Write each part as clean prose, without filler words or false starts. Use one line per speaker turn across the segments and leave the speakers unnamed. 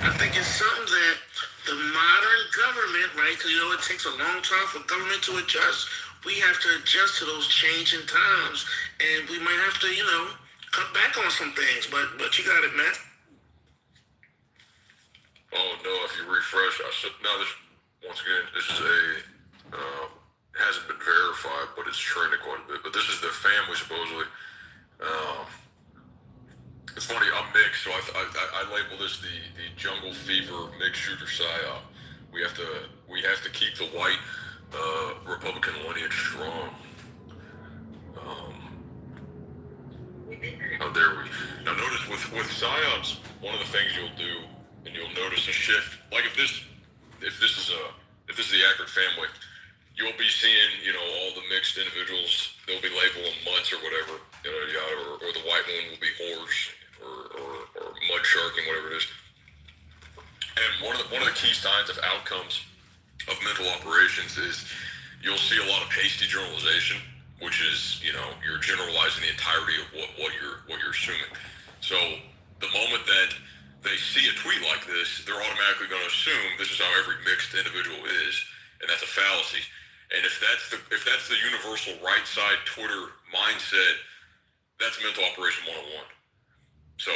I think it's something that the modern government, right? Because it takes a long time for government to adjust. We have to adjust to those changing times, and we might have to, cut back on some things. But you got it, Matt.
Oh no! If you refresh, once again, this is hasn't been verified, but it's trending quite a bit. But this is the family supposedly. It's funny. I'm mixed, so I label this the jungle fever mixed shooter psyop. We have to keep the white Republican lineage strong. Now notice with psyops, one of the things you'll do, and you'll notice a shift. Like if this is the accurate family, you'll be seeing all the mixed individuals. They'll be labeled mutts or whatever, or the white one will be whores or mud sharking, whatever it is. And one of the key signs of outcomes of mental operations is you'll see a lot of hasty generalization, which is you're generalizing the entirety of what you're assuming. So the moment that they see a tweet like this, they're automatically going to assume this is how every mixed individual is, and that's a fallacy. And if that's the universal right side Twitter mindset, that's mental operation 101. So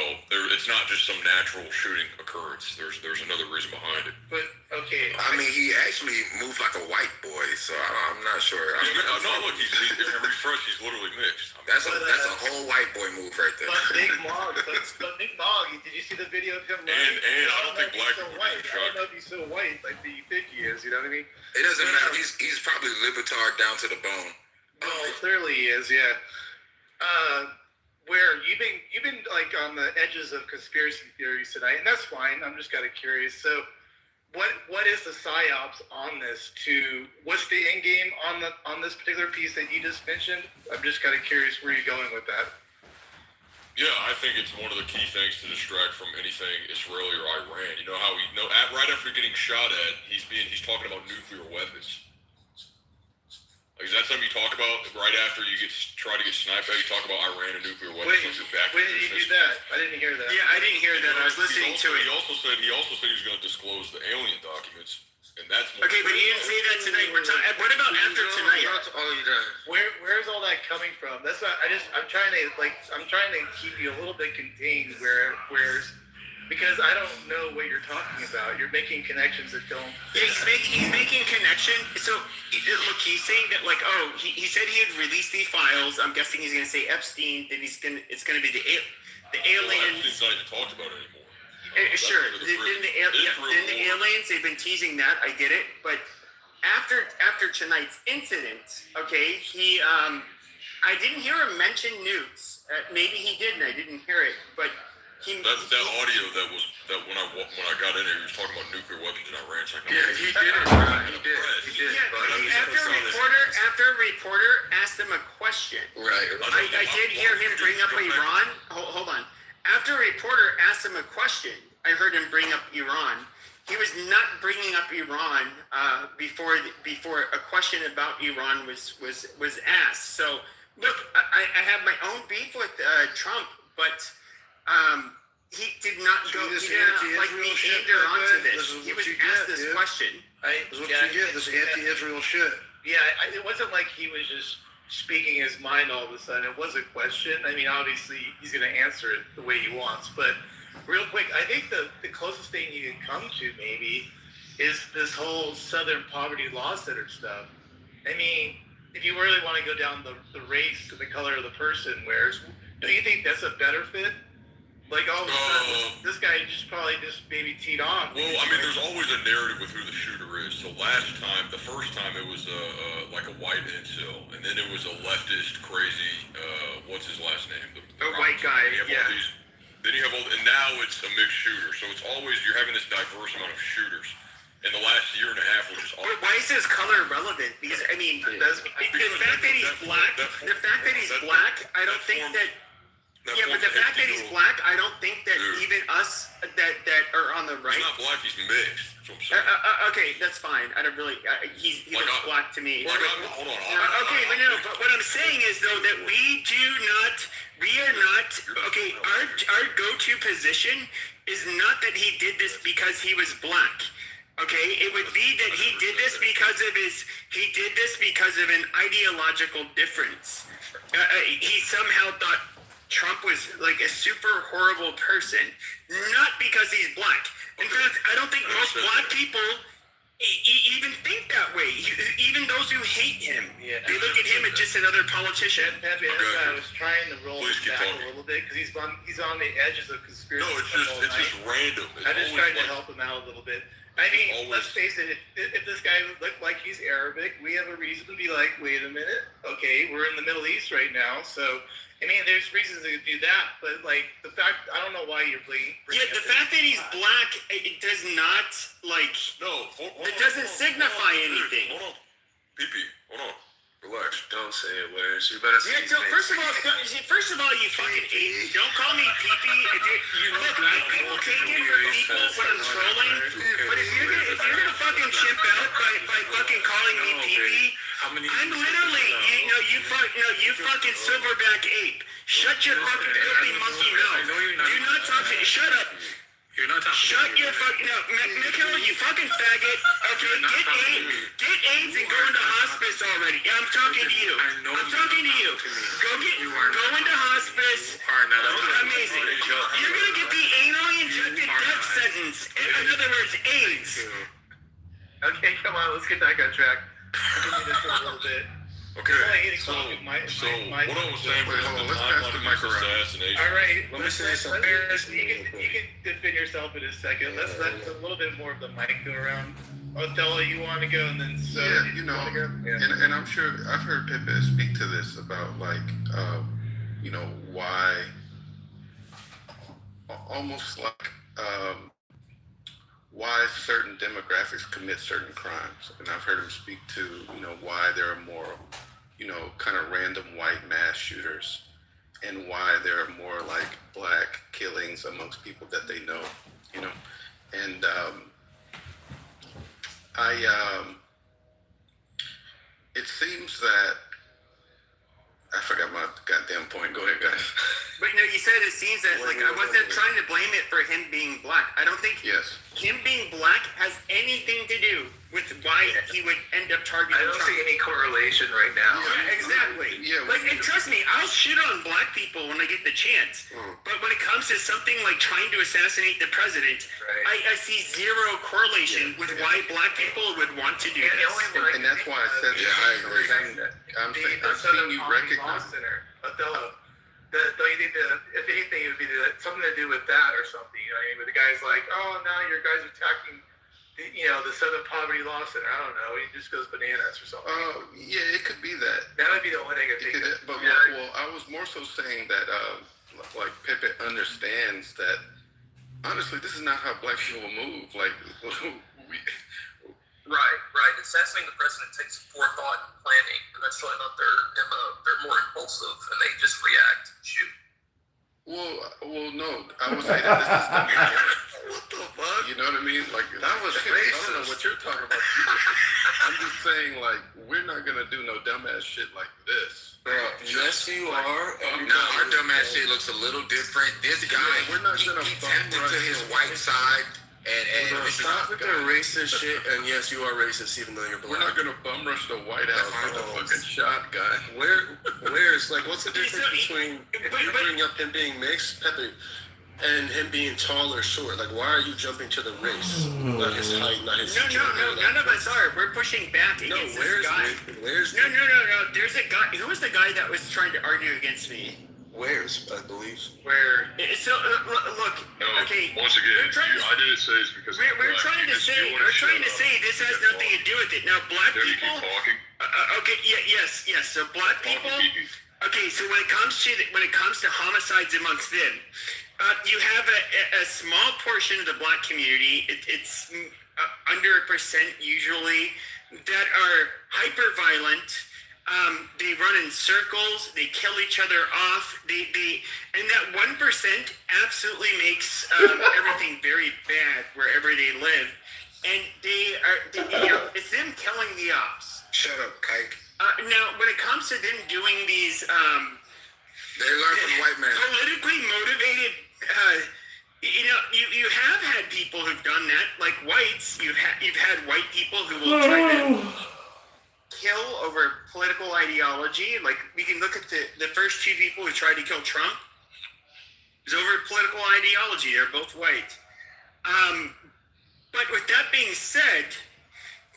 it's not just some natural shooting occurrence. There's another reason behind it.
But okay,
I mean, he actually moved like a white boy, so I'm not sure.
No, look, he's refreshed. He's literally mixed.
That's a whole white boy move right there.
But Big Mog, did you see the video of him?
And I don't think black people
white. I don't know if he's so white like you think he is. You know what I mean?
It doesn't matter. He's probably libetard down to the bone.
Well, clearly he is. Yeah. Where you've been like on the edges of conspiracy theories tonight, and that's fine. I'm just kind of curious. So, what is the psyops on this? What's the end game on this particular piece that you just mentioned? I'm just kind of curious where you're going with that.
Yeah, I think it's one of the key things to distract from anything Israeli or Iran. You know how right after getting shot at, he's talking about nuclear weapons. Like, is that something you talk about right after you try to get sniped at? You talk about Iran and nuclear weapons.
When did you do that? I didn't hear that.
Yeah, I didn't hear that. I was listening to it.
He also said he was going to disclose the alien documents, and that's more
okay. But he didn't say that tonight. What about after tonight?
Where's all that coming from? That's not. I'm trying to keep you a little bit contained. Where's because I don't know what you're talking about. You're making connections that don't.
Yeah, he's making connection. So look, he's saying that he said he had released these files. I'm guessing he's going to say Epstein. Then it's going to be the aliens.
Epstein's not even talked about it anymore.
Sure. Then the aliens. They've been teasing that. I get it. But after tonight's incident, okay, I didn't hear him mention nukes. Maybe he did, and I didn't hear it, but.
That audio that when I got in here, he was talking about nuclear weapons in Iran.
Yeah, he did it. He did.
Yeah, after a reporter asked him a question,
right?
I did hear him bring up Iran. Hold on. After a reporter asked him a question, I heard him bring up Iran. He was not bringing up Iran before a question about Iran was asked. So look, I have my own beef with Trump, but. He did not go. He did not like me enter onto this. He was asked this question.
This is what you get. This anti-Israel shit. Yeah, it wasn't like he was just speaking his mind all of a sudden. It was a question. I mean, obviously he's going to answer it the way he wants. But real quick, I think the closest thing you can come to maybe is this whole Southern Poverty Law Center stuff. I mean, if you really want to go down the race to the color of the person wears, don't you think that's a better fit? Like all of a sudden, this guy probably maybe teed off.
Well, I mean, there's always a narrative with who the shooter is. So the first time it was like a white incel, and then it was a leftist crazy. What's his last name?
The white guy.
Then you have and now it's a mixed shooter. So it's always you're having this diverse amount of shooters. In the last year and a half, which is awesome.
Why is his color relevant? Because I mean, the fact that he's black. I don't think that. Yeah, but the fact that he's black, I don't think that even us that are on the right.
He's not black. He's mixed. That's what I'm saying.
Okay, that's fine. I don't really. He
Like,
looks black to me.
Hold on.
Okay, but no. But what I'm saying is though that we are not. Okay, our go-to position is not that he did this because he was black. Okay, it would be that he did this because of an ideological difference. He somehow thought Trump was like a super horrible person, not because he's black. In fact, I don't think most black people even think that way. Even those who hate him, they look at him as just another politician.
Pepe, I was trying to roll it back a little bit because he's on the edges of conspiracy.
No, it's just random.
I just tried to help him out a little bit. I mean, let's face it, if this guy looked like he's Arabic, we have a reason to be like, wait a minute, okay, we're in the Middle East right now, so, I mean, there's reasons to do that, but, like, the fact, I don't know why you're bringing
the fact that he's black, it does not, like, it doesn't signify anything.
Hold on. PP, hold on. Relax.
Don't say it, Where's you better say
Yeah, so first of all, you fucking ape. Don't call me pee-pee. Look, I will take it for people when I'm trolling, but if you're gonna fucking chimp out by fucking calling me pee-pee, I'm literally, you fucking silverback ape. Shut your fucking filthy monkey mouth. Do not talk to me. Shut up.
You're not talking.
Shut your fucking no, Mikhail, you fucking faggot. Okay, get AIDS and go into hospice already. Yeah, I'm talking to you. I'm talking to you. Go into hospice. Amazing. You're gonna get the anally injected death sentence. In other words, AIDS.
Okay, come on, let's get back on track. Give me this a little bit.
Okay, so
what
I was saying was
let's pass the mic around.
assassination.
All right,
Let me say something.
You can defend yourself in a second. Let's let a little bit more of the mic go around. Othello, you want to go, and then so
Yeah, and I'm sure I've heard Pepe speak to this about like, why, almost like, why certain demographics commit certain crimes, and I've heard him speak to, why there are more, kind of random white mass shooters, and why there are more like black killings amongst people that they know, and it seems that I forgot my goddamn point. Go ahead, guys.
But no, you said it seems that like I wasn't trying to blame it for him being black. I don't think
Yes.
him being black has anything to do with why he would end up targeting
I don't
Trump.
see any correlation right now.
Yeah, exactly.
Yeah,
Like, and trust me, I'll shit on black people when I get the chance. But when it comes to something like trying to assassinate the president,
Right.
I see zero correlation with why black people would want to do
And the
this.
only one
And that's why I said
Yeah, I agree.
I'm saying
the
I've seen
Southern
you
Poverty
recognize.
Law Center, Othello. Don't you think that if anything, it would be something to do with that or something? You know what I mean? Where the guy's like, oh, now your guys are attacking, the Southern Poverty Law Center. I don't know. He just goes bananas or something.
Yeah, it could be that.
That would be the only thing I could think of.
But I was more so saying that, like Pepe understands that. Honestly, this is not how black people move. Like,
Right. Assassinating the president takes forethought and planning, and that's really not their MO. They're more impulsive, and they just react and shoot.
well, no. I was saying that this is gonna be
What the fuck?
You know what I mean? Like
That was
I don't know
racist.
what you're talking about. I'm just saying, like, we're not gonna do no dumbass shit like this.
Bro, yes, you are.
Now our dumbass shit looks a little different. This guy,
we're not
he
gonna
tapped
bum
into
rush
his
him.
white side, and
Bro,
this is
stop with the racist shit. And yes, you are racist, even though you're
We're
black.
not gonna bum rush the White House with a fucking shotgun.
Where's like, what's the difference
So,
between if
but-
you bring up him being mixed, Pepe, and him being tall or short? Like, why are you jumping to the race? Not his height, not his
No,
gender,
none of us are. We're pushing back
No,
against
where's
this guy.
where's
No. There's a guy. Who was the guy that was trying to argue against me?
where's I believe.
Where
So look.
No,
Okay.
once again,
we're trying to-
I didn't say it's because
We're trying to say this has nothing to do with it. Now, black
There you
people.
keep talking.
Okay. Yes. So black people. Okay. So when it comes to homicides amongst them, you have a small portion of the black community. It's under 1% usually that are hyper violent. They run in circles. They kill each other off. And that 1% absolutely makes everything very bad. Where wherever they live, and it's them killing the ops.
Shut up, Kike.
Now, when it comes to them doing these
They learn from the white man.
politically motivated, you have had people who've done that, like whites. You've had white people who will try to kill over political ideology. Like, we can look at the first two people who tried to kill Trump. It was over political ideology. They're both white. But with that being said,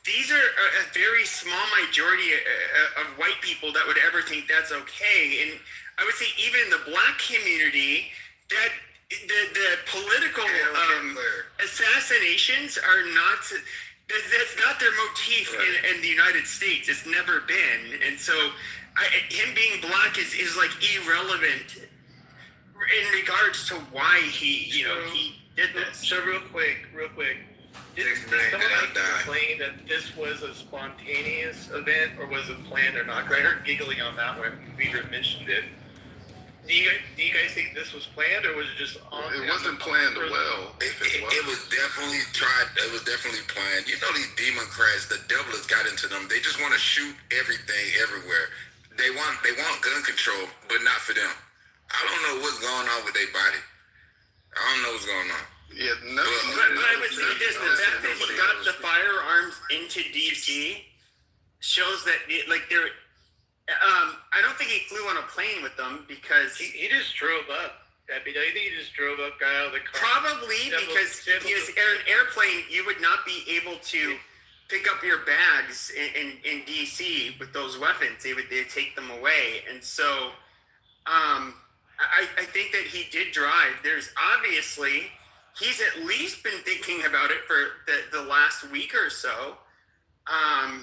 these are a very small majority of white people that would ever think that's okay. And I would say even in the black community, that the political assassinations are not, that's not their motif in the United States. It's never been. And so him being black is like irrelevant in regards to why he did this.
So real quick, did someone complain that this was a spontaneous event, or was it planned or not? 'Cause I heard giggling on that when Peter mentioned it. Do you guys think this was planned, or was it just on?
It wasn't planned well.
It was definitely tried. It was definitely planned. You know, these Democrats, the devil has got into them. They just want to shoot everything everywhere. They want gun control, but not for them. I don't know what's going on with their body. I don't know what's going on.
Yeah, no.
But I would say this: the fact that he got the firearms into DC shows that, they're. I don't think he flew on a plane with them because
he just drove up. I mean, I think he just drove up, got out of the car.
Probably because if he was in an airplane, you would not be able to pick up your bags in DC with those weapons. They'd take them away, and so I think that he did drive. There's obviously he's at least been thinking about it for the last week or so. I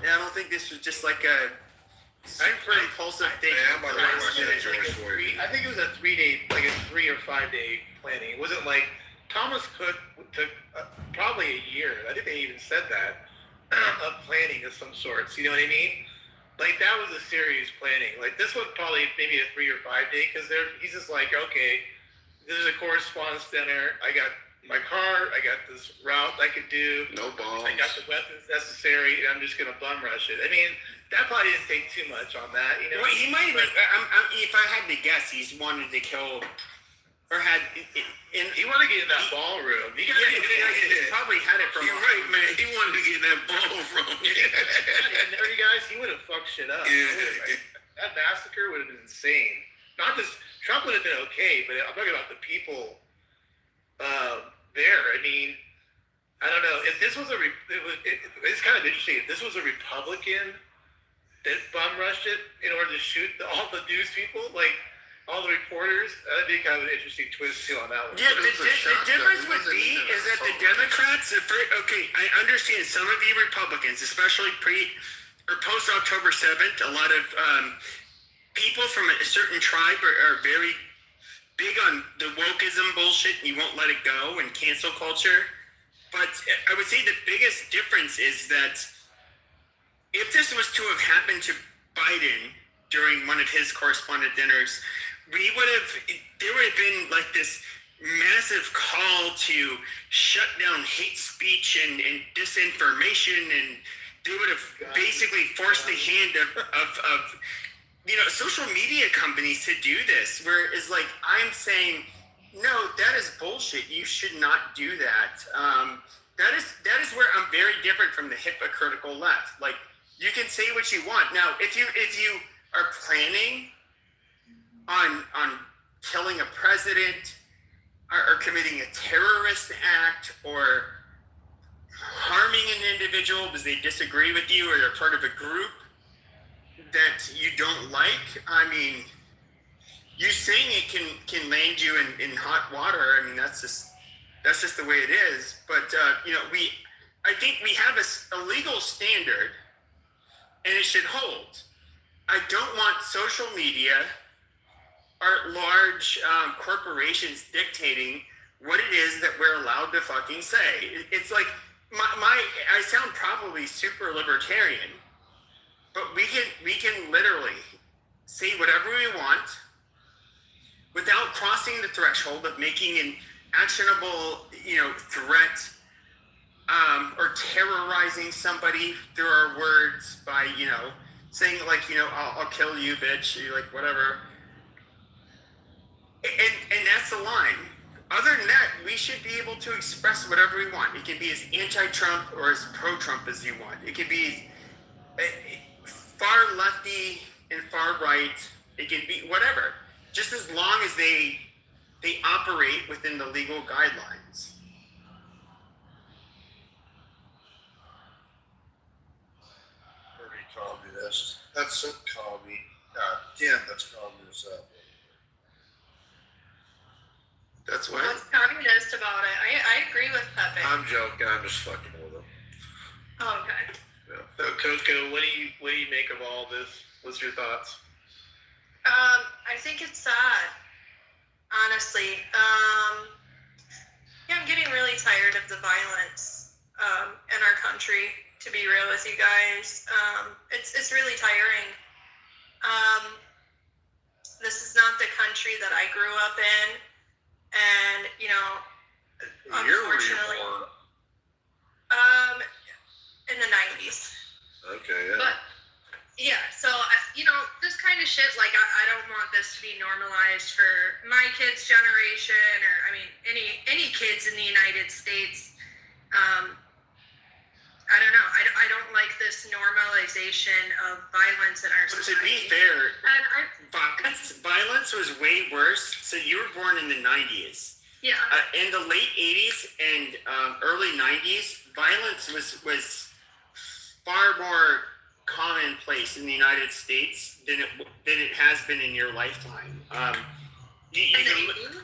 don't think this was just like a super impulsive thing.
I think it was a 3 or 5 day planning. It wasn't like Thomas Cook took probably a year. I think they even said that of planning of some sorts. You know what I mean? Like, that was a serious planning. Like, this was probably maybe a 3 or 5 day, because he's just like, okay, this is a correspondence center. I got my car. I got this route I could do.
No bombs.
I got the weapons necessary, and I'm just gonna bum rush it. I mean, that probably didn't take too much on that, you know.
Well, he might have. If I had to guess, he's wanted to kill, or had.
He wanted to get in that ballroom. He
probably had it from.
You're right, man. He wanted to get in that ballroom.
And there, you guys, he would have fucked shit up.
Yeah.
That massacre would have been insane. Not just Trump would have been okay, but I'm talking about the people there. I mean, I don't know if this was it's kind of interesting. If this was a Republican that bum rushed it in order to shoot all the news people, like all the reporters, that'd be kind of an interesting twist too on that one.
Yeah, the difference would be is that the Democrats. Okay, I understand some of you Republicans, especially post October 7th, a lot of people from a certain tribe are very big on the wokeism bullshit, and you won't let it go, and cancel culture. But I would say the biggest difference is that if this was to have happened to Biden during one of his correspondent dinners, there would have been like this massive call to shut down hate speech and disinformation, and they would have basically forced the hand of social media companies to do this, where it's like, I'm saying, no, that is bullshit. You should not do that. That is where I'm very different from the hypocritical left. Like, you can say what you want. Now, if you are planning on killing a president or committing a terrorist act or harming an individual because they disagree with you or they're part of a group that you don't like, I mean, you saying it can land you in hot water. I mean, that's just the way it is. But I think we have a legal standard, and it should hold. I don't want social media or large corporations dictating what it is that we're allowed to fucking say. It's like I sound probably super libertarian, but we can literally say whatever we want without crossing the threshold of making an actionable, threat, or terrorizing somebody through our words by, saying like, I'll kill you, bitch, or like whatever. And that's the line. Other than that, we should be able to express whatever we want. It can be as anti-Trump or as pro-Trump as you want. It can be far lefty and far right. It can be whatever, just as long as they operate within the legal guidelines.
Pretty communist. That's so commie. God damn, that's communist out there.
That's why.
What's communist about it? I agree with Pepe.
I'm joking. I'm just fucking with him.
Oh, okay.
Yeah.
So Coco, what do you make of all this? What's your thoughts?
I think it's sad, honestly. Yeah, I'm getting really tired of the violence in our country, to be real with you guys. It's really tiring. This is not the country that I grew up in, and unfortunately, in the 90s.
Okay, yeah.
But yeah, so this kind of shit, like I don't want this to be normalized for my kids' generation, or any kids in the United States. I don't know. I don't like this normalization of violence in our society.
To be fair,
And
violence was way worse. So you were born in the 90s.
yeah.
In the late 80s and early 90s, violence was far more commonplace in the United States than it has been in your lifetime.
In the 80s?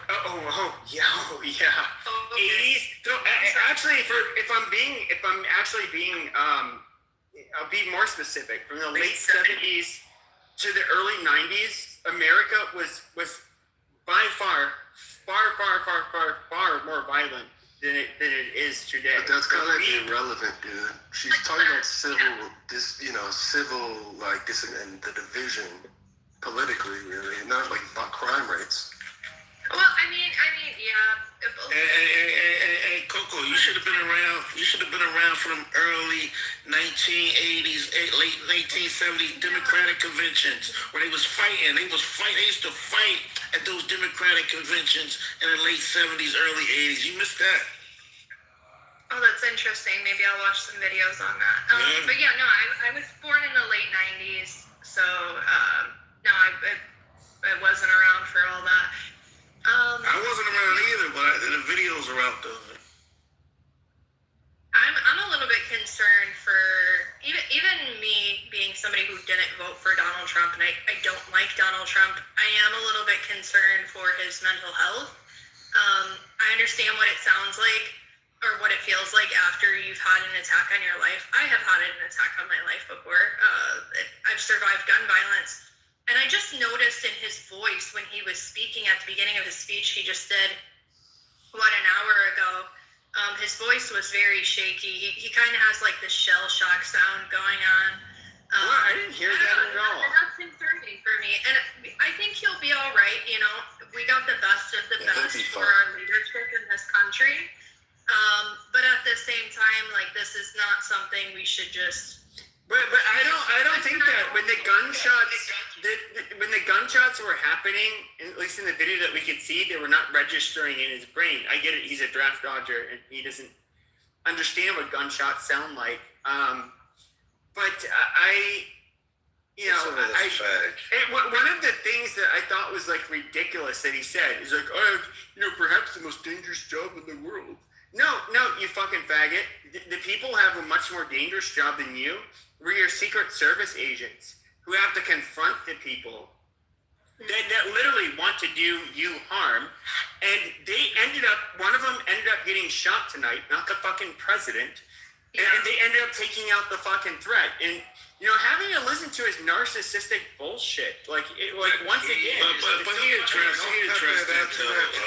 Oh yeah.
Oh, okay.
80s. So actually, if I'm actually being, I'll be more specific. From the late 70s to the early 90s, America was by far more violent than it is today.
But that's kind of irrelevant, dude. She's talking about civil, and the division politically, really, not like about crime rates.
Well, I mean, yeah.
Hey, Coco, you should have been around. You should have been around for them early 1980s, late 1970s Democratic conventions where they was fighting. They used to fight at those Democratic conventions in the late 70s, early 80s. You missed that.
Oh, that's interesting. Maybe I'll watch some videos on that.
Yeah.
But yeah, no, I was born in the late 90s, so no, I wasn't around for all that.
I wasn't around either, but the videos are out there.
I'm a little bit concerned for even me being somebody who didn't vote for Donald Trump, and I don't like Donald Trump. I am a little bit concerned for his mental health. I understand what it sounds like, or what it feels like after you've had an attack on your life. I have had an attack on my life before. I've survived gun violence. And I just noticed in his voice when he was speaking at the beginning of his speech he just did, an hour ago, his voice was very shaky. He kind of has like this shell shock sound going on.
Well, I didn't hear that at all.
And that's concerning for me. And I think he'll be all right. We got the best of the best for our leadership in this country. But at the same time, like, this is not something we should just...
But I don't think that when the gunshots were happening, at least in the video that we could see, they were not registering in his brain. I get it; he's a draft dodger and he doesn't understand what gunshots sound like. But one of the things that I thought was like ridiculous that he said is like, perhaps the most dangerous job in the world. No, you fucking faggot. The people have a much more dangerous job than you. We're your Secret Service agents who have to confront the people that literally want to do you harm. And one of them ended up getting shot tonight, not the fucking president. And they ended up taking out the fucking threat. And, having to listen to his narcissistic bullshit, once again.
But he addressed that,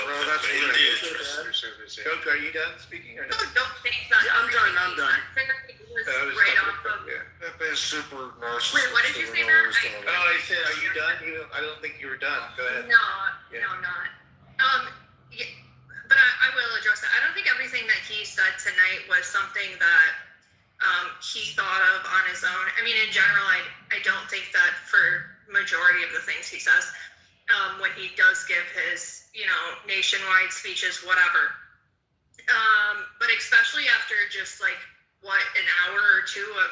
Bro, that's
he
what
did address it.
Coco, are you done speaking or no?
Don't think that.
Yeah, I'm done.
It was right off of...
is super narcissistic.
Wait, what did you say,
and
Matt?
always telling
Oh, I said, are you done? I don't think you were done. Go ahead.
No,
Yeah.
no, not. Yeah, but I will address that. I don't think everything that he said tonight was something that he thought of on his own. I mean, in general, I don't think that for majority of the things he says, when he does give his, nationwide speeches, whatever. But especially after just like, an hour or two of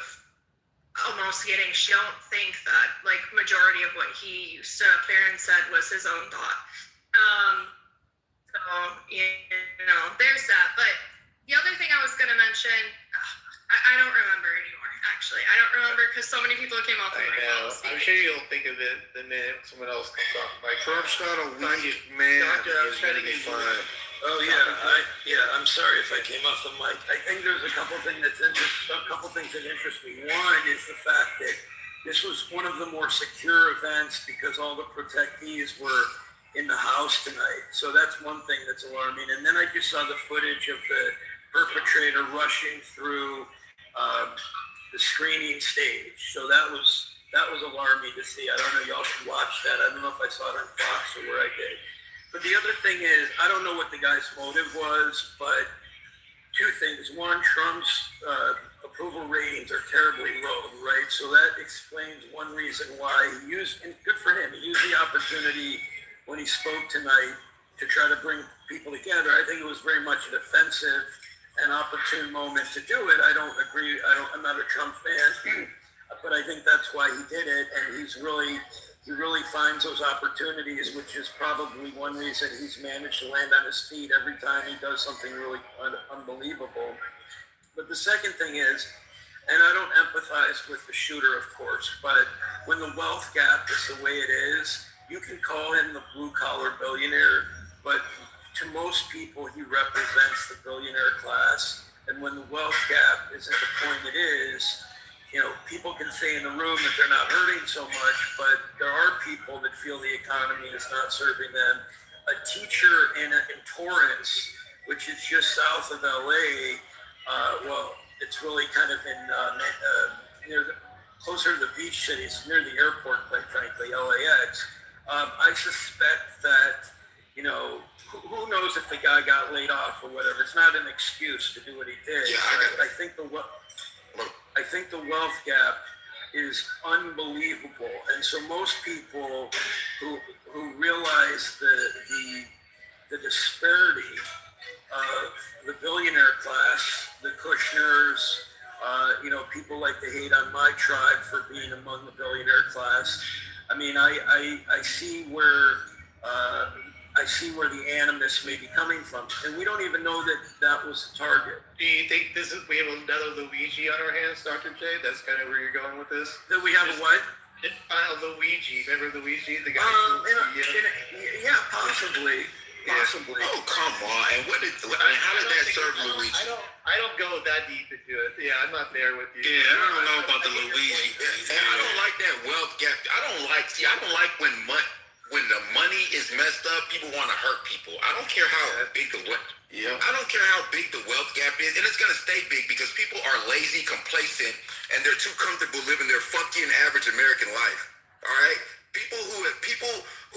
almost getting, I don't think that like majority of what he stood up there and said was his own thought. So, there's that. But the other thing I was going to mention, I don't remember anymore, actually. I don't remember because so many people came off
I
of my
know.
phone.
I'm sure you'll think of it the minute someone else comes off the mic.
Trump's not a weak man.
Doctor, I was
He's
trying
gonna
to
be
get you.
fine.
Oh yeah, I'm sorry if I came off the mic. I think there's a couple things that interest me. One is the fact that this was one of the more secure events because all the protectees were in the house tonight. So that's one thing that's alarming. And then I just saw the footage of the perpetrator rushing through the screening stage. So that was alarming to see. I don't know, y'all should watch that. I don't know if I saw it on Fox or where I did. But the other thing is, I don't know what the guy's motive was, but two things. One, Trump's approval ratings are terribly low, right? So that explains one reason why he used, and good for him, he used the opportunity when he spoke tonight to try to bring people together. I think it was very much a defensive and opportune moment to do it. I don't agree. I'm not a Trump fan, but I think that's why he did it. And he really finds those opportunities, which is probably one reason he's managed to land on his feet every time he does something really unbelievable. But the second thing is, and I don't empathize with the shooter, of course, but when the wealth gap is the way it is, you can call him the blue-collar billionaire, but to most people, he represents the billionaire class. And when the wealth gap is at the point it is, people can say in the room that they're not hurting so much, but there are people that feel the economy is not serving them. A teacher in Torrance, which is just south of LA, it's really kind of in closer to the beach cities, near the airport, quite frankly, LAX. I suspect that, who knows if the guy got laid off or whatever. It's not an excuse to do what he did.
Yeah,
I think the wealth gap is unbelievable, and so most people who realize the disparity of the billionaire class, the Kushners, people like to hate on my tribe for being among the billionaire class. I mean, I see where the animus may be coming from, and we don't even know that was the target.
Do you think we have another Luigi on our hands, Dr. J? That's kind of where you're going with this?
That we have a what?
Luigi. Remember Luigi, the guy?
Yeah, possibly.
Oh, come on. And how did that serve Luigi?
I don't go that deep into it. Yeah, I'm not there with you.
Yeah, I don't know about the Luigi.
And I don't like that wealth gap. I don't like when the money is messed up, people want to hurt people. I don't care how big the wealth gap is, and it's gonna stay big because people are lazy, complacent, and they're too comfortable living their fucking average American life. All right, people who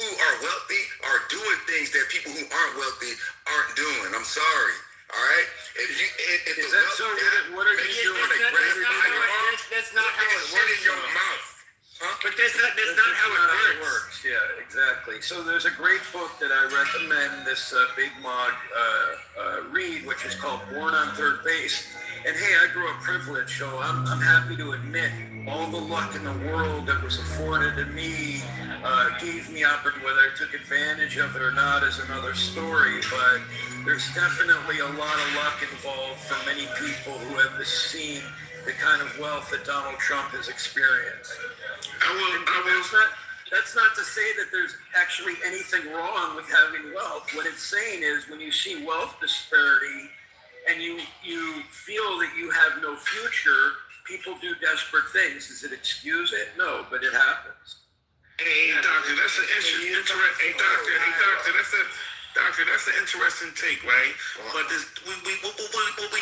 are wealthy are doing things that people who aren't wealthy aren't doing. I'm sorry. All right,
Is that so? What are you doing?
That's not how it works.
In your mouth. Huh?
But that's not how it works.
Yeah, exactly. So there's a great book that I recommend this Big Mog read, which is called Born on Third Base. And hey, I grew up privileged, so I'm happy to admit all the luck in the world that was afforded to me gave me opportunity. Whether I took advantage of it or not is another story, but there's definitely a lot of luck involved for many people who have seen the kind of wealth that Donald Trump has experienced. That's not to say that there's actually anything wrong with having wealth. What it's saying is when you see wealth disparity and you feel that you have no future, people do desperate things. Does it excuse it? No, but it happens.
Hey, doctor, that's an interesting. Hey, doctor, Doctor, that's an interesting take, right? But this, what we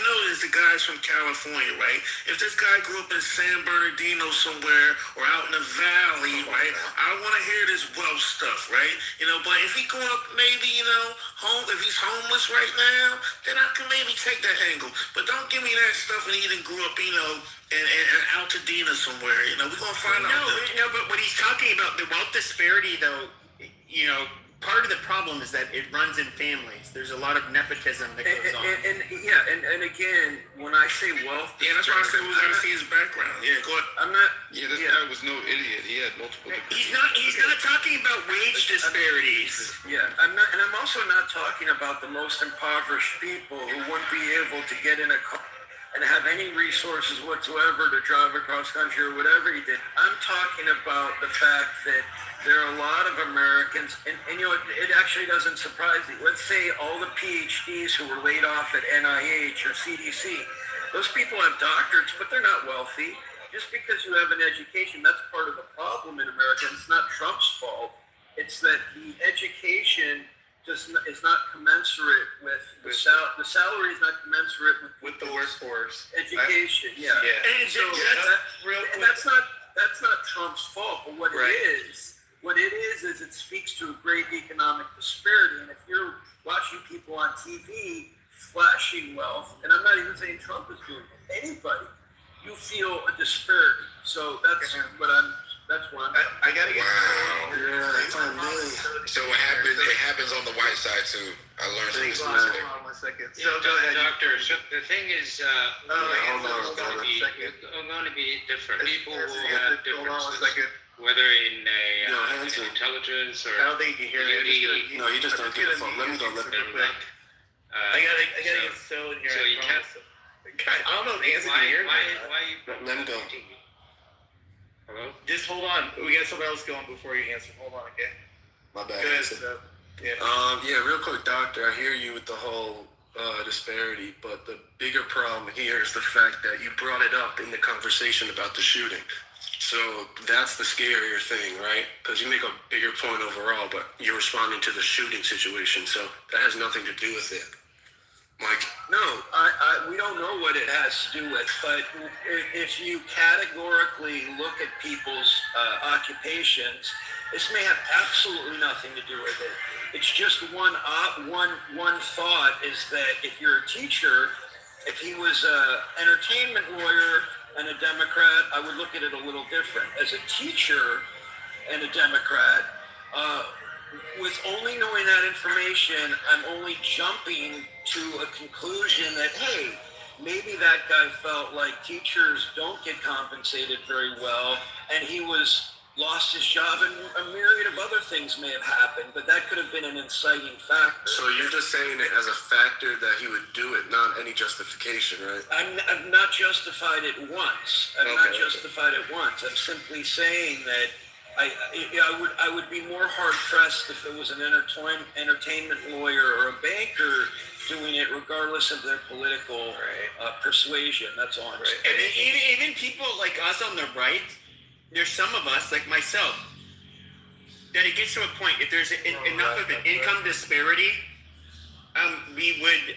know is the guy's from California, right? If this guy grew up in San Bernardino somewhere or out in the valley, right? I don't want to hear this wealth stuff, right? You know, but if he grew up maybe, you know, if he's homeless right now, then I can maybe take that angle. But don't give me that stuff when he didn't grew up, you know, in Altadena somewhere. You know, we're gonna find out.
No, but what he's talking about, the wealth disparity, though, you know, part of the problem is that it runs in families. There's a lot of nepotism that goes on.
And again, when I say wealth,
that's why I said we got to see his background. Yeah, go ahead.
I'm not. Yeah, this guy was no idiot. He had multiple.
He's not talking about wage disparities.
Yeah, I'm not, and I'm also not talking about the most impoverished people who wouldn't be able to get in a car and have any resources whatsoever to drive across country or whatever he did. I'm talking about the fact that there are a lot of Americans, and you know, it actually doesn't surprise me. Let's say all the PhDs who were laid off at NIH or CDC, those people have doctorates, but they're not wealthy. Just because you have an education, that's part of the problem in America. It's not Trump's fault. It's that the education is not commensurate with the salary is not commensurate with the workforce. Education,
And
so that's not Trump's fault. But what it is it speaks to a great economic disparity. And if you're watching people on TV flashing wealth, and I'm not even saying Trump is doing it, anybody, you feel a disparity. So that's what I'm. That's why
I gotta get.
So it happens on the white side too. I learned from this
Hold on 1 second. So go ahead,
Doctor. So the thing is, it's going to be different. People will have differences, whether in intelligence or
I don't think you can hear
beauty.
No, you just don't get the phone. Let me go.
I gotta get so in here.
So you can't.
I don't know if Nancy can hear me.
Let him go.
Hello?
Just hold on. We got somebody else going before you answer. Hold on, okay?
My bad.
Go ahead.
Real quick, Doctor, I hear you with the whole disparity, but the bigger problem here is the fact that you brought it up in the conversation about the shooting. So that's the scarier thing, right? Because you make a bigger point overall, but you're responding to the shooting situation, so that has nothing to do with it. Mike?
No, we don't know what it has to do with, but if you categorically look at people's occupations, this may have absolutely nothing to do with it. It's just one thought is that if you're a teacher, if he was an entertainment lawyer and a Democrat, I would look at it a little different. As a teacher and a Democrat, with only knowing that information, I'm only jumping to a conclusion that, hey, maybe that guy felt like teachers don't get compensated very well, and he lost his job, and a myriad of other things may have happened, but that could have been an inciting factor.
So you're just saying it as a factor that he would do it, not any justification, right?
I've not justified it once. I'm simply saying that I would be more hard pressed if it was an entertainment lawyer or a banker doing it, regardless of their political persuasion. That's all I'm saying.
And even people like us on the right, there's some of us, like myself, that it gets to a point, if there's enough of an income disparity, we would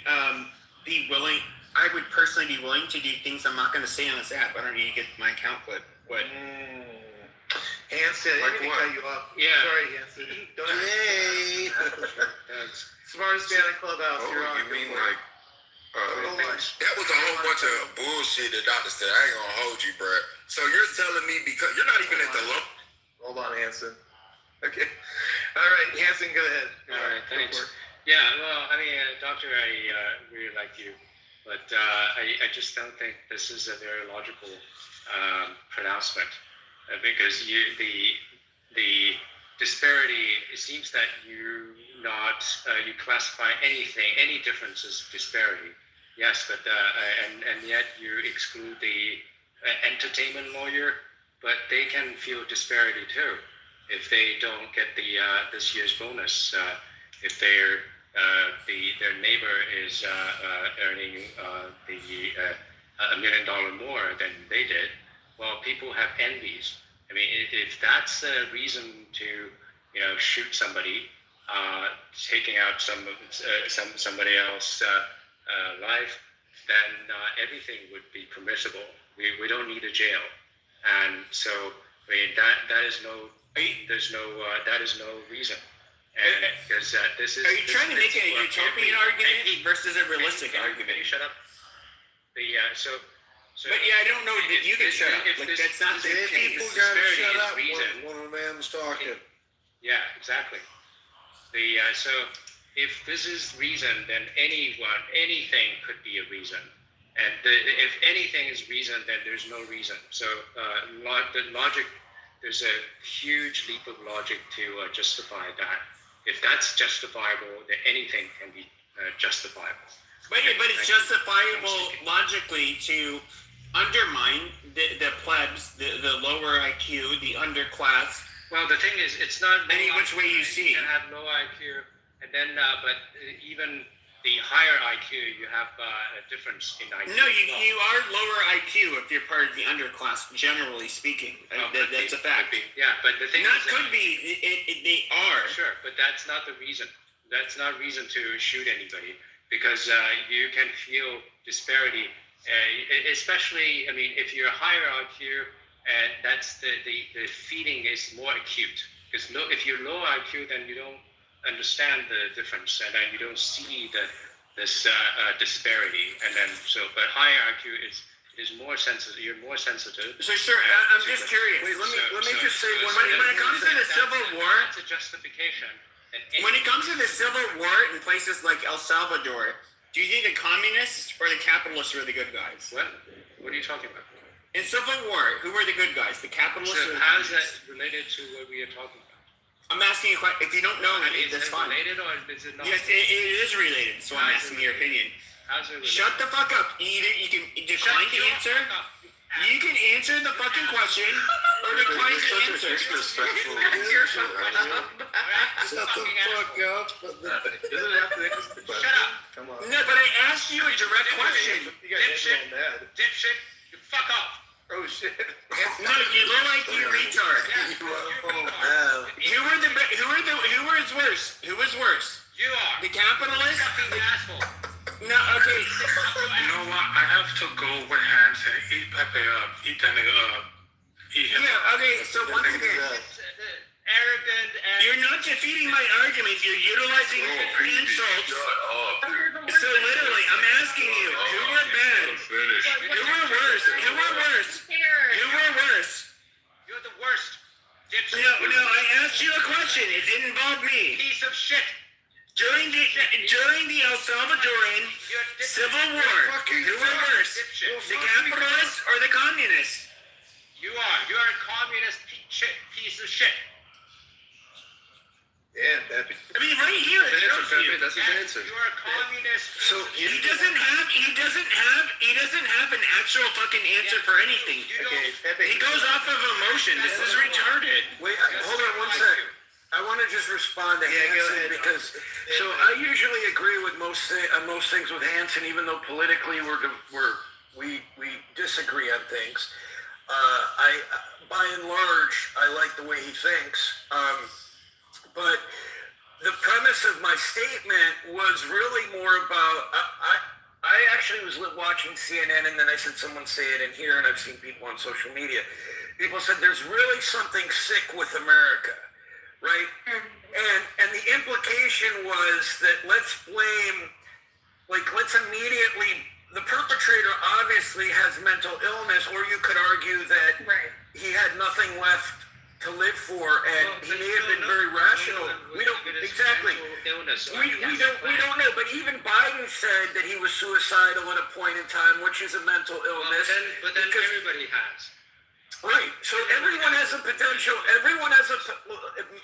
be willing, I would personally be willing to do things I'm not going to say on this app. I don't need to get my account clip. What?
Hanson, I didn't cut you off.
Yeah.
Sorry, Hanson.
Hey!
Smartest man in Clubhouse, you're on.
You mean like, that was a whole bunch of bullshit the doctor said. I ain't gonna hold you, bro. So you're telling me because you're not even at the low.
Hold on, Hanson. Okay. All right, Hanson, go ahead.
All right, thanks. Yeah, well, I mean, Doctor, I really like you, but I just don't think this is a very logical pronouncement because the disparity, it seems that you classify any difference as disparity. Yes, but and yet you exclude the entertainment lawyer, but they can feel disparity too if they don't get the this year's bonus. If their neighbor is earning $1 million more than they did, well, people have envies. I mean, if that's a reason to shoot somebody, taking out somebody else's life, then everything would be permissible. We don't need a jail, and so I mean that is no reason. And because this is.
Are you trying to make a utopian argument versus a realistic argument?
Can you shut up? So.
But yeah, I don't know that you can shut up. Like that's not the case.
People gotta shut up
reason.
when a man's talking.
Yeah, exactly. So if this is reason, then anything could be a reason. And if anything is reason, then there's no reason. So the logic, there's a huge leap of logic to justify that. If that's justifiable, then anything can be justifiable.
But it's justifiable logically to undermine the plebs, the lower IQ, the underclass.
Well, the thing is, it's not
any which way you see.
You can have low IQ, and then, but even the higher IQ, you have a difference in IQ.
No, you are lower IQ if you're part of the underclass, generally speaking. That's a fact.
Yeah, but the thing
not
is,
could be. They are.
Sure, but that's not the reason. That's not reason to shoot anybody, because you can feel disparity, especially. I mean, if you're higher IQ, that's the feeling is more acute. Because if you're low IQ, then you don't understand the difference, and then you don't see this disparity. And then but higher IQ is more sensitive. You're more sensitive.
So sure, I'm just curious.
Wait, let me just say
when it comes to the Civil War,
that's a justification.
When it comes to the Civil War in places like El Salvador, do you think the communists or the capitalists were the good guys?
What are you talking about?
In Civil War, who were the good guys? The capitalists or the
how is
communists?
that related to what we are talking about?
I'm asking you a question. If you don't know, that's fine.
Related or is it not?
Yes, it is related, so I'm asking your opinion.
How's it related?
Shut the fuck up. Either you can decline to answer. You can answer the fucking question or decline to answer.
Disrespectful. Shut the fuck up.
Shut up.
Come on.
No, but I asked you a direct question.
Dipshit, you fuck off.
Oh shit.
No, you look like you retard. Who was worse? Who was worse?
You are.
The capitalists?
Fucking asshole.
No, okay.
You know what? I have to go with Hans and eat Pepe up. Eat that nigga up. Eat him.
Yeah, okay, so once again,
Arrogant and...
you're not defeating my argument. You're utilizing insults. So literally, I'm asking you, who were bad? Who were worse? Who were worse? Who were worse?
You're the worst. Dipshit.
No, I asked you a question. It didn't involve me.
Piece of shit.
During the El Salvadoran Civil War, who were worse? The capitalists or the communists?
You are. You're a communist piece of shit.
Yeah, Pepe.
I mean, right here it shows you.
That's his answer.
You're a communist.
So he doesn't have an actual fucking answer for anything.
Okay, Pepe.
He goes off of emotion. This is retarded.
Wait, hold on one sec. I want to just respond to Hanson because I usually agree with most things with Hanson, even though politically we disagree on things. By and large, I like the way he thinks. But the premise of my statement was really more about, I actually was watching CNN and then I said someone say it in here and I've seen people on social media. People said there's really something sick with America, right? And the implication was that let's immediately, the perpetrator obviously has mental illness, or you could argue that he had nothing left to live for, and he may have been very rational. We don't exactly. We don't know. But even Biden said that he was suicidal at a point in time, which is a mental illness.
But then everybody has.
Right. So everyone has a potential. Everyone has a.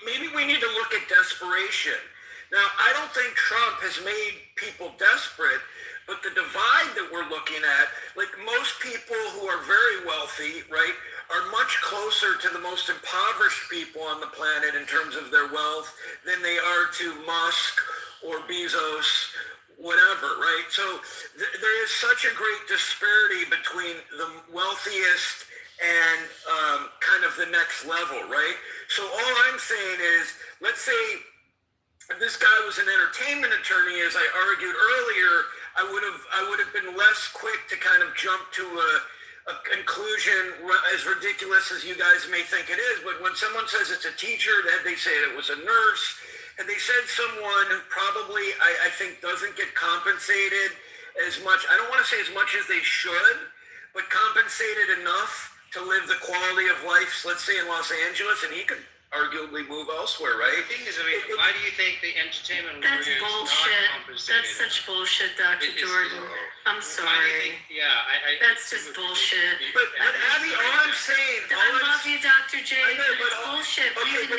Maybe we need to look at desperation. Now, I don't think Trump has made people desperate, but the divide that we're looking at, like most people who are very wealthy, right, are much closer to the most impoverished people on the planet in terms of their wealth than they are to Musk or Bezos, whatever, right? So there is such a great disparity between the wealthiest and kind of the next level, right? So all I'm saying is, let's say if this guy was an entertainment attorney, as I argued earlier, I would have been less quick to kind of jump to a conclusion as ridiculous as you guys may think it is. But when someone says it's a teacher, that they say it was a nurse, and they said someone who probably I think doesn't get compensated as much. I don't want to say as much as they should, but compensated enough to live the quality of life, let's say in Los Angeles, and he could arguably move elsewhere, right?
The thing is, I mean, why do you think the entertainment
That's
is
bullshit.
not compensated?
That's such bullshit, Dr. Jordan. I'm
Why do you
sorry.
think, I
That's just bullshit.
But Abby, all I'm saying,
I love you, Dr. J, but it's bullshit.
okay, but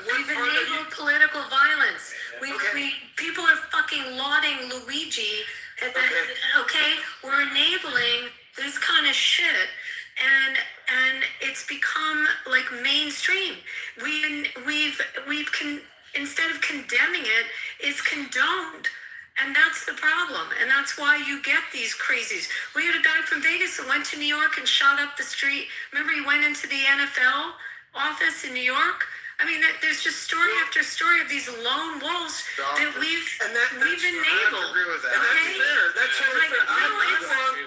We've enabled political violence. People are fucking lauding Luigi. Okay, we're enabling this kind of shit, and it's become like mainstream. Instead of condemning it, it's condoned. And that's the problem. And that's why you get these crazies. We had a guy from Vegas that went to New York and shot up the street. Remember, he went into the NFL office in New York? I mean, there's just story after story of these lone wolves that we've enabled.
I agree with that.
And that's fair. That's totally fair.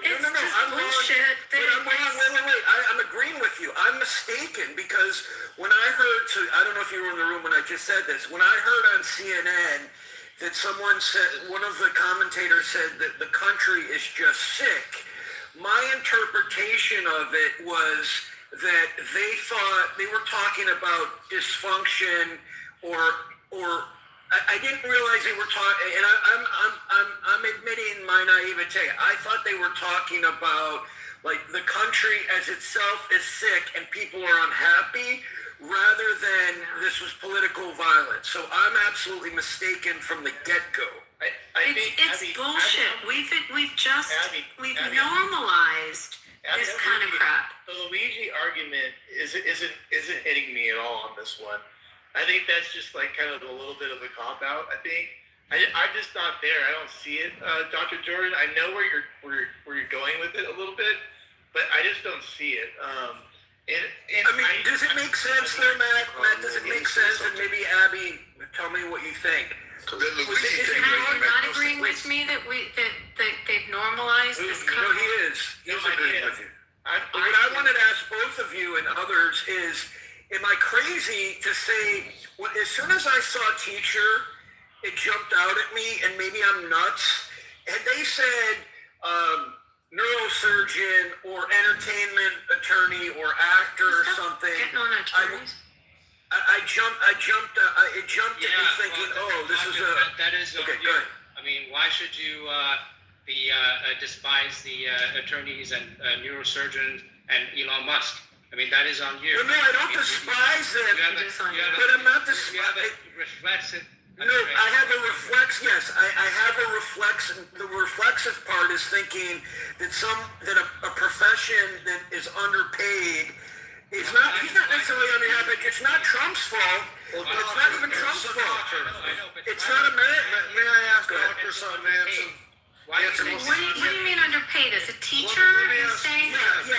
It's just bullshit.
But I'm wrong. Wait. I'm agreeing with you. I'm mistaken because when I heard, I don't know if you were in the room when I just said this, when I heard on CNN that someone said, one of the commentators said that the country is just sick, my interpretation of it was that they thought they were talking about dysfunction, or I didn't realize they were talking. And I'm admitting my naivete. I thought they were talking about like the country as itself is sick and people are unhappy, rather than this was political violence. So I'm absolutely mistaken from the get-go.
It's bullshit. We've normalized this kind of crap.
The Luigi argument isn't hitting me at all on this one. I think that's just like kind of a little bit of a cop out. I think I'm just not there. I don't see it, Dr. Jordan. I know where you're going with it a little bit, but I just don't see it.
Does it make sense there, Matt? Does it make sense? And maybe Abby, tell me what you think.
Is Howard not agreeing with me that they've normalized this kind of?
No, he is. He's agreeing with you. What I wanted to ask both of you and others is, am I crazy to say, as soon as I saw teacher, it jumped out at me, and maybe I'm nuts. Had they said neurosurgeon or entertainment attorney or actor or something, it jumped at me thinking, this is a...
That is
okay,
you.
go ahead.
I mean, why should you despise the attorneys and neurosurgeons and Elon Musk? I mean, that is on you.
No, I don't despise them, but I'm not despising... No, I have a reflex. Yes, I have a reflex. The reflexive part is thinking that a profession that is underpaid is not. He's not necessarily underpaid. It's not Trump's fault. It's not even Trump's fault. It's not American.
May I ask Dr. Manson?
What do you mean underpaid? As a teacher, you're saying? That's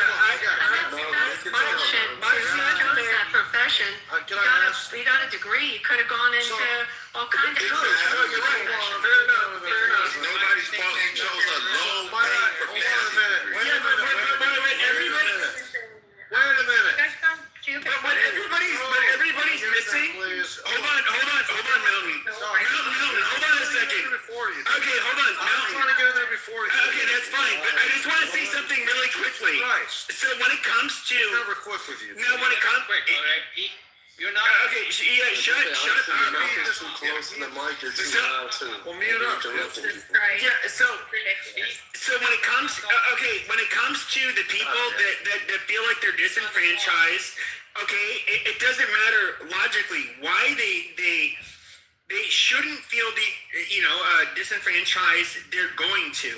bullshit. You chose that profession. You got a degree. You could have gone into all kinds of
You're right. Fair enough.
Nobody's fault he chose a low-paid profession.
Wait a minute. But everybody's missing. Hold on, Milton. Milton, hold on a second. Okay, hold on.
I'm trying to get in there before you.
Okay, that's fine. But I just want to say something really quickly. So when it comes to...
Never quick with you.
No, when it comes...
You're not...
Okay, shut up.
You're not too close to the mic. You're too loud, too.
Well, mute up.
Yeah, so when it comes... when it comes to the people that feel like they're disenfranchised, it doesn't matter logically why they shouldn't feel disenfranchised. They're going to.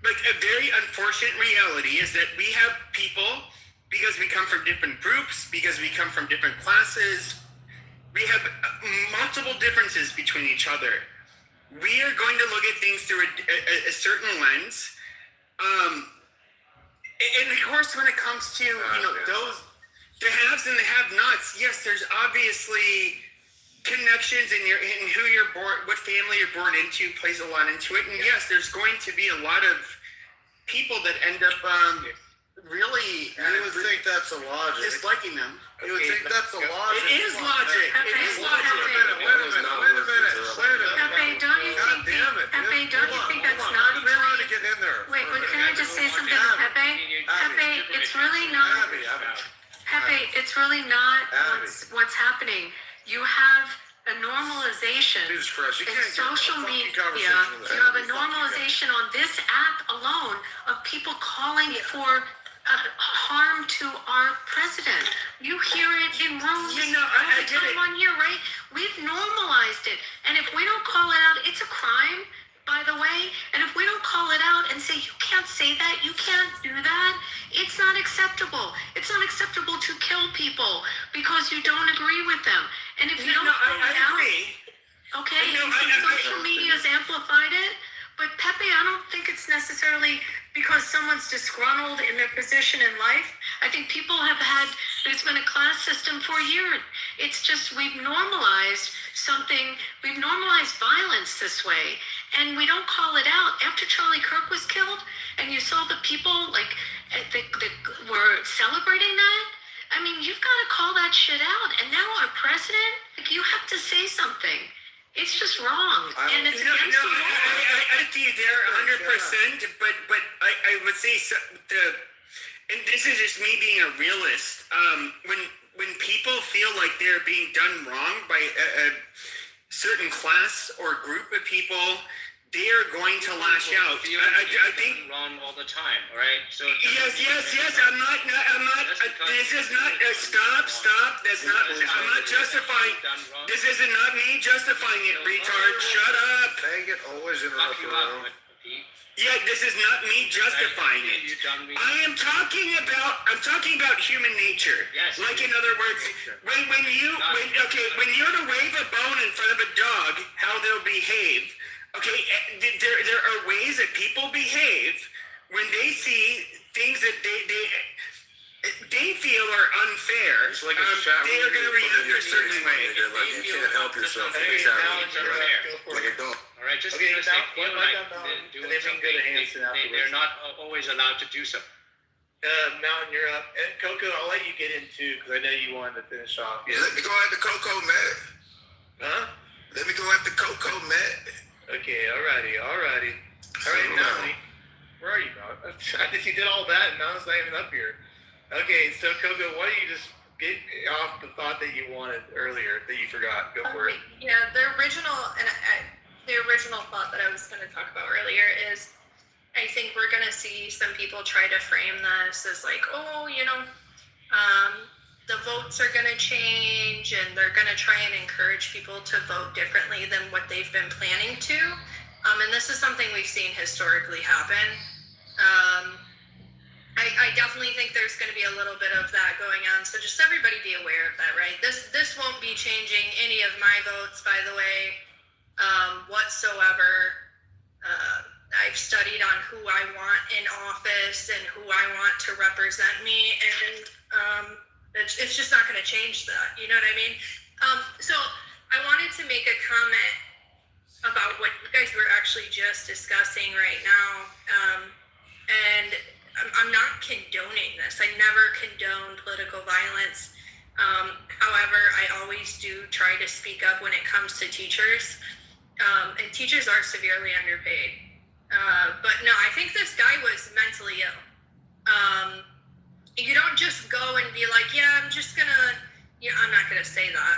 Like a very unfortunate reality is that we have people, because we come from different groups, because we come from different classes, we have multiple differences between each other. We are going to look at things through a certain lens. And of course, when it comes to those, the haves and the have-nots, yes, there's obviously
connections and who you're born, what family you're born into plays a lot into it. And yes, there's going to be a lot of people that end up really.
You would think that's a logic.
Disliking them.
You would think that's a logic.
It is logic. It is logic.
Wait a minute.
Pepe, don't you
God
think?
damn it.
Pepe, don't you think that's
Hold on.
not
Let me try
really?
to get in there.
Wait, can I just say something to Pepe? Pepe, it's really not. Pepe, it's really not what's happening. You have a normalization
Jesus Christ, you
in
can't get
social
a fucking
media.
conversation with
You have a
Abby.
normalization on this app alone of people calling for harm to our president. You hear it in rooms
You know,
all
I
the
get
time
it.
on here, right? We've normalized it, and if we don't call it out, it's a crime. By the way, and if we don't call it out and say, you can't say that, you can't do that, it's not acceptable. It's not acceptable to kill people because you don't agree with them. And if you don't call it out,
agree.
okay,
No,
and
I-
social media has amplified it, but Pepe, I don't think it's necessarily because someone's disgruntled in their position in life. I think people have there's been a class system for years. It's just we've normalized violence this way, and we don't call it out. After Charlie Kirk was killed, and you saw the people that were celebrating that, I mean, you've got to call that shit out. And now our president, you have to say something. It's just wrong, and it's against the law.
I see you there 100%, but I would say and this is just me being a realist. When people feel like they're being done wrong by a certain class or group of people, they are going to lash out. I think
wrong all the time, all right? So
yes. I'm not. This is not. Stop. That's not. I'm not justifying. This is not me justifying it, retard. Shut up.
Faggot always interrupt you.
Yeah, this is not me justifying it. I'm talking about human nature.
Yes.
Like in other words, when you're to wave a bone in front of a dog, how they'll behave. Okay, there are ways that people behave when they see things that they feel are unfair.
It's like a
they are going to react a certain way.
Like you can't help yourself.
Okay,
Like a dog.
All right, just
Okay,
because
now,
they feel
what
like
about
they're doing
and then we can go to Hanson
something, they're not always allowed to do so.
Mountain, you're up. And Coco, I'll let you get into because I know you wanted to finish off.
Yeah, let me go at the Coco, Matt.
Huh?
Let me go at the Coco, Matt.
Okay, alrighty. All right, Mountain. Where are you, Mountain? I think you did all that, and Mountain's not even up here. Okay, so Coco, why don't you just get off the thought that you wanted earlier that you forgot? Go for it.
Yeah, the original thought that I was going to talk about earlier is I think we're going to see some people try to frame this as like, the votes are going to change and they're going to try and encourage people to vote differently than what they've been planning to. And this is something we've seen historically happen. I definitely think there's going to be a little bit of that going on. So just everybody be aware of that, right? This won't be changing any of my votes, by the way, whatsoever. I've studied on who I want in office and who I want to represent me, and it's just not going to change that. You know what I mean? So I wanted to make a comment about what you guys were actually just discussing right now, and I'm not condoning this. I never condone political violence. However, I always do try to speak up when it comes to teachers, and teachers are severely underpaid. But no, I think this guy was mentally ill. You don't just go and be like, yeah, I'm not gonna say that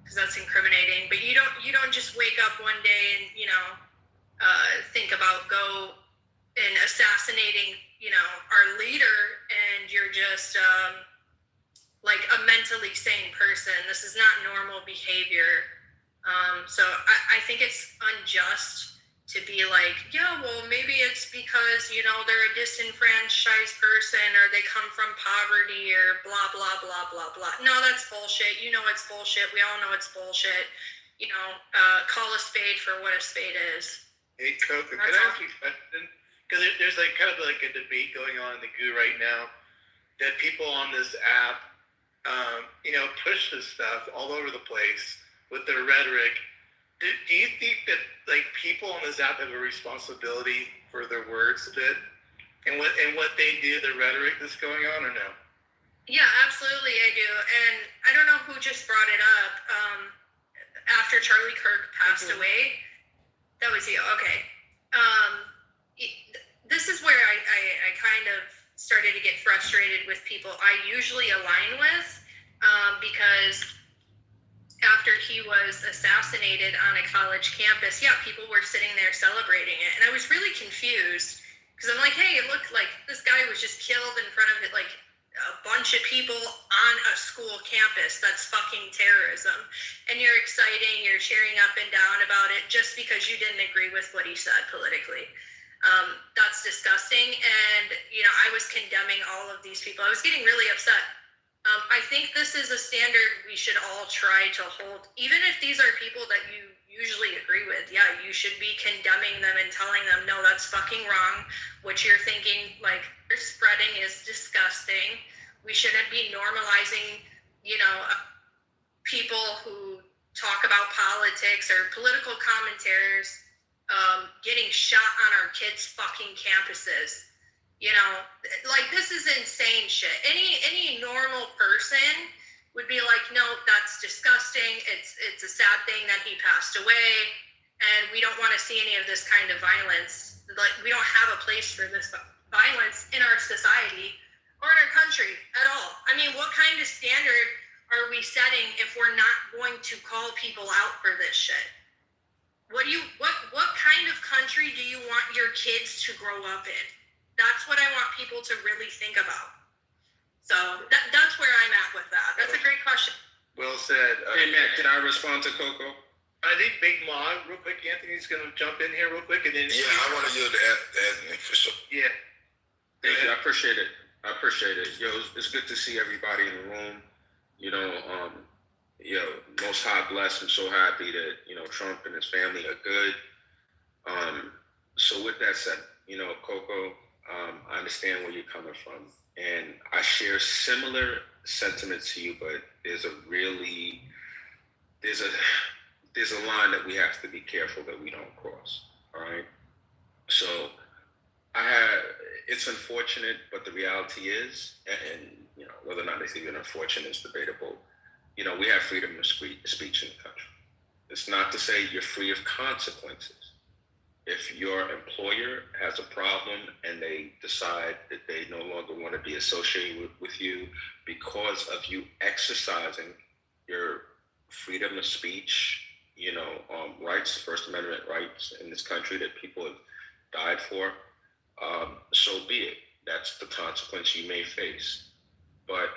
because that's incriminating. But you don't just wake up one day and think about go and assassinating our leader, and you're just like a mentally sane person. This is not normal behavior. So I think it's unjust to be like, yeah, well, maybe it's because, they're a disenfranchised person or they come from poverty or blah, blah, blah, blah, blah. No, that's bullshit. It's bullshit. We all know it's bullshit. Call a spade for what a spade is.
Hey, Coco, can I ask you a question? Because there's kind of a debate going on in the goo right now that people on this app, push this stuff all over the place with their rhetoric. Do you think that like people on this app have a responsibility for their words a bit, and what they do, the rhetoric that's going on, or no?
Yeah, absolutely, I do. And I don't know who just brought it up. After Charlie Kirk passed away, that was you. Okay. This is where I kind of started to get frustrated with people I usually align with, because after he was assassinated on a college campus, yeah, people were sitting there celebrating it. And I was really confused because I'm like, hey, it looked like this guy was just killed in front of it, like a bunch of people on a school campus. That's fucking terrorism. And you're exciting, you're cheering up and down about it just because you didn't agree with what he said politically. That's disgusting. And, I was condemning all of these people. I was getting really upset. I think this is a standard we should all try to hold. Even if these are people that you usually agree with, yeah, you should be condemning them and telling them, no, that's fucking wrong. What you're thinking, like, you're spreading is disgusting. We shouldn't be normalizing, people who talk about politics or political commentators getting shot on our kids' fucking campuses. Like, this is insane shit. Any normal person would be like, no, that's disgusting. It's a sad thing that he passed away, and we don't want to see any of this kind of violence. Like, we don't have a place for this violence in our society or in our country at all. I mean, what kind of standard are we setting if we're not going to call people out for this shit? What kind of country do you want your kids to grow up in? That's what I want people to really think about. So that's where I'm at with that. That's a great question.
Well said.
Hey, Matt, can I respond to Coco?
I think Big Ma, real quick, Anthony's going to jump in here real quick. And then
I want to yield to Anthony for sure.
Yeah.
Thank you. I appreciate it. Yo, it's good to see everybody in the room. Most High bless. I'm so happy that, Trump and his family are good. So with that said, Coco, I understand where you're coming from, and I share similar sentiments to you, but there's a line that we have to be careful that we don't cross. All right. So it's unfortunate, but the reality is, and whether or not it's even unfortunate is debatable. We have freedom of speech in the country. It's not to say you're free of consequences. If your employer has a problem and they decide that they no longer want to be associated with you because of you exercising your freedom of speech, rights, First Amendment rights in this country that people have died for, so be it. That's the consequence you may face. But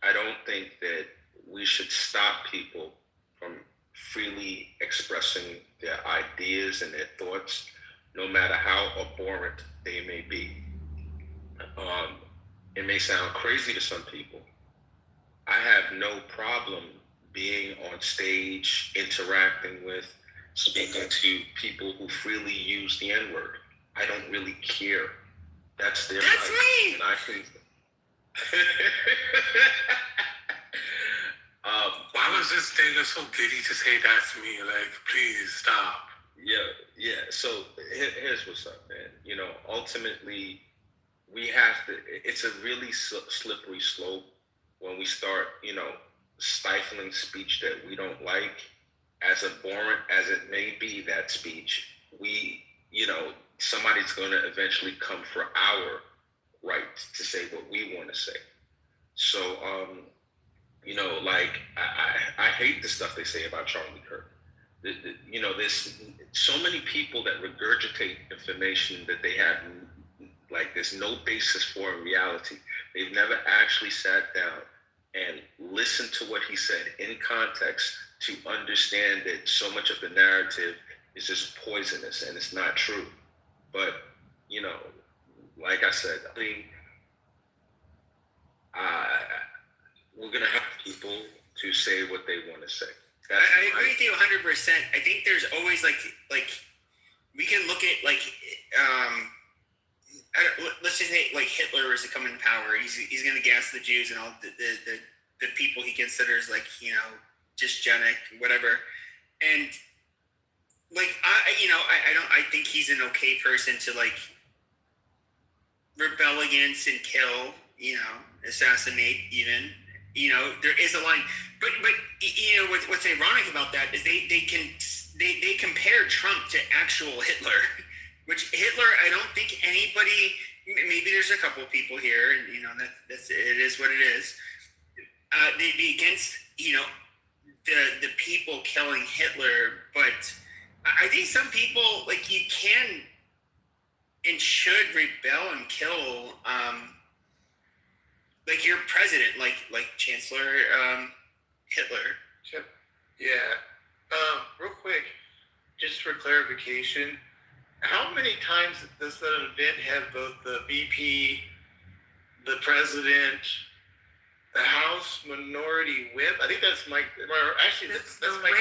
I don't think that we should stop people from freely expressing their ideas and their thoughts, no matter how abhorrent they may be. It may sound crazy to some people. I have no problem being on stage, interacting with, speaking to people who freely use the N-word. I don't really care. That's their
That's
right.
me!
And I think
why was this nigga so giddy to say that to me? Like, please stop.
Yeah. So here's what's up, man. Ultimately, we have to. It's a really slippery slope when we start, stifling speech that we don't like. As abhorrent as it may be, that speech, somebody's going to eventually come for our right to say what we want to say. So, I hate the stuff they say about Charlie Kirk. There's so many people that regurgitate information that they have, there's no basis for in reality. They've never actually sat down and listened to what he said in context to understand that so much of the narrative is just poisonous and it's not true. But, like I said, we're going to have people to say what they want to say.
I agree with you 100%. I think there's always we can look at let's just say Hitler is to come in power. He's going to gas the Jews and all the people he considers dysgenic, whatever. And like I think he's an okay person to like rebel against and kill, assassinate even. There is a line, but what's ironic about that is they compare Trump to actual Hitler, which Hitler, I don't think anybody, maybe there's a couple of people here, and that's it is what it is. They'd be against the people killing Hitler, but I think some people like you can and should rebel and kill like your president, like Chancellor Hitler.
Yeah. Real quick, just for clarification, how many times does that event have both the VP, the president, the House Minority Whip? I think that's Mike. Actually, that's Mike.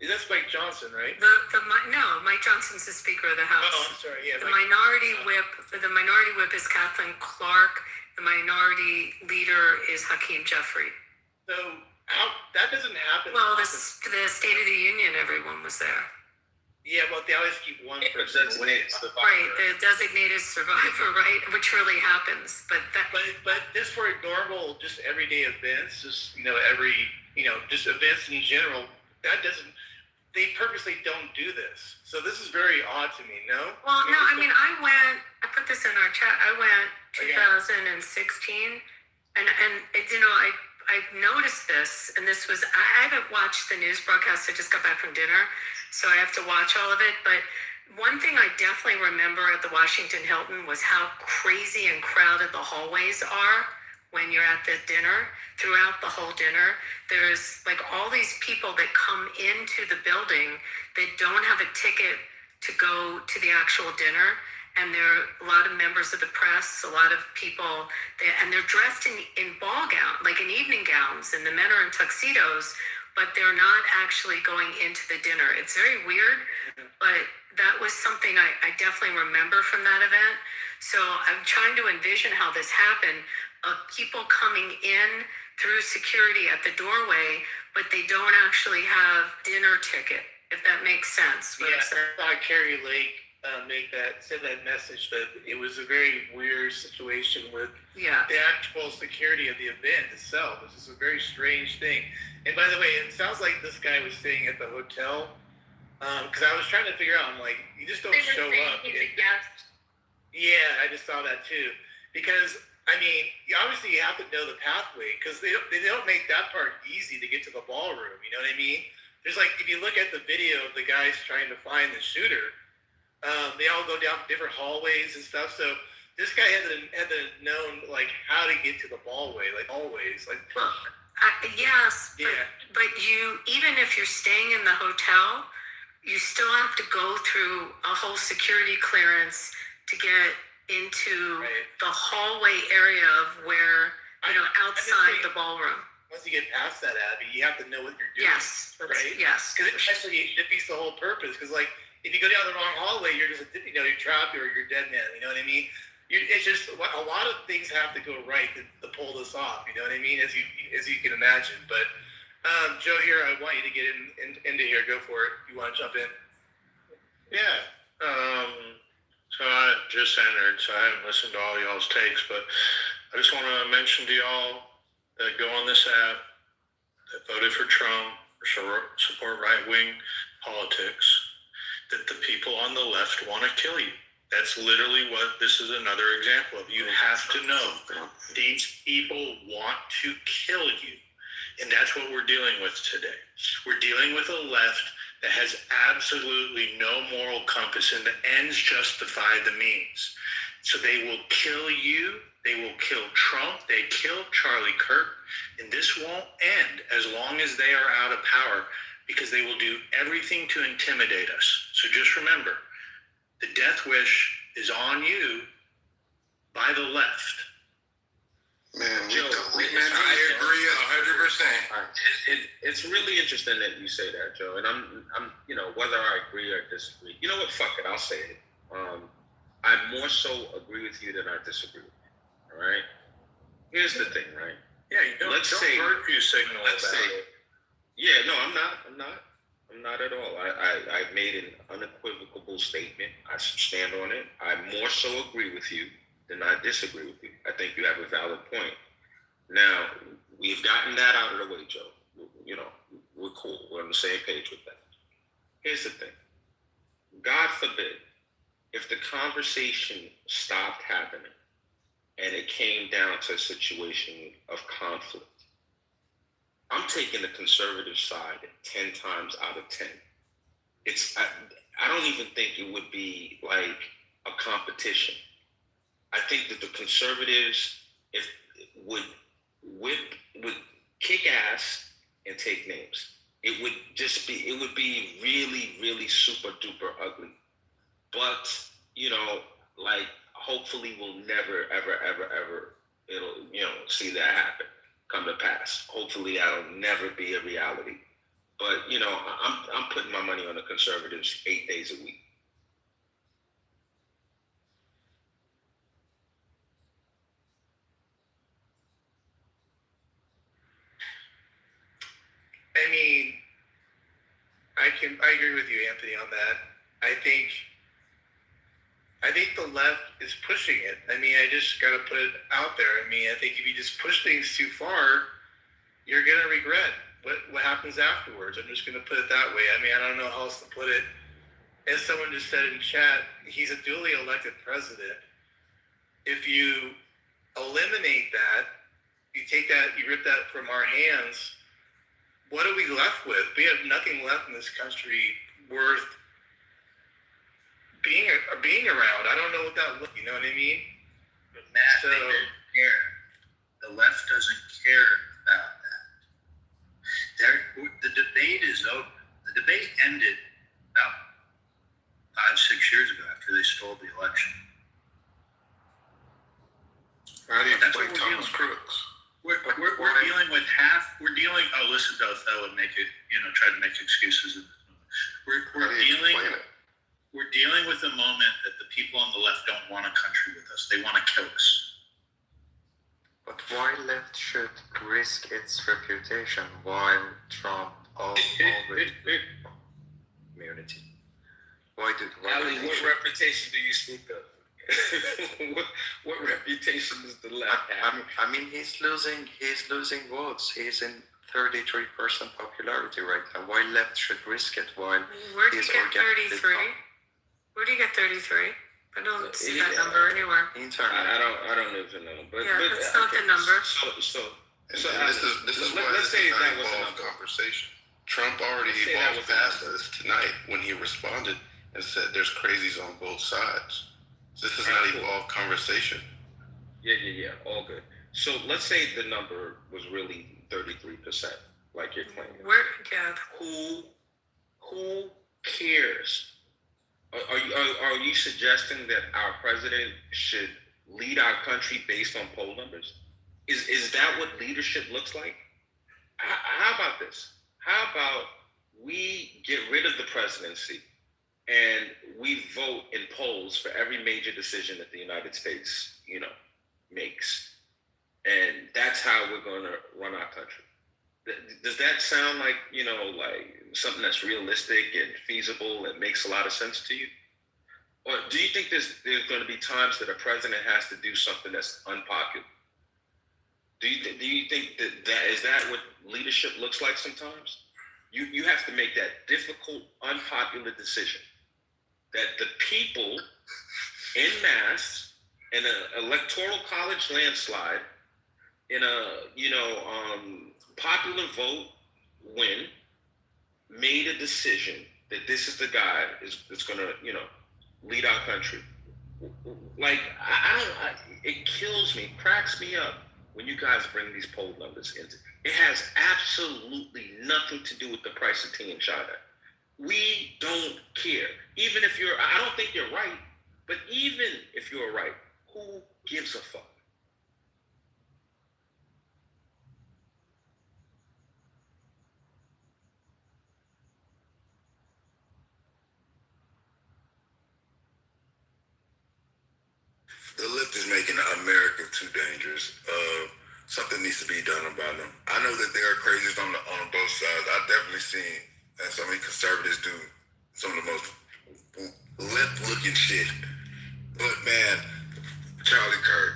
That's Mike Johnson, right?
No, Mike Johnson's the Speaker of the House.
Oh, I'm sorry. Yeah.
The minority whip is Kathleen Clark. The minority leader is Hakeem Jeffrey.
So that doesn't happen.
Well, the State of the Union, everyone was there.
Yeah, well, they always keep one person away.
Right, the designated survivor, right, which really happens. But
just for normal, just everyday events, just just events in general, that doesn't. They purposely don't do this. So this is very odd to me. No.
Well, no, I mean, I put this in our chat. I went 2016, and I've noticed this, and this was, I haven't watched the news broadcast. I just got back from dinner, so I have to watch all of it. But one thing I definitely remember at the Washington Hilton was how crazy and crowded the hallways are when you're at the dinner. Throughout the whole dinner, there's like all these people that come into the building that don't have a ticket to go to the actual dinner. And there are a lot of members of the press, a lot of people, and they're dressed in ball gown, like in evening gowns, and the men are in tuxedos, but they're not actually going into the dinner. It's very weird, but that was something I definitely remember from that event. So I'm trying to envision how this happened, of people coming in through security at the doorway, but they don't actually have dinner ticket, if that makes sense.
Yeah, I saw Carrie Lake said that message that it was a very weird situation with the actual security of the event itself. This is a very strange thing. And by the way, it sounds like this guy was staying at the hotel, because I was trying to figure out, I'm like, you just don't show up.
He's a guest.
Yeah, I just saw that too. Because I mean, obviously you have to know the pathway, because they don't make that part easy to get to the ballroom. You know what I mean? There's like, if you look at the video of the guys trying to find the shooter, they all go down different hallways and stuff. So this guy had to known like how to get to the ballway, like always, like.
Yes, but you, even if you're staying in the hotel, you still have to go through a whole security clearance to get into the hallway area of where, outside the ballroom.
Once you get past that, Abby, you have to know what you're doing.
Yes.
Right?
Yes.
Because actually, it defeats the whole purpose. Because, like, if you go down the wrong hallway, you're just, you're trapped or you're dead man. You know what I mean? It's just, a lot of things have to go right to pull this off. You know what I mean? As you can imagine. But, Joe, here, I want you to get into here. Go for it. You want to jump in?
Yeah. So I just entered, so I haven't listened to all y'all's takes, but I just want to mention to y'all that go on this app, that voted for Trump, or support right-wing politics, that the people on the left want to kill you. That's literally what this is another example of. You have to know these people want to kill you. And that's what we're dealing with today. We're dealing with a left that has absolutely no moral compass, and the ends justify the means. So they will kill you, they will kill Trump, they killed Charlie Kirk, and this won't end as long as they are out of power, because they will do everything to intimidate us. So just remember, the death wish is on you by the left.
Man,
Joe, I agree 100%.
It's really interesting that you say that, Joe. And I'm, whether I agree or disagree. You know what? Fuck it. I'll say it. I more so agree with you than I disagree with you. All right. Here's the thing, right?
Yeah, you don't virtue signal about it.
Yeah, no, I'm not. I'm not at all. I made an unequivocal statement. I stand on it. I more so agree with you than I disagree with you. I think you have a valid point. Now, we've gotten that out of the way, Joe. You know, we're cool. We're on the same page with that. Here's the thing. God forbid, if the conversation stopped happening and it came down to a situation of conflict, I'm taking the conservative side 10 times out of 10. I don't even think it would be like a competition. I think that the conservatives would kick ass and take names. It would be really, really super duper ugly. But, you know, like, hopefully we'll never, ever, see that happen, come to pass. Hopefully that'll never be a reality. But, you know, I'm putting my money on the conservatives 8 days a week.
I mean, I agree with you, Anthony, on that. I think the left is pushing it. I mean, I just got to put it out there. I mean, I think if you just push things too far, you're going to regret what happens afterwards. I'm just going to put it that way. I mean, I don't know how else to put it. As someone just said in chat, he's a duly elected president. If you eliminate that, you take that, you rip that from our hands, what are we left with? We have nothing left in this country worth being around. I don't know what that looks. You know what I mean?
But Matt, they don't care. The left doesn't care about that. The debate is over. The debate ended about 5-6 years ago after they stole the election.
How do you explain
That's
Thomas Crooks?
We're dealing with half. We're dealing. Oh, listen to Othello make it. Try to make excuses. We're dealing with a moment that the people on the left don't want a country with us. They want to kill us.
But why left should risk its reputation while Trump already immunity?
Ali, what reputation do you speak of? what reputation does the left have?
I mean, he's losing votes. He's in 33% popularity right now. Why left should risk it while
where do you get 33? Where do you get 33? I don't see that number anywhere.
I don't even know. But
that's not the number.
So this is why this is not evolved conversation. Trump already evolved past this tonight when he responded and said there's crazies on both sides. This is not evolved conversation.
Yeah, all good. So let's say the number was really 33%, like you're claiming. Who cares? Are you suggesting that our president should lead our country based on poll numbers? Is that what leadership looks like? How about this? How about we get rid of the presidency and we vote in polls for every major decision that the United States, makes. And that's how we're going to run our country. Does that sound like, like something that's realistic and feasible and makes a lot of sense to you? Or do you think there's going to be times that a president has to do something that's unpopular? Do you think that is that what leadership looks like sometimes? You have to make that difficult, unpopular decision that the people en masse in an electoral college landslide, in a popular vote win, made a decision that this is the guy that's going to lead our country. Like it kills me, cracks me up when you guys bring these poll numbers into. It has absolutely nothing to do with the price of tea in China. We don't care. Even if I don't think you're right, but even if you're right, who gives a fuck?
The left is making America too dangerous. something needs to be done about them. I know that there are crazies on both sides. I've definitely seen so many conservatives do some of the most left-looking shit. But man, Charlie Kirk,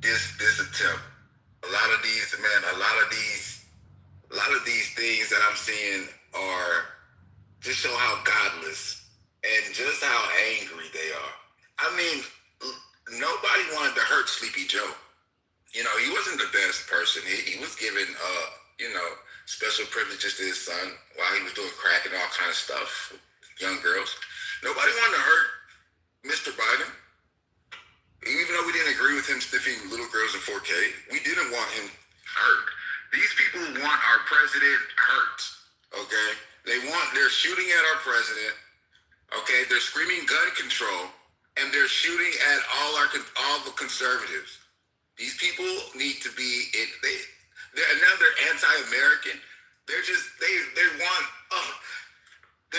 this attempt, a lot of these things that I'm seeing are just show how godless and just how angry they are. I mean, nobody wanted to hurt Sleepy Joe. You know, he wasn't the best person. He was given, special privileges to his son while he was doing crack and all kind of stuff with young girls. Nobody wanted to hurt Mr. Biden. Even though we didn't agree with him stiffing little girls in 4K, we didn't want him hurt. These people want our president hurt, okay? They're shooting at our president, okay? They're screaming gun control, and they're shooting at all the conservatives. These people need to be, now they're anti-American. They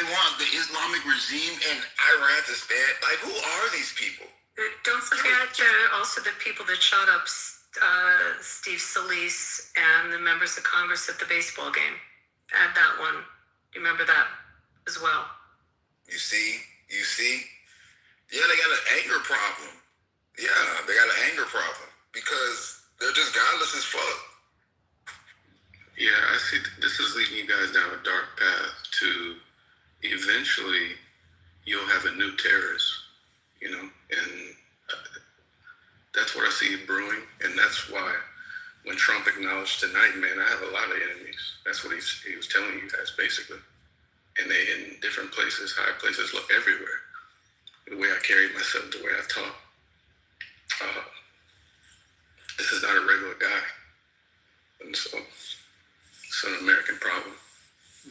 want the Islamic regime in Iran to stand. Like, who are these people?
Don't forget also the people that shot up Steve Solis and the members of Congress at the baseball game. Add that one. You remember that as well.
You see? Yeah, they got an anger problem. Because they're just godless as fuck.
Yeah, I see. This is leading you guys down a dark path to eventually you'll have a new terrorist, and that's what I see brewing, and that's why when Trump acknowledged tonight, man, I have a lot of enemies. That's what he was telling you guys, basically. And they in different places, high places, look everywhere. The way I carry myself, the way I talk. This is not a regular guy. And so it's an American problem.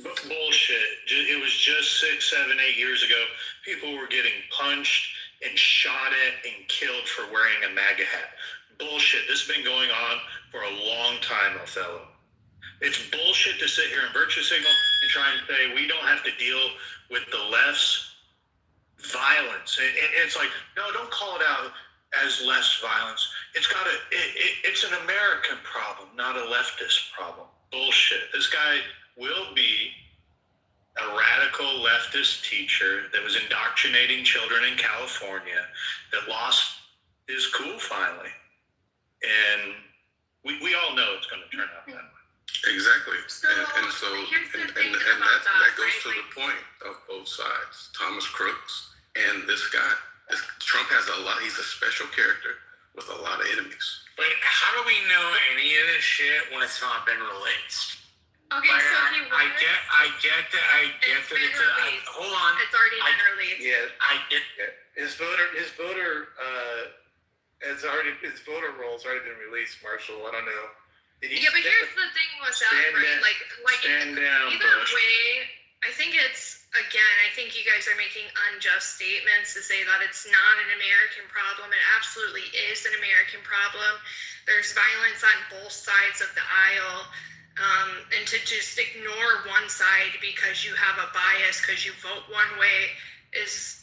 Bullshit. It was just 6, 7, 8 years ago. People were getting punched and shot at and killed for wearing a MAGA hat. Bullshit. This has been going on for a long time, Othello. It's bullshit to sit here and virtue signal and try and say we don't have to deal with the left's violence. And it's like, no, don't call it out as less violence. It's an American problem, not a leftist problem. Bullshit. This guy will be a radical leftist teacher that was indoctrinating children in California that lost his cool finally. And we all know it's going to turn out that way.
Exactly.
So,
and that goes to the point of both sides. Thomas Crooks and this guy. Trump has he's a special character with a lot of enemies.
But how do we know any of this shit when it's not been released?
Okay,
Like,
so he was.
I get that it's
released.
hold on.
It's already been released.
Yeah,
I get
his voter roll's already been released. Marshall, I don't know.
Yeah, but here's the thing with that, right? Like
stand down,
either
Bush.
way, I think you guys are making unjust statements to say that it's not an American problem. It absolutely is an American problem. There's violence on both sides of the aisle. And to just ignore one side because you have a bias, because you vote one way that's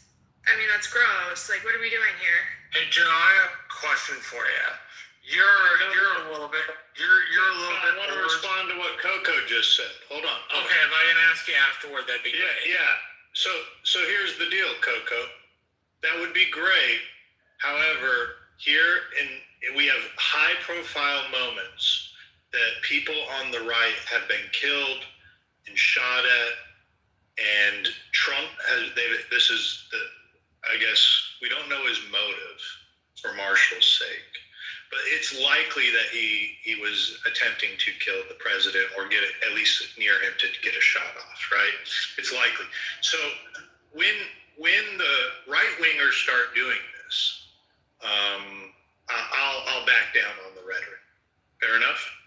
gross. Like, what are we doing here?
Hey, Joe, I have a question for you. You're a little bit.
I want to respond to what Coco just said. Hold on.
Okay, if I can ask you afterward, that'd be great.
Yeah. So here's the deal, Coco. That would be great. However, we have high-profile moments that people on the right have been killed and shot at, and Trump has. I guess we don't know his motive for Marshall's sake, but it's likely that he was attempting to kill the president or get it at least near him to get a shot off. Right? It's likely. So when the right wingers start doing this, I'll back down on the rhetoric. Fair enough.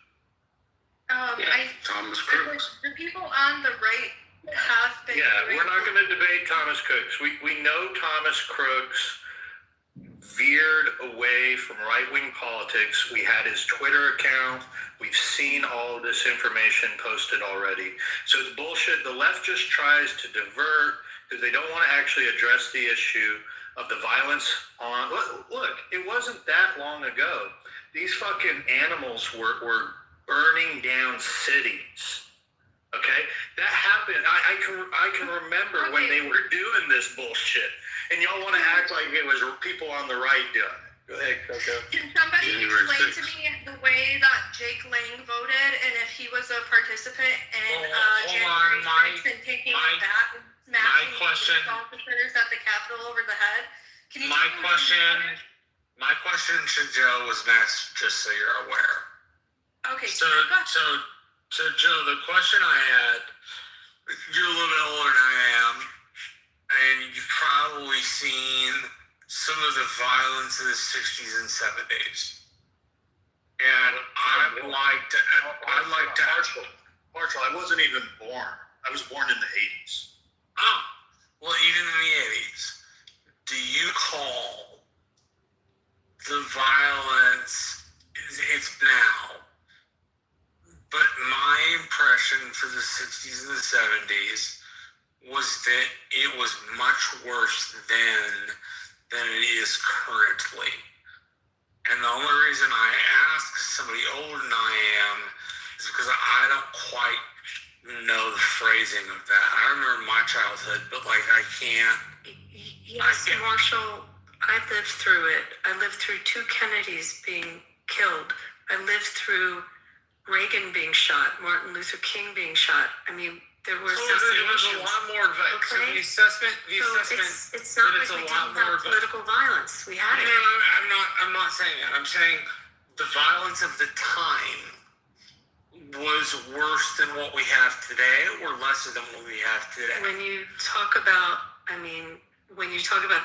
Thomas Crooks.
The people on the right have been.
Yeah, we're not going to debate Thomas Crooks. We know Thomas Crooks veered away from right-wing politics. We had his Twitter account. We've seen all of this information posted already. So it's bullshit. The left just tries to divert because they don't want to actually address the issue of the violence on. Look, it wasn't that long ago
these fucking animals were burning down cities. Okay, that happened. I can remember when they were doing this bullshit, and y'all want to act like it was people on the right doing it. Go ahead, Coco.
Can somebody explain to me the way that Jake Lang voted and if he was a participant in January 6th and taking a bat and smashing police officers at the Capitol over the head? Can you
my question to Joe was next, just so you're aware.
Okay.
So Joe, the question I had, you're a little bit older than I am, and you've probably seen some of the violence in the 60s and 70s. And I'd like to
Marshall, I wasn't even born. I was born in the 80s.
Oh, well, even in the 80s, do you call the violence, it's now, but my impression for the 60s and the 70s was that it was much worse then than it is currently. And the only reason I ask somebody older than I am is because I don't quite know the phrasing of that. I remember my childhood, but like I can't.
Yes, Marshall, I lived through it. I lived through 2 Kennedys being killed. I lived through Reagan being shot, Martin Luther King being shot. I mean, there were assassinations.
It was a lot more. So the assessment.
It's not like we didn't have political violence. We had it.
No, I'm not saying that. I'm saying the violence of the time was worse than what we have today, or lesser than what we have today.
When you talk about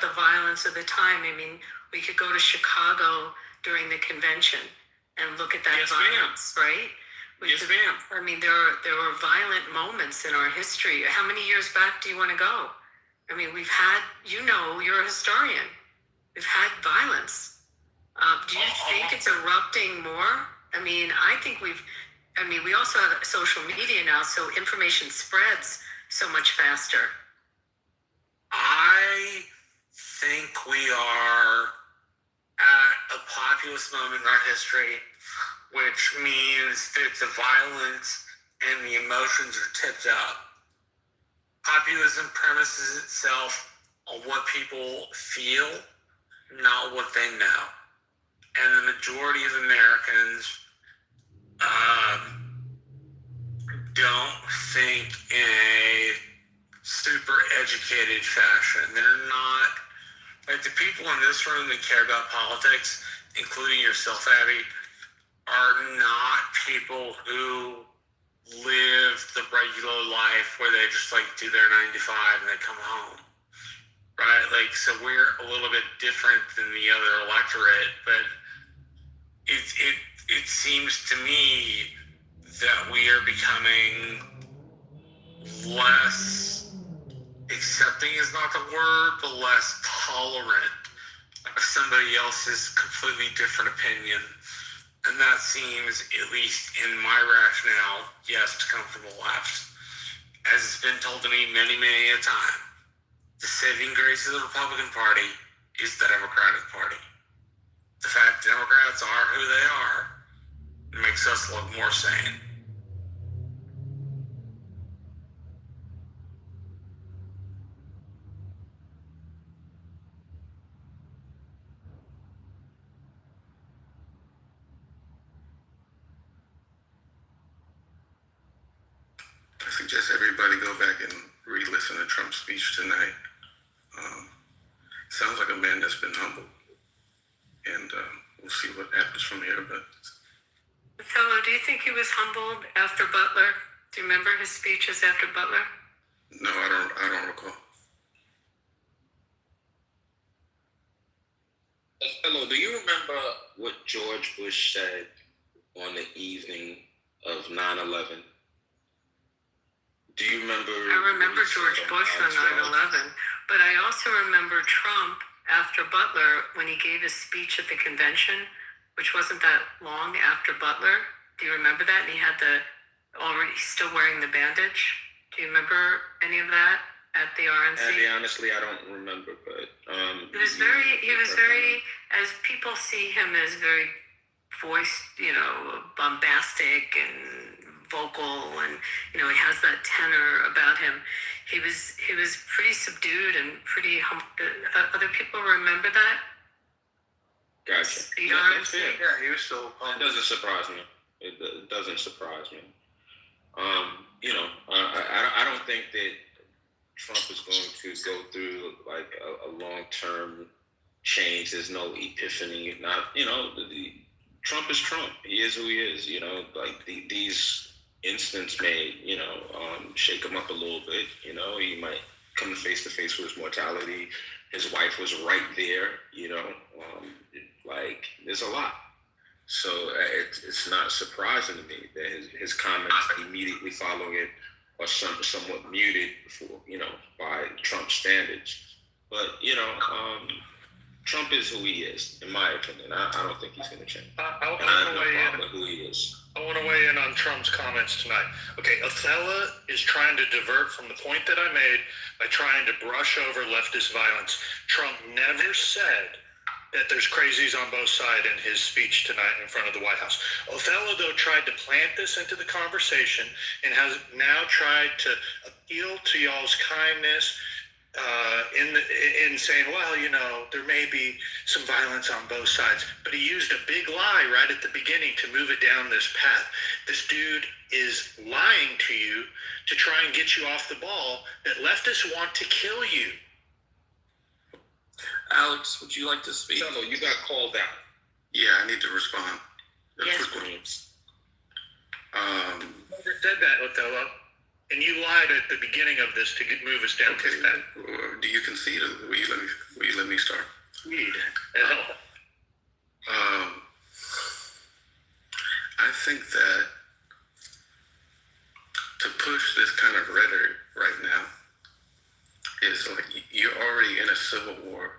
the violence of the time, I mean, we could go to Chicago during the convention and look at that violence, right?
Yes, ma'am.
I mean, there were violent moments in our history. How many years back do you want to go? I mean, we've had, you're a historian. We've had violence. Do you think it's erupting more? I mean, we also have social media now, so information spreads so much faster.
I think we are at a populist moment in our history, which means that the violence and the emotions are tipped up. Populism premises itself on what people feel, not what they know. And the majority of Americans don't think in a super educated fashion. They're not, like the people in this room that care about politics, including yourself, Abby, are not people who live the regular life where they just like do their 9 to 5 and they come home, right? Like, so we're a little bit different than the other electorate, but it seems to me that we are becoming less accepting is not the word, but less tolerant of somebody else's completely different opinion. And that seems, at least in my rationale, yes, to come from the left. As it's been told to me many, many a time, the saving grace of the Republican Party is the Democratic Party. The fact Democrats are who they are makes us look more sane.
I suggest everybody go back and re-listen to Trump's speech tonight. Sounds like a man that's been humbled. And we'll see what happens from here. But
Othello, do you think he was humbled after Butler? Do you remember his speeches after Butler?
no, I don't recall.
Hello, do you remember what George Bush said on the evening of 9/11? Do you remember?
I remember George Bush on 9/11, but I also remember Trump after Butler when he gave his speech at the convention, which wasn't that long after Butler. Do you remember that? And he had he's still wearing the bandage. Do you remember any of that at the RNC?
Honestly, I don't remember, but
he was very, as people see him, as very voice, bombastic and vocal, and he has that tenor about him. He was pretty subdued and pretty other people remember that.
Gotcha.
Yeah, he was still.
It doesn't surprise me. It doesn't surprise me. I don't think that Trump is going to go through like a long-term change. There's no epiphany. Trump is Trump. He is who he is. These incidents may, shake him up a little bit. He might come face to face with his mortality. His wife was right there. There's a lot. So it's not surprising to me that his comments immediately following it are somewhat muted by Trump standards. But Trump is who he is, in my opinion. I don't think he's going to change.
I want
no
to weigh
problem with who he is.
I want to weigh in on Trump's comments tonight. Okay, Othello is trying to divert from the point that I made by trying to brush over leftist violence. Trump never said that there's crazies on both sides in his speech tonight in front of the White House. Othello, though, tried to plant this into the conversation and has now tried to appeal to y'all's kindness in saying, well, there may be some violence on both sides. But he used a big lie right at the beginning to move it down this path. This dude is lying to you to try and get you off the ball that leftists want to kill you.
Alex, would you like to speak?
No, you got called out.
Yeah, I need to respond.
Yes, please.
Never said that, Othello. And you lied at the beginning of this to move us down this path.
Do you concede? Or will you let me start?
Concede.
I think that to push this kind of rhetoric right now is like you're already in a civil war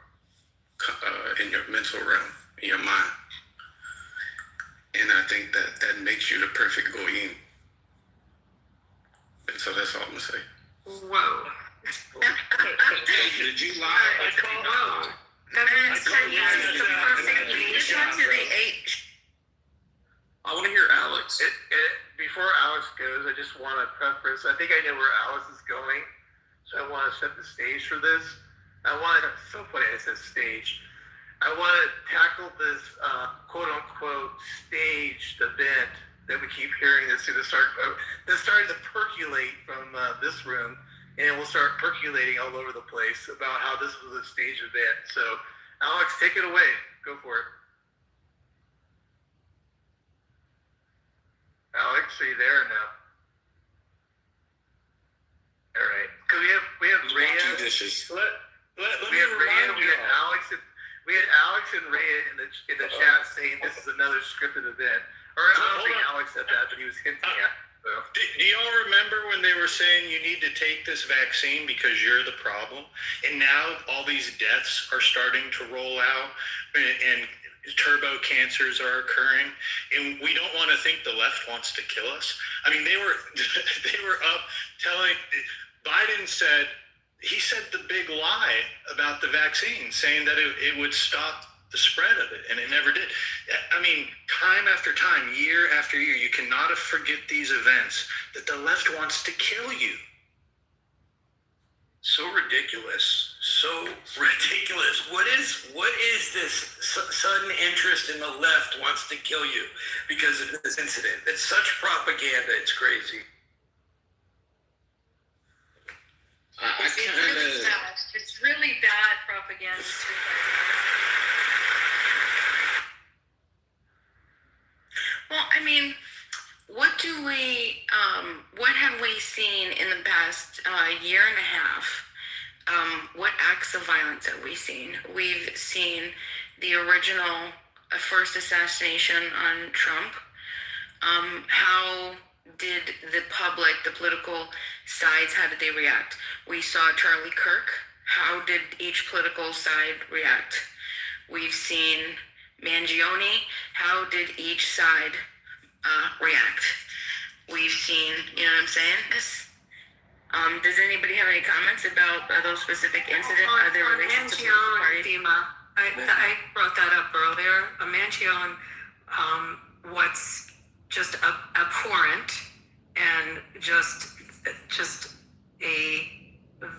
in your mental realm, in your mind. And I think that makes you the perfect goyim. And so that's all I'm going to say.
Whoa.
Did you lie?
Whoa. That means that he's the perfect leader to the age.
I want to hear Alex.
Before Alex goes, I just want to preface. I think I know where Alex is going, so I want to set the stage for this. So funny I said stage. I want to tackle this quote-unquote staged event that we keep hearing that's starting to percolate from this room, and it will start percolating all over the place about how this was a staged event. So, Alex, take it away. Go for it. Alex, are you there or no? All right, because we have Rhea.
Washing dishes.
Let
We have Rhea. We had Alex and Rhea in the chat saying this is another scripted event. Or I don't think Alex said that, but he was hinting at it. So.
Do y'all remember when they were saying you need to take this vaccine because you're the problem? And now all these deaths are starting to roll out, and turbo cancers are occurring, and we don't want to think the left wants to kill us. I mean, they were up telling. Biden said the big lie about the vaccine, saying that it would stop the spread of it, and it never did. I mean, time after time, year after year, you cannot forget these events that the left wants to kill you.
So ridiculous. What is this sudden interest in the left wants to kill you because of this incident? It's such propaganda. It's crazy.
It's really bad propaganda too. Well, I mean, what have we seen in the past year and a half? What acts of violence have we seen? We've seen the original first assassination on Trump. How did the public, the political sides, how did they react? We saw Charlie Kirk. How did each political side react? We've seen Mangione. How did each side react? We've seen, you know what I'm saying? Does anybody have any comments about those specific incidents? Are there relations to political parties?
I brought that up earlier. Mangione what's just abhorrent and just a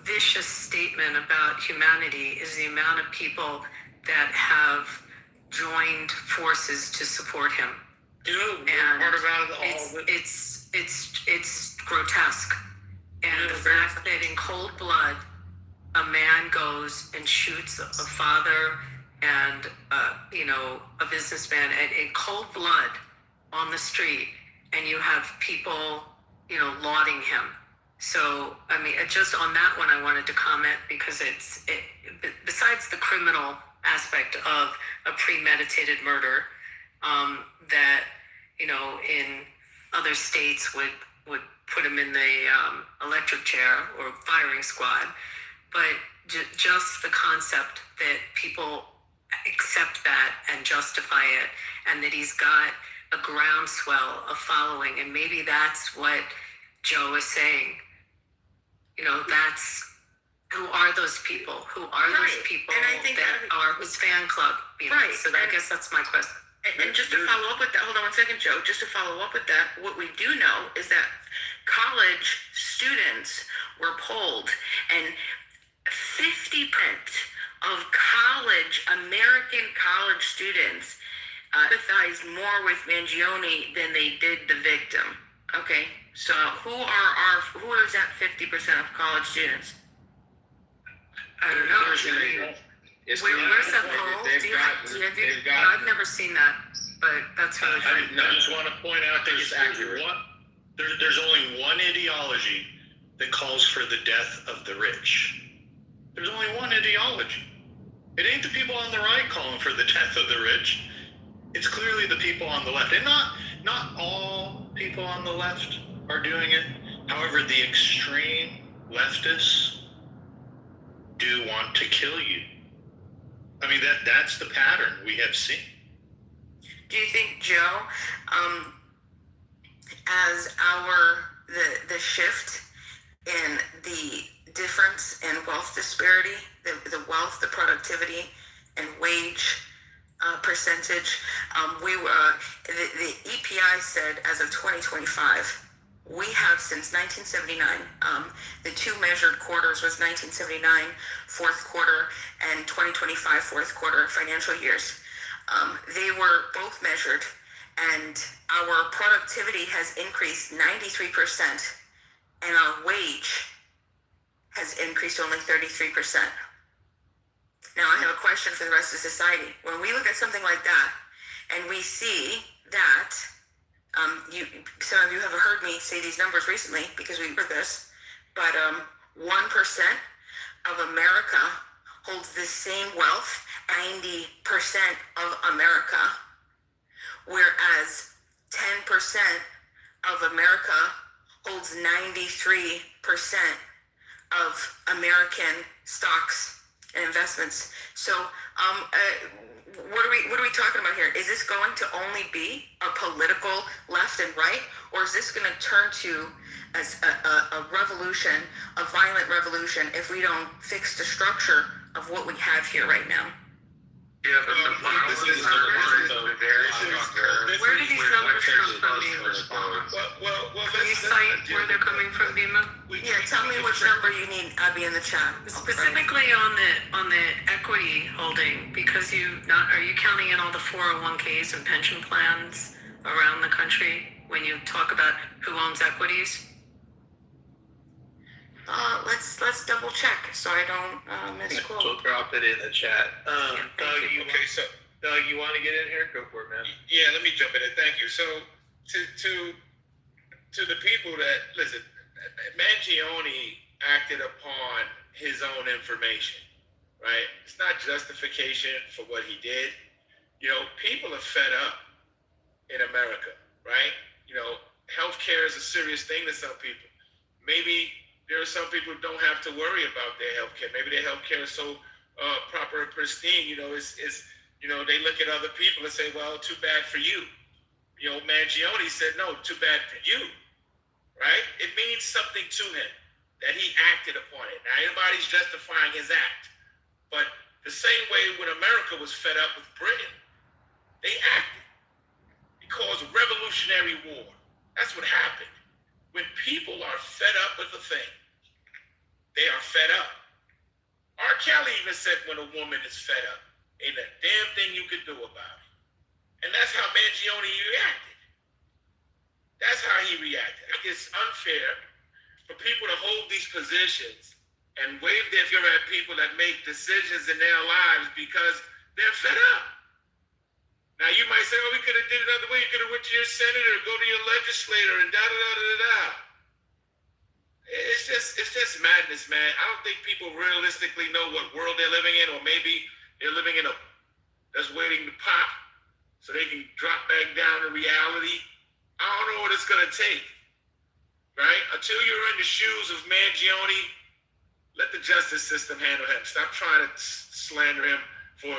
vicious statement about humanity is the amount of people that have joined forces to support him. And
part about all
it's,
of it.
it's grotesque. And the fact that in cold blood, a man goes and shoots a father and a businessman in cold blood on the street, and you have people lauding him. So I mean, just on that one, I wanted to comment because besides the criminal aspect of a premeditated murder, that in other states would put him in the electric chair or firing squad, but just the concept that people accept that and justify it, and that he's got a groundswell of following, and maybe that's what Joe is saying. That's who are those people? Who are those people
And I think
that are his fan club?
Right.
So I guess that's my question.
And just to follow up with that, hold on one second, Joe. Just to follow up with that, what we do know is that college students were polled, and 50% of American college students empathize more with Mangione than they did the victim. Okay, so who is that 50% of college students?
I don't know. Where's that poll? I've never seen that, but that's really funny.
I just want to point out there's only one ideology that calls for the death of the rich. There's only one ideology. It ain't the people on the right calling for the death of the rich. It's clearly the people on the left. And not all people on the left are doing it. However, the extreme leftists do want to kill you. I mean, that's the pattern we have seen.
Do you think, Joe, as the shift in the difference in wealth disparity, the wealth, the productivity, and wage percentage, the EPI said as of 2025, we have since 1979, the two measured quarters was 1979 fourth quarter and 2025 fourth quarter financial years. They were both measured, and our productivity has increased 93%, and our wage has increased only 33%. Now, I have a question for the rest of society. When we look at something like that, and we see that, some of you have heard me say these numbers recently because we heard this, but 1% of America holds the same wealth, 90% of America, whereas 10% of America holds 93% of American stocks and investments. So, what are we talking about here? Is this going to only be a political left and right, or is this going to turn to a revolution, a violent revolution, if we don't fix the structure of what we have here right now?
Yeah, but the violence is
where do these numbers come from, Bima? Can you cite where they're coming from, Bima?
Yeah, tell me which number you need, Abby, in the chat.
Specifically on the equity holding, because are you counting in all the 401ks and pension plans around the country when you talk about who owns equities?
Let's double check so I don't misquote.
We'll drop it in the chat. Doug, you want to get in here? Go for it, man.
Yeah, let me jump in. Thank you. So, to the people that listen, Mangione acted upon his own information, right? It's not justification for what he did. People are fed up in America, right? Healthcare is a serious thing to some people. Maybe there are some people who don't have to worry about their healthcare. Maybe their healthcare is so proper and pristine. They look at other people and say, "Well, too bad for you." Mangione said, "No, too bad for you." Right? It means something to him that he acted upon it. Now, everybody's justifying his act, but the same way when America was fed up with Britain, they acted. caused a revolutionary war. That's what happened. When people are fed up with a thing, they are fed up. R. Kelly even said when a woman is fed up, ain't a damn thing you could do about it. And that's how Mangione reacted. That's how he reacted. I think it's unfair for people to hold these positions and wave their finger at people that make decisions in their lives because they're fed up. Now you might say, oh, we could have did it another way. You could have went to your senator, go to your legislator, and da-da-da-da-da. It's just madness, man. I don't think people realistically know what world they're living in, or maybe they're living in a that's waiting to pop so they can drop back down to reality. I don't know what it's gonna take, right? Until you're in the shoes of Mangione, let the justice system handle him. Stop trying to slander him for,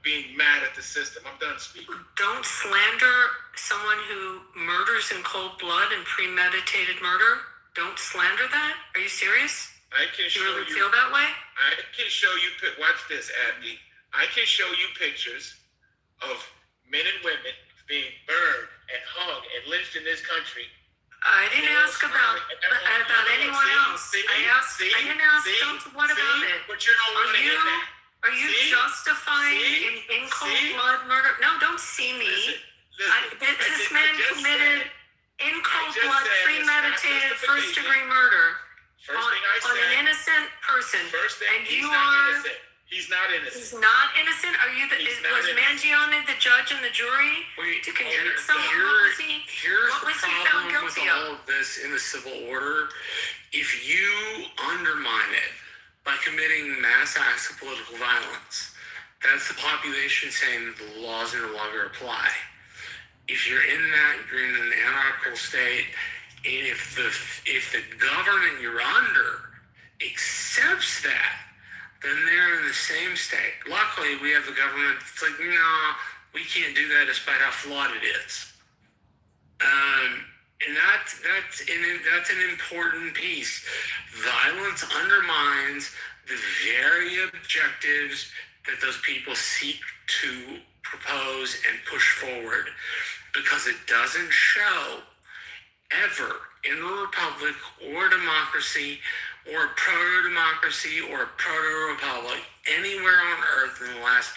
being mad at the system. I'm done speaking.
Don't slander someone who murders in cold blood and premeditated murder. Don't slander that. Are you serious?
I can show
you. Feel that way?
I can show you. Watch this, Abdi. I can show you pictures of men and women being burned and hung and lynched in this country.
I didn't ask about anyone else. I didn't ask. What about it?
But you don't want to hear that.
Are you justifying in cold blood murder? No, don't see me. This man committed in cold blood, premeditated, first-degree murder on an innocent person. And you are.
He's not innocent.
He's not innocent? Was Mangione the judge and the jury to convict someone?
Here's the problem with all of this in the civil order. If you undermine it by committing mass acts of political violence, that's the population saying that the laws no longer apply. If you're in that, you're in an anarchical state, and if the government you're under accepts that, then they're in the same state. Luckily, we have the government that's like, no, we can't do that despite how flawed it is. And that's an important piece. Violence undermines the very objectives that those people seek to propose and push forward, because it doesn't show ever in a republic or democracy or proto-democracy or proto-republic anywhere on earth in the last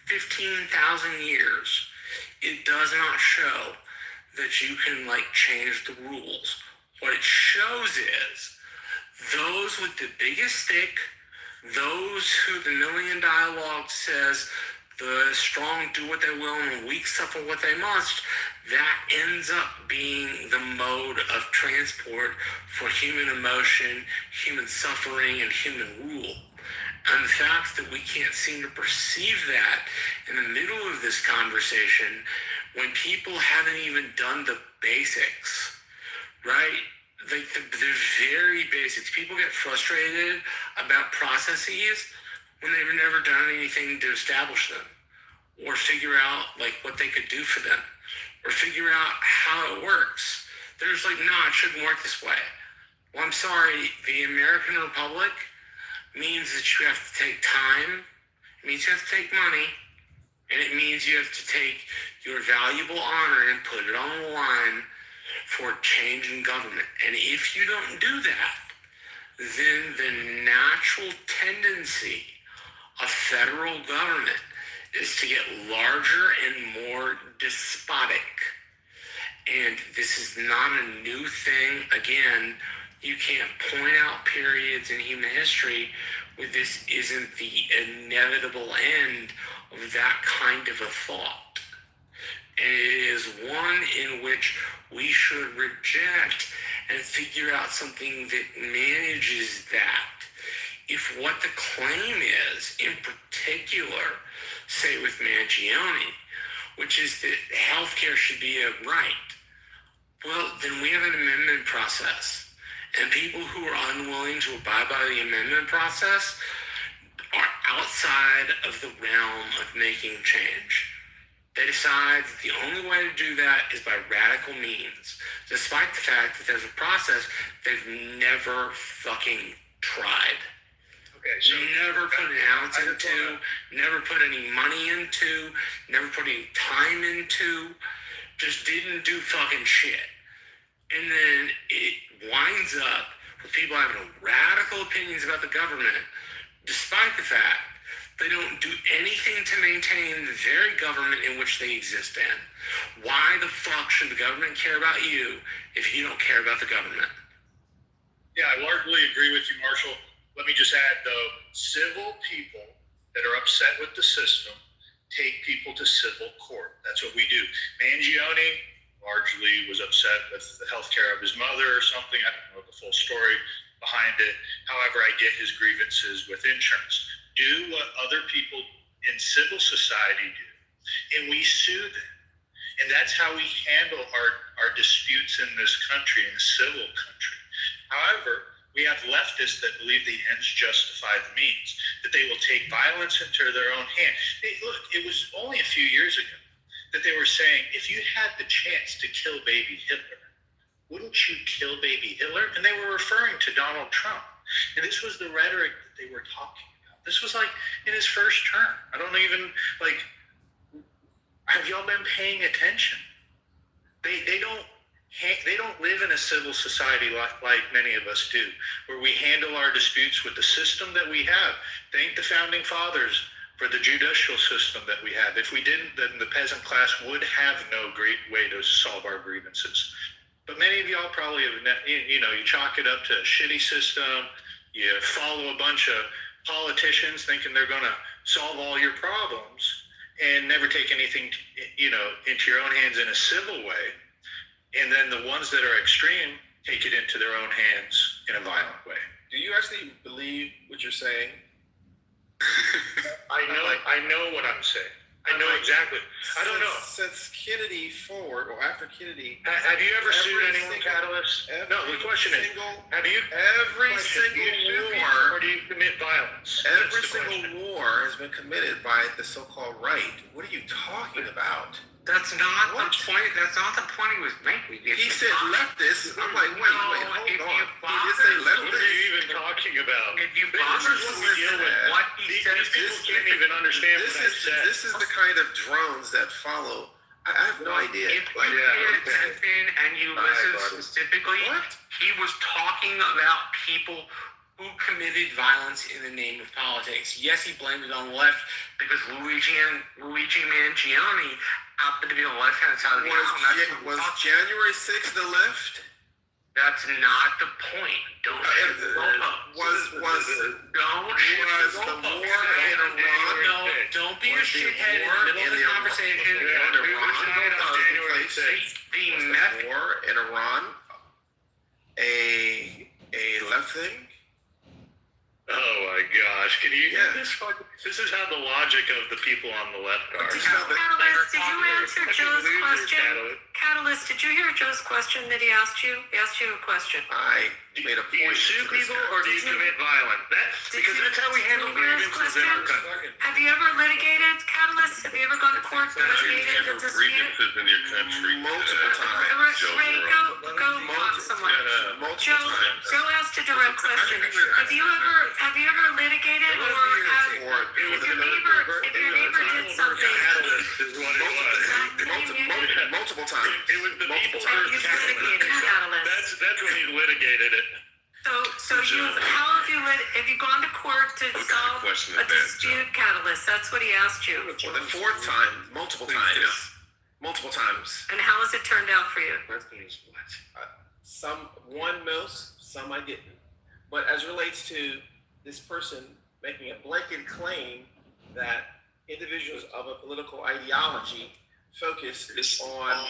15,000 years, it does not show that you can change the rules. What it shows is those with the biggest stick, those who the Million Dialogue says the strong do what they will and the weak suffer what they must, that ends up being the mode of transport for human emotion, human suffering, and human rule. And the fact that we can't seem to perceive that in the middle of this conversation when people haven't even done the basics, right? Like the very basics. People get frustrated about processes when they've never done anything to establish them or figure out what they could do for them or figure out how it works. They're just like, no, it shouldn't work this way. Well, I'm sorry, the American Republic means that you have to take time, it means you have to take money, and it means you have to take your valuable honor and put it on the line for change in government. And if you don't do that, then the natural tendency of federal government is to get larger and more despotic. And this is not a new thing. Again, you can't point out periods in human history where this isn't the inevitable end of that kind of a thought. And it is one in which we should reject and figure out something that manages that. If what the claim is, in particular, say with Mangione, which is that healthcare should be a right, well, then we have an amendment process. And people who are unwilling to abide by the amendment process are outside of the realm of making change. They decide that the only way to do that is by radical means, despite the fact that there's a process they've never fucking tried.
Okay, so
never put an ounce into, never put any money into, never put any time into,
just didn't do fucking shit. And then it winds up with people having radical opinions about the government, despite the fact they don't do anything to maintain the very government in which they exist in. Why the fuck should the government care about you if you don't care about the government?
Yeah, I largely agree with you, Marshall. Let me just add, though, civil people that are upset with the system take people to civil court. That's what we do. Mangione largely was upset with the health care of his mother or something. I don't know the full story behind it. However, I get his grievances with insurance. Do what other people in civil society do, and we sue them. And that's how we handle our disputes in this country, in a civil country. However, we have leftists that believe the ends justify the means, that they will take violence into their own hand. Hey, look, it was only a few years ago that they were saying, if you had the chance to kill baby Hitler, wouldn't you kill baby Hitler? And they were referring to Donald Trump. And this was the rhetoric that they were talking about. This was like in his first term. I don't even, like, have y'all been paying attention? They don't live in a civil society like many of us do, where we handle our disputes with the system that we have. Thank the founding fathers for the judicial system that we have. If we didn't, then the peasant class would have no great way to solve our grievances. But many of y'all probably have, you chalk it up to a shitty system. You follow a bunch of politicians thinking they're going to solve all your problems and never take anything, into your own hands in a civil way. And then the ones that are extreme take it into their own hands in a violent way.
Do you actually believe what you're saying?
I know what I'm saying. I know exactly. I don't know.
Since Kennedy forward, or after Kennedy,
have you ever sued anyone, Catalyst? No, the question is, have you?
Every single war,
or do you commit violence?
Every single war has been committed by the so-called right. What are you talking about?
That's not the point. That's not the point he was making.
He said leftists. I'm like, wait, hold on. He did say leftists.
What are you even talking about?
If you bother to listen to what he said,
these people can't even understand what I said.
This is the kind of drones that follow. I have no idea.
If you pay attention and you listen specifically, he was talking about people who committed violence in the name of politics. Yes, he blamed it on the left because Luigi Mangione happened to be on the left-hand side of the aisle.
Was January 6th the left?
That's not the point. Don't shift the goalposts.
Was the war in Iran?
No, don't be a shithead in the middle of the conversation.
The war in Iran a left thing?
Oh my gosh! Can you hear this? This is how the logic of the people on the left are.
Catalyst, did you answer Joe's question? Catalyst, did you hear Joe's question that he asked you? He asked you a question.
I made a point.
Do you sue people or do you commit violence? Because that's how we handle grievances in our country.
Have you ever litigated, Catalyst? Have you ever gone to court for litigated a dispute?
Grievances in your country
multiple times.
Ray, go on someone. Joe asked a direct question. Have you ever litigated or if your neighbor did something?
Multiple times.
It was the people who
litigated Catalyst.
That's when he litigated it.
So have you gone to court to solve a dispute, Catalyst? That's what he asked you.
For the fourth time, multiple times. Multiple times.
And how has it turned out for you?
Some won most, some I didn't. But as relates to this person making a blanket claim that individuals of a political ideology focus on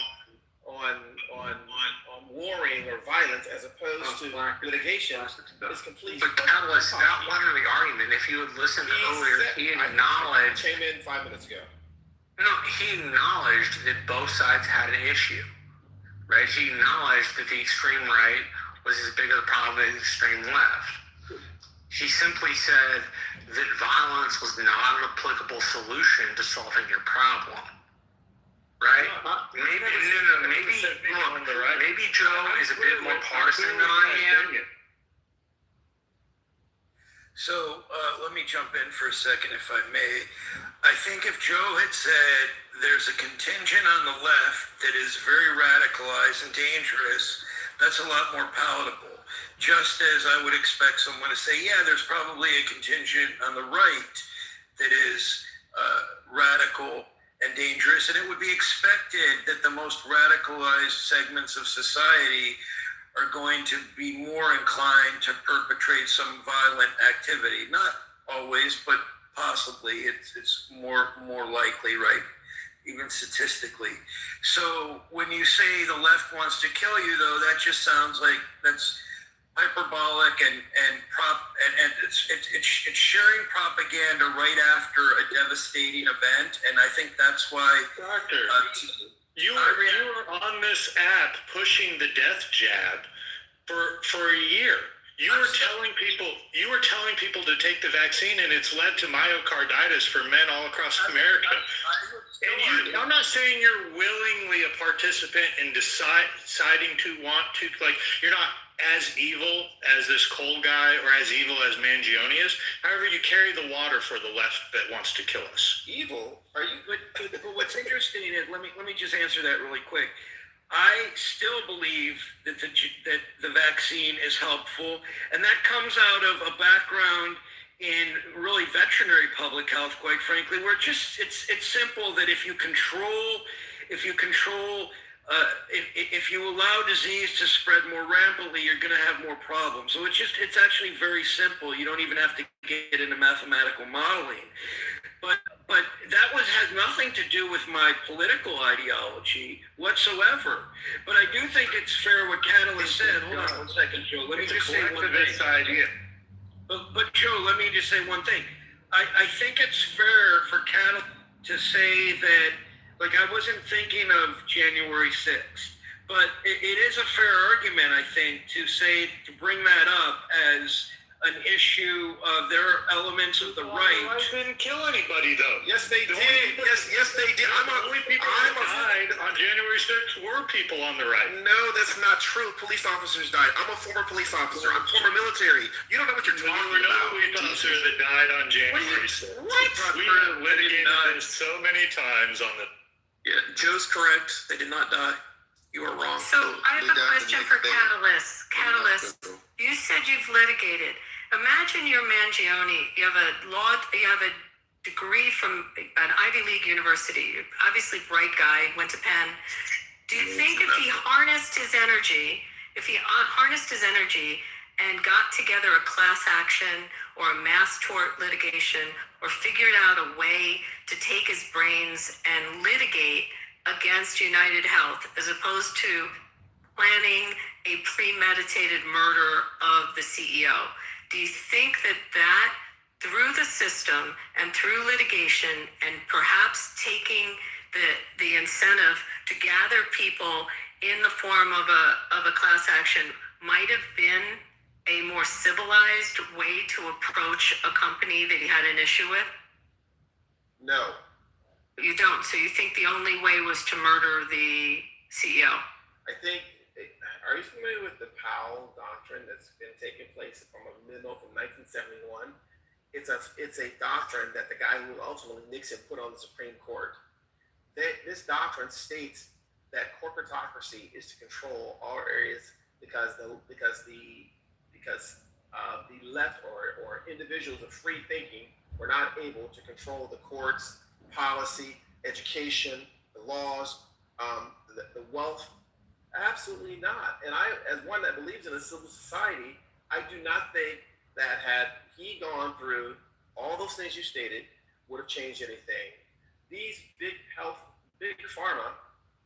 warring or violence as opposed to litigation is completely.
But Catalyst, that wasn't the argument. If you had listened earlier, he acknowledged.
Came in 5 minutes ago.
No, he acknowledged that both sides had an issue, right? He acknowledged that the extreme right was as big a problem as the extreme left. He simply said that violence was not an applicable solution to solving your problem. Right? Maybe Joe is a bit more partisan than I am.
So let me jump in for a second, if I may. I think if Joe had said there's a contingent on the left that is very radicalized and dangerous, that's a lot more palatable. Just as I would expect someone to say, yeah, there's probably a contingent on the right that is radical and dangerous, and it would be expected that the most radicalized segments of society are going to be more inclined to perpetrate some violent activity. Not always, but possibly. It's more likely, right? Even statistically. So when you say the left wants to kill you, though, that just sounds like that's hyperbolic and it's sharing propaganda right after a devastating event, and I think that's why.
Doctor, you were on this app pushing the death jab for a year. You were telling people to take the vaccine, and it's led to myocarditis for men all across America. And I'm not saying you're willingly a participant in deciding to want to, like, you're not as evil as this Cole guy or as evil as Mangione is. However, you carry the water for the left that wants to kill us.
Evil? Are you? But what's interesting is, let me just answer that really quick. I still believe that the vaccine is helpful, and that comes out of a background in really veterinary public health, quite frankly, where it's simple that if you allow disease to spread more rampantly, you're going to have more problems. So it's actually very simple. You don't even have to get into mathematical modeling. But that has nothing to do with my political ideology whatsoever. But I do think it's fair what Catalyst said. Hold on one second, Joe. Let me just say one thing.
Idea.
But Joe, let me just say one thing. I think it's fair for Catalyst to say that, like, I wasn't thinking of January 6th, but it is a fair argument, I think, to bring that up as an issue of there are elements of the right.
I didn't kill anybody, though.
Yes, they did. Yes, they did.
The only people that died on January 6th were people on the right.
No, that's not true. Police officers died. I'm a former police officer. I'm former military. You don't know what you're talking about.
There were no police officers that died on January 6th.
What?
We have litigated this so many times on the...
Yeah, Joe's correct. They did not die. You are wrong.
So I have a question for Catalyst. Catalyst, you said you've litigated. Imagine you're Mangione. You have a degree from an Ivy League university. You're obviously bright guy, went to Penn. Do you think if he harnessed his energy and got together a class action or a mass tort litigation or figured out a way to take his brains and litigate against United Health as opposed to planning a premeditated murder of the CEO? Do you think that through the system and through litigation and perhaps taking the incentive to gather people in the form of a class action might have been a more civilized way to approach a company that he had an issue with?
No.
You don't. So you think the only way was to murder the CEO?
I think. Are you familiar with the Powell doctrine that's been taking place from 1971? It's a doctrine that the guy who ultimately Nixon put on the Supreme Court. This doctrine states that corporatocracy is to control all areas because the left or individuals of free thinking were not able to control the courts, policy, education, the laws, the wealth. Absolutely not. And I, as one that believes in a civil society, I do not think that had he gone through all those things you stated would have changed anything. These big pharma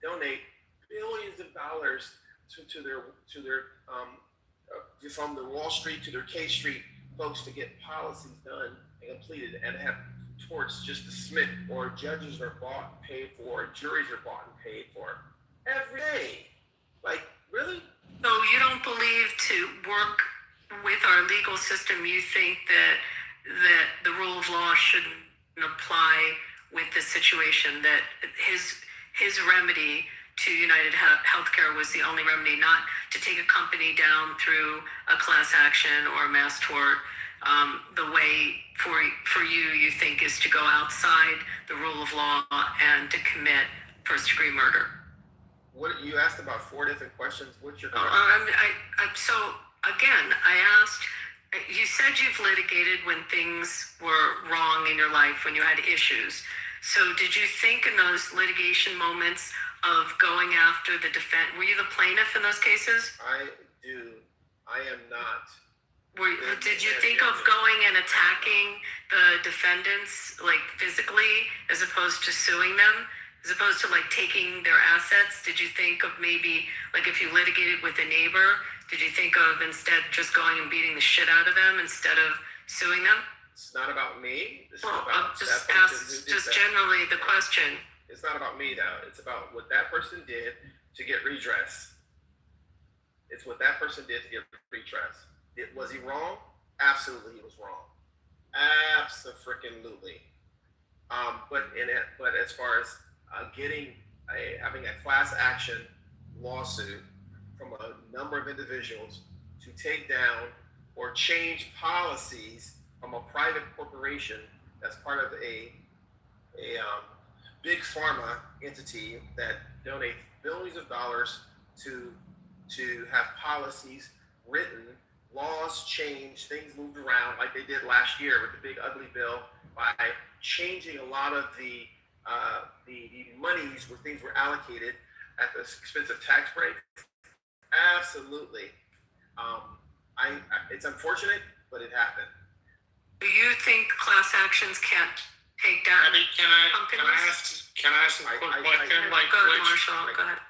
donate billions of dollars to their from the Wall Street to their K Street folks to get policies done and completed and have torts just to submit, or judges are bought and paid for, or juries are bought and paid for every day. Like, really?
So you don't believe to work with our legal system, you think that the rule of law shouldn't apply with this situation, that his remedy to United Healthcare was the only remedy, not to take a company down through a class action or a mass tort the way for you think is to go outside the rule of law and to commit first-degree murder.
What you asked about 4 different questions. What's your
So again, I asked. You said you've litigated when things were wrong in your life, when you had issues. So did you think in those litigation moments of going after the defense? Were you the plaintiff in those cases?
I do. I am not.
Did you think of going and attacking the defendants, like physically, as opposed to suing them, as opposed to like taking their assets? Did you think of maybe, like if you litigated with a neighbor, did you think of instead just going and beating the shit out of them instead of suing them?
It's not about me. This
Well,
is about
just
that person
ask,
who did
just
that.
generally the question.
It's not about me though. It's about what that person did to get redress. It's what that person did to get redress. Was he wrong? Absolutely, he was wrong. Abso-freaking-lutely. But as far as having a class action lawsuit from a number of individuals to take down or change policies from a private corporation that's part of a big pharma entity that donates billions of dollars to have policies written, laws changed, things moved around like they did last year with the big ugly bill by changing a lot of the monies where things were allocated at the expense of tax breaks. Absolutely. It's unfortunate, but it happened.
Do you think class actions can't take down companies?
Can I ask a quick question?
Go ahead, Marshall. Go ahead.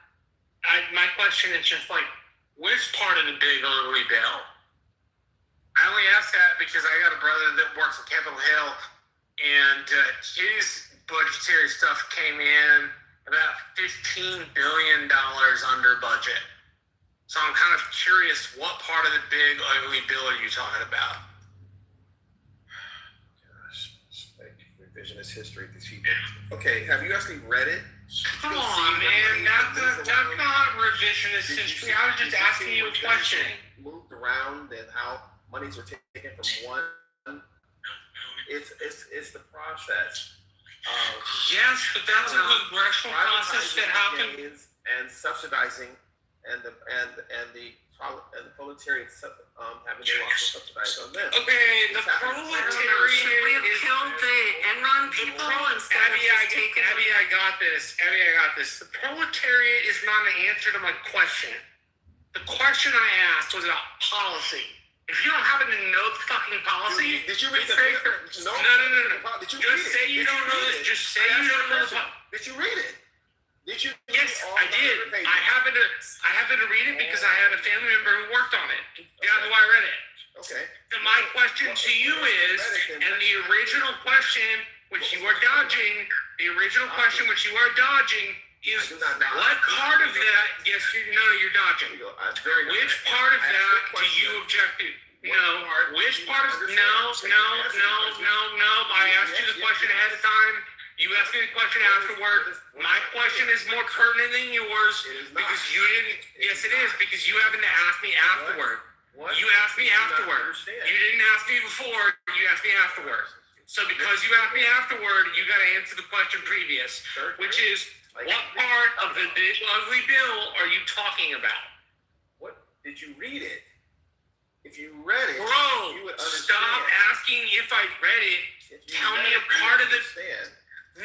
My question is just like, which part of the big ugly bill? I only ask that because I got a brother that works on Capitol Hill, and his budgetary stuff came in about $15 billion under budget. So I'm kind of curious, what part of the big ugly bill are you talking about?
Gosh, it's like revisionist history. These people. Okay, have you actually read it?
Come on, man. That's not revisionist history. I was just asking you a question.
Moved around and how monies were taken from one. It's the process.
Yes, but that's a congressional process that happened.
And subsidizing, and the proletariat having their also subsidized on them.
Okay, the proletariat
Should we have killed the Enron people instead of just taking them?
Abby, I got this. The proletariat is not an answer to my question. The question I asked was about policy. If you don't happen to know the fucking policy,
did you read the
paper? No.
Did you
just say you don't know this. Just say you don't know the policy.
Did you read it? Did you?
Yes, I did. I happened to read it because I had a family member who worked on it. That's why I read it.
Okay.
So my question to you is, and the original question which you are dodging, is what part of that? Yes, you're dodging. Which part of that do you object to? No. Which part of no. I asked you the question ahead of time. You asked me the question afterward. My question is more pertinent than yours because you didn't. Yes, it is because you happened to ask me afterward. You asked me afterward. You didn't ask me before. You asked me afterward. So because you asked me afterward, you got to answer the question previous, which is what part of the big ugly bill are you talking about?
What did you read it? If you read it,
bro,
you would understand.
Stop asking if I read it. Tell me a part of the.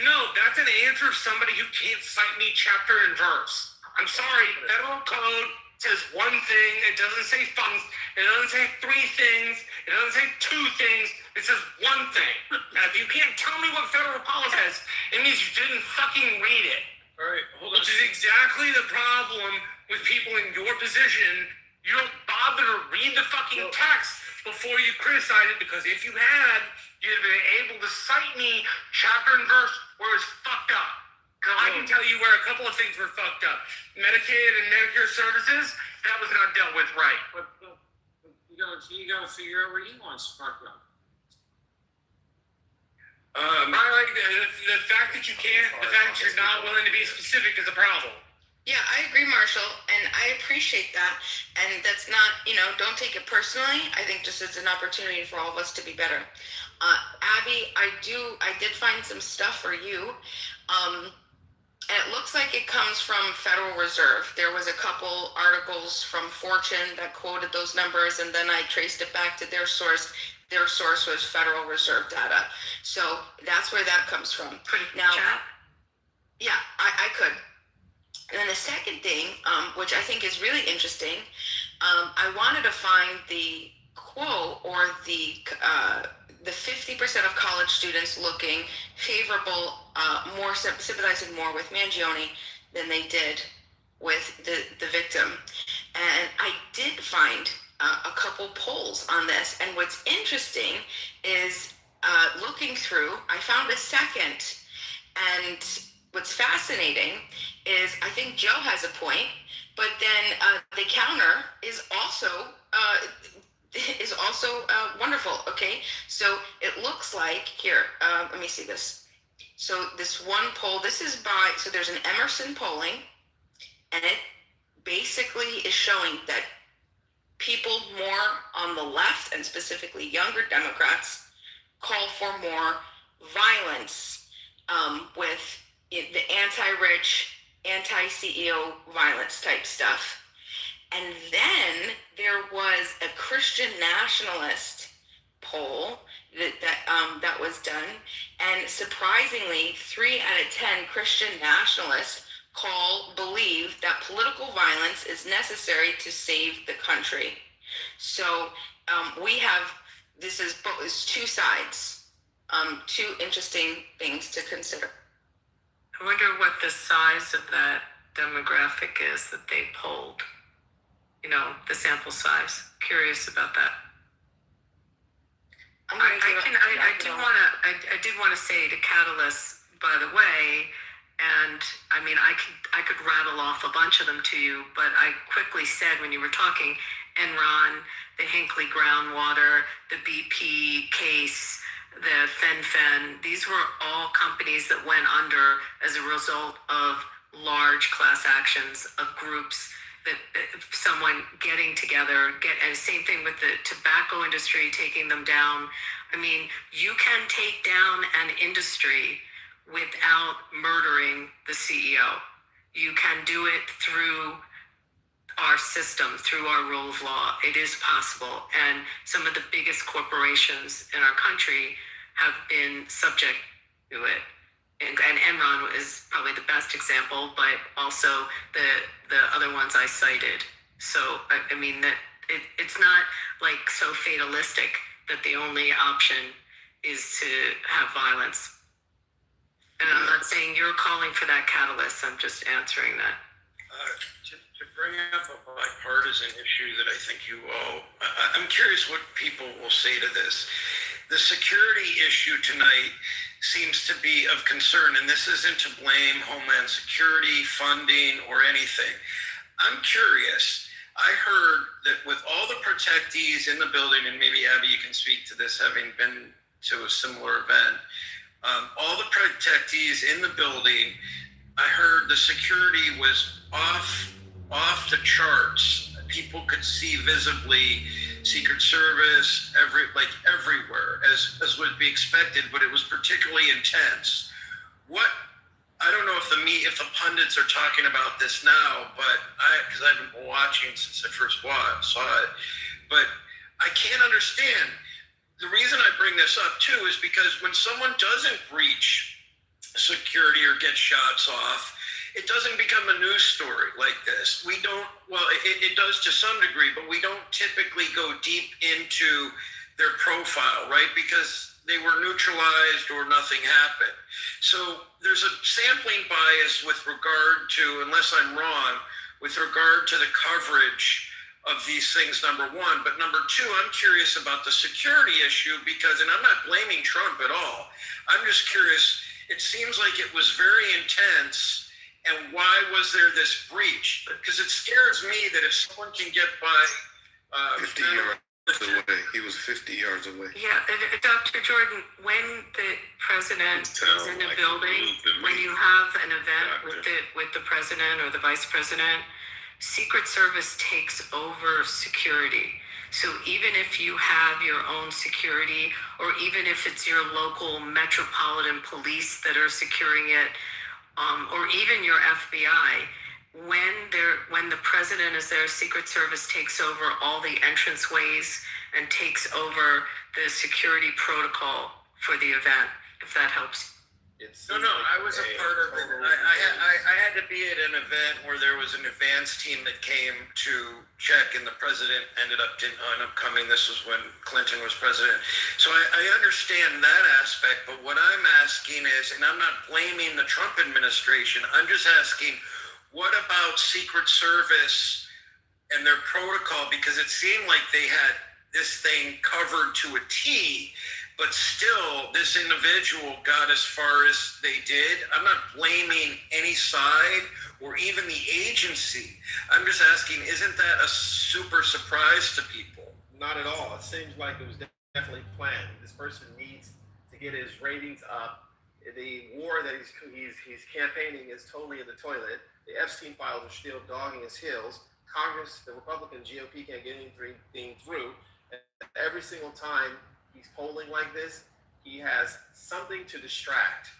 No, that's an answer of somebody who can't cite me chapter and verse. I'm sorry, federal code says one thing, it doesn't say funds, it doesn't say three things, it doesn't say two things, it says one thing. Now, if you can't tell me what federal policy says, it means you didn't fucking read it.
All right, hold on.
Which is exactly the problem with people in your position. You don't bother to read the fucking text before you criticize it, because if you had, you'd have been able to cite me chapter and verse where it's fucked up. Because I can tell you where a couple of things were fucked up. Medicaid and Medicare services, that was not dealt with right.
But you gotta figure out where he wants to fuck up.
The fact that you can't, the fact that you're not willing to be specific is a problem.
Yeah, I agree, Marshall, and I appreciate that. And that's not, don't take it personally. I think just it's an opportunity for all of us to be better. Abby, I did find some stuff for you. And it looks like it comes from Federal Reserve. There was a couple articles from Fortune that quoted those numbers, and then I traced it back to their source. Their source was Federal Reserve data. So that's where that comes from. Now, yeah, I could. And then the second thing, which I think is really interesting, I wanted to find the quote or the 50% of college students looking favorable, more sympathizing more with Mangione than they did with the victim. And I did find a couple polls on this. And what's interesting is looking through, I found a second. And what's fascinating is I think Joe has a point, but then the counter is also wonderful. Okay, so it looks like here. Let me see this. So this one poll. This is so there's an Emerson polling, and it basically is showing that people more on the left, and specifically younger Democrats, call for more violence with the anti-rich, anti-CEO violence type stuff. And then there was a Christian nationalist poll that was done, and surprisingly, 3 out of 10 Christian nationalists believe that political violence is necessary to save the country. So we have this is two sides, two interesting things to consider.
I wonder what the size of that demographic is that they polled. The sample size. Curious about that. I did want to say to Catalyst, by the way, and I mean I could rattle off a bunch of them to you, but I quickly said when you were talking, Enron, the Hinkley groundwater, the BP case, the FenFen, these were all companies that went under as a result of large class actions of groups that someone getting together, and same thing with the tobacco industry, taking them down. I mean, you can take down an industry without murdering the CEO. You can do it through our system, through our rule of law. It is possible. And some of the biggest corporations in our country have been subject to it. And Enron is probably the best example, but also the other ones I cited. So, I mean, that it's not like so fatalistic that the only option is to have violence. And I'm not saying you're calling for that catalyst, I'm just answering that.
To bring up a bipartisan issue that I think you all, I'm curious what people will say to this. The security issue tonight seems to be of concern, and this isn't to blame Homeland Security, funding, or anything. I'm curious. I heard that with all the protectees in the building, and maybe Abby, you can speak to this, having been to a similar event, all the protectees in the building, I heard the security was off the charts. People could see visibly Secret Service everywhere, as would be expected, but it was particularly intense. I don't know if the pundits are talking about this now, but because I've been watching since I first saw it, but I can't understand. The reason I bring this up too is because when someone doesn't breach security or get shots off, it doesn't become a news story like this. We don't, it does to some degree, but we don't typically go deep into their profile, right? Because they were neutralized or nothing happened. So there's a sampling bias with regard to, unless I'm wrong, with regard to the coverage of these things, number one. But number two, I'm curious about the security issue because, and I'm not blaming Trump at all. I'm just curious, it seems like it was very intense. And why was there this breach? Because it scares me that if someone can get by
50 yards away, he was 50 yards away.
Yeah, Dr. Jordan, when the president is in the building, when you have an event with the president or the vice president, Secret Service takes over security. So even if you have your own security, or even if it's your local metropolitan police that are securing it, or even your FBI, when the president is there, Secret Service takes over all the entranceways and takes over the security protocol for the event, if that helps.
No, I was a part of it. I had to be at an event where there was an advance team that came to check, and the president ended up coming. This was when Clinton was president. So I understand that aspect, but what I'm asking is, and I'm not blaming the Trump administration, I'm just asking, what about Secret Service and their protocol? Because it seemed like they had this thing covered to a T, but still, this individual got as far as they did. I'm not blaming any side or even the agency. I'm just asking, isn't that a super surprise to people?
Not at all. It seems like it was definitely planned. This person needs to get his ratings up. The war that he's campaigning is totally in the toilet. The Epstein files are still dogging his heels. Congress, the Republican GOP can't get anything through. And every single time he's polling like this, he has something to distract.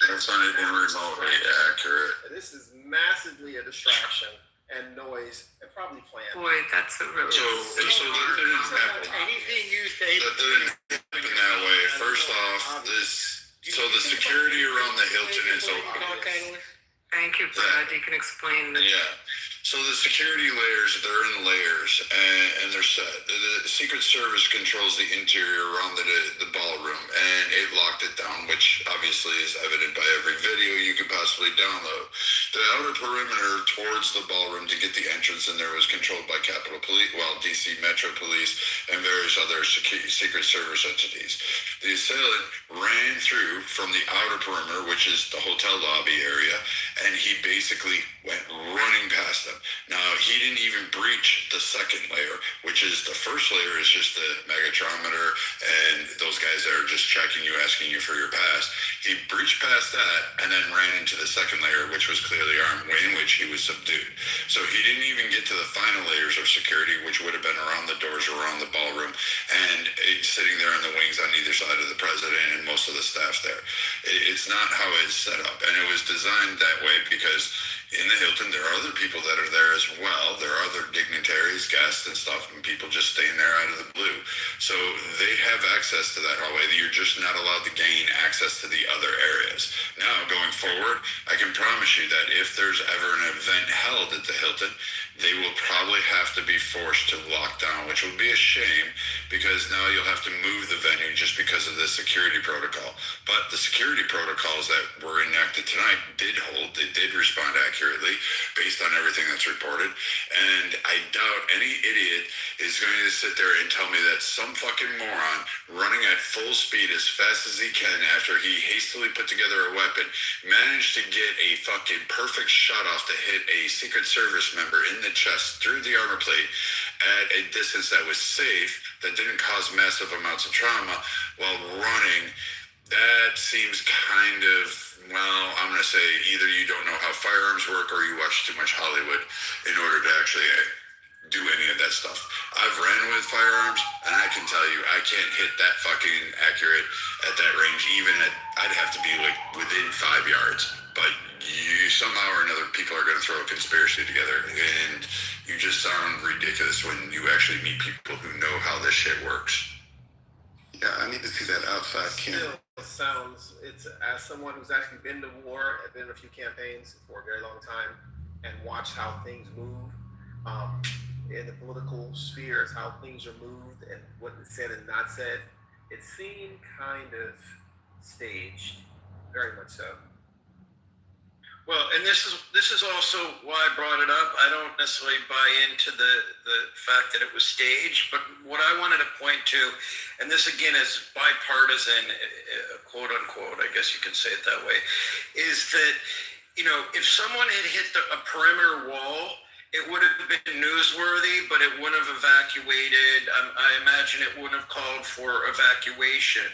That's not even remotely accurate.
This is massively a distraction and noise, and probably planned.
Boy, that's a really...
So that didn't happen.
Anything you say...
That didn't happen that way. First off, the security around the Hilton is open.
Thank you, Brad. You can explain this.
Yeah. So the security layers, they're in layers, and they're set. The Secret Service controls the interior around the ballroom, and it locked it down, which obviously is evident by every video you could possibly download. The outer perimeter towards the ballroom to get the entrance in there was controlled by Capitol Police, DC Metro Police, and various other Secret Service entities. The assailant ran through from the outer perimeter, which is the hotel lobby area, and he basically went running past them. Now, he didn't even breach the second layer, which is the first layer is just the Megatrometer, and those guys that are just checking you, asking you for your pass. He breached past that and then ran into the second layer, which was clearly armed, in which he was subdued. So he didn't even get to the final layers of security, which would have been around the doors, around the ballroom, and sitting there in the wings on either side of the president and most of the staff there. It's not how it's set up, and it was designed that way because in the Hilton, there are other people that are there as well. There are other dignitaries, guests, and stuff, and people just staying there out of the blue. So they have access to that hallway. You're just not allowed to gain access to the other areas. Now, going forward, I can promise you that if there's ever an event held at the Hilton, they will probably have to be forced to lock down, which will be a shame because now you'll have to move the venue just because of the security protocol. But the security protocols that were enacted tonight did hold. They did respond accurately based on everything that's reported. And I doubt any idiot is going to sit there and tell me that some fucking moron running at full speed as fast as he can after he hastily put together a weapon managed to get a fucking perfect shot off to hit a Secret Service member in the chest through the armor plate at a distance that was safe, that didn't cause massive amounts of trauma while running. That seems kind of, well, I'm going to say either you don't know how firearms work or you watch too much Hollywood in order to actually do any of that stuff. I've ran with firearms, and I can tell you, I can't hit that fucking accurate at that range, even at, I'd have to be like within 5 yards. But you somehow or another, people are going to throw a conspiracy together, and you just sound ridiculous when you actually meet people who know how this shit works.
Yeah, I need to see that outside camera.
It's as someone who's actually been to war, I've been in a few campaigns for a very long time, and watched how things move in the political spheres, how things are moved and what is said and not said. It seemed kind of staged, very much so.
Well, and this is also why I brought it up. I don't necessarily buy into the fact that it was staged, but what I wanted to point to, and this again is bipartisan, quote unquote, I guess you could say it that way, is that, you know, if someone had hit a perimeter wall, it would have been newsworthy, but it wouldn't have evacuated. I imagine it wouldn't have called for evacuation.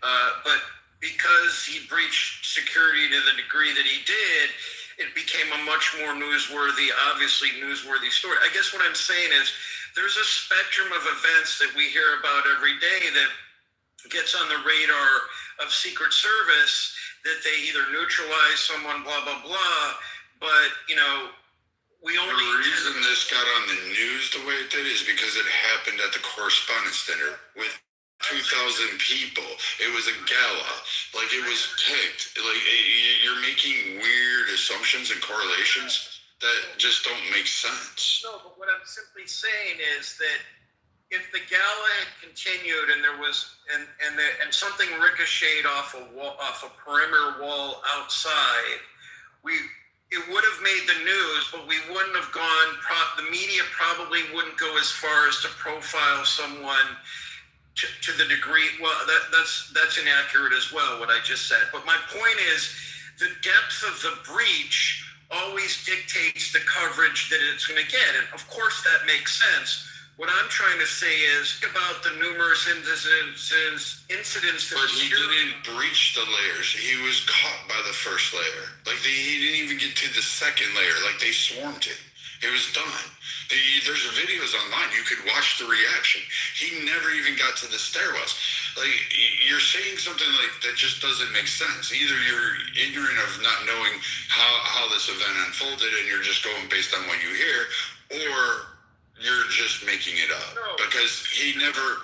But because he breached security to the degree that he did, it became a much more obviously newsworthy story. I guess what I'm saying is there's a spectrum of events that we hear about every day that gets on the radar of Secret Service, that they either neutralize someone, blah, blah, blah, but, we only...
The reason this got on the news the way it did is because it happened at the Correspondence Center with 2,000 people. It was a gala. Like, it was picked. Like, you're making weird assumptions and correlations that just don't make sense.
No, but what I'm simply saying is that if the gala had continued and there was and something ricocheted off a perimeter wall outside, it would have made the news, but we wouldn't have gone. The media probably wouldn't go as far as to profile someone to the degree. Well, that's inaccurate as well, what I just said. But my point is, the depth of the breach always dictates the coverage that it's going to get, and of course that makes sense. What I'm trying to say is about the numerous incidents that...
But he didn't breach the layers. He was caught by the first layer. Like, he didn't even get to the second layer. Like, they swarmed him. It was done. There's videos online. You could watch the reaction. He never even got to the stairwells. Like, you're saying something like that just doesn't make sense. Either you're ignorant of not knowing how this event unfolded and you're just going based on what you hear, or you're just making it up.
No.
Because he never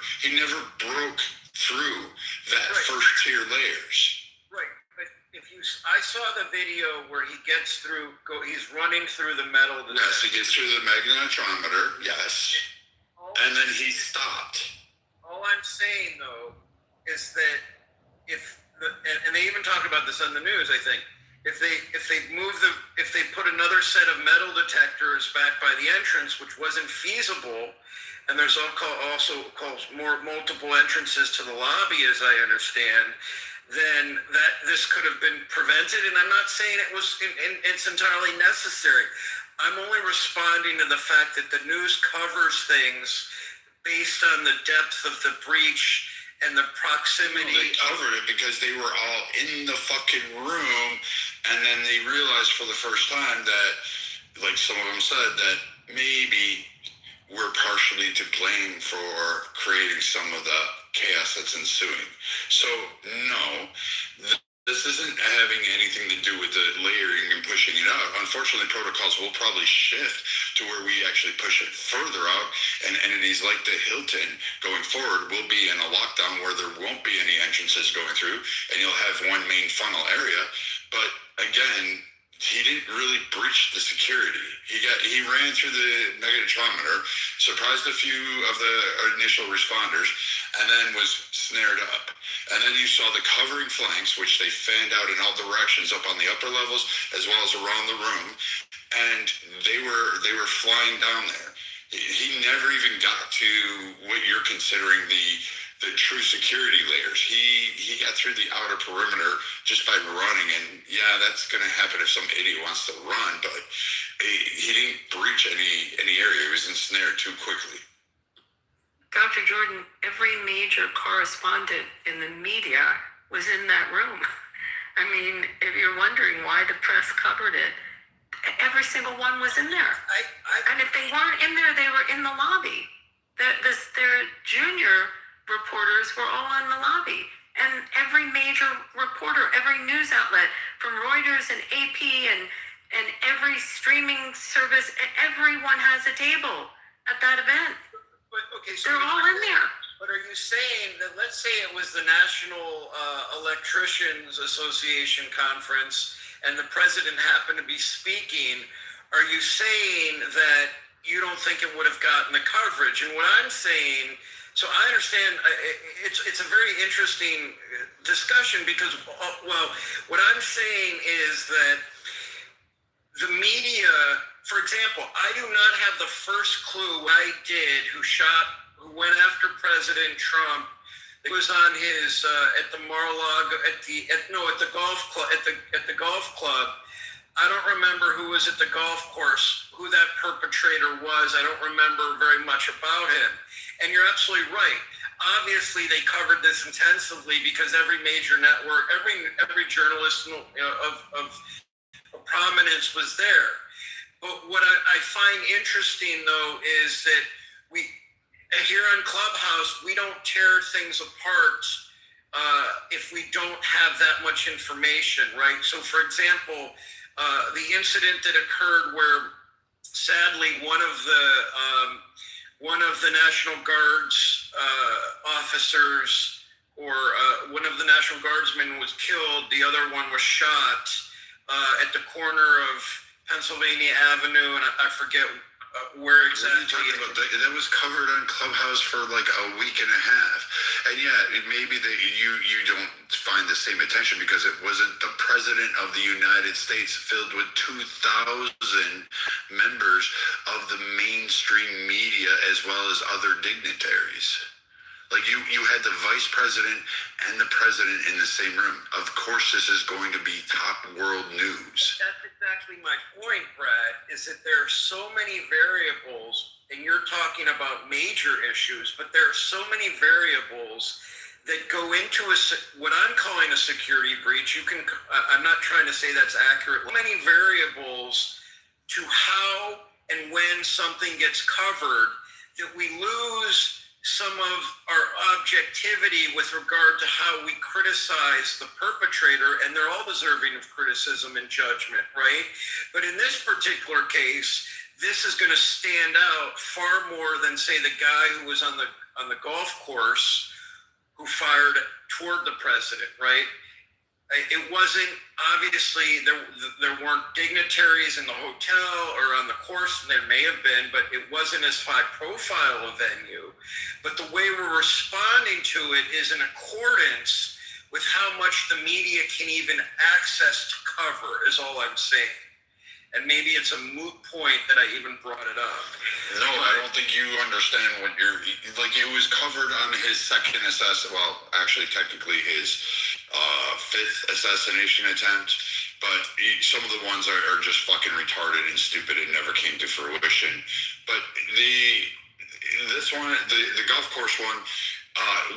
broke through that first tier layers.
Right, but I saw the video where he gets through, he's running through the metal detector.
Yes, he gets through the magnetometer, yes. And then he stopped.
All I'm saying, though, is that and they even talk about this on the news, I think, if they put another set of metal detectors back by the entrance, which wasn't feasible, and there's also multiple entrances to the lobby, as I understand, then this could have been prevented. And I'm not saying it's entirely necessary. I'm only responding to the fact that the news covers things based on the depth of the breach and the proximity.
They covered it because they were all in the fucking room, and then they realized for the first time that, like some of them said, that maybe we're partially to blame for creating some of the chaos that's ensuing. So, no, this isn't having anything to do with the layering and pushing it out. Unfortunately, protocols will probably shift to where we actually push it further out, and entities like the Hilton going forward will be in a lockdown where there won't be any entrances going through, and you'll have one main funnel area. But again, he didn't really breach the security. He ran through the magnetometer, surprised a few of the initial responders, and then was snared up. And then you saw the covering flanks, which they fanned out in all directions up on the upper levels as well as around the room, and they were flying down there. He never even got to what you're considering the true security layers. He got through the outer perimeter just by running, and yeah, that's going to happen if some idiot wants to run, but he didn't breach any area. He was ensnared too quickly.
Dr. Jordan, every major correspondent in the media was in that room. I mean, if you're wondering why the press covered it, every single one was in there. And if they weren't in there, they were in the lobby. Their junior reporters were all in the lobby. And every major reporter, every news outlet, from Reuters and AP and every streaming service, everyone has a table at that event.
But, okay, so
they're all in there.
But are you saying that, let's say it was the National Electricians Association conference and the president happened to be speaking, are you saying that you don't think it would have gotten the coverage? And what I'm saying, so I understand, it's a very interesting discussion because, well, what I'm saying is that the media, for example, I do not have the first clue what I did who went after President Trump. It was on his at the Mar-a-Lago at the golf club at the golf club. I don't remember who was at the golf course, who that perpetrator was. I don't remember very much about him. And you're absolutely right. obviously they covered this intensively because every major network, every journalist of prominence was there. But what I find interesting, though, is that we here on Clubhouse, we don't tear things apart if we don't have that much information, right? So, for example, the incident that occurred where sadly one of the National Guard's officers or one of the National Guardsmen was killed, the other one was shot at the corner of Pennsylvania Avenue, and I forget where exactly.
What are you talking about? That was covered on Clubhouse for like a week and a half. And yeah, it may be that you don't find the same attention because it wasn't the President of the United States filled with 2,000 members of the mainstream media as well as other dignitaries. Like you had the Vice President and the President in the same room. Of course, this is going to be top world news.
That's exactly my point, Brad, is that there are so many variables, and you're talking about major issues, but there are so many variables that go into what I'm calling a security breach. I'm not trying to say that's accurate. Many variables to how and when something gets covered that we lose some of our objectivity with regard to how we criticize the perpetrator, and they're all deserving of criticism and judgment, right? But in this particular case, this is going to stand out far more than, say, the guy who was on the golf course who fired toward the president, right? It wasn't, obviously, there weren't dignitaries in the hotel or on the course. There may have been, but it wasn't as high profile a venue. But the way we're responding to it is in accordance with how much the media can even access to cover, is all I'm saying. And maybe it's a moot point that I even brought it up.
No, I don't think you understand what it was covered on his second assassination, well, actually, technically his fifth assassination attempt, but some of the ones are just fucking retarded and stupid and never came to fruition. But this one, the golf course one,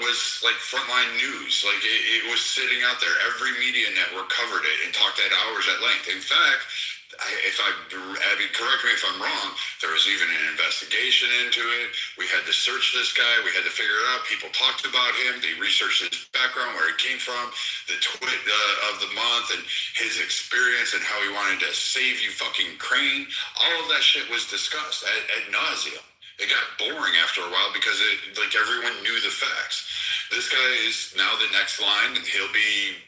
was like frontline news. Like it was sitting out there. Every media network covered it and talked at hours at length. In fact, Abby, correct me if I'm wrong, there was even an investigation into it. We had to search this guy. We had to figure it out. People talked about him. They researched his background, where he came from, the tweet of the month, and his experience and how he wanted to save you fucking Crane. All of that shit was discussed ad nauseum. It got boring after a while because everyone knew the facts. This guy is now the next line, and he'll be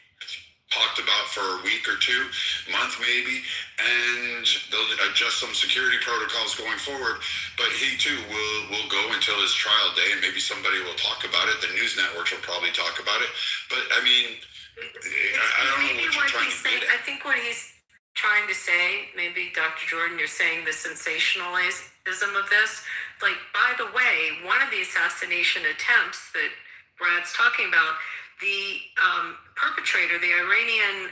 talked about for a week or two, month maybe, and they'll adjust some security protocols going forward. But he too will go until his trial day, and maybe somebody will talk about it. The news networks will probably talk about it. But I mean, I don't know what you're trying to get at.
I think what he's trying to say, maybe Dr. Jordan, you're saying the sensationalism of this. Like, by the way, one of the assassination attempts that Brad's talking about, the perpetrator, the Iranian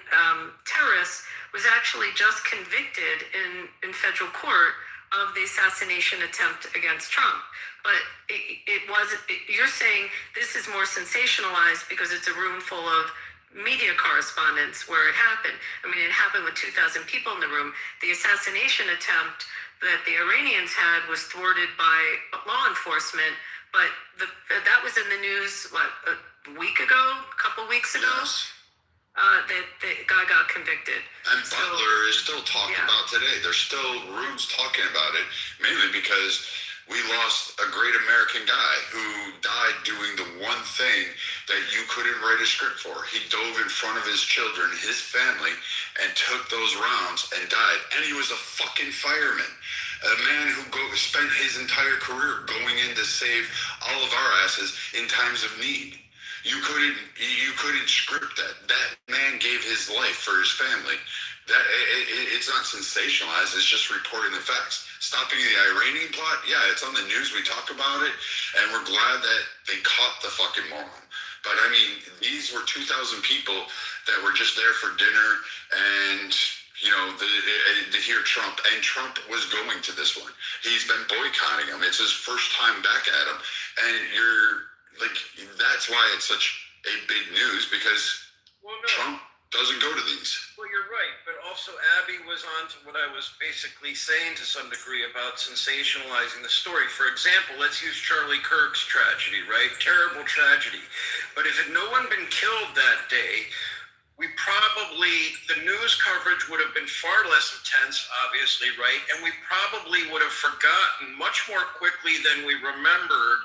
terrorist, was actually just convicted in federal court of the assassination attempt against Trump. But it wasn't, you're saying this is more sensationalized because it's a room full of media correspondents where it happened. I mean, it happened with 2,000 people in the room. The assassination attempt that the Iranians had was thwarted by law enforcement, but that was in the news, a week ago, a couple weeks ago?
Yes.
That the guy got convicted.
And Butler is still talked about today. There's still rooms talking about it, mainly because we lost a great American guy who died doing the one thing that you couldn't write a script for. He dove in front of his children, his family, and took those rounds and died. And he was a fucking fireman. A man who spent his entire career going in to save all of our asses in times of need. You couldn't script that. That man gave his life for his family. It's not sensationalized. It's just reporting the facts. Stopping the Iranian plot, yeah, it's on the news. We talk about it, and we're glad that they caught the fucking moron. But I mean, these were 2,000 people that were just there for dinner and, to hear Trump. And Trump was going to this one. He's been boycotting him. It's his first time back at him. And
like that's why it's such a big news because Trump doesn't go to these.
Well, you're right, but also Abby was on to what I was basically saying to some degree about sensationalizing the story. For example, let's use Charlie Kirk's tragedy, right? Terrible tragedy. But if had no one been killed that day, the news coverage would have been far less intense, obviously, right? And we probably would have forgotten much more quickly than we remembered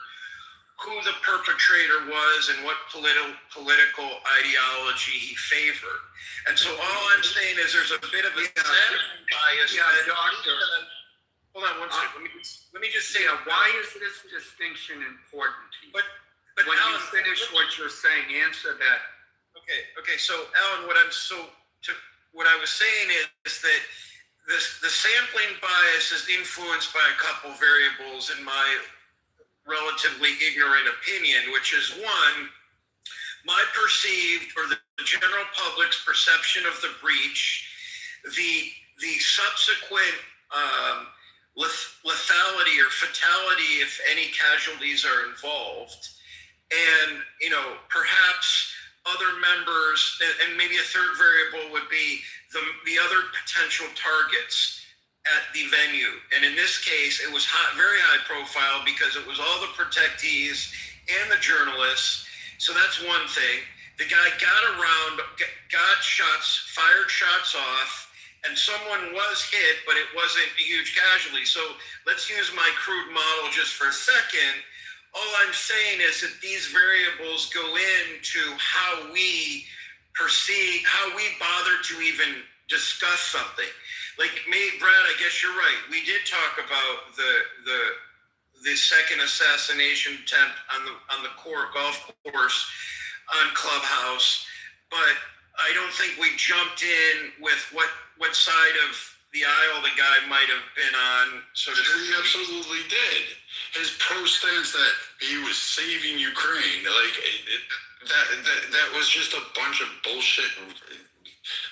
who the perpetrator was and what political ideology he favored. And so all I'm saying is there's a bit of a bias.
Doctor.
Hold on one second. Let me just say,
Why is this distinction important to you?
But
when
Alan,
you finish what you're saying, answer that.
Okay. So Alan, what I was saying is that the sampling bias is influenced by a couple variables in my relatively ignorant opinion, which is one, my perceived or the general public's perception of the breach, the subsequent lethality or fatality if any casualties are involved, and perhaps other members, and maybe a third variable would be the other potential targets at the venue. And in this case, it was very high profile because it was all the protectees and the journalists. So that's one thing. The guy fired shots off, and someone was hit, but it wasn't a huge casualty. So let's use my crude model just for a second. All I'm saying is that these variables go into how we perceive, how we bother to even discuss something. Like Brad, I guess you're right. We did talk about the second assassination attempt on the golf course on Clubhouse, but I don't think we jumped in with what side of the aisle the guy might have been on. So
he absolutely did. His pro stance that he was saving Ukraine, that was just a bunch of bullshit,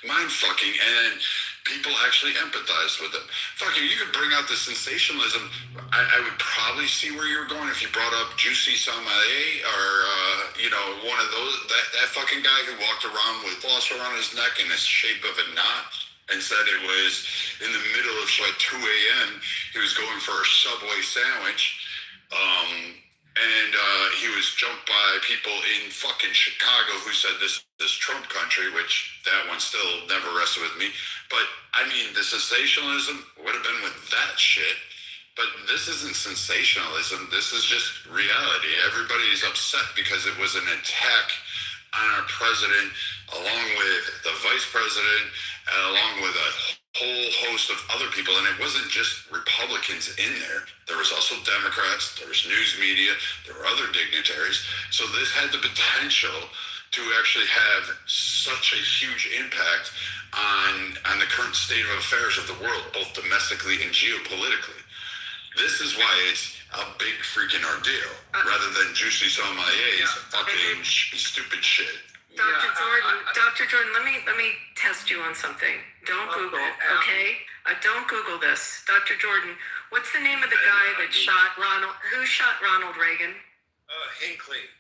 mind fucking, and people actually empathized with him. Fucking, you could bring out the sensationalism. I would probably see where you were going if you brought up Juicy Samaye or one of those that fucking guy who walked around with cloths around his neck in the shape of a knot and said it was in the middle of 2 a.m. He was going for a Subway sandwich. And he was jumped by people in fucking Chicago who said this Trump country, which that one still never rested with me. But I mean, the sensationalism would have been with that shit. But this isn't sensationalism. This is just reality. Everybody's upset because it was an attack on our president, along with the vice president, and along with a whole host of other people. And it wasn't just Republicans in there. There was also Democrats, there was news media, there were other dignitaries. So this had the potential to actually have such a huge impact on the current state of affairs of the world, both domestically and geopolitically. This is why it's a big freaking ordeal, rather than Juicy Sommeliers fucking stupid shit.
Dr. Jordan, let me test you on something. Don't Google, okay? Don't Google this. Dr. Jordan, what's the name of the guy that shot Ronald? Who shot Ronald Reagan?
Hinckley.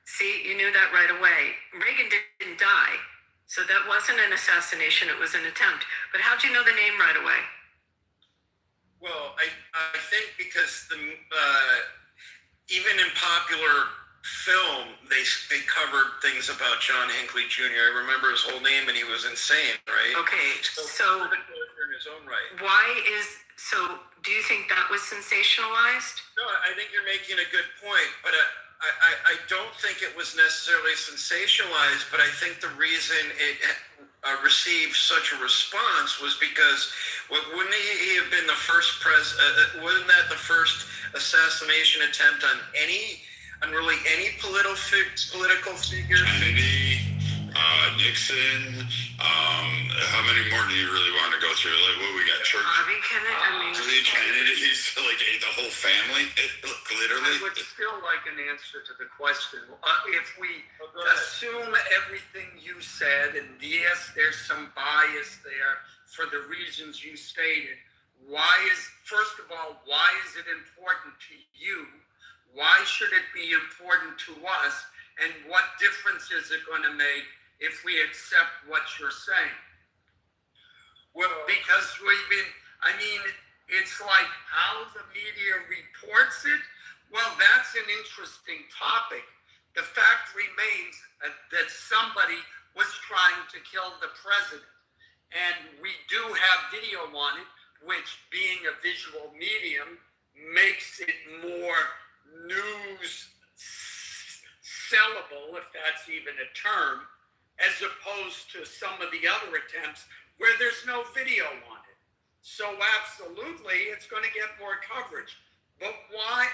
See, you knew that right away. Reagan didn't die, so that wasn't an assassination. It was an attempt. But how'd you know the name right away?
Well, I think because even in popular film, they covered things about John Hinckley Jr. I remember his whole name, and he was insane, right?
Okay, so
in his own right.
Do you think that was sensationalized?
No, I think you're making a good point, but I don't think it was necessarily sensationalized. But I think the reason it received such a response was because wouldn't he have been the first wasn't that the first assassination attempt on really any political figure?
Kennedy, Nixon. How many more do you really want to go through? Like, what we got? Church.
Bobby Kennedy.
Kennedy's like the whole family. Literally.
I would still like an answer to the question. If we assume everything you said, and yes, there's some bias there for the reasons you stated, first of all, why is it important to you Why should it be important to us? And what difference is it going to make if we accept what you're saying? Well, because it's like how the media reports it. Well, that's an interesting topic. The fact remains that somebody was trying to kill the president. And we do have video on it, which being a visual medium makes it more news sellable, if that's even a term, as opposed to some of the other attempts where there's no video on it. So absolutely, it's going to get more coverage. But why?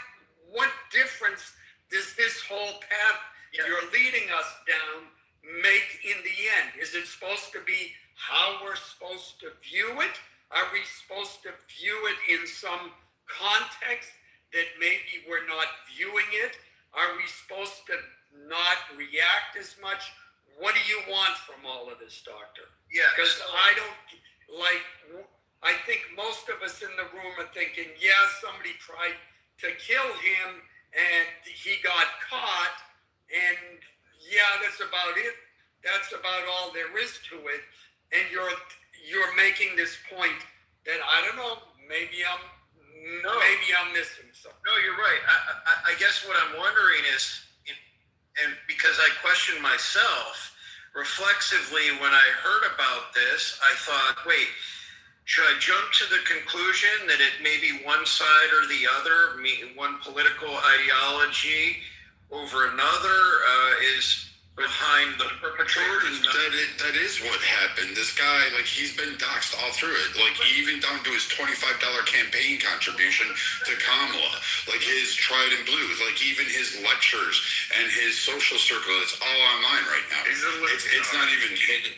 What difference does this whole path you're leading us down make in the end? Is it supposed to be how we're supposed to view it? Are we supposed to view it in some context that maybe we're not viewing it? Are we supposed to not react as much? What do you want from all of this, Doctor?
Yeah.
Because I think most of us in the room are thinking, yeah, somebody tried to kill him and he got caught, and yeah, that's about it. That's about all there is to it. And you're making this point that I don't know, maybe I'm missing something.
No, you're right. I guess what I'm wondering is, and because I question myself, reflexively, when I heard about this, I thought, wait, should I jump to the conclusion that it may be one side or the other, one political ideology over another is behind the perpetrators?
That is what happened. This guy, he's been doxxed all through it. Even down to his $25 campaign contribution to Kamala. His tried and blues. Even his lectures and his social circle. It's all online right now. It's not even hidden.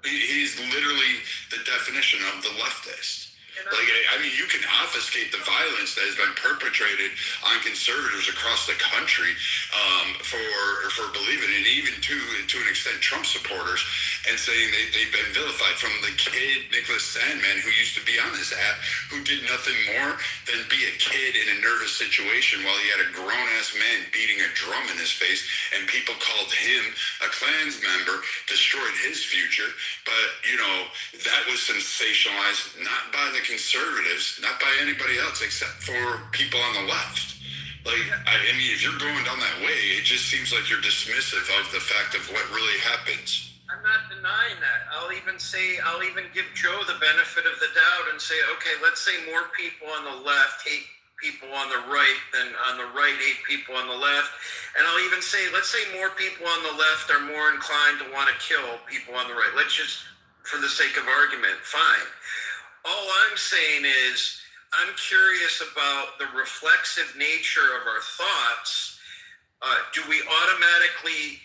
He's literally the definition of the leftist. You can obfuscate the violence that has been perpetrated on conservatives across the country for believing it, even to an extent Trump supporters, and saying they've been vilified, from the kid Nicholas Sandman, who used to be on this app, who did nothing more than be a kid in a nervous situation while he had a grown-ass man beating a drum in his face, and people called him a Klans member, destroyed his future. But that was sensationalized not by the conservatives, not by anybody else except for people on the left. If you're going down that way, it just seems like you're dismissive of the fact of what really happens.
I'm not denying that. I'll even give Joe the benefit of the doubt and say, okay, let's say more people on the left hate people on the right than on the right hate people on the left. And I'll even say, let's say more people on the left are more inclined to want to kill people on the right. Let's just, for the sake of argument, fine. All I'm saying is, I'm curious about the reflexive nature of our thoughts. Do we automatically,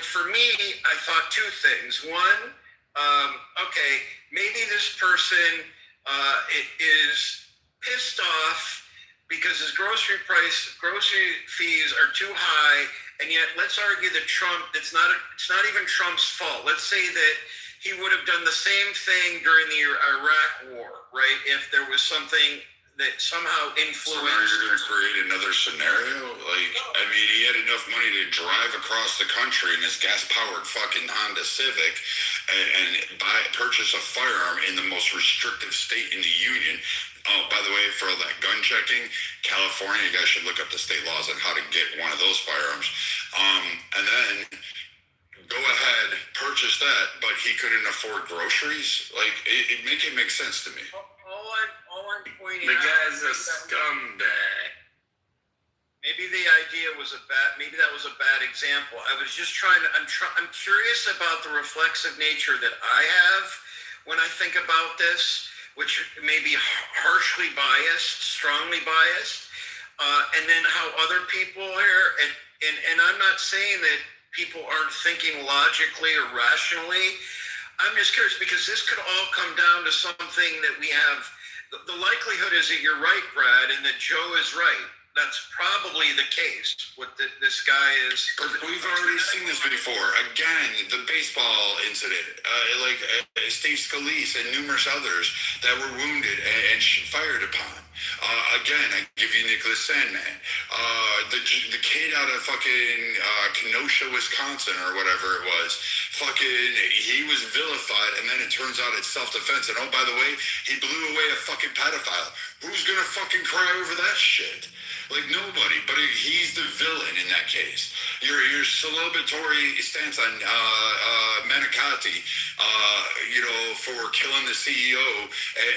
for me, I thought two things. One, okay, maybe this person is pissed off because his grocery fees are too high, and yet let's argue that it's not even Trump's fault. Let's say that he would have done the same thing during the Iraq War, right? If there was something that somehow influenced. So now
you're going to create another scenario? He had enough money to drive across the country in his gas-powered fucking Honda Civic and purchase a firearm in the most restrictive state in the union. Oh, by the way, for all that gun checking, California, you guys should look up the state laws on how to get one of those firearms. And then go ahead, purchase that, but he couldn't afford groceries. It makes sense to me.
All I'm pointing
the
out,
guy's a scumbag.
Maybe that was a bad example. I was just I'm curious about the reflexive nature that I have when I think about this, which may be harshly biased, strongly biased, and then how other people are, and I'm not saying that people aren't thinking logically or rationally. I'm just curious because this could all come down to something that we have. The likelihood is that you're right, Brad, and that Joe is right. that's probably the case. What this guy is.
But we've already seen this before. Again, the baseball incident, Steve Scalise and numerous others that were wounded and fired upon. Again, I give you Nicholas Sandman. The kid out of fucking Kenosha, Wisconsin, or whatever it was. He was vilified, and then it turns out it's self-defense. And oh, by the way, he blew away a fucking pedophile. Who's gonna fucking cry over that shit? Like, nobody, but he's the villain in that case. Your celebratory stance on Manicati, for killing the CEO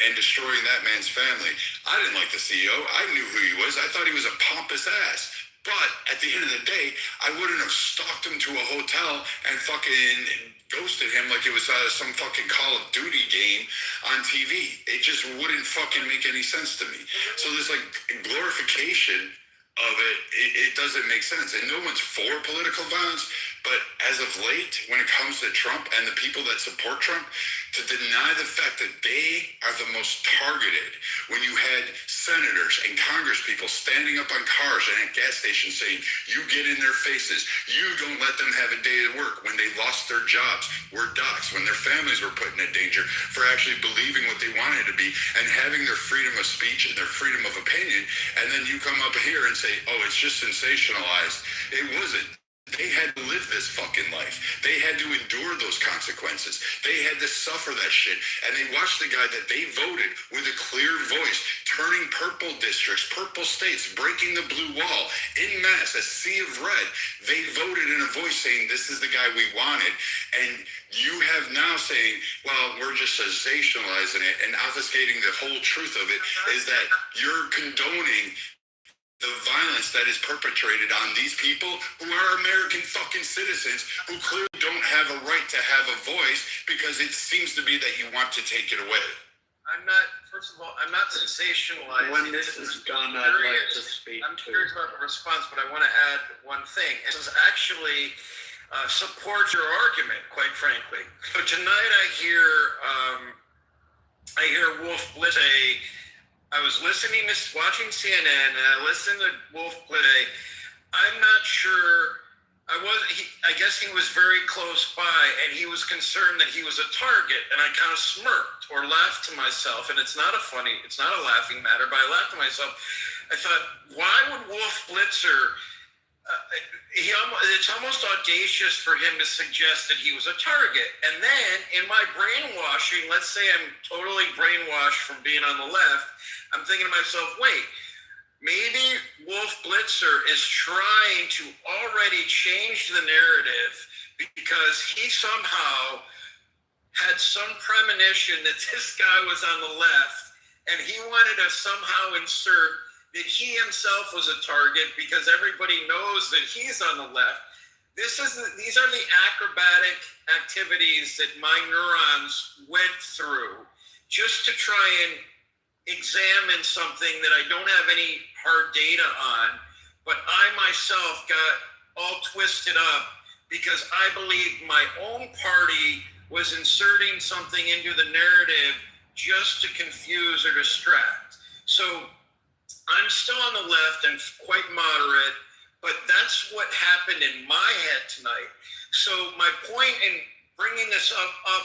and destroying that man's family. I didn't like the CEO. I knew who he was. I thought he was a pompous ass. But at the end of the day, I wouldn't have stalked him to a hotel and fucking ghosted him like it was some fucking Call of Duty game on TV. It just wouldn't fucking make any sense to me. So this glorification of it doesn't make sense. And no one's for political violence, but as of late, when it comes to Trump and the people that support Trump, to deny the fact that they are the most targeted, when you had senators and congresspeople standing up on cars and at gas stations saying, you get in their faces, you don't let them have a day at work, when they lost their jobs, were doxxed, when their families were put in danger for actually believing what they wanted to be and having their freedom of speech and their freedom of opinion, and then you come up here and say, oh, it's just sensationalized. It wasn't. They had to live this fucking life. They had to endure those consequences. They had to suffer that shit. And they watched the guy that they voted with a clear voice, turning purple districts, purple states, breaking the blue wall, en masse, a sea of red. They voted in a voice saying, this is the guy we wanted. And you have now saying, well, we're just sensationalizing it and obfuscating the whole truth of it, is that you're condoning the violence that is perpetrated on these people who are American fucking citizens who clearly don't have a right to have a voice because it seems to be that you want to take it away.
I'm not sensationalizing.
When this is done, I'd like to speak.
I'm curious about the response, but I want to add one thing. It is actually support your argument, quite frankly. So tonight I hear Wolf Blitz say, I was watching CNN, and I listened to Wolf Blitz. I'm not sure. I guess he was very close by, and he was concerned that he was a target, and I kind of smirked or laughed to myself. And it's not a laughing matter, but I laughed to myself. I thought, why would Wolf Blitzer? It's almost audacious for him to suggest that he was a target. And then in my brainwashing, let's say I'm totally brainwashed from being on the left, I'm thinking to myself, wait, maybe Wolf Blitzer is trying to already change the narrative because he somehow had some premonition that this guy was on the left, and he wanted to somehow insert that he himself was a target because everybody knows that he's on the left. These are the acrobatic activities that my neurons went through just to try and examine something that I don't have any hard data on, but I myself got all twisted up because I believed my own party was inserting something into the narrative just to confuse or distract. So I'm still on the left and quite moderate, but that's what happened in my head tonight. So my point in bringing this up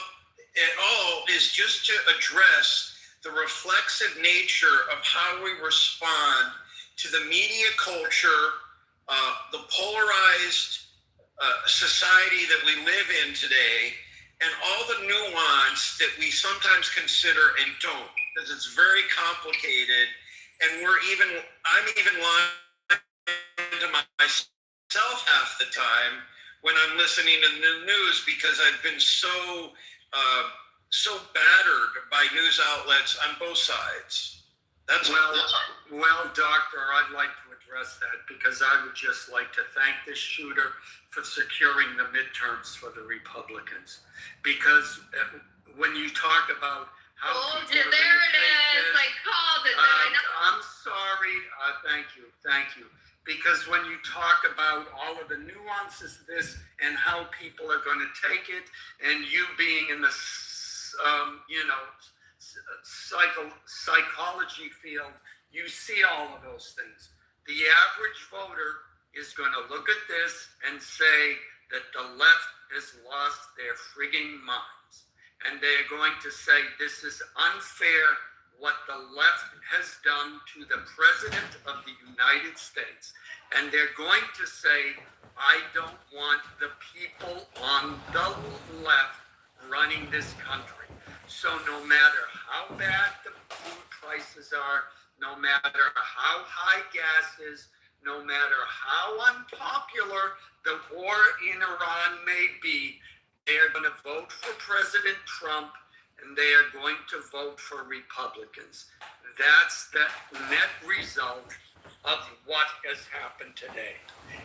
at all is just to address the reflexive nature of how we respond to the media culture, the polarized society that we live in today, and all the nuance that we sometimes consider and don't, because it's very complicated, and I'm even lying to myself half the time when I'm listening to the news because I've been so battered by news outlets on both sides.
Well, Doctor, I'd like to address that because I would just like to thank this shooter for securing the midterms for the Republicans. Because when you talk about how
there it is. I called it.
I'm sorry. Thank you. Because when you talk about all of the nuances of this and how people are going to take it, and you being in the psychology field, you see all of those things. the average voter is going to look at this and say that the left has lost their frigging minds. And they're going to say this is unfair what the left has done to the President of the United States. And they're going to say, I don't want the people on the left running this country. So no matter how bad the food prices are, no matter how high gas is, no matter how unpopular the war in Iran may be, they are going to vote for President Trump and they are going to vote for Republicans. That's the net result of what has happened today.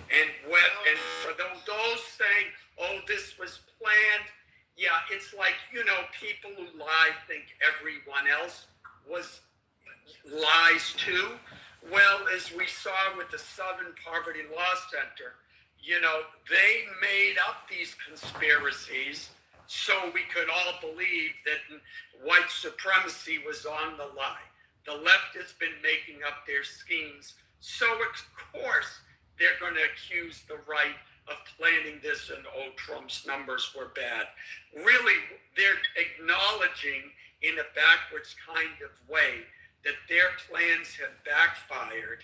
And for those saying, oh, this was planned, yeah, it's like, people who lie think everyone else lies too. Well, as we saw with the Southern Poverty Law Center, they made up these conspiracies so we could all believe that white supremacy was on the lie. The left has been making up their schemes. So, of course, they're going to accuse the right of planning this and, oh, Trump's numbers were bad. Really, they're acknowledging in a backwards kind of way that their plans have backfired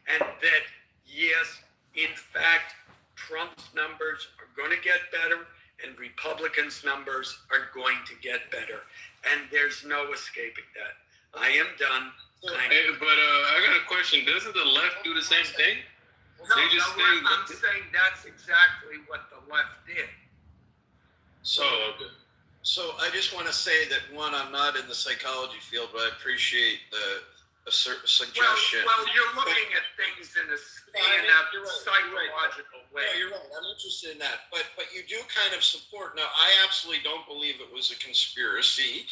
and that, yes, in fact, Trump's numbers are going to get better and Republicans' numbers are going to get better. And there's no escaping that. I am done.
I got a question. Doesn't the left do the same thing?
I'm saying that's exactly what the left did.
So I just want to say that, one, I'm not in the psychology field, but I appreciate the suggestion.
Well, you're looking at things in a psychological way.
No, you're right. I'm interested in that. But you do kind of support. Now, I absolutely don't believe it was a conspiracy,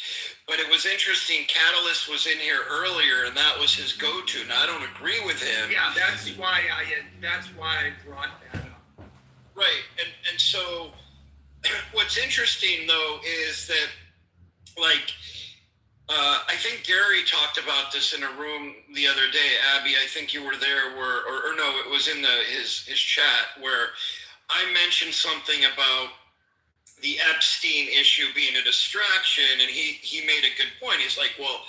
but it was interesting. Catalyst was in here earlier, and that was his go-to. Now, I don't agree with him.
Yeah, that's why I brought that up.
Right. And so what's interesting, though, is that, like, I think Gary talked about this in a room the other day. Abby, I think you were there, or no, it was in his chat where I mentioned something about the Epstein issue being a distraction, and he made a good point. He's like, well,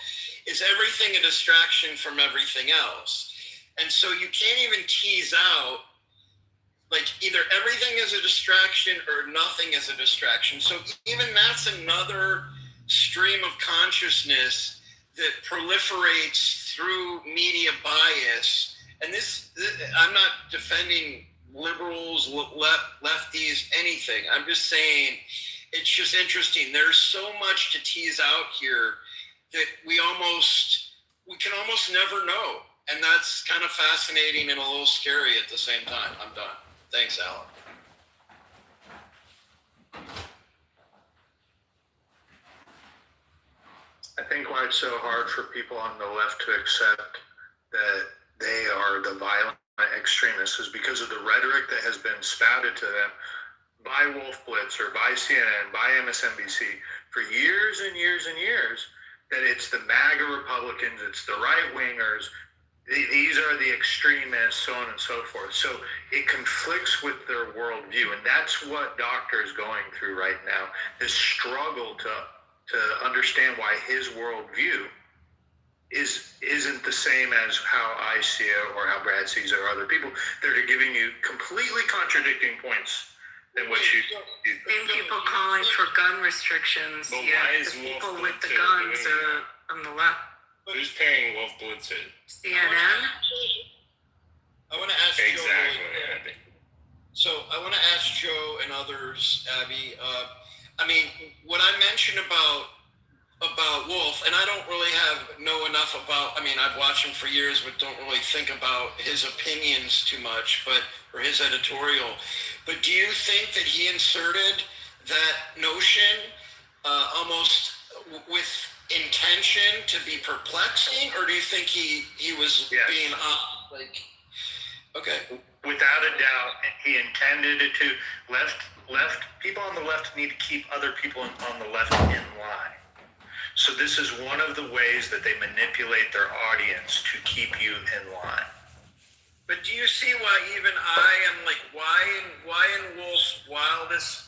is everything a distraction from everything else? And so you can't even tease out, like, either everything is a distraction or nothing is a distraction. So even that's another stream of consciousness that proliferates through media bias. And this I'm not defending liberals, lefties, anything. I'm just saying it's just interesting. There's so much to tease out here that we can almost never know. And that's kind of fascinating and a little scary at the same time. I'm done. Thanks, Alan.
I think why it's so hard for people on the left to accept that they are the violent extremists is because of the rhetoric that has been spouted to them by Wolf Blitz or by CNN, by MSNBC for years and years and years, that it's the MAGA Republicans, it's the right-wingers, these are the extremists, so on and so forth. So it conflicts with their worldview, and that's what Doctor is going through right now, this struggle to understand why his worldview isn't the same as how I see it or how Brad sees it or other people that are giving you completely contradicting points than what you do.
Same people calling for gun restrictions.
But
Yeah,
why is
the
Wolf
people with the
Blitzer
guns
doing
are on the left.
Who's paying Wolf Blitzer?
CNN.
I want to ask
Exactly.
So I want to ask Joe and others, Abby. I mean, what I mentioned about Wolf, and I don't really know enough about. I mean, I've watched him for years, but don't really think about his opinions too much, or his editorial. But do you think that he inserted that notion almost with intention to be perplexing, or do you think he was being like? Okay.
Without a doubt, he intended it to. Left people on the left need to keep other people on the left in line. So this is one of the ways that they manipulate their audience to keep you in line.
But do you see why even I am like, why in Wolf's wildest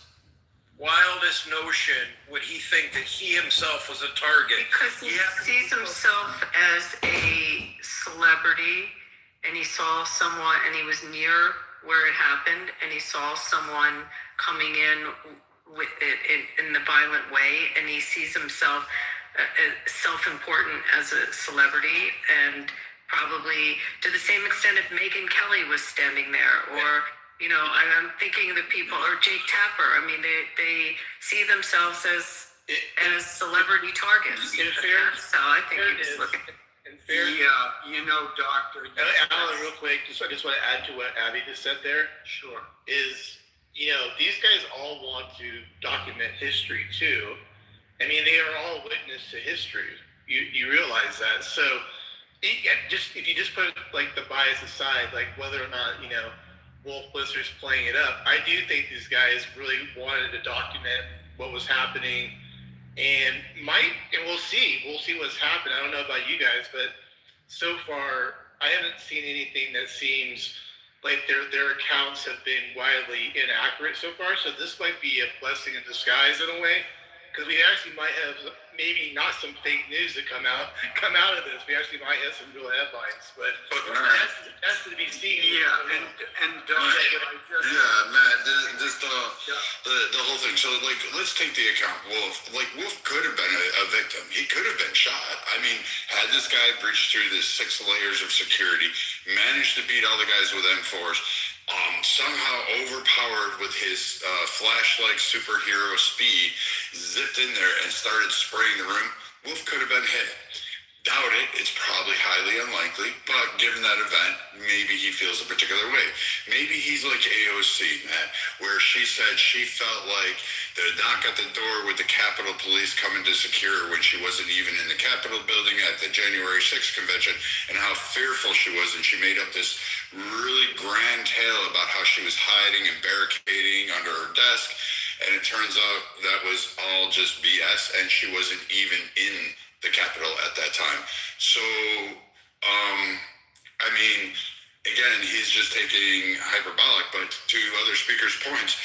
notion would he think that he himself was a target?
Because he sees himself as a celebrity, and he saw someone, and he was near where it happened, and he saw someone coming in with it in the violent way, and he sees himself self-important as a celebrity, and probably to the same extent if Megyn Kelly was standing there, or I'm thinking of the people, or Jake Tapper. I mean, they see themselves as celebrity targets. That's how I think he was looking.
Doctor. Alan, real quick, I just want to add to what Abby just said there.
Sure.
These guys all want to document history too. I mean, they are all witness to history. You realize that. So, if you just put like the bias aside, like whether or not Wolf Blizzard's playing it up, I do think these guys really wanted to document what was happening, and we'll see what's happened. I don't know about you guys, but so far I haven't seen anything that seems like their accounts have been wildly inaccurate so far. So this might be a blessing in disguise in a way, because we actually might have maybe not some fake news that come out of this. We actually might have some real headlines, but that's to be seen.
Yeah, and
Matt, just the whole thing. So like, let's take the account Wolf. Like, Wolf could have been a victim. He could have been shot. I mean, had this guy breached through the 6 layers of security, managed to beat all the guys with M4s, somehow overpowered with his flashlight superhero speed, zipped in there and started spraying the room, Wolf could have been hit. Doubt it. It's probably highly unlikely, but given that event, maybe he feels a particular way. Maybe he's like AOC, Matt, where she said she felt like the knock at the door with the Capitol Police coming to secure her when she wasn't even in the Capitol building at the January 6th convention, and how fearful she was, and she made up this really grand tale about how she was hiding and barricading under her desk, and it turns out that was all just BS, and she wasn't even in the Capitol at that time. So, I mean, again, he's just taking hyperbolic, but to other speakers' points,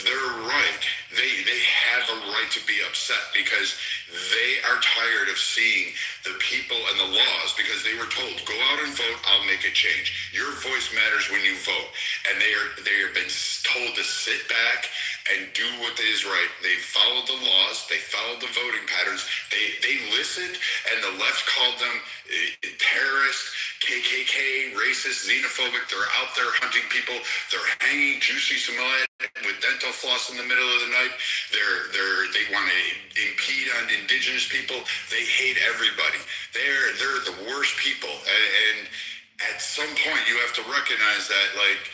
they're right. They have a right to be upset because they are tired of seeing the people and the laws, because they were told, go out and vote, I'll make a change. Your voice matters when you vote. And they have been told to sit back and do what is right. They followed the laws. They followed the voting patterns. They listened, and the left called them terrorists, KKK, racist, xenophobic. They're out there hunting people. They're hanging Juicy Smollett with dental floss in the middle of the night. They want to impede on indigenous people. They hate everybody. They're the worst people. And at some point, you have to recognize that, like,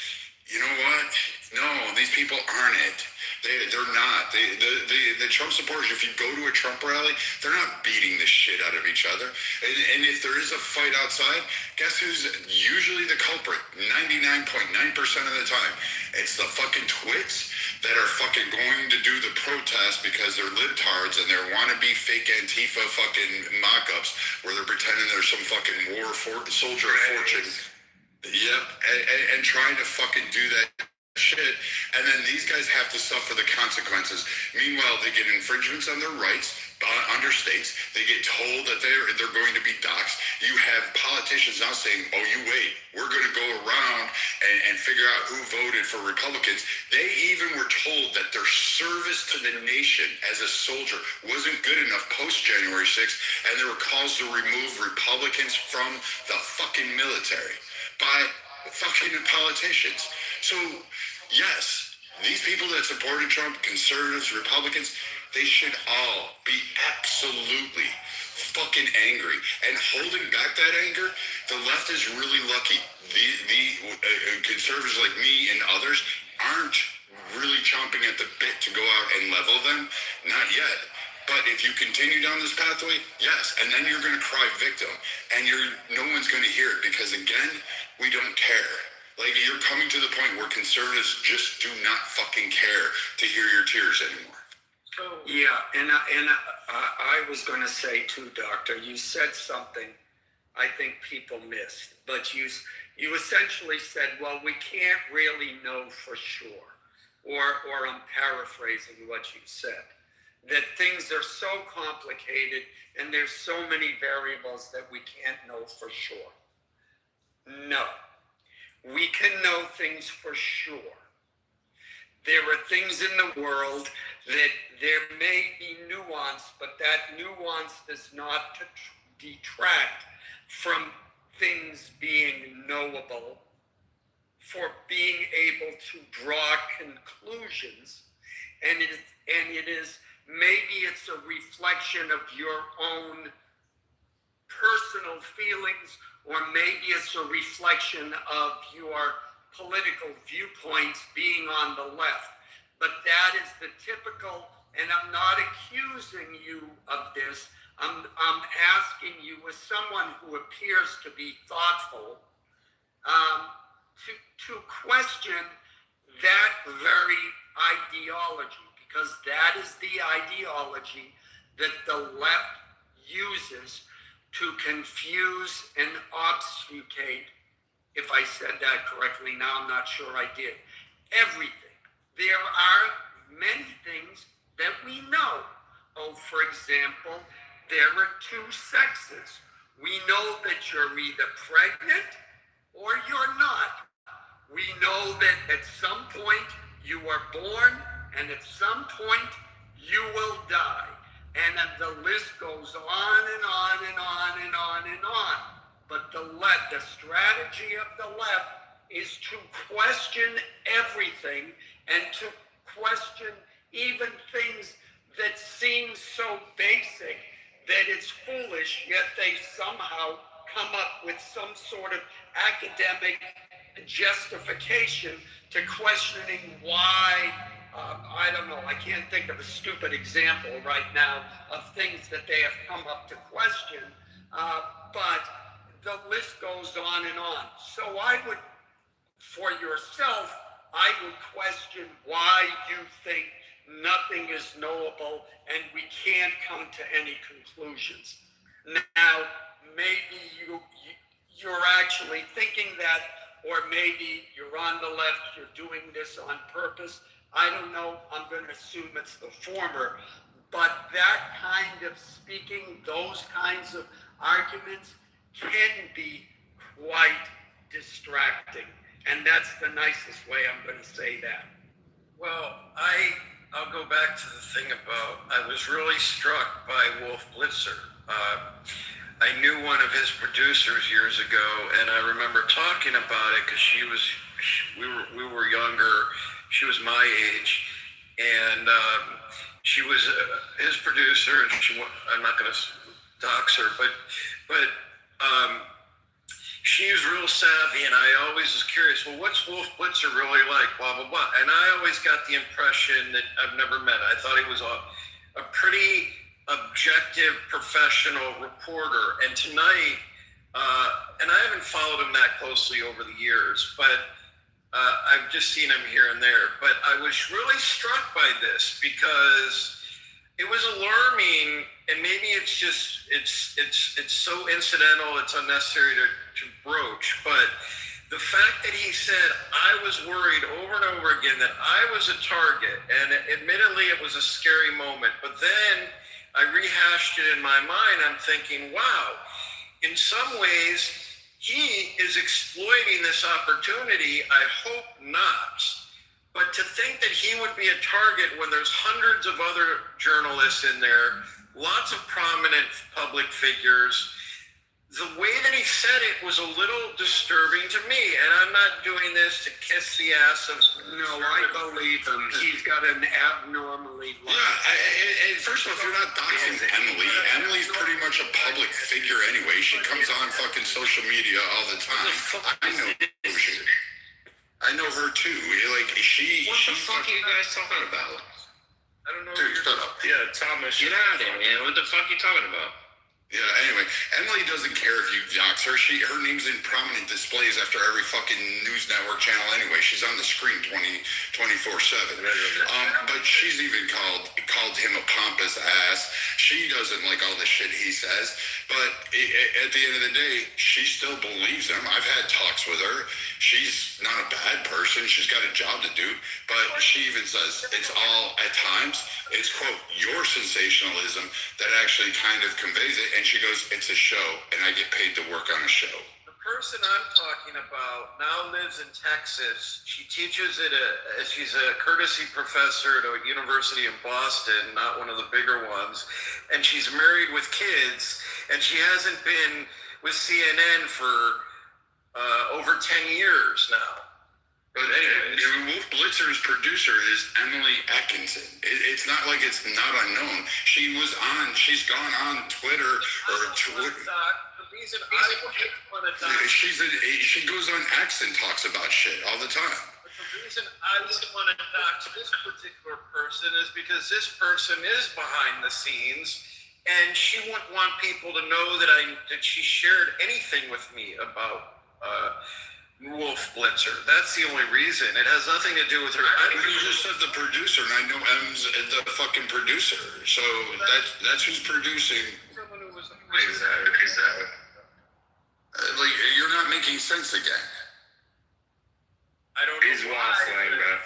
you know what? No, these people aren't it. They're not. The Trump supporters, if you go to a Trump rally, they're not beating the shit out of each other. And if there is a fight outside, guess who's usually the culprit? 99.9% of the time. It's the fucking twits that are fucking going to do the protest because they're libtards and they're wannabe fake Antifa fucking mock-ups where they're pretending they're some fucking soldier of fortune. Yep, and trying to fucking do that shit, and then these guys have to suffer the consequences. Meanwhile, they get infringements on their rights under states. They get told that they're going to be doxxed. You have politicians now saying, oh, you wait, we're going to go around and figure out who voted for Republicans. They even were told that their service to the nation as a soldier wasn't good enough post January 6th, and there were calls to remove Republicans from the fucking military by fucking politicians. So, yes, these people that supported Trump, conservatives, Republicans, they should all be absolutely fucking angry. And holding back that anger, the left is really lucky. The conservatives like me and others aren't really chomping at the bit to go out and level them. Not yet. But if you continue down this pathway, yes, and then you're going to cry victim, and no one's going to hear it because, again, we don't care. Like, you're coming to the point where conservatives just do not fucking care to hear your tears anymore.
Yeah, and I was going to say too, Doctor, you said something I think people missed. But you essentially said, well, we can't really know for sure. Or I'm paraphrasing what you said, that things are so complicated and there's so many variables that we can't know for sure. No, we can know things for sure. There are things in the world that there may be nuance, but that nuance does not detract from things being knowable, for being able to draw conclusions. And it is maybe it's a reflection of your own personal feelings, or maybe it's a reflection of your political viewpoints being on the left. But that is the typical, and I'm not accusing you of this, I'm asking you as someone who appears to be thoughtful, to question that very ideology, because that is the ideology that the left uses to confuse and obfuscate. If I said that correctly, now I'm not sure I did. Everything. There are many things that we know. Oh, for example, there are two sexes. We know that you're either pregnant or you're not. We know that at some point you are born and at some point you will die. And then the list goes on and on and on and on and on. But the strategy of the left is to question everything and to question even things that seem so basic that it's foolish, yet they somehow come up with some sort of academic justification to questioning why, I don't know, I can't think of a stupid example right now of things that they have come up to question, but the list goes on and on. So I would, for yourself, I would question why you think nothing is knowable and we can't come to any conclusions. Now, maybe you're actually thinking that, or maybe you're on the left, you're doing this on purpose. I don't know, I'm going to assume it's the former, but that kind of speaking, those kinds of arguments can be quite distracting. And that's the nicest way I'm going to say that.
Well, I'll go back to the thing about, I was really struck by Wolf Blitzer. I knew one of his producers years ago, and I remember talking about it because we were younger. She was my age, and she was his producer. And I'm not going to dox her, but she was real savvy, and I always was curious, well, what's Wolf Blitzer really like, blah, blah, blah. And I always got the impression that I've never met. I thought he was a pretty objective, professional reporter. And tonight, and I haven't followed him that closely over the years, but I've just seen him here and there. But I was really struck by this because it was alarming, and maybe it's just it's so incidental, it's unnecessary to broach. But the fact that he said, I was worried over and over again that I was a target, and admittedly it was a scary moment, but then I rehashed it in my mind. I'm thinking, wow, in some ways he is exploiting this opportunity. I hope not. But to think that he would be a target when there's hundreds of other journalists in there, lots of prominent public figures, the way that he said it was a little disturbing to me. And I'm not doing this to kiss the ass of...
No, I believe him. He's got an abnormally...
Yeah, and first off, you're not doxing Emily. Emily's pretty much a public figure anyway. She comes on fucking social media all the time. I know she... I know her too. Like
What the fuck are you guys talking about?
I don't know. Dude, shut up.
Yeah, Thomas.
Get out of here, man. What the fuck are you talking about?
Yeah, anyway, Emily doesn't care if you dox her. Her name's in prominent displays after every fucking news network channel anyway. She's on the screen 24/7. But she's even called called him a pompous ass. She doesn't like all the shit he says, but at the end of the day, she still believes him. I've had talks with her. She's not a bad person. She's got a job to do, but she even says it's all, at times, it's, quote, your sensationalism that actually kind of conveys it. And she goes, it's a show, and I get paid to work on a show.
Person I'm talking about now lives in Texas. She teaches she's a courtesy professor at a university in Boston, not one of the bigger ones, and she's married with kids, and she hasn't been with CNN for over 10 years now.
But anyway, Wolf Blitzer's producer is Emily Atkinson. It's not like it's not unknown. She's gone on Twitter or Twitter. She goes on X and talks about shit all the time.
But the reason I wouldn't want to dox this particular person is because this person is behind the scenes, and she wouldn't want people to know that she shared anything with me about Wolf Blitzer. That's the only reason. It has nothing to do with her.
You just said the producer, and I know M's the fucking producer. So that's who's producing.
Someone who was
Exactly. Like, you're not making sense again.
I don't know.
He's waffling, bro.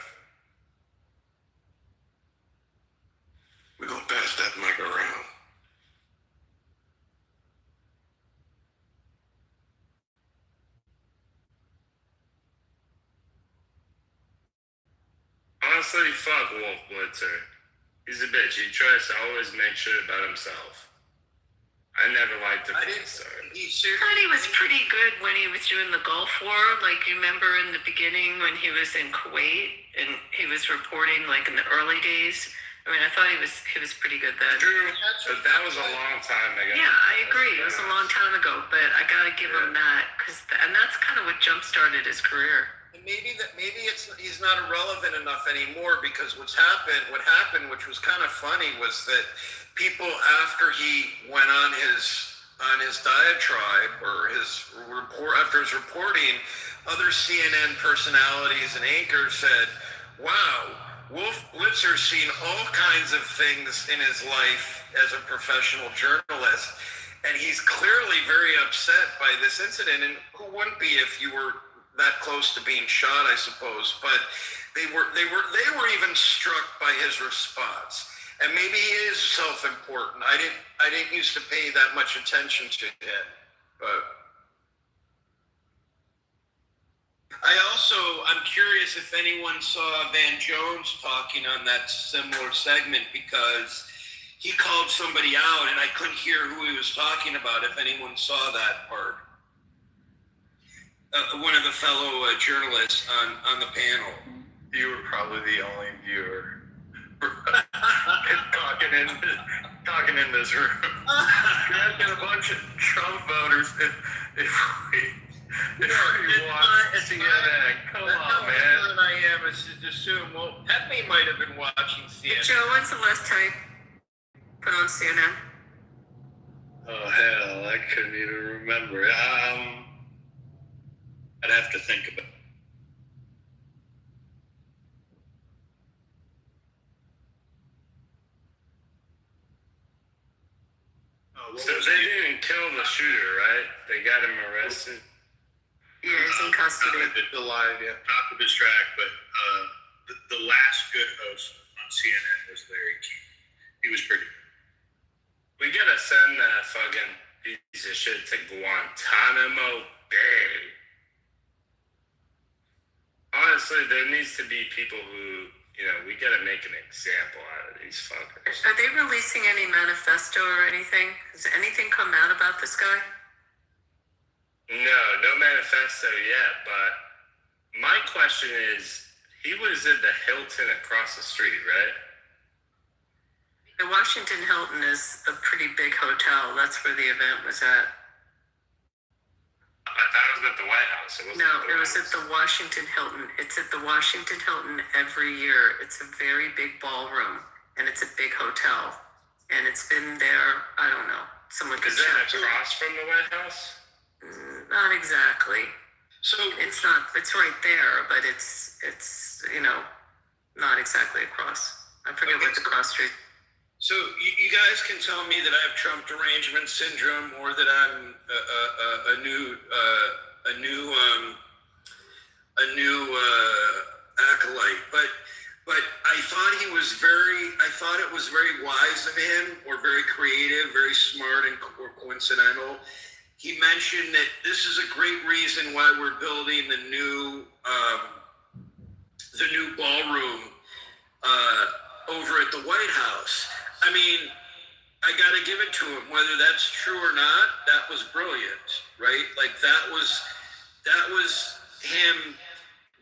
We're gonna pass that mic around.
Honestly, fuck Wolf Blitzer. He's a bitch. He tries to always make shit about himself. I never liked him.
I thought he was pretty good when he was doing the Gulf War. Like, you remember in the beginning when he was in Kuwait and he was reporting, like, in the early days. I mean, I thought he was pretty good then.
True, but that was a long time ago.
Yeah, I agree. It was a long time ago, but I gotta give him that, and that's kind of what jump-started his career.
And maybe he's not irrelevant enough anymore, because what happened, which was kind of funny, was that people, after he went on his diatribe or after his reporting, other CNN personalities and anchors said, "Wow, Wolf Blitzer's seen all kinds of things in his life as a professional journalist, and he's clearly very upset by this incident." And who wouldn't be if you were that close to being shot, I suppose? But they were even struck by his response. And maybe he is self-important. I didn't used to pay that much attention to him, but I'm curious if anyone saw Van Jones talking on that similar segment, because he called somebody out and I couldn't hear who he was talking about. If anyone saw that part, one of the fellow journalists on the panel.
You were probably the only viewer talking in this room. Asking a bunch of Trump voters if we watch CNN. Come on, man.
I am is to assume, well, Pepe might have been watching CNN.
Joe, when's the last time you put on CNN?
Oh, hell, I couldn't even remember. I'd have to think about it.
So they didn't kill the shooter, right? They got him arrested.
Yeah, he's in custody.
Alive, yeah. Not to distract, but the last good host on CNN was Larry King. He was pretty good.
We gotta send that fucking piece of shit to Guantanamo Bay. Honestly, there needs to be people who, we gotta make an example out of these fuckers.
Are they releasing any manifesto or anything? Has anything come out about this guy?
No manifesto yet, but my question is, he was in the Hilton across the street, right?
The Washington Hilton is a pretty big hotel. That's where the event was at.
That was at the White House.
It was at the Washington Hilton. It's at the Washington Hilton every year. It's a very big ballroom, and it's a big hotel. And it's been there, I don't know. Someone could check.
Is that across from the White House?
Not exactly.
So
it's not. It's right there, but it's not exactly across. I forget what the cross street.
So you guys can tell me that I have Trump derangement syndrome, or that I'm a new acolyte, but I thought it was very wise of him, or very creative, very smart, or coincidental. He mentioned that this is a great reason why we're building the new ballroom over at the White House. I mean, I got to give it to him. Whether that's true or not, that was brilliant, right? Like that was him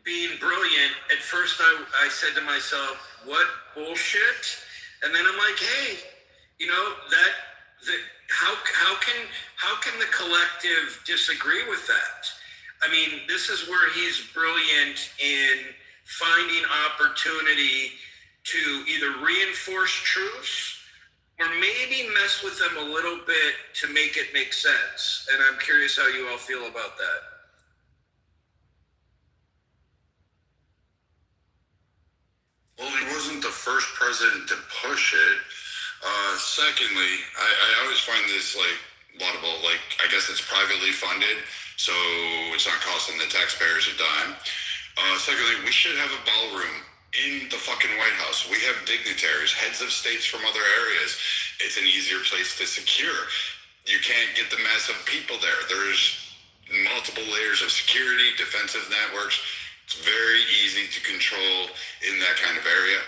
being brilliant. At first, I said to myself, "What bullshit?" And then I'm like, "Hey, you know how can the collective disagree with that?" I mean, this is where he's brilliant in finding opportunity to either reinforce truths or maybe mess with them a little bit to make it make sense. And I'm curious how you all feel about that.
Well, he wasn't the first president to push it. Secondly, I always find this laudable. I guess it's privately funded, so it's not costing the taxpayers a dime. Secondly, we should have a ballroom in the fucking White House. We have dignitaries, heads of states from other areas. It's an easier place to secure. You can't get the mass of people there. There's multiple layers of security, defensive networks. It's very easy to control in that kind of area.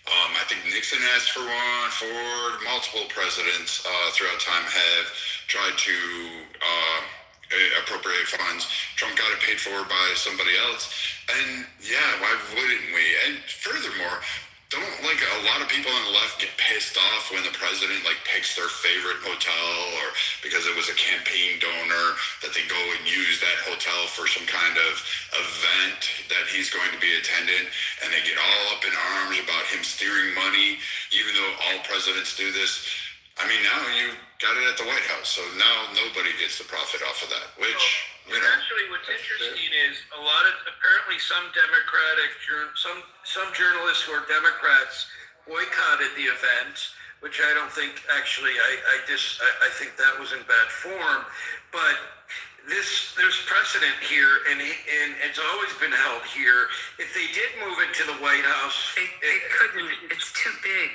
I think Nixon asked for one. Ford, multiple presidents throughout time have tried to appropriate funds. Trump got it paid for by somebody else. And yeah, why wouldn't we? And furthermore, don't a lot of people on the left get pissed off when the president picks their favorite hotel, or because it was a campaign donor that they go and use that hotel for some kind of event that he's going to be attending, and they get all up in arms about him steering money, even though all presidents do this. I mean, now you got it at the White House, so now nobody gets the profit off of that, which,
Actually, what's interesting is apparently some journalists who are Democrats boycotted the event, which I don't think actually, I think that was in bad form, but there's precedent here, and it's always been held here. If they did move it to the White House,
they couldn't. It's too big.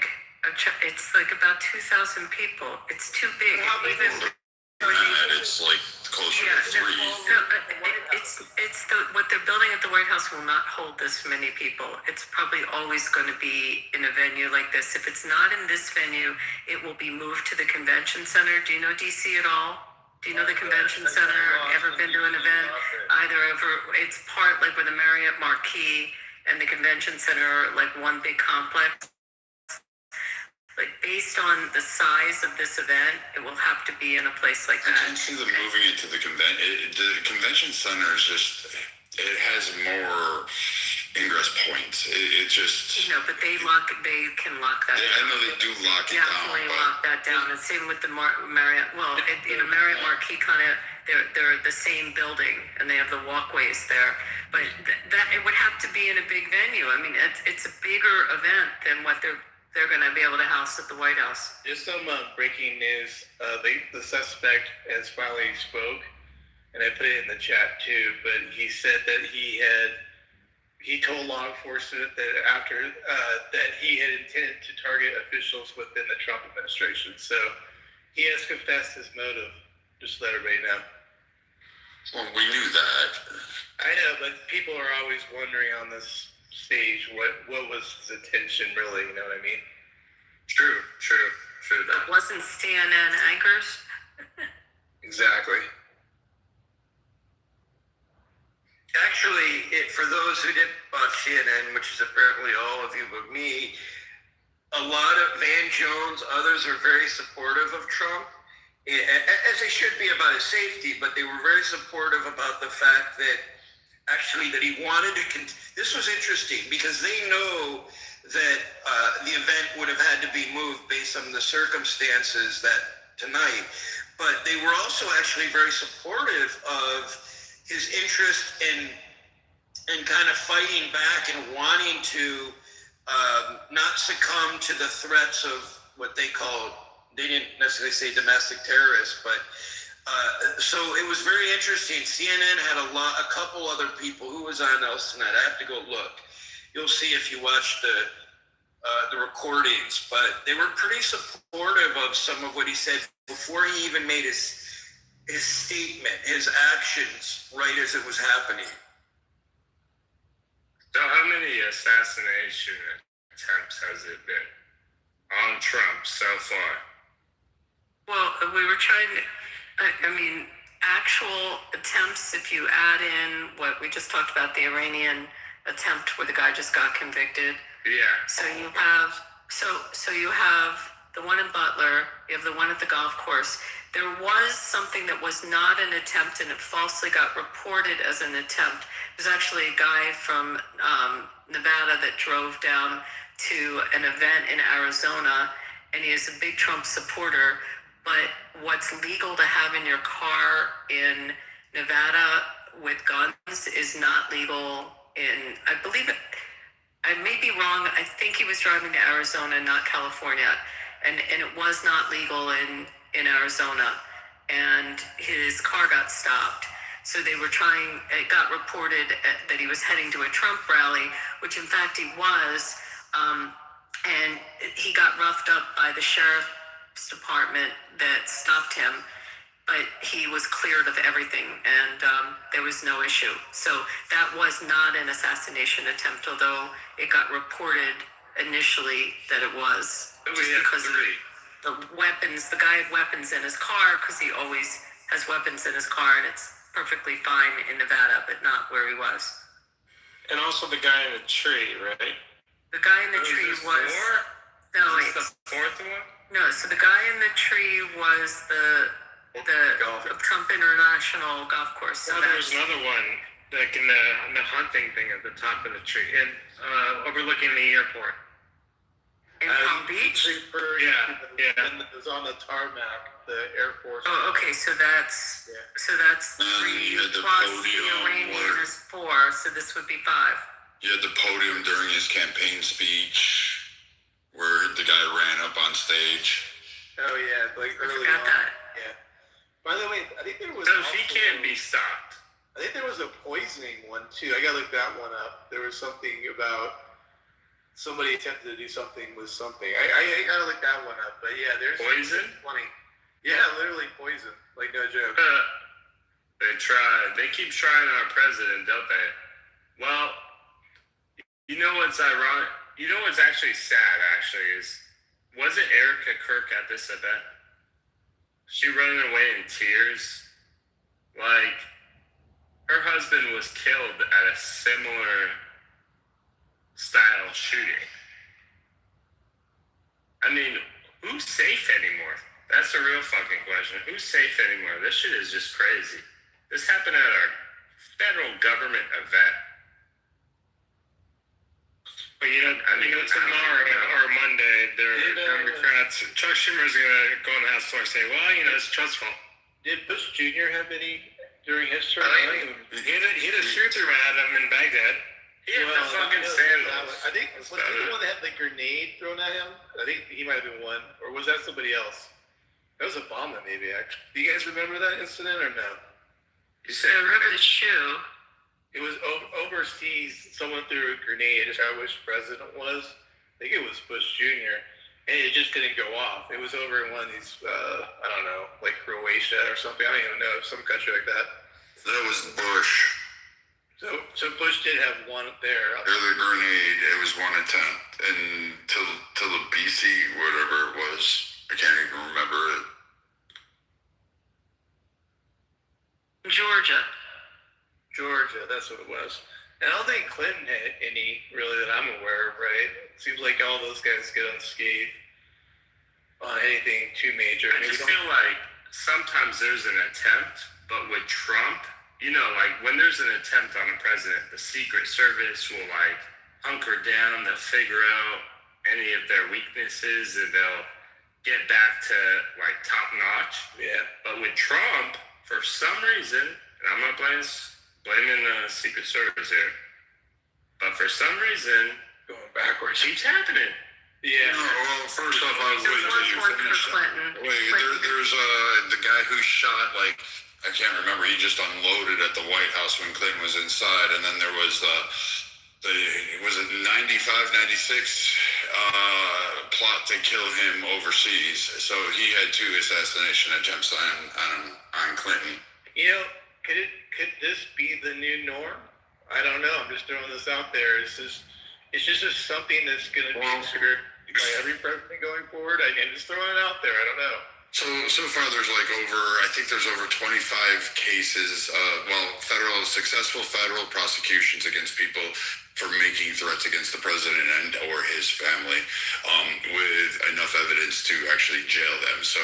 It's about 2,000 people. It's too big.
It's closer to 3.
What they're building at the White House will not hold this many people. It's probably always going to be in a venue like this. If it's not in this venue, it will be moved to the convention center. Do you know DC at all? Do you know the convention center? Ever been to an event? It's part where the Marriott Marquis and the convention center are one big complex. Based on the size of this event, it will have to be in a place like that.
I can see them moving it to the convention. The convention center is it has more ingress points. It just...
No, but they can lock that down.
I know they do lock it down.
Definitely lock that down. And same with the Marriott. Well, Marriott Marquis they're the same building, and they have the walkways there. But it would have to be in a big venue. I mean, it's a bigger event than what they're going to be able to house at the White House.
Just some breaking news. The suspect has finally spoke, and I put it in the chat too, but he said that he told law enforcement that after that he had intended to target officials within the Trump administration. So he has confessed his motive. Just let everybody know.
Well, we knew that.
I know, but people are always wondering on this stage what was his intention really, you know what I mean?
True.
It wasn't CNN anchors.
Exactly.
Actually, for those who didn't watch CNN, which is apparently all of you but me, a lot of Van Jones, others are very supportive of Trump, as they should be about his safety, but they were very supportive about the fact that he wanted to this was interesting because they know that the event would have had to be moved based on the circumstances tonight, but they were also actually very supportive of his interest in kind of fighting back and wanting to not succumb to the threats of what they called, they didn't necessarily say domestic terrorists, but so it was very interesting. CNN had a couple other people. Who was on else tonight? I have to go look. You'll see if you watch the recordings, but they were pretty supportive of some of what he said before he even made his statement, his actions, right as it was happening.
So how many assassination attempts has it been on Trump so far?
Well, we were trying to, I mean, actual attempts, if you add in what we just talked about, the Iranian attempt where the guy just got convicted.
Yeah.
So you have, so you have the one in Butler, you have the one at the golf course. There was something that was not an attempt and it falsely got reported as an attempt. There's actually a guy from Nevada that drove down to an event in Arizona, and he is a big Trump supporter. But what's legal to have in your car in Nevada with guns is not legal in, I believe it, I may be wrong, I think he was driving to Arizona, not California, and it was not legal in Arizona, and his car got stopped. So they were trying, it got reported that he was heading to a Trump rally, which in fact he was, and he got roughed up by the sheriff's department that stopped him, but he was cleared of everything, and there was no issue. So that was not an assassination attempt, although it got reported initially that it was. Just because of the weapons, the guy had weapons in his car, because he always has weapons in his car, and it's perfectly fine in Nevada, but not where he was.
And also the guy in the tree, right?
The guy in the tree was... No,
wait. The fourth one?
No, so the guy in the tree was the Trump International golf course. So
there was another one, like in the hunting thing at the top of the tree, and overlooking the airport.
In Palm Beach?
Yeah.
It was on the tarmac, the Air Force.
Oh, okay, so that's 3 plus the Iranian is 4, so this would be 5.
You had the podium during his campaign speech where the guy ran up on stage.
Oh yeah, like early on. Yeah. By the way, I think there was.
So he can't be stopped.
I think there was a poisoning one too. I gotta look that one up. There was something about somebody attempted to do something with something. I gotta look that one up. But yeah, there's
poison.
Funny. Yeah, literally poison. Like no joke.
They tried. They keep trying our president, don't they? Well, you know what's ironic? You know what's actually sad, is, wasn't Erica Kirk at this event? She running away in tears. Like, her husband was killed at a similar style shooting. I mean, who's safe anymore? That's the real fucking question. Who's safe anymore? This shit is just crazy. This happened at a federal government event. But tomorrow or Monday, Democrats, Chuck Schumer's going to go on the House floor and say, well, it's Trump's fault.
Did Bush Jr. have any during his term?
He had a truther at him in Baghdad. He had the fucking sandals.
I think, was he the one that had the grenade thrown at him? I think he might have been one. Or was that somebody else? That was Obama, maybe, actually. Do you guys remember that incident or no?
You said,
I remember the shoe.
It was overseas. Someone threw a grenade. I wish president was. I think it was Bush Jr. And it just didn't go off. It was over in one of these, I don't know, like Croatia or something. I don't even know, some country like that.
That was Bush.
So Bush did have one there.
The grenade, it was one attempt. And till the BC, whatever it was, I can't even remember it.
Georgia, that's what it was. And I don't think Clinton had any, really, that I'm aware of, right? It seems like all those guys get unscathed on anything too major.
I just feel like sometimes there's an attempt, but with Trump, like when there's an attempt on a president, the Secret Service will hunker down, they'll figure out any of their weaknesses, and they'll get back to top notch.
Yeah.
But with Trump, for some reason, and I'm not blaming the Secret Service here, but for some reason,
going backwards,
keeps happening.
Yeah.
Well, first off, I was
There
waiting
was
until you
one for
finished.
Clinton.
Wait, there's the guy who shot, like, I can't remember, he just unloaded at the White House when Clinton was inside, and then there was was it 95, 96 plot to kill him overseas. So he had 2 assassination attempts on Clinton.
You know, could this be the new norm? I don't know. I'm just throwing this out there. It's just something that's going to be considered by every president going forward. I'm just throwing it out there. I don't know.
So far there's like I think there's over 25 cases, successful federal prosecutions against people for making threats against the president and or his family, with enough evidence to actually jail them. So,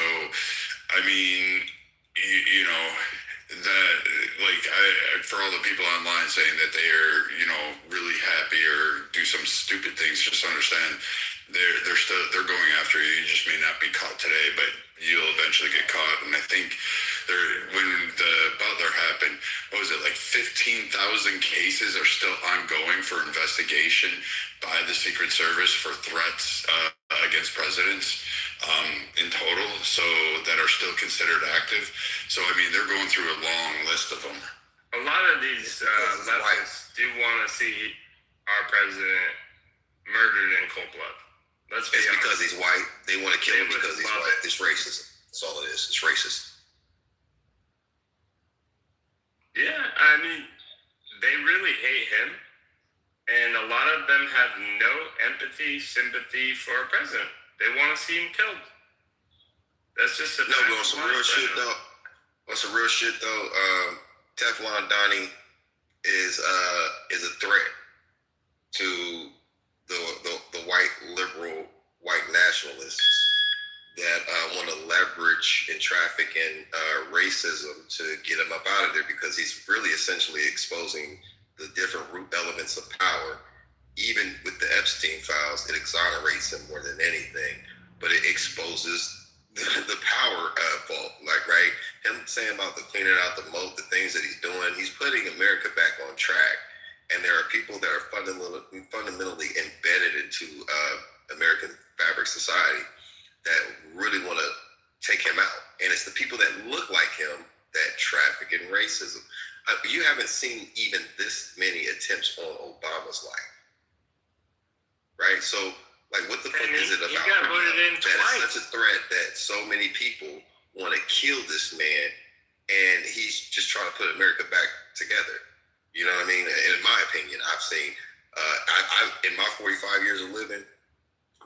I mean, you know, that, like, for all the people online saying that they are, you know, really happy or do some stupid things, just understand they're going after you. You just may not be caught today, but you'll eventually get caught. And I think when the Butler happened, what was it, like 15,000 cases are still ongoing for investigation by the Secret Service for threats against presidents in total, so that are still considered active. So, I mean, they're going through a long list of them.
A lot of these leftists do want to see our president murdered in cold blood.
It's because he's white. They want to kill him because he's white. It's racism. That's all it is. It's racist.
Yeah, I mean, they really hate him. And a lot of them have no empathy, sympathy for our president. They want to see him killed. That's just a
no, but on some real shit though. On some real shit though, Teflon Donnie is a threat to the white liberal, white nationalists that want to leverage and traffic in racism to get him up out of there, because he's really essentially exposing the different root elements of power. Even with the Epstein files, it exonerates him more than anything, but it exposes the power vault. Like, right, him saying about the cleaning out the moat, the things that he's doing, he's putting America back on track. And there are people that are fundamentally embedded into American fabric society that really want to take him out. And it's the people that look like him that traffic in racism. You haven't seen even this many attempts on Obama's life, right? So, like, what the fuck is it about?
He got voted in
that
twice.
is such a threat that so many people want to kill this man, and he's just trying to put America back together. You know what I mean? In my opinion, I've seen, in my 45 years of living,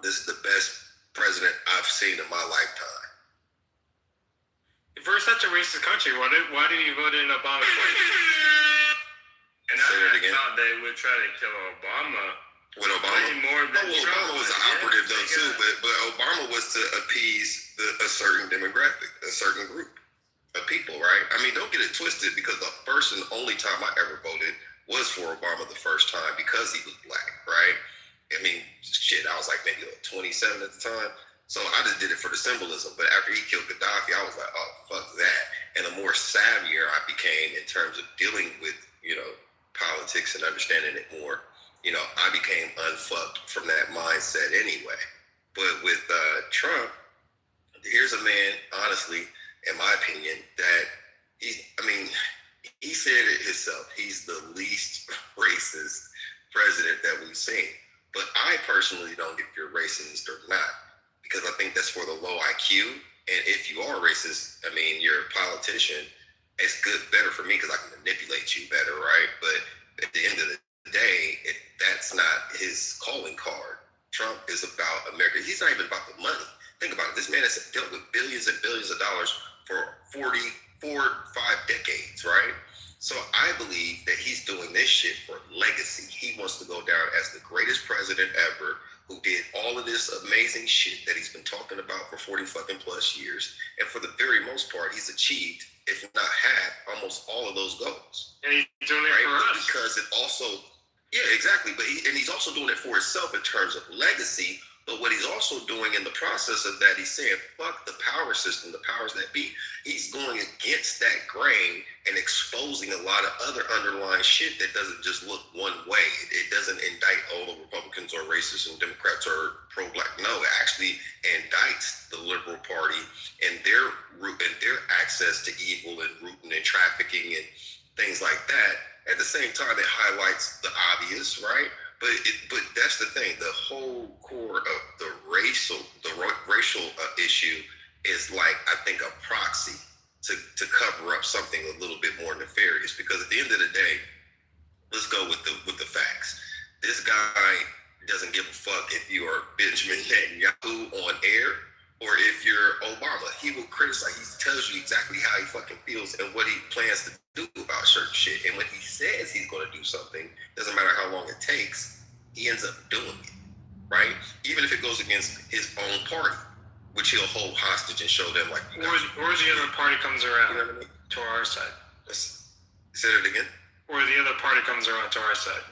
this is the best president I've seen in my lifetime.
If we're such a racist country, why did you vote in Obama? And I thought they would try to kill Obama.
With Obama?
Way more than Trump.
Obama was an operative though too, but Obama was to appease a certain demographic, a certain group of people, right? I mean, don't get it twisted, because the first and only time I ever voted was for Obama the first time, because he was black, right? I mean, shit, I was like maybe 27 at the time. So I just did it for the symbolism. But after he killed Gaddafi, I was like, oh, fuck that. And the more savvier I became in terms of dealing with, you know, politics and understanding it more, you know, I became unfucked from that mindset anyway. But with Trump, here's a man, honestly, in my opinion, that he said it himself. He's the least racist president that we've seen. But I personally don't know if you're racist or not, because I think that's for the low IQ. And if you are racist, I mean, you're a politician. It's better for me because I can manipulate you better, right? But at the end of the day, that's not his calling card. Trump is about America. He's not even about the money. Think about it. This man has dealt with billions and billions of dollars for 4 or 5 decades, right? So I believe that he's doing this shit for legacy. He wants to go down as the greatest president ever, who did all of this amazing shit that he's been talking about for 40 fucking plus years. And for the very most part, he's achieved, if not half, almost all of those goals.
And he's doing it for us.
Because it also, yeah, exactly. But he's also doing it for himself in terms of legacy, But what he's also doing in the process of that, he's saying, fuck the power system, the powers that be. He's going against that grain and exposing a lot of other underlying shit that doesn't just look one way. It doesn't indict all the Republicans or racists and Democrats or pro-black. No, it actually indicts the liberal party and their root and their access to evil and rooting and trafficking and things like that. At the same time, it highlights the obvious, right? But that's the thing. The whole core of the racial issue is like, I think, a proxy to cover up something a little bit more nefarious. Because at the end of the day, let's go with the facts. This guy doesn't give a fuck if you are Benjamin Netanyahu on air or if you're Obama. He will criticize. He tells you exactly how he fucking feels and what he plans to do about certain shit. And when he says he's going to do something, doesn't matter how long it takes, he ends up doing it, right? Even if it goes against his own party, which he'll hold hostage and show them like.
Or the other party comes around,
you know what I mean?
To our side.
Say it again.
Or the other party comes around to our side.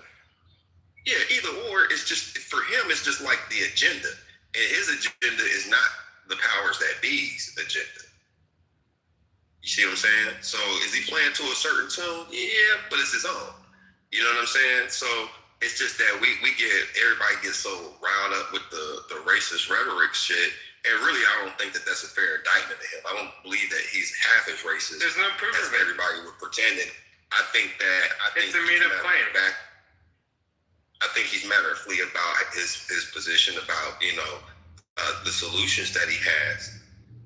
Yeah, either or. It's just, for him, it's just like the agenda. And his agenda is not the powers that be's agenda. You see what I'm saying? So is he playing to a certain tune? Yeah, but it's his own. You know what I'm saying? So it's just that everybody gets so riled up with the racist rhetoric shit. And really, I don't think that that's a fair indictment of him. I don't believe that he's half as racist.
There's no proof
as
of it.
everybody was pretending. I think
it's a made-up claim.
I think he's matter-of-factly about his position about, the solutions that he has.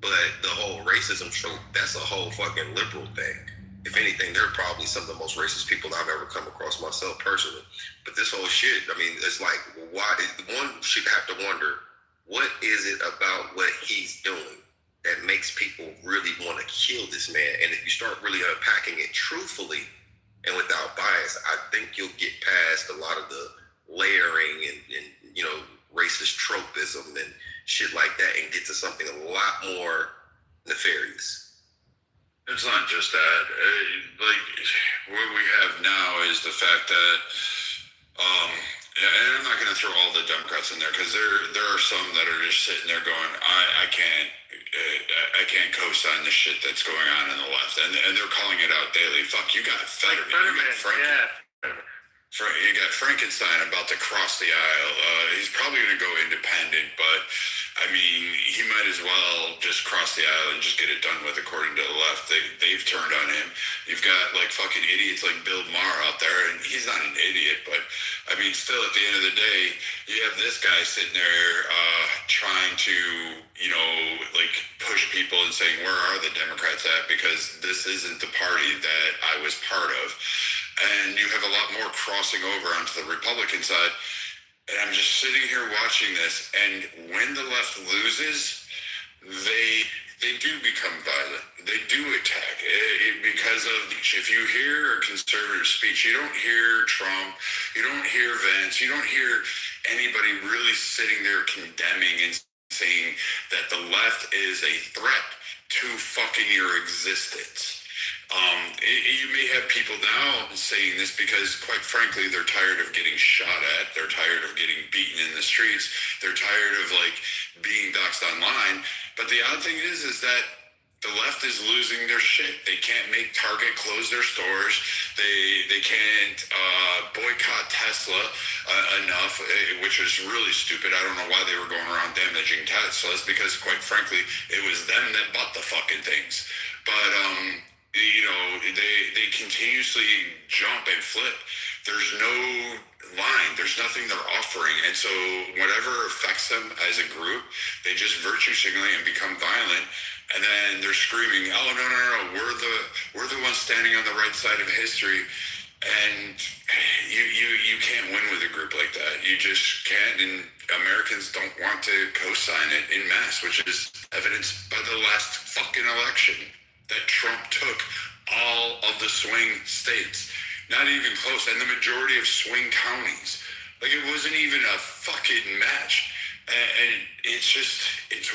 But the whole racism trope, that's a whole fucking liberal thing. If anything, they're probably some of the most racist people I've ever come across myself personally. But this whole shit, I mean, it's like, why? One should have to wonder, what is it about what he's doing that makes people really want to kill this man? And if you start really unpacking it truthfully and without bias, I think you'll get past a lot of the layering and racist tropism and shit like that and get to something a lot more nefarious.
It's not just that. Like, what we have now is the fact that, and I'm not going to throw all the Democrats in there because there are some that are just sitting there going, I can't co-sign the shit that's going on in the left, and they're calling it out daily. Fuck, you got Fetterman, you got Frankenstein about to cross the aisle. He's probably going to go independent, but I mean, he might as well just cross the aisle and just get it done with. According to the left, they've turned on him. You've got like fucking idiots like Bill Maher out there, and he's not an idiot, but I mean, still at the end of the day, you have this guy sitting there trying to, like push people and saying, where are the Democrats at? Because this isn't the party that I was part of. And you have a lot more crossing over onto the Republican side. And I'm just sitting here watching this, and when the left loses, they do become violent. They do attack because of, if you hear a conservative speech, you don't hear Trump, you don't hear Vance, you don't hear anybody really sitting there condemning and saying that the left is a threat to fucking your existence. You may have people now saying this because, quite frankly, they're tired of getting shot at. They're tired of getting beaten in the streets. They're tired of, like, being doxxed online. But the odd thing is that the left is losing their shit. They can't make Target close their stores. They can't boycott Tesla enough, which was really stupid. I don't know why they were going around damaging Teslas because, quite frankly, it was them that bought the fucking things. But, they continuously jump and flip. There's no line. There's nothing they're offering. And so whatever affects them as a group, they just virtue signaling and become violent. And then they're screaming, oh, no, we're the ones standing on the right side of history. And you can't win with a group like that. You just can't. And Americans don't want to co-sign it in mass, which is evidenced by the last fucking election. That Trump took all of the swing states, not even close, and the majority of swing counties. Like, it wasn't even a fucking match. And it's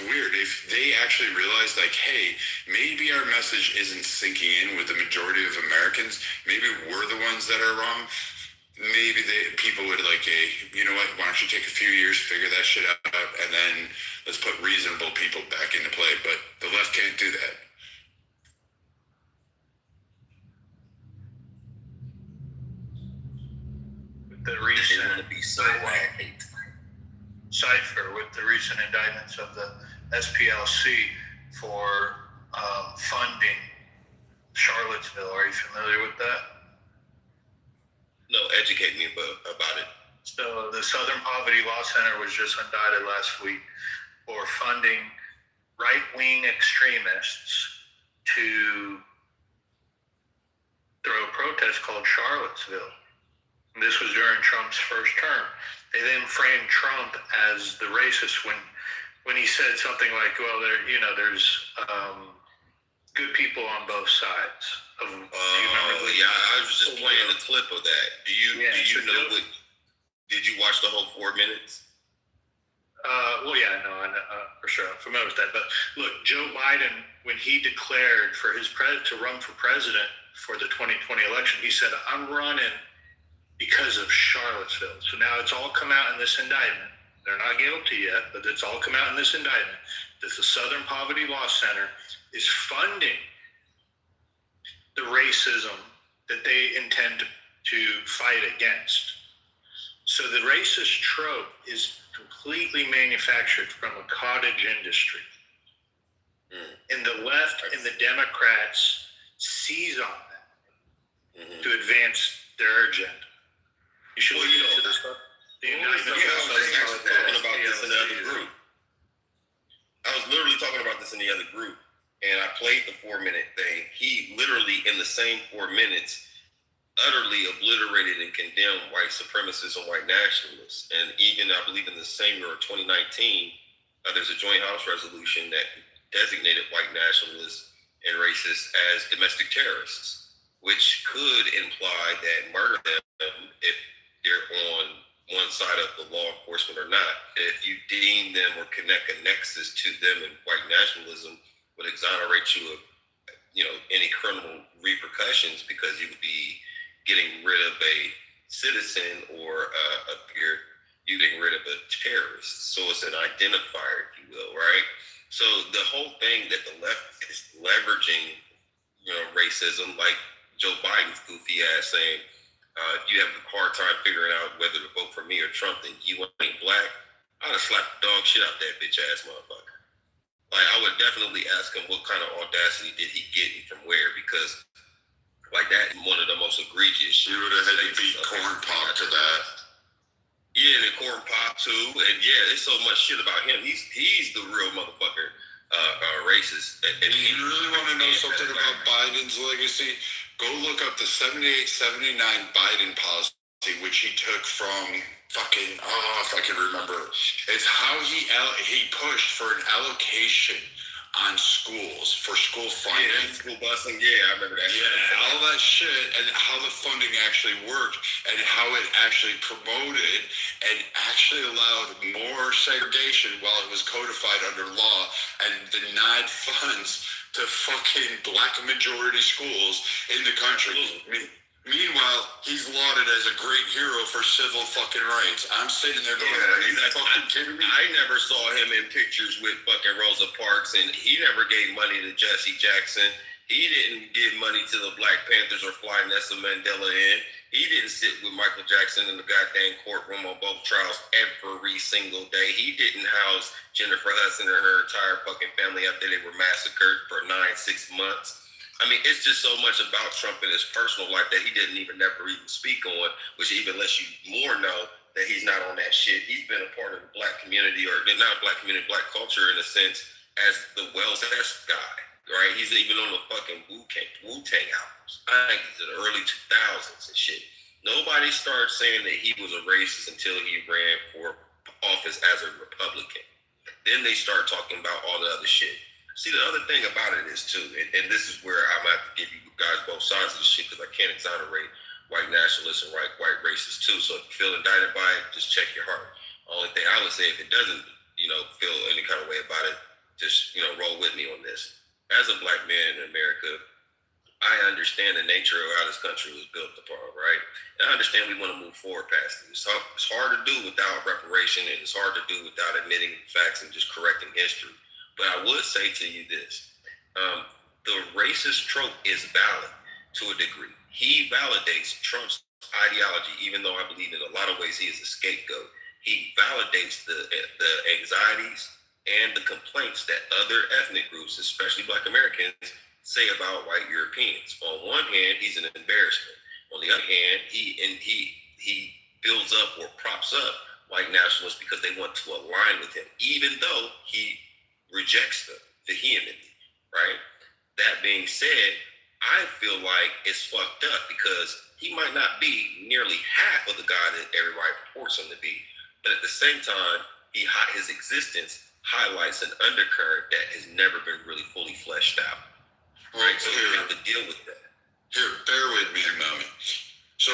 weird. If they actually realize, like, hey, maybe our message isn't sinking in with the majority of Americans, maybe we're the ones that are wrong, maybe people would like, hey, you know what, why don't you take a few years, figure that shit out, and then let's put reasonable people back into play. But the left can't do that.
The recent cipher with the recent indictments of the SPLC for funding Charlottesville. Are you familiar with that?
No, educate me about it.
So the Southern Poverty Law Center was just indicted last week for funding right-wing extremists to throw a protest called Charlottesville. And this was during Trump's first term. They then framed Trump as the racist when he said something like, "Well, there's good people on both sides." Do you remember?
Yeah, I was just playing a clip of that. Do you know what? Did you watch the whole 4 minutes?
Well, yeah, no, I know, for sure. I'm familiar with that. But look, Joe Biden, when he declared for to run for president for the 2020 election, he said, "I'm running because of Charlottesville." So now it's all come out in this indictment. They're not guilty yet, but it's all come out in this indictment that the Southern Poverty Law Center is funding the racism that they intend to fight against. So the racist trope is completely manufactured from a cottage industry. And the left and the Democrats seize on that to advance their agenda. You should look into this stuff. The indictment.
I was actually talking about this in the other group. I was literally talking about this in the other group, and I played the 4 minute thing. He literally, in the same 4 minutes, utterly obliterated and condemned white supremacists and white nationalists. And even, I believe, in the same year of 2019, there's a joint House resolution that designated white nationalists and racists as domestic terrorists, which could imply that murder them if they're on one side of the law enforcement or not. If you deem them or connect a nexus to them, and white nationalism would exonerate you of, any criminal repercussions, because you would be getting rid of a citizen or a peer, you getting rid of a terrorist. So it's an identifier, if you will, right? So the whole thing that the left is leveraging, racism, like Joe Biden's goofy ass saying, if you have a hard time figuring out whether to vote for me or Trump, then you ain't black. I'd have slapped the dog shit out that bitch ass motherfucker. Like, I would definitely ask him what kind of audacity did he get and from where, because like that is one of the most egregious.
You would have had to beat Corn Pop to that.
Yeah, and Corn Pop too, and yeah, there's so much shit about him. He's the real motherfucker, racist.
And you really want to know something about Biden's legacy? Go look up the 78-79 Biden policy, which he took from fucking, if I can remember. It's how he pushed for an allocation on schools for school funding.
Yeah, school busing, yeah, I remember that.
Yeah, all that shit, and how the funding actually worked, and how it actually promoted and actually allowed more segregation while it was codified under law, and denied funds to fucking black majority schools in the country. Meanwhile, he's lauded as a great hero for civil fucking rights. I'm sitting there going, are you fucking kidding me?
I never saw him in pictures with fucking Rosa Parks, and he never gave money to Jesse Jackson. He didn't give money to the Black Panthers or fly Nelson Mandela in. He didn't sit with Michael Jackson in the goddamn courtroom on both trials every single day. He didn't house Jennifer Hudson and her entire fucking family after they were massacred for 6 months. I mean, it's just so much about Trump in his personal life that he didn't even never even speak on, which even lets you more know that he's not on that shit. He's been a part of the black community, or not black community, black culture in a sense, as the Wells-esque guy, right? He's even on the fucking Wu-Tang albums. I think it's in the early 2000s and shit. Nobody started saying that he was a racist until he ran for office as a Republican. Then they start talking about all the other shit. See, the other thing about it is, too, and this is where I'm going to have to give you guys both sides of the shit, because I can't exonerate white nationalists and white racists, too. So if you feel indicted by it, just check your heart. Only thing I would say, if it doesn't, feel any kind of way about it, just, roll with me on this. As a black man in America, I understand the nature of how this country was built upon, right? And I understand we want to move forward past it. It's hard to do without reparation, and it's hard to do without admitting facts and just correcting history. But I would say to you this. The racist trope is valid to a degree. He validates Trump's ideology, even though I believe in a lot of ways he is a scapegoat. He validates the anxieties and the complaints that other ethnic groups, especially Black Americans, say about white Europeans. On one hand, he's an embarrassment. On the other hand, he builds up or props up white nationalists because they want to align with him, even though he rejects them vehemently, right? That being said, I feel like it's fucked up because he might not be nearly half of the guy that everybody purports him to be, but at the same time, his existence highlights an undercurrent that has never been really fully fleshed out. Right, so you have to deal with that.
Here, bear with me a moment. So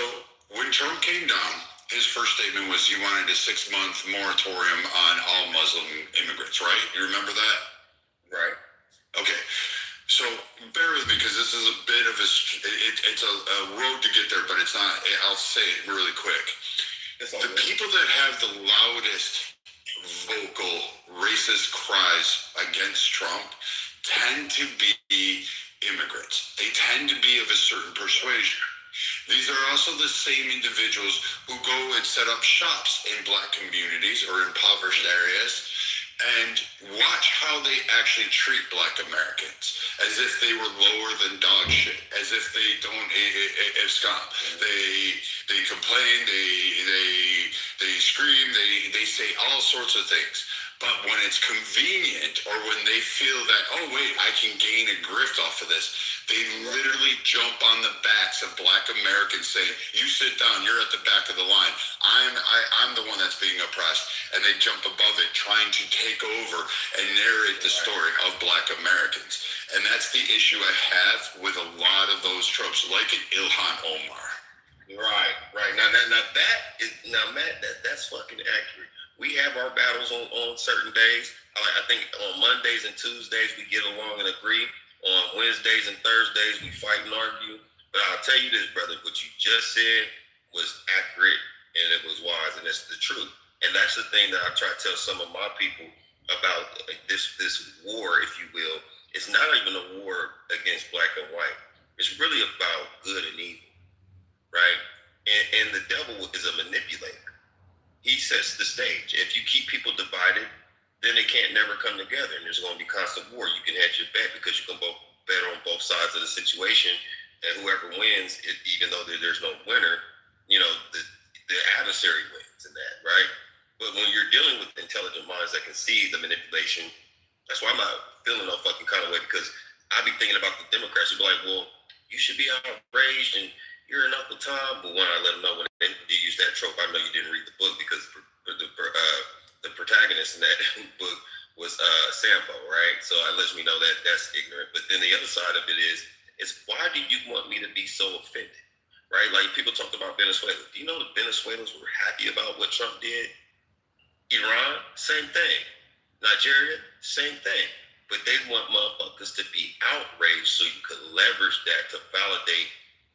when Trump came down, his first statement was he wanted a 6-month moratorium on all Muslim immigrants, right? You remember that?
Right.
Okay. So bear with me because this is a bit of it's a road to get there, but it's not. I'll say it really quick. The people that have the loudest vocal racist cries against Trump tend to be immigrants. They tend to be of a certain persuasion. These are also the same individuals who go and set up shops in Black communities or impoverished areas and watch how they actually treat Black Americans as if they were lower than dog shit, as if they don't abscond. They complain, they scream, they say all sorts of things. But when it's convenient or when they feel that, oh wait, I can gain a grift off of this, they literally jump on the backs of Black Americans saying, you sit down, you're at the back of the line. I'm the one that's being oppressed. And they jump above it trying to take over and narrate the story of Black Americans. And that's the issue I have with a lot of those tropes, like an Ilhan Omar.
Right. Now, Matt, that's fucking accurate. We have our battles on certain days. I think on Mondays and Tuesdays we get along and agree. On Wednesdays and Thursdays we fight and argue. But I'll tell you this, brother, what you just said was accurate and it was wise, and it's the truth. And that's the thing that I try to tell some of my people about this war, if you will. It's not even a war against Black and white. It's really about good and evil, right? And the devil is a manipulator. He sets the stage. If you keep people divided, then they can't never come together, and there's going to be constant war. You can hedge your bet because you can both bet on both sides of the situation, and whoever wins, even though there's no winner, the adversary wins in that, right? But when you're dealing with intelligent minds that can see the manipulation, that's why I'm not feeling no fucking kind of way, because I be thinking about the Democrats. You'd be like, well, you should be outraged and you're an Uncle Tom. But when I let them know when they use that trope, I know you didn't read the book, because the protagonist in that book was Sambo, right? So it lets me know that that's ignorant. But then the other side of it is why do you want me to be so offended, right? Like people talked about Venezuela. Do you know the Venezuelans were happy about what Trump did? Iran, same thing. Nigeria, same thing. But they want motherfuckers to be outraged so you could leverage that to validate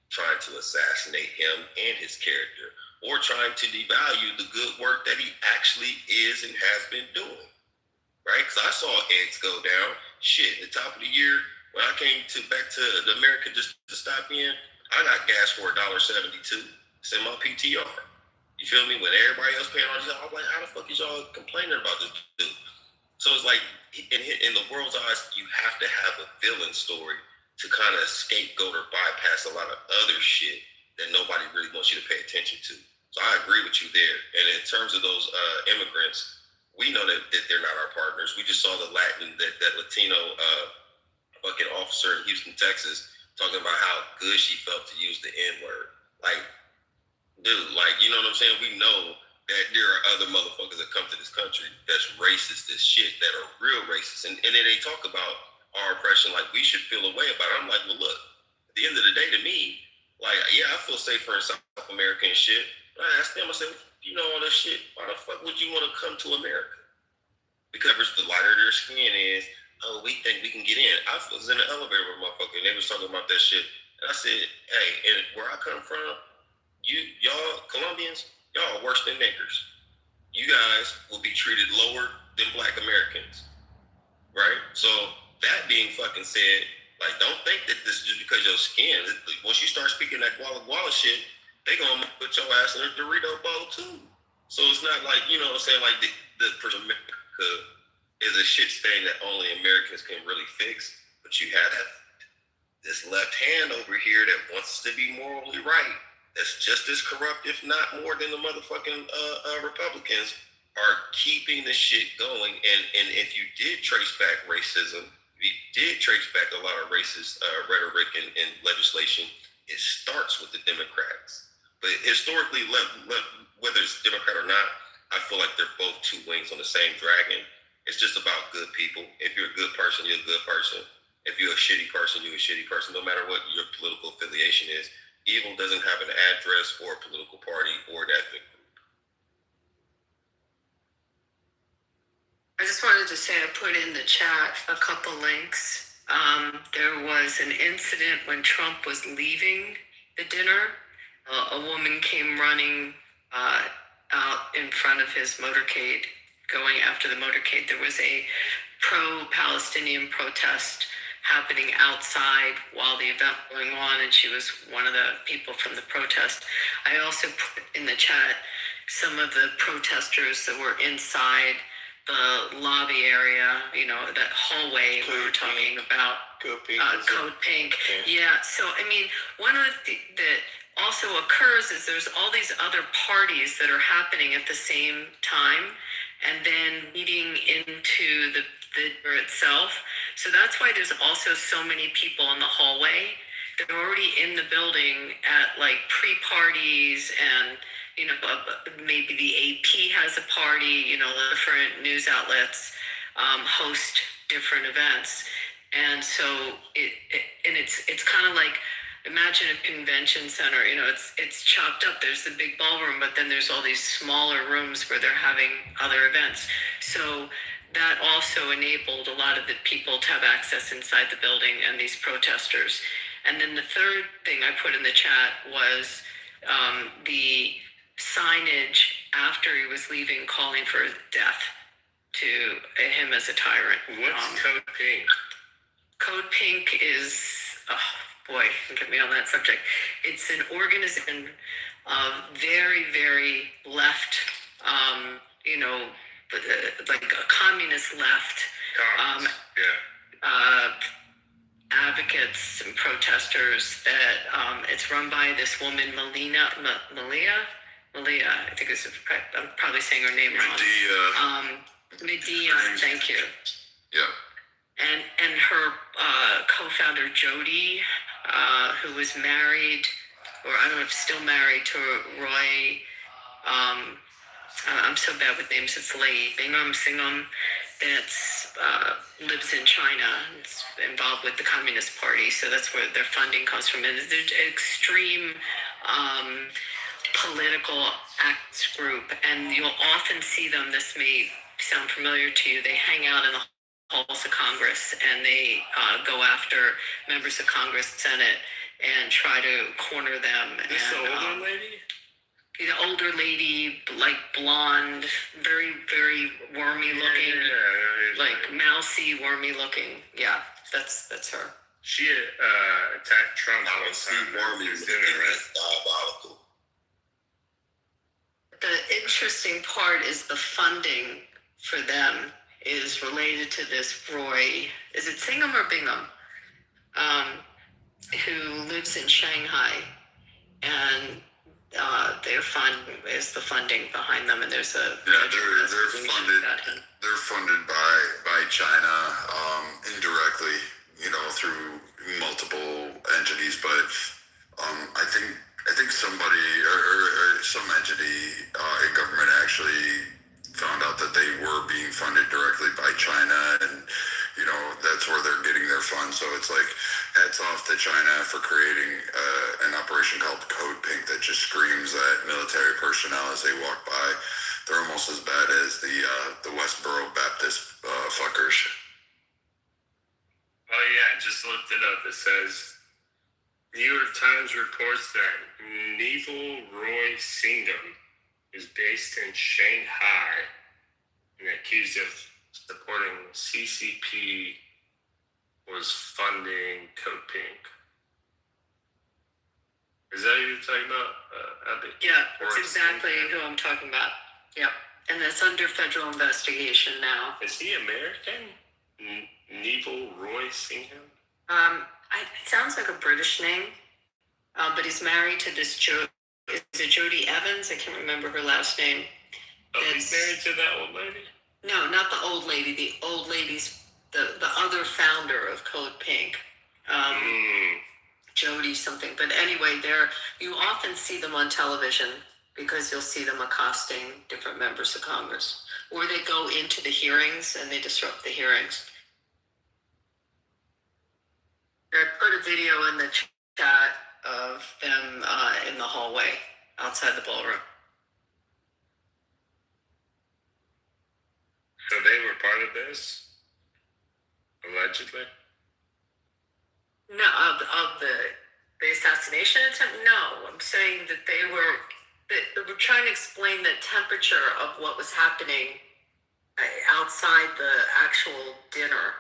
trying to assassinate him and his character, or trying to devalue the good work that he actually is and has been doing, right? Because I saw eggs go down. Shit, at the top of the year, when I came back to America just to stop in, I got gas for $1.72. It's in my PTR. You feel me? When everybody else paying all this, I'm like, how the fuck is y'all complaining about this dude? So it's like, in the world's eyes, you have to have a villain story to kind of scapegoat or bypass a lot of other shit that nobody really wants you to pay attention to. So I agree with you there. And in terms of those immigrants, we know that they're not our partners. We just saw that Latino fucking officer in Houston, Texas, talking about how good she felt to use the N-word. Like, dude, you know what I'm saying? We know that there are other motherfuckers that come to this country that's racist as shit, that are real racist. And then they talk about our oppression like we should feel a way about it. I'm like, well, look, at the end of the day, to me, I feel safer in South America and shit. But I ask them, I say, you know all this shit, why the fuck would you want to come to America? Because the lighter their skin is, oh, we think we can get in. I was in the elevator with a motherfucker, and they was talking about that shit. And I said, hey, and where I come from, y'all Colombians, y'all are worse than niggers. You guys will be treated lower than Black Americans, right? So that being fucking said, like, don't think that this is just because your skin. Once you start speaking that Guala Guala shit, they gonna put your ass in a Dorito bowl too. So it's not like, you know what I'm saying, like the America is a shit stain that only Americans can really fix. But you have this left hand over here that wants to be morally right. That's just as corrupt, if not more, than the motherfucking Republicans are keeping the shit going. And if you did trace back racism, we did trace back a lot of racist rhetoric and legislation. It starts with the Democrats. But historically, whether it's Democrat or not, I feel like they're both two wings on the same dragon. It's just about good people. If you're a good person, you're a good person. If you're a shitty person, you're a shitty person. No matter what your political affiliation is, evil doesn't have an address or a political party or an ethnic group.
I just wanted to say I put in the chat a couple links. There was an incident when Trump was leaving the dinner. A woman came running out in front of his motorcade, going after the motorcade. There was a pro-Palestinian protest happening outside while the event was going on, and she was one of the people from the protest. I also put in the chat some of the protesters that were inside the lobby area, you know, that hallway we were talking about. Code Pink. Yeah, so, I mean, one of the things that also occurs is there's all these other parties that are happening at the same time and then leading into the dinner itself. So that's why there's also so many people in the hallway. They're already in the building at like pre-parties and, you know, maybe the AP has a party, you know, different news outlets host different events. And so it's kind of like, imagine a convention center, you know, it's chopped up. There's the big ballroom, but then there's all these smaller rooms where they're having other events. So that also enabled a lot of the people to have access inside the building and these protesters. And then the third thing I put in the chat was the signage after he was leaving calling for death to him as a tyrant.
What's Code Pink?
Code Pink is, oh boy, get me on that subject. It's an organization of very, very left, you know, like a communist left advocates and protesters that it's run by this woman, Malia, I think I'm probably saying her name wrong. Medea, thank you.
Yeah.
And her co-founder Jody, who was married, or I don't know if still married to Roy. I'm so bad with names. It's Lei Bingham Singham, that's lives in China. It's involved with the Communist Party, so that's where their funding comes from. And there's an extreme political acts group, and you'll often see them. This may sound familiar to you. They hang out in the halls of Congress, and they go after members of Congress, Senate, and try to corner them.
This older lady?
The older lady, like blonde, very, very wormy looking, like mousy, wormy looking. Yeah, that's her.
She attacked Trump one time.
Wormy was diabolical.
The interesting part is the funding for them is related to this Roy. Is it Singham or Bingham? Who lives in Shanghai, and their fund is the funding behind them, and there's a
they're funded by China indirectly, you know, through multiple entities, but I think somebody or some entity in government actually found out that they were being funded directly by China, and you know, that's where they're getting their funds. So it's like, hats off to China for creating an operation called Code Pink that just screams at military personnel as they walk by. They're almost as bad as the Westboro Baptist fuckers.
I just looked it up. It says New York Times reports that Neville Roy Singham is based in Shanghai and accused of supporting CCP was funding Code Pink. Is that who you're talking about, Abby?
Yeah, that's exactly who I'm talking about. Yep. And that's under federal investigation now.
Is he American? Neville Roy Singham?
It sounds like a British name, but he's married to this is it Jodie Evans? I can't remember her last name.
Oh, he's married to that old lady?
No, not the old lady. The old lady's the other founder of Code Pink. Jodie something. But anyway, you often see them on television because you'll see them accosting different members of Congress. Or they go into the hearings and they disrupt the hearings. I put a video in the chat of them in the hallway outside the ballroom.
So they were part of this? Allegedly?
No, of the assassination attempt? No, I'm saying that they were trying to explain the temperature of what was happening outside the actual dinner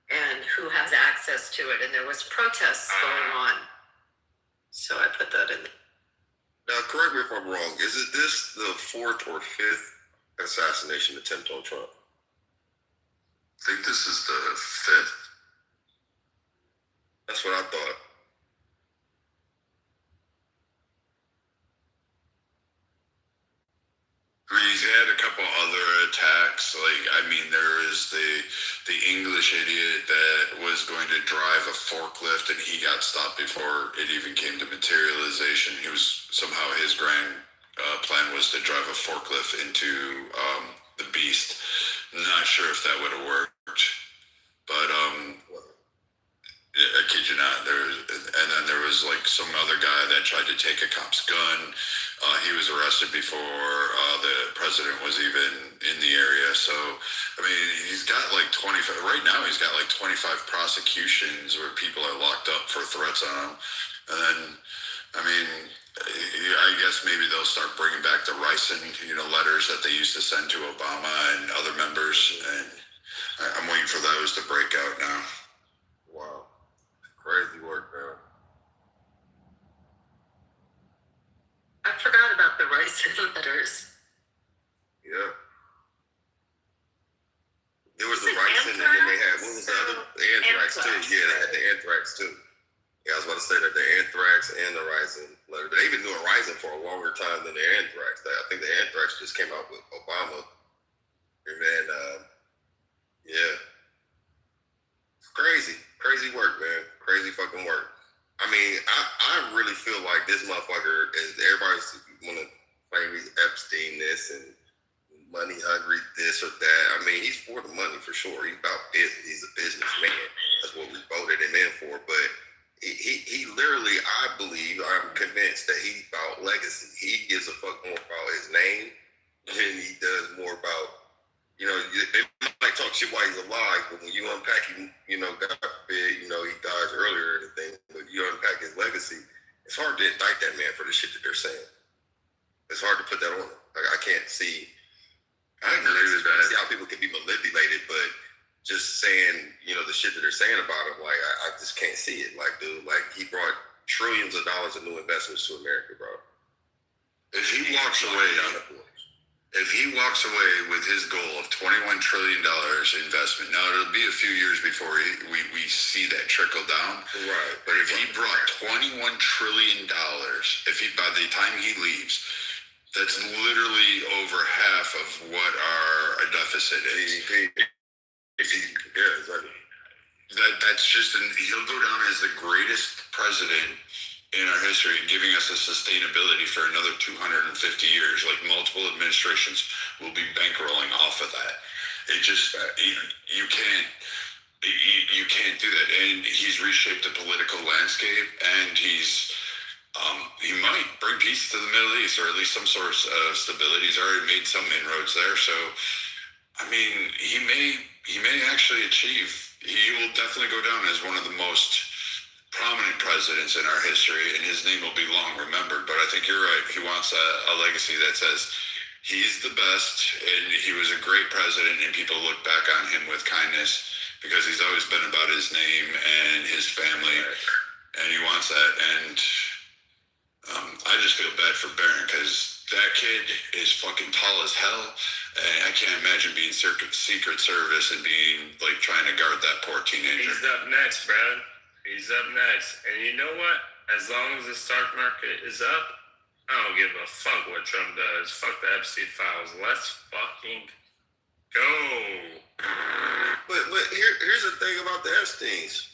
and who has access to it. And there was protests going on. So I put that in there.
Now, correct me if I'm wrong. Is it this the fourth or fifth assassination attempt on Trump?
I think this is the fifth.
That's what I thought.
I mean, he's had a couple other attacks. There is the English idiot that was going to drive a forklift and he got stopped before it even came to materialization. Somehow his grand plan was to drive a forklift into the beast. Not sure if that would have worked, but I kid you not. And then there was some other guy that tried to take a cop's gun. He was arrested before the president was even in the area. So, I mean, he's got 25, right now he's got 25 prosecutions where people are locked up for threats on him. And then, I mean, I guess maybe they'll start bringing back the ricin, letters that they used to send to Obama and other members. And I'm waiting for those to break out now.
Wow. Crazy work, man.
I forgot about the rice letters.
Yeah. There was the ricin, and then they had, what was the other? The anthrax, too. Yeah, they had the anthrax, too. Yeah, I was about to say that the anthrax and the ricin letter. They've been doing ricin for a longer time than the anthrax. I think the anthrax just came out with Obama. And then, yeah. Crazy. Crazy work, man. Crazy fucking work. I mean, I really feel like this motherfucker is, everybody's want to claim he's Epstein this and money hungry this or that. I mean, he's for the money for sure. He's about business. He's a businessman. That's what we voted him in for. But he literally, I believe, I'm convinced that he's about legacy. He gives a fuck more about his name than he does more about, they might talk shit while he's alive, but when you unpack him, God forbid, he dies earlier or anything, but you unpack his legacy, it's hard to indict that man for the shit that they're saying. It's hard to put that on him. I can't see. I agree with that. See how people can be manipulated, but just saying, the shit that they're saying about him, I just can't see it. Dude, he brought trillions of dollars of new investments to America, bro.
If he walks away with his goal of $21 trillion investment, now it'll be a few years before we see that trickle down.
Right.
But if he brought $21 trillion, by the time he leaves, that's literally over half of what our deficit is. He'll go down as the greatest president in our history, giving us a sustainability for another 250 years. Multiple administrations will be bankrolling off of that. It just, you can't do that. And he's reshaped the political landscape, and he might bring peace to the Middle East, or at least some sort of stability. He's already made some inroads there. So, I mean, he may actually achieve,
he will definitely go down as one of the most prominent presidents in our history, and his name will be long remembered. But I think you're right. He wants a legacy that says he's the best, and he was a great president, and people look back on him with kindness because he's always been about his name and his family, and he wants that. And I just feel bad for Barron because that kid is fucking tall as hell, and I can't imagine being Secret Service and being like trying to guard that poor teenager.
He's up next, Brad. He's up next. And you know what? As long as the stock market is up, I don't give a fuck what Trump does. Fuck the Epstein files. Let's fucking go.
But here's the thing about the Epsteins.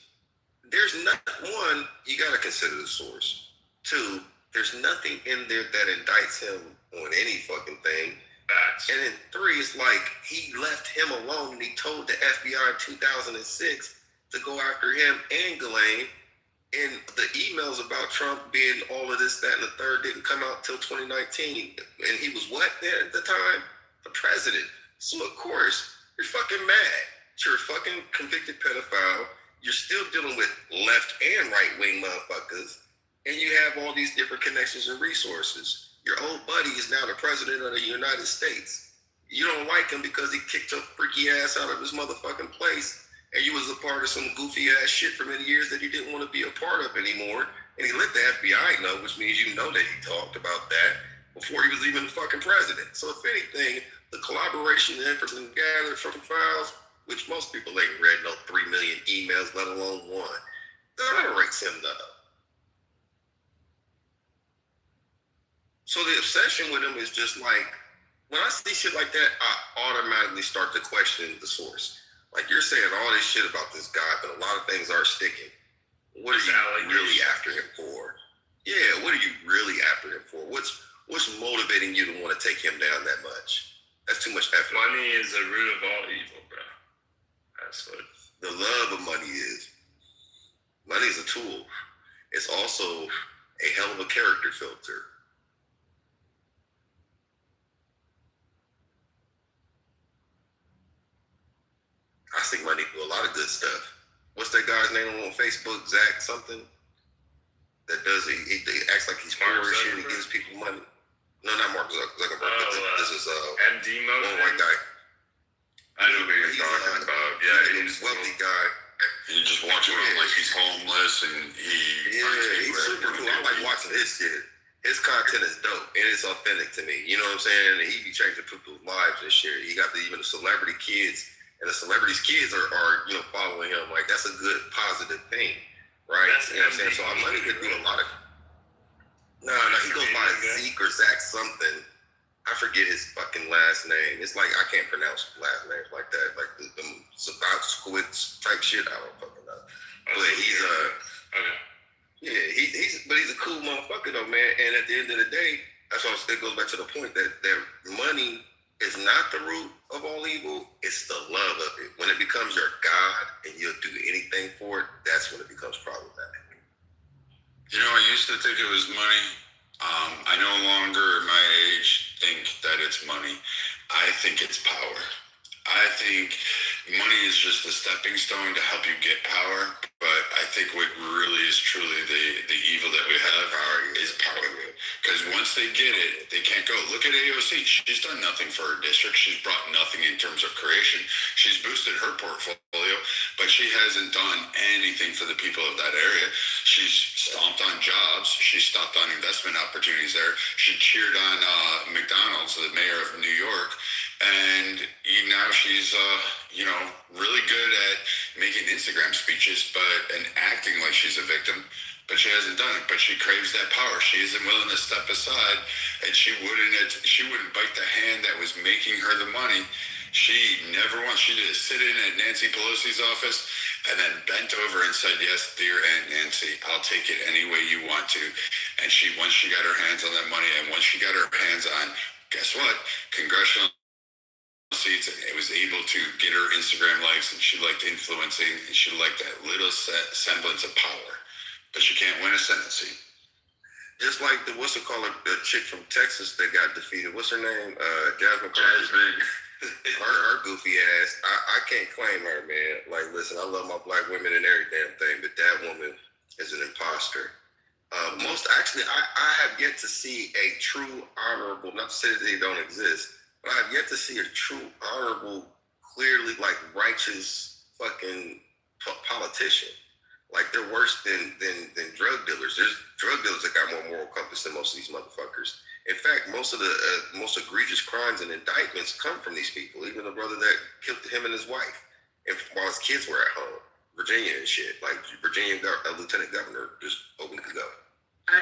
There's not, one, you got to consider the source. Two, there's nothing in there that indicts him on any fucking thing.
Facts.
And then three, it's like he left him alone and he told the FBI in 2006 to go after him and Ghislaine. And the emails about Trump being all of this, that, and the third didn't come out till 2019. And he was what there at the time? The president. So of course, you're fucking mad. You're a fucking convicted pedophile. You're still dealing with left and right wing motherfuckers. And you have all these different connections and resources. Your old buddy is now the president of the United States. You don't like him because he kicked your freaky ass out of his motherfucking place. And you was a part of some goofy ass shit for many years that he didn't want to be a part of anymore. And he let the FBI know, which means you know that he talked about that before he was even the fucking president. So if anything, the collaboration and information gathered from files, which most people ain't read no 3 million emails, let alone one, that rates him up. So the obsession with him is just like, when I see shit like that, I automatically start to question the source. Like, you're saying all this shit about this guy, but a lot of things are sticking. What are you really after him for? Yeah, what are you really after him for? What's motivating you to want to take him down that much? That's too much effort.
Money is the root of all evil, bro. That's what
the love of money is. Money is a tool. It's also a hell of a character filter. I think money do a lot of good stuff. What's that guy's name on Facebook? Zach something? That does he acts like he's poor and shit. He gives people money. No, not Mark Zuckerberg. This is
MD Mo.
One white guy.
I know what you're talking about. Yeah,
he's a wealthy guy.
You just watch him like he's homeless and
he's super cool. I like watching his shit. His content is dope and it's authentic to me. You know what I'm saying? And he be changing people's lives and shit. He got even the celebrity kids. And the celebrities' kids are following him. Like, that's a good, positive thing, right? You know what I'm saying? So our money could do a lot of... No, he goes by Zeke or Zach something. I forget his fucking last name. It's like, I can't pronounce last names like that. Like, the Squits type shit. I don't fucking know. But he's yeah, he's a cool motherfucker, though, man. And at the end of the day, that's why it goes back to the point that money is not the root of all evil, it's the love of it. When it becomes your God and you'll do anything for it, that's when it becomes problematic.
You know, I used to think it was money. I no longer, at my age, think that it's money. I think it's power. I think money is just a stepping stone to help you get power, but I think what really is truly the evil that we have is power. Because once they get it, they can't go. Look at AOC. She's done nothing for her district. She's brought nothing in terms of creation. She's boosted her portfolio, but she hasn't done anything for the people of that area. She's stomped on jobs. She stopped on investment opportunities there. She cheered on McDonald's, the mayor of New York. And now she's, really good at making Instagram speeches, and acting like she's a victim. But she hasn't done it. But she craves that power. She isn't willing to step aside, and she wouldn't bite the hand that was making her the money. She never once. She just sit in at Nancy Pelosi's office and then bent over and said, "Yes, dear Aunt Nancy, I'll take it any way you want to." And once she got her hands on that money, and once she got her hands on, guess what? Congressional seats, and it was able to get her Instagram likes, and she liked influencing, and she liked that little semblance of power. But she can't win a Senate seat.
Just like the chick from Texas that got defeated. What's her name? Jasmine. Her goofy ass. I can't claim her, man. Like, listen, I love my black women and every damn thing, but that woman is an imposter. I have yet to see a true honorable, not to say that they don't exist, but I have yet to see a true honorable, clearly like righteous fucking politician. Like they're worse than drug dealers. There's drug dealers that got more moral compass than most of these motherfuckers. In fact, most of the most egregious crimes and indictments come from these people. Even the brother that killed him and his wife, and while his kids were at home, Virginia and shit. Like Virginia lieutenant governor just opened to go.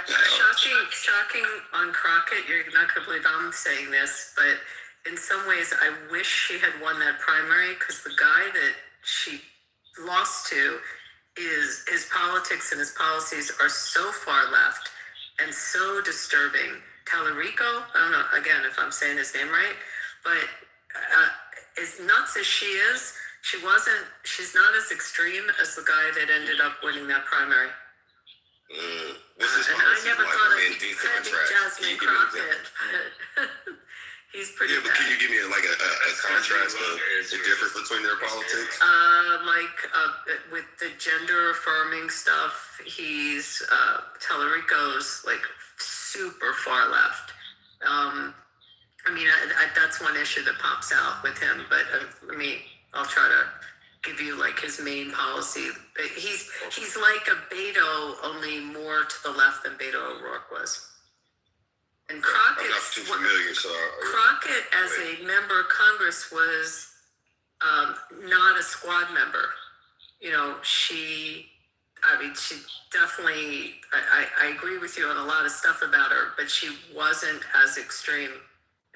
Shocking on Crockett. You're not going to believe I'm saying this, but in some ways, I wish she had won that primary because the guy that she lost to is his politics and his policies are so far left and so disturbing. Tallarico, I don't know, again, if I'm saying his name right, but as nuts as she is, she's not as extreme as the guy that ended up winning that primary. And I never thought I'd be defending Jasmine Crockett, but he's pretty bad.
But can you give me like a contrast of the difference between their politics?
With the gender affirming stuff, he's Tallarico's like super far left. That's one issue that pops out with him, but I'll try to give you like his main policy. He's like a Beto, only more to the left than Beto O'Rourke was. And Crockett,
I'm not too familiar, so
Crockett as a member of Congress was not a squad member. She definitely, I agree with you on a lot of stuff about her, but she wasn't as extreme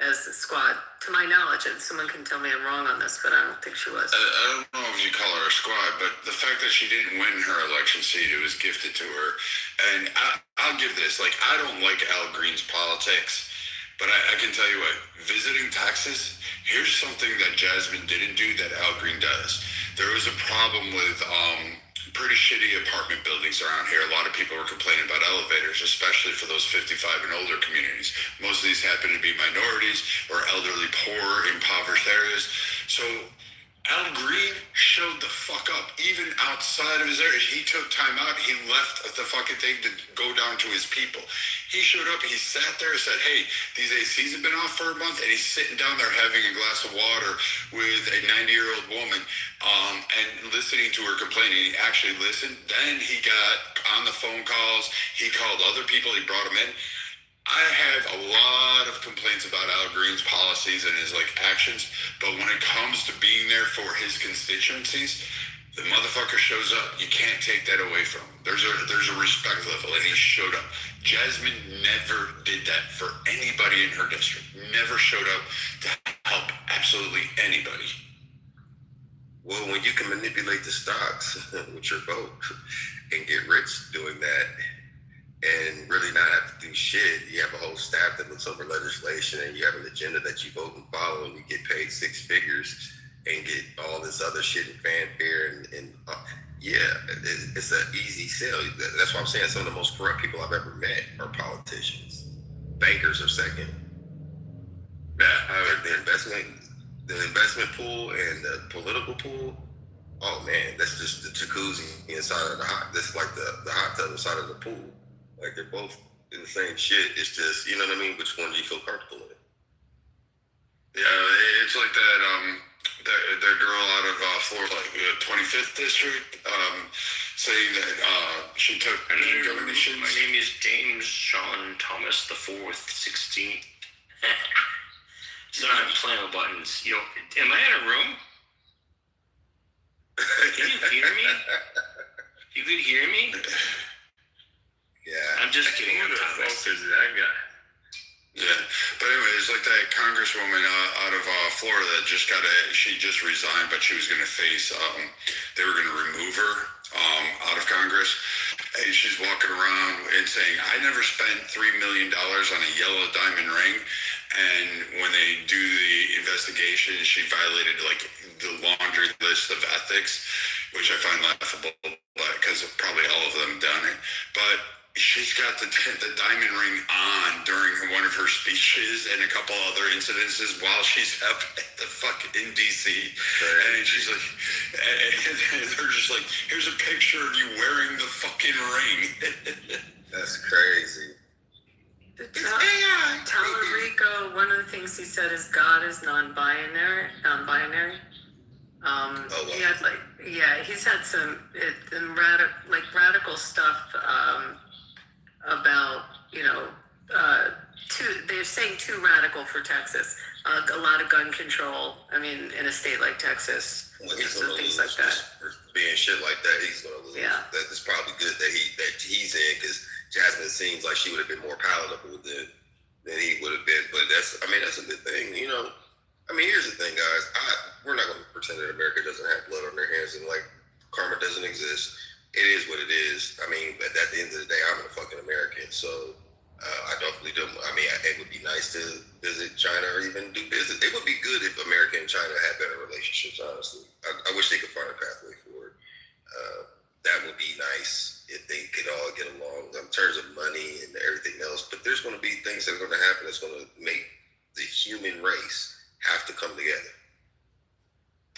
as the squad, to my knowledge, and someone can tell me I'm wrong on this, but I don't think she was.
I don't know if you call her a squad, but the fact that she didn't win her election seat, it was gifted to her. And I'll give this, like, I don't like Al Green's politics, but I can tell you what, visiting Texas, here's something that Jasmine didn't do that Al Green does. There was a problem with pretty shitty apartment buildings around here. A lot of people were complaining about elevators, especially for those 55 and older communities. Most of these happen to be minorities or elderly, poor, impoverished areas. So Al Green showed the fuck up, even outside of his area. He took time out. He left the fucking thing to go down to his people. He showed up. He sat there and said, hey, these ACs have been off for a month. And he's sitting down there having a glass of water with a 90-year-old woman and listening to her complaining. He actually listened. Then he got on the phone calls. He called other people. He brought them in. I have a lot of complaints about Al Green's policies and his actions, but when it comes to being there for his constituencies, the motherfucker shows up. You can't take that away from him. There's a respect level, and he showed up. Jasmine never did that for anybody in her district. Never showed up to help absolutely anybody.
Well, when you can manipulate the stocks with your vote and get rich doing that, and really not have to do shit. You have a whole staff that looks over legislation, and you have an agenda that you vote and follow, and you get paid six figures and get all this other shit and fanfare it's an easy sell. That's why I'm saying some of the most corrupt people I've ever met are politicians. Bankers are second. The investment pool and the political pool. Oh man, that's just the jacuzzi inside of the hot. That's like the hot tub inside of the pool. Like they're both in the same shit. It's just, you know what I mean? Which one do you feel comfortable in?
Yeah, it's like that that girl out of Florida, 25th district, saying that she took donations.
My name is James Sean Thomas the 4th, 16th. So I'm playing with buttons. Am I in a room? Can you hear me? You could hear me?
Yeah.
I'm just kidding.
Who the fuck is that guy?
Yeah, but anyway, it's like that congresswoman out of Florida that she just resigned, but she was going to face, they were going to remove her out of Congress. And she's walking around and saying, I never spent $3 million on a yellow diamond ring. And when they do the investigation, she violated the laundry list of ethics, which I find laughable because probably all of them done it. But she's got the diamond ring on during one of her speeches and a couple other incidences while she's up at the fucking DC. And she's like, and they're just like, here's a picture of you wearing the fucking ring.
That's crazy.
Talarico, one of the things he said is God is non-binary. He had he's had some radical stuff about they're saying too radical for Texas. A lot of gun control. I mean, in a state like Texas, things like that.
For being shit like that, he's gonna lose.
Yeah.
That's probably good that he's in, because Jasmine seems like she would have been more palatable than he would have been. But that's a good thing, you know. I mean, here's the thing, guys. We're not going to pretend that America doesn't have blood on their hands and like karma doesn't exist. It is what it is. I mean, but at the end of the day, I'm a fucking American, so I definitely do. I mean, it would be nice to visit China or even do business. It would be good if America and China had better relationships. Honestly, I wish they could find a pathway forward. That would be nice if they could all get along in terms of money and everything else. But there's going to be things that are going to happen that's going to make the human race have to come together.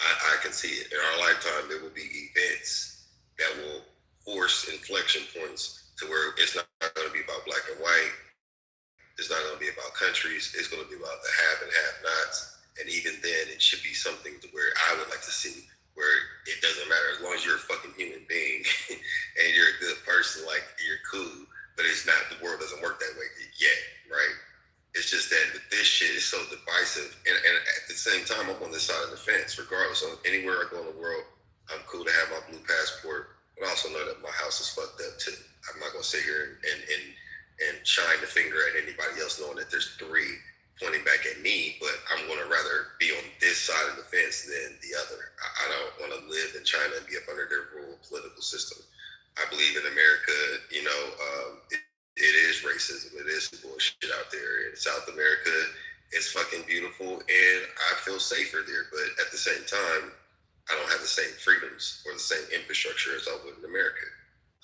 I can see it. In our lifetime, there will be events that will force inflection points to where it's not going to be about black and white. It's not going to be about countries. It's going to be about the have and have-nots. And even then, it should be something to where I would like to see, where it doesn't matter as long as you're a fucking human being and you're a good person, like you're cool. But it's not, the world doesn't work that way yet, right? It's just that this shit is so divisive. And at the same time, I'm on this side of the fence. Regardless of anywhere I go in the world, I'm cool to have my blue passport. But I also know that my house is fucked up too. I'm not going to sit here and shine the finger at anybody else knowing that there's three pointing back at me. But I'm going to rather be on this side of the fence than the other. I don't want to live in China and be up under their rule political system. I believe in America, you know, it is racism. It is bullshit out there. In South America, it's fucking beautiful, and I feel safer there. But at the same time, I don't have the same freedoms or the same infrastructure as I would in America.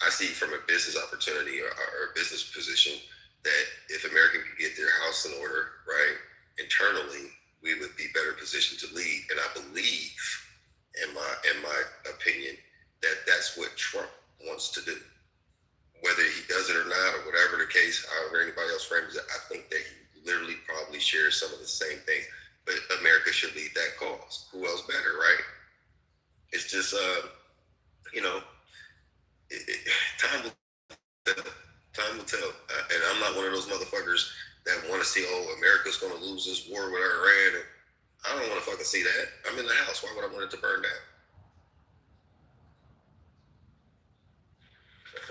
I see from a business opportunity or a business position that if America could get their house in order, right, internally, we would be better positioned to lead. And I believe, in my opinion, that that's what Trump wants to do. Whether he does it or not, or whatever the case, however anybody else frames it, I think that he literally probably shares some of the same things. But America should lead that cause. Who else better, right? It's just, you know, time will tell. And I'm not one of those motherfuckers that want to see, America's going to lose this war with Iran. I don't want to fucking see that. I'm in the house. Why would I want it to burn down?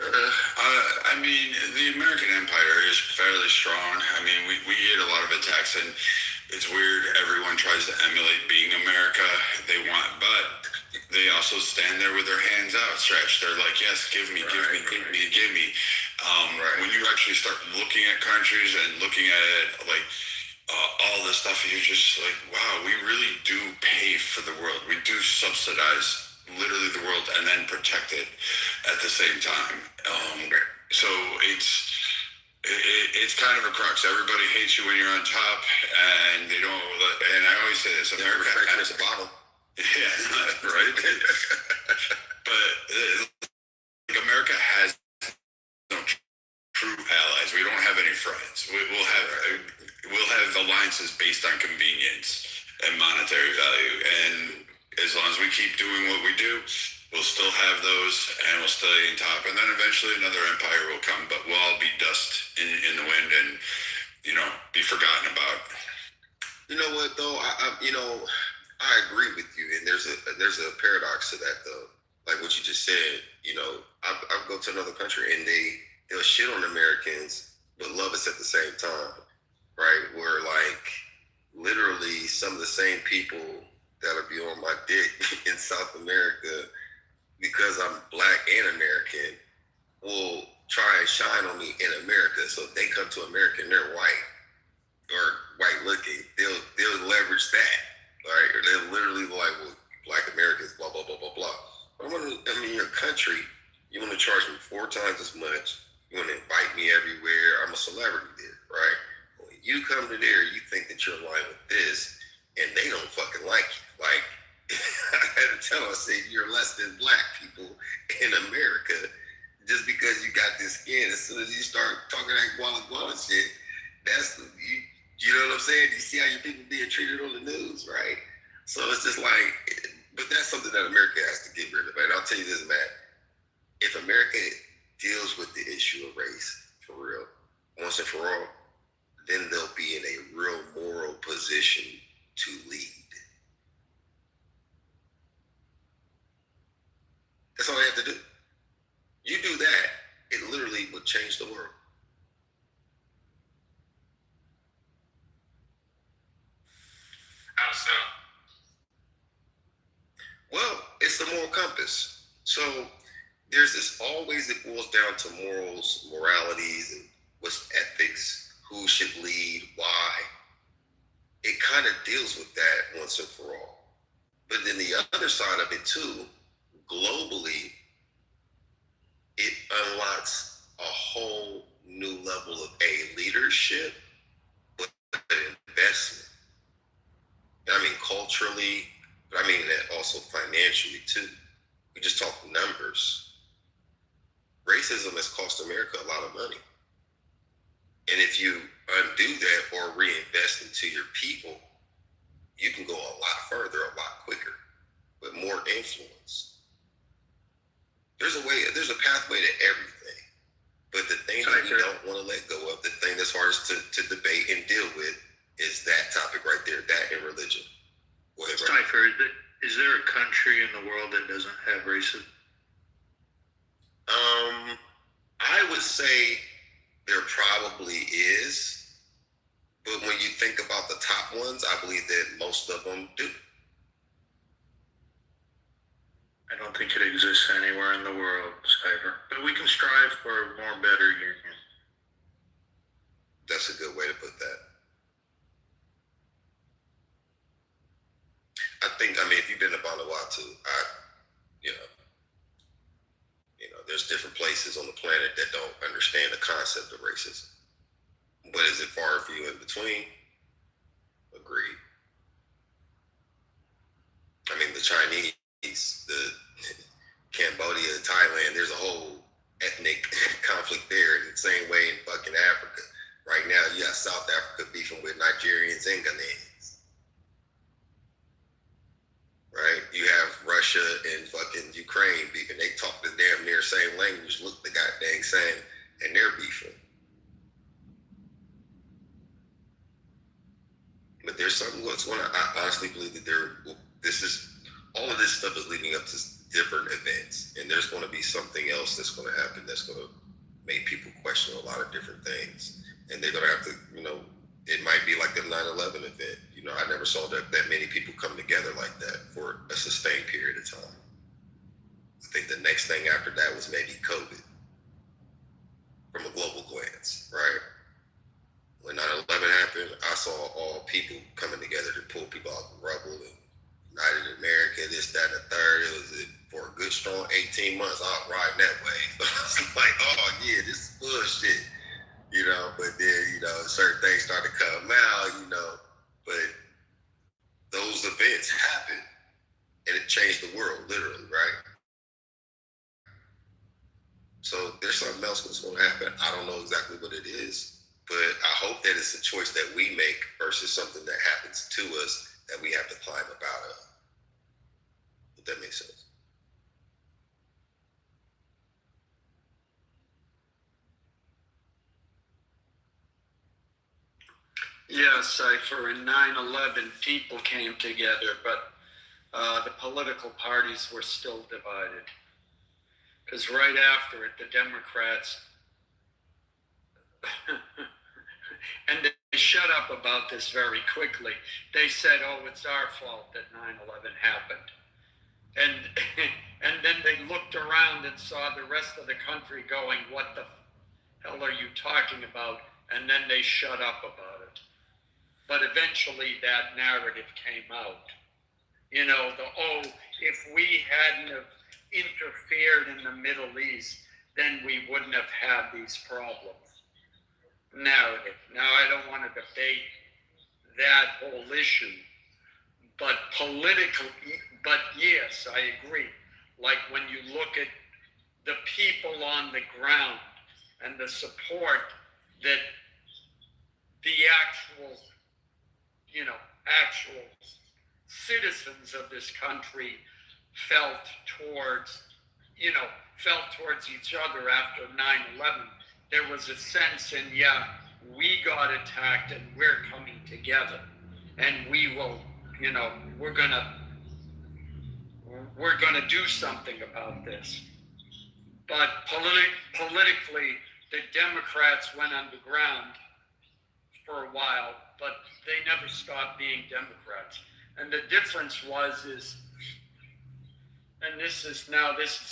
I mean, the American Empire is fairly strong. I mean, we get a lot of attacks, and it's weird. Everyone tries to emulate being America. But they also stand there with their hands outstretched. They're like, yes, give me. When you actually start looking at countries and looking at it, like all this stuff, you're just like, wow, we really do pay for the world. We do subsidize literally the world and then protect it at the same time. So it's kind of a crux. Everybody hates you when you're on top, and they don't. And I always say this: America has
the bottom.
Yeah, right. But America has no true allies. We don't have any friends. We'll have alliances based on convenience and monetary value, and as long as we keep doing what we do, we'll still have those, and we'll stay on top. And then eventually another empire will come, but we'll all be dust in the wind and, you know, be forgotten about.
You know what, though? I agree with you, and there's a paradox to that, though. Like what you just said, you know, I'll go to another country, and they'll shit on Americans, but love us at the same time, right? Where, like, literally some of the same people that'll be on my dick in South America because I'm black and American will try and shine on me in America. So if they come to America and they're white or white looking, they'll leverage that, right? Or they'll literally be like, well, black Americans, blah, blah, blah, blah, blah. But in your country, you want to charge me 4 times as much. You want to invite me everywhere. I'm a celebrity there, right? When you come to there, you think that you're aligned with this, and they don't fucking like you. Like, I had to tell them, I said, you're less than black people in America just because you got this skin. As soon as you start talking that guala shit, that's you know what I'm saying? You see how your people being treated on the news, right? So it's just like, but that's something that America has to get rid of. And I'll tell you this, Matt, if America deals with the issue of race for real, once and for all, then they'll be in a real moral position to lead. That's all they have to do. You do that, it literally would change the world.
How so?
Well, it's the moral compass. So there's this always, it boils down to morals, moralities, and what's ethics, who should lead, why. It kind of deals with that once and for all. But then the other side of it too, globally, it unlocks a whole new level of leadership, but investment. I mean, culturally, but I mean that also financially too. We just talk numbers. Racism has cost America a lot of money. And if you undo that or reinvest into your people, you can go a lot further, a lot quicker, with more influence. There's a pathway to everything. But the thing that we don't want to let go of, the thing that's hardest to debate and deal with, is that topic right there, that and religion.
Cypher, is there a country in the world that doesn't have racism?
I would say there probably is, but when you think about the top ones, I believe that most of them do.
I don't think it exists anywhere in the world, Cypher. But we can strive for a more better union.
That's a good way to put that. I mean, if you've been to Vanuatu, there's different places on the planet that don't understand the concept of racism. But is it far and few in between? Agreed. I mean, the Chinese, the Cambodia, Thailand, there's a whole ethnic conflict there in the same way in fucking Africa. Right now, you got South Africa beefing with Nigerians and Ghanaians. Right? You have Russia and fucking Ukraine beefing. They talk the damn near same language, look the goddamn same, and they're beefing. But there's something that's going to, I honestly believe that all of this stuff is leading up to different events. And there's going to be something else that's going to happen that's going to make people question a lot of different things. And they're going to have to, it might be like the 9/11 event. I never saw that many people come together like that for a sustained period of time. I think the next thing after that was maybe COVID, from a global glance, right? When 9/11 happened, I saw all people coming together to pull people out of the rubble and United America, this, that, and the third. It was for a good, strong 18 months. I was riding that way. So I was like, oh yeah, this is bullshit. But then, certain things started to come out, but those events happened and it changed the world, literally, right? So there's something else that's going to happen. I don't know exactly what it is, but I hope that it's a choice that we make versus something that happens to us that we have to climb up out of. If that makes sense.
Yes, Cypher, in 9/11, people came together, but the political parties were still divided. Because right after it, the Democrats, and they shut up about this very quickly. They said, oh, it's our fault that 9/11 happened. And then they looked around and saw the rest of the country going, what the hell are you talking about? And then they shut up about it. But eventually that narrative came out. If we hadn't have interfered in the Middle East,
then we wouldn't have had these problems. Narrative. Now, I don't want to debate that whole issue, but yes, I agree. Like when you look at the people on the ground and the support that the actual citizens of this country felt towards each other after 9/11. There was a sense in, we got attacked and we're coming together and we will, we're gonna do something about this. But politically, the Democrats went underground for a while, but they never stopped being Democrats. And the difference is, and this is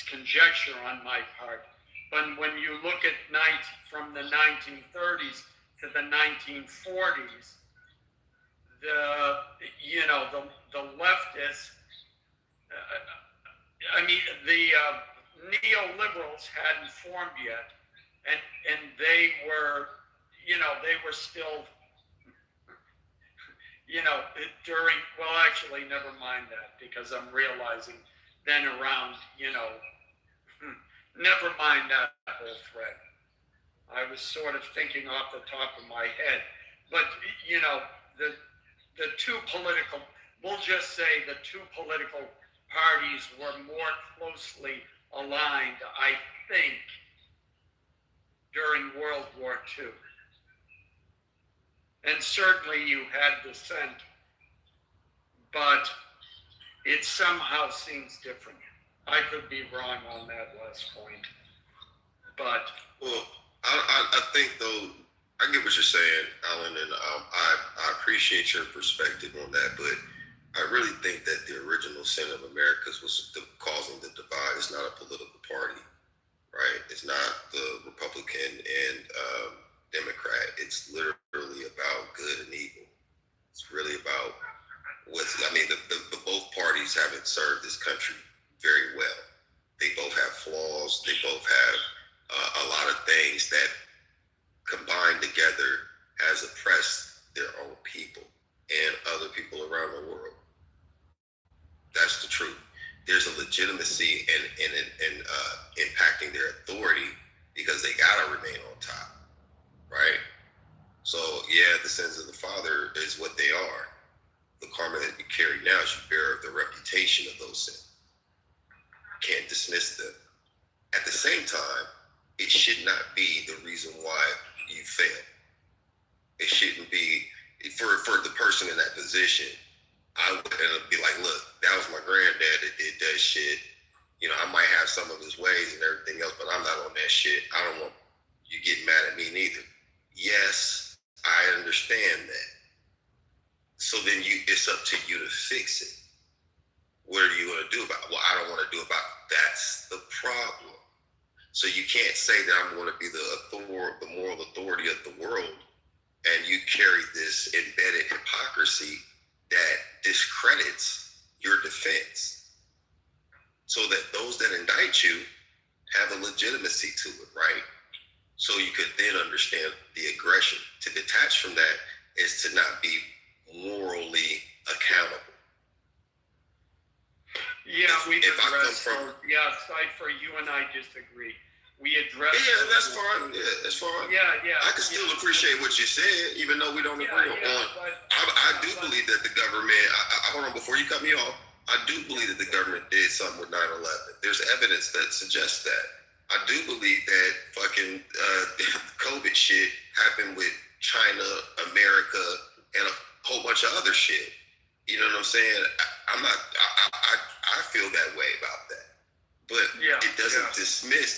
conjecture on my part, but when you look at from the 1930s to the 1940s, the leftists, the neoliberals hadn't formed yet, and they were still, actually, never mind that, because I'm realizing then around, never mind that whole thread. I was sort of thinking off the top of my head, but the two political, we'll just say the two political parties were more closely aligned, I think, during World War II. And certainly you had dissent, but it somehow seems different. I could be wrong on that last point, but...
Well, I think, though, I get what you're saying, Alan, and I appreciate your perspective on that, but I really think that the original sin of America's was causing the divide. It's not a political party, right? It's not the Republican and Democrat. It's literally about good and evil. It's really about the both parties haven't served this country very well. They both have flaws. They both have a lot of things that combined together has oppressed their own people and other people around the world. That's the truth. There's a legitimacy in impacting their authority because they gotta remain on top, right? So yeah, the sins of the father is what they are. The karma that you carry now is you bear the reputation of those sins. Can't dismiss them. At the same time, it should not be the reason why you fail. It shouldn't be for the person in that position. I would be like, look, that was my granddad that did that shit. I might have some of his ways and everything else, but I'm not on that shit. I don't want you getting mad at me neither. Yes, I understand that. So then it's up to you to fix it. What are you going to do about it? Well, I don't want to do about it. That's the problem. So you can't say that I'm going to be the moral authority of the world, and you carry this embedded hypocrisy that discredits your defense, so that those that indict you have a legitimacy to it, right? So you could then understand the aggression. To detach from that is to not be morally accountable.
Yeah, Cypher, you and I disagree. We address.
Yeah, that's fine. Yeah, that's fine.
Yeah.
I can still appreciate what you said, even though we don't agree on. I do believe that the government. Hold on, before you cut me off. I do believe that the government did something with 9/11. There's evidence that suggests that. I do believe that fucking COVID shit happened with China, America, and a whole bunch of other shit. You know what I'm saying? I feel that way about that. But it doesn't dismiss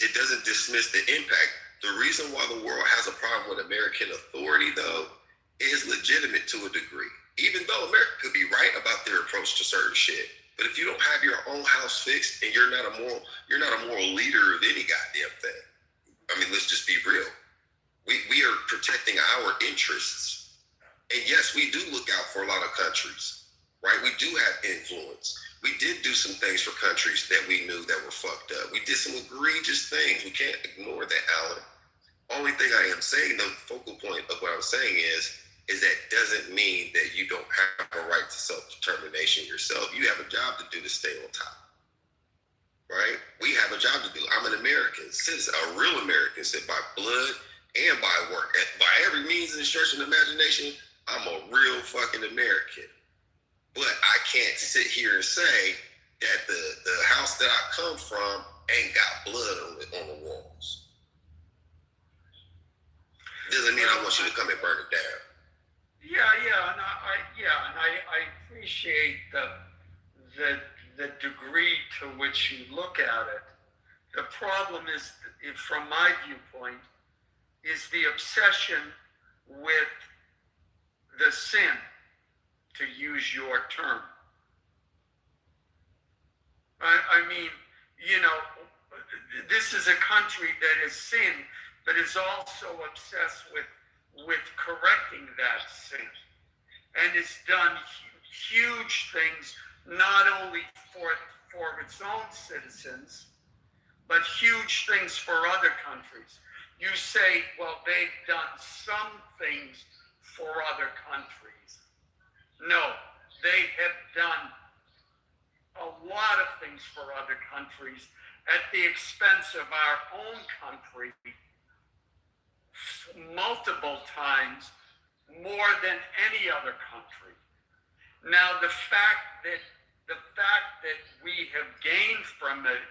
the impact. The reason why the world has a problem with American authority, though, is legitimate to a degree. Even though America could be right about their approach to certain shit. But if you don't have your own house fixed and you're not a moral leader of any goddamn thing. I mean, let's just be real. We are protecting our interests. And yes, we do look out for a lot of countries. right? We do have influence. We did do some things for countries that we knew that were fucked up. We did some egregious things. We can't ignore that, Alan. Only thing I am saying, the focal point of what I'm saying is that doesn't mean that you don't have a right to self-determination yourself. You have a job to do to stay on top, right? We have a job to do. I'm an American citizen, a real American citizen by blood and by work. By every means and stretch of imagination, I'm a real fucking American. But I can't sit here and say that the house that I come from ain't got blood on the walls. Doesn't mean I want you to come and burn it down.
And I appreciate the degree to which you look at it. The problem is, from my viewpoint, is the obsession with the sin, to use your term. I mean, this is a country that is sin, but is also obsessed with correcting that sin, and it's done huge things, not only for its own citizens, but huge things for other countries. You say, well, they've done some things for other countries. No, they have done a lot of things for other countries at the expense of our own country multiple times, more than any other country. Now, the fact that we have gained from it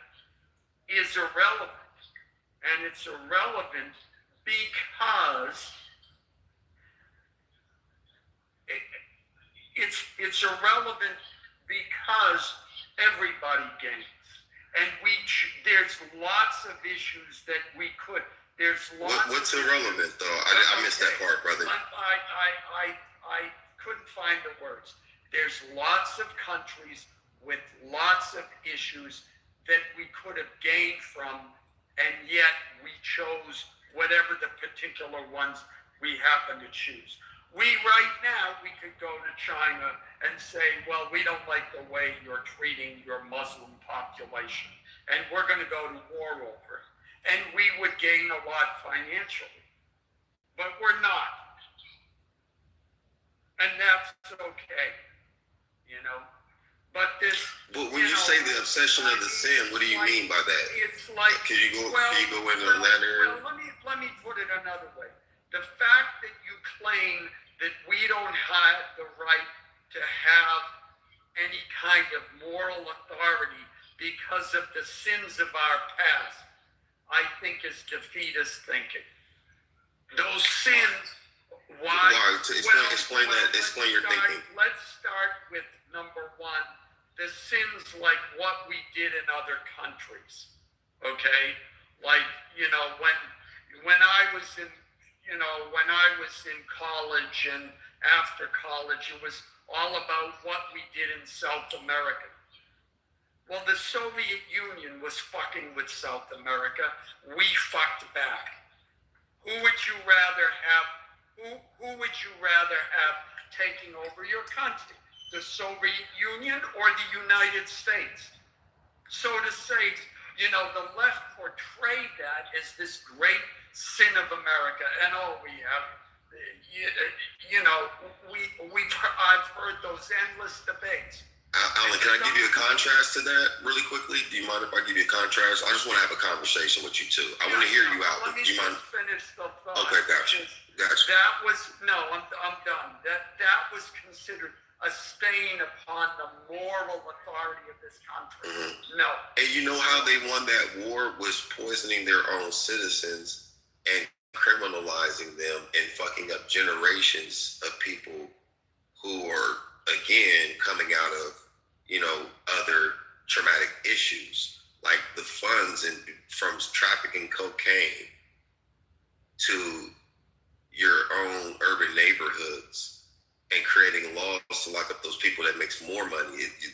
is irrelevant, and it's irrelevant because it's irrelevant because everybody gains, and there's lots of issues that we could. There's lots.
What's irrelevant though? I missed that part, brother.
I couldn't find the words. There's lots of countries with lots of issues that we could have gained from, and yet we chose whatever the particular ones we happen to choose. Right now, we could go to China and say, well, we don't like the way you're treating your Muslim population, and we're going to go to war over it. And we would gain a lot financially. But we're not. And that's okay, But this...
But when you say the obsession of the sin, what do you mean by that?
It's like...
Can you go into that area?
Well, let me put it another way. The fact that you claim that we don't have the right to have any kind of moral authority because of the sins of our past, I think is defeatist thinking. Those sins, why?
Explain your thinking.
Let's start with number one, the sins like what we did in other countries. Okay? Like, when I was in college and after college, it was all about what we did in South America. Well, the Soviet Union was fucking with South America. We fucked back. Who would you rather have taking over your country? The Soviet Union or the United States? So to say, the left portrayed that as this great sin of America, and I've heard those endless debates.
Alan, can I give you a contrast to that really quickly? Do you mind if I give you a contrast? I just want to have a conversation with you too. I want to hear you out.
Let me
do you mind?
Finish the thought.
Okay, gotcha.
That was I'm done. That was considered a stain upon the moral authority of this country. Mm-hmm. No.
And you know how they won that war was poisoning their own citizens and criminalizing them and fucking up generations of people who are, again, coming out of, other traumatic issues, like the funds from trafficking cocaine to your own urban neighborhoods and creating laws to lock up those people that makes more money. You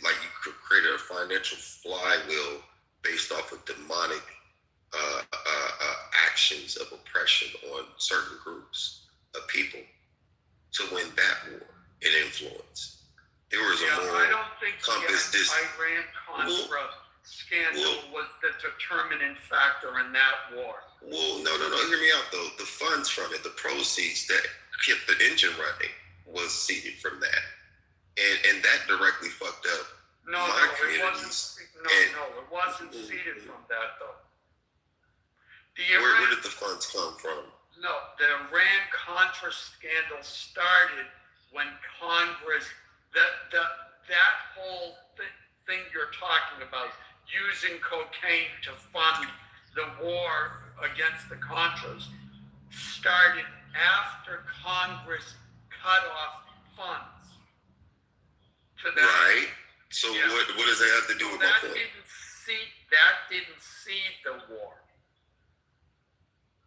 created a financial flywheel based off of demonic actions of oppression on certain groups of people to win that war and influence. There was a moral
I don't think
compass.
the Iran-Contra scandal was the determining factor in that war.
Well, no. Hear me out though. The funds from it, the proceeds that kept the engine running, was seeded from that, and that directly fucked up my communities.
It wasn't seeded from that though.
Where did the funds come from?
No, the Iran-Contra scandal started when Congress, that whole thing you're talking about, using cocaine to fund the war against the Contras, started after Congress cut off funds to that.
Right. So what does that have to do with my point?
That didn't seed the war.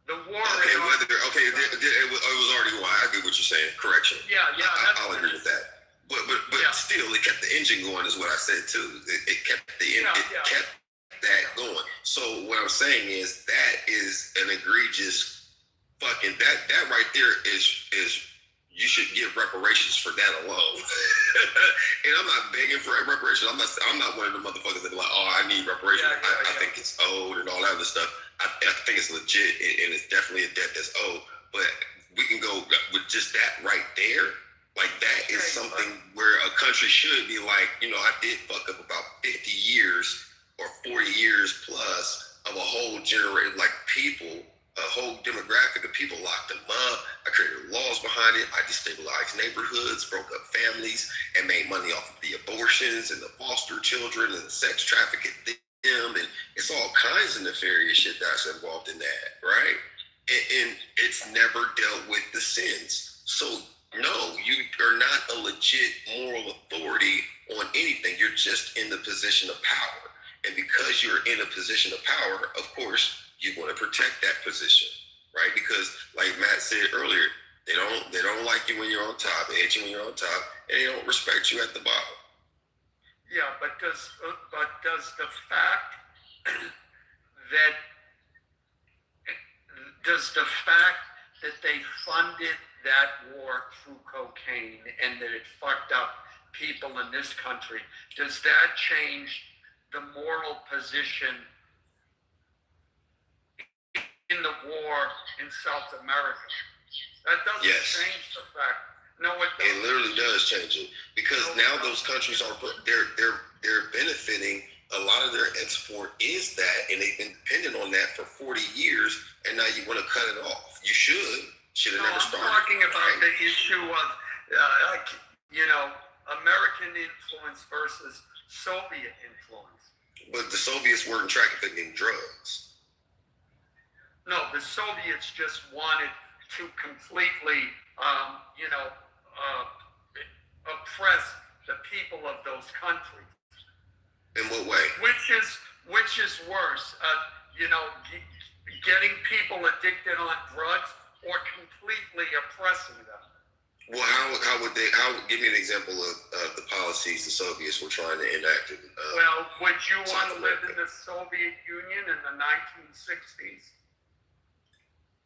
The war.
It was already why. I get what you're saying. Correction.
Yeah.
I'll agree with that. But still, it kept the engine going, is what I said too. It kept kept that going. So what I'm saying is that is an egregious fucking that right there is you should give reparations for that alone. And I'm not begging for reparations. I'm not one of the motherfuckers that be like, oh, I need reparations. I think it's owed and all that other stuff. I think it's legit and it's definitely a debt that's owed. But we can go with just that right there. Like that is something where a country should be like, I did fuck up about 50 years or 40 years plus of a whole generation, like people, a whole demographic of people, locked them up. I created laws behind it. I destabilized neighborhoods, broke up families, and made money off of the abortions and the foster children and the sex trafficking them. And it's all kinds of nefarious shit that's involved in that, right? And it's never dealt with the sins. So no, you are not a legit moral authority on anything. You're just in the position of power. And because you're in a position of power, of course, you want to protect that position, right? Because like Matt said earlier, they don't like you when you're on top, they hate you when you're on top, and they don't respect you at the bottom.
Yeah, but does the fact that they funded that war through cocaine and that it fucked up people in this country, does that change the moral position in the war in South America? That doesn't change the fact. No, it doesn't.
It literally does change it because now those countries they're benefiting. A lot of their export is that, and they've been dependent on that for 40 years, and now you want to cut it off. You should have never started.
I'm talking about the issue of American influence versus Soviet influence.
But the Soviets weren't trafficking drugs.
No, the Soviets just wanted to completely, oppress the people of those countries.
In what way?
Which is worse, getting people addicted on drugs or completely oppressing them?
Well, how would give me an example of the policies the Soviets were trying to enact?
Well, would you want to live in the Soviet Union in the 1960s?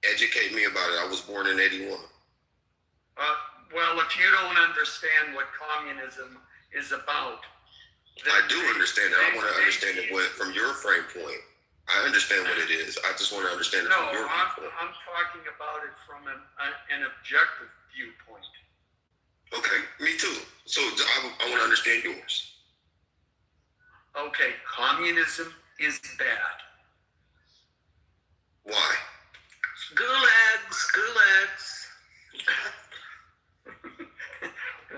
Educate me about it. I was born in 81.
Well, if you don't understand what communism is about.
I do understand it. I want to understand it from your frame point. I understand what it is. I just want to understand it from your viewpoint.
I'm talking about it from an objective viewpoint.
Okay, me too. So I want to understand yours.
Okay, communism is bad.
Why?
Gulags.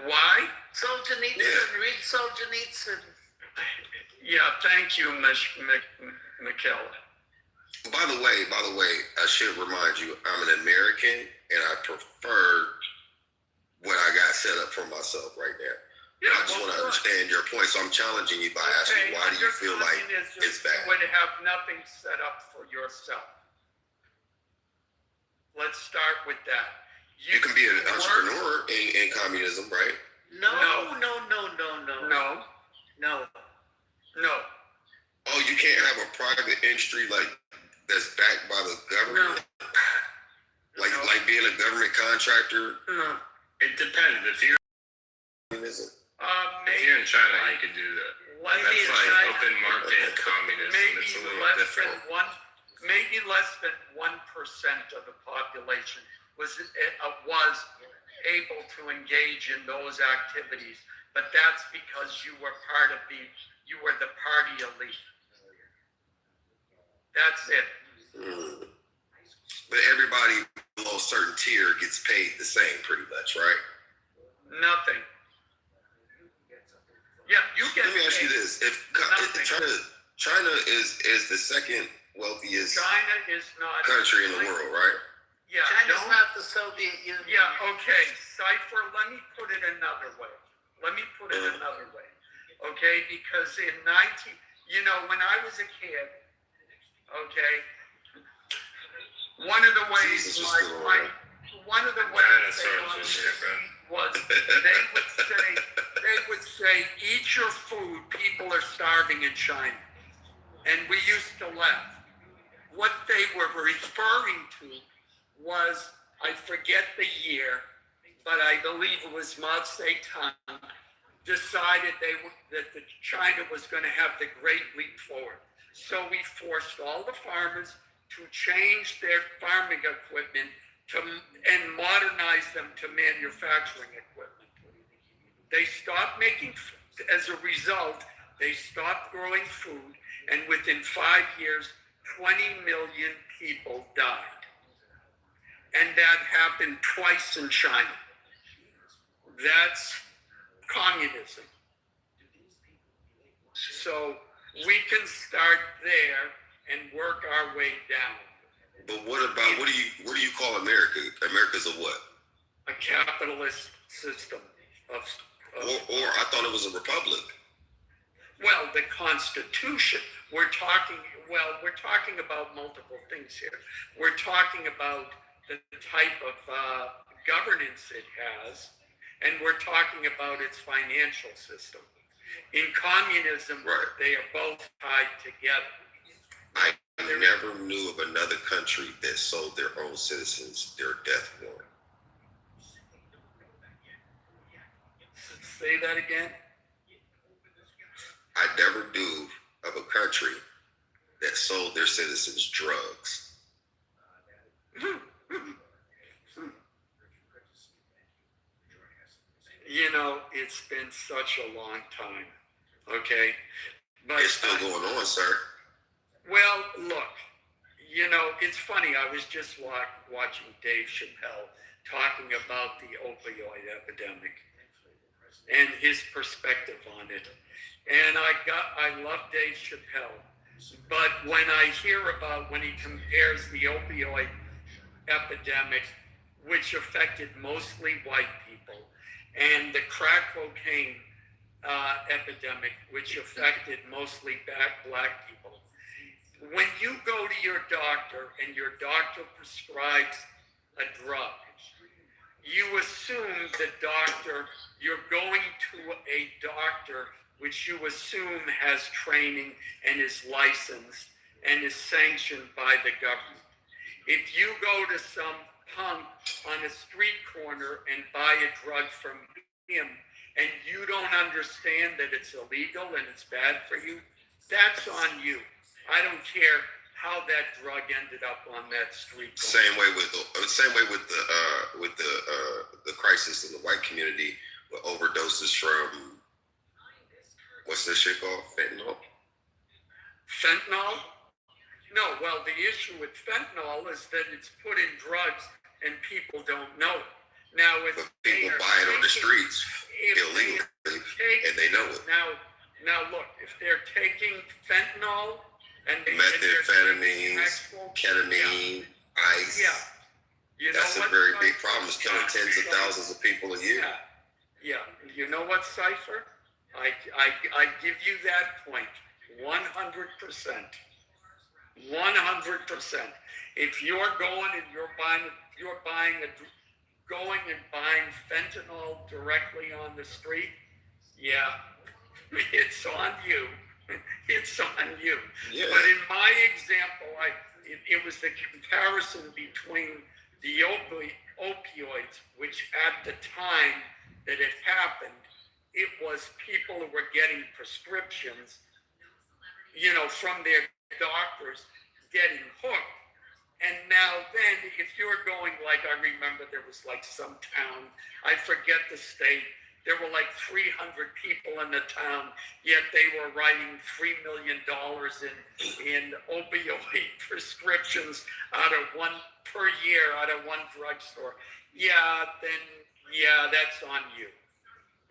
Why?
Solzhenitsyn, read Solzhenitsyn.
Yeah, thank you, Michaela.
By the way, I should remind you, I'm an American, and I prefer what I got set up for myself right there. Yeah, I just want to understand your point, so I'm challenging you by asking, why do you feel like it's bad?
You would have nothing set up for yourself. Let's start with that.
You can be an entrepreneur in communism, right?
No.
Oh, you can't have a private industry like that's backed by the government? No. Like being a government contractor?
No.
It depends. If you're
Michaela,
China, you can do that. And that's like open market communism. It's a little difficult.
Maybe less than 1% of the population was able to engage in those activities, but that's because you were the party elite. That's it.
But everybody below a certain tier gets paid the same, pretty much, right?
Nothing. Yeah, you get.
Let me ask you this: if China is the second wealthiest country in the world, right?
Yeah,
China's not the Soviet Union.
Yeah, okay. Cypher, let me put it another way. Okay, because when I was a kid, okay, one of the ways they would say, eat your food, people are starving in China. And we used to laugh. What they were referring to was, I forget the year, but I believe it was Mao Zedong decided that China was going to have the Great Leap Forward. So we forced all the farmers to change their farming equipment and modernize them to manufacturing equipment. They stopped as a result, they stopped growing food, and within 5 years, 20 million people died. And that happened twice in China. That's communism. So we can start there and work our way down.
But what do you call America? America's a what?
A capitalist system of
or I thought it was a republic.
Well, the Constitution. We're talking about multiple things here. We're talking about the type of governance it has, and we're talking about its financial system. In communism, They are both tied together.
I never knew of another country that sold their own citizens their death warrant.
Say that again?
I never knew of a country that sold their citizens drugs.
It's been such a long time, okay? But
it's still going on, sir.
Well, look, it's funny. I was just watching Dave Chappelle talking about the opioid epidemic and his perspective on it. And I love Dave Chappelle. But when I hear about when he compares the opioid epidemic, which affected mostly white people, and the crack cocaine epidemic, which affected mostly black people, when you go to your doctor and your doctor prescribes a drug, you assume you're going to a doctor which you assume has training and is licensed and is sanctioned by the government. If you go to some punk on a street corner and buy a drug from him and you don't understand that it's illegal and it's bad for you, that's on you. I don't care how that drug ended up on that street corner.
Same way with the crisis in the white community with overdoses from what's this shit called? Fentanyl?
Fentanyl? No, well, the issue with fentanyl is that it's put in drugs and people don't know it. Now, if
people buy it on the streets illegally, and they know it.
Now look, if they're taking fentanyl and
methamphetamines, ketamine, ice.
Yeah.
That's a very big problem. It's killing tens of thousands of people a year.
Yeah. You know what, Cypher? I give you that point. 100%. 100%. If you're going and going and buying fentanyl directly on the street, it's on you. It's on you.
Yeah.
But in my example, it was the comparison between the opioids, which at the time that it happened, it was people who were getting prescriptions, from their doctors getting hooked. And now then, if you're going, like, I remember there was like some town, I forget the state, there were like 300 people in the town, yet they were writing $3 million in opioid prescriptions per year out of one drugstore. That's on you.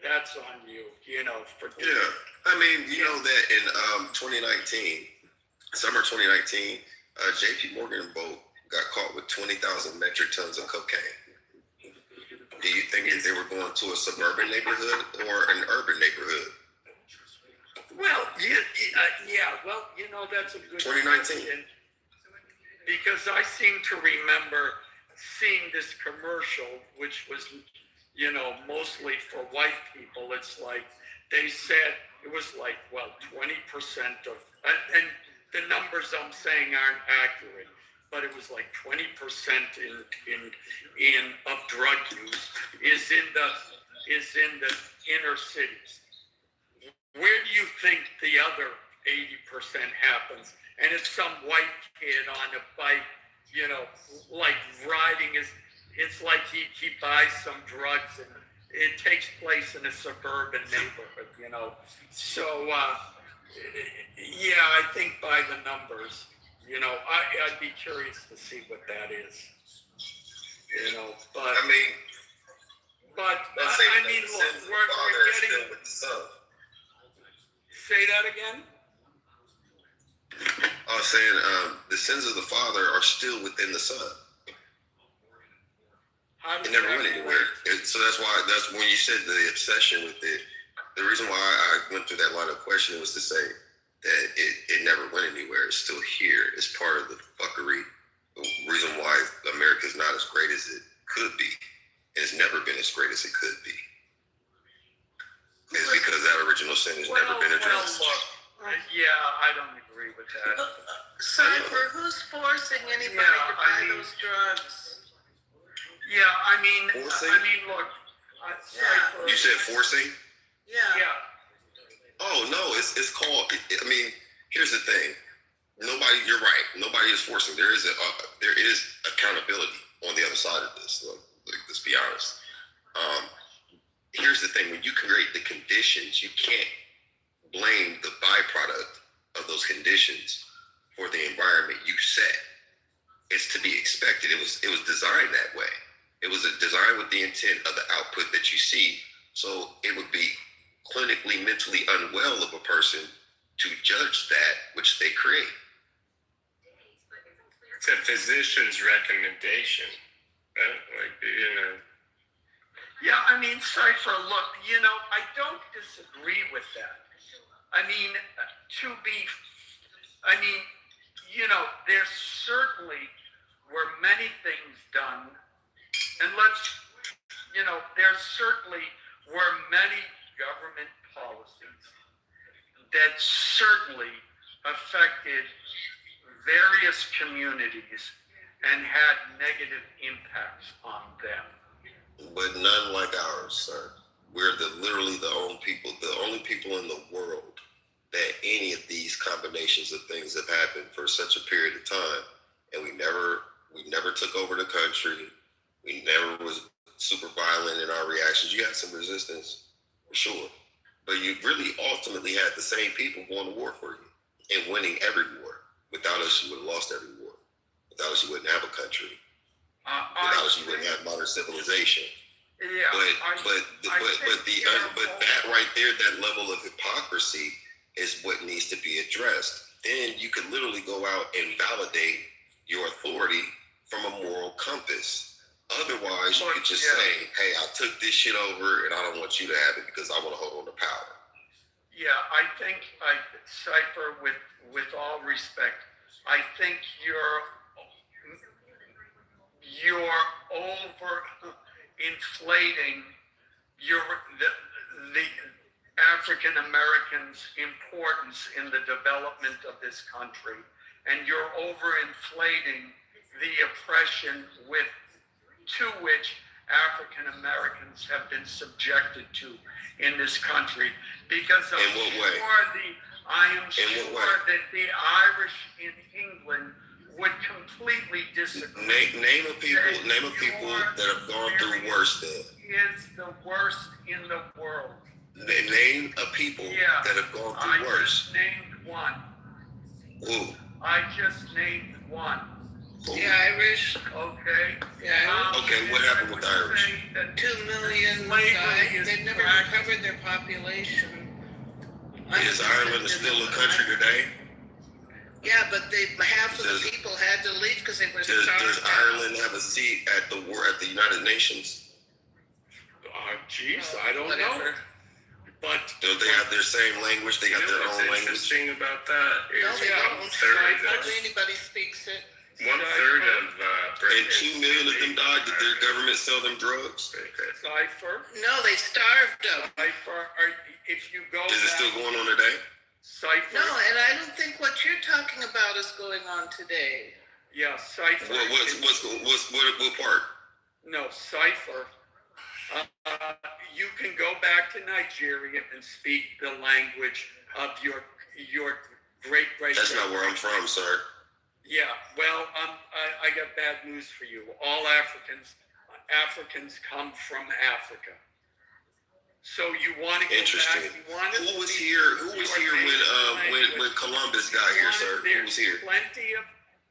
That's on you, for doing
Yeah. I mean, you know that in 2019, summer 2019, JP Morgan boat got caught with 20,000 metric tons of cocaine. Do you think that they were going to a suburban neighborhood or an urban neighborhood?
Well, that's a good
2019.
question. Because I seem to remember seeing this commercial, which was, mostly for white people. It's like they said it was like, 20% of, and the numbers I'm saying aren't accurate, but it was like 20% of drug use is in the inner cities. Where do you think the other 80% happens? And it's some white kid on a bike, like riding it's like he buys some drugs and it takes place in a suburban neighborhood, So, I think by the numbers, I'd be curious to see what that is, but
I mean,
look, we're getting.
With the son.
Say that again?
I was saying the sins of the father are still within the son. It never went anywhere. So that's when you said the obsession with it. The reason why I went through that line of questioning was to say that it never went anywhere. It's still here. It's part of the fuckery. The reason why America is not as great as it could be. It's never been as great as it could be. It's because that original sin has never been addressed.
I don't agree with that.
Cypher, who's forcing anybody to buy those drugs?
Look.
You said forcing?
Yeah.
Oh no, it's called. I mean, here's the thing. You're right. Nobody is forcing. There is accountability on the other side of this. Let's be honest. Here's the thing. When you create the conditions, you can't blame the byproduct of those conditions for the environment you set. It's to be expected. It was designed that way. It was designed with the intent of the output that you see. So it would be clinically, mentally unwell of a person to judge that which they create.
It's a physician's recommendation, right?
Cypher, look, I don't disagree with that. There certainly were many things done, and there certainly were many government policies that certainly affected various communities and had negative impacts on them.
But none like ours, sir. We're literally the only people in the world that any of these combinations of things have happened for such a period of time, and we never took over the country. We never was super violent in our reactions. You had some resistance, for sure, but you really ultimately had the same people going to war for you and winning every war. Without us, you would have lost every war. Without us, you wouldn't have a country. Without us, you wouldn't have modern civilization. But that right there, that level of hypocrisy is what needs to be addressed. Then you could literally go out and validate your authority from a moral compass. Otherwise, you could just say, hey, I took this shit over and I don't want you to have it because I want to hold on to power.
I think, Cypher, with all respect, I think you're over inflating the African Americans' importance in the development of this country, and you're overinflating the oppression to which African Americans have been subjected to in this country, because I'm
In what way?
I am
In what
sure
way?
that the Irish in England would completely disagree.
Name a people that have gone through worse than.
Is the worst in the world.
Name a people that have gone through worse.
I just named one.
Who?
I just named one.
Who?
The Irish.
Okay.
Yeah.
Okay, what happened with the Irish?
2 million died. They never recovered their population.
Is Ireland still a country today?
Yeah, but half of the people had to leave because they were
Does
starved out.
Ireland have a seat at the United Nations?
Jeez, I don't know. But
Do they have their same language? They got their
What's
own language.
interesting about that
No,
is
they don't.
1/3
Hardly anybody speaks it.
1/3 of
And
Britain
2 million of them died. Did their government sell them drugs?
Cipher.
No, they starved them.
Cipher. If you go
Is it
back,
still going on today?
Cipher.
No, and I don't think what you're talking about is going on today.
Yeah, Cipher.
What part?
No, Cipher. You can go back to Nigeria and speak the language of your great.
That's not where I'm from, sir.
Yeah, well, I got bad news for you. All Africans come from Africa. So you want to go
Interesting.
back?
Who was here when Columbus got here, sir? Who was here?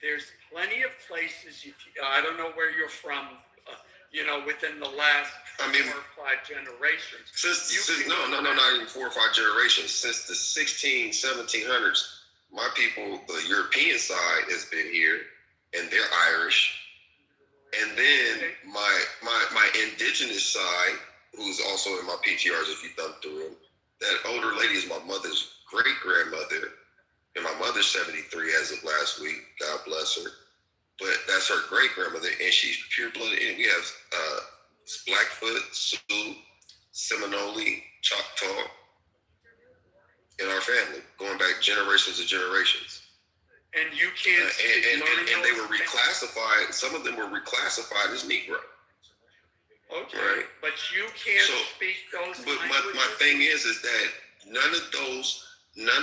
There's plenty of places. I don't know where you're from. Within the last 4 or 5 generations.
Not even 4 or 5 generations. Since the 1700s, my people, the European side, has been here, and they're Irish. And then my indigenous side, who's also in my PTRs if you thumb through them, that older lady is my mother's great grandmother, and my mother's 73 as of last week. God bless her. But that's her great grandmother, and she's pure blooded. And we have Blackfoot, Sioux, Seminole, Choctaw in our family, going back generations and generations.
And you can't.
And they were reclassified. Some of them were reclassified as Negro.
Okay,
right?
But you can't speak those.
But my thing is that none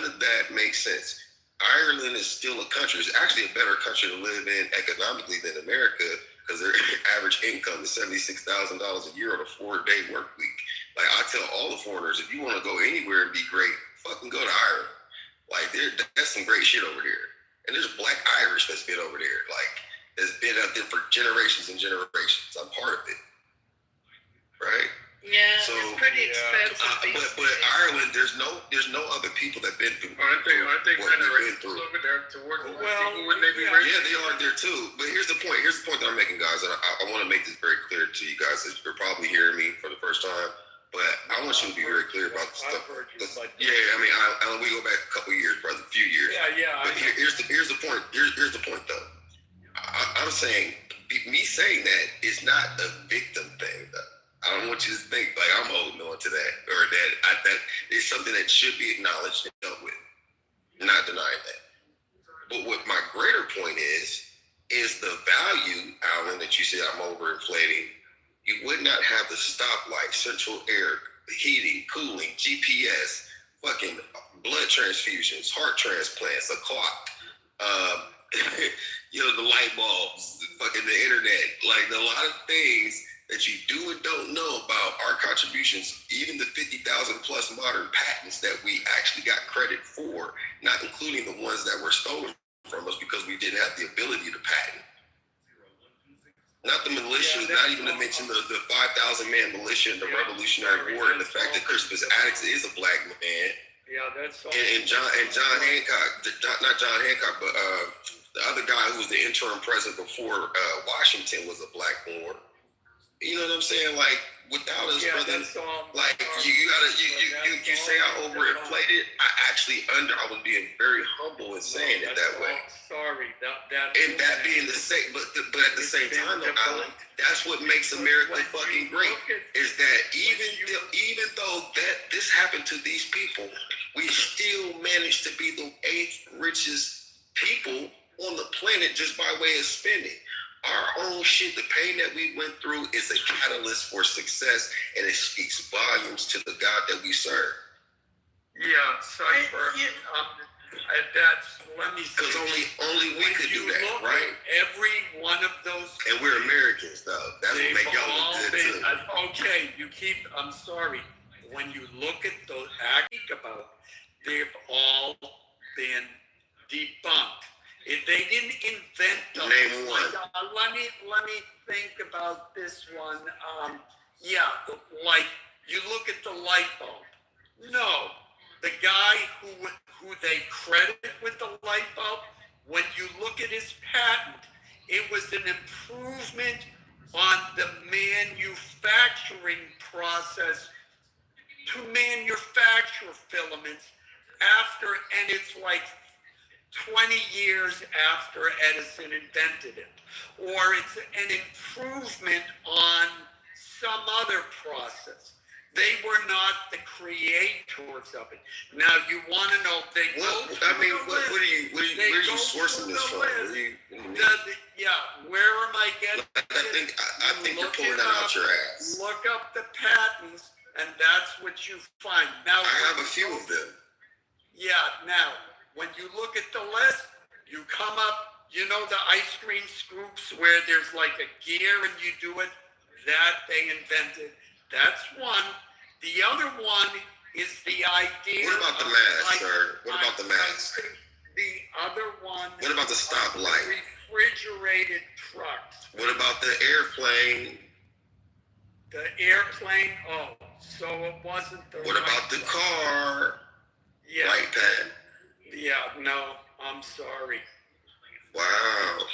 of that makes sense. Ireland is still a country. It's actually a better country to live in economically than America, because their average income is $76,000 a year on a 4-day work week. Like, I tell all the foreigners, if you want to go anywhere and be great, fucking go to Ireland. Like, that's some great shit over there. And there's Black Irish that's been over there. Like, that's been out there for generations and generations. I'm part of it. Right?
Yeah, so, it's pretty expensive.
But Ireland, there's no other people that've been through.
Aren't they
what
kind of
we've been through.
over there towards the people when they be
Yeah, they are there too. But here's the point. Here's the point that I'm making, guys. And I want to make this very clear to you guys. You're probably hearing me for the first time, but I want you to be very clear about the stuff. We go back a couple years, brother, a few years.
Yeah.
But here's the point. Here's the point, though. I'm saying, me saying that is not a victim thing, though. I don't want you to think like I'm holding on to that, or that is something that should be acknowledged and dealt with. Not denying that. But what my greater point is the value, Alan, that you said I'm overinflating. You would not have the stoplight, central air, heating, cooling, GPS, fucking blood transfusions, heart transplants, a clock, the light bulbs, fucking the internet, like a lot of things that you do and don't know about our contributions, even the 50,000 plus modern patents that we actually got credit for, not including the ones that were stolen from us because we didn't have the ability to patent. Not the militia, not even to mention the 5,000 man militia and the Revolutionary War, and the fact that Crispus Attucks is a black man.
Yeah, that's all.
And John Hancock, not John Hancock, but the other guy who was the interim president before Washington was a black born. You know what I'm saying? Like, without us, brother, like you say I overinflated. I was being very humble in saying it that way.
Sorry,
and that being the same, but at the same time, though, Alan, that's what makes America fucking great. Is that even though that this happened to these people, we still managed to be the 8th richest people on the planet just by way of spending. Our own whole shit, the pain that we went through is a catalyst for success, and it speaks volumes to the God that we serve.
Yeah, Cypher. Let me see.
Because only we could do that, right?
Every one of those.
And we're Americans, though. That's what make y'all look good, too.
Okay, I'm sorry. When you look at those, they've all been debunked. If they didn't invent them.
Name one.
Let me think about this one. Like you look at the light bulb. No, the guy who they credit with the light bulb, when you look at his patent, it was an improvement on the manufacturing process to manufacture filaments and it's like 20 years after Edison invented it. Or it's an improvement on some other process. They were not the creators of it. Now you want to know
where are you sourcing this from?
Where am I getting?
I think you're pulling that out your ass.
Look up the patents, and that's what you find. Now
I have a few of them.
Yeah. Now, when you look at the list, you come up. You know the ice cream scoops where there's like a gear and you do it. That they invented. That's one. The other one is the idea.
What about the mask, sir? What about the mask?
The other one.
What about the stoplight?
Refrigerated trucks.
What about the airplane?
The airplane. Oh, so it wasn't the.
What about the car?
Yeah.
Light pad.
Yeah. No, I'm sorry.
Wow.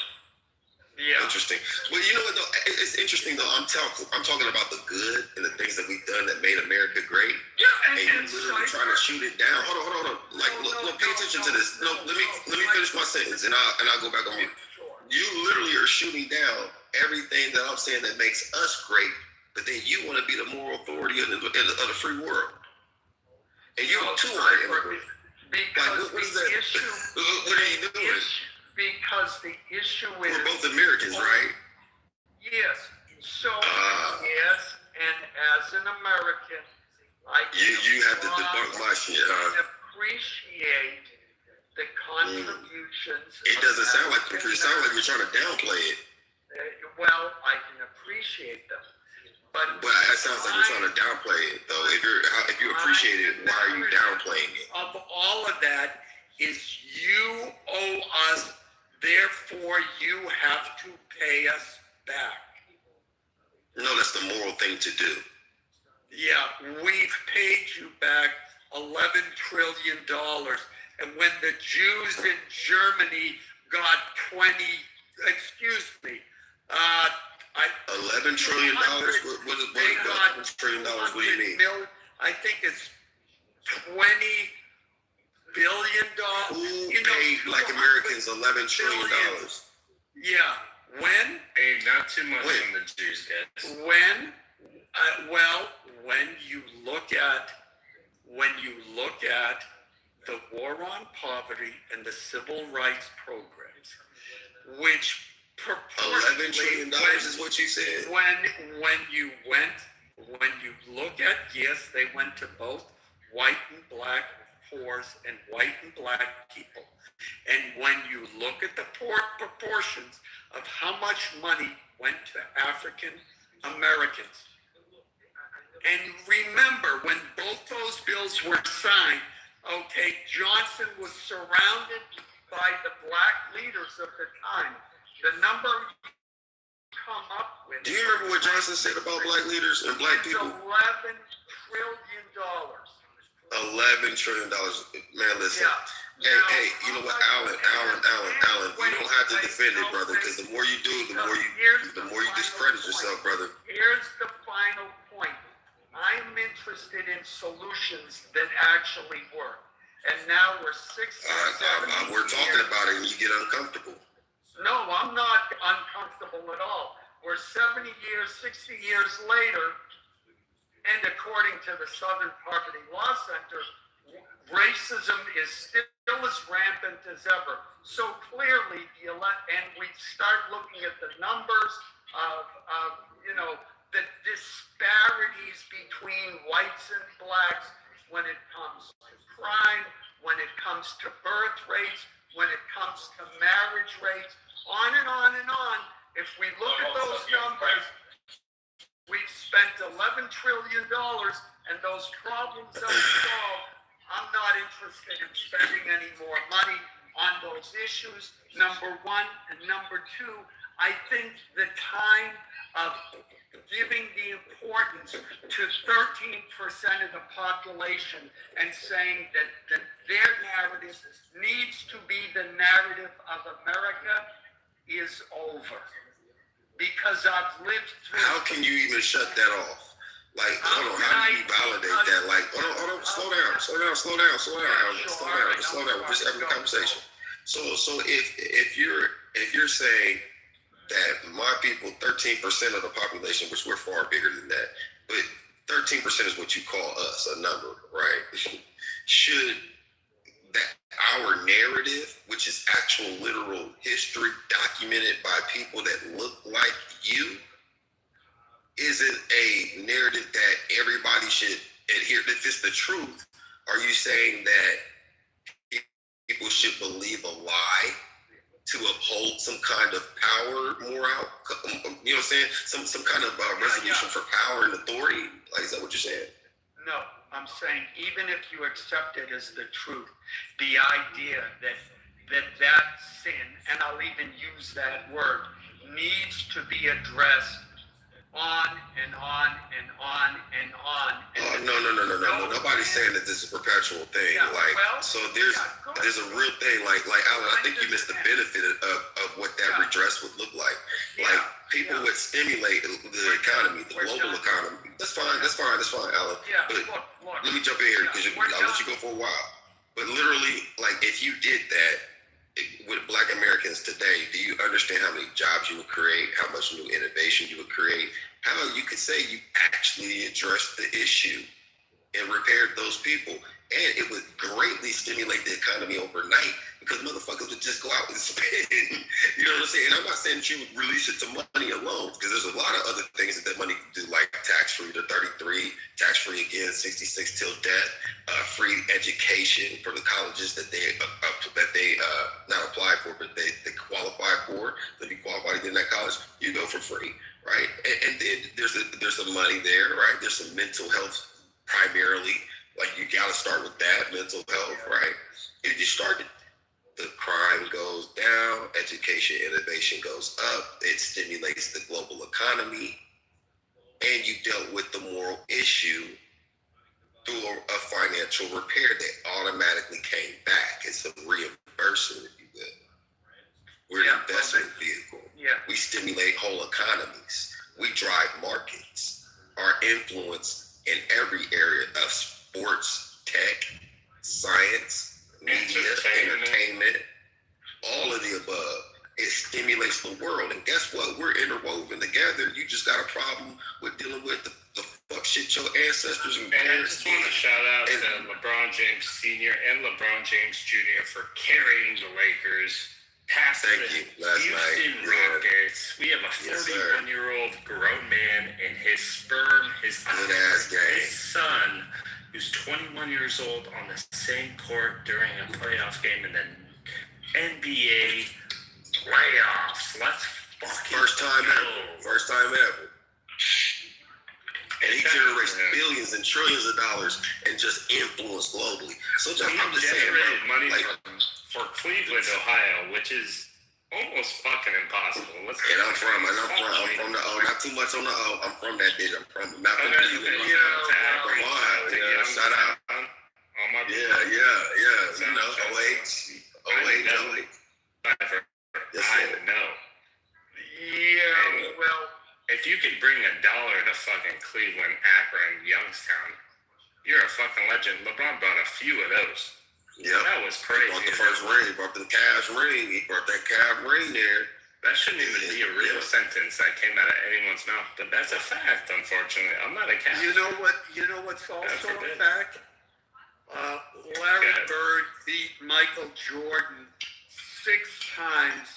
Yeah.
Interesting. Well, you know what though? It's interesting though. I'm talking about the good and the things that we've done that made America great.
Yeah,
and you're literally trying to shoot it down. Hold on. Like, look, pay attention to this. No, let me finish my sentence, and I'll go back on mute. You literally are shooting down everything that I'm saying that makes us great, but then you want to be the moral authority of the free world, and you too are immigrant.
Because
what is that? What are you doing?
Because the issue is...
We're both Americans, right?
Yes. So, yes, and as an American,
You have to debunk my shit, huh?
Appreciate the contributions...
It doesn't sound like you're trying to downplay it.
Well, I can appreciate them. But
that sounds like you're trying to downplay it, though. If you appreciate it, why are you downplaying it?
Of all of that is you owe us... Therefore, you have to pay us back.
No, that's the moral thing to do.
Yeah, we've paid you back $11 trillion. And when the Jews in Germany got $11
trillion? What is $11 trillion? What do you mean?
I think it's $20 billion.
Who paid like Americans $11 trillion?
Yeah. When?
Hey, not too much on the Jews, guys.
When? When you look at the war on poverty and the civil rights programs, which
$11 trillion is what you said.
When you look at, yes, they went to both white and black poors and white and black people. And when you look at the proportions of how much money went to African Americans, and remember when both those bills were signed, okay, Johnson was surrounded by the black leaders of the time. The number you come up with.
Do you remember what Johnson said about black leaders and black people?
$11 trillion.
$11 trillion. Man, listen.
Yeah.
Hey, you know what, Alan, you don't have to defend it, brother, because the more you do, the more you discredit yourself, brother.
Here's the final point. I'm interested in solutions that actually work. And now we're 6 or 7
we're talking about it and you get uncomfortable.
No, I'm not uncomfortable at all. We're 70 years, 60 years later, and according to the Southern Poverty Law Center, racism is still as rampant as ever. So clearly, and we start looking at the numbers the disparities between whites and blacks when it comes to crime, when it comes to birth rates, when it comes to marriage rates, on and on and on. If we look at those numbers, we've spent $11 trillion and those problems don't solve. I'm not interested in spending any more money on those issues, number one. And number two, I think the time of giving the importance to 13% of the population and saying that their narrative needs to be the narrative of America is over. Because I've lived through...
How can you even shut that off? Like, hold on, how do you validate that? Like, hold on, slow down. We're just having a conversation. So if you're saying that my people, 13% of the population, which we're far bigger than that, but 13% is what you call us, a number, right? Should that our narrative, which is actual literal history documented by people that look like you, isn't a narrative that everybody should adhere to? If it's the truth, are you saying that people should believe a lie to uphold some kind of power, moral, you know what I'm saying? Some kind of resolution for power and authority? Like, is that what you're saying?
No, I'm saying even if you accept it as the truth, the idea that sin, and I'll even use that word, needs to be addressed on and on and on and on.
Oh, no. Nobody's saying that this is a perpetual thing.
Yeah,
so there's a real thing. Like Alan, I think you missed the benefit of what that redress would look like. Like, people would stimulate the economy, the global economy. That's fine, Alan.
Yeah,
but
look.
Let me jump in here because I'll let you go for a while. But literally, like, if you did that with Black Americans today, do you understand how many jobs you would create, how much new innovation you would create, how you could say you actually addressed the issue and repaired those people? And it would greatly stimulate the economy overnight because motherfuckers would just go out and spend. You know what I'm saying? And I'm not saying that you would release it to money alone, because there's a lot of other things that money can do, like tax-free to 33, tax-free again, 66 till death, free education for the colleges that they not apply for, but they qualify for. If you qualify to get in that college, you go for free, right? And then there's some money there, right? There's some mental health primarily. Like, you got to start with that, mental health, right? If you start it, the crime goes down, education, innovation goes up, it stimulates the global economy, and you dealt with the moral issue through a financial repair that automatically came back. It's a reimbursement, if you will. We're an investment vehicle.
Yeah.
We stimulate whole economies. We drive markets. Our influence in every area of sports, tech, science, media, entertainment, all of the above. It stimulates the world. And guess what? We're interwoven together. You just got a problem with dealing with the fuck shit your ancestors and
I just want to shout out to LeBron James Sr. and LeBron James Jr. for carrying the Lakers past the Houston Rockets. We have a 41-year-old grown man and his sperm, his son, who's 21 years old, on the same court during a playoff game in the NBA playoffs. Let's fucking
First time ever. And he generates billions and trillions of dollars and just influence globally. So I'm just saying,
money for Cleveland, Ohio, which is almost fucking impossible.
I'm from the O, not too much on the O. I'm from that bitch. I'm from Cleveland. From Ohio. Shout out. Yeah. You know, OH.
I know.
Yeah, well,
if you could bring $1 to fucking Cleveland, Akron, Youngstown, you're a fucking legend. LeBron brought a few of those.
Yeah,
that was crazy.
He brought the first ring. He brought the Cavs ring. He brought that Cavs ring there.
That shouldn't even be a real sentence that came out of anyone's mouth, but that's a fact. Unfortunately, I'm not a Cavs.
You know what's also a fact? Larry Bird beat Michael Jordan 6 times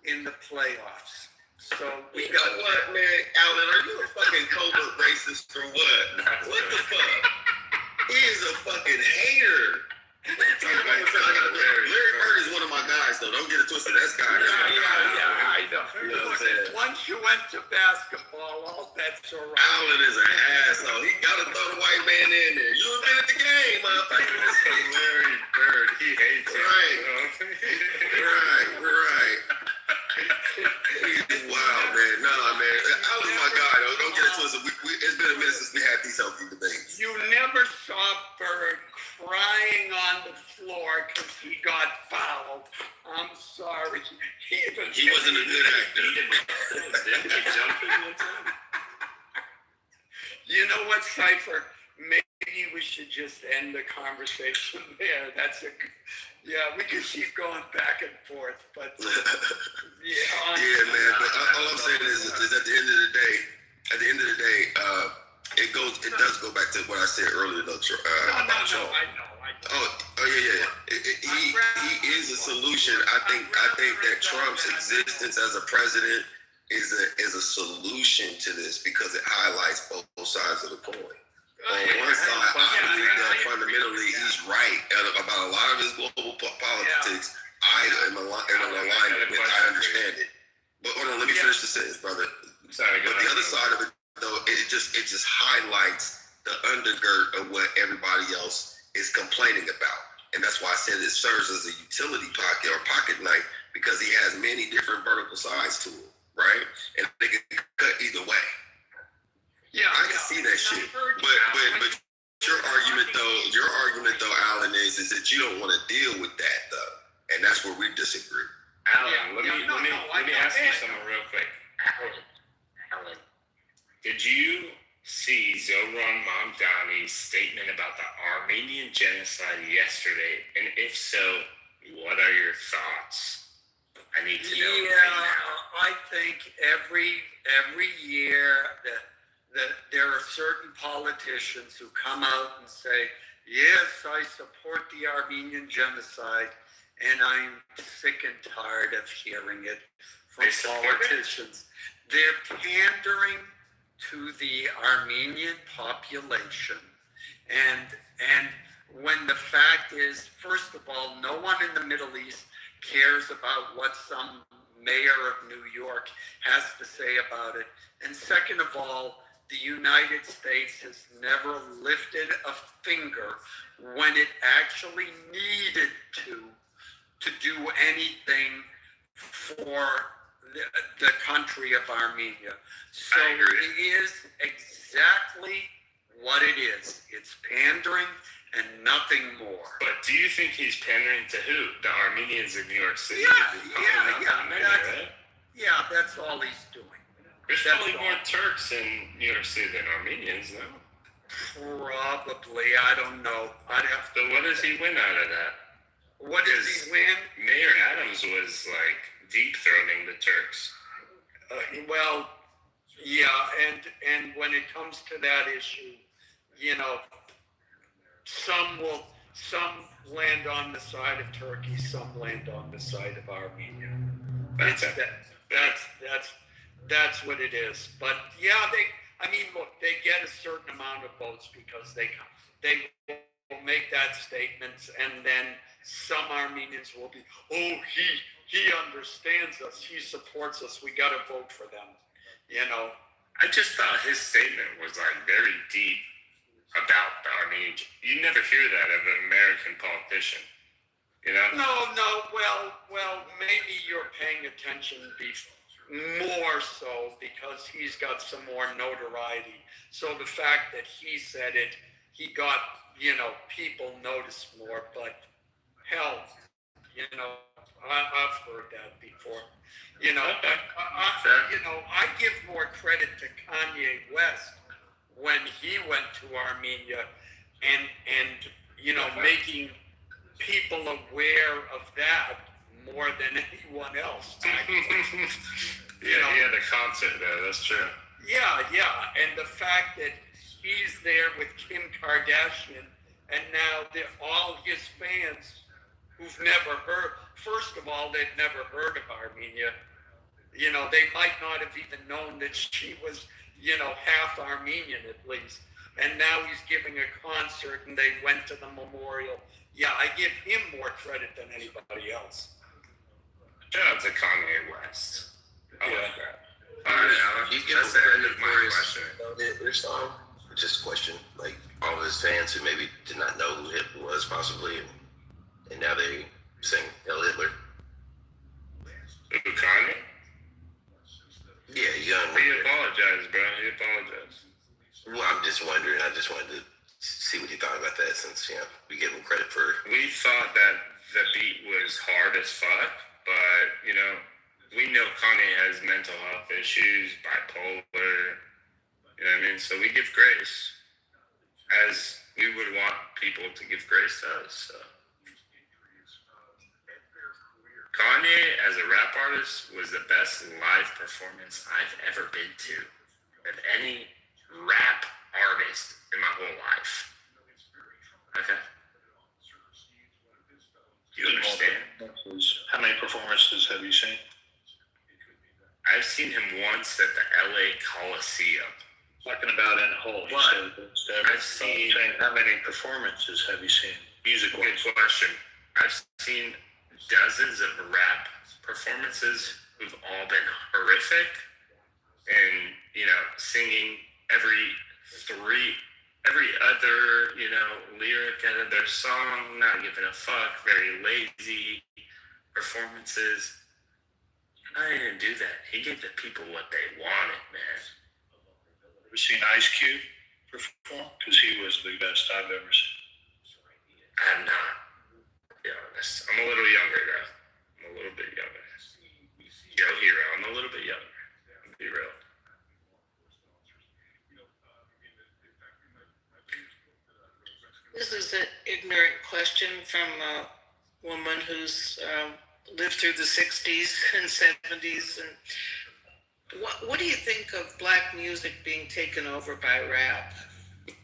in the playoffs. So we
You know what, man? Alan, are you a fucking covert racist or what? What the fuck? He is a fucking hater. Larry Bird is one of my guys, though. Don't get it twisted. That's guy.
Yeah, I know.
You know what I'm saying?
Once you went to basketball, all bets are right.
Alan is an asshole. He gotta throw the white man in there. You have been at the game, motherfucker.
Larry Bird, he hates it.
Right. Right. He's wild, man. Nah, man. Alan's my guy, though. Don't get it twisted. It's been a minute since we had these healthy debates.
You never saw Bird crying on the floor because he got fouled. I'm sorry.
He wasn't a good actor.
You know what, Cypher? Maybe we should just end the conversation there. We could keep going back and forth, but
yeah, man. But all I'm saying is at the end of the day, it does go back to what I said earlier, though.
I know.
Oh yeah. He is a solution. I think that Trump's existence as a president is a solution to this because it highlights both sides of the coin. On one side, I believe that fundamentally he's right about a lot of his global politics. I am in alignment with. I understand it. But hold on, let me finish the sentence, brother.
Sorry,
but the other side of it, though, it just highlights the undergird of what everybody else is complaining about. And that's why I said it serves as a utility pocket or pocket knife because he has many different vertical sides to it, right? And they can cut either way. Yeah, I can see that shit. But your argument though, Alan, is that you don't want to deal with that though. And that's where we disagree.
Alan, let me ask you something real quick.
Alan.
Did you see Zoran Mamdani's statement about the Armenian genocide yesterday? And if so, what are your thoughts? I need to know.
I think every year that there are certain politicians who come out and say, yes, I support the Armenian genocide, and I'm sick and tired of hearing it from politicians. They're pandering to the Armenian population. And when the fact is, first of all, no one in the Middle East cares about what some mayor of New York has to say about it. And second of all, the United States has never lifted a finger when it actually needed to do anything for the country of Armenia. So it is exactly what it is. It's pandering and nothing more.
But do you think he's pandering to who? The Armenians in New York City?
Yeah, that's all he's doing.
There's probably more Turks in New York City than Armenians, no?
Probably. I don't know. I'd have to.
So what does he win out of that?
What does he win?
Mayor Adams was like deep throating the Turks.
And when it comes to that issue, some land on the side of Turkey, some land on the side of Armenia. That's what it is. But they get a certain amount of votes because they will make that statement, and then some Armenians will be, he understands us, he supports us, we got to vote for them.
I just thought his statement was like very deep about the Armenians. You never hear that of an American politician,
No. Well, maybe you're paying attention more so because he's got some more notoriety. So the fact that he said it, he got, people notice more. But hell, I've heard that before. I give more credit to Kanye West when he went to Armenia and making people aware of that more than anyone else.
He had a concert there, that's true.
Yeah. And the fact that he's there with Kim Kardashian, and now all his fans who've never heard, first of all, they've never heard of Armenia, You know, they might not have even known that she was, you know, half Armenian at least. And now he's giving a concert and they went to the memorial. Yeah, I give him more credit than anybody else.
Shout out to Kanye West. I like that. All
right,
right,
you give him credit for his song. Just a question, like all of his fans who maybe did not know who Hitler was, possibly, and now they sing "Hell Hitler."
Who, Kanye?
Yeah, young.
He apologized, bro. He apologized.
Well, I'm just wondering. I just wanted to see what you thought about that, since we give him credit for.
We thought that the beat was hard as fuck, but you know, we know Kanye has mental health issues, bipolar. You know what I mean? So we give grace, as we would want people to give grace to us. So. Kanye, as a rap artist, was the best live performance I've ever been to of any rap artist in my whole life. Okay? You understand?
How many performances have you seen?
I've seen him once at the LA Coliseum.
Talking about in whole.
I've seen.
How many performances have you seen? Music wise.
Good question. I've seen dozens of rap performances who've all been horrific, and you know, singing every other, you know, lyric out of their song, not giving a fuck, very lazy performances. I didn't do that. He gave the people what they wanted, man.
Ever seen Ice Cube perform? Because he was the best I've ever seen.
I have not. To be honest, I'm a little younger though. I'm a little bit younger. Yo, hero. I'm a little bit younger. I'll be real.
This is an ignorant question from a woman who's lived through the 60s and 70s. And what do you think of black music being taken over by rap? Do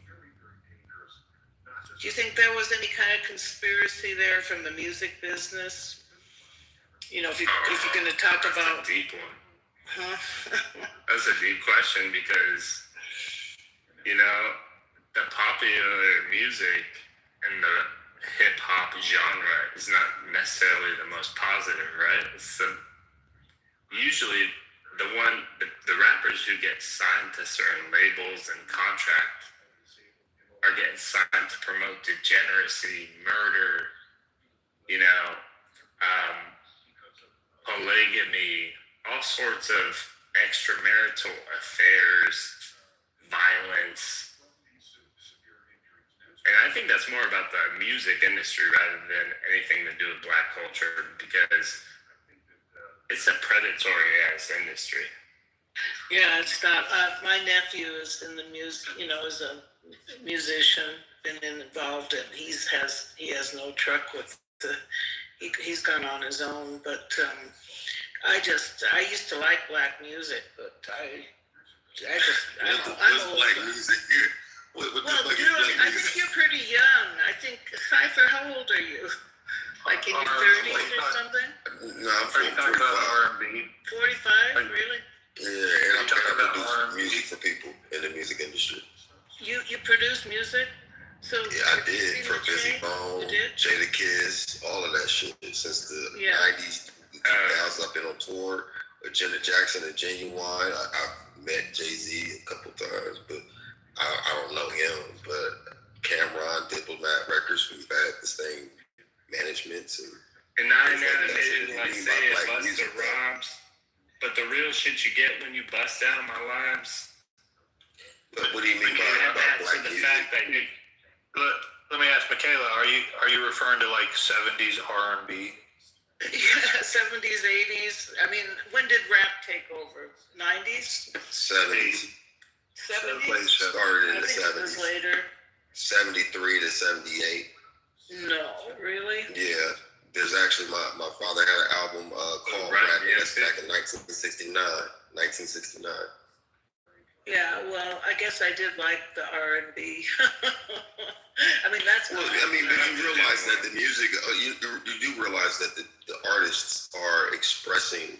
you think there was any kind of conspiracy there from the music business? You know, if you're going to talk about...
That's a deep one.
Huh?
That's a deep question because, you know, the popular music and the hip-hop genre is not necessarily the most positive, right? It's usually the rappers who get signed to certain labels and contracts are getting signed to promote degeneracy, murder, you know, polygamy, all sorts of extramarital affairs, violence. And I think that's more about the music industry rather than anything to do with black culture, because it's a predatory ass industry.
Yeah, it's not. My nephew is in the music, you know, is a musician, been involved, and he has no truck with he's gone on his own. But I used to like black music, but I'm old.
Black music.
Well, dude, I think you're pretty young. I think, Cypher, how old are you? Like in your 30s or something?
No, I'm 45.
R&B.
45, really?
Yeah, and I'm trying to produce music for people in the music industry.
You produce music? So
yeah, I did. For Busy Bone, Jada Kiss, all of that shit since the 90s, 2000s. I've been on tour with Janet Jackson and Genuine. I've met Jay-Z a couple times, but I don't know him. But Cameron, Diplomat Records, we've had the same managements.
And I never like say it, Busta Rhymes, but the real shit you get when you bust down my rhymes.
But what do you mean by black music?
Let me ask Michaela, are you referring to like 70s R&B?
Yeah, 70s, 80s. I mean, when did rap take over? 90s?
70s.
70s?
Started in
I
the
think
70s.
it was later.
73 to 78.
No, really?
Yeah. There's actually, my father had an album called Rap Yes back in 1969.
Yeah, well, I guess I did like the R&B. I mean, that's...
Well, I mean, but you realize that the music, you do realize that the artists are expressing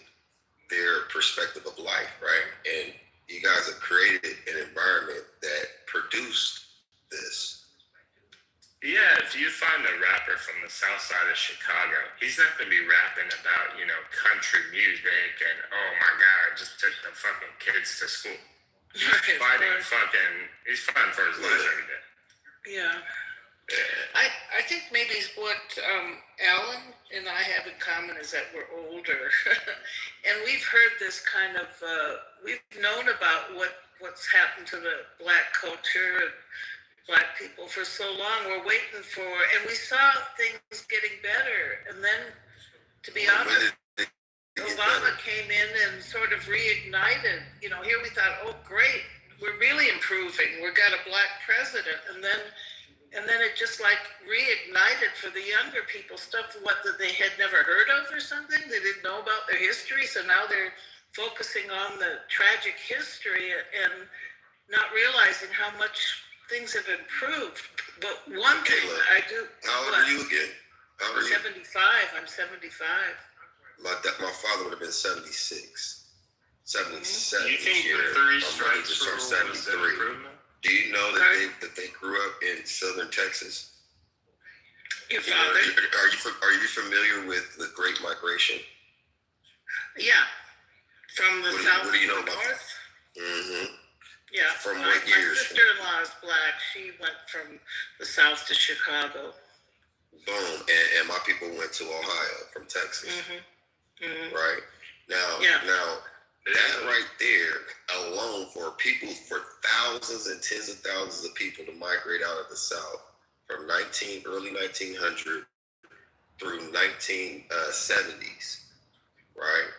their perspective of life, right? And you guys have created an environment that produced this.
Yeah, if you find a rapper from the south side of Chicago, he's not going to be rapping about, country music and, oh my God, I just took the fucking kids to school. He's he's fighting for his life every day.
Yeah. I think maybe what Alan and I have in common is that we're older, and we've heard this kind of. We've known about what's happened to the black culture and black people for so long. We're waiting for, and we saw things getting better, and then, to be honest, Obama came in and sort of reignited. Here we thought, oh great, we're really improving. We've got a black president, and then it just like reignited for the younger people stuff that they had never heard of or something. They didn't know about their history, so now they're focusing on the tragic history and not realizing how much things have improved. But one thing I do.
How old are you again? How old are you?
75. I'm 75.
My father would have been 76. 77
Do you think
year.
the 3
My mother
strikes
just
rule
turned
was
73.
an improvement?
Do you know that they grew up in southern Texas?
Your father?
Are you familiar with the Great Migration?
Yeah. From the south
what do you know
to the
about
north?
Mm-hmm.
Yeah.
From what years?
My sister-in-law is black. She went from the south to Chicago.
Boom. And my people went to Ohio from Texas.
Mm-hmm. Mm-hmm.
Right? Now, that right there alone for thousands and tens of thousands of people to migrate out of the South from early 1900 through 1970s, right?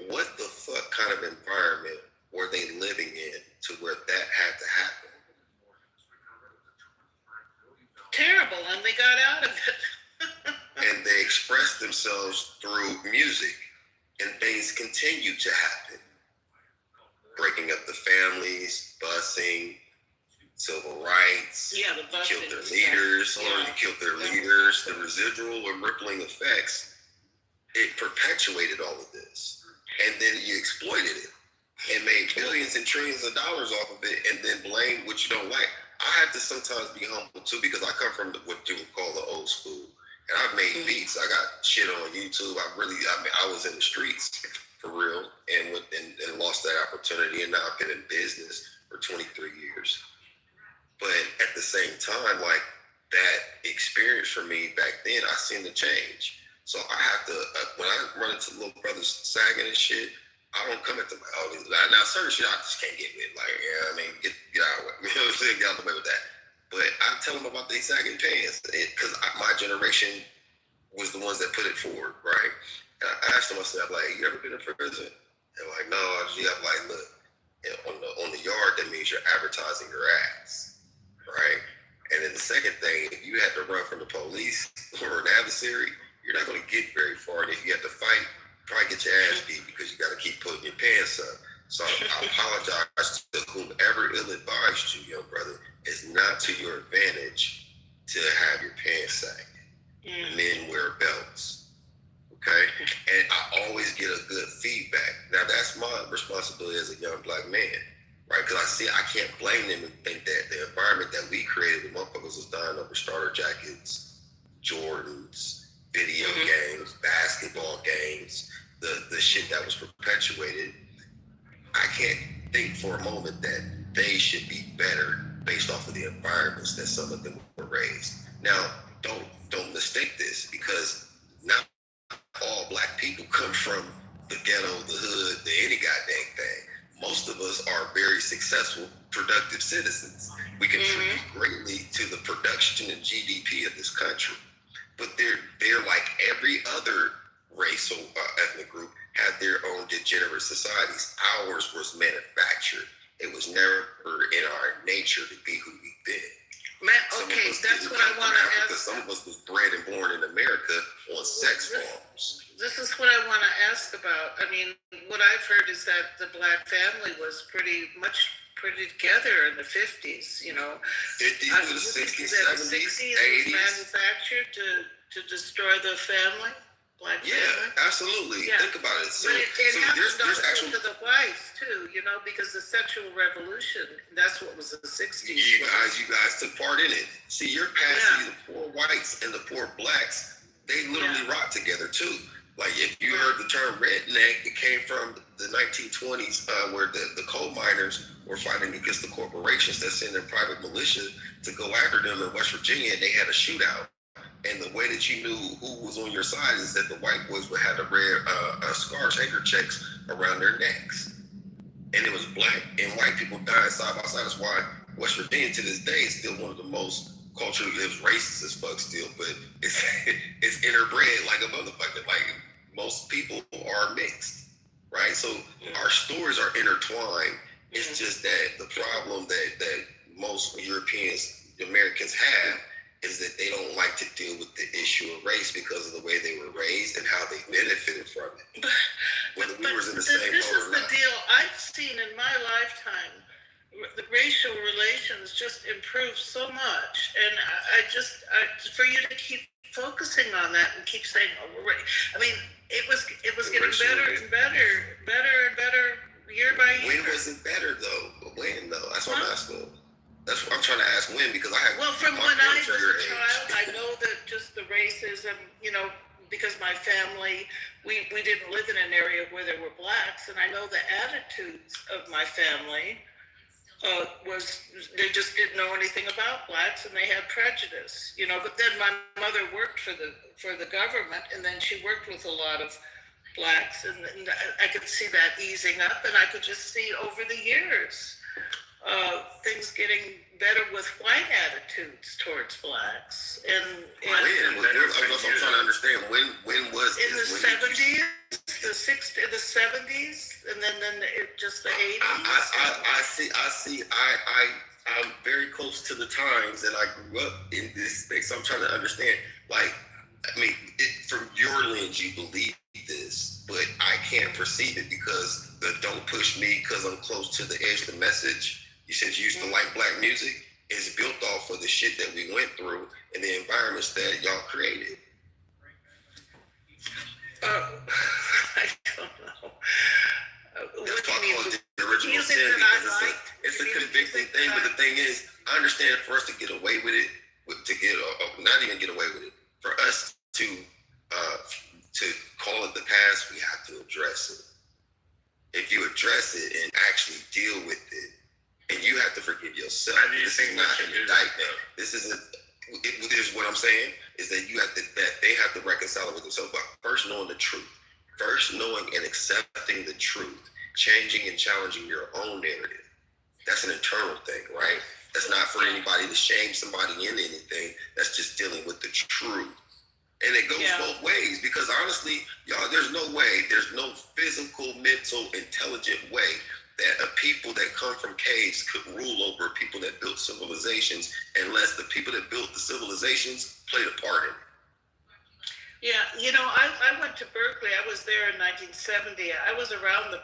What the fuck kind of environment were they living in to where that had to happen?
Terrible, and they got out of it.
And they expressed themselves through music, and things continue to happen. Breaking up the families, busing, civil rights.
Yeah, the busing.
Killed their leaders. You killed their leaders. The residual and rippling effects, it perpetuated all of this. And then you exploited it and made billions and trillions of dollars off of it, and then blame what you don't like. I have to sometimes be humble too, because I come from what you would call the old school. And I've made beats. I got shit on YouTube. I was in the streets for real, and lost that opportunity. And now I've been in business for 23 years. But at the same time, like that experience for me back then, I seen the change. So I have to, when I run into little brothers sagging and shit, I don't come at them like, now certain shit I just can't get with. Like, get out of the way. You know what I'm saying? Get out of the way with that. But I tell them about they sagging pants, because my generation was the ones that put it forward, right? And I asked them, I said, like, you ever been in prison? And like, no. I'm like, look, on the yard, that means you're advertising your ass, right? And then the second thing, if you had to run from the police or an adversary, you're not going to get very far. And if you have to fight, probably get your ass beat, because you got to keep putting your pants up. So I apologize to whomever ill-advised you, young brother. It's not to your advantage to have your pants sagged. Men wear belts, okay? And I always get a good feedback. Now, that's my responsibility as a young black man, right? Because I can't blame them and think that the environment that we created, the motherfuckers was dying over starter jackets, Jordans, video games, basketball games, the shit that was perpetuated. I can't think for a moment that they should be better based off of the environments that some of them were raised. Now, don't mistake this, because not all black people come from the ghetto, the hood, any goddamn thing. Most of us are very successful, productive citizens. We contribute greatly to the production and GDP of this country. But they're like every other race or ethnic group had their own degenerate societies. Ours was manufactured. It was never in our nature to be who we've been.
Okay, that's what I want to ask.
Some of us was bred and born in America on sex farms.
This is what I want to ask about. I mean, what I've heard is that the black family was pretty together in the 50s,
50s to the 60s, 70s, 80s.
Was manufactured to destroy the family? black
Yeah,
family.
absolutely.
Yeah.
Think about it. So,
But it
so
happened
there's
also
actual.
to the whites too, because the sexual revolution, that's what was the 60s.
You guys took part in it. See, you're passing the poor whites and the poor blacks. They literally rock together too. Like if you heard the term redneck, it came from the 1920s, where the coal miners were fighting against the corporations that sent their private militia to go after them in West Virginia, and they had a shootout. And the way that you knew who was on your side is that the white boys would have the red scars, handkerchiefs around their necks. And it was black and white people dying side by side. That's why West Virginia to this day is still one of the most culturally, it's racist as fuck still, but it's interbred like a motherfucker. Like most people are mixed, right? So our stories are intertwined. It's just that the problem that most Europeans, Americans have is that they don't like to deal with the issue of race because of the way they were raised and how they benefited from it. Whether we were in the same
This
boat
is
or
the
not.
deal I've seen in my lifetime. The racial relations just improved so much, and for you to keep focusing on that and keep saying, I mean, it was getting better and better year by year.
When was it better though? When though? That's what I'm asking. That's what I'm trying to ask. When? Because I have.
Well, from when I was a child, I know that just the racism, because my family, we didn't live in an area where there were blacks, and I know the attitudes of my family was they just didn't know anything about blacks, and they had prejudice, But then my mother worked for the government, and then she worked with a lot of blacks, and I could see that easing up, and I could just see over the years things getting better with white attitudes towards blacks. And
I'm trying to understand when was
in
this?
the 70s, the 60s, the 70s, and then just the 80s.
I see. I'm very close to the times, and I grew up in this space. So I'm trying to understand. Like, I mean, from your lens, you believe this, but I can't perceive it because the "don't push me" because I'm close to the edge. The message you said you used to like black music is built off of the shit that we went through and the environments that y'all created.
I don't know.
That's why I call it the original sin because it's a convicting thing. But the thing is, I understand for us to get away with it, not even get away with it, for us to call it the past, we have to address it. If you address it and actually deal with it, and you have to forgive yourself. This is not an indictment. This isn't. This is what I'm saying is that that they have to reconcile it with themselves. But first knowing the truth, first knowing and accepting the truth, changing and challenging your own narrative. That's an internal thing, right? That's not for anybody to shame somebody in anything. That's just dealing with the truth. And it goes both ways because honestly, y'all, there's no physical, mental, intelligent way that a people that come from caves could rule over people that built civilizations unless the people that built the civilizations played a part in it.
Yeah, I went to Berkeley. I was there in 1970. I was around the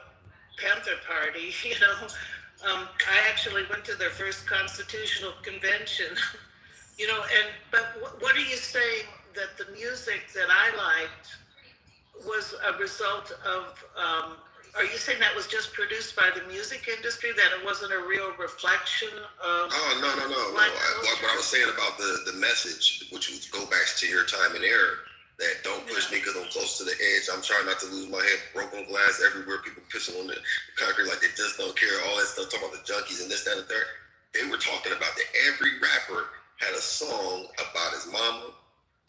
Panther Party, I actually went to their first constitutional convention, but what are you saying that the music that I liked was a result of, are you saying that was just produced by the music industry, that it wasn't a real reflection of...
Oh, no. What I was saying about the message, which would go back to your time and era, that don't push me because I'm close to the edge. I'm trying not to lose my head. Broken glass everywhere. People pissing on the concrete like they just don't care. All that stuff, talking about the junkies and this, that, and the third. They were talking about that every rapper had a song about his mama,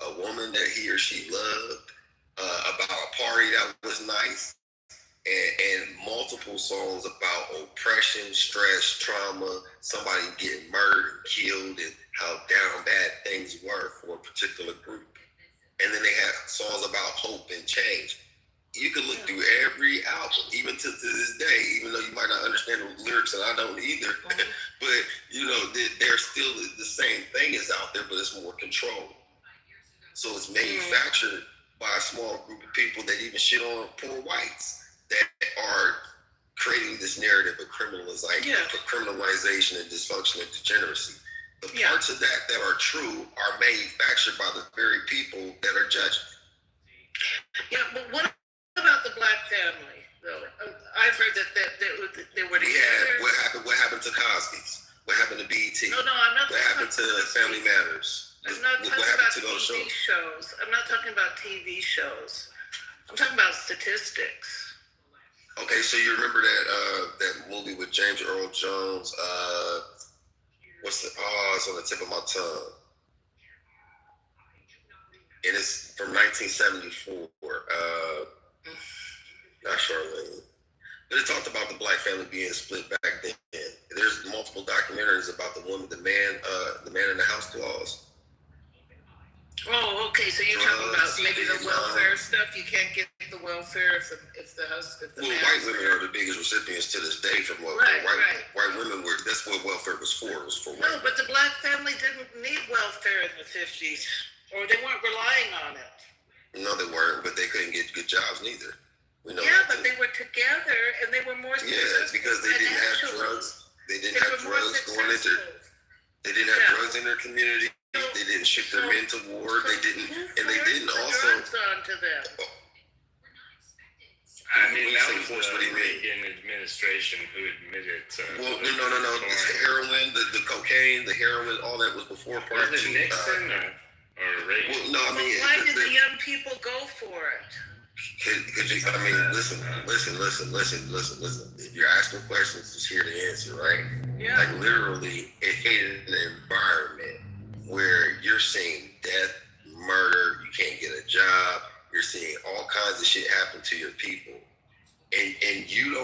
a woman that he or she loved, about a party that was nice, and multiple songs about oppression, stress, trauma, somebody getting murdered, killed, and how down bad things were for a particular group. And then they had songs about hope and change. You can look through every album, even to this day, even though you might not understand the lyrics, and I don't either, but there's still the same thing is out there, but it's more controlled. So it's manufactured by a small group of people that even shit on poor whites that are creating this narrative of criminalization and dysfunction and degeneracy. The parts of that are true are manufactured by the very people that are judging.
Yeah, but what about the black family, though? I've heard that they were together.
Yeah, what happened to Cosby's? What happened to BET?
No, I'm not.
What happened to Family Matters?
I'm not talking
What happened
about
to those
TV shows. I'm not talking about TV shows. I'm talking about statistics.
Okay, so you remember that movie with James Earl Jones? It's on the tip of my tongue. And it's from 1974. Not Charlene. But it talked about the black family being split back then. There's multiple documentaries about the man in the house clause.
Oh, okay. So you're talking about maybe the welfare stuff. You can't get the welfare if the
white women are the biggest recipients to this day from welfare. White women were. That's what welfare was for. It was for white.
No, but the black family didn't need welfare in the 50s, or they weren't relying on it.
No, they weren't, but they couldn't get good jobs neither. But
they were together and they were more successful.
Yeah, because they didn't have drugs. They didn't have drugs going into. They didn't have drugs in their community. They didn't ship their men to war. They didn't, and they didn't also.
Onto them.
I mean, that was the Reagan administration who admitted to.
Well, no. The heroin, the cocaine, the heroin, all that was before part
was it Nixon or Reagan?
Well, no, I mean,
why did the young people go for it?
Listen. You're asking questions, just here to answer, right?
Yeah.
Like literally, in an environment where you're seeing death, murder, you can't get a job, you're seeing all kinds of shit happen to your people, and you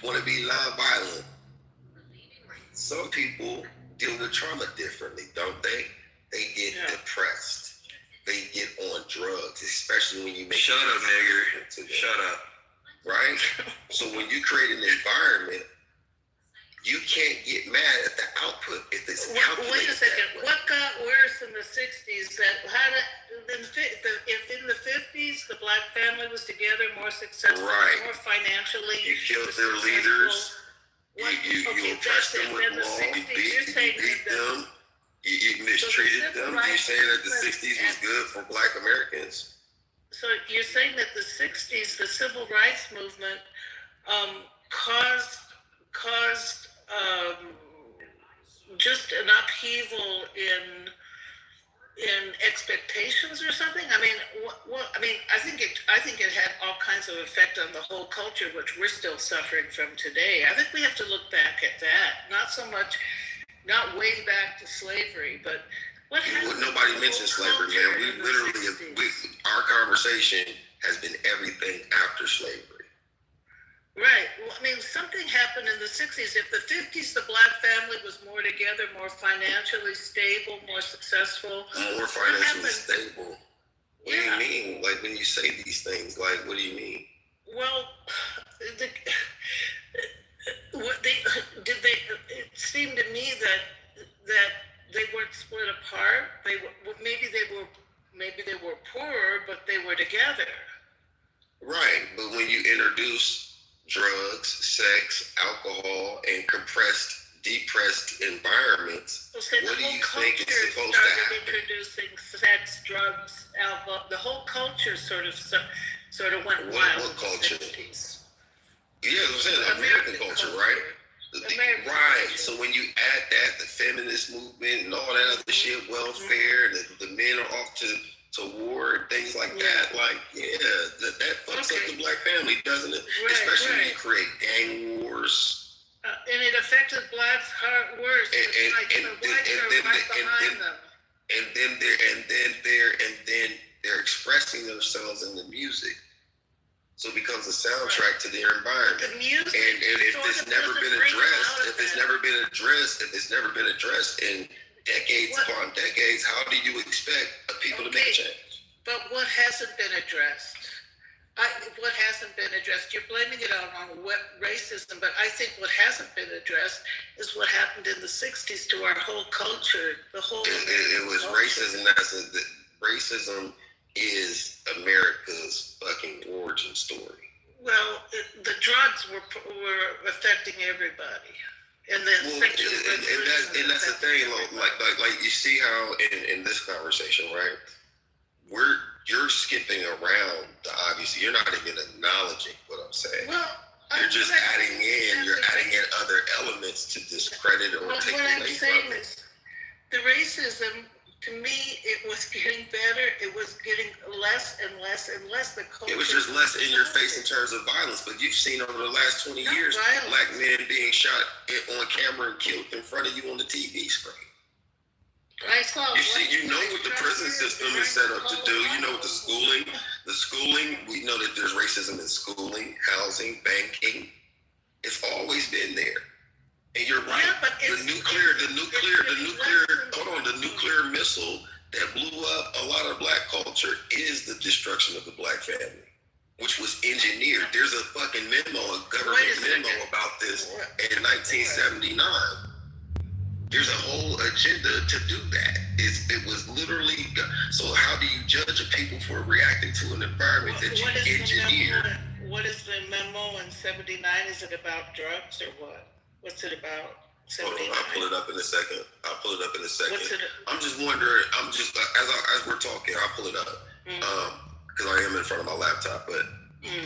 want to be non-violent. Some people deal with trauma differently, don't they? They get depressed. They get on drugs, especially when you make.
Shut up, nigger. Shut up.
Right? So when you create an environment, you can't get mad at the output if it's calculated.
Wait a second. What got worse in the 60s? If in the 50s the black family was together, more successful, more financially.
You killed their leaders. You oppressed them with law. You beat them. You mistreated them. You're saying that the 60s was good for black Americans?
So you're saying that the 60s, the civil rights movement, caused just an upheaval in expectations or something? I mean, I think it had all kinds of effect on the whole culture, which we're still suffering from today. I think we have to look back at that, not way back to slavery, but what happened?
Nobody mentions slavery, man. We literally, our conversation has been everything after slavery.
Right. Well, I mean, something happened in the 60s. If the 50s, the black family was more together, more financially stable, more successful.
More financially stable? What do you mean? Like, when you say these things, like, what do you mean?
Well, it seemed to me that they weren't split apart. Maybe they were poorer, but they were together.
Right, but when you introduce drugs, sex, alcohol, and depressed environments, what do you think is supposed to happen?
Introducing sex, drugs, alcohol, the whole culture sort of went wild.
What culture? Yeah, I'm saying American culture, right? Right. So when you add that, the feminist movement and all that other shit, welfare, and the men are off to war and things like that, like, that fucks up the black family, doesn't it?
Right,
especially when you create gang wars.
And it affected blacks worse.
And then they're expressing themselves in the music. So it becomes a soundtrack to their environment.
The music
and if it's never been addressed in decades upon decades, how do you expect people to make change?
But what hasn't been addressed? You're blaming it on racism, but I think what hasn't been addressed is what happened in the 60s to our whole culture.
It was racism. Racism is America's fucking origin story.
Well, the drugs were affecting everybody, and then
that's the thing. Like you see how in this conversation, right? you're skipping around the obvious. You're not even acknowledging what I'm saying.
Well,
you're just adding in other elements to discredit or take
what I'm
away
saying
from it.
is, the racism, to me, it was getting better. It was getting less and less and less. The culture.
It was just less in your face in terms of violence, but you've seen over the last 20 years black men being shot on camera and killed in front of you on the TV screen.
I saw.
You know what the prison system is set up to do. You know what the schooling. We know that there's racism in schooling, housing, banking. It's always been there. And you're right.
Yeah, but
the nuclear missile that blew up a lot of black culture is the destruction of the black family, which was engineered. There's a fucking memo, a government memo about this in 1979. There's a whole agenda to do that. It was literally. So how do you judge a people for reacting to an environment that you engineered?
What is the memo in '79? Is it about drugs or what? What's it about?
Hold on, I'll pull it up in a second. I'm just wondering. As we're talking, I'll pull it up because I am in front of my laptop. But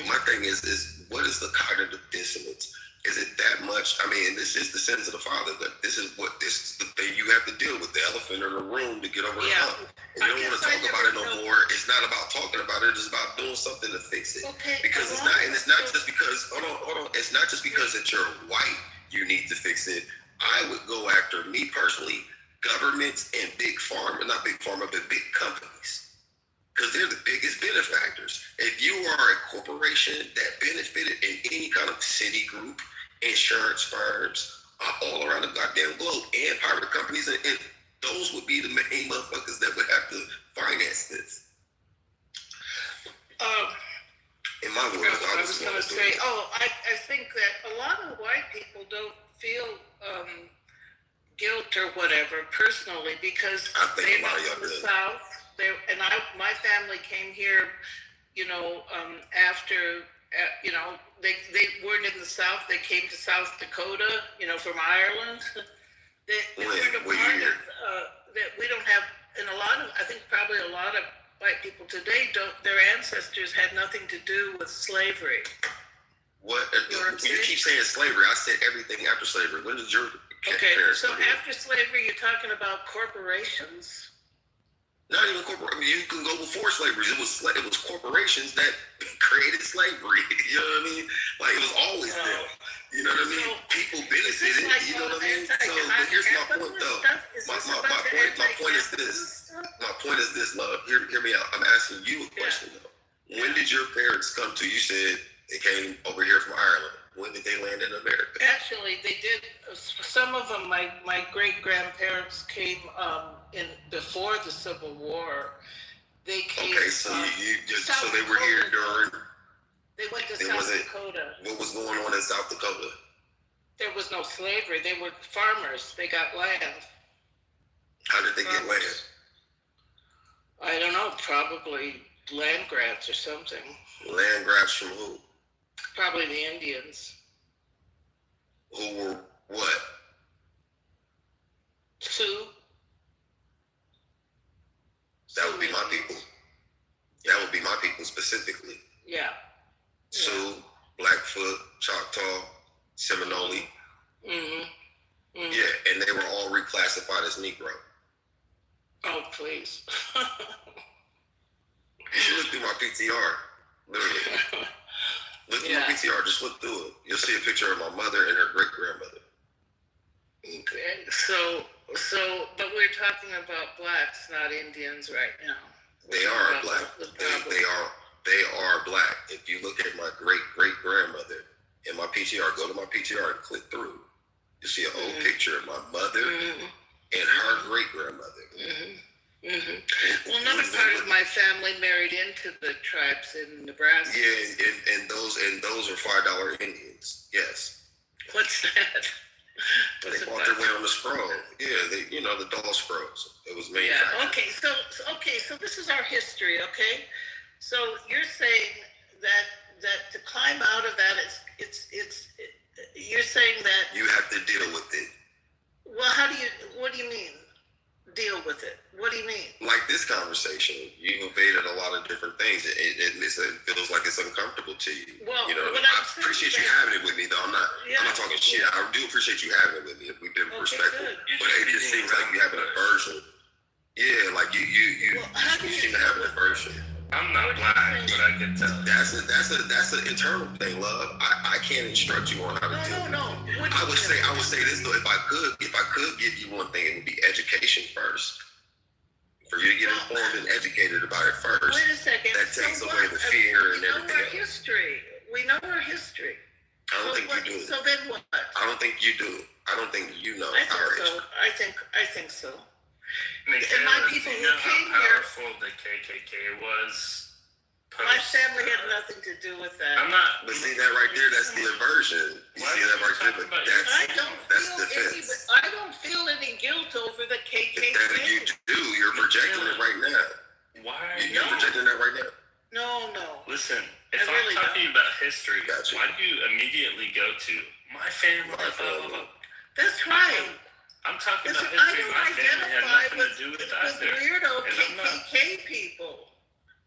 my thing is what is the cognitive dissonance? Is it that much? I mean, this is the sins of the father, but this is the thing you have to deal with, the elephant in the room to get over the hump. And you don't want to talk about it no more. It's not about talking about it. It's about doing something to fix it.
Okay.
Because it's not just because, hold on. It's not just because that you're white, you need to fix it. I would go after, me personally, governments and big pharma, not big pharma, but big companies. Because they're the biggest benefactors. If you are a corporation that benefited in any kind of city group, insurance firms, all around the goddamn globe, and private companies, and those would be the main motherfuckers that would have to finance this. In my words,
I was going to say, I think that a lot of white people don't feel guilt or whatever personally because they're not from the South. My family came here, after, they weren't in the South. They came to South Dakota, from Ireland. They weren't a part of, that we don't have, and I think probably a lot of white people today their ancestors had nothing to do with slavery.
What? You keep saying slavery. I said everything after slavery. When did your parents
so after slavery, you're talking about corporations?
Not even corporations. You can go before slavery. It was corporations that created slavery. You know what I mean? Like it was always there. You know what I mean? People benefited. You know what I mean? So, but here's my point, though. My point is this. My point is this, love. Hear me out. I'm asking you a question, though. When did your parents come to? You said they came over here from Ireland. When did they land in America?
Actually, they did. Some of them, my great grandparents came in before the Civil War. They came. Okay, so
so they were here during.
They went to South Dakota.
What was going on in South Dakota?
There was no slavery. They were farmers. They got land.
How did they get land?
I don't know. Probably land grabs or something.
Land grabs from who?
Probably the Indians.
Who were what?
Sioux.
That would be my people. That would be my people specifically.
Yeah.
Sioux, Blackfoot, Choctaw, Seminole. Yeah, and they were all reclassified as Negro.
Oh, please.
You should look through my PTR, literally. Look through my PTR, just look through it. You'll see a picture of my mother and her great-grandmother.
Okay, but we're talking about blacks, not Indians right now.
They are black. They are black. If you look at my great-great-grandmother in my PTR, go to my PTR and click through. You see an old picture of my mother and her great-grandmother.
Well, another part of my family married into the tribes in Nebraska.
Yeah, and those are $5 Indians. Yes.
What's that?
They bought their way on the scroll. Yeah, the doll scrolls. It was manufactured.
Yeah. Okay. So this is our history. Okay. So you're saying that to climb out of that, you're saying that
you have to deal with it.
Well, what do you mean? deal with it? What do you mean?
Like this conversation, you've evaded a lot of different things. It feels like it's uncomfortable to you.
Well,
you know,
what
I
I'm
appreciate you
saying-
having it with me, though. I'm not talking shit. I do appreciate you having it with me. We've been respectful,
good.
but it just seems like you have an aversion. Yeah, like you seem to have an aversion.
I'm not black, but I can tell.
That's an internal thing, love. I can't instruct you on how to deal with it.
No.
I would say this though. If I could give you one thing, it would be education first. For you to get informed and educated about it first.
Wait a second.
That takes
So
away
what?
the fear and
We know
everything
our
else.
history. We know our history.
I don't think you do.
So then what?
I don't think you do. I don't think you know
I
our
think so.
history.
I think so.
Michaela,
And my people
do
who
you know
came
how
here-
powerful the KKK was?
My family had nothing to do with that.
I'm not.
But see that right there, that's the aversion. You see that right there, but
I don't feel any guilt over the KKK.
That you do. You're projecting it right now.
Why?
You're projecting that right now.
No.
Listen, if
I really
I'm talking
don't.
about history, why do you immediately go to my family? Blah, blah, blah.
That's right.
I'm talking about
Listen, I
history.
don't
My family had
identify
nothing to do with either.
weirdo
And I'm not.
KKK people.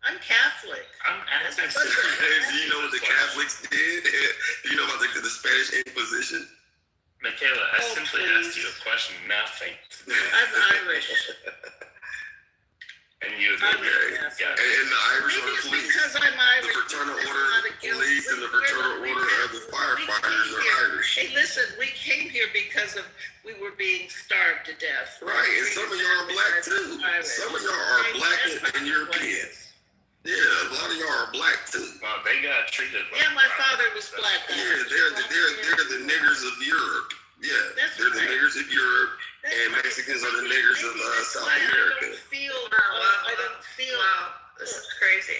I'm Catholic.
I'm asking.
Do you know what the Catholics did? Do you know about the Spanish Inquisition?
Michaela, I
Oh,
simply
please.
asked you a question. Nothing.
I'm Irish.
And you
I'm
agree.
Irish.
Yeah.
And the Irish
Maybe
are
it's
police.
because I'm Irish.
The fraternal
It's
order
not
of
a
the
guilt.
police and the fraternal order of the firefighters are Irish.
Hey, listen, we came here because we were being starved to death.
Right, and some of y'all are black too. Some of y'all are black and European. Yeah, a lot of y'all are black too.
Well, they got treated like
Yeah, my
black.
father was black.
Yeah, they're the niggers of Europe. Yeah, they're the niggers of Europe, and Mexicans are the niggers of South America.
I don't feel.
Wow, this is crazy.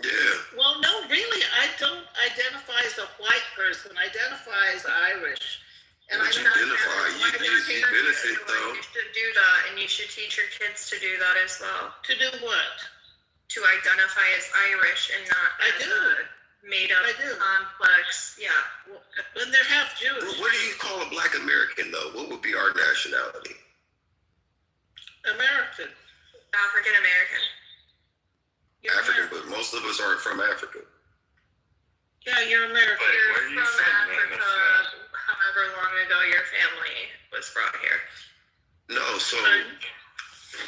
Yeah.
Well, no, really, I don't identify as a white person. I identify as Irish. And
But you identify, you benefit though.
You should do that, and you should teach your kids to do that as well.
To do what?
To identify as Irish and not as a made-up, complex. Yeah.
When they're half Jewish.
What do you call a black American though? What would be our nationality?
American.
African American.
African, but most of us aren't from Africa.
Yeah, you're American.
You're from Africa, however long ago your family was brought here.
No, so,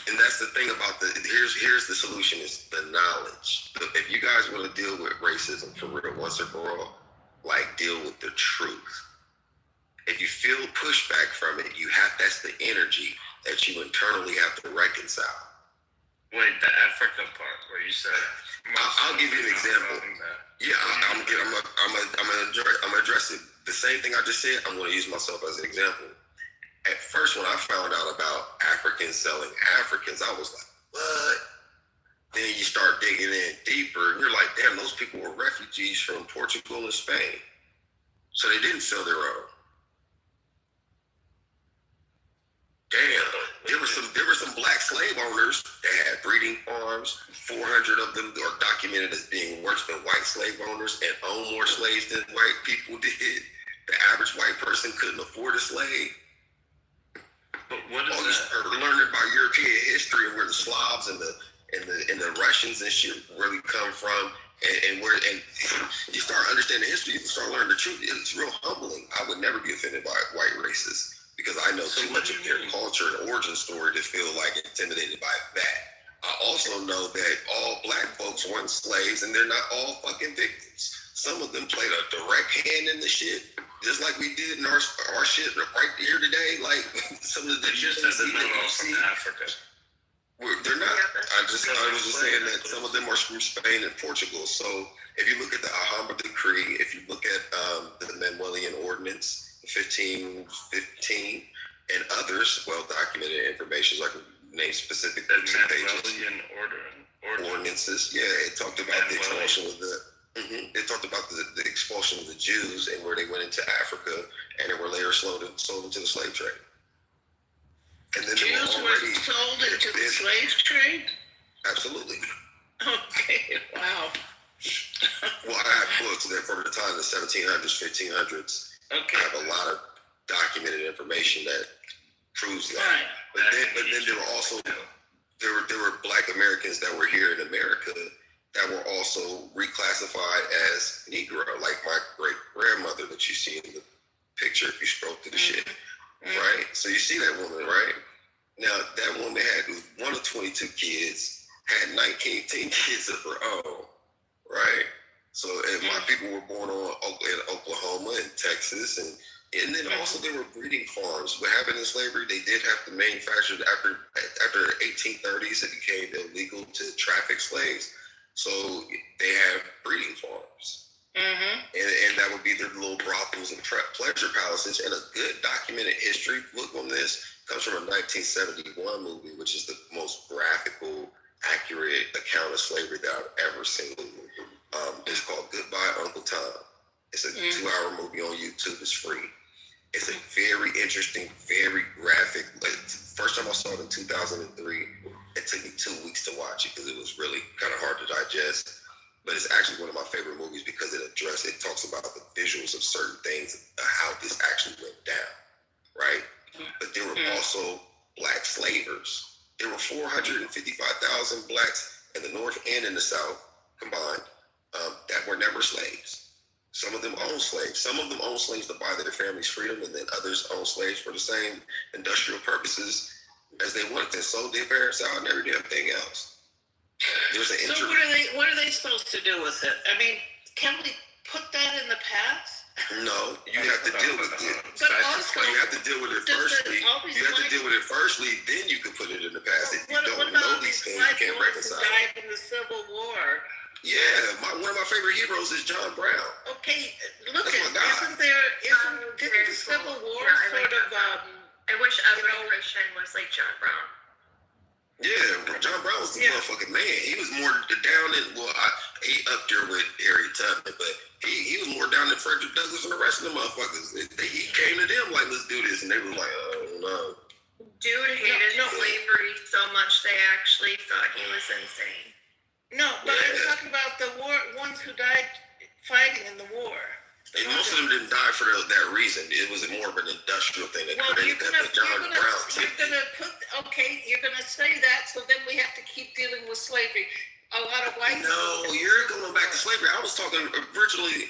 and that's the thing about here's the solution is the knowledge. If you guys want to deal with racism for real, once and for all, like deal with the truth. If you feel pushback from it, that's the energy that you internally have to reconcile.
Wait, the Africa part where you said.
I'll give you an example. Yeah, I'm gonna address it. The same thing I just said, I'm gonna use myself as an example. At first, when I found out about Africans selling Africans, I was like, what? Then you start digging in deeper, and you're like, damn, those people were refugees from Portugal and Spain. So they didn't sell their own. Damn, there were some black slave owners that had breeding farms. 400 of them are documented as being worse than white slave owners and own more slaves than white people did. The average white person couldn't afford a slave.
But what is
you start learning about European history and where the Slavs and the Russians and shit really come from, and you start understanding history, you start learning the truth. It's real humbling. I would never be offended by white racists because I know too much of their culture and origin story to feel like intimidated by that. I also know that all black folks weren't slaves and they're not all fucking victims. Some of them played a direct hand in the shit, just like we did in our shit right here today. Like some of the
just said that they're all from Africa.
They're not. I was just saying that some of them are from Spain and Portugal. So if you look at the Alhambra Decree, if you look at the Manuelian Ordinance, 1515, and others, well-documented information, like name specific pages. Ordinances. Yeah, it talked about the expulsion of the. It talked about the expulsion of the Jews and where they went into Africa and they were later sold into the slave trade. And then
Jews were sold into the slave trade?
Absolutely.
Okay, wow.
Well, I have books that from the time of the 1700s, 1500s. Okay. I have a lot of documented information that proves that.
Right.
But then there were also there were Black Americans that were here in America that were also reclassified as Negro, like my great grandmother that you see in the picture if you scroll through the shit, right? So you see that woman, right? Now that woman had one of 22 kids, had 19 kids of her own, right? So and my people were born in Oklahoma and Texas, and then also there were breeding farms. What happened in slavery, they did have to manufacture after the 1830s. It became illegal to traffic slaves, so they have breeding farms. And that would be their little brothels and pleasure palaces. And a good documented history book on this comes from a 1971 movie, which is the most graphical, accurate account of slavery that I've ever seen. It's called Goodbye, Uncle Tom. It's a 2-hour movie on YouTube. It's free. It's a very interesting, very graphic. Like, first time I saw it in 2003, it took me 2 weeks to watch it because it was really kind of hard to digest. But it's actually one of my favorite movies because it talks about the visuals of certain things, how this actually went down, right? But there were also Black slavers. There were 455,000 Blacks in the North and in the South combined that were never slaves. Some of them owned slaves. Some of them owned slaves to buy their families' freedom, and then others owned slaves for the same industrial purposes as they wanted to. Sold their parents out and every damn thing else.
So what are they supposed to do with it? I mean, can we put that in the past?
No, you have to deal with it.
But also,
you have to deal with it firstly. You have to deal with it firstly, then you can put it in the past. If you don't know these things, you can't reconcile.
Who died in the Civil War?
Yeah, one of my favorite heroes is John Brown.
Okay, look
That's
at
my guy.
didn't the Civil War sort of
I wish every Christian was like John Brown.
Yeah, John Brown was the motherfucking man. He was more down than, he up there with Harry Tubman, but he was more down than Frederick Douglass and the rest of the motherfuckers. He came to them like, let's do this, and they were like, oh no.
Dude hated slavery so much they actually thought he was insane.
No, but I'm talking about the ones who died fighting in the war.
And most of them didn't die for that reason. It was more of an industrial thing that created that John Brown.
You're gonna say that, so then we have to keep dealing with slavery. A lot of white
people. No, you're going back to slavery. I was talking originally,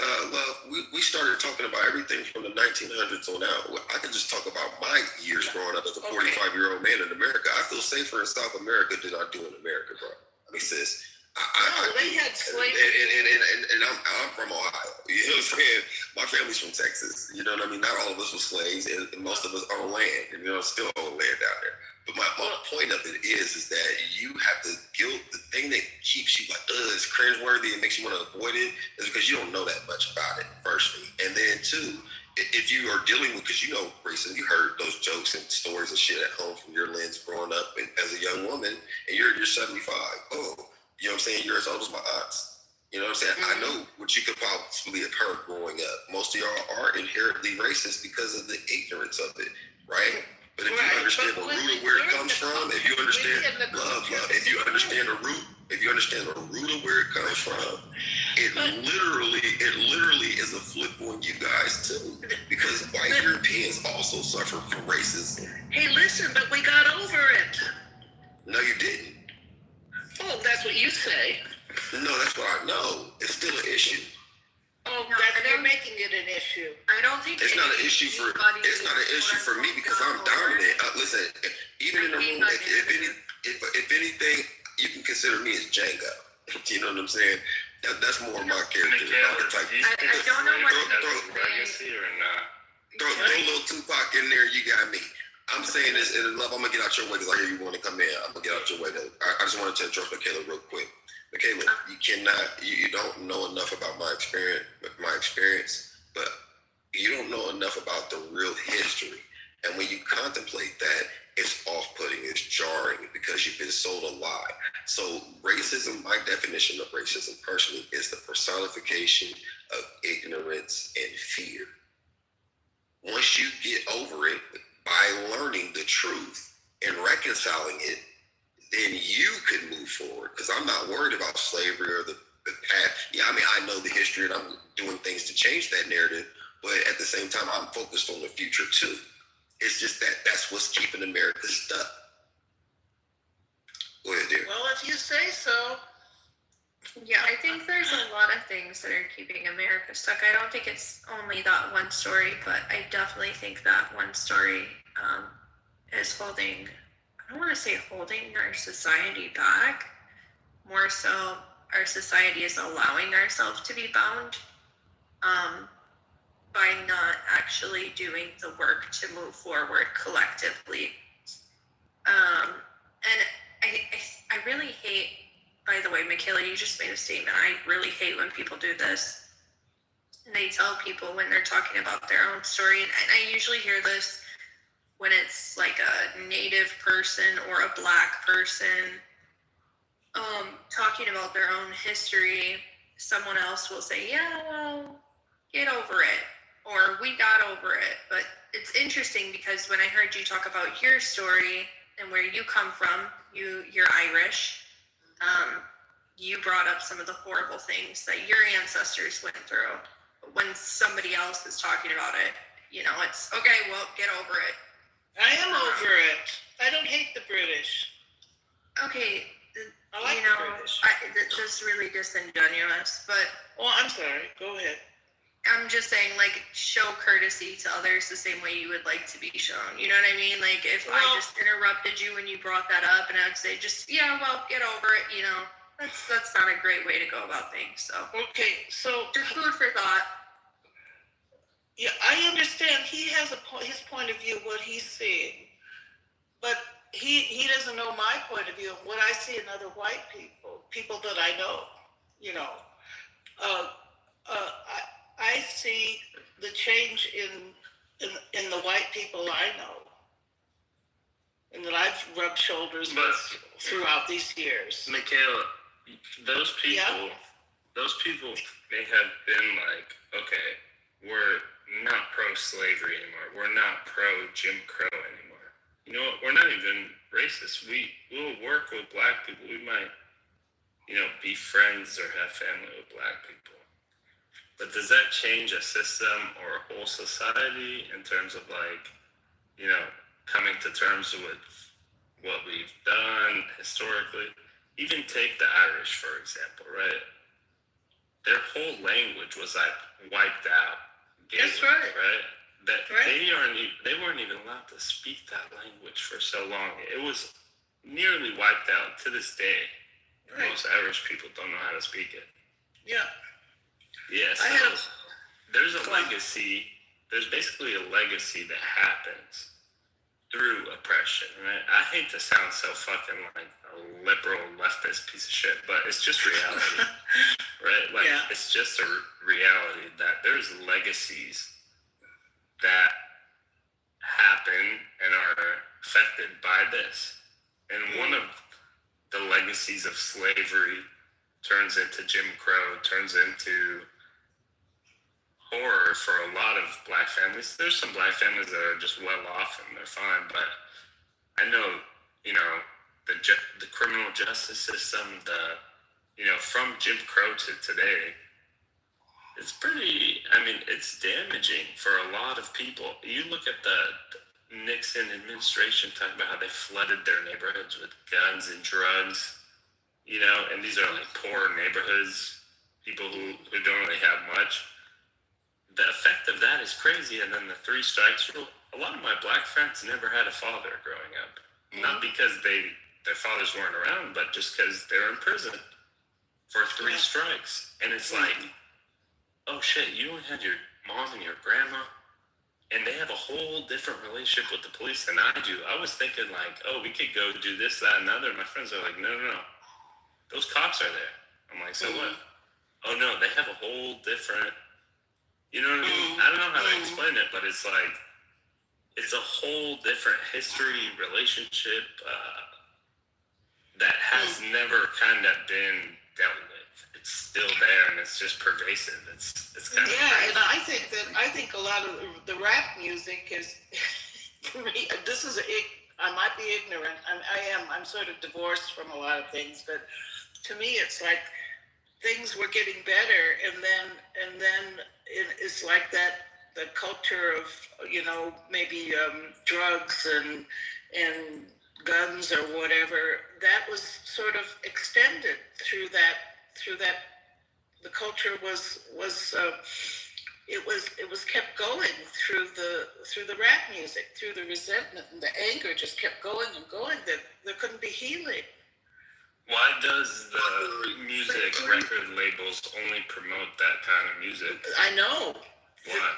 we started talking about everything from the 1900s on out. I could just talk about my years growing up as a 45-year-old man in America. I feel safer in South America than I do in America, bro. I mean, sis.
They had slavery.
And I'm from Ohio. You know what I'm saying? My family's from Texas. You know what I mean? Not all of us were slaves, and most of us own land. And, still own land down there. But my point of it is that you have to the thing that keeps you like, it's cringeworthy and makes you want to avoid it is because you don't know that much about it, firstly. And then, two, if you are dealing with, because Grayson, you heard those jokes and stories and shit at home from your lens growing up as a young woman, and you're 75. Oh, you know what I'm saying? You're as old as my aunts. You know what I'm saying? I know what you could possibly have heard growing up. Most of y'all are inherently racist because of the ignorance of it, right? But if you understand the root of where it comes from, if you understand if you understand the root of where it comes from, it literally is a flip on you guys too. Because white Europeans also suffer from racism.
Hey, listen, but we got over it.
No, you didn't.
Oh, that's what you say.
No, that's what I know. It's still an issue.
Oh, they're making it an issue.
I don't think
it's not an issue for me because I'm dominant. Listen, even in the room, if anything, you can consider me as Django. You know what I'm saying? That's more my character archetype.
I don't know what
throw a little Tupac in there. You got me. I'm saying this, and love, I'm gonna get out your way because I hear you want to come in. I'm gonna get out your way. I just wanted to interrupt Michaela real quick. Michaela, you don't know enough about my experience, but you don't know enough about the real history. And when you contemplate that, it's off-putting, it's jarring because you've been sold a lie. So racism, my definition of racism personally is the personification of ignorance and fear. Once you get over it by learning the truth and reconciling it, then you could move forward. Because I'm not worried about slavery or the past. Yeah, I mean, I know the history and I'm doing things to change that narrative, but at the same time, I'm focused on the future too. It's just that's what's keeping keeping America stuck. Go ahead, dear.
Well, if you say so.
Yeah, I think there's a lot of things that are keeping America stuck. I don't think it's only that one story, but I definitely think that one story is holding, I don't want to say holding our society back, more so our society is allowing ourselves to be bound by not actually doing the work to move forward collectively. And I really hate, by the way, Michaela, you just made a statement. I really hate when people do this. And they tell people when they're talking about their own story. And I usually hear this when it's like a Native person or a Black person talking about their own history. Someone else will say, yeah, well, get over it. Or we got over it. But it's interesting because when I heard you talk about your story and where you come from, you're Irish. You brought up some of the horrible things that your ancestors went through. When somebody else is talking about it, you know, it's okay, well, get over it.
I am over it. I don't hate the British.
Okay,
I like
you know,
the British.
that's really disingenuous, but...
Oh, I'm sorry. Go ahead.
I'm just saying, like, show courtesy to others the same way you would like to be shown. You know what I mean? Like, if I just interrupted you when you brought that up, and I would say, just, yeah, well, get over it, you know, that's not a great way to go about things, so.
Okay, so...
Just food for thought.
Yeah, I understand he has his point of view, what he's seeing. But he doesn't know my point of view, what I see in other white people that I know, you know. I see the change in the white people I know, and that I've rubbed shoulders with throughout these years.
Michaela, those people may have been like, okay, we're not pro-slavery anymore. We're not pro-Jim Crow anymore. You know what? We're not even racist. We'll work with Black people. We might, you know, be friends or have family with Black people. But does that change a system or a whole society in terms of, like, you know, coming to terms with what we've done historically? Even take the Irish, for example, right? Their whole language was, like, wiped out.
That's right.
Right? They weren't even allowed to speak that language for so long. It was nearly wiped out. To this day, most Irish people don't know how to speak it.
Yeah.
Yeah, so there's a legacy. There's basically a legacy that happens through oppression, right? I hate to sound so fucking like a liberal leftist piece of shit, but it's just reality, right? Like, it's just a reality that there's legacies that happen and are affected by this. And one of the legacies of slavery turns into Jim Crow, turns into horror for a lot of Black families. There's some Black families that are just well off and they're fine, but I know, you know, the criminal justice system, you know, from Jim Crow to today, it's pretty, I mean, it's damaging for a lot of people. You look at the Nixon administration talking about how they flooded their neighborhoods with guns and drugs, you know, and these are like poor neighborhoods, people who don't really have much. The effect of that is crazy. And then the 3 strikes rule. A lot of my Black friends never had a father growing up. Not because their fathers weren't around, but just because they were in prison for 3 strikes. And it's like, oh shit, you only had your mom and your grandma, and they have a whole different relationship with the police than I do. I was thinking like, oh, we could go do this, that, and the other. My friends are like, no. Those cops are there. I'm like, so what? Oh no, they have a whole different, you know what I mean? I don't know how to explain it, but it's like, it's a whole different history, relationship that has never kind of been dealt with. It's still there, and it's just pervasive. It's kind of crazy.
And I think a lot of the rap music is, for me, I might be ignorant. I'm sort of divorced from a lot of things, but to me, it's like things were getting better, and then it's like that the culture of, you know, maybe drugs and guns or whatever, that was sort of extended through that. The culture was it was kept going through the rap music, through the resentment and the anger just kept going and going. There couldn't be healing.
Why does the music record labels only promote that kind of music?
I know.
Why?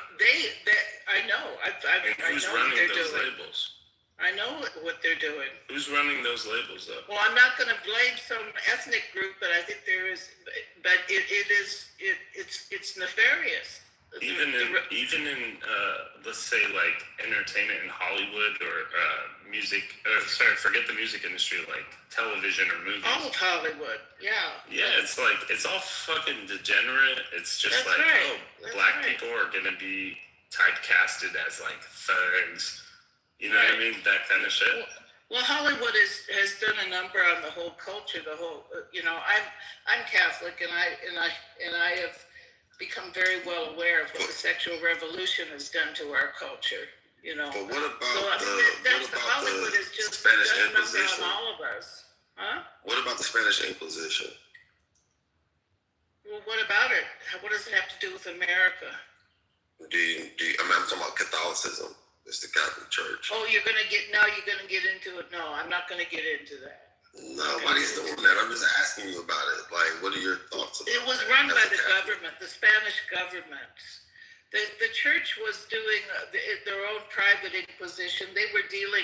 I know.
And who's running those labels?
I know what they're doing.
Who's running those labels, though?
Well, I'm not going to blame some ethnic group, but I think there is. But it's nefarious.
Even in let's say like entertainment in Hollywood or music. Forget the music industry, like television or movies.
All of Hollywood, yeah.
Yeah, it's like it's all fucking degenerate. It's just
That's
like
right.
Black people are gonna be typecasted as like thugs. You know what I mean? That kind of shit.
Well, Hollywood has done a number on the whole culture. The whole, you know, I'm Catholic, and I have become very well aware of what the sexual revolution has done to our culture. You know.
But what about
Hollywood has just
Spanish
done a number
Inquisition?
on all of us, huh?
What about the Spanish Inquisition?
Well, what about it? What does it have to do with America?
I mean, I'm talking about Catholicism. It's the Catholic Church.
Oh, you're gonna get into it. No, I'm not gonna get into that.
Nobody's doing that. I'm just asking you about it. Like, what are your thoughts about it?
It was run by the government, the Spanish government. The church was doing their own private inquisition. They were dealing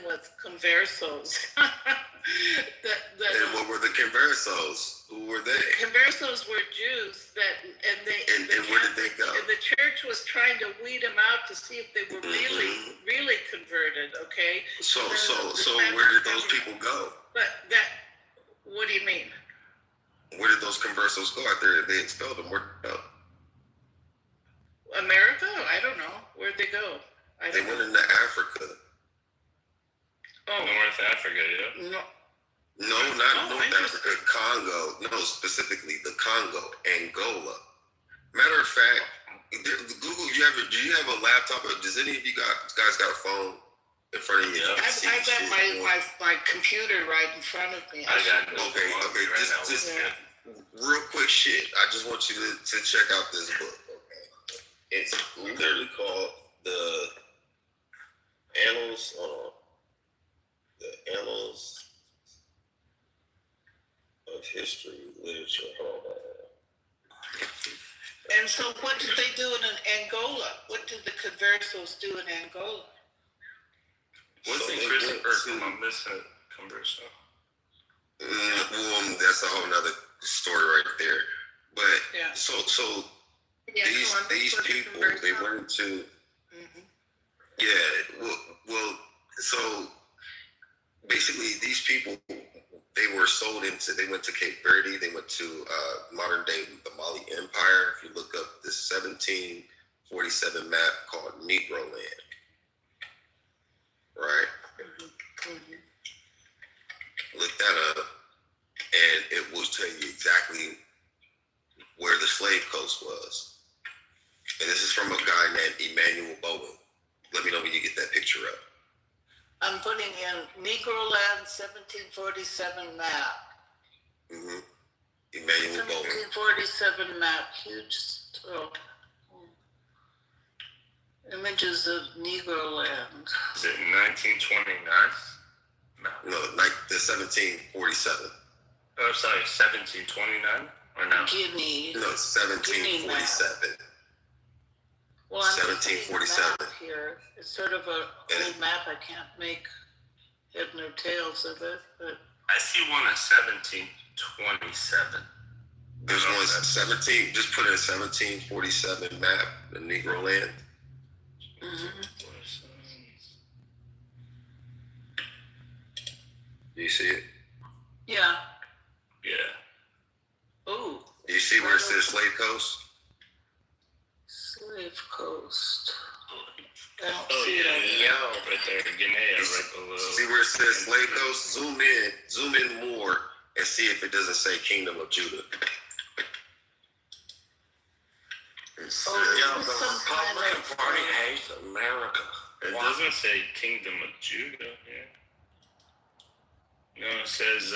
with conversos.
And what were the conversos? Who were they?
Conversos were Jews
and where did they go?
And the church was trying to weed them out to see if they were really converted. Okay.
So where did those people go?
What do you mean?
Where did those conversos go after they expelled them? Where did they go?
America? I don't know. Where'd they go?
They went into Africa.
Oh,
North Africa, yeah.
No, not North Africa. Congo. No, specifically the Congo, Angola. Matter of fact, Google. Do you have a laptop? Or does any of you guys got a phone in front of you?
I've got my computer right in front of me.
Okay. Just real quick shit. I just want you to check out this book. Okay, it's literally called the Annals. The Annals of History, Literature. Hold on.
And so what did they do in Angola? What did the conversos do in Angola?
Wasn't Christopher Columbus a converso?
Well, that's a whole nother story right there. But
yeah.
So these people, they went into so basically these people, they were sold into, they went to Cape Verde, they went to modern day the Mali Empire. If you look up this 1747 map called Negro Land, right? Look that up and it will tell you exactly where the slave coast was. And this is from a guy named Emmanuel Bowen. Let me know when you get that picture up.
I'm putting in Negro Land 1747 map.
Emmanuel Bowen.
1747 map, huge stroke. Images of Negro Land.
Is it 1929?
No, like the 1747.
Oh, sorry, 1729 or no?
Guinea.
No, 1747.
Well, I'm
1747
here. It's sort of a old map. I can't make head nor tails of it, but
I see one at 1727.
There's one 17. Just put in 1747 map, the Negro Land. Do you see it?
Yeah.
Oh. Do you see where it says Slave Coast?
Slave Coast. I don't
Oh,
see it.
Yeah, right there, Guinea, right below.
See where it says Slave Coast? Zoom in more and see if it doesn't say Kingdom of Judah.
The Republican Party hates America.
It doesn't say Kingdom of Judah here. No, it says.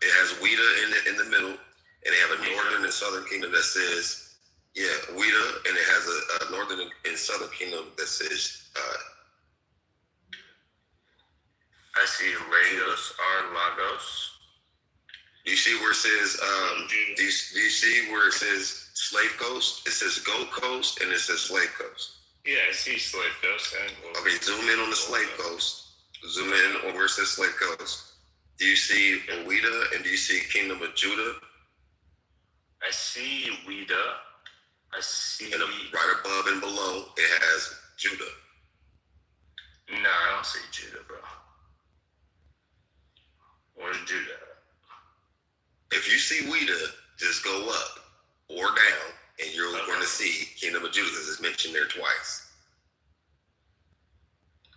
It has Weta in the middle, and they have a northern and southern kingdom that says, Weta, and it has a northern and southern kingdom that says.
I see Lagos or Lagos.
Do you see where it says? Do you see where it says Slave Coast? It says Gold Coast, and it says Slave Coast.
Yeah, I see Slave Coast.
Okay, zoom in on the Slave Coast. Zoom in on where it says Slave Coast. Do you see Weta, and do you see Kingdom of Judah?
I see Weta. I see.
And right above and below, it has Judah.
No, I don't see Judah, bro. Where's Judah?
If you see Weta, just go up or down, and you're going to see Kingdom of Judah because it's mentioned there twice.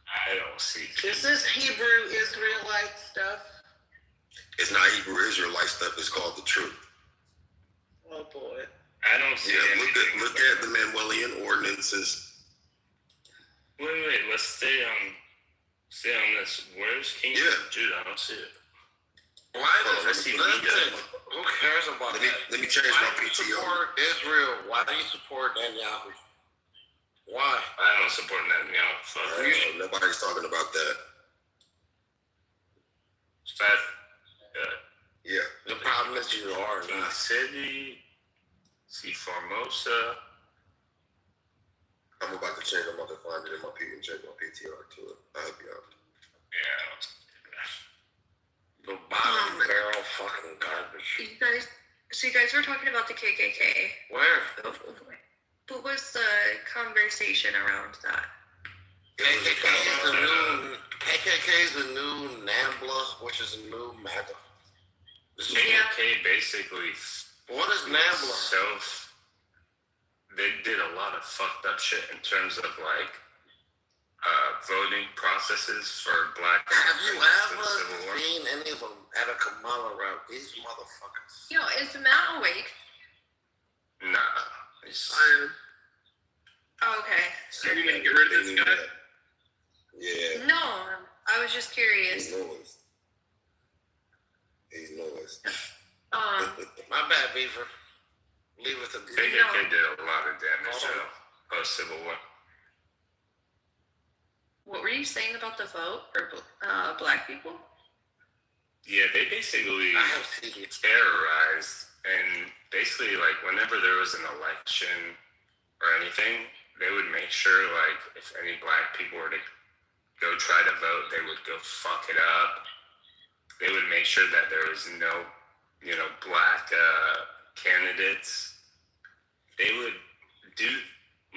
I don't see.
Is this Hebrew Israelite stuff?
It's not Hebrew Israelite stuff. It's called the truth.
Oh boy.
I don't see.
Look at the Manuelian ordinances.
Wait. Let's stay on this. Where's Kingdom of Judah? I don't see it.
Why does I see Weta? Who cares about that?
Let me change my PTO.
Why do you support Israel? Why do you support Netanyahu? Why?
I don't support Netanyahu.
Nobody's talking about that. Yeah.
The problem is you are
King
not.
City. See Formosa.
I'm about to change. I'm about to find it in my and change my PTR to it. I'll help you out.
Yeah.
The bottom barrel fucking garbage.
You guys were talking about the KKK.
Where?
What was the conversation around that?
KKK is the new NAMBLA, which is a new MAGA.
KKK basically.
What is NAMBLA?
They did a lot of fucked up shit in terms of like voting processes for black.
Have you ever seen any of them at a Kamala route? These motherfuckers.
Is Matt awake?
Nah.
Oh, okay.
So you're gonna get rid of this guy?
Yeah.
No, I was just curious.
He's noise.
My bad, Beaver. Leave it to
KKK did a lot of damage post Civil War.
What were you saying about the vote for black people?
Yeah, they basically terrorized, and basically like whenever there was an election or anything, they would make sure like if any black people were to go try to vote, they would go fuck it up. They would make sure that there was no, black candidates. They would do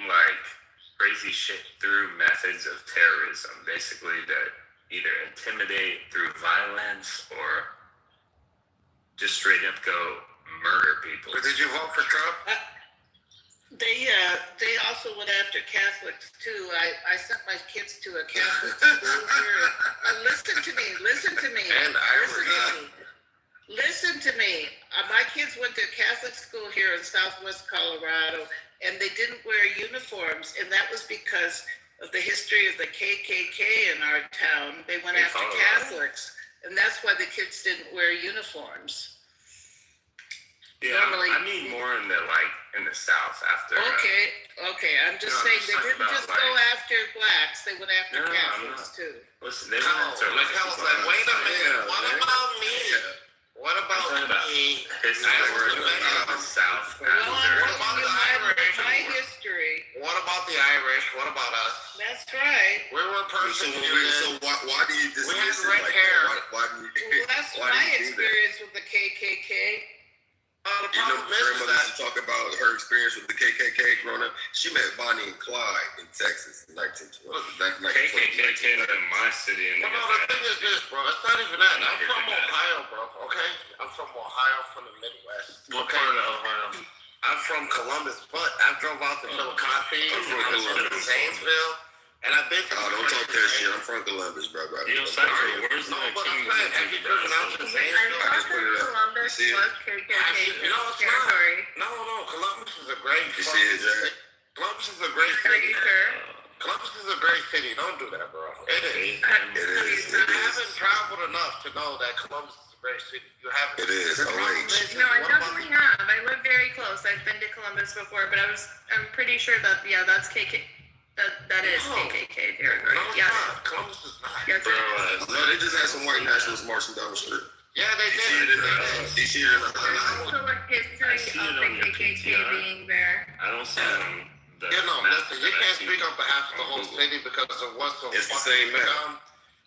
like crazy shit through methods of terrorism, basically that either intimidate through violence or just straight up go murder people.
But did you vote for Trump?
They also went after Catholics too. I sent my kids to a Catholic school here. Listen to me.
And Irish.
Listen to me. My kids went to a Catholic school here in Southwest Colorado, and they didn't wear uniforms, and that was because of the history of the KKK in our town. They went after Catholics, and that's why the kids didn't wear uniforms.
Yeah, I mean more in the South after.
Okay. I'm just saying they didn't just go after blacks; they went after Catholics too.
Listen, they went after
wait a minute. What about me? What about me?
It's the South.
What about the Irish? My history.
What about the Irish? What about us?
That's right.
We were persecuted.
So why do you dismiss it like
hair.
that? Why do you?
Well, that's
why
my
do you do that?
experience with the KKK.
The
You know,
problem
grandmother
is
used to talk about her experience with the KKK growing up. She met Bonnie and Clyde in Texas in 1920.
KKK came to my city and
the thing is this, bro. It's not even that. I'm from Ohio, bro. Okay, I'm from Ohio, from the Midwest.
What part of Ohio?
I'm from Columbus, but I drove out to Chillicothe, I was from Zanesville, And I've been to
don't talk that shit. I'm from Columbus, bro.
Yo, Cypher, where's the
but I'm
king
saying, have you driven out to
I thought that Columbus was KKK
No, it's
territory.
not. No, Columbus is a great
You see it, Jack?
Columbus is a great
Are
city.
you sure?
Columbus is a great city. Don't do that, bro. It is.
It
You
is.
haven't traveled enough to know that Columbus is a great city. You haven't.
It is.
The problem is,
No, I
what about
definitely have. I live very close. I've been to Columbus before, but I'm pretty sure that that's KK. That is KKK territory.
No, it's
Yeah.
not. Columbus is not.
Yes,
Bro,
No, they just had some white nationalists marching down the street.
Yeah, they did.
DC and
also a history
see
of
it
the
on your
KKK
PTR.
being there.
I don't see it on the
You know,
map
listen,
that
you
I
can't
see.
speak on behalf of the whole city because it was so
It's the
fucking
same map.
dumb.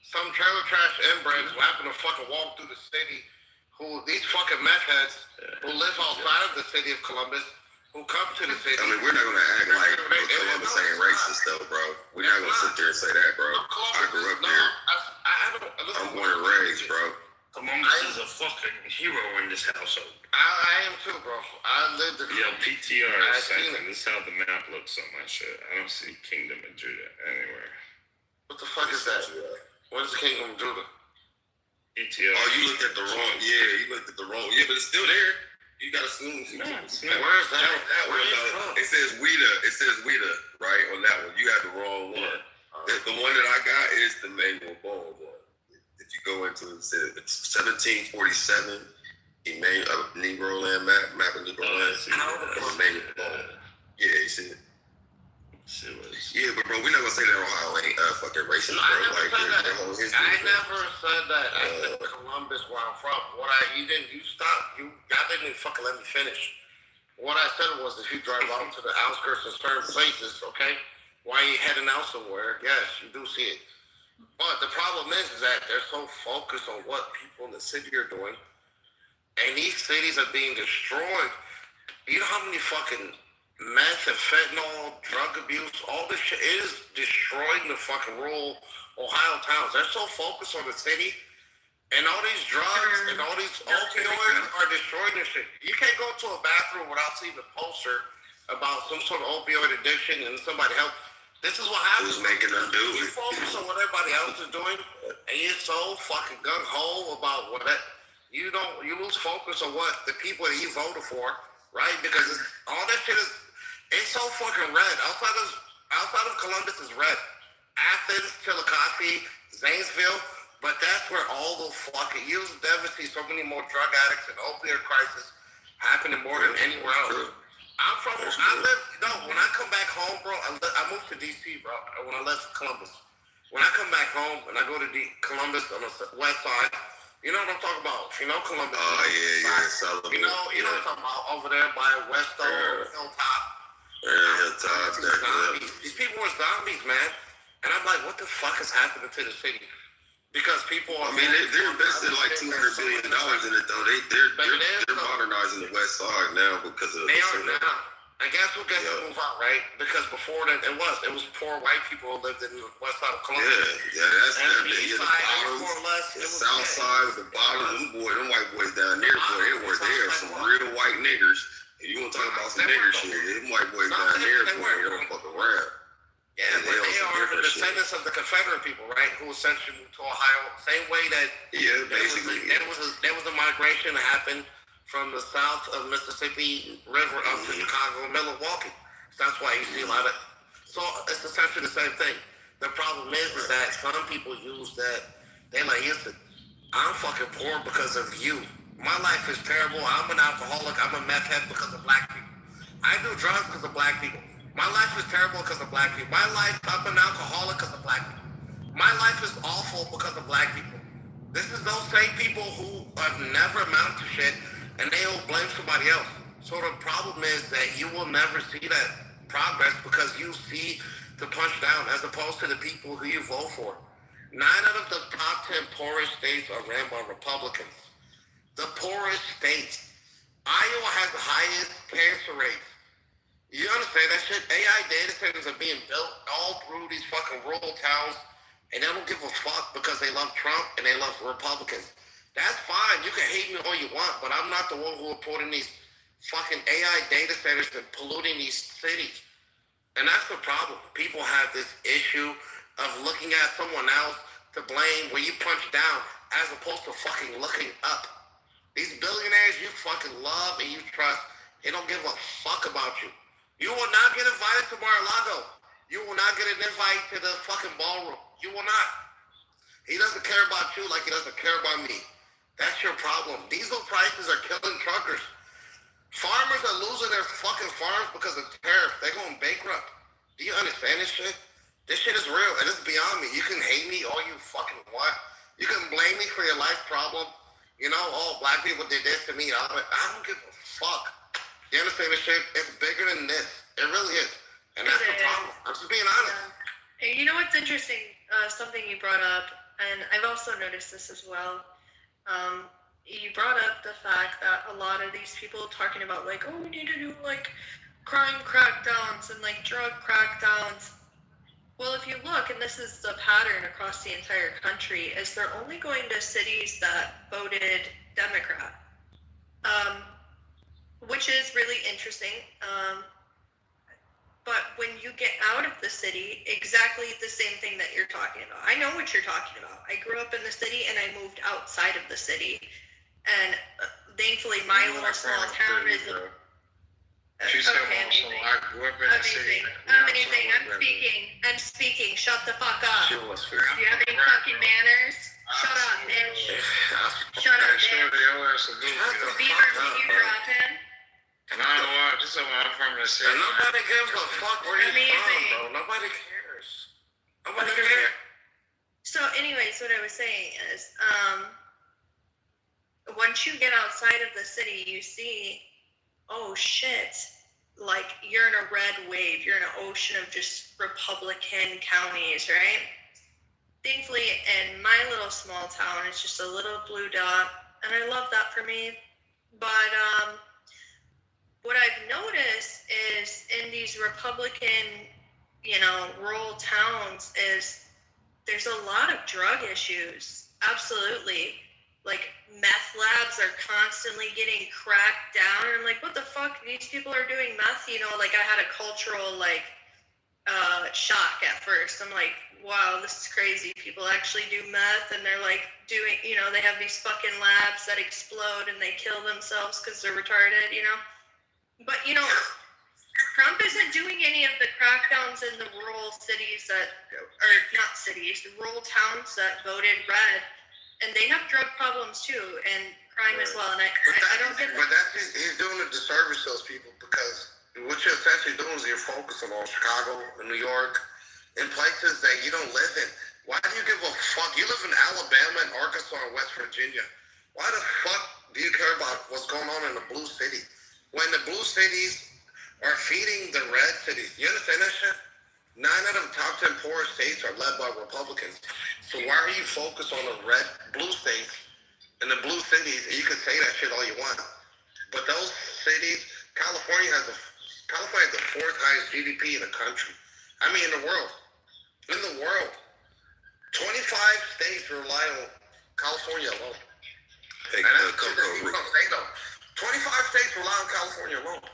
Some trailer trash inbreds who happen to fucking walk through the city, who these fucking meth heads who live outside of the city of Columbus, who come to the city.
I mean, we're not gonna act like Columbus ain't racist, though, bro. We're not gonna sit there and say that, bro. I grew up there. I'm born and raised, bro.
Columbus is a fucking hero in this household.
I am too, bro. I lived in.
Yo, PTR
I
is
seen
Cypher. This is how the map looks on my shit. I don't see Kingdom of Judah anywhere.
What the fuck is that? What is the Kingdom of Judah?
PTR.
Oh, you looked at the wrong. Yeah, you looked at the wrong. Yeah, but it's still there. You gotta assume.
No, it's not.
Where is that?
That
Where
one,
is it from?
it says Weta. It says Weta, right? On that one, you had the wrong one. The one that I got is the Manuel Bone one. If you go into it, it says it's 1747. Negro land map of Negro land. Manuel Bone. Yeah, you see it. Yeah, but bro, we're not gonna say that Ohio ain't fucking racist, bro. Like their whole history.
I never said that. I said Columbus, where I'm from. You stopped. Y'all didn't even fucking let me finish. What I said was, if you drive out to the outskirts of certain places, okay, why you heading out somewhere? Yes, you do see it. But the problem is that they're so focused on what people in the city are doing, and these cities are being destroyed. You know how many fucking meth and fentanyl, drug abuse, all this shit is destroying the fucking rural Ohio towns. They're so focused on the city, and all these drugs and all these opioids are destroying this shit. You can't go to a bathroom without seeing a poster about some sort of opioid addiction and somebody help. This is what happens.
Who's making them do
You
it?
focus on what everybody else is doing, and you're so fucking gung-ho about what you lose focus on what the people that you voted for, right? Because all that shit it's so fucking red. Outside of Columbus is red. Athens, Chillicothe, Zanesville, but that's where all the fucking you'll never see so many more drug addicts and opioid crisis happening more than anywhere else. When I come back home, bro, I moved to DC, bro, when I left Columbus. When I come back home and I go to Columbus on the west side, you know what I'm talking about? You know Columbus.
Oh, yeah, Sullivan.
You know what I'm talking about? Over there by Westo, Hilltop.
Hilltop,
These people are zombies, man. And I'm like, what the fuck is happening to the city? Because people are.
I mean, they're investing like $200 billion in it, though. They're modernizing the West Side now because of.
They are now. And guess who gets to move out, right? Because before that, it was poor white people who lived in the west side of Columbus.
Yeah, that's
the
the
side,
bottoms,
more or less,
the south side with the bottoms. Them white boys down there, boy, they are some real white niggers. If you want to talk about some nigger shit, them white boys down there, boy, they don't fuck around.
Yeah, but they are the descendants of the Confederate people, right? Who essentially moved to Ohio, same way that
basically
there was a migration that happened from the south of Mississippi River up to Chicago and Milwaukee. So that's why you see a lot of. So it's essentially the same thing. The problem is that some people use that. They're like, listen, I'm fucking poor because of you. My life is terrible. I'm an alcoholic. I'm a meth head because of black people. I do drugs because of black people. My life is terrible because of black people. I'm an alcoholic because of black people. My life is awful because of black people. This is those same people who have never amounted to shit, and they will blame somebody else. So the problem is that you will never see that progress because you see the punch down as opposed to the people who you vote for. 9 out of the top 10 poorest states are ran by Republicans. The poorest states. Iowa has the highest cancer rates. You understand that shit? AI data centers are being built all through these fucking rural towns, and they don't give a fuck because they love Trump and they love Republicans. That's fine. You can hate me all you want, but I'm not the one who are putting these fucking AI data centers and polluting these cities. And that's the problem. People have this issue
of looking at someone else to blame when you punch down as opposed to fucking looking up. These billionaires you fucking love and you trust, they don't give a fuck about you. You will not get invited to Mar-a-Lago. You will not get an invite to the fucking ballroom. You will not. He doesn't care about you like he doesn't care about me. That's your problem. Diesel prices are killing truckers. Farmers are losing their fucking farms because of tariffs. They're going bankrupt. Do you understand this shit? This shit is real, and it's beyond me. You can hate me all you fucking want. You can blame me for your life problem. You know, oh, black people did this to me. I don't give a fuck. You understand this shit? It's bigger than this. It really is. And that's the problem. I'm just being honest.
Yeah. And you know what's interesting? Something you brought up, and I've also noticed this as well. You brought up the fact that a lot of these people talking about like, oh, we need to do like crime crackdowns and like drug crackdowns. Well, if you look, and this is the pattern across the entire country, is they're only going to cities that voted Democrat, which is really interesting. But when you get out of the city, exactly the same thing that you're talking about. I know what you're talking about. I grew up in the city and I moved outside of the city. And thankfully, my little small town is...
She's
okay,
so I grew up in the city.
Amazing. I'm speaking. Shut the fuck up. Do you have any fucking manners? Shut up, bitch. Shut up, bitch. Beaver, did you drop him?
And I don't know, just so I'm from the city.
And nobody gives a fuck where you're from, bro. Nobody cares. Nobody cares.
So anyways, what I was saying is, once you get outside of the city, you see, oh shit, like you're in a red wave. You're in an ocean of just Republican counties, right? Thankfully, in my little small town, it's just a little blue dot, and I love that for me. But what I've noticed is in these Republican, rural towns is there's a lot of drug issues. Absolutely. Like meth labs are constantly getting cracked down. And I'm like, what the fuck? These people are doing meth, like I had a cultural shock at first. I'm like, wow, this is crazy. People actually do meth and they're like doing, they have these fucking labs that explode and they kill themselves because they're retarded, But, Trump isn't doing any of the crackdowns in the rural cities or not cities, the rural towns that voted red. And they have drug problems too, and crime as well. And I don't get that.
But he's doing a disservice to those people because what you're essentially doing is you're focusing on Chicago and New York and places that you don't live in. Why do you give a fuck? You live in Alabama and Arkansas and West Virginia. Why the fuck do you care about what's going on in the blue city? When the blue cities are feeding the red cities. You understand that shit? 9 of the top 10 poorest states are led by Republicans. So why are you focused on the blue states and the blue cities? And you can say that shit all you want. But those cities, California has the 4th highest GDP in the country. I mean, in the world. In the world. 25 states rely on California alone.
Hey,
and that's 25 states rely on California alone.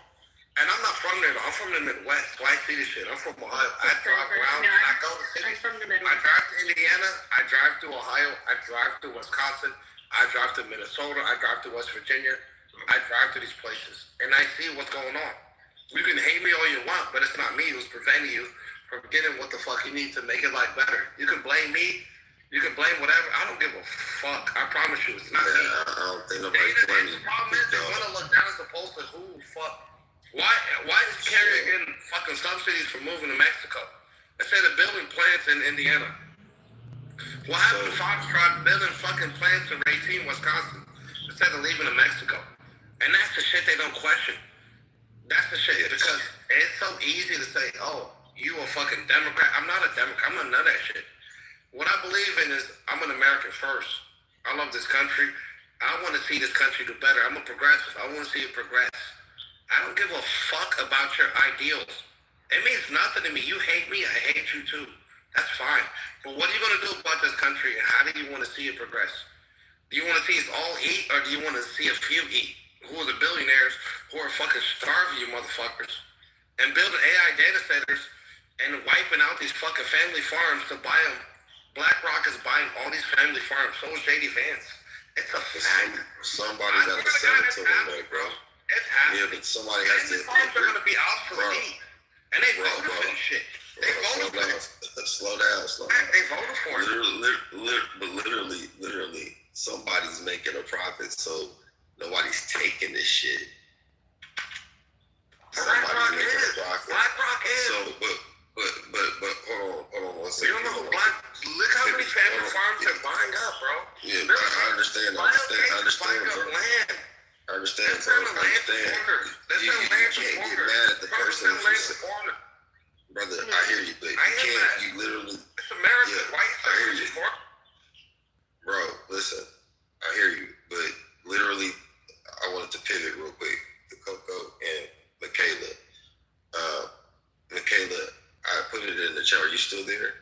And I'm not from there. I'm from the Midwest, so I see this shit. I'm from Ohio. I drive around. I go to cities.
I'm from the Midwest.
I drive to Indiana. I drive to Ohio. I drive to Wisconsin. I drive to Minnesota. I drive to West Virginia. I drive to these places, and I see what's going on. You can hate me all you want, but it's not me who's preventing you from getting what the fuck you need to make it life better. You can blame me. You can blame whatever. I don't give a fuck. I promise you, it's not me.
I don't think nobody blames you.
The problem is they want to look down as opposed to who fuck. Why is Kerry getting fucking subsidies for moving to Mexico? Instead of building plants in Indiana. Why happened to Foxtrot building fucking plants in Racine, Wisconsin, instead of leaving to Mexico? And that's the shit they don't question. That's the shit, because it's so easy to say, oh, you a fucking Democrat. I'm not a Democrat. I'm not none of that shit. What I believe in is I'm an American first. I love this country. I want to see this country do better. I'm a progressive. I want to see it progress. I don't give a fuck about your ideals. It means nothing to me. You hate me, I hate you too. That's fine. But what are you going to do about this country, and how do you want to see it progress? Do you want to see us all eat, or do you want to see a few eat? Who are the billionaires who are fucking starving you motherfuckers? And building AI data centers and wiping out these fucking family farms to buy them. BlackRock is buying all these family farms. So is JD Vance. It's a fact.
Somebody got to sell it to them, though, bro.
It's happening.
Yeah, but somebody has to.
Family farms are going to be obsolete. And they voted for this shit. They voted for it.
Slow down.
They voted for it.
Literally, somebody's making a profit, so nobody's taking this shit.
BlackRock is.
So, but hold on one second.
You don't know who look how many family farms they're buying up, bro.
Yeah, I understand, bro. You can't get mad at the person brother, I hear you, but you literally.
It's American white.
I hear you. Bro, listen, I hear you, but literally, I wanted to pivot real quick to Coco and Michaela. Michaela, I put it in the chat. Are you still there?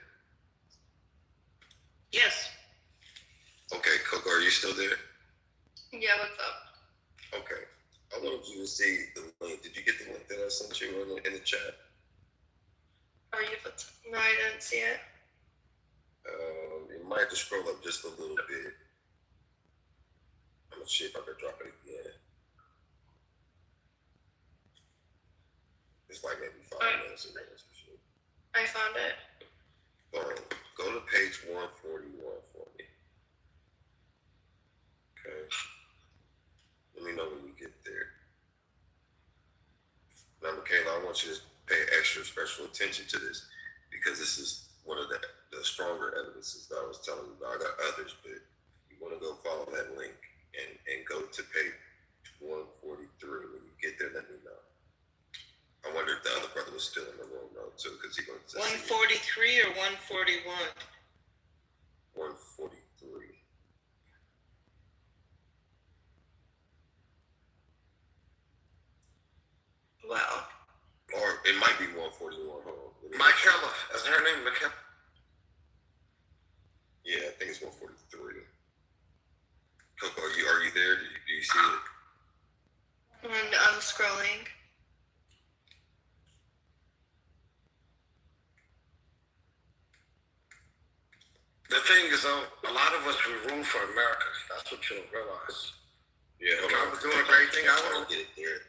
Yes.
Okay, Coco, are you still there?
Yeah, what's up?
Okay. I wanted you to see the link. Did you get the link that I sent you in the chat?
No, I didn't see it.
You might have to scroll up just a little bit. I'm gonna see if I can drop it again. It's like maybe 5 minutes ago.
I found it.
Go to page 141 for me. Okay. Let me know when you get there. Now, Michaela, I want you to pay extra special attention to this because this is one of the stronger evidences that I was telling you about. I got others, but you want to go follow that link and go to page 143. When you get there, let me know. I wonder if the other brother was still in the room though, too, because he goes
143 or 141?
143.
Well.
Or it might be 141. Hold on.
Michaela. Is her name Michaela?
Yeah, I think it's 143. Coco, are you there? Do you see it?
And I'm scrolling.
The thing is, though, a lot of us we root for America. That's what you don't realize.
Yeah,
if I was doing a great thing, I would get it there.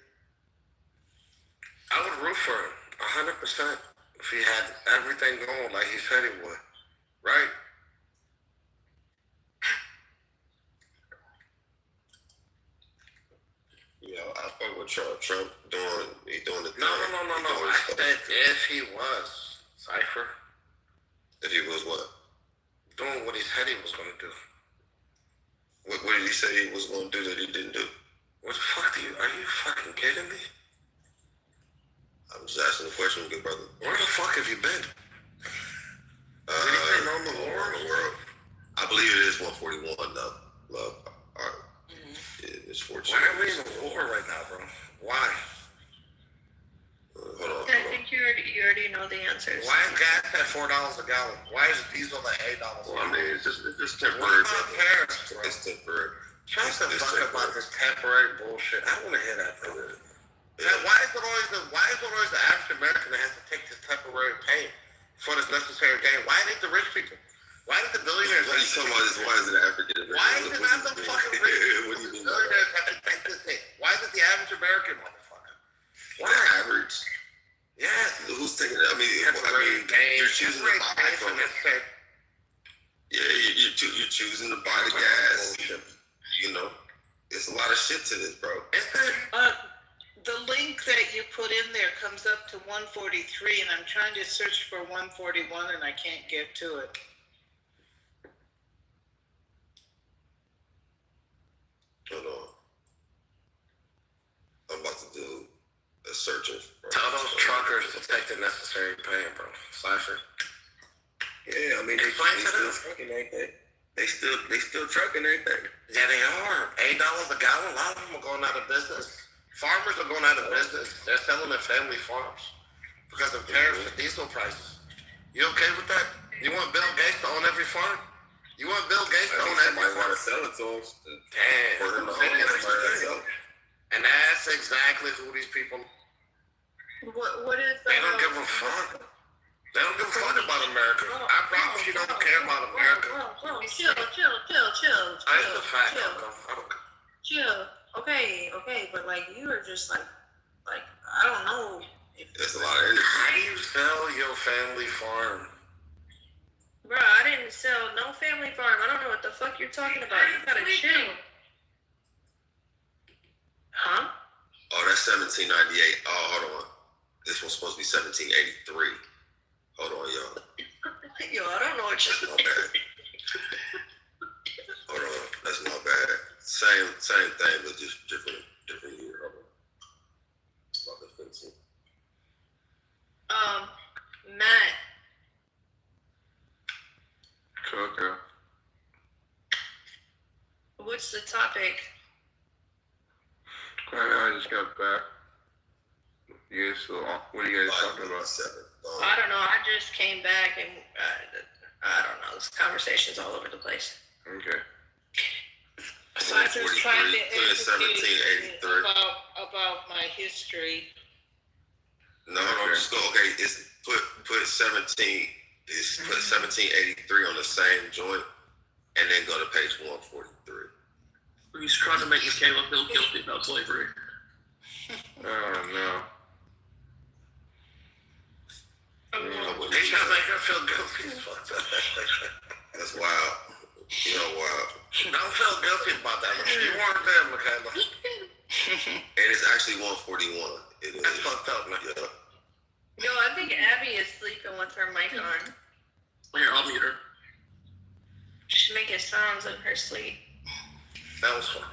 I would root for him 100% if he had everything going like he said he would, right?
Yeah, I fuck with Trump doing the thing.
No. I said if he was Cypher.
If he was what?
Doing what he said he was going to do.
What did he say he was going to do that he didn't do?
What the fuck are you fucking kidding me?
I'm just asking a question, good brother.
Where the fuck have you been?
Around the world. I believe it is 141 though. Love. It's 14.
Why are we in a war right now, bro? Why?
Hold on.
I think you already know the answers.
Why is gas at $4 a gallon? Why is diesel at $8?
Well, I mean, it's just temporary.
What about tariffs, bro?
It's temporary.
Shut the fuck up about this temporary bullshit. I don't want to hear that, bro. Yeah. Why is it always the African American that has to take this temporary pain for this necessary gain? Why ain't the rich people? Why did the billionaires?
What are you talking about? Why is it African American?
Why is it not the fucking rich people?
What do you mean?
Billionaires have to take this hit. Why is it the average American motherfucker?
Why average?
Yes.
Who's taking it? I mean, you're choosing to buy from it. Yeah, you're choosing to buy the gas. You know, it's a lot of shit to this, bro.
The link that you put in there comes up to 143, and I'm trying to search for 141, and I can't get to it.
Hold on. I'm about to do a search.
Tell those truckers to take the necessary pain, bro. Cypher.
Yeah, I mean, they still trucking, ain't they? They still trucking, ain't they?
Yeah, they are. $8 a gallon. A lot of them are going out of business. Farmers are going out of business. They're selling their family farms because of tariffs and diesel prices. You okay with that? You want Bill Gates to own every farm? You want Bill Gates to own every farm?
Sell it to us.
Damn.
For him to own it.
And that's exactly who these people.
What is
They don't give a fuck. They don't give a fuck about America. I promise you don't care about America.
Chill.
That's the fact, Uncle. I don't care.
Chill. Okay, but like you are just like I don't know.
That's a lot of energy.
How do you sell your family farm?
Bro, I didn't sell no family farm. I don't know what the fuck you're talking about. You gotta chill. Huh?
Oh, that's 1798. Oh, hold on. This one's supposed to be 1783. Hold on, y'all.
Yo, I don't know what you're
That's not bad. Hold on. That's not bad. Same thing, but just different year. Hold on. About the fencing.
Matt.
Coco.
What's the topic?
I just got back. You guys still on? What are you guys talking about?
I don't know. I just came back and I don't know. This conversation's all over the place.
Okay.
So I just trying to educate
1783.
about my history.
No, just go. Okay, it's put 17. It's put 1783 on the same joint, and then go to page 143.
He's trying to make Michaela feel guilty about slavery.
Oh no.
They trying to make her feel guilty.
That's wild. You know, wild.
Don't feel guilty about that. You weren't there, Michaela.
And it's actually 141. It is.
That's fucked up, man.
Yeah.
Yo, I think Abby is sleeping with her mic on.
Here, I'll mute her.
She's making sounds in her sleep.
That was fun.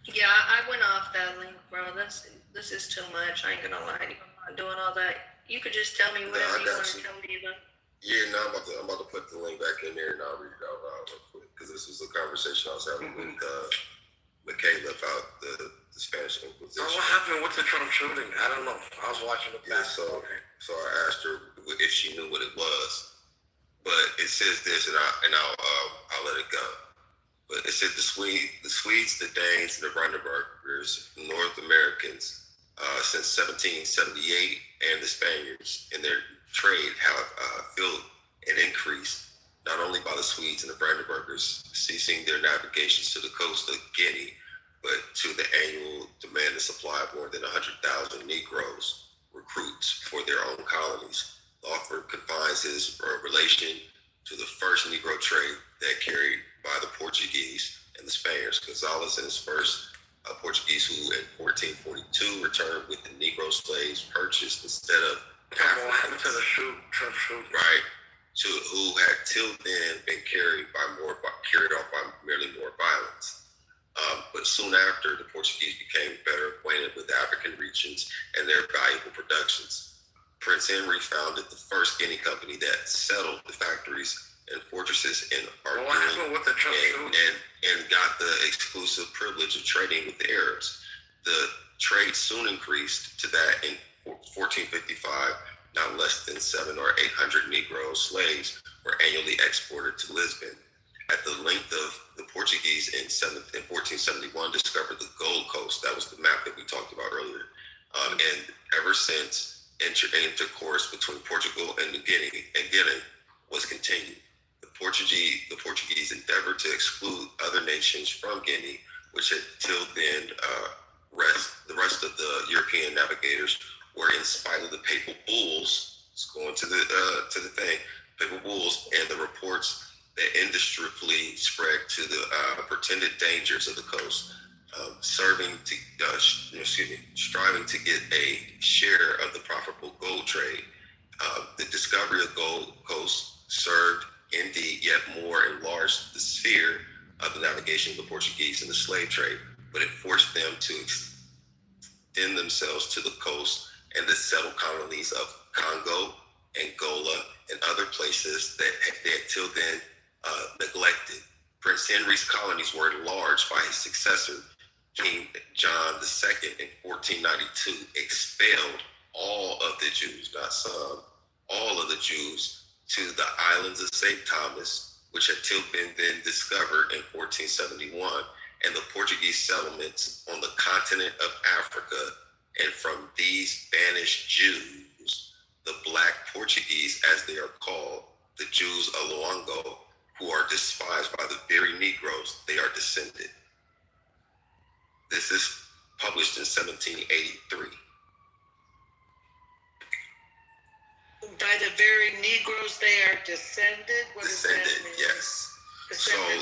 Yeah, I went off that link, bro. This is too much. I ain't gonna lie to you. I'm not doing all that. You could just tell me whatever you want to tell me about.
Yeah, no, I'm about to put the link back in there, and I'll read it out loud real quick, because this was a conversation I was having with Michaela about the Spanish Inquisition.
Oh, what happened with the Trump shooting? I don't know. I was watching the back.
So I asked her if she knew what it was, but it says this, and I'll let it go. But it said the Swedes, the Danes, and the Brandenburgers, North Americans, since 1778, and the Spaniards in their trade have filled and increased, not only by the Swedes and the Brandenburgers ceasing their navigations to the coast of Guinea, but to the annual demand and supply of more than 100,000 Negroes, recruits for their own colonies. Lawford confines his relation to the first Negro trade that carried by the Portuguese and the Spaniards. Gonzalez and his first Portuguese, who in 1442 returned with the Negro slaves purchased instead of Africans, right, to who had till then been carried off by merely more violence. But soon after, the Portuguese became better acquainted with the African regions and their valuable productions. Prince Henry founded the first Guinea company that settled the factories and fortresses in Arguin, and got the exclusive privilege of trading with the Arabs. The trade soon increased to that in 1455. Not less than 700 or 800 Negro slaves were annually exported to Lisbon. At the length of the Portuguese in 1471 discovered the Gold Coast. That was the map that we talked about earlier. And ever since, intercourse between Portugal and Guinea was continued. The Portuguese endeavored to exclude other nations from Guinea, which had till then the rest of the European navigators were, in spite of the papal bulls. Let's go into the thing. Papal bulls and the reports that indiscriminately spread to the pretended dangers of the coast, striving to get a share of the profitable gold trade. The discovery of Gold Coast served indeed yet more enlarged the sphere of the navigation of the Portuguese and the slave trade, but it forced them to extend themselves to the coast and the settled colonies of Congo, Angola, and other places that they had till then neglected. Prince Henry's colonies were enlarged by his successor, King John II, in 1492, expelled all of the Jews, not some, all of the Jews, to the islands of St. Thomas, which had till been then discovered in 1471, and the Portuguese settlements on the continent of Africa And from these banished Jews, the Black Portuguese, as they are called, the Jews of Luango, who are despised by the very Negroes, they are descended. This is published in 1783.
By the very Negroes, they are descended? What
Descended,
does that mean?
yes.
Descended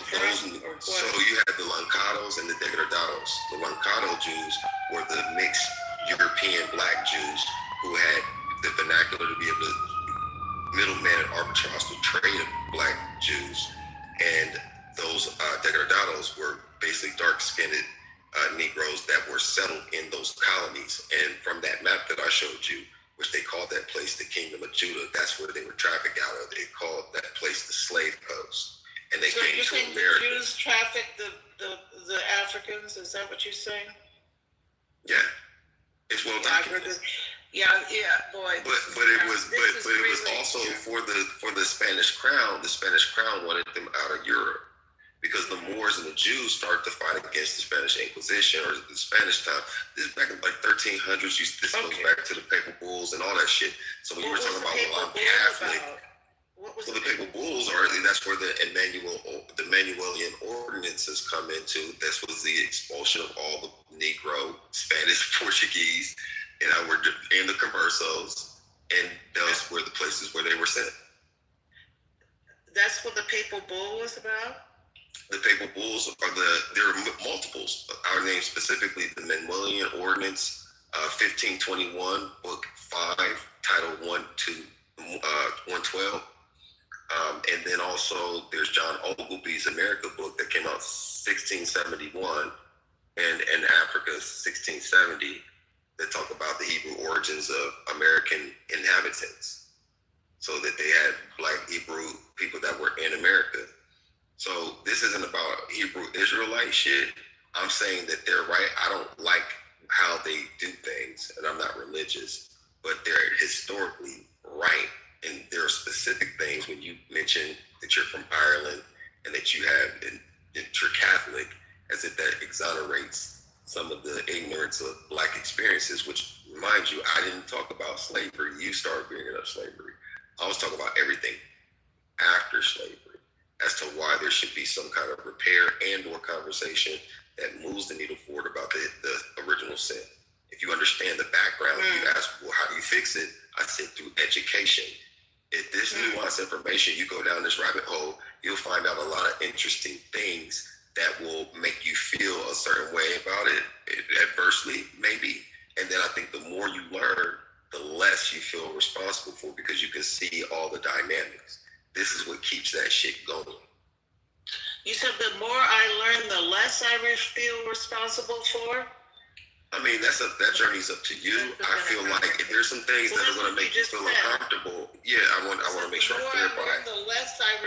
So you had the Lancados and the Degradados. The Lancado Jews were the mixed European Black Jews who had the vernacular to be able to middleman and arbitrage to trade of Black Jews. And those Degradados were basically dark-skinned Negroes that were settled in those colonies. And from that map that I showed you, which they called that place the Kingdom of Judah, that's where they were trafficked out of. They called that place the slave coast. And they came to America.
The Jews trafficked the Africans? Is that what you're saying?
Yeah, it's well documented.
Yeah, boy.
But it was also for the Spanish crown. The Spanish crown wanted them out of Europe because the Moors and the Jews started to fight against the Spanish Inquisition or the Spanish time. This is back in like 1300s. This goes back to the papal bulls and all that shit. So when you were talking about, well, I'm Catholic. Well, the papal bulls that's where the Emmanuelian ordinances come into. This was the expulsion of all the Negro, Spanish, Portuguese, and the Conversos, and those were the places where they were sent.
That's what the papal bull was about?
The papal bulls there are multiples. Our name specifically, the Emmanuelian Ordinance, 1521, Book 5, Title 1 to 112. And then also there's John Ogilvy's America book that came out 1671, and in Africa 1670, that talk about the Hebrew origins of American inhabitants, so that they had Black Hebrew people that were in America. So this isn't about Hebrew Israelite shit. I'm saying that they're right. I don't like how they do things, and I'm not religious, but they're historically right. And there are specific things when you mention that you're from Ireland and that you have, and you're Catholic, as if that exonerates some of the ignorance of Black experiences, which, mind you, I didn't talk about slavery. You started bringing up slavery. I was talking about everything after slavery as to why there should be some kind of repair and or conversation that moves the needle forward about the original sin. If you understand the background, you ask, well, how do you fix it? I said through education. If this nuanced information, you go down this rabbit hole, you'll find out a lot of interesting things that will make you feel a certain way about it, adversely, maybe. And then I think the more you learn, the less you feel responsible for, because you can see all the dynamics. This is what keeps that shit going.
You said the more I learn, the less I feel responsible for?
I mean, that journey's up to you. I feel like if there's some things that are going to make you feel uncomfortable, I want to make sure I'm clear about it.
The less I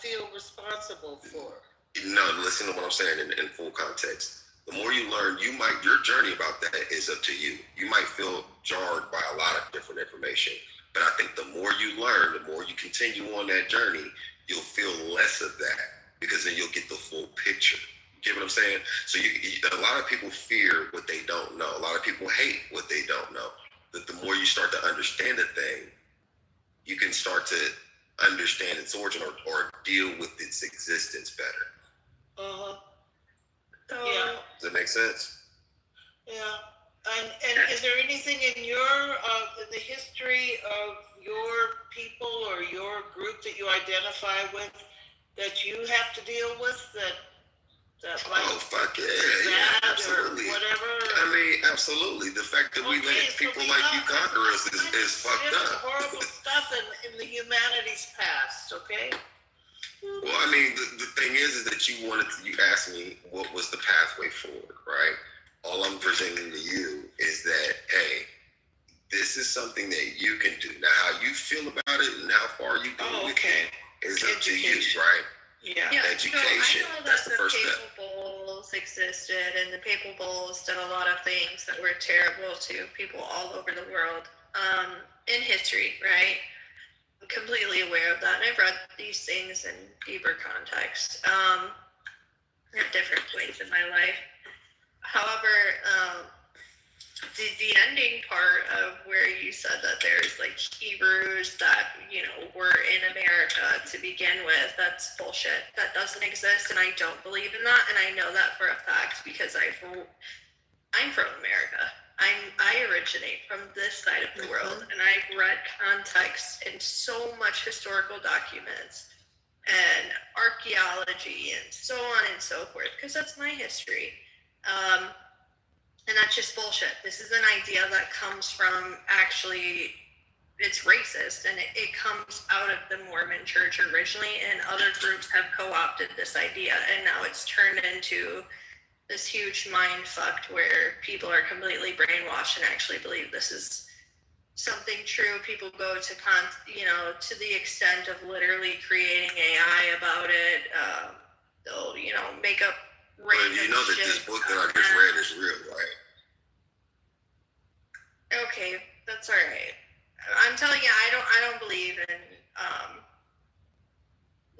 feel responsible for.
No, listen to what I'm saying in full context. The more you learn, your journey about that is up to you. You might feel jarred by a lot of different information, but I think the more you learn, the more you continue on that journey, you'll feel less of that, because then you'll get the full picture. You get what I'm saying? So a lot of people fear what they don't know. A lot of people hate what they don't know. But the more you start to understand a thing, you can start to understand its origin or deal with its existence better.
Yeah.
Does that make sense?
Yeah. And is there anything in the history of your people or your group that you identify with that you have to deal with that
fuck yeah, absolutely.
Or whatever?
I mean, absolutely. The fact that we let people like you conquer us is fucked up.
Horrible stuff in the humanities past, okay?
Well, I mean, the thing is that you asked me what was the pathway forward, right? All I'm presenting to you is that, hey, this is something that you can do. Now, how you feel about it and how far you go with it is up to you, right?
Yeah.
Education.
So I know
That's
that
the first step.
papal bulls existed, and the papal bulls did a lot of things that were terrible to people all over the world in history, right? I'm completely aware of that, and I've read these things in deeper context at different points in my life. However, the ending part of where you said that there's like Hebrews that, you know, were in America to begin with, that's bullshit. That doesn't exist, and I don't believe in that, and I know that for a fact because I'm from America. I originate from this side of the world, and I've read context in so much historical documents and archaeology and so on and so forth, because that's my history. And that's just bullshit. This is an idea that comes from, actually, it's racist, and it comes out of the Mormon church originally, and other groups have co-opted this idea, and now it's turned into this huge mind fucked where people are completely brainwashed and actually believe this is something true. People go to to the extent of literally creating AI about it. They'll, make up random
But you know that this book that I just read is real, right?
Okay, that's all right. I'm telling you, I don't believe in.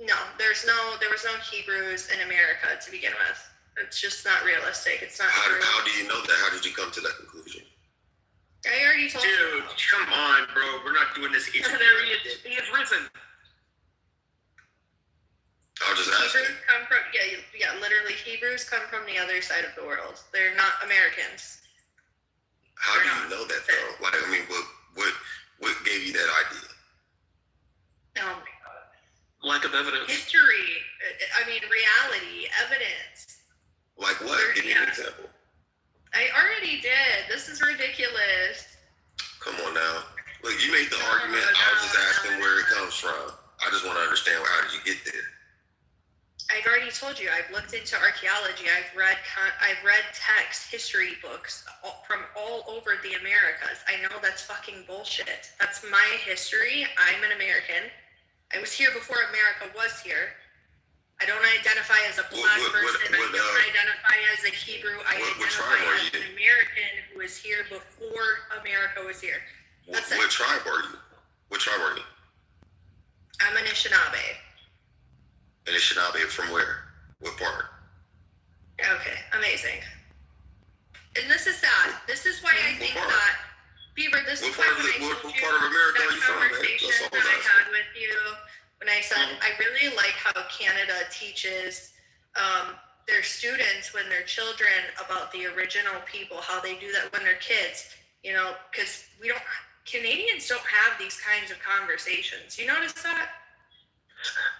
No, there was no Hebrews in America to begin with. It's just not realistic. It's not true.
How do you know that? How did you come to that conclusion?
I already told you.
Dude, come on, bro. We're not doing this. He is risen.
I'll just ask you.
Hebrews come from literally Hebrews come from the other side of the world. They're not Americans.
How do you know that though? Like, I mean, what gave you that idea?
Oh my God.
Lack of evidence.
History. I mean, reality, evidence.
Like what? Give me an example.
I already did. This is ridiculous.
Come on now. Look, you made the argument. I was just asking where it comes from. I just want to understand, how did you get there?
I've already told you. I've looked into archaeology. I've read text, history books from all over the Americas. I know that's fucking bullshit. That's my history. I'm an American. I was here before America was here. I don't identify as a black person. I don't identify as a Hebrew. I identify as an American who was here before America was here.
What tribe are you? What tribe are you?
I'm an Anishinaabe.
Anishinaabe from where? What part?
Okay, amazing. And this is sad. This is why I think that, Beaver, this is why
what part of America are you from, man?
Conversation that I had with you, when I said I really like how Canada teaches their students when they're children about the original people, how they do that when they're kids, because Canadians don't have these kinds of conversations. You notice that?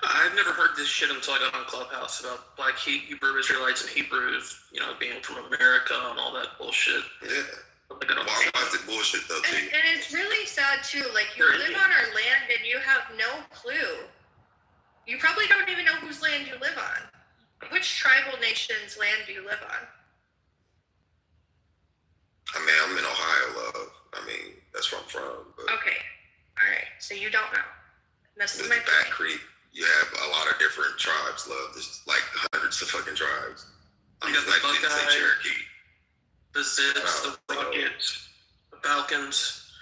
I've never heard this shit until I got on Clubhouse about Black Hebrew Israelites and Hebrews, being from America and all that bullshit.
Yeah. Why is it bullshit though?
And it's really sad too. Like, you live on our land and you have no clue. You probably don't even know whose land you live on. Which tribal nation's land do you live on?
I mean, I'm in Ohio, love. I mean, that's where I'm from. But
okay. All right. So you don't know. This is my
Back Creek, you have a lot of different tribes, love. There's like hundreds of fucking tribes. I'm just like say Cherokee.
The Zips, the Rockets, the Falcons,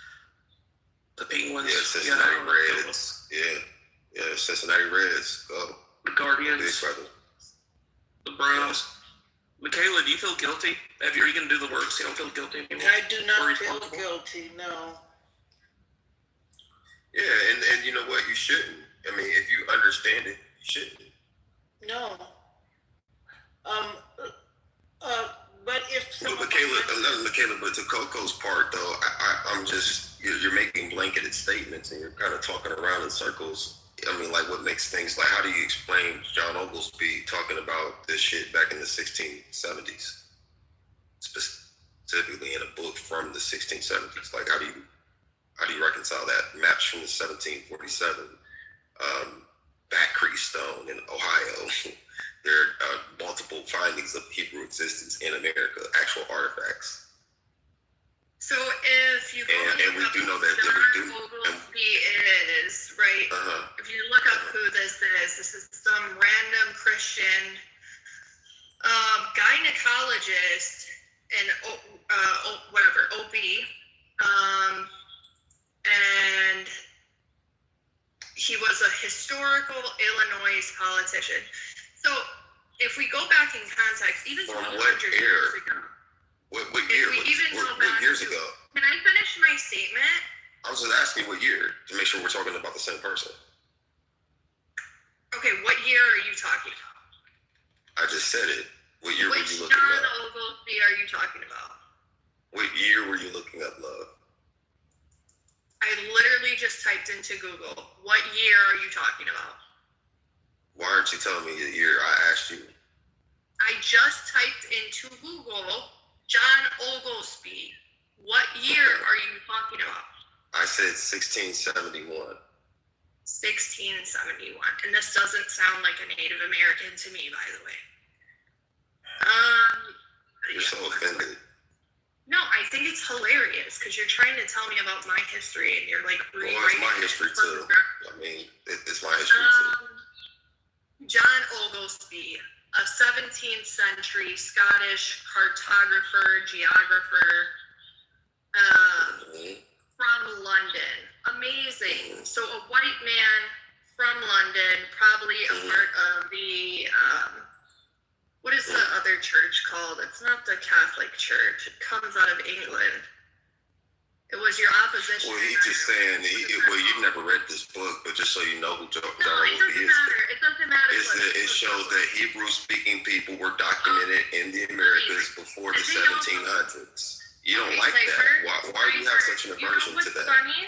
the Penguins.
Yeah, Cincinnati Reds. Yeah, Cincinnati Reds. Go.
The Guardians.
Big brother.
The Browns. Michaela, do you feel guilty? Are you going to do the works? You don't feel guilty anymore?
I do not feel guilty, no.
Yeah, and you know what? You shouldn't. I mean, if you understand it, you shouldn't.
No. But if someone...
Michaela, but to Coco's part, though, I'm just, you're making blanketed statements and you're kind of talking around in circles. I mean, like, what makes things, like, how do you explain John Oglesby talking about this shit back in the 1670s? Specifically in a book from the 1670s. Like, how do you reconcile that? Maps from the 1747, Back Creek Stone in Ohio. There are multiple findings of Hebrew existence in America, actual artifacts.
So if you go
and we do know that
John Oglesby is, right? If you look up who this is some random Christian gynecologist and OB, and he was a historical Illinois politician. So if we go back in context, even from 100 years ago,
What year? What years ago?
Can I finish my statement?
I was just asking what year to make sure we're talking about the same person.
Okay, what year are you talking about?
I just said it. What year were you
Which
looking
John
up?
Oglesby are you talking about?
What year were you looking up, love?
I literally just typed into Google, what year are you talking about?
Why aren't you telling me the year I asked you?
I just typed into Google, John Oglesby. What year are you talking about?
I said 1671.
1671. And this doesn't sound like a Native American to me, by the way.
You're so offended.
No, I think it's hilarious because you're trying to tell me about my history and you're like
Well, it's my history too. I mean, it's my history too.
John Oglesby, a 17th century Scottish cartographer, geographer from London. Amazing. So a white man from London, probably a part of the, what is the other church called? It's not the Catholic Church. It comes out of England. It was your opposition.
Well, he's just saying, well, you've never read this book, but just so you know who John
No, it doesn't
is.
matter. It doesn't matter.
It shows that Hebrew-speaking people were documented in the Americas before the 1700s. You don't like that. Why do you have such an aversion to that?
Funny?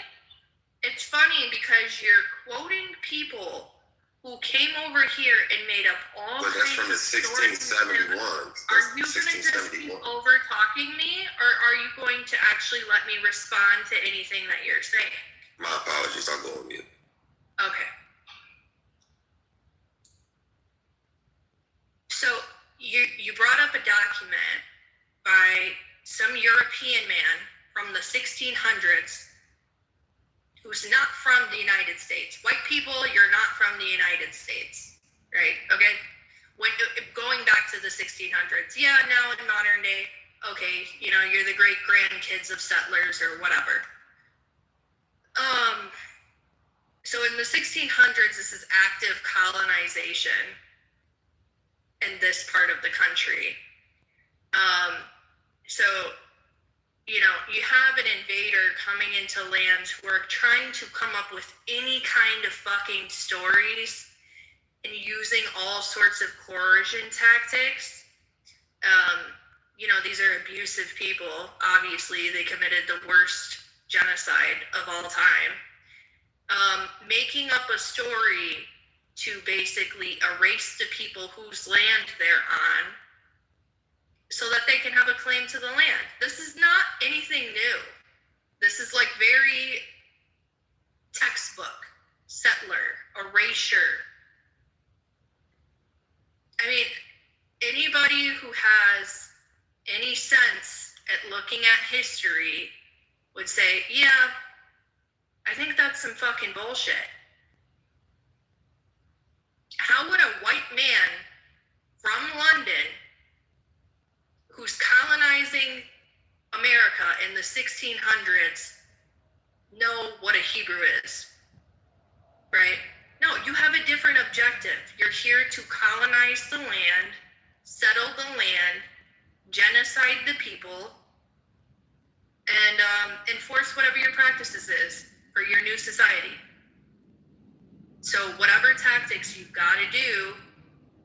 It's funny because you're quoting people who came over here and made up all
But that's from the
stories.
1671.
Are you going to just keep over talking me, or are you going to actually let me respond to anything that you're saying?
My apologies. I'll go on mute.
Okay. So you brought up a document by some European man from the 1600s who's not from the United States. White people, you're not from the United States, right? Okay? When going back to the 1600s, yeah, now in modern day, okay, you know, you're the great grandkids of settlers or whatever. So in the 1600s, this is active colonization in this part of the country. So, you know, you have an invader coming into lands who are trying to come up with any kind of fucking stories and using all sorts of coercion tactics. You know, these are abusive people. Obviously, they committed the worst genocide of all time. Making up a story to basically erase the people whose land they're on so that they can have a claim to the land. This is not anything new. This is like very textbook, settler, erasure. I mean, anybody who has any sense at looking at history would say, yeah, I think that's some fucking bullshit. How would a white man from London who's colonizing America in the 1600s know what a Hebrew is, right? No, you have a different objective. You're here to colonize the land, settle the land, genocide the people, and enforce whatever your practices is for your new society. So whatever tactics you've got to do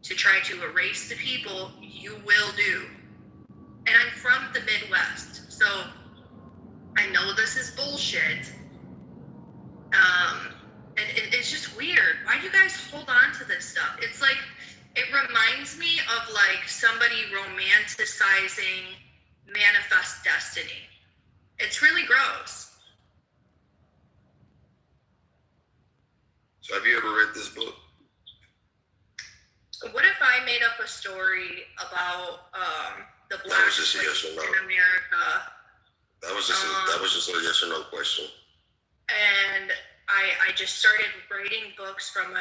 to try to erase the people, you will do. And I'm from the Midwest, so I know this is bullshit. And it's just weird. Why do you guys hold on to this stuff? It's like, it reminds me of like somebody romanticizing Manifest Destiny. It's really gross.
So have you ever read this book?
What if I made up a story about the black
That was just a yes or no.
in America?
That was just a yes or no question.
And I just started writing books from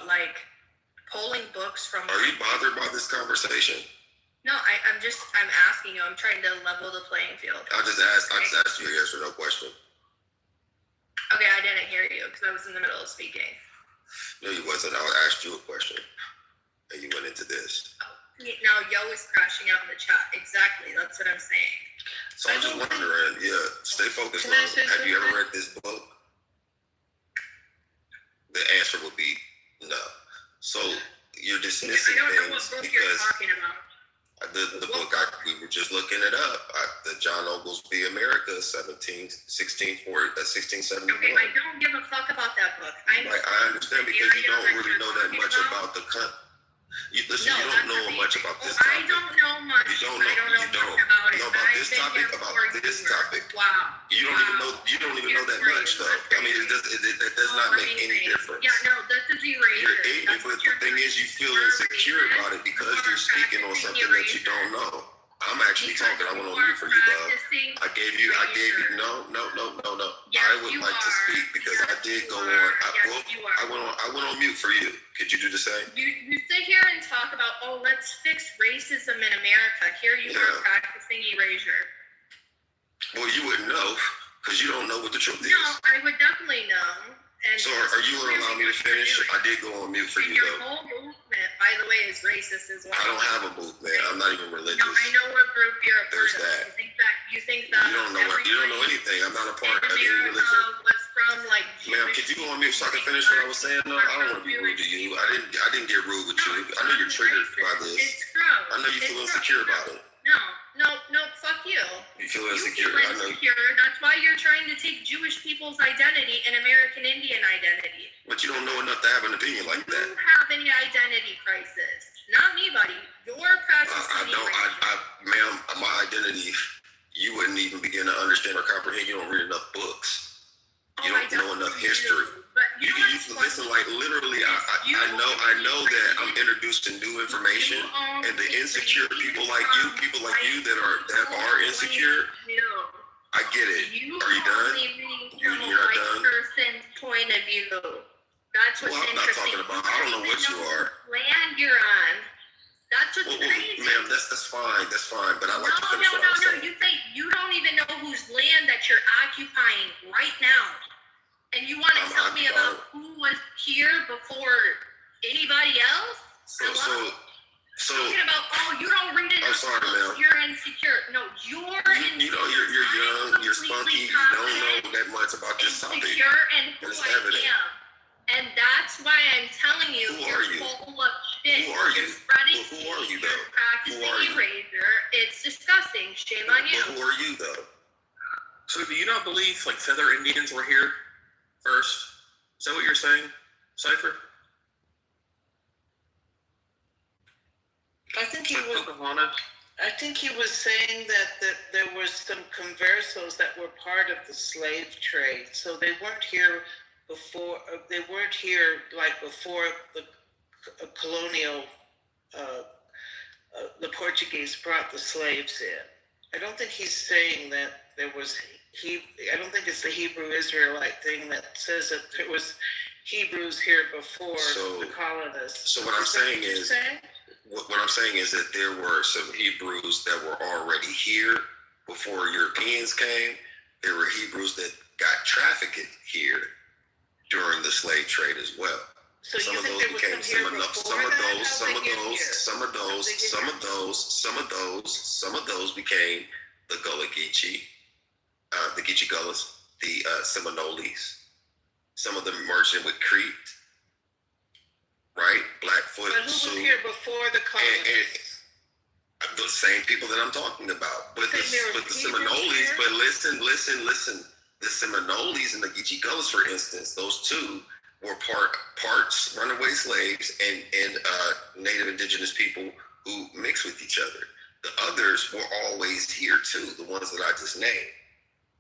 like pulling books from.
Are you bothered by this conversation?
No, I'm asking you. I'm trying to level the playing field.
I just asked you a yes or no question.
Okay, I didn't hear you because I was in the middle of speaking.
No, you wasn't. I asked you a question, and you went into this.
Now, Yo is crashing out in the chat. Exactly. That's what I'm saying.
So I'm just wondering, stay focused.
Can I say
Have you ever
something?
read this book? The answer would be no. So you're dismissing
I don't know what
things
book you're
because
talking about.
the book we were just looking it up. The John Oglesby America, 1671.
Okay, I don't give a fuck about that book.
I understand because you don't really know that much about the country. You don't know much about this topic.
I don't know much.
You don't know much about it. About this topic.
Wow.
You don't even know that much though. I mean, it does not make any difference.
Yeah, no, this is erasure.
But the thing is, you feel insecure about it because you're speaking on something that you don't know. I'm actually talking. I went on mute for you, Bob. I gave you. No. I would like to speak because I did go on. I went on mute for you. Could you do the same?
You sit here and talk about, let's fix racism in America. Here you are practicing erasure.
Well, you wouldn't know because you don't know what the truth is.
No, I would definitely know. And
so are you going to allow me to finish? I did go on mute for you,
your
though.
whole movement, by the way, is racist as well.
I don't have a movement. I'm not even religious.
No, I know what group you're a part of.
That.
You think that
you don't know anything. I'm not a part of any religion.
Was from like
ma'am, could you go on mute so I can finish what I was saying? No, I don't want to be rude to you. I didn't get rude with you. I know you're triggered by this.
It's gross.
I know you feel insecure about it.
No, fuck you.
You feel insecure.
I know. That's why you're trying to take Jewish people's identity and American Indian identity.
But you don't know enough to have an opinion like that.
You don't have any identity crisis. Not me, buddy. You're practicing.
Ma'am, my identity, you wouldn't even begin to understand or comprehend. You don't read enough books. You don't know enough history. You listen, like literally, I know that I'm introduced to new information, and the insecure people like you that are insecure. I get it. Are you done? You're not done.
Person's point of view. That's what's
I'm not talking about. I don't know what you are.
Land you're on. That's what's crazy.
Ma'am, that's fine. That's fine. But I like to finish what I'm saying.
You think you don't even know whose land that you're occupying right now. And you want to tell me about who was here before anybody else?
So
talking about, you don't read enough.
I'm sorry, ma'am.
You're insecure. No, you're insecure.
You know, you're young, you're spunky, you don't know that much about this topic.
Insecure and who I am. And that's why I'm telling you, you're full of shit.
Who are you?
Who
are you, though?
You're practicing erasure. It's disgusting. Shame on you.
Who are you, though?
So do you not believe, like, Feather Indians were here first? Is that what you're saying, Cypher?
I think he was saying that there were some conversos that were part of the slave trade, so they weren't here before. They weren't here like before the colonial. The Portuguese brought the slaves in. I don't think he's saying that there was. I don't think it's the Hebrew Israelite thing that says that there was Hebrews here before the colonists.
So what I'm saying is. What I'm saying is that there were some Hebrews that were already here before Europeans came. There were Hebrews that got trafficked here during the slave trade as well.
So
some of those became some of those became the Gullah Geechee, the Geechee Gullahs, the Seminoles. Some of them merged in with Crete. Right? Blackfoot.
But who was here before the colonists?
And the same people that I'm talking about. But the Seminoles, but listen. The Seminoles and the Geechee Gullahs, for instance, those two were parts runaway slaves and native indigenous people who mixed with each other. The others were always here too, the ones that I just named.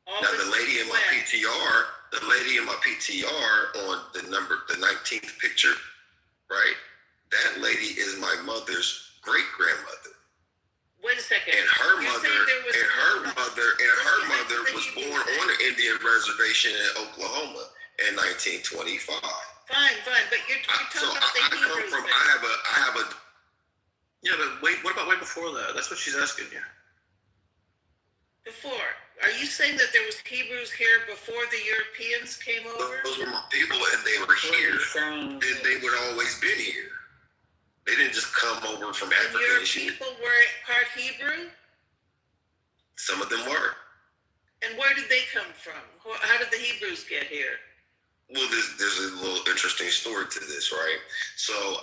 Now the lady in my PTR on the 19th picture, right? That lady is my mother's great grandmother.
Wait a second.
And her mother was born on an Indian reservation in Oklahoma in 1925.
Fine, but you're talking about the Hebrews.
I have a.
Yeah, but wait. What about way before that? That's what she's asking you.
Before. Are you saying that there was Hebrews here before the Europeans came over?
Those were my people, and they were here. They would always been here. They didn't just come over from
And
Africa
your
and shit.
people were part Hebrew?
Some of them were.
And where did they come from? How did the Hebrews get here?
Well, there's a little interesting story to this, right? So,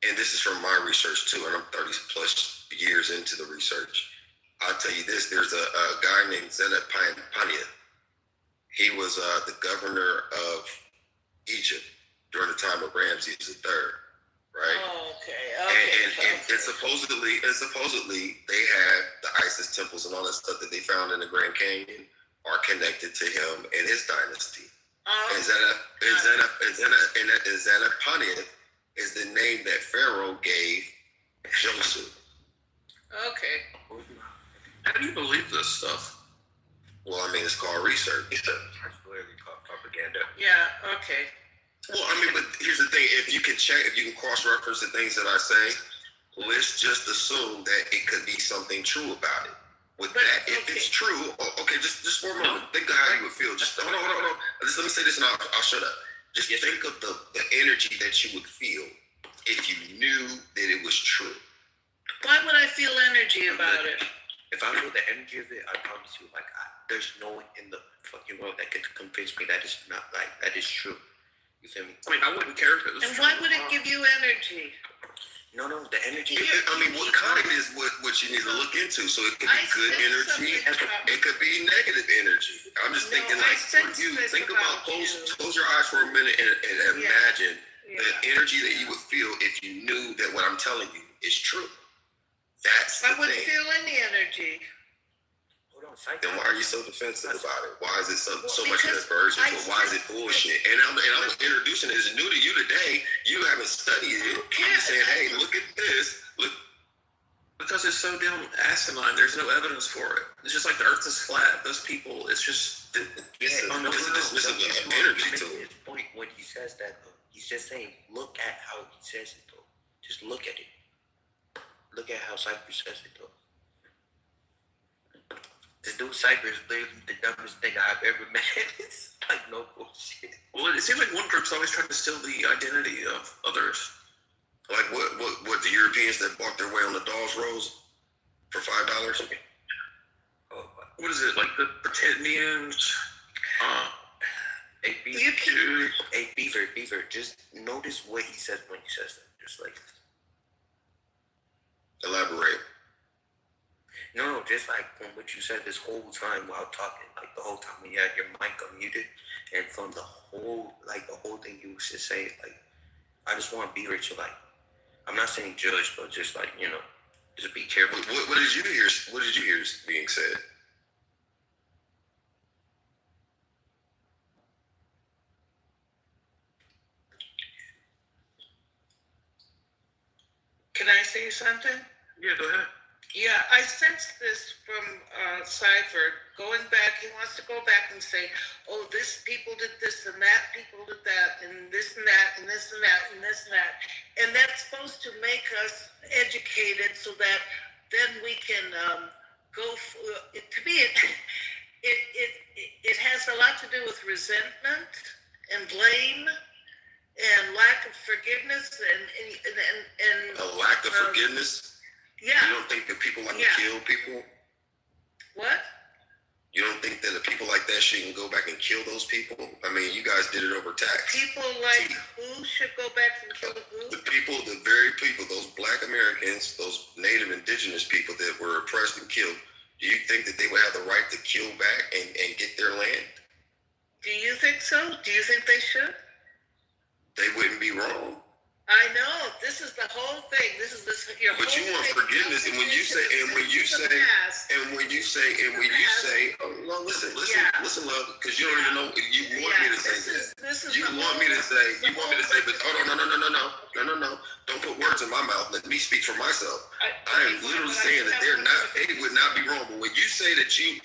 and this is from my research too, and I'm 30 plus years into the research. I'll tell you this, there's a guy named Zenat Pania. He was the governor of Egypt during the time of Ramses III, right?
Oh, okay.
And supposedly they had the Isis temples and all that stuff that they found in the Grand Canyon are connected to him and his dynasty. And Zenapaniah is the name that Pharaoh gave Joseph.
Okay.
How do you believe this stuff?
Well, I mean, it's called research.
It's clearly called propaganda.
Yeah, okay.
Well, I mean, but here's the thing. If you can cross-reference the things that I say, let's just assume that it could be something true about it. If it's true, okay, just for a moment, think of how you would feel. Just hold on. Just let me say this and I'll shut up. Just think of the energy that you would feel if you knew that it was true.
Why would I feel energy about it?
If I feel the energy of it, I promise you, there's no one in the fucking world that could convince me that is not that is true. You feel me?
I mean, I wouldn't care if it was
And
true.
why would it give you energy?
No, the energy.
I mean, what kind is what you need to look into? So it could be good energy, it could be negative energy. I'm just thinking, like, for you, think about close your eyes for a minute and imagine the energy that you would feel if you knew that what I'm telling you is true. That's the
I wouldn't
thing.
feel any energy.
Then why are you so defensive about it? Why is it so much diversion? Why is it bullshit? And I'm introducing it. It's new to you today. You haven't studied it. I'm just saying, hey, look at this. Look.
Because it's so damn asinine. There's no evidence for it. It's just like the earth is flat. Those people, it's just...
This is an energy to it.
His point when he says that, though, he's just saying, look at how he says it, though. Just look at it. Look at how Cypress says it, though. This dude Cypress is literally the dumbest thing I've ever met. It's like no bullshit.
Well, it seems like one group's always trying to steal the identity of others.
Like what the Europeans that bought their way on the Dawes Rose for $5?
What is it, like the Pretendians?
Hey, Beaver, just notice what he says when he says that. Just like...
Elaborate.
No, just like from what you said this whole time while talking, like the whole time when you had your mic unmuted, and from the whole thing you was just saying, like, I just want Beaver to, like, I'm not saying judge, but just like, just be careful.
What did you hear? What did you hear being said?
Can I say something?
Yeah, go ahead.
Yeah, I sensed this from Cypher. Going back, he wants to go back and say, oh, this people did this and that, people did that, and this and that, and this and that, and this and that. And that's supposed to make us educated so that then we can go, to me, it has a lot to do with resentment and blame and lack of forgiveness and
a lack of forgiveness?
Yeah.
You don't think that people like to kill people?
What?
You don't think that people like that shouldn't go back and kill those people? I mean, you guys did it over tax.
People like who should go back and kill who?
The people, the very people, those Black Americans, those Native Indigenous people that were oppressed and killed, do you think that they would have the right to kill back and get their land?
Do you think so? Do you think they should?
They wouldn't be wrong.
I know. This is the whole thing. This is your
but
whole
you want
thing.
forgiveness, and when you say, oh, no, listen, love, because you don't even know. You want me to say this. You want me to say, but hold on, no. Don't put words in my mouth. Let me speak for myself. I am literally saying that they would not be wrong. But when you say that you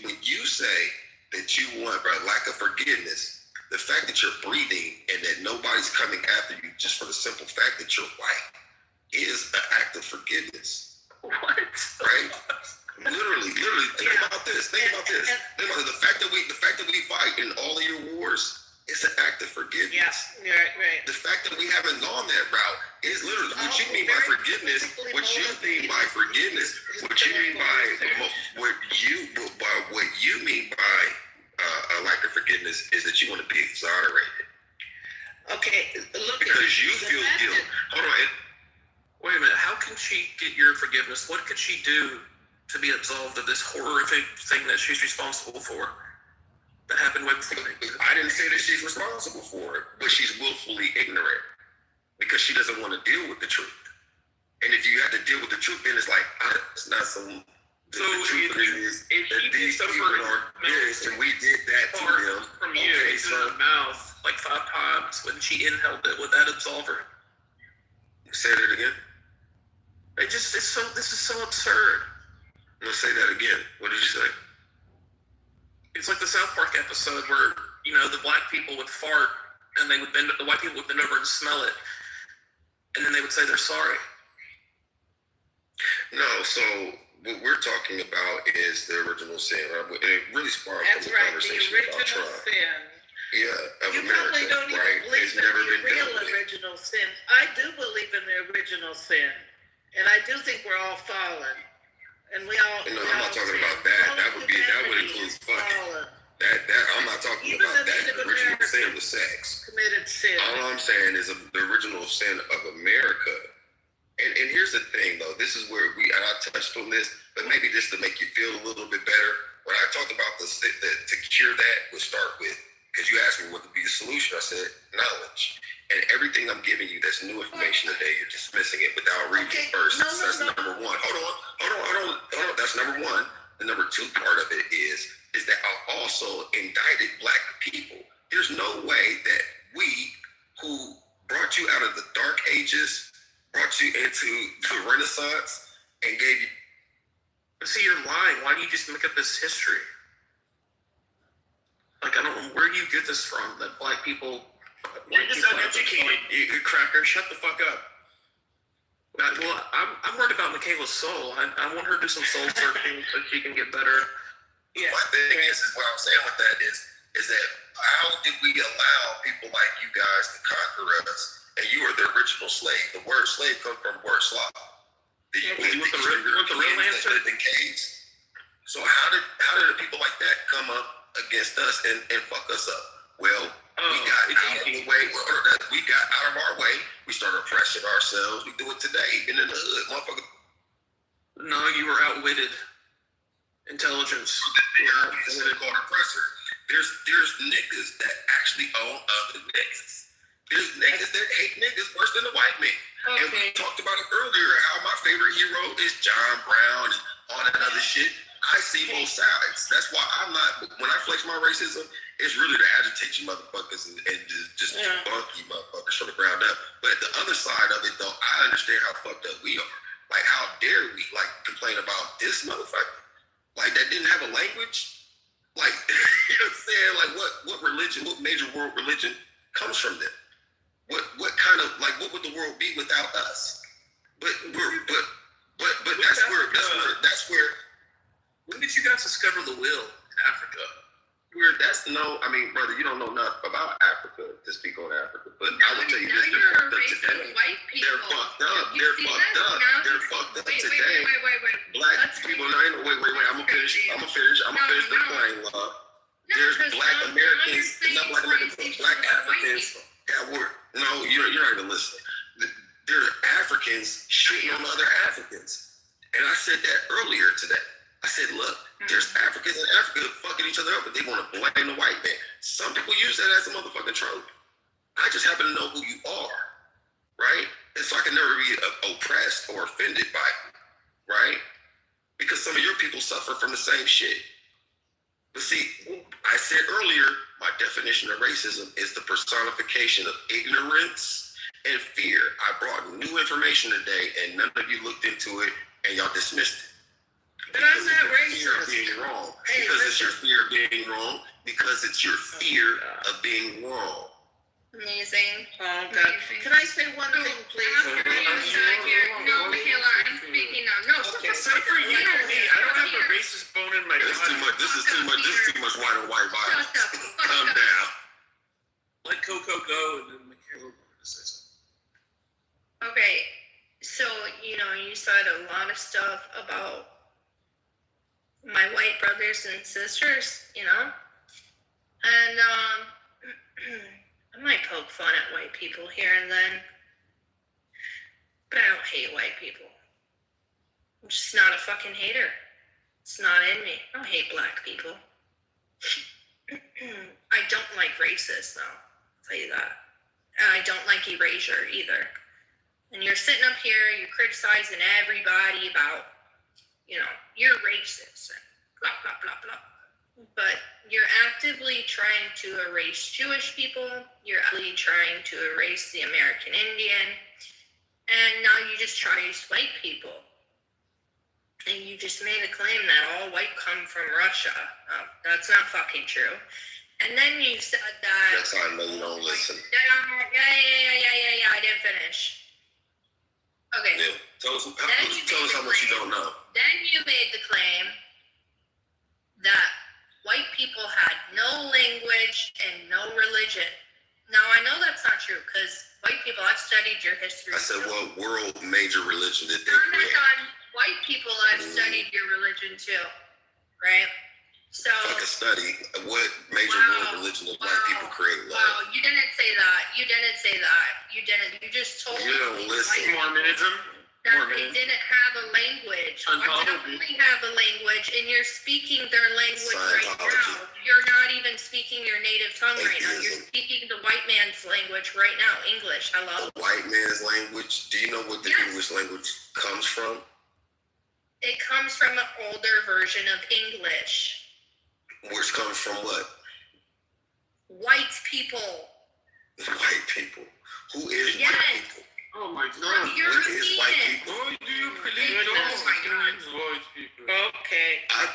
want a lack of forgiveness, the fact that you're breathing and that nobody's coming after you just for the simple fact that you're white is an act of forgiveness.
What?
Right? Literally. Think about this. The fact that we fight in all of your wars, it's an act of forgiveness.
Yeah. Right.
The fact that we haven't gone that route is literally what you mean by forgiveness. What you mean by forgiveness. What you mean by what you mean by a lack of forgiveness is that you want to be exonerated.
Okay, look.
Because you feel guilt. Hold on.
Wait a minute. How can she get your forgiveness? What could she do to be absolved of this horrific thing that she's responsible for? That happened with me.
I didn't say that she's responsible for it, but she's willfully ignorant because she doesn't want to deal with the truth. And if you have to deal with the truth, then it's like it's not some.
So
the truth is that these people are this, and we did that to them.
From you, into her mouth like 5 times when she inhaled it. Would that absolve her?
Say that again.
This is so absurd.
Let's say that again. What did you say?
It's like the South Park episode where, the black people would fart and the white people would bend over and smell it. And then they would say they're sorry.
No, so what we're talking about is the original sin. Right? And it really sparked
That's
the
right,
conversation
the
about
original
Trump.
sin.
Yeah, of
you
America,
probably don't even
right?
believe
It's
in
never
the
been
real
dealt with.
original sin. I do believe in the original sin. And I do think we're all fallen. And we all.
No, I'm not talking about that. That would include fucking. That I'm not talking about that. The original sin was sex.
Committed sin.
All I'm saying is the original sin of America. And here's the thing, though. This is where and I touched on this, but maybe just to make you feel a little bit better. When I talked about to cure that, would start with, because you asked me what would be the solution. I said knowledge. And everything I'm giving you, that's new information today. You're dismissing it without reading it first. That's number one. Hold on. That's number one. The number two part of it is that I also indicted black people. There's no way that we, who brought you out of the dark ages, brought you into the Renaissance, and gave you.
See, you're lying. Why do you just make up this history? Like, I don't know, where do you get this from? That black people.
You're just uneducated, you cracker. Shut the fuck up.
Well, I'm worried about Michaela's soul. I want her to do some soul searching so she can get better.
Yeah. My thing is what I'm saying with that is that how did we allow people like you guys to conquer us? And you were the original slave. The word slave comes from the word slave. You want the real answer? The caves. So how did the people like that come up against us and fuck us up? Well, we got out of the way. We got out of our way. We started oppressing ourselves. We do it today, even in the hood, motherfucker.
No, you were outwitted. Intelligence.
This is called oppressor. There's niggas that actually own other niggas. There's niggas that hate niggas worse than the white man. Okay. And we talked about it earlier, how my favorite hero is John Brown and all that other shit. I see both sides. That's why I'm not, when I flex my racism, it's really to agitate you motherfuckers and just debunk you motherfuckers from the ground up. But the other side of it, though, I understand how fucked up we are. Like, how dare we, complain about this motherfucker? Like, that didn't have a language? Like, you know what I'm saying? Like, what religion, what major world religion comes from them? What kind of, what would the world be without us? But that's where.
When did you guys discover the wheel in Africa?
Brother, you don't know nothing about Africa to speak on Africa. But I will tell you this: they're fucked up today. They're fucked up. They're fucked up today. Black people. Wait. I'm gonna finish the plane, love. There's black Americans, not black Americans, but black Africans that were. No, you're not even listening. There are Africans shitting on other Africans, and I said that earlier today. I said, look, there's Africans in Africa fucking each other up, but they want to blame the white man. Some people use that as a motherfucking trope. I just happen to know who you are, right? And so I can never be oppressed or offended by you, right? Because some of your people suffer from the same shit. But see, I said earlier, my definition of racism is the personification of ignorance and fear. I brought new information today, and none of you looked into it, and y'all dismissed it.
But I'm not racist.
Being wrong. Because it's your fear of being wrong. Because it's your fear of being wrong.
Amazing.
Oh, God. Can I say one thing, please?
No, Michaela, I'm speaking now. No,
okay.
So for you and me, I don't have a racist bone in my body.
This is too much white and white violence. Calm down.
Like, Coco go, and then Michaela wanted to say something.
Okay, so you said a lot of stuff about my white brothers and sisters, and I might poke fun at white people here and then, but I don't hate white people. I'm just not a fucking hater. It's not in me. I don't hate black people. I don't like racists, though. I'll tell you that. And I don't like erasure either. And you're sitting up here, you're criticizing everybody about, you're racist and blah, blah, blah, blah. But you're actively trying to erase Jewish people. You're actively trying to erase the American Indian. And now you just try to erase white people. And you just made a claim that all white come from Russia. That's not fucking true. And then you said that...
That's how I know you don't listen.
Yeah, I didn't finish. Okay.
Yeah. Tell us how much you don't know.
Then you made the claim that white people had no language and no religion. Now, I know that's not true, because white people, I've studied your history.
I said, what world major religion did they
No,
create?
white people, I've studied your religion too, right? So
If I could study, what major world religion did black people create?
Wow, you didn't say that. You just told me.
You don't listen.
Mormonism.
That they didn't have a language. I definitely have a language, and you're speaking their language right now. You're not even speaking your native tongue right now. You're speaking the white man's language right now, English. Hello?
The white man's language? Do you know what the English language comes from?
It comes from an older version of English.
Which comes from what?
White people.
White people. Who is white people?
Oh my God.
What is white people?
Why do you believe those things, white people? Okay.
I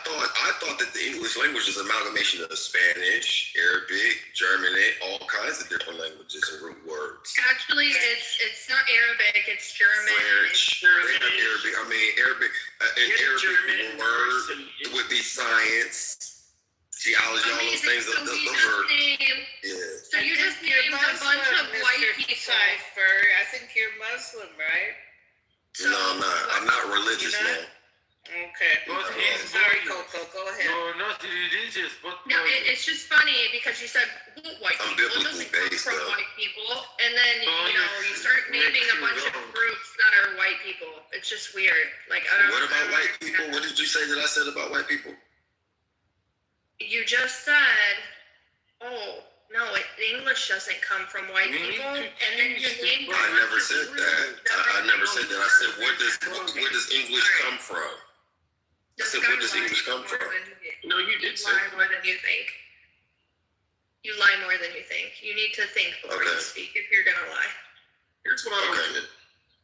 thought that the English language is an amalgamation of Spanish, Arabic, German, all kinds of different languages and root words.
Actually, it's not Arabic, it's German.
French, Arabic. I mean, Arabic. An Arabic word would be science, geology, all those things. Those are. Yeah.
So you just named a bunch of white people.
Cipher. I think you're Muslim, right?
No, I'm not religious, man.
Okay. Sorry, Coco. Go ahead.
No, not religious, but...
No, it's just funny because you said white
I'm
people. It doesn't come from white people. And then, you start naming a bunch of groups that are white people. It's just weird. Like, I don't know.
What about white people? What did you say that I said about white people?
You just said, no, English doesn't come from white people. And then you named
I never said that. I never said that. I said, where does English come from? I said, where does English come from?
No, you did say.
You lie more than you think. You lie more than you think. You need to think before you speak if you're going to lie.
Here's what I don't get.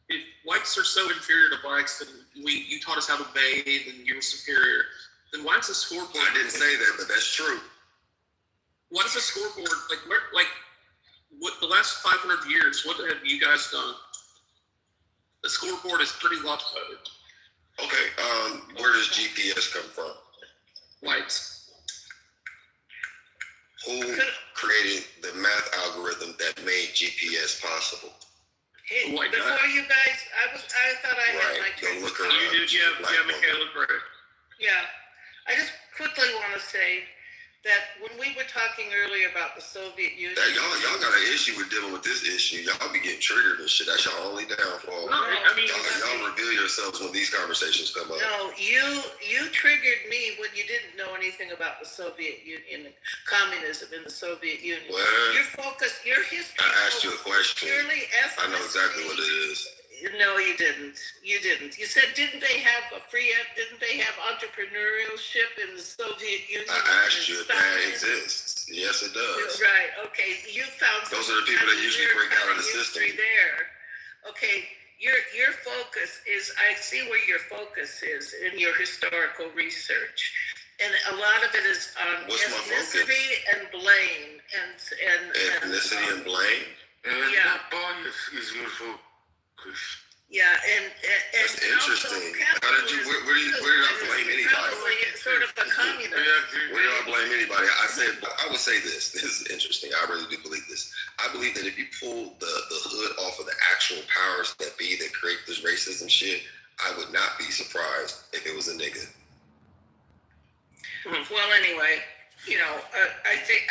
If whites are so inferior to blacks, then you taught us how to bathe and you were superior, then why is the scoreboard...
I didn't say that, but that's true.
What is a scoreboard? What the last 500 years, what have you guys done? The scoreboard is pretty lopsided.
Okay, where does GPS come from?
Whites.
Who created the math algorithm that made GPS possible?
Hey, before you guys, I thought I had my turn.
Go look her up.
You did, yeah, Michaela, right.
Yeah, I just quickly want to say that when we were talking earlier about the Soviet Union,
y'all got an issue with dealing with this issue. Y'all be getting triggered and shit. That's y'all only downfall.
No, I mean,
y'all reveal yourselves when these conversations come up.
No, you triggered me when you didn't know anything about the Soviet Union and communism in the Soviet Union.
Well,
Your history.
I asked you a question.
Purely
I know exactly what it is.
No, you didn't. You didn't. You said, didn't they have entrepreneurship in the Soviet Union?
I asked you if that exists. Yes, it does.
Right. Okay. You found
those are the people that usually break out of the system.
There. Okay. Your focus is. I see where your focus is in your historical research, and a lot of it is on ethnicity and blame and
ethnicity and blame.
Yeah.
Bias is your focus.
Yeah, and
That's interesting. How did you? Where did I blame anybody?
Probably sort of a communist.
Where do I blame anybody? I would say this. This is interesting. I really do believe this. I believe that if you pull the hood off of the actual powers that be that create this racism shit, I would not be surprised if it was a nigga.
Well, anyway, you know, I think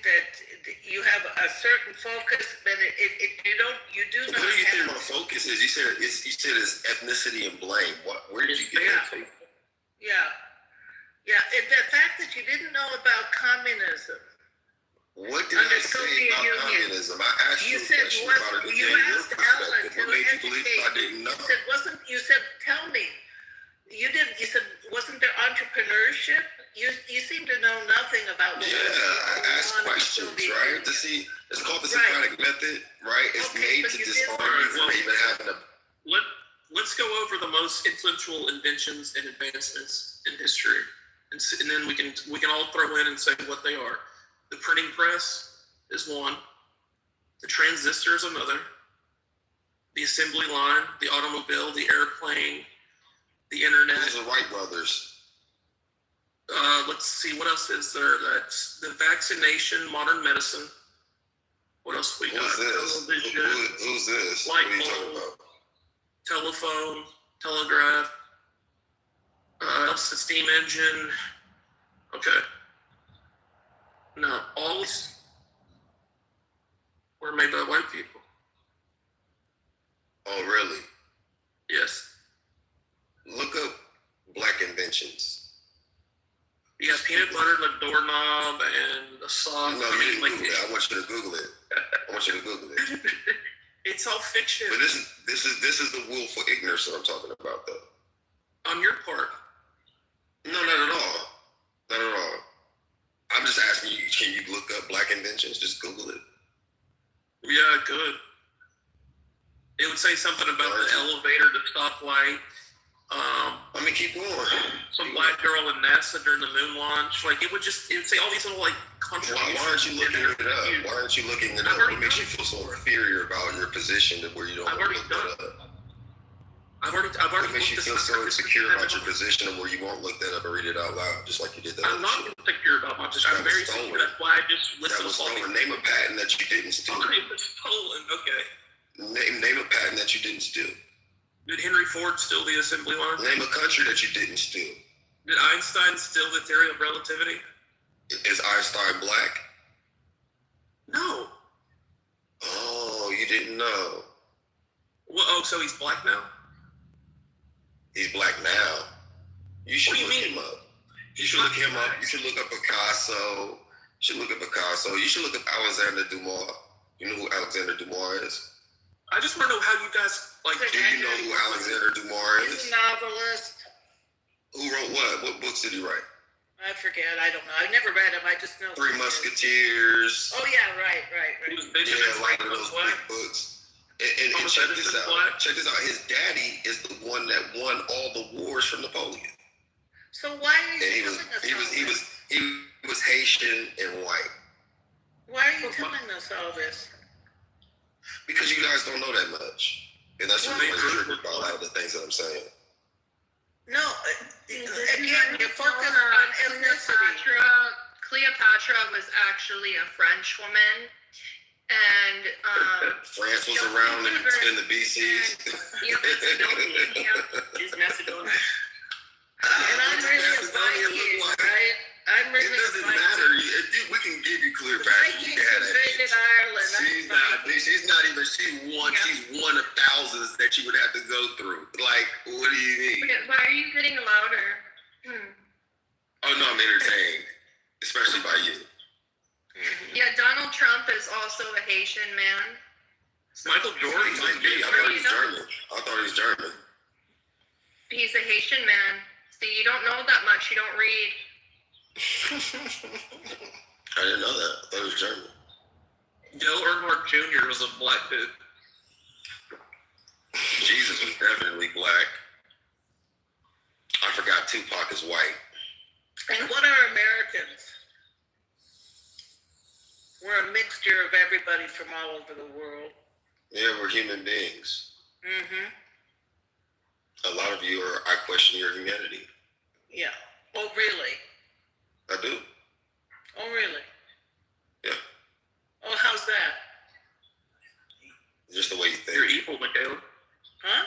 that you have a certain focus, but if you don't, you do not.
What do you think my focus is? You said it's ethnicity and blame. Where did you get that from?
Yeah, and the fact that you didn't know about communism.
What did I say about communism? I asked you a question about it to get your perspective. What made you believe I didn't know?
You said, tell me. You didn't. You said, wasn't there entrepreneurship? You seem to know nothing about.
Yeah, I ask questions, right? To see, it's called the Socratic method, right? It's made to disarm you from even having a.
Let's go over the most influential inventions and advancements in history, and then we can all throw in and say what they are. The printing press is one. The transistor is another. The assembly line, the automobile, the airplane, the internet.
Those are Wright brothers.
Let's see, what else is there? That's the vaccination, modern medicine. What else we got?
Who's this?
Light
what are you
bulb,
talking about?
telephone, telegraph, the steam engine. Okay. No, all these were made by white people.
Oh, really?
Yes.
Look up black inventions.
You got peanut butter, the doorknob, and the saw.
No, you didn't Google it. I want you to Google it.
It's all fiction.
But this is the willful ignorance that I'm talking about, though.
On your part.
No, not at all. Not at all. I'm just asking you, can you look up black inventions? Just Google it.
Yeah, good. It would say something about the elevator, the stoplight.
Let me keep going.
Some black girl in NASA during the moon launch. Like it would say all these little like contributions.
Why aren't you looking it up? Why aren't you looking it up? What makes you feel so inferior about your position to where you don't want to look that up?
I've already.
What makes you feel so insecure about your position to where you won't look that up and read it out loud, just like you did that?
I'm not insecure about my position. I'm very secure. That's why I just listed
that was stolen. Name a patent that you didn't steal.
It was stolen. Okay.
Name a patent that you didn't steal.
Did Henry Ford steal the assembly line?
Name a country that you didn't steal.
Did Einstein steal the theory of relativity?
Is Einstein black?
No.
Oh, you didn't know.
Well, oh, so he's black now?
He's black now. You should look him up. You should look him up. You should look up Picasso. You should look up Alexander Dumas. You know who Alexander Dumas is?
I just want to know how you guys like.
Do you know who Alexander Dumas is?
He's a novelist.
Who wrote what? What books did he write?
I forget. I don't know. I never read them. I just know.
Three Musketeers.
Oh yeah, right.
Yeah, a lot of those big books. And check this out. Check this out. His daddy is the one that won all the wars from Napoleon.
So why are you telling us
he was Haitian and white.
Why are you telling us all this?
Because you guys don't know that much. And that's what makes me triggered by a lot of the things that I'm saying.
No, again, you focus on ethnicity.
Cleopatra was actually a French woman. And
France was around in the BCs.
Is Macedonia.
And I'm really a Viking, right? I'm really
it doesn't matter. We can give you Cleopatra.
Vikings invaded Ireland.
She's not even. She's one of thousands that you would have to go through. Like, what do you mean?
Why are you getting louder?
Oh no, I'm entertained, especially by you.
Yeah, Donald Trump is also a Haitian man.
Michael Jordan might be.
I thought he was German.
He's a Haitian man. See, you don't know that much. You don't read.
I didn't know that. I thought he was German.
Dale Earnhardt Jr. was a black dude.
Jesus was definitely black. I forgot Tupac is white.
And what are Americans? We're a mixture of everybody from all over the world.
Yeah, we're human beings.
Mm-hmm.
A lot of you I question your humanity.
Yeah. Oh, really?
I do.
Oh, really?
Yeah.
Oh, how's that?
Just the way you think.
You're evil, Michaela.
Huh?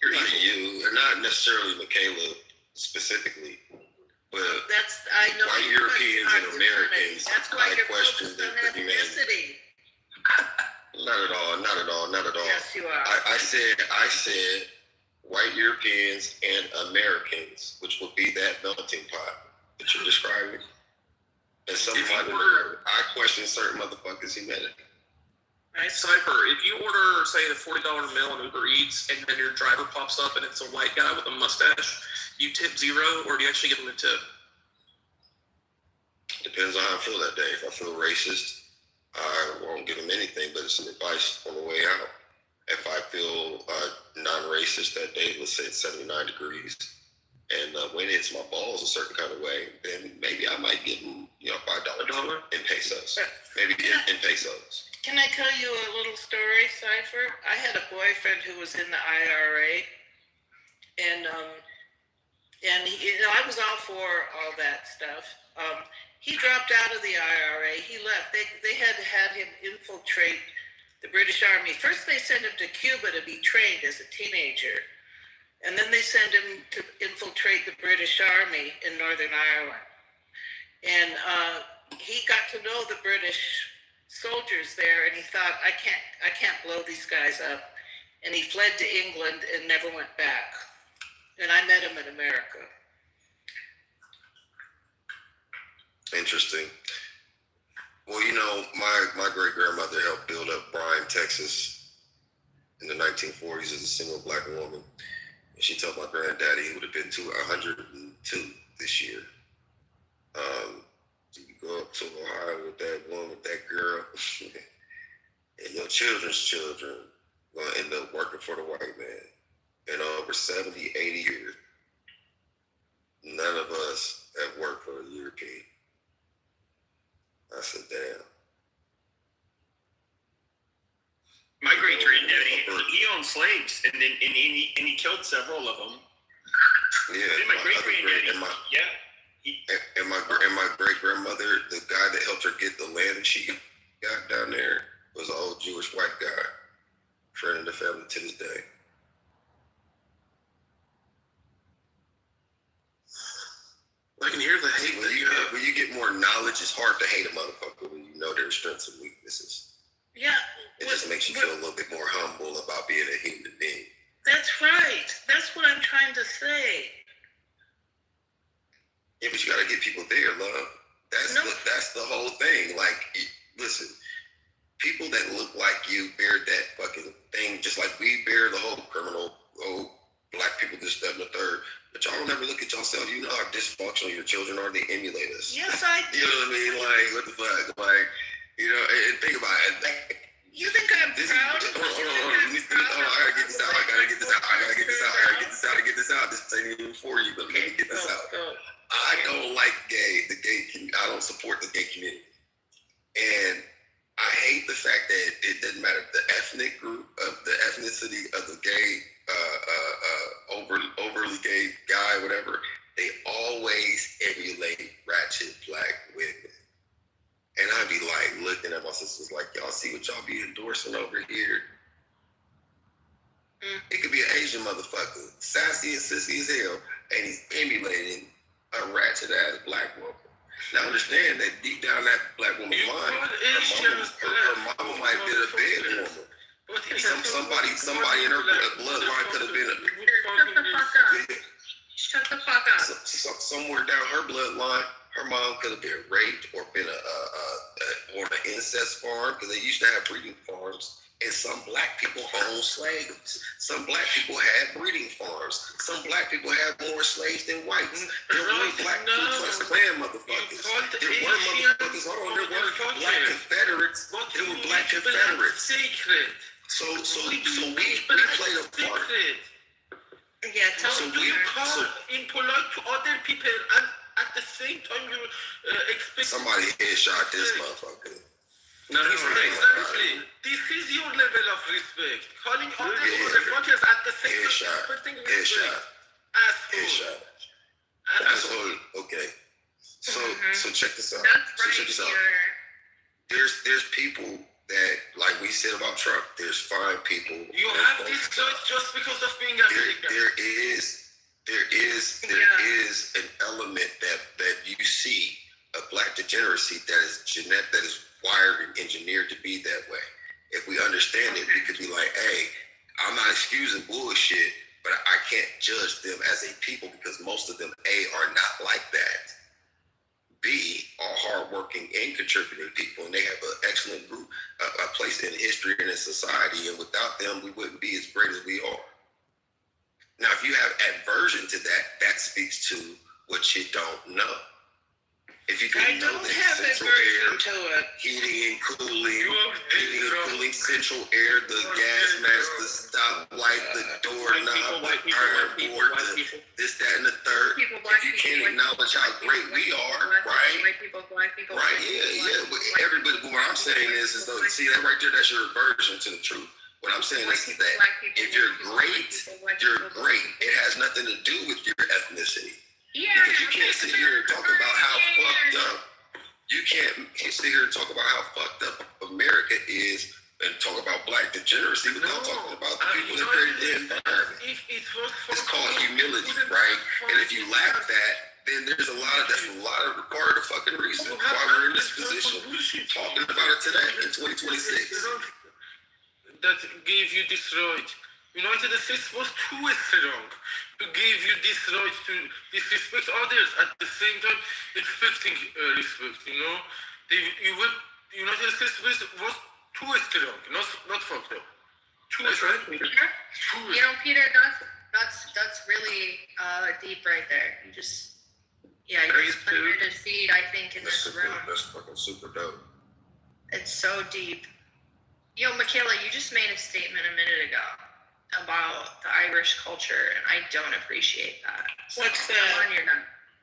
You're
Not
evil.
you, and not necessarily Michaela specifically, but
I know.
white Europeans and Americans,
That's why
I
you're
question
focused on
the humanity.
ethnicity.
Not at all. Not at all. Not at all.
Yes, you are.
I said white Europeans and Americans, which would be that melting pot that you're describing. And I question certain motherfuckers' humanity.
Cypher, if you order, say, a $40 meal on Uber Eats, and then your driver pops up and it's a white guy with a mustache, you tip zero, or do you actually give him a tip?
Depends on how I feel that day. If I feel racist, I won't give him anything, but it's some advice on the way out. If I feel non-racist that day, let's say it's 79 degrees, and when it hits my balls a certain kind of way, then maybe I might give him, $5 in pesos. Maybe in pesos.
Can I tell you a little story, Cypher? I had a boyfriend who was in the IRA, and he, I was all for all that stuff. He dropped out of the IRA. He left. They had him infiltrate the British Army. First, they sent him to Cuba to be trained as a teenager, and then they sent him to infiltrate the British Army in Northern Ireland. And he got to know the British soldiers there, and he thought, I can't blow these guys up. And he fled to England and never went back. And I met him in America.
Interesting. Well, my great-grandmother helped build up Bryan, Texas in the 1940s as a single black woman. And she told my granddaddy he would have been to 102 this year. You go up to Ohio with that woman, with that girl, and your children's children going to end up working for the white man. And over 70, 80 years, none of us have worked for a European. I said, damn.
My great granddaddy, he owned slaves, and he killed several of them.
Yeah,
my great granddaddy.
And my great grandmother, the guy that helped her get the land that she got down there, was an old Jewish white guy, friend of the family to this day.
I can hear the hate.
When you get more knowledge, it's hard to hate a motherfucker when you know their strengths and weaknesses.
Yeah.
It just makes you feel a little bit more humble about being a human being.
That's right. That's what I'm trying to say.
Yeah, but you gotta get people there, love. That's the whole thing. Like, listen, people that look like you bear that fucking thing, just like we bear the whole criminal, black people, this, that, and the third. But y'all don't ever look at yourself. You know how dysfunctional your children are. They emulate us.
Yes, I do.
You know what I mean? Like, what the fuck? Like, and think about it.
You think I'm proud?
Hold on. I gotta get this out. I gotta get this out. This ain't even for you, but let me get this out. I don't like the gay community. I don't support the gay community. And I hate the fact that it doesn't matter the ethnic group, the ethnicity of the gay, overly gay guy, whatever. They always emulate ratchet black women. And I'd be like looking at my sisters like, y'all see what y'all be endorsing over here? It could be an Asian motherfucker, sassy and sissy as hell, and he's emulating a ratchet ass black woman. Now understand that deep down that black woman's mind, her mama might be a bad woman. Somebody in her bloodline could have been
Shut the fuck up.
Somewhere down her bloodline, her mom could have been raped or been on an incest farm, because they used to have breeding farms. And some black people owned slaves. Some black people had breeding farms. Some black people had more slaves than whites. There were black Ku Klux Klan motherfuckers. There were motherfuckers. Hold on, there were black Confederates. There were black Confederates. So we played a part.
Yeah, tell
so
me.
you call impolite to other people, and at the same time you expect
somebody headshot this motherfucker.
Exactly. This is your level of respect. Calling all the motherfuckers at the same time. Putting respect. Asshole.
Asshole. Okay. So check this out. Check this out. There's people that, like we said about Trump, there's fine people.
You have this just because of being American.
There is an element that you see of black degeneracy that is wired and engineered to be that way. If we understand it, we could be like, hey, I'm not excusing bullshit, but I can't judge them as a people because most of them, A, are not like that. B, are hardworking and contributing people, and they have an excellent group, a place in history and in society, and without them, we wouldn't be as great as we are. Now, if you have aversion to that, that speaks to what you don't know. If you didn't know that central air, heating and cooling, central air, the gas mask, the stoplight, the doorknob, the iron board, this, that, and the third. If you can't acknowledge how great we are, right? Right, yeah. But everybody, what I'm saying is though, see that right there, that's your aversion to the truth. What I'm saying is that if you're great, you're great. It has nothing to do with your ethnicity. Yeah, because you can't sit here and talk about how fucked up. You can't sit here and talk about how fucked up America is and talk about black degeneracy without talking about the people that created the environment. It's called humility, right? And if you lack that, then that's a lot of part of the fucking reason why we're in this position talking about it today in 2026.
That gave you this right. United States was too strong to give you this right to disrespect others at the same time expecting respect. United States was too strong, not fucked up.
That's right, Peter. Peter, that's really deep right there. You just planted a seed, I think, in this room.
That's fucking super dope.
It's so deep. Michaela, you just made a statement a minute ago about the Irish culture, and I don't appreciate that.
What's that?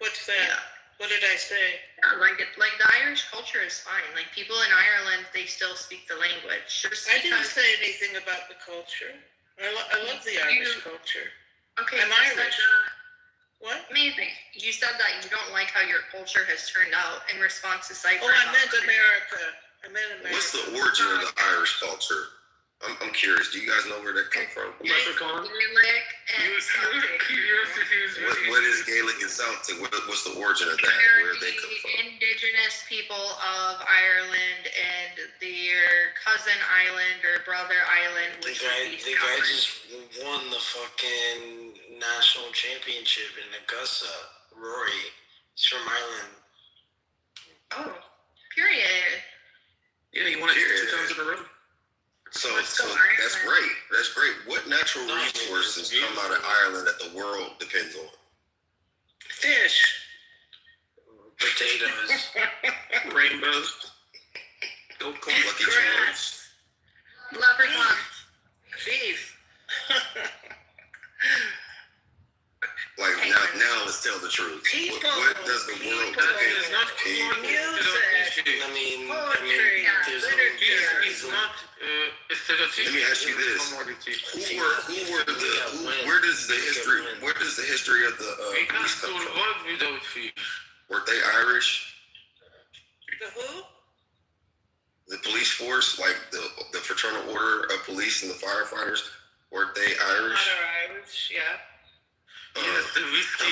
What's that? Yeah. What did I say?
Like the Irish culture is fine. Like people in Ireland, they still speak the language.
I didn't say anything about the culture. I love the Irish culture.
Okay,
I'm Irish. What?
Amazing. You said that you don't like how your culture has turned out in response to Cypher.
Oh, I meant America.
What's the origin of the Irish culture? I'm curious. Do you guys know where that come from?
Gaelic and Celtic.
What is Gaelic and Celtic? What's the origin of that? Where they come from?
Indigenous people of Ireland and their cousin island or brother island, which
the guy just won the fucking national championship in Augusta. Rory, he's from Ireland.
Oh, period.
Yeah, you won it 2 times in a row.
So that's great. That's great. What natural resources come out of Ireland that the world depends on?
Fish.
Potatoes.
Rainbows. Gold corn.
Lucky Charms.
Leprechaun.
Beef.
Like now, let's tell the truth. What does the world depend on?
I mean,
let me ask you this: Where does the history of the police come from? Were they Irish?
The who?
The police force, like the fraternal order of police and the firefighters, were they Irish?
They're Irish, yeah.
How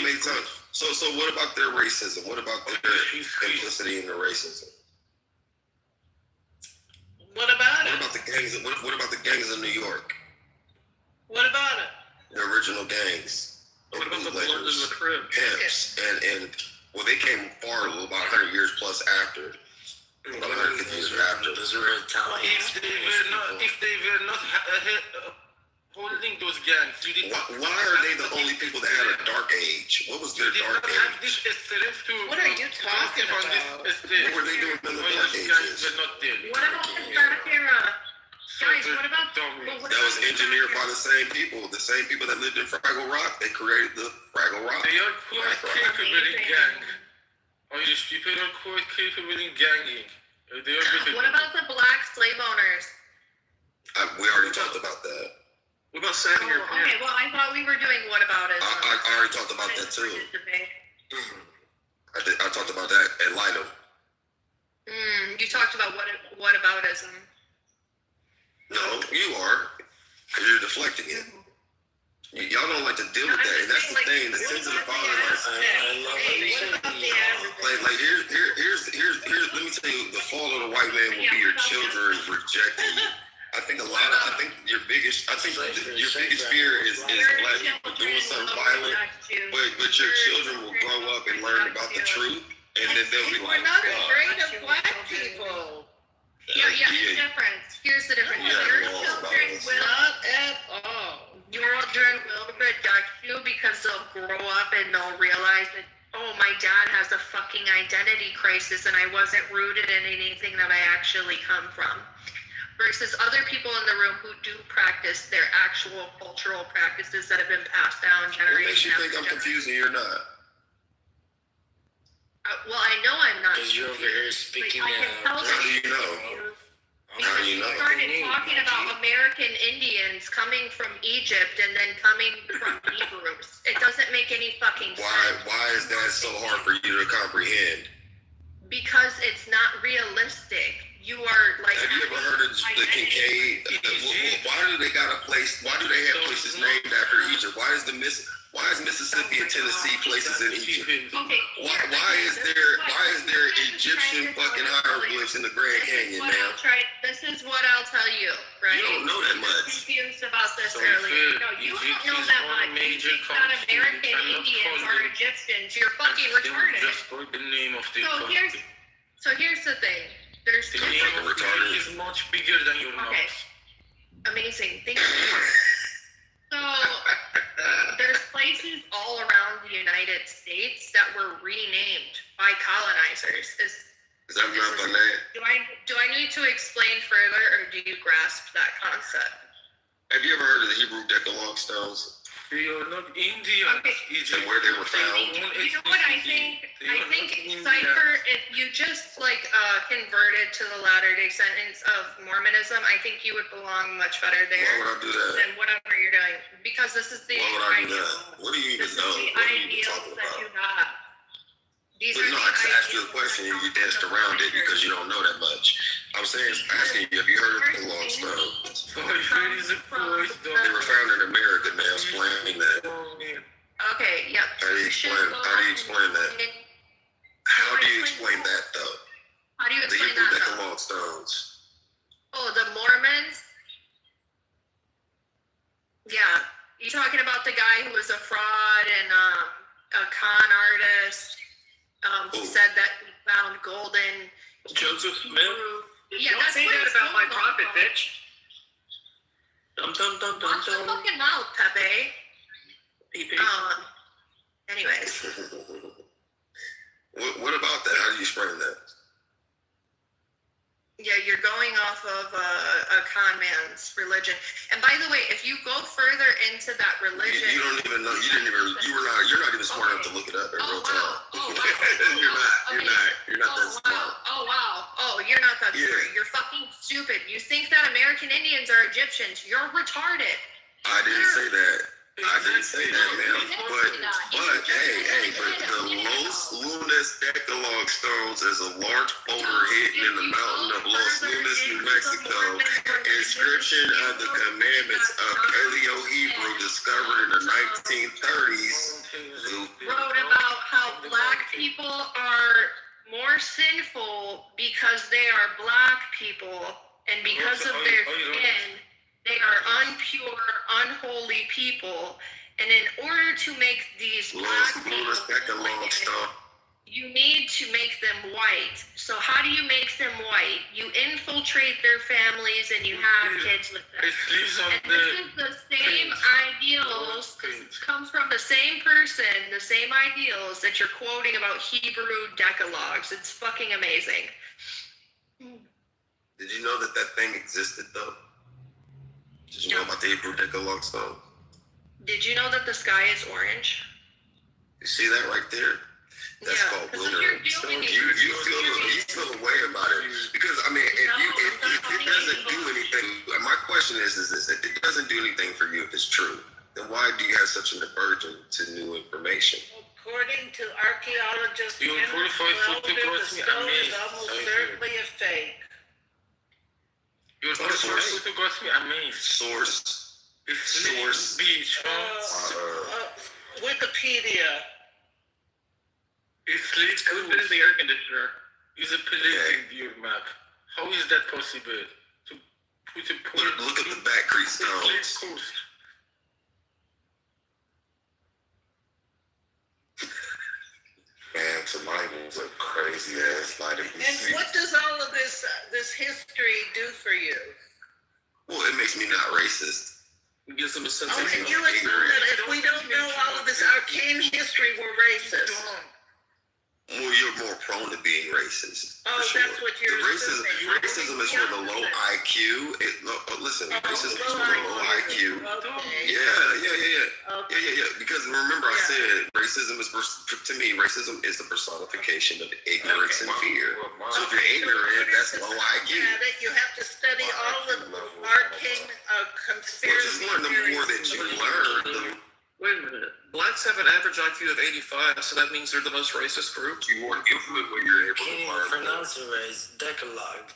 many times? So what about their racism? What about their complicity in the racism?
What about it?
What about the gangs? What about the gangs in New York?
What about it?
The original gangs.
What about the Bloods in the Crib?
Pimps and well, they came far about 100 years plus after. About 150 years after.
Those were Italians.
If they were not holding those gangs,
why are they the only people that had a dark age? What was their dark age?
What are you talking about?
What were they doing in the dark ages?
What about the dark era? Guys, what about
that was engineered by the same people that lived in Fraggle Rock. They created the Fraggle Rock.
They are quite capable in gang. Irish people are quite capable in ganging.
What about the black slave owners?
We already talked about that.
What about saving your parents?
Okay, well, I thought we were doing what about it?
I already talked about that too. I talked about that at Lido.
You talked about what aboutism?
No, you are, because you're deflecting it. Y'all don't like to deal with that, and that's the thing. The sensitive part of like here's let me tell you, the fall of the white man will be your children rejecting you. I think your biggest fear is black people doing something violent, but your children will grow up and learn about the truth, and then they'll be like,
we're not afraid of black people.
Here's the difference. Your children will
not at all.
Your children will reject you because they'll grow up and they'll realize that, oh, my dad has a fucking identity crisis and I wasn't rooted in anything that I actually come from. Versus other people in the room who do practice their actual cultural practices that have been passed down generation.
What makes you think I'm confused and you're not?
Well, I know I'm not.
Because you're over here speaking.
How do you know? How do you know?
You started talking about American Indians coming from Egypt and then coming from Hebrews. It doesn't make any fucking sense.
Why is that so hard for you to comprehend?
Because it's not realistic. You are like.
Have you ever heard of the Kincaid? Why do they got a place? Why do they have places named after Egypt? Why is Mississippi and Tennessee places in Egypt? Why is there Egyptian fucking hieroglyphs in the Grand Canyon, man?
This is what I'll tell you, right?
You don't know that much.
I was confused about this earlier. No, you don't know that much. You think that American Indians are Egyptians. You're fucking retarded. So here's the thing. There's
the name of the is much bigger than your mouth.
Amazing. Thank you. So there's places all around the United States that were renamed by colonizers.
Is that not the name?
Do I need to explain further, or do you grasp that concept?
Have you ever heard of the Hebrew Decalogue stones?
They are not Indian.
And where they were found.
You know what I think? I think Cypher, if you just converted to the Latter-day Saints of Mormonism, I think you would belong much better there.
Why would I do that?
Than whatever you're doing, because this is the.
Why would I do that? What do you even know? What are you even talking about?
You have.
But no, I just asked you a question and you danced around it because you don't know that much. I'm saying, asking you, have you heard of the Long Stone? They were found in America, now explaining that.
Okay, yep.
How do you explain that? How do you explain that, though?
How do you
The
explain
Hebrew
that?
Decalogue stones.
Oh, the Mormons? Yeah. You talking about the guy who was a fraud and a con artist? He said that he found golden.
Joseph Smith?
Yeah,
Don't say that about my prophet, bitch.
Watch the fucking mouth, Pepe. Anyways.
What about that? How do you explain that?
Yeah, you're going off of a con man's religion. And by the way, if you go further into that religion,
you don't even know. You're not even smart enough to look it up in real time. You're not that smart.
Oh wow. Oh, you're not that smart. You're fucking stupid. You think that American Indians are Egyptians? You're retarded.
I didn't say that. I didn't say that, ma'am. But the Los Lunas Decalogue stones is a large boulder hidden in the mountain of Los Lunas, New Mexico. Inscription of the commandments of Paleo-Hebrew discovered in the 1930s.
Wrote about how black people are more sinful because they are black people, and because of their skin, they are unpure, unholy people, and in order to make these black people white, you need to make them white. So how do you make them white? You infiltrate their families and you have kids with them. And this is the same ideals, this comes from the same person, the same ideals that you're quoting about Hebrew decalogues. It's fucking amazing.
Did you know that thing existed, though? Did you know about the Hebrew Decalogue stone?
Did you know that the sky is orange?
You see that right there? That's called wilderness. You feel a way about it because I mean, if it doesn't do anything. My question is this: if it doesn't do anything for you, if it's true, then why do you have such an aversion to new information?
According to archaeologists,
You
Kenneth
qualify for
Wilder,
the
the
cross me,
stone is
amazed.
almost
I
certainly a fake.
Your source got me amazed.
Source.
Beach.
Wikipedia.
It sleeps good in the air conditioner. Is a pleasing view map. How is that possible? To put a point.
Look at the back creek stones.
Coast.
Man, tonight was a crazy ass night.
And what does all of this history do for you?
Well, it makes me not racist.
It gives them a sense
Oh,
of
and you assume that if we don't know all of this arcane history, we're racist.
Well, you're more prone to being racist.
Oh,
for sure.
that's what you're
Racism is for the low IQ. Racism is for the low IQ.
Okay.
Yeah. Because remember, I said racism is to me. Racism is the personification of ignorance and fear. So if you're ignorant, that's low IQ.
Yeah, that you have to study all the arcane conspiracy
Well, the more that you learn,
Wait a minute. Blacks have an average IQ of 85, so that means they're the most racist group.
You more input when you're able to
Can't even
learn.
pronounce it right. It's Decalogue.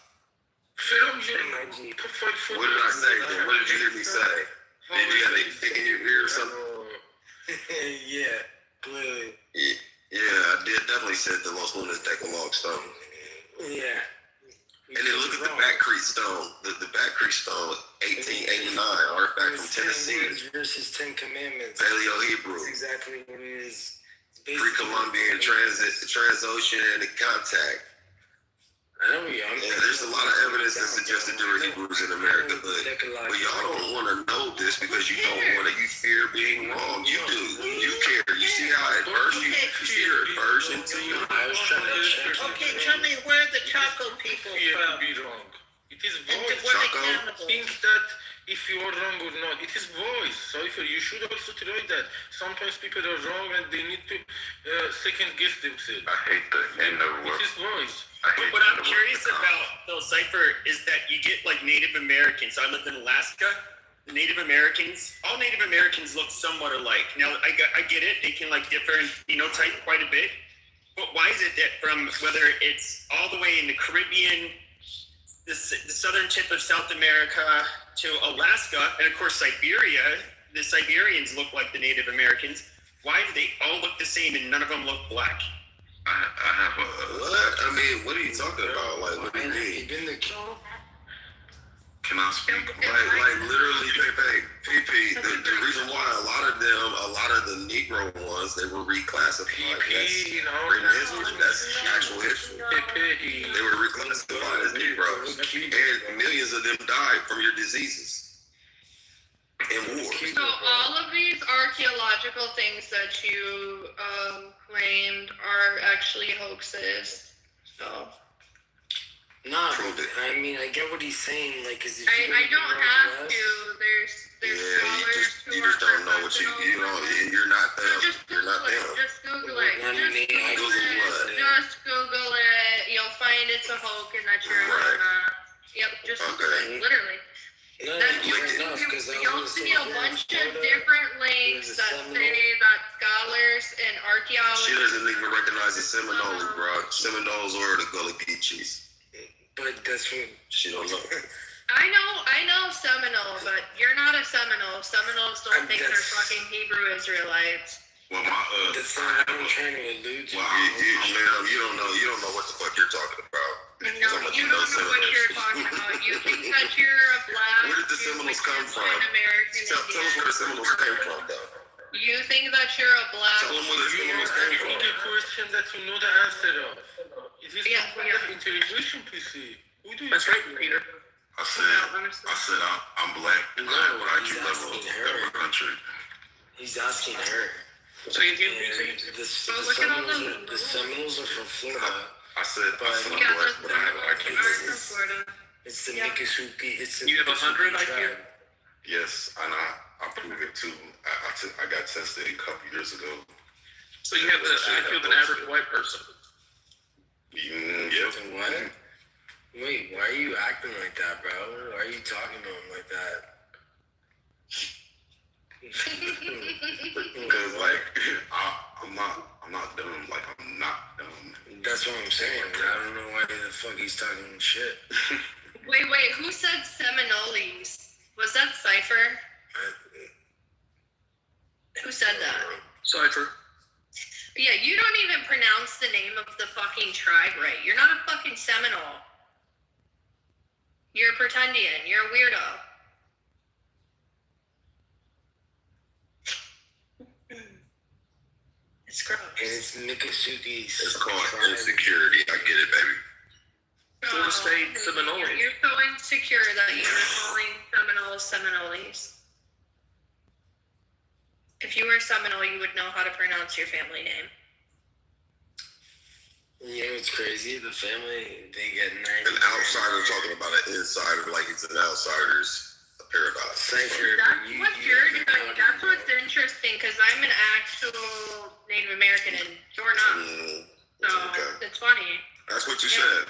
What did I say? Then? What did you hear me say? Did you have a dick in your ear or something?
Yeah, clearly.
Yeah, I did definitely said the Los Lunas Decalogue stone.
Yeah.
And then look at the Back Creek stone. The Back Creek stone, 1889, artifact from Tennessee.
Versus 10 Commandments.
Paleo-Hebrew.
That's exactly what it is.
Pre-Columbian transoceanic contact. There's a lot of evidence that suggests that there were Hebrews in America, but y'all don't want to know this because you don't want to. You fear being wrong. You do. You care. You see how it bursts you. You see your aversion to you.
Okay, tell me where the Chaco people from.
Be wrong. It is
And
voice.
were they cannibals?
Think that if you are wrong or not, it is voice. So if you should also try that. Sometimes people are wrong and they need to second guess themselves.
I hate the end of
It is voice.
What I'm curious about, Phil Cipher, is that you get like Native Americans. I lived in Alaska. Native Americans, all Native Americans look somewhat alike. Now, I get it. They can like differ in phenotype quite a bit. But why is it that from whether it's all the way in the Caribbean, the southern tip of South America to Alaska, and of course Siberia, the Siberians look like the Native Americans. Why do they all look the same and none of them look black?
I have a what? I mean, what are you talking about? Like, what do you mean?
Can I speak?
Like literally, PP. The reason why a lot of the Negro ones, they were reclassified. That's written history. That's actual history. They were reclassified as Negroes, and millions of them died from your diseases and war.
So all of these archaeological things that you claimed are actually hoaxes. So.
Nah, I mean, I get what he's saying. Like, is
I don't have to. There's scholars who
you just don't know what you know. You're not them.
Just
You're not them.
Just Google it. Just Google it. You'll find it's a hoax and that you're not. Yep, just Google it. Literally. You'll see a bunch of different links that say that scholars and archaeologists.
She doesn't even recognize the Seminoles, bro. Seminoles or the Gully Peaches.
But that's what
she don't know.
I know Seminole, but you're not a Seminole. Seminoles don't think they're fucking Hebrew Israelites.
Well,
that's not what I'm trying to allude to.
Well, you don't know what the fuck you're talking about.
No, you don't know what you're talking about. You think that you're a black.
Where did the Seminoles come from?
American
Tell us where the Seminoles came from, though.
You think that you're a black.
Tell them where the Seminoles came from.
It's a question that you know the answer of. It is not part of interrogation, PC.
That's right, Peter.
I said I'm black and I have an IQ level of every country.
He's asking her.
So you do
the Seminoles are from Florida.
I said I'm black, but I have an IQ level.
It's the Miccosukee.
You have 100 IQ?
Yes, and I prove it too. I got tested a couple years ago.
So you have the IQ of an average white person.
Yep.
What? Wait, why are you acting like that, bro? Why are you talking to him like that?
Because like I'm not dumb. Like I'm not dumb.
That's what I'm saying. I don't know why the fuck he's talking shit.
Wait, who said Seminoles? Was that Cypher? Who said that?
Cypher.
Yeah, you don't even pronounce the name of the fucking tribe right. You're not a fucking Seminole. You're a Pretendian. You're a weirdo. It's gross.
And it's Miccosukee.
It's called insecurity. I get it, baby.
Florida State Seminoles.
You're so insecure that you're calling Seminoles. If you were Seminole, you would know how to pronounce your family name.
You know what's crazy? The family, they get 90.
An outsider talking about an insider like it's an outsider's paradox.
Cypher,
That's what you're doing. That's what's interesting, because I'm an actual Native American and you're not. So it's funny.
That's what you said.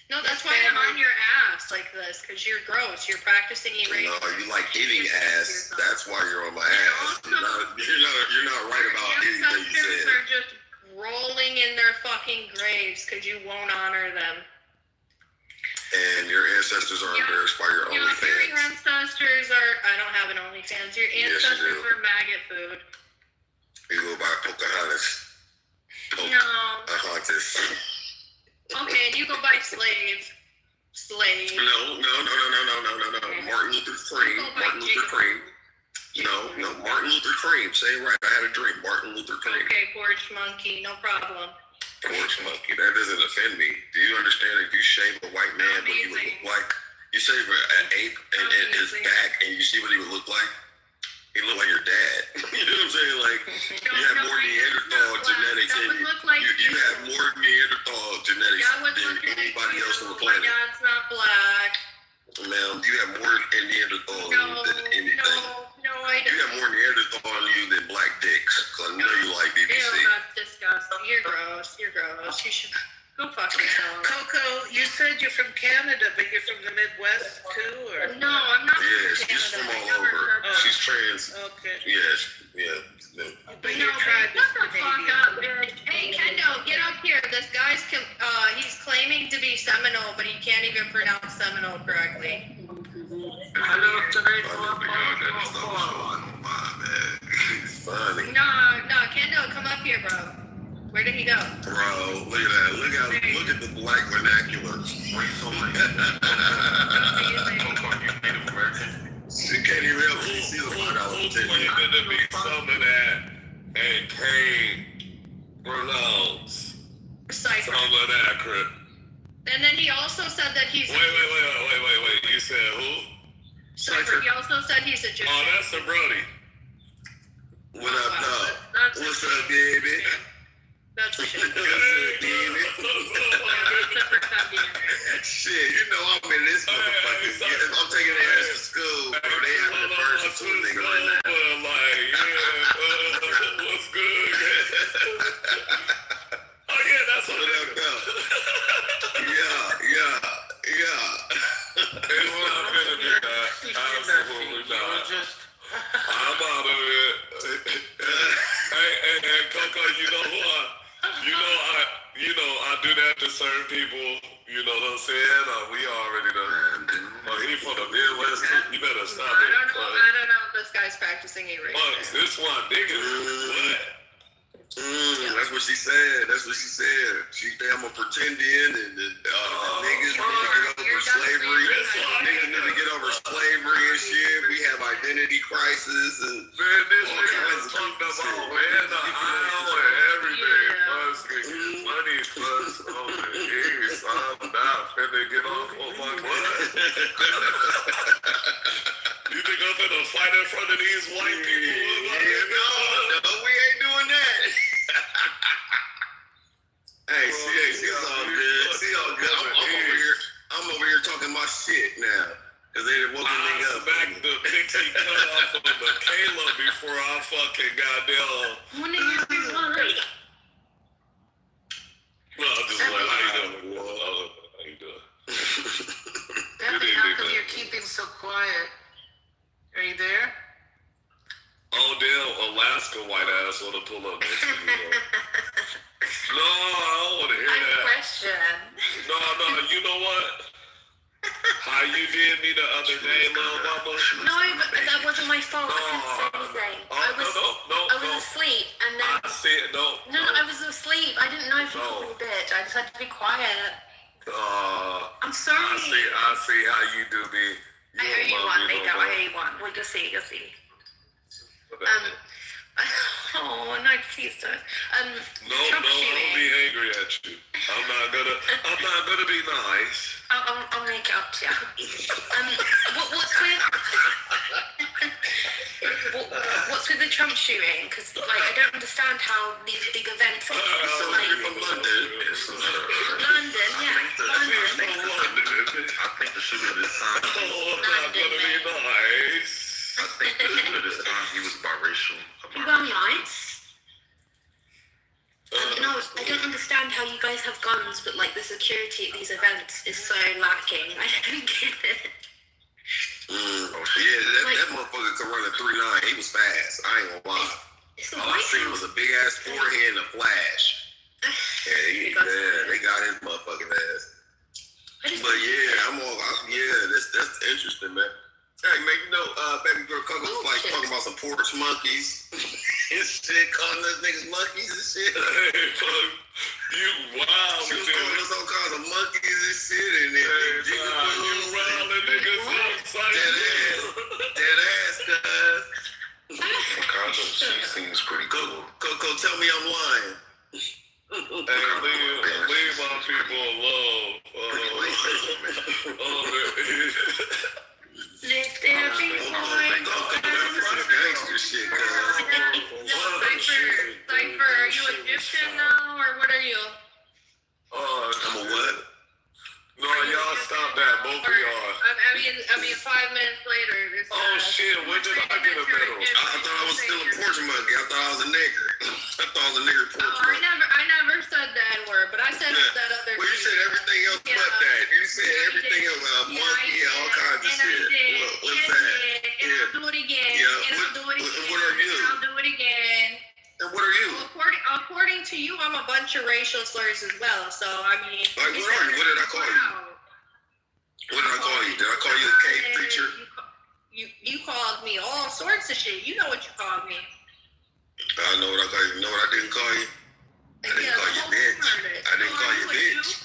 No, that's why I'm on your ass like this, because you're gross. You're practicing erasing.
No, you like hitting ass. That's why you're on my ass. You're not right about anything you said.
Are just rolling in their fucking graves because you won't honor them.
And your ancestors are embarrassed by your
Your
OnlyFans.
ancestors are. I don't have an OnlyFans. Your ancestors were maggot food.
You go by Pocahontas.
No.
Pocahontas.
Okay, and you go by slave.
No. Martin Luther Cream. No, Martin Luther Cream. Say it right. I had a dream. Martin Luther Cream.
Okay, porch monkey, no problem.
Porch monkey. That doesn't offend me. Do you understand if you shave a white man what he would look like? You shave an ape and his back and you see what he would look like? He look like your dad. You know what I'm saying? Like, you have more Neanderthal genetics in you. You have more Neanderthal genetics than anybody else on the planet.
My dad's not black.
Ma'am, you have more Neanderthal than anything.
No, I don't.
You have more Neanderthal on you than black dicks. Cause I know you like BBC.
Ew, that's disgusting. You're gross. You should go fuck yourself.
Coco, you said you're from Canada, but you're from the Midwest too, or?
No, I'm not
Yes,
from
she's
Canada.
from all over. She's trans.
Okay.
Yes, yeah.
But your tribe is
Shut the fuck up, bitch. Hey, Kendo, get up here. This guy's, he's claiming to be Seminole, but he can't even pronounce Seminole correctly.
Funny.
No, Kendo, come up here, bro. Where did he go?
Bro, look at that. Look at the black vernacular. She can't even help it. She's a $5 ticket.
When you to be some of that and can't pronounce
Cypher.
some of that crap.
And then he also said that he's.
Wait. You said who?
Cypher. He also said he's a Egyptian.
Oh, that's the Brody.
What up, dog? What's up, baby?
That's a shit.
What's up, baby? Shit, you know I'm in this motherfucker. I'm taking their ass to school, bro. They have the first two nigga right now.
What's good? Oh yeah, that's what up,
dog. Yeah.
It's not gonna be that. Absolutely not. I'm out of it. Hey, Coco, you know what? I do that to certain people. You know what I'm saying? We already done. He from the Midwest. You better stop it.
I don't know if this guy's practicing erasing.
This one, nigga. What?
That's what she said. She say I'm a pretendian and niggas need to get over slavery. Niggas need to get over slavery and shit. We have identity crisis and
man, this nigga talked about in the aisle and everything. Money first on the east. I'm not finna get off on my butt. You think I'm finna fight in front of these white people?
No, we ain't doing that. Hey, she's all good. I'm over here talking my shit now. Cause they done woke me up.
Back the pixie cut off of the Kayla before I fucking goddamn.
When did you do what? Alaska white ass want to pull up next to you. No, I don't want to hear that.
Question.
No, you know what? How you did me the other day, little mama?
No, but that wasn't my fault. I didn't say anything. I was asleep, and then
I said no.
I was asleep. I didn't know if you called me bitch. I just had to be quiet. I'm sorry.
I see how you do me.
I owe you one, Nico. I owe you one. Well, you'll see. Oh, no, please don't.
No, don't be angry at you. I'm not gonna be nice.
I'll make it up to you. What's with the Trump shooting? Because I don't understand how these big events.
You're from London.
London, yeah.
I think the shooter this time.
I'm not gonna be nice.
I think the shooter this time he was biracial.
Well, nice. No, I don't understand how you guys have guns, but the security at these events is so lacking. I don't get it.
That motherfucker could run a 3.9. He was fast. I ain't gonna lie. All I seen was a big ass forehead and a flash. They got his motherfucking ass. But that's interesting, man. Hey, man, baby girl Coco was talking about some porch monkeys and shit, calling us niggas monkeys and shit.
Hey, fuck, you wild.
She was calling us all kinds of monkeys and shit, and then
you wildin' niggas up,
dead ass, cuz. She seems pretty cool. Coco, tell me I'm lying.
Hey, leave my people alone.
Lift every point.
Gangster shit,
Cypher, are you Egyptian now, or what are you?
I'm a what?
No, y'all stop that, both of y'all.
I mean, 5 minutes later.
Shit, when did I get a medal?
I thought I was still a porch monkey. I thought I was a nigger. I thought I was a nigger porch monkey.
I never said that word, but I said that other.
Well, you said everything else but that. You said everything else, monkey, all kinds of shit. What's that?
And I'll do it again.
Yeah.
And I'll do it again.
What are you?
And I'll do it again.
And what are you?
According to you, I'm a bunch of racial slurs as well. So I mean.
What are you? What did I call you? What did I call you? Did I call you a cave preacher?
You called me all sorts of shit. You know what you called me.
I know what I call you. You know what I didn't call you? I didn't call you bitch. I didn't call you bitch.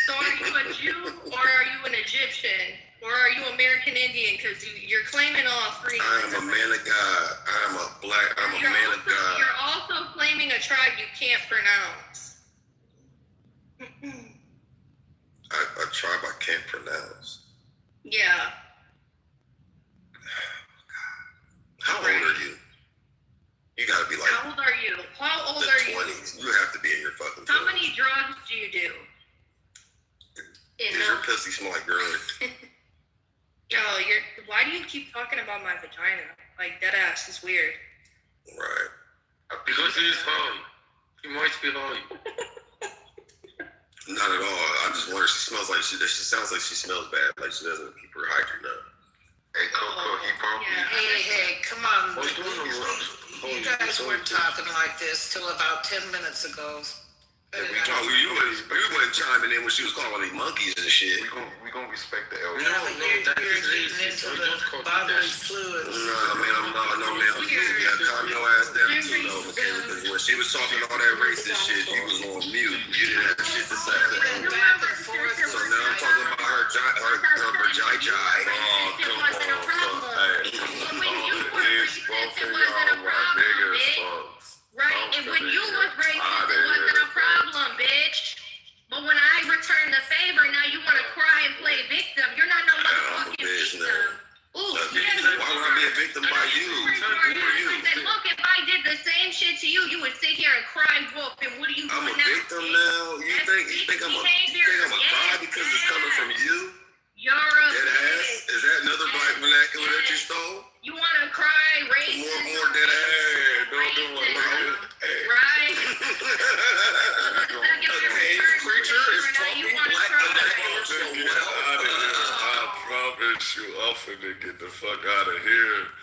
So are you a Jew or are you an Egyptian? Or are you American Indian? Because you're claiming all three.
I am a man of God. I'm a man of God.
You're also claiming a tribe you can't pronounce.
A tribe I can't pronounce.
Yeah.
How old are you? You gotta be like.
How old are you? How old
the
are you?
20s. You have to be in your fucking 20s.
How many drugs do you do?
Does your pussy smell like garlic?
Why do you keep talking about my vagina? That ass is weird.
Right.
Because it is high. You might be high.
Not at all. I just wonder. She smells like she sounds like she smells bad. Like she doesn't keep her hygiene up. Hey, Coco, he probably.
Hey, come on. You guys weren't talking like this till about 10 minutes ago.
You wasn't chiming in when she was calling me monkeys and shit.
We gonna respect the elders.
No, you're getting into the bodily fluids.
No, man. You gotta calm your ass down too, though. Because when she was talking all that racist shit, you was on mute. You didn't have shit to say. So now I'm talking about her vagina. Oh, come on.
These both of y'all are niggas, folks.
Right, and when you was racist, it wasn't a problem, bitch. But when I return the favor, now you want to cry and play victim. You're not no motherfucking victim. Ooh,
why would I be a victim by you?
Look, if I did the same shit to you, you would sit here and cry wolf. And what are you doing now?
I'm a victim now. You think I'm a cry because it's coming from you?
You're a
dead ass. Is that another black vernacular that you stole?
You want to cry racist?
More dead ass.
Don't do it, bro.
Right?
Okay, preacher is talking black vernacular so well.
I promise you, I'm finna get the fuck out of here.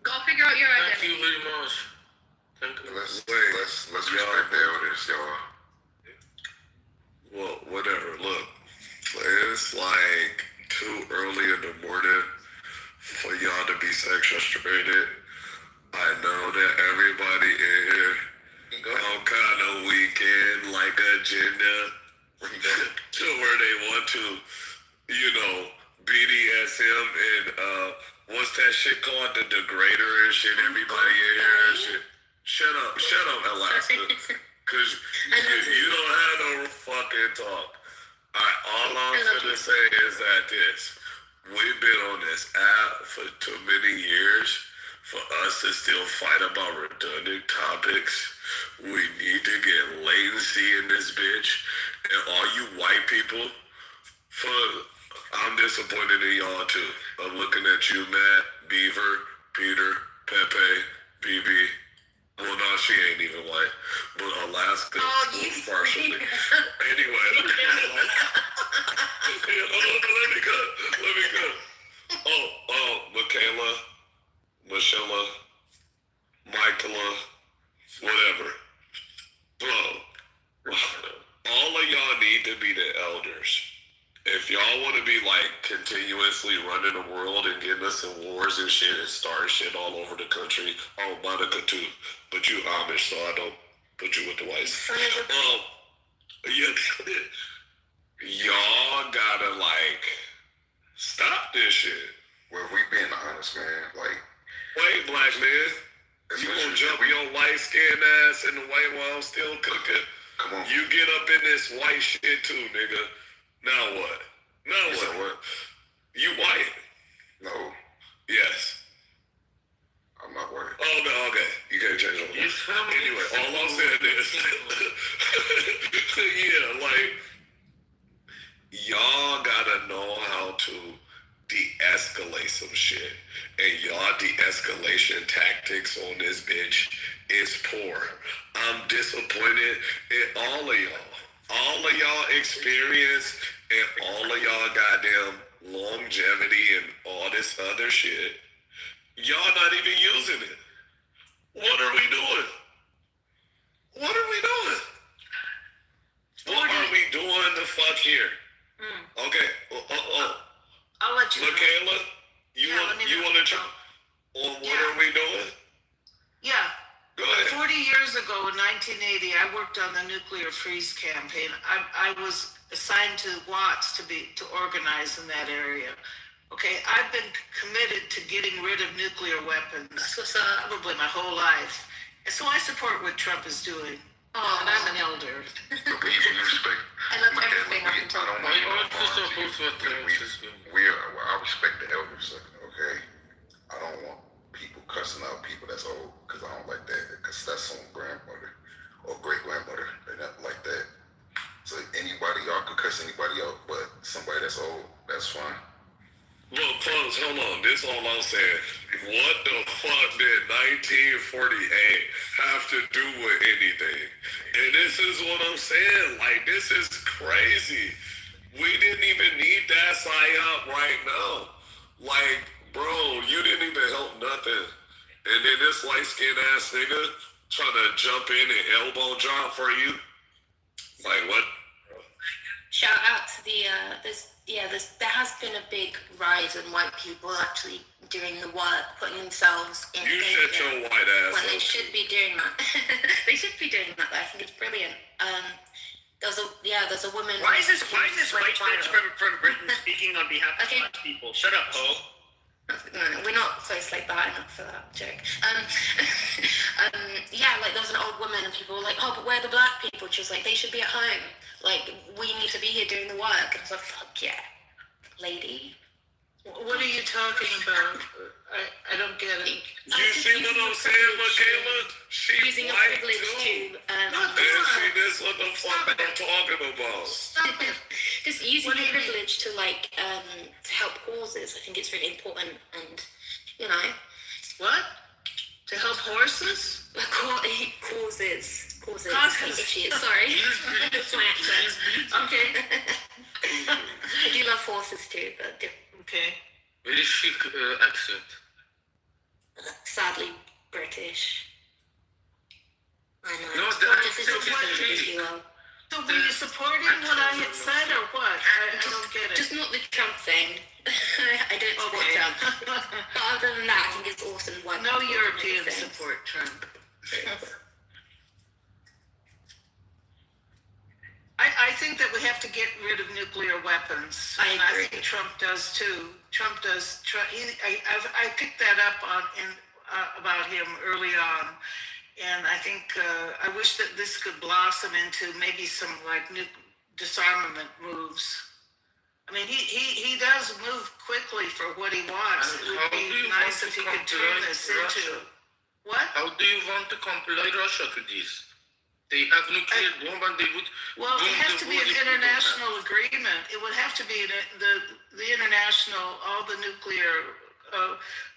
Go figure out your
Thank
identity.
you very much.
Let's respect the elders, y'all.
Well, whatever. Look, it's like too early in the morning for y'all to be sex frustrated. I know that everybody in here some kind of weekend like agenda to where they want to, BDSM and what's that shit called? The degrader and shit. Everybody in here and shit. Shut up, Alaska. Cause you don't have no fucking talk. All I'm gonna say is that we've been on this app for too many years for us to still fight about redundant topics. We need to get latency in this bitch. And all you white people, I'm disappointed in y'all too. I'm looking at you, Matt, Beaver, Peter, Pepe, BB. Well, no, she ain't even white, but Alaska partially. Anyway, let me go. Oh, Michaela, Michelle, Michaela, whatever. Bro, all of y'all need to be the elders. If y'all want to be like continuously running the world and getting us in wars and shit and starting shit all over the country, Monica too, but you Amish, so I don't put you with the whites. Y'all gotta like stop this shit.
Well, if we being honest, man, like,
wait, black man, you gonna jump your light skinned ass in the white while I'm still cooking?
Come on.
You get up in this white shit too, nigga. Now what?
What?
You white?
No.
Yes.
I'm not white.
Oh, no, okay. You can't change it. Anyway, all I'm saying is, yeah, like, y'all gotta know how to de-escalate some shit. And y'all de-escalation tactics on this bitch is poor. I'm disappointed in all of y'all. All of y'all experience and all of y'all goddamn longevity and all this other shit, y'all not even using it. What are we doing? What are we doing? What are we doing the fuck here? Okay.
I'll let you know.
Michaela, you want to try? On what are we doing?
Yeah.
Go ahead.
40 years ago in 1980, I worked on the nuclear freeze campaign. I was assigned to Watts to organize in that area. Okay, I've been committed to getting rid of nuclear weapons probably my whole life. And so I support what Trump is doing. And I'm an elder.
I love everything I don't want I respect the elders, okay? I don't want people cussing out people that's old, because I don't like that, because that's some grandmother or great grandmother. They're not like that. So anybody, y'all could cuss anybody out, but somebody that's old, that's fine.
Look, folks, hold on. This is all I'm saying. What the fuck did 1948 have to do with anything? And this is what I'm saying. Like, this is crazy. We didn't even need that psyop right now. Like, bro, you didn't even help nothing. And then this light-skinned ass nigga trying to jump in and elbow drop for you. Like, what?
Shout out to there has been a big rise in white people actually doing the work, putting themselves in.
You shut your white ass
when
up.
they should be doing that. They should be doing that. I think it's brilliant. There's a woman.
Why is this white bitch from Britain speaking on behalf of black people? Shut up, ho.
No, we're not close like that enough for that joke. Like there was an old woman and people were like, oh, but where are the black people? She was like, they should be at home. Like, we need to be here doing the work. And I was like, fuck yeah, lady.
What are you talking about? I don't get it.
You see what I'm saying, Michaela? She's
using
white
a privilege
too.
to
This what the fuck I'm talking about.
just using your privilege to help causes. I think it's really important, and
what? To help horses?
Causes. Issues. Sorry, that's my accent. Okay. I do love horses too, but
okay.
Very chic accent.
Sadly British.
I know.
No,
So were you supporting what I had said or what? I don't get it.
Just not the Trump thing. I don't support Trump. But other than that, I think it's awesome.
No Europeans support Trump. I think that we have to get rid of nuclear weapons.
I agree.
I think Trump does too. Trump does. I picked that up about him early on, and I think I wish that this could blossom into maybe some like new disarmament moves. I mean, he does move quickly for what he wants. It would be nice if he could turn this into what?
How do you want to comply Russia to this? They have nuclear bomb and they would.
Well, it has to be an international agreement. It would have to be the international, all the nuclear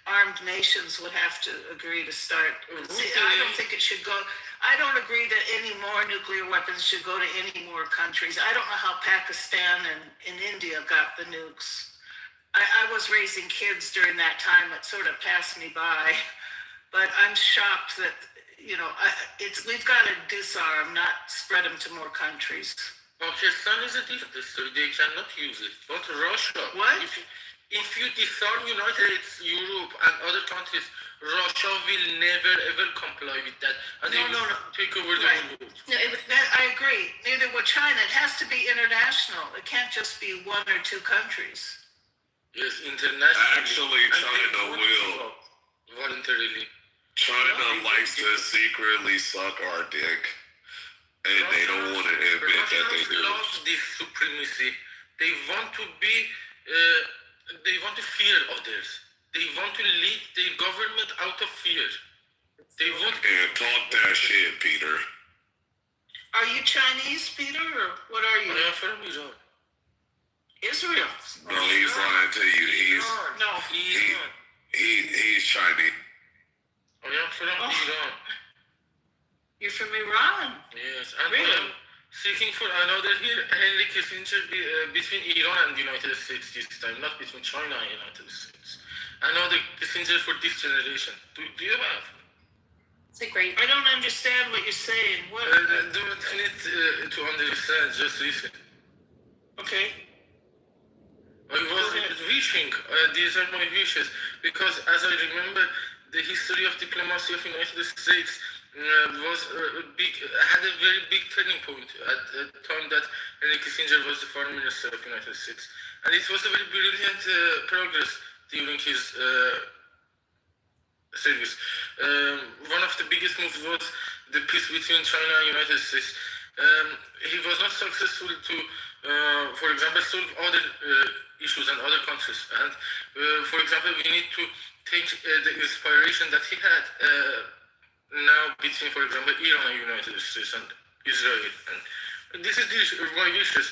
armed nations would have to agree to start. See, I don't think it should go. I don't agree that any more nuclear weapons should go to any more countries. I don't know how Pakistan and India got the nukes. I was raising kids during that time. It sort of passed me by. But I'm shocked that, we've got to disarm, not spread them to more countries.
Pakistan is a different story. They cannot use it. But Russia.
What?
If you disarm United States, Europe, and other countries, Russia will never ever comply with that. And they will take over the world.
No, I agree. Neither would China. It has to be international. It can't just be one or two countries.
Yes, international.
Actually, China will.
Voluntarily.
China likes to secretly suck our dick, and they don't want to admit that they do.
Love this supremacy. They want to be. They want to fear others. They want to lead their government out of fear. They want.
And talk that shit, Peter.
Are you Chinese, Peter, or what are you?
I am from Iran.
Israel.
No, he's lying to you. He's Chinese.
I am from Iran.
You're from Iran?
Yes, and
really?
I am seeking for another here, Henry Kissinger, between Iran and the United States this time, not between China and the United States. Another Kissinger for this generation. Do you have?
It's a great.
I don't understand what you're saying. What?
Don't need to understand, just listen. Okay. I was wishing, these are my wishes, because as I remember, the history of diplomacy of the United States had a very big turning point at the time that Henry Kissinger was the foreign minister of the United States. And it was a very brilliant progress during his service. One of the biggest moves was the peace between China and the United States. He was not successful to, for example, solve other issues and other countries. And, for example, we need to take the inspiration that he had now between, for example, Iran and the United States and Israel. And this is my wishes.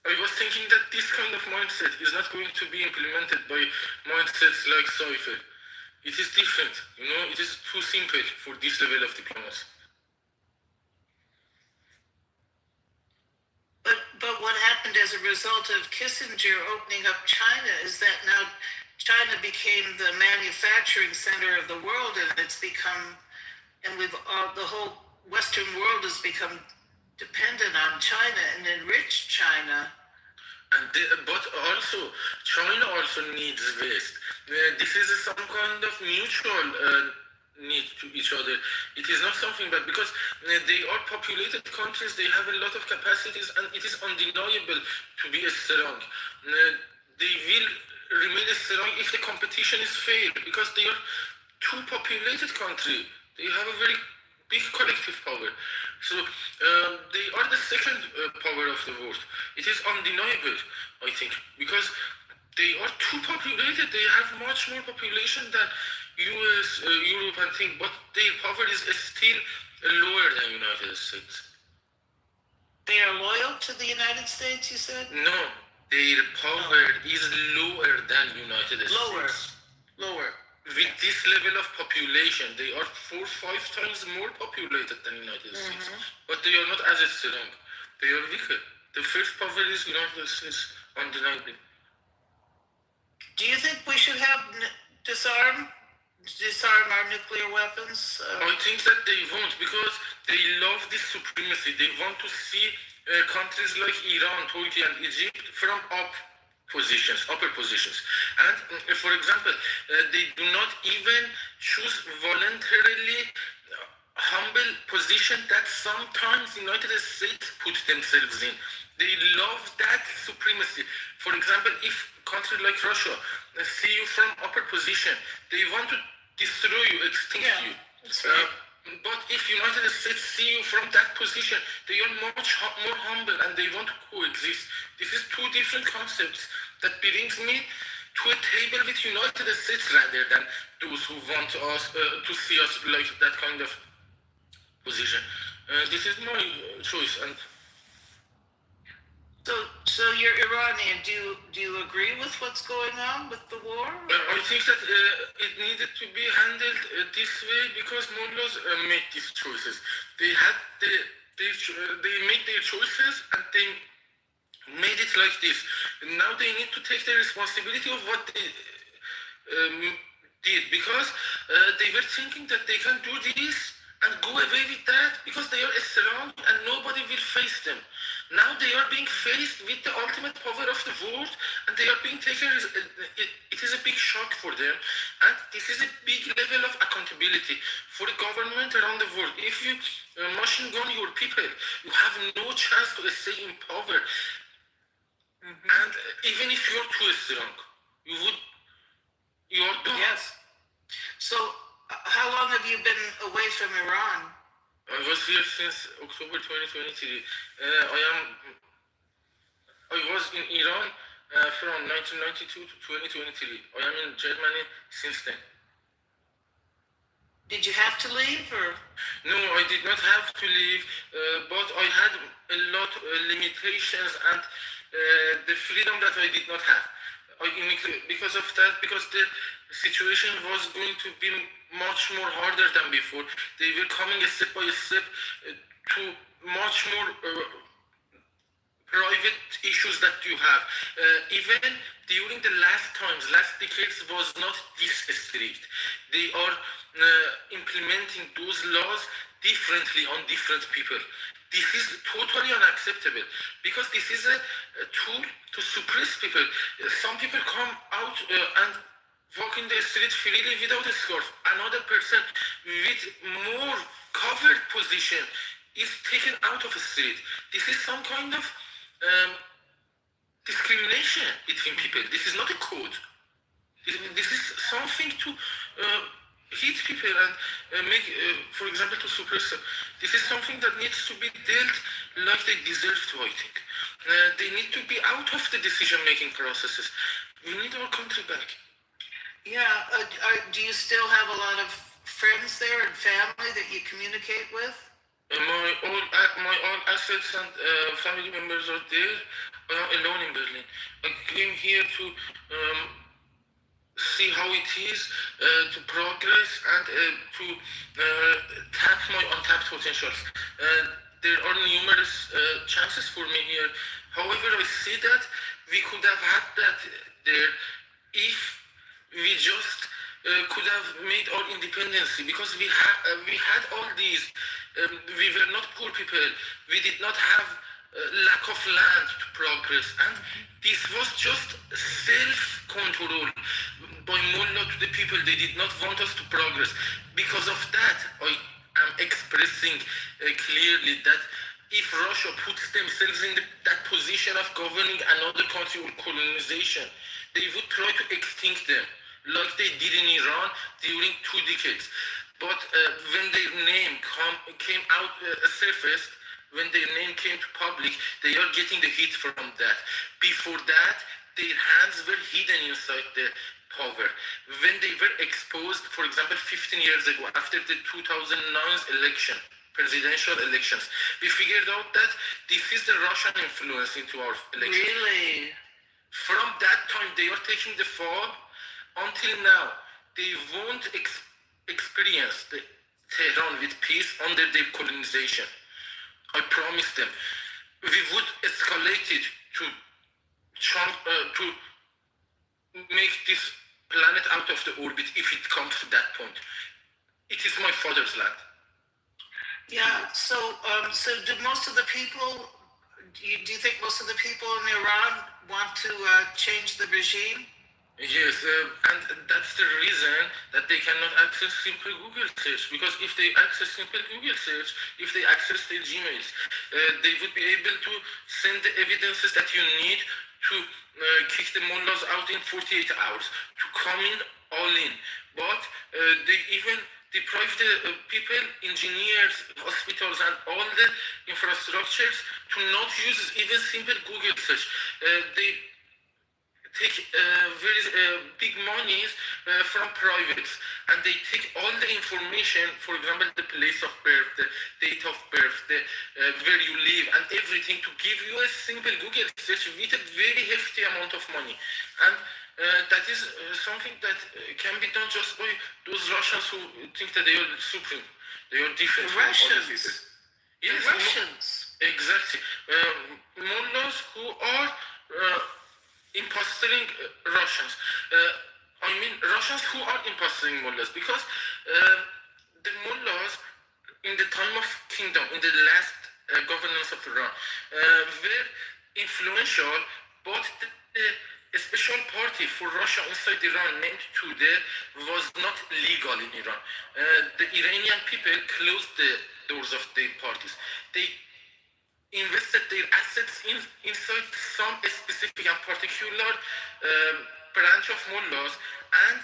I was thinking that this kind of mindset is not going to be implemented by mindsets like Cypher. It is different, it is too simple for this level of diplomacy.
But what happened as a result of Kissinger opening up China is that now China became the manufacturing center of the world, and it's become, and the whole Western world has become dependent on China and enriched China.
But also, China also needs West. This is some kind of mutual need to each other. It is not something bad, because they are populated countries, they have a lot of capacities, and it is undeniable to be strong. They will remain strong if the competition is fair, because they are two populated countries. They have a very big collective power. So they are the second power of the world. It is undeniable, I think, because they are too populated. They have much more population than US, Europe, and things, but their power is still lower than United States.
They are loyal to the United States, you said?
No, their power is lower than United States.
Lower.
With this level of population, they are 4-5 times more populated than United States, but they are not as strong. They are weaker. The first power is United States, undeniably.
Do you think we should have disarm? disarm our nuclear weapons?
I think that they won't because they love this supremacy. They want to see countries like Iran, Turkey, and Egypt from upper positions. And for example, they do not even choose voluntarily humble position that sometimes the United States put themselves in. They love that supremacy. For example, if countries like Russia see you from upper position, they want to destroy you, extinct you.
That's right.
But if United States see you from that position, they are much more humble and they want to coexist. This is two different concepts that brings me to a table with United States rather than those who want us to see us like that kind of position. This is my choice. And
so you're Iranian. Do you agree with what's going on with the war?
I think that it needed to be handled this way because mullahs made these choices. They had they made their choices and they made it like this. Now they need to take the responsibility of what they did because they were thinking that they can do this and go away with that because they are strong and nobody will face them. Now they are being faced with the ultimate power of the world and they are being taken, it is a big shock for them and this is a big level of accountability for the government around the world. If you machine gun your people, you have no chance to stay in power. And even if you're too strong, you're done.
Yes. So how long have you been away from Iran?
I was here since October 2023. I was in Iran from 1992 to 2023. I am in Germany since then.
Did you have to leave or?
No, I did not have to leave, but I had a lot of limitations and the freedom that I did not have. Because of that, because the situation was going to be much more harder than before. They were coming step by step to much more private issues that you have. Even during the last decades was not this strict. They are implementing those laws differently on different people. This is totally unacceptable because this is a tool to suppress people. Some people come out and walk in the street freely without a scarf. Another person with more covered position is taken out of the street. This is some kind of discrimination between people. This is not a code. This is something to hit people and make, for example, to suppress them. This is something that needs to be dealt like they deserve to, I think. They need to be out of the decision-making processes. We need our country back.
Yeah. Do you still have a lot of friends there and family that you communicate with?
My own assets and family members are there. I am alone in Berlin. I came here to see how it is to progress and to tap my untapped potentials. There are numerous chances for me here. However, I see that we could have had that there if we just could have made our independence because we had all these. We were not poor people. We did not have lack of land to progress, and this was just self-control by mullah to the people. They did not want us to progress. Because of that, I am expressing clearly that if Russia puts themselves in that position of governing another country or colonization, they would try to extinct them, like they did in Iran during 2 decades. But when their name came out surfaced, when their name came to public, they are getting the heat from that. Before that, their hands were hidden inside the power. When they were exposed, for example, 15 years ago, after the 2009 election, presidential elections, we figured out that this is the Russian influence into our election.
Really?
From that time, they are taking the fall. Until now, they won't experience the Tehran with peace under their colonization. I promised them we would escalate it to make this planet out of the orbit if it comes to that point. It is my father's land.
Yeah. So do most of the people? Do you think most of the people in Iran want to change the regime?
Yes, and that's the reason that they cannot access simple Google search. Because if they access simple Google search, if they access their Gmails, they would be able to send the evidences that you need to kick the mullahs out in 48 hours, to come in all in. But they even deprive the people, engineers, hospitals, and all the infrastructures to not use even simple Google search. They take very big monies from privates, and they take all the information, for example, the place of birth, the date of birth, the where you live, and everything, to give you a simple Google search with a very hefty amount of money. And that is something that can be done just by those Russians who think that they are supreme, they are different from other people. Yes,
Russians.
Exactly. Mullahs who are impostering Russians. I mean, Russians who are impostering mullahs, because the mullahs in the time of kingdom, in the last governance of Iran, were influential, but a special party for Russia inside Iran named Tudeh was not legal in Iran. The Iranian people closed the doors of their parties. They invested their assets inside some specific and particular branch of mullahs, and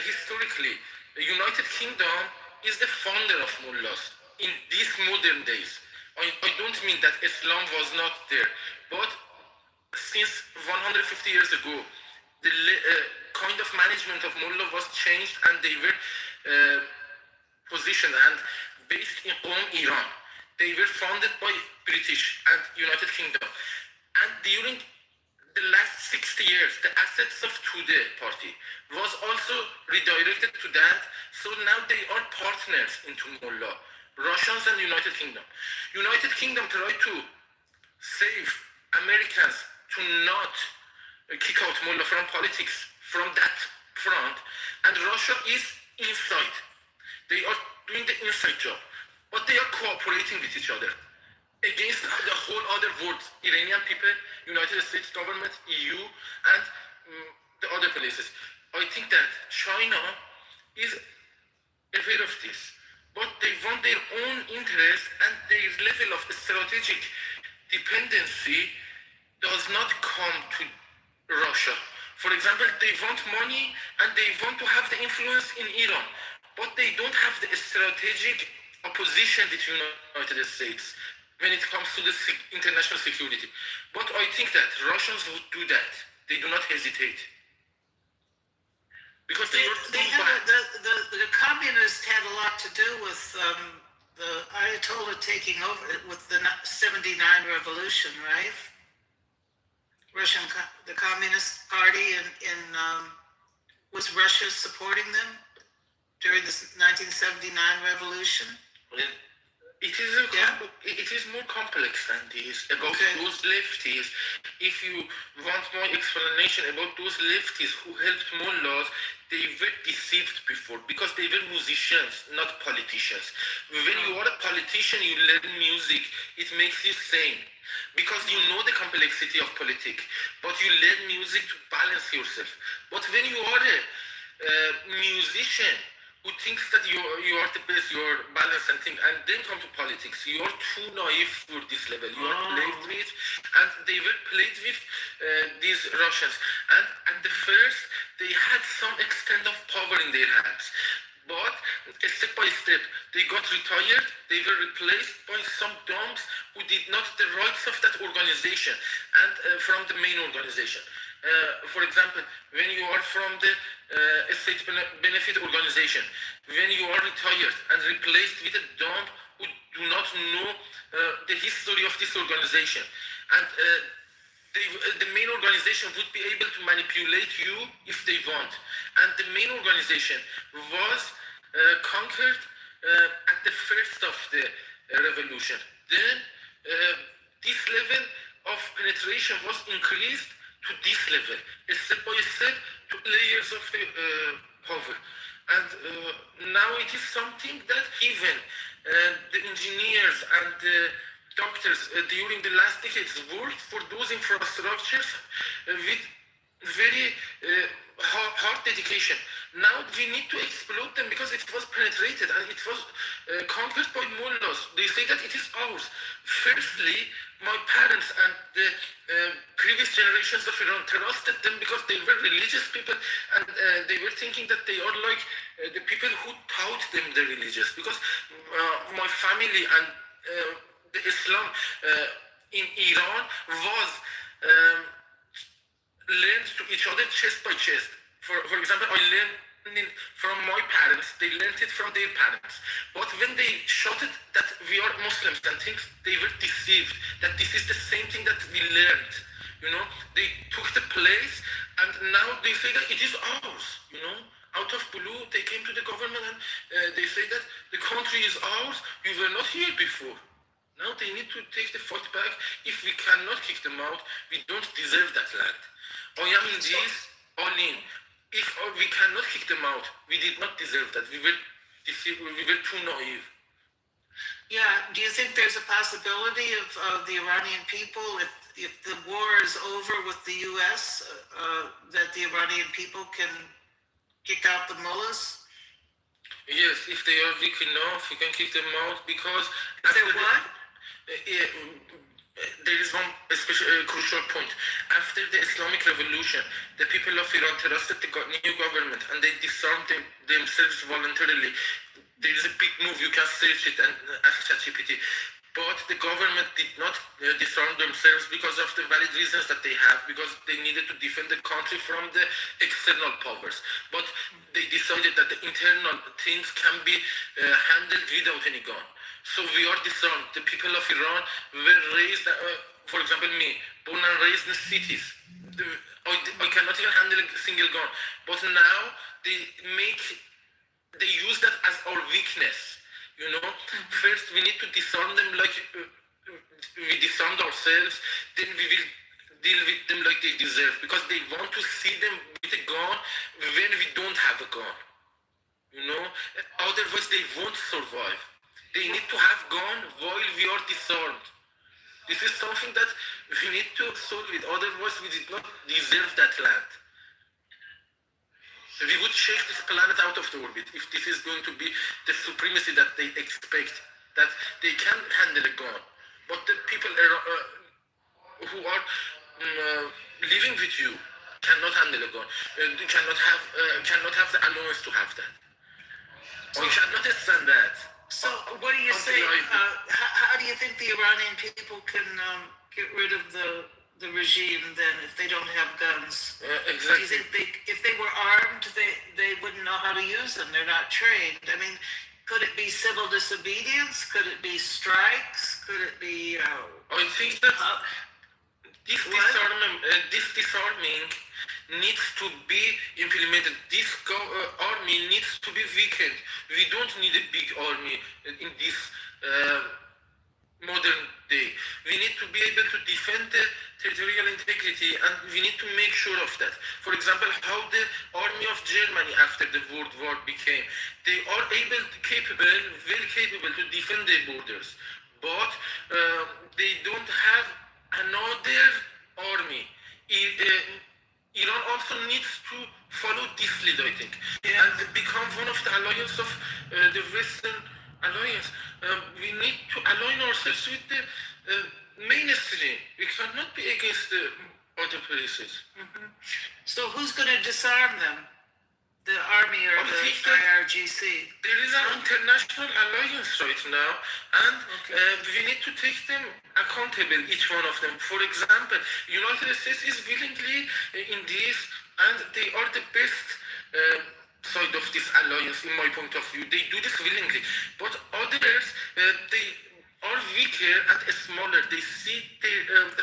historically, the United Kingdom is the founder of mullahs in these modern days. I don't mean that Islam was not there, but since 150 years ago, the kind of management of mullah was changed, and they were positioned and based in Iran. They were founded by British and United Kingdom. And during the last 60 years, the assets of Tudeh party was also redirected to that. So now they are partners into mullah, Russians and United Kingdom. United Kingdom tried to save Americans to not kick out mullah from politics from that front. And Russia is inside. They are doing the inside job. But they are cooperating with each other against the whole other world, Iranian people, United States government, EU, and the other places. I think that China is aware of this, but they want their own interest, and their level of strategic dependency does not come to Russia. For example, they want money and they want to have the influence in Iran, but they don't have the strategic opposition with the United States when it comes to the international security. But I think that Russians would do that. They do not hesitate. Because
the communists had a lot to do with the Ayatollah taking over with the 79 revolution, right? The Communist Party was Russia supporting them during the 1979 revolution?
It is more complex than this. About those lefties, if you want more explanation about those lefties who helped mullahs, they were deceived before because they were musicians, not politicians. When you are a politician, you learn music. It makes you sane because you know the complexity of politics, but you learn music to balance yourself. But when you are a musician who thinks that you are the best, you are balanced and think, and then come to politics, you are too naive for this level. You are played with, and they were played with these Russians. And at the first, they had some extent of power in their hands. But step by step, they got retired, they were replaced by some dumbs who did not the rights of that organization and from the main organization. For example, when you are from the state benefit organization, when you are retired and replaced with a dumb who do not know the history of this organization, and the main organization would be able to manipulate you if they want. And the main organization was conquered at the first of the revolution. Then this level of penetration was increased to this level. Step by step, layers of the power. And now it is something that even the engineers and the doctors during the last decades worked for those infrastructures with very hard dedication. Now we need to explode them because it was penetrated and it was conquered by mullahs. They say that it is ours. Firstly, my parents and the previous generations of Iran trusted them because they were religious people and they were thinking that they are like the people who taught them the religious. Because my family and the Islam in Iran was learned to each other chest by chest. For example, I learned it from my parents, they learned it from their parents. But when they shouted that we are Muslims and things, they were deceived that this is the same thing that we learned. You know, they took the place and now they say that it is ours, you know. Out of blue, they came to the government and they say that the country is ours, you were not here before. Now they need to take the fight back. If we cannot kick them out, we don't deserve that land. I am in this all in. If we cannot kick them out, we did not deserve that. We were deceived, we were too naive.
Yeah, do you think there's a possibility of the Iranian people, if the war is over with the U.S., that the Iranian people can kick out the mullahs?
Yes, if they are weak enough, we can kick them out because...
If they're what?
There is one crucial point. After the Islamic Revolution, the people of Iran trusted the new government and they disarmed themselves voluntarily. There is a big move, you can search it and ask ChatGPT. But the government did not disarm themselves because of the valid reasons that they have, because they needed to defend the country from the external powers. But they decided that the internal things can be handled without any gun. So we are disarmed. The people of Iran were raised, for example me, born and raised in cities. I cannot even handle a single gun. But now they use that as our weakness. You know, first we need to disarm them like we disarmed ourselves, then we will deal with them like they deserve, because they want to see them with a gun when we don't have a gun. You know, otherwise they won't survive. They need to have gun while we are disarmed. This is something that we need to solve it, otherwise we did not deserve that land. We would shake this planet out of the orbit if this is going to be the supremacy that they expect, that they can handle a gun. But the people who are living with you cannot handle a gun. They cannot have the allowance to have that. We cannot stand that.
So what do you say? How do you think the Iranian people can get rid of the regime then if they don't have guns?
Exactly.
Do you think if they were armed, they wouldn't know how to use them? They're not trained. I mean, could it be civil disobedience? Could it be strikes? Could it be...
I think that this disarming needs to be implemented. This army needs to be weakened. We don't need a big army in this modern day. We need to be able to defend the territorial integrity, and we need to make sure of that. For example, how the army of Germany after the World War became. They are very capable to defend their borders, but they don't have another army. Iran also needs to follow this lead, I think, and become one of the alliance of the Western alliance. We need to align ourselves with the mainstream. We cannot be against the other places.
Mm-hmm. So who's going to disarm them? The army or the IRGC?
There is an international alliance right now, and we need to take them accountable, each one of them. For example, United States is willingly in this, and they are the best side of this alliance, in my point of view. They do this willingly, but others, they are weaker and smaller. They see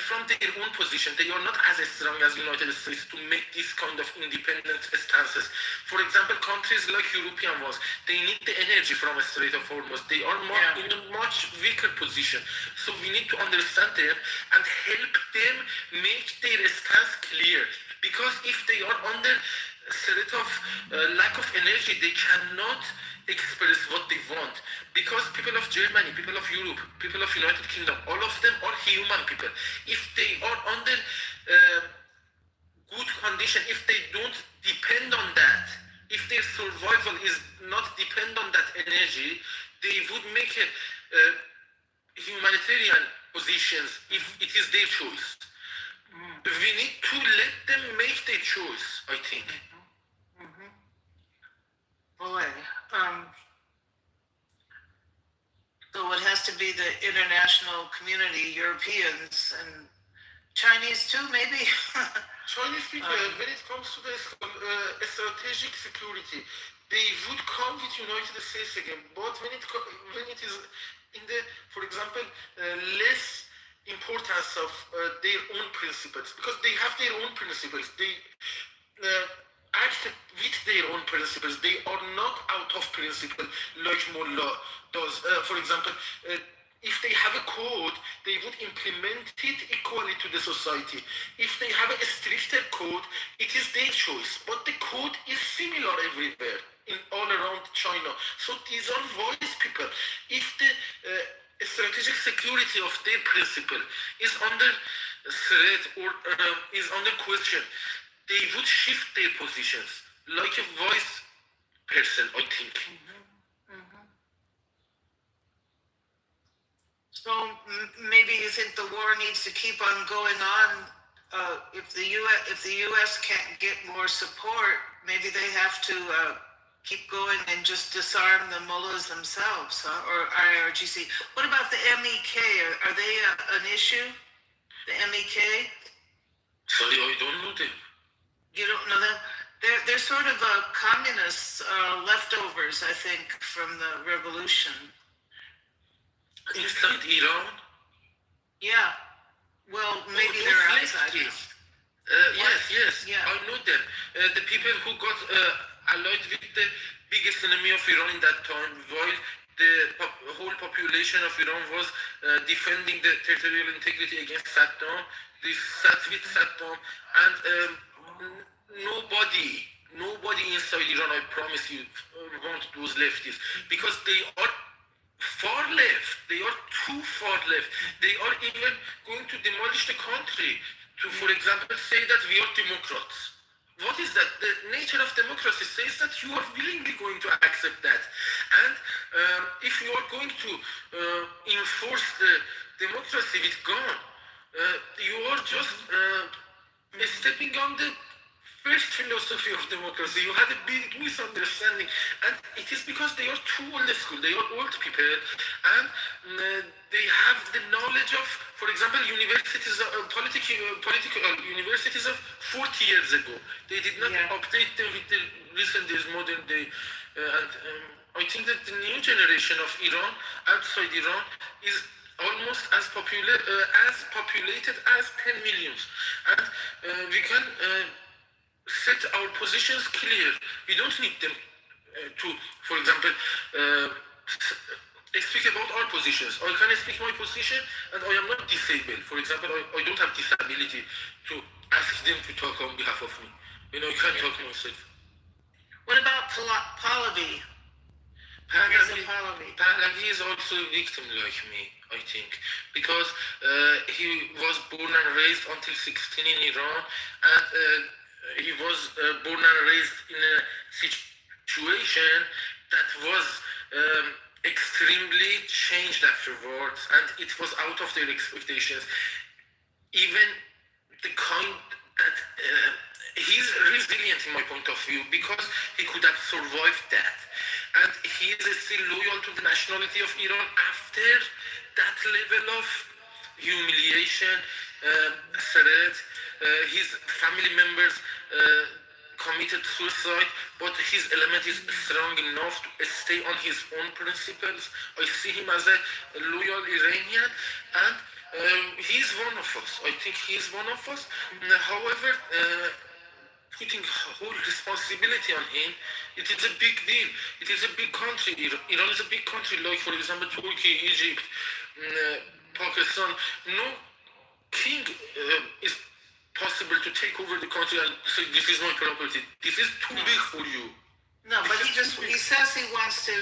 from their own position. They are not as strong as United States to make this kind of independent stances. For example, countries like European ones, they need the energy from a Strait of Hormuz. They are in a much weaker position. So we need to understand them and help them make their stance clear. Because if they are under
threat of lack of energy. They cannot express what they want because people of Germany, people of Europe, people of United Kingdom, all of them are human people. If they are under good condition, if they don't depend on that, if their survival is not depend on that energy, they would make a humanitarian positions if it is their choice. We need to let them make their choice, I think.
Boy, so it has to be the international community, Europeans and Chinese too, maybe.
Chinese people, when it comes to the strategic security, they would come with United States again. But when it is in the, for example, less importance of their own principles, because they have their own principles. They act with their own principles. They are not out of principle like Mullah does. For example, if they have a code, they would implement it equally to the society. If they have a stricter code, it is their choice. But the code is similar everywhere, in all around China. So these are wise people. If the strategic security of their principle is under threat or is under question, they would shift their positions like a wise person, I think.
So maybe you think the war needs to keep on going on. If the U.S. can't get more support, maybe they have to keep going and just disarm the mullahs themselves, huh? Or IRGC. What about the MEK? Are they an issue? The MEK?
Sorry, I don't know them.
You don't know them? They're sort of communist leftovers, I think, from the revolution.
Inside Iran?
Yeah. Well, maybe they're outside.
Yes. Yeah. I know them. The people who got allied with the biggest enemy of Iran in that time, while the whole population of Iran was defending the territorial integrity against Saddam. They sat with Saddam, and nobody inside Iran, I promise you, want those leftists, because they are far left. They are too far left. They are even going to demolish the country to, for example, say that we are Democrats. What is that? The nature of democracy says that you are willingly going to accept that. And if you are going to enforce the democracy with gun, you are just stepping on the first philosophy of democracy. You had a big misunderstanding, and it is because they are too old school. They are old people, and they have the knowledge of, for example, universities, political universities of 40 years ago. They did not update them with the recent days, modern day, and I think that the new generation of Iran, outside Iran, is almost as populated as 10 millions, and we can set our positions clear. We don't need them to, for example, speak about our positions. I can speak my position, and I am not disabled. For example, I don't have disability to ask them to talk on behalf of me. I can't talk myself.
What about Pahlavi?
Pahlavi is also a victim like me, I think, because he was born and raised until 16 in Iran, and he was born and raised in a situation that was extremely changed afterwards, and it was out of their expectations. Even the kind that he's resilient in my point of view, because he could have survived that, and he is still loyal to the nationality of Iran after that level of humiliation, threat. His family members committed suicide, but his element is strong enough to stay on his own principles. I see him as a loyal Iranian, and he's one of us. I think he's one of us. However, putting whole responsibility on him, it is a big deal. It is a big country. Iran is a big country, like, for example, Turkey, Egypt, Pakistan. No king is
possible to take over the country and say, this is my property. This is too big for you.
No, but he says he wants to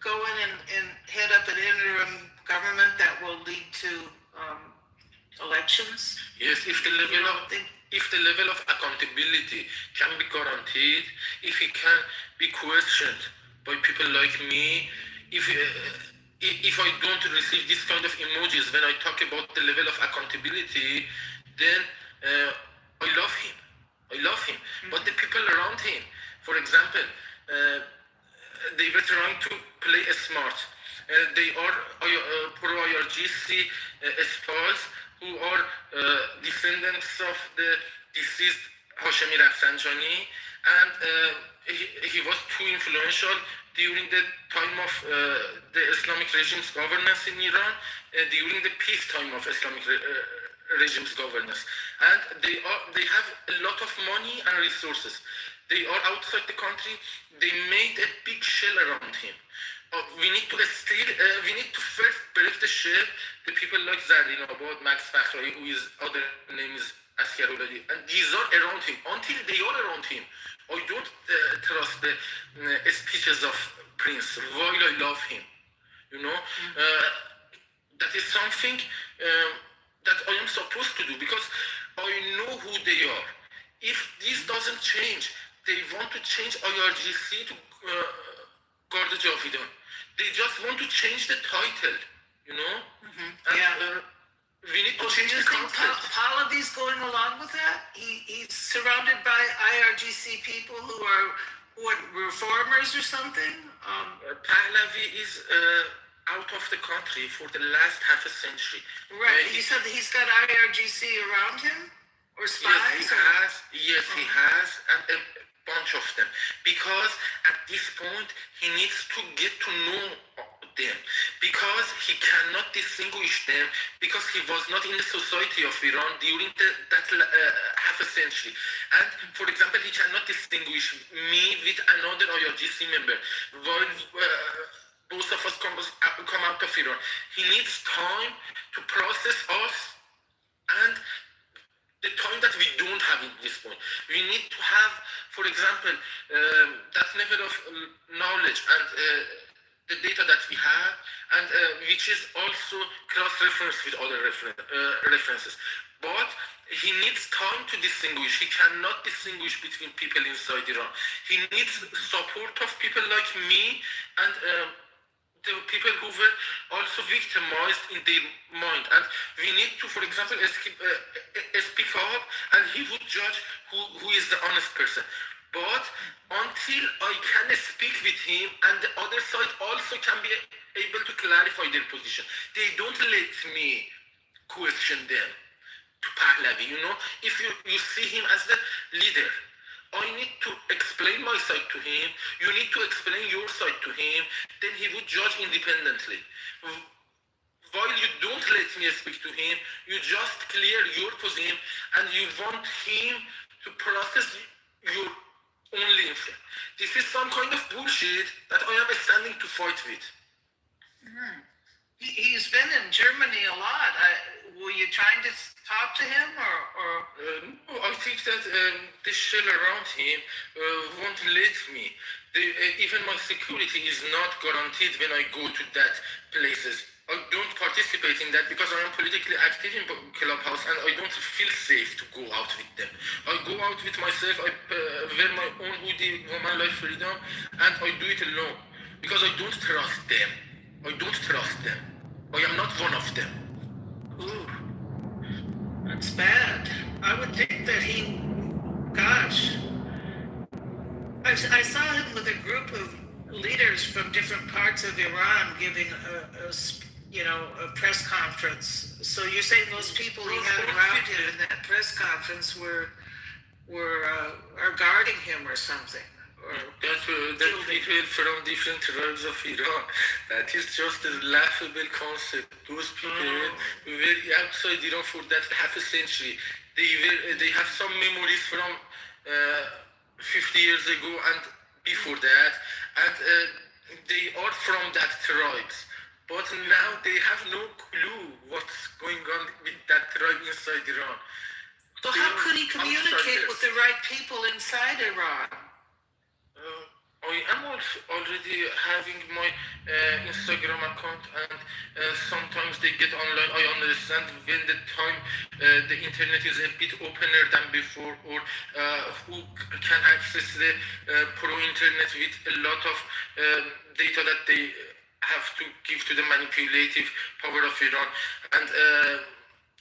go in and head up an interim government that will lead to elections.
Yes, if the level of accountability can be guaranteed, if it can be questioned by people like me, if I don't receive this kind of emojis when I talk about the level of accountability, then I love him. But the people around him, for example, they were trying to play smart. They are pro-IRGC spies who are descendants of the deceased Hashemi Rafsanjani, and he was too influential during the time of the Islamic regime's governance in Iran, during the peacetime of Islamic regime's governance. And they have a lot of money and resources. They are outside the country. They made a big shell around him. We need to first break the shell. The people like Zardin Abad, Max Fakhrai, who is other name is Askaruladi, and these are around him. Until they are around him, I don't trust the speeches of Prince. While I love him, that is something that I am supposed to do because I know who they are. If this doesn't change, they want to change IRGC to Garda Javidan. They just want to change the title, And, we need to change the concept.
Pahlavi's going along with that? He's surrounded by IRGC people who are reformers or something?
Pahlavi is out of the country for the last half a century.
Right. He said that he's got IRGC around him? Or spies?
Yes, he has, and a bunch of them. Because at this point, he needs to get to know them. Because he cannot distinguish them, because he was not in the society of Iran during that half a century. And, for example, he cannot distinguish me with another IRGC member. While both of us come out of Iran. He needs time to process us, and the time that we don't have at this point. We need to have, for example, that level of knowledge and the data that we have, and which is also cross-referenced with other references. But he needs time to distinguish. He cannot distinguish between people inside Iran. He needs support of people like me and the people who were also victimized in their mind. And we need to, for example, speak up, and he would judge who is the honest person. But until I can speak with him, and the other side also can be able to clarify their position, they don't let me question them to Pahlavi. If you see him as the leader, I need to explain my side to him, you need to explain your side to him, then he would judge independently. While you don't let me speak to him, you just clear your position, and you want him to process your only influence. This is some kind of bullshit that I am standing to fight with.
He's been in Germany a lot. Were you trying to talk to him, or?
No, I think that the shell around him won't let me. Even my security is not guaranteed when I go to that places. I don't participate in that because I am politically active in Clubhouse, and I don't feel safe to go out with them. I go out with myself, I wear my own hoodie, Woman Life Freedom, and I do it alone because I don't trust them. I am not one of them.
Ooh, that's bad. I would think that I saw him with a group of leaders from different parts of Iran giving a press conference. So you're saying those people he had around him in that press conference are guarding him or something?
That people from different tribes of Iran. That is just a laughable concept. Those people were outside Iran for that half a century. They have some memories from 50 years ago and before that, and they are from that tribes. But now they have no clue what's going on with that tribe inside Iran.
So how could he communicate with the right people inside Iran?
I am also already having my Instagram account, and sometimes they get online. I understand when the time the internet is a bit opener than before, or who can access the pro internet with a lot of data that they have to give to the manipulative power of Iran. And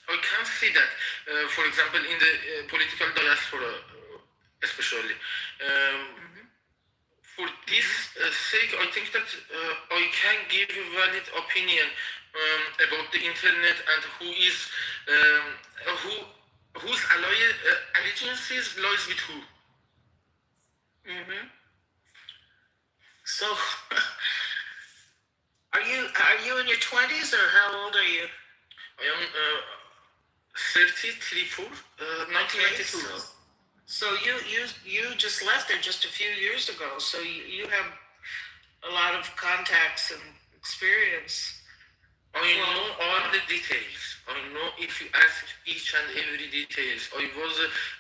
I can see that, for example, in the political diaspora, especially. For this sake, I think that I can give a valid opinion about the internet and whose allegiances lies with who.
So, are you in your 20s, or how old are you?
I am 33, 1992.
So you just left there just a few years ago. So you have a lot of contacts and experience.
I know all the details. I know if you ask each and every details. I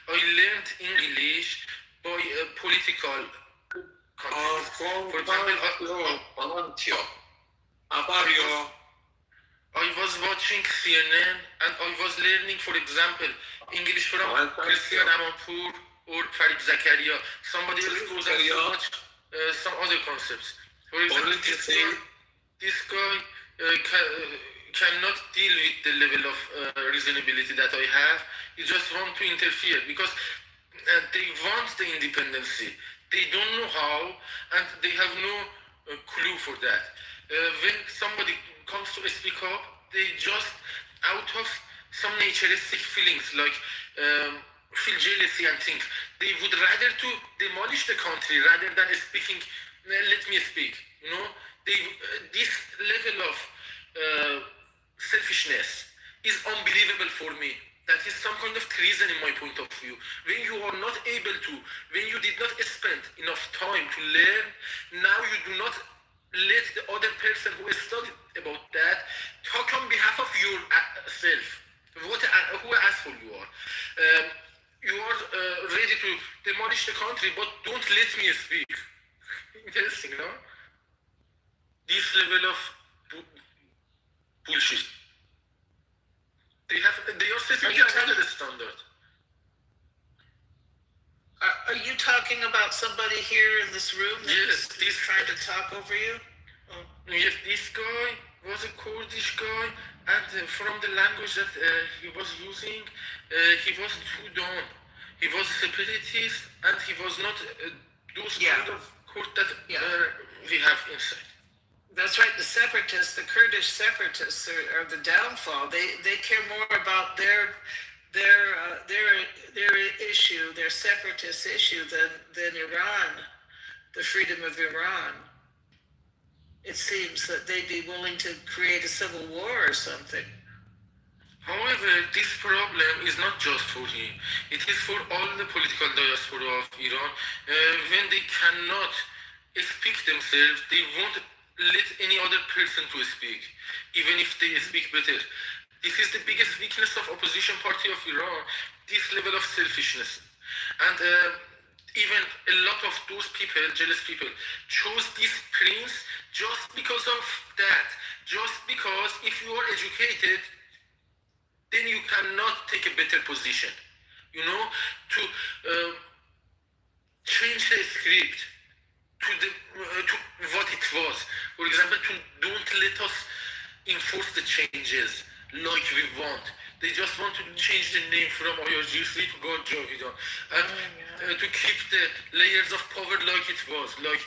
learned English by political context. For example, I was watching CNN, and I was learning, for example, English from Christian Amanpour or Farid Zakaria. Somebody else goes and watch some other concepts. For example, this guy cannot deal with the level of reasonability that I have. He just wants to interfere because they want the independency. They don't know how, and they have no clue for that. When somebody comes to speak up, they just, out of some naturistic feelings, like feel jealousy and things, they would rather to demolish the country rather than speaking, let me speak, this level of selfishness is unbelievable for me. That is some kind of treason in my point of view. When you are not able to, when you did not spend enough time to learn, now you do not let the other person who studied about that talk on behalf of yourself. Who asshole you are. You are ready to demolish the country, but don't let me speak. Interesting, no? This level of bullshit. They are setting another standard.
Are you talking about somebody here in this room
Yes,
he's trying to talk over you?
Yes, this guy was a Kurdish guy, and from the language that he was using, he was too dumb. He was separatist, and he was not those kind of Kurd that we have inside.
That's right. The separatists, the Kurdish separatists, are the downfall. They care more about their issue, their separatist issue, than Iran, the freedom of Iran. It seems that they'd be willing to create a civil war or something.
However, this problem is not just for him. It is for all the political diaspora of Iran. When they cannot speak themselves, they won't let any other person to speak, even if they speak better. This is the biggest weakness of opposition party of Iran, this level of selfishness. And even a lot of those people, jealous people, chose this prince just because of that. Just because if you are educated, then you cannot take a better position. To change the script to what it was. For example, don't let us enforce the changes like we want. They just want to change the name from IRGC to God Javidan, and to keep the layers of power like it was, like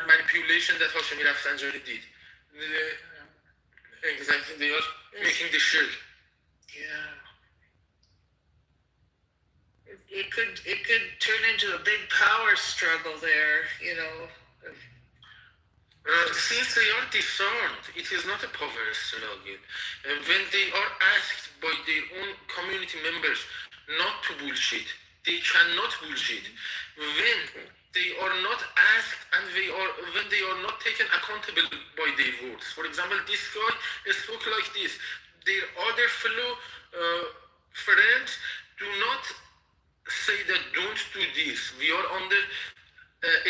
manipulation that Hashemi Rafsanjani did. Exactly, they are making the shell.
Yeah. It could turn into a big power struggle there,
Since they are disarmed, it is not a power struggle. When they are asked by their own community members not to bullshit, they cannot bullshit. When they are not asked and when they are not taken accountable by their words. For example, this guy spoke like this. Their other fellow friends do not say that don't do this. We are under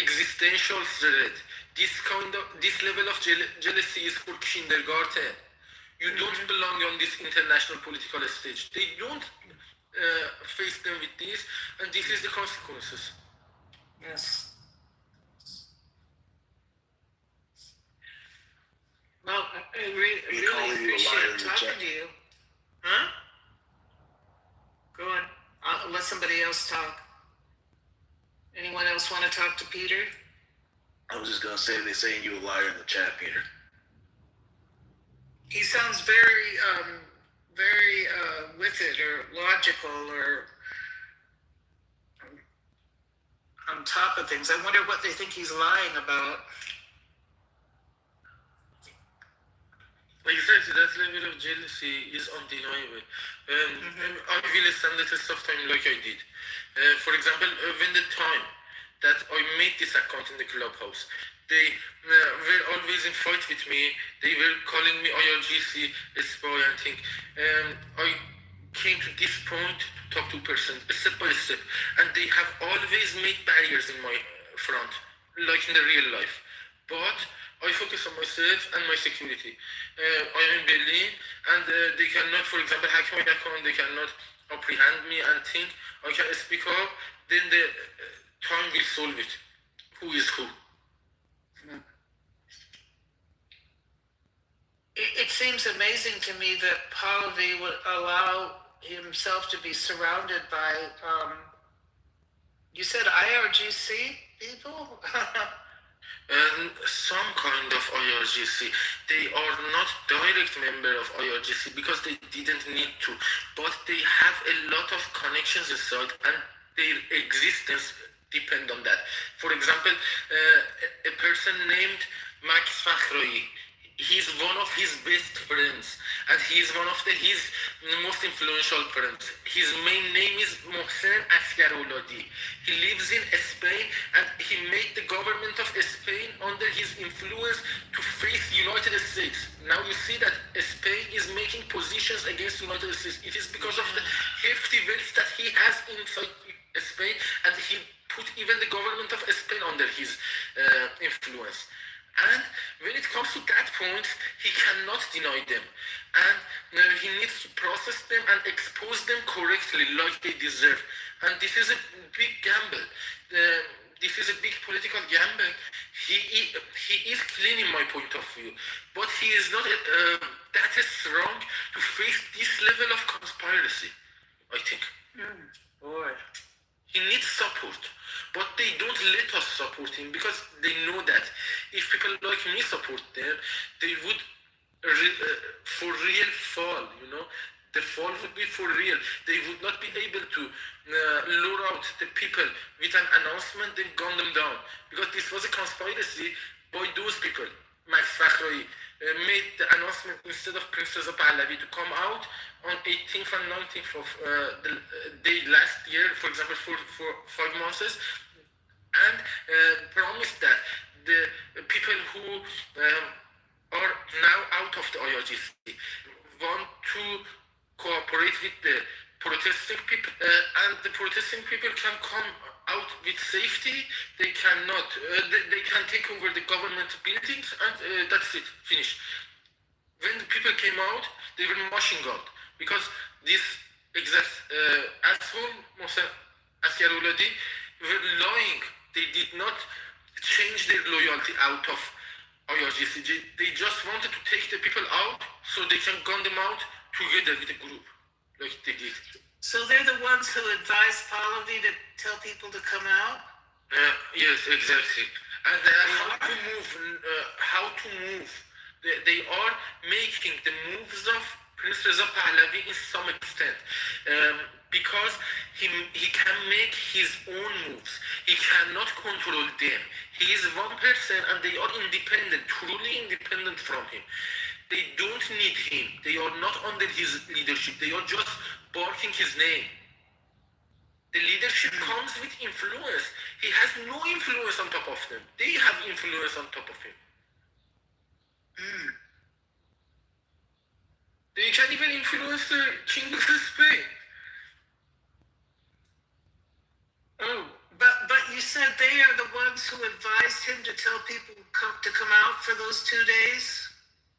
existential threat. This level of jealousy is for kindergarten. You don't belong on this international political stage. They don't face them with this, and this is the consequences.
Yes. Well, I really appreciate talking to you. Huh? Go on. I'll let somebody else talk. Anyone else want to talk to Peter?
I was just gonna say they're saying you a liar in the chat, Peter.
He sounds very, very with it or logical or on top of things. I wonder what they think he's lying about.
Exactly, that level of jealousy is undeniable. I will stand the test of time like I did. For example, when the time that I made this account in the clubhouse, they were always in fight with me. They were calling me IRGC spy and thing. I came to this point to talk to a person step by step, and they have always made barriers in my front, like in the real life. But I focus on myself and my security. I am in Berlin, and they cannot, for example, hack my account. They cannot apprehend me and think I can speak up. Then the time will solve it. Who is who?
It seems amazing to me that Pahlavi would allow himself to be surrounded by, you said IRGC people?
Some kind of IRGC. They are not direct member of IRGC because they didn't need to, but they have a lot of connections inside, and their existence depend on that. For example, a person named Max Fakhroi, he's one of his best friends, and he's one of his most influential friends. His main name is Mohsen Asgarouladi. He lives in Spain, and he made the government of Spain under his influence to face United States. Now you see that Spain is making positions against United States. It is because of the hefty wealth that he has inside Spain, and he put even the government of Spain under his influence. And when it comes to that point, he cannot deny them. And he needs to process them and expose them correctly like they deserve. And this is a big gamble. This is a big political gamble. He is clean in my point of view. But he is not that strong to face this level of conspiracy, I think.
Boy.
He needs support, but they don't let us support him because they know that if people like me support them, they would for real fall, you know. The fall would be for real. They would not be able to lure out the people with an announcement, then gun them down. Because this was a conspiracy by those people. Max Fakhroi made the announcement instead of Princess Pahlavi to come out on 18th and 19th of the day last year, for example, for 5 months, and promised that the people who are now out of the IRGC want to cooperate with the protesting people, and the protesting people can come out with safety. They cannot, they can take over the government buildings, and that's it, finish. When the people came out, they were machine gunned because this exact asshole, Mohsen Asgarouladi, were lying. They did not change their loyalty out of IRGC. They just wanted to take the people out so they can gun them out together with a group, like they did.
So they're the ones who advise Pahlavi to tell people to come out?
Yes, exactly. And how to move. They are making the moves of Prince Reza Pahlavi in some extent. Because he can make his own moves. He cannot control them. He is one person and they are independent, truly independent from him. They don't need him. They are not under his leadership. They are just barking his name. The leadership comes with influence. He has no influence on top of them. They have influence on top of him. They can even influence the king of Spain.
Oh, but you said they are the ones who advised him to tell people to come out for those 2 days?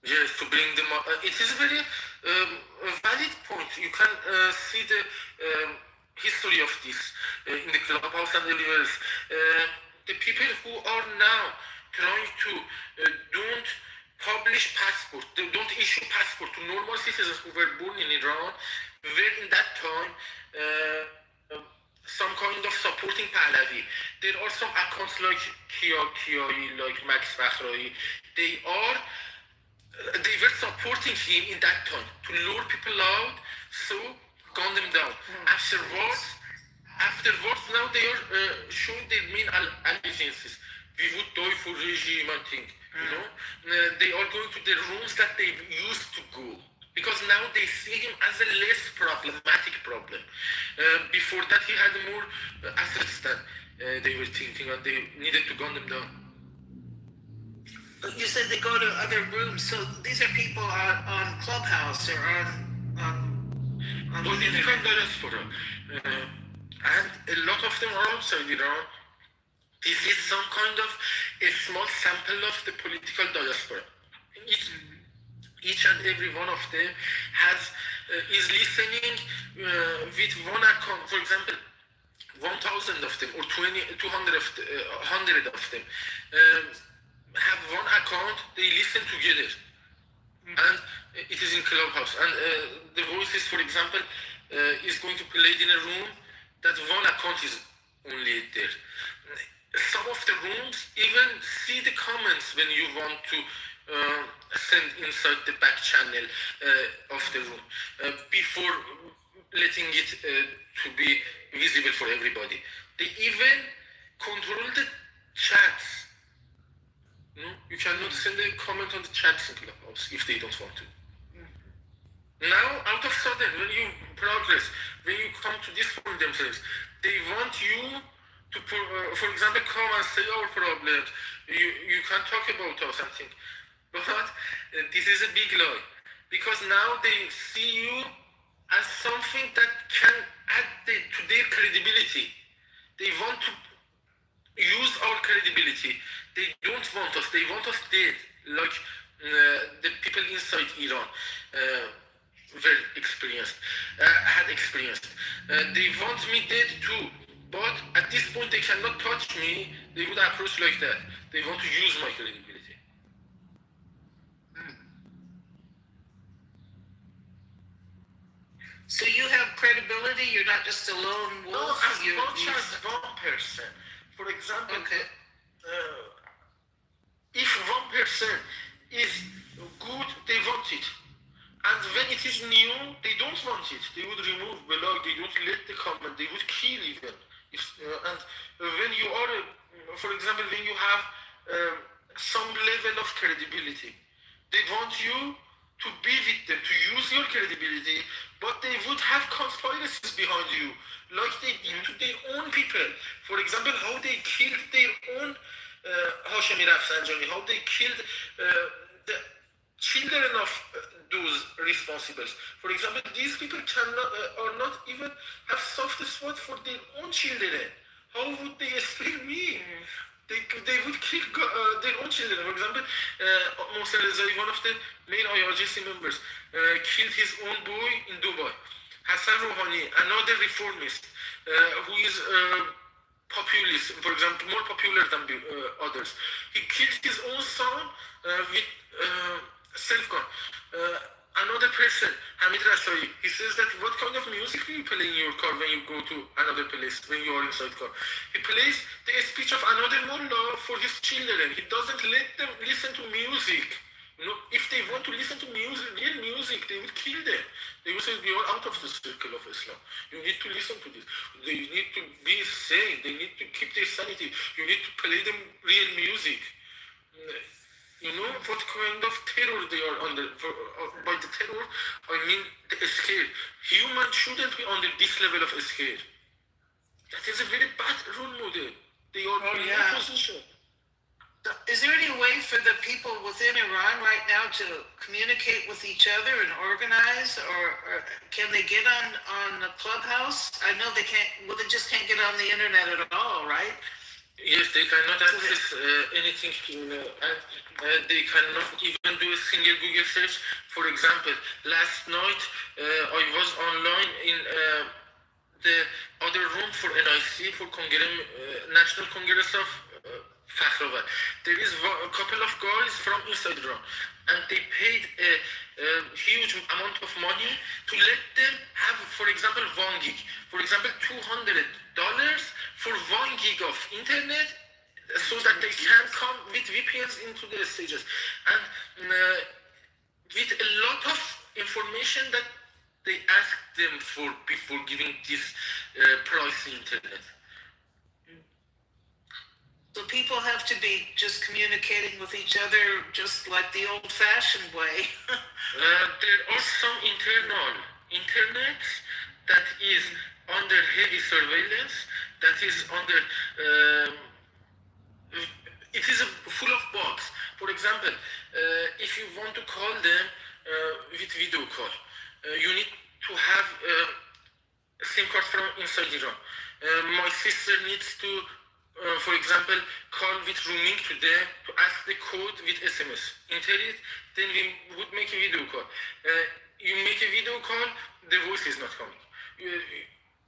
Yes, to bring them up. It is a very valid point. You can see the history of this in the clubhouse and everywhere else. The people who are now trying to don't publish passport, they don't issue passport to normal citizens who were born in Iran, were in that time some kind of supporting Pahlavi. There are some accounts like Kiai, like Max Bakhrai. They were supporting him in that time to lure people out, so gun them down. Afterwards, now they are showing their main allegiances. We would die for regime and thing. They are going to the rooms that they used to go, because now they see him as a less problematic problem. Before that, he had more assets than they were thinking, and they needed to gun them down.
You said they go to other rooms, so these are people on Clubhouse or on
political diaspora, and a lot of them are outside Iran. This is some kind of a small sample of the political diaspora. Each and every one of them is listening with one account. For example, 1,000 of them or 200 of them have one account. They listen together, and it is in Clubhouse. And the Voices, for example, is going to play in a room that one account is only there. Some of the rooms even see the comments when you want to send inside the back channel of the room before letting it to be visible for everybody. They even control the chats. You cannot send a comment on the chats in Clubhouse if they don't want to. Now, out of sudden, when you progress, when you come to this point themselves, they want you to, for example, come and say our problems. You can talk about us and think. But this is a big lie, because now they see you as something that can add to their credibility. They want to use our credibility. They don't want us. They want us dead, like the people inside Iran had experienced. They want me dead too, but at this point they cannot touch me. They would approach like that. They want to use my credibility.
So you have credibility. You're not just a lone wolf.
No, as much as one person. For example, if one person is good, they want it. And when it is new, they don't want it. They would remove blog, they don't let the comment, they would kill even. And when you are, for example, when you have some level of credibility, they want you to be with them, to use your credibility, but they would have conspiracies behind you, like they did to their own people. For example, how they killed their own Hashemi Rafsanjani, how they killed the children of those responsibles. For example, these people are not even have soft spot for their own children. How would they spare me? They would kill their own children. For example, Mohsen Rezai, one of the main IRGC members, killed his own boy in Dubai. Hassan Rouhani, another reformist, who is populist, for example, more popular than others. He killed his own son with self-gun. Another person, Hamid Rasai, he says that what kind of music do you play in your car when you go to another place, when you are inside car? He plays the speech of another mullah for his children. He doesn't let them listen to music. If they want to listen to music, real music, they will kill them. They will say, we are out of the circle of Islam. You need to listen to this. They need to be sane. They need to keep their sanity. You need to play them real music. You know what kind of terror they are under. By the terror, I mean the scare. Humans shouldn't be under this level of scare. That is a very bad role model. They are in a position.
Is there any way for the people within Iran right now to communicate with each other and organize, or can they get on the Clubhouse? I know they can't. Well, they just can't get on the internet at all, right?
Yes, they cannot access anything, and they cannot even do a single Google search. For example, last night I was online in the other room for NIC, for National Congress of Fakhrova. There is a couple of guys from inside Iran, and they paid a huge amount of money to let them have, for example, 1 gig. For example, $200 for 1 gig of internet, so that they can come with VPNs into the stages, and with a lot of information that they ask them for before giving this price internet.
So people have to be just communicating with each other just like the old-fashioned way.
There are some internal internet that is under heavy surveillance, that is under, it is full of bugs. For example, if you want to call them with video call, you need to have a SIM card from inside Iran. My sister needs to, for example, call with roaming to them to ask the code with SMS. Enter it, then we would make a video call. You make a video call, the voice is not coming.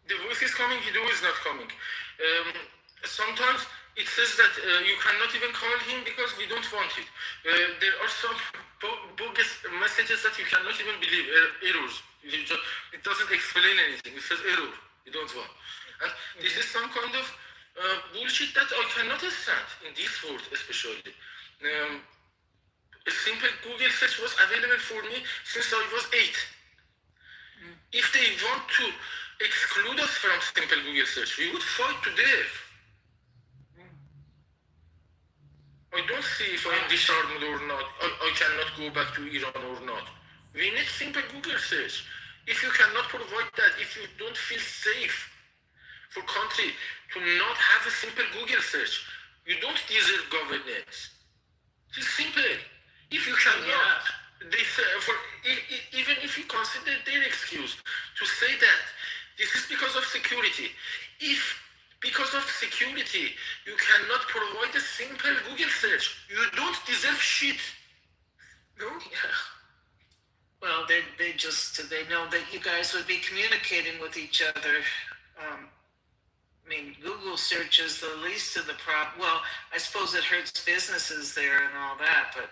The voice is coming, video is not coming. Sometimes it says that you cannot even call him because we don't want it. There are some bogus messages that you cannot even believe, errors. It doesn't explain anything. It says error, you don't want. And this is some kind of bullshit that I cannot stand in this world, especially. A simple Google search was available for me since I was 8. If they want to exclude us from simple Google search, we would fight to death. I don't see if I'm disarmed or not. I cannot go back to Iran or not. We need simple Google search. If you cannot provide that, if you don't feel safe for country to not have a simple Google search, you don't deserve governance. It's simple. If you cannot, they say, even if you consider their excuse to say that this is because of security, if because of security you cannot provide a simple Google search, you don't deserve shit. No?
Yeah. Well, they know that you guys would be communicating with each other. I mean, Google search is the least of the problem. Well, I suppose it hurts businesses there and all that, but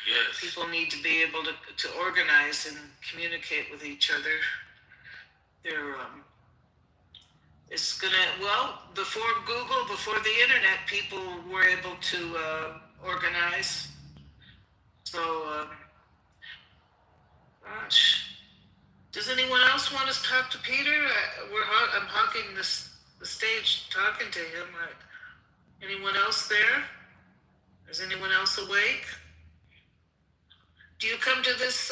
yes,
people need to be able to organize and communicate with each other. It's gonna, well, before Google, before the internet, people were able to organize. So, gosh. Does anyone else want to talk to Peter? I'm hogging the stage talking to him. Anyone else there? Is anyone else awake? Do you come to this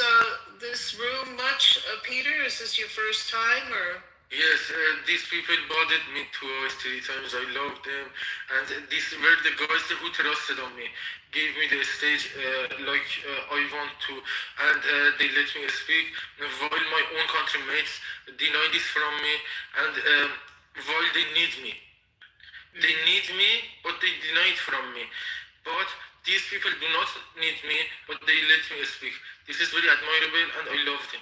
room much, Peter? Is this your first time, or?
Yes, these people bothered me 2 or 3 times. I loved them, and these were the guys who trusted on me, gave me the stage like I want to, and they let me speak. While my own countrymates deny this from me, and while they need me, but they deny it from me. But these people do not need me, but they let me speak. This is very admirable, and I love them.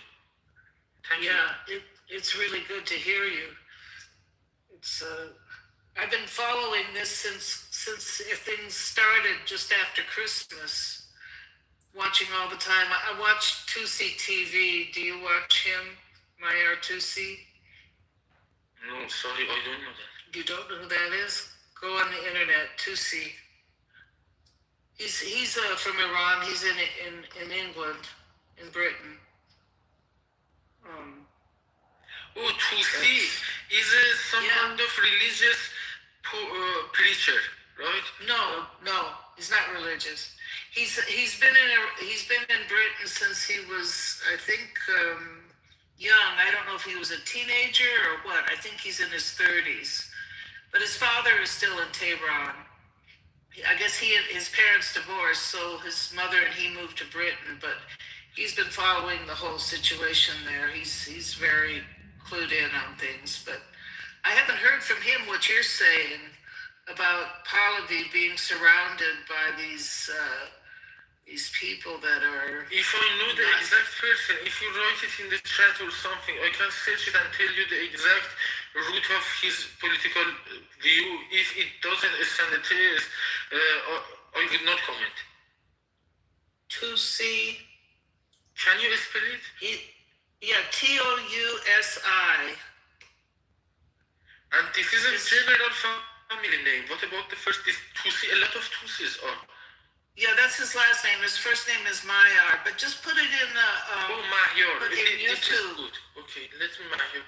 Thank you.
It's really good to hear you. It's I've been following this since things started just after Christmas. Watching all the time. I watch Tusi TV. Do you watch him, Mayer Tusi?
No, sorry, I don't know that.
You don't know who that is? Go on the internet, Tusi. He's from Iran. He's in England, in Britain.
Tusi is some kind of religious preacher, right?
No, he's not religious. He's been in Britain since he was, I think, young. I don't know if he was a teenager or what. I think he's in his 30s. But his father is still in Tehran. I guess his parents divorced, so his mother and he moved to Britain, but he's been following the whole situation there. He's very clued in on things, but I haven't heard from him what you're saying about Pallavi being surrounded by these people that are.
If I know the exact person, if you write it in the chat or something, I can search it and tell you the exact root of his political view. If it doesn't stand a test, I would not comment.
To see.
Can you spell it?
Yeah, Tousi.
And this is a general family name. What about the first? This Tusi, a lot of Tusis are.
Yeah, that's his last name. His first name is Mayar, but just put it in.
Mahyar.
Put in YouTube.
Good. Okay, let me Mahyar.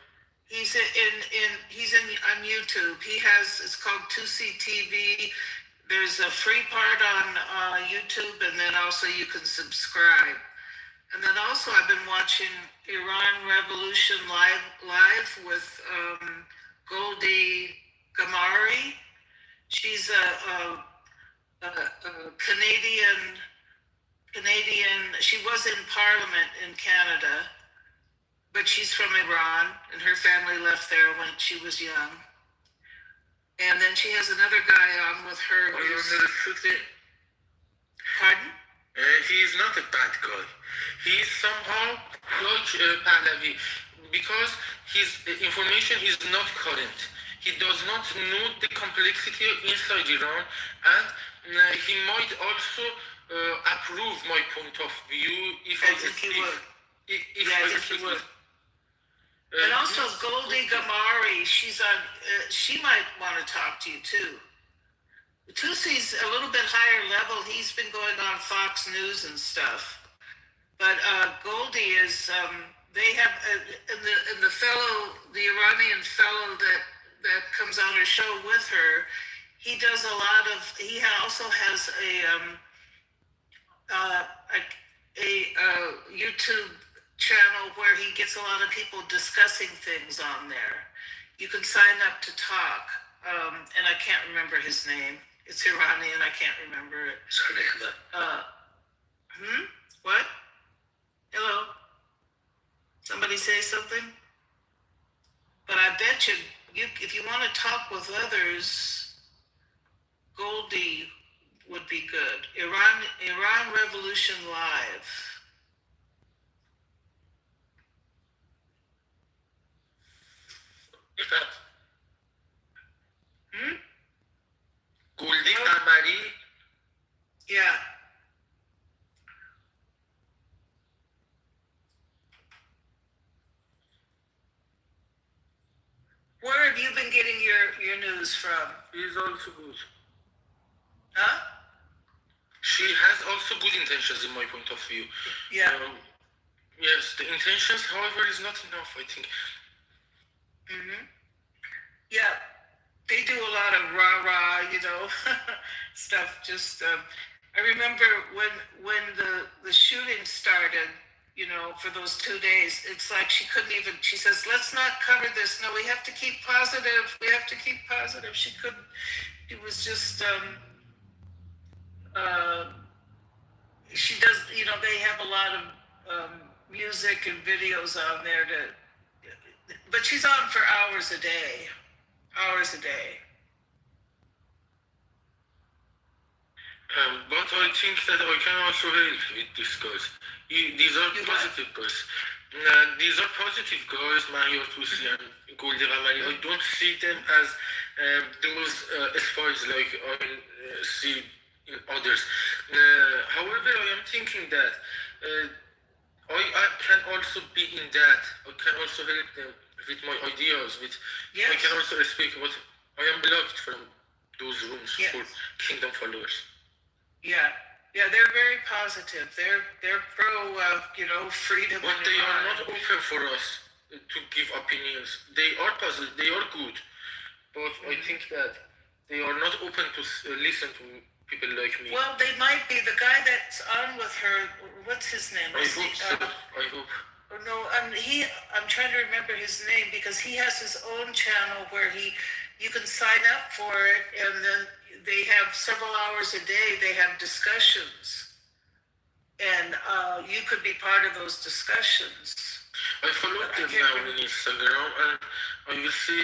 He's on YouTube. It's called 2C TV. There's a free part on YouTube, and then also you can subscribe. And then also I've been watching Iran Revolution live with Goldie Gamari. She's a Canadian. She was in Parliament in Canada, but she's from Iran, and her family left there when she was young. And then she has another guy on with her. Pardon?
He is not a bad guy. He is somehow like Pahlavi because his information is not current. He does not know the complexity inside Iran, and he might also approve my point of view if I
think he would.
I think he would.
And also Goldie Gamari, she's on. She might want to talk to you too. Tusi's a little bit higher level. He's been going on Fox News and stuff. But Goldie is. They have the Iranian fellow that comes on her show with her. He does a lot of. He also has a YouTube channel where he gets a lot of people discussing things on there. You can sign up to talk, and I can't remember his name. It's Iranian. I can't remember it. What? Hello? Somebody say something? But I bet you if you want to talk with others, Goldie would be good. Iran Revolution Live.
Goldie Gamari?
Yeah. Where have you been getting your news from?
He's also good.
Huh?
She has also good intentions in my point of view.
Yeah.
Yes, the intentions, however, is not enough, I think.
Yeah, they do a lot of rah-rah, stuff. Just, I remember when the shooting started, for those 2 days, it's like she says, let's not cover this. No, we have to keep positive. She couldn't, it was just, she does, they have a lot of music and videos on there but she's on for hours a day.
But I think that I can also help with this guys. These are positive guys. These are positive guys, Mahyar Tusi and Goldie Gamari. I don't see them as those spies like I see in others. However, I am thinking that I can also be in that. I can also help them with my ideas. I can also speak, but I am blocked from those rooms for Kingdom followers.
Yeah, they're very positive. They're pro, freedom.
But they are not open for us to give opinions. They are positive. They are good, but I think that they are not open to listen to people like me.
Well, they might be. The guy that's on with her, what's his name?
I hope so. I hope.
No, I'm trying to remember his name because he has his own channel where you can sign up for it, and then they have several hours a day, they have discussions. And you could be part of those discussions.
I follow them now on Instagram, and I will see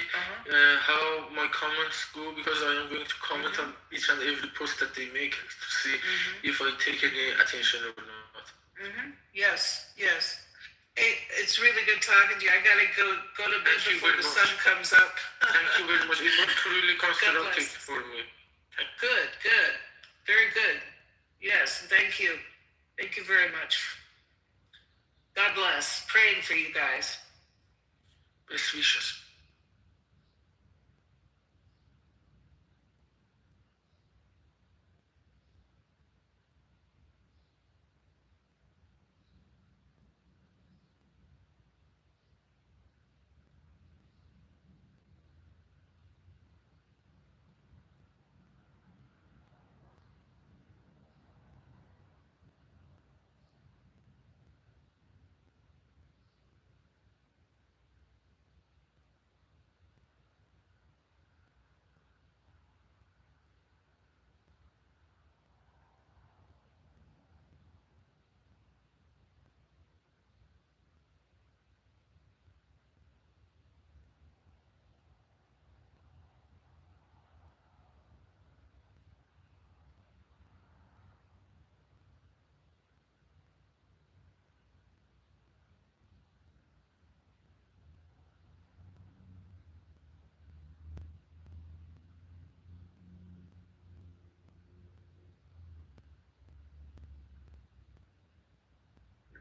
how my comments go, because I am going to comment on each and every post that they make to see if I take any attention or not.
Yes, yes. Hey, it's really good talking to you. I gotta go to bed before the sun comes up.
Thank you very much. It was truly constructive for me.
Good, good. Very good. Yes, thank you. Thank you very much. God bless. Praying for you guys.
Best wishes.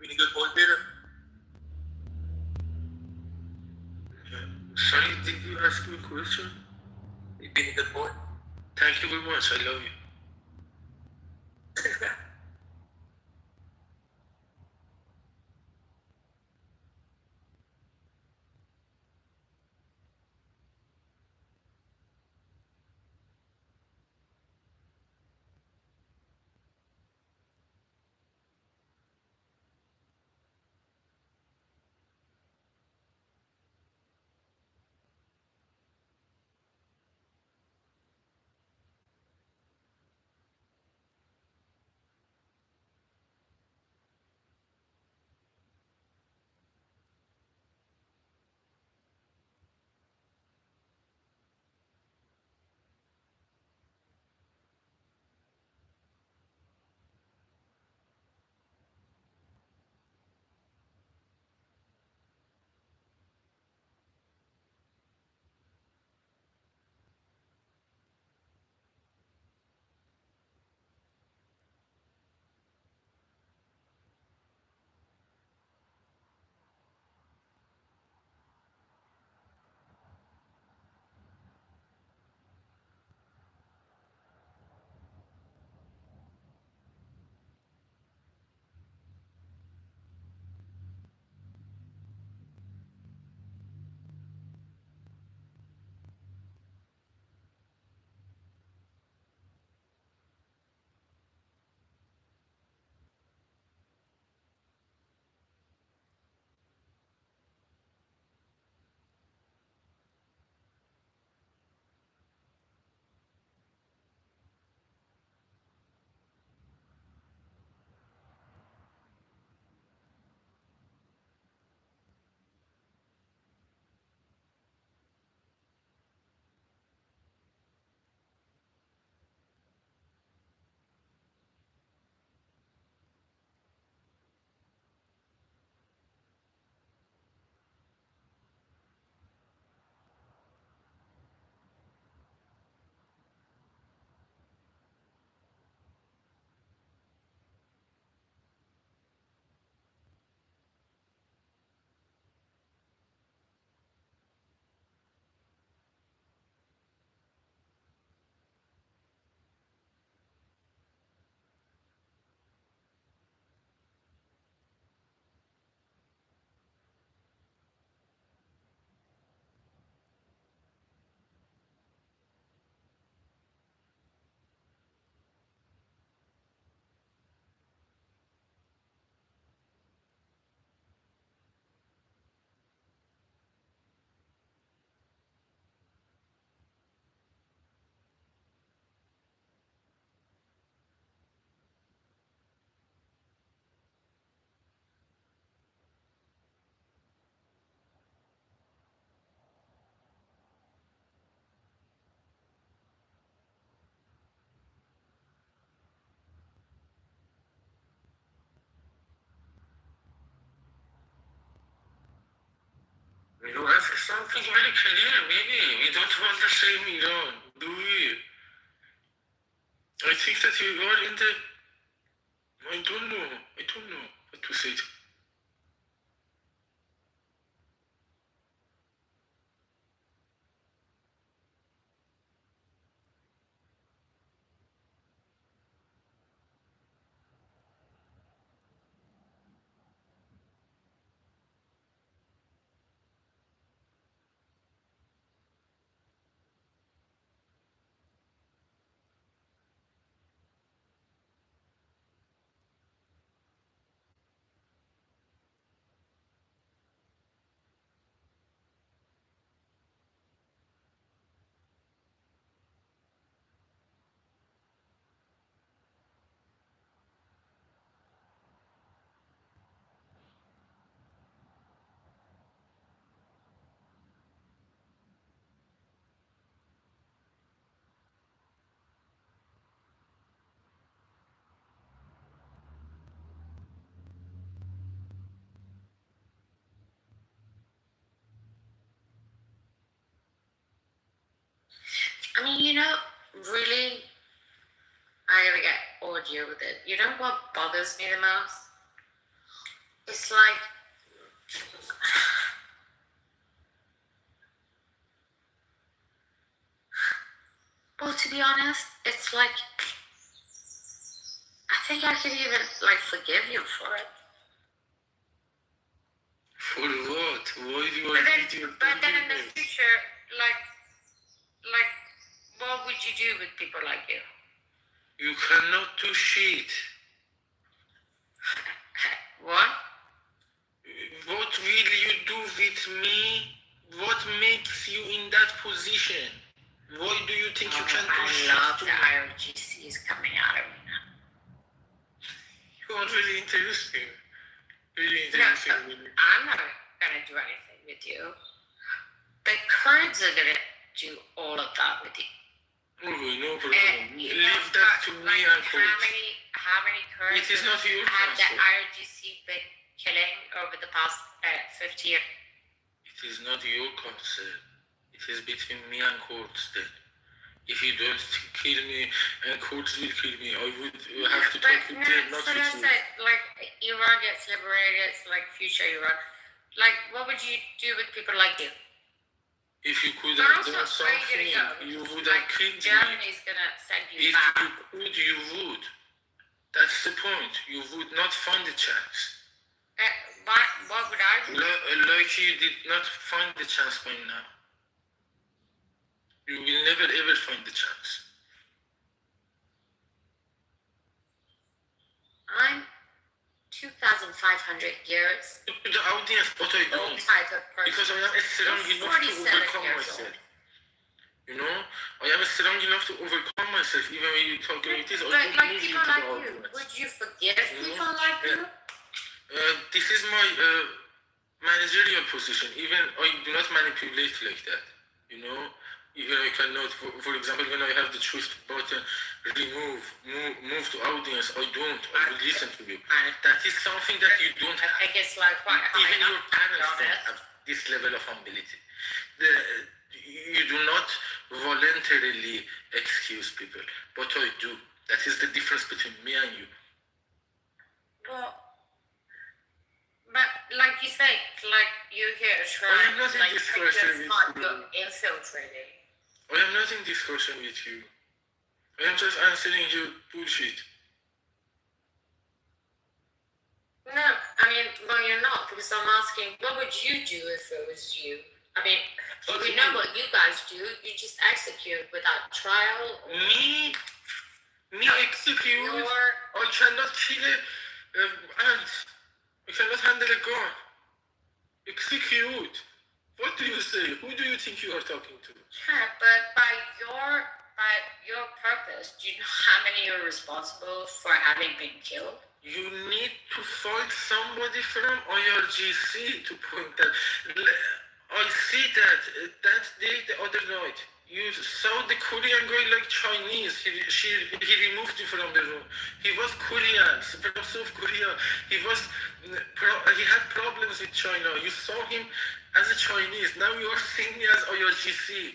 You been a good boy, Peter?
Sorry, did you ask me a question?
You been a good boy?
Thank you very much. I love you.
is very clear, maybe. We don't want the same Iran, do we? I think that you are in the... I don't know what to say.
I mean, really, I gotta get audio with it. You know what bothers me the most? It's like, well, to be honest, it's like, I think I could even, forgive you for it.
For what? Why do you
But then in the future, what would you do with people like you?
You cannot do shit.
What?
What will you do with me? What makes you in that position? Why do you think you can do shit?
I love the IRGCs coming out of me now.
You are really interesting. Really
No,
interesting.
I'm not gonna do anything with you. The Kurds are gonna do all of that with you.
Okay, no problem.
And
Leave that to me and
how many Kurds
It is not your
have the
concept.
IRGC been killing over the past 50 years?
It is not your concept. It is between me and Kurds then. If you don't kill me and Kurds will kill me, I would have to talk with them, not
so
with
let's
you.
say, Iran gets liberated, it's future Iran. What would you do with people like you?
If you could
But
have
also,
done
where are you
something,
gonna go?
you would have killed me.
Germany's gonna send you
If
back.
you could, you would. That's the point. You would not find the chance.
What would I do?
Like you did not find the chance by now. You will never ever find the chance.
I'm 2,500 years.
The audience, but I don't.
Type of person.
Because I am strong enough to
47
overcome
years
myself.
old.
You know? I am strong enough to overcome myself. Even when you talk like this, I
But
don't move
people
into
like
the
you,
audience.
would you forgive people like you?
This is my managerial position. Even I do not manipulate like that. You know? Even I cannot, for example, when I have the choose button, move to audience, I don't. I will listen to you. That is something that you don't have.
I guess
Even your parents don't have this level of ability. You do not voluntarily excuse people, but I do. That is the difference between me and you.
Well, but like you say, you hear a
I am not in discussion with you.
You're infiltrating.
I am not in discussion with you. I am just answering your bullshit.
No, you're not, because I'm asking, what would you do if it was you? We know what you guys do. You just execute without trial.
Me execute? I cannot kill an ant. I cannot handle a gun. Execute. What do you say? Who do you think you are talking to?
Yeah, but by your purpose, do you know how many you're responsible for having been killed?
You need to find somebody from IRGC to point that. I see that day, the other night. You saw the Korean guy like Chinese. He removed you from the room. He was Korean, from South Korea. He was He had problems with China. You saw him as a Chinese. Now you are seeing me as IRGC.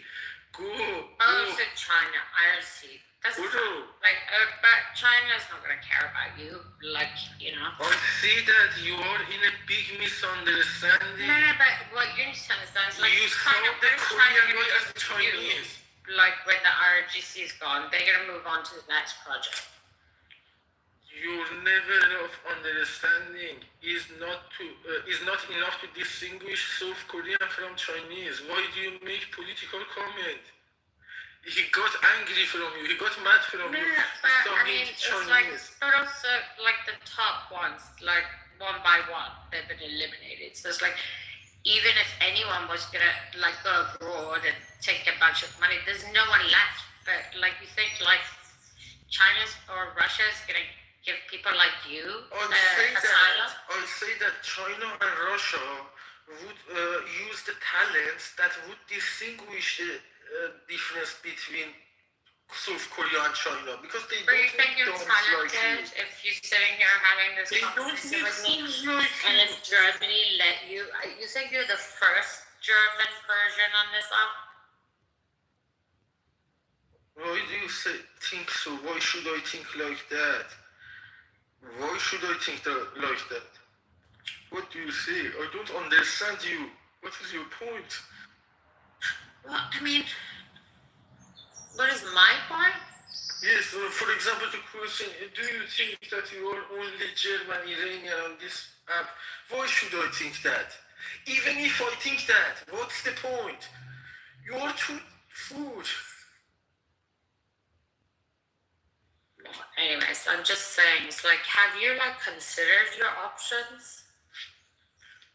Go.
So China, IRC. Doesn't but China's not gonna care about you, like, you know.
I see that you are in a big misunderstanding.
No, but what you need to understand is like
you saw the Korean guy as Chinese.
Like when the IRGC is gone, they're gonna move on to the next project.
Your level of understanding is not enough to distinguish South Korean from Chinese. Why do you make political comment? He got angry from you. He got mad from you.
But I mean, it's like, but also like the top ones, like one by one, they've been eliminated. So it's like, even if anyone was gonna like go abroad and take a bunch of money, there's no one left. But like, you think like China's or Russia's gonna give people like you asylum?
I'd say that China and Russia would use the talents that would distinguish the difference between South Korea and China, because they
but
don't
you think you're talented
like you.
if you're sitting here having this conversation with me, and if Germany let you, you think you're the first German version on this app?
Why do you think so? Why should I think like that? Why should I think like that? What do you say? I don't understand you. What is your point?
Well, I mean, what is my point?
Yes, for example, the question, do you think that you are only German Iranian on this app? Why should I think that? Even if I think that, what's the point? You are too food.
Anyways, I'm just saying, it's like, have you like considered your options?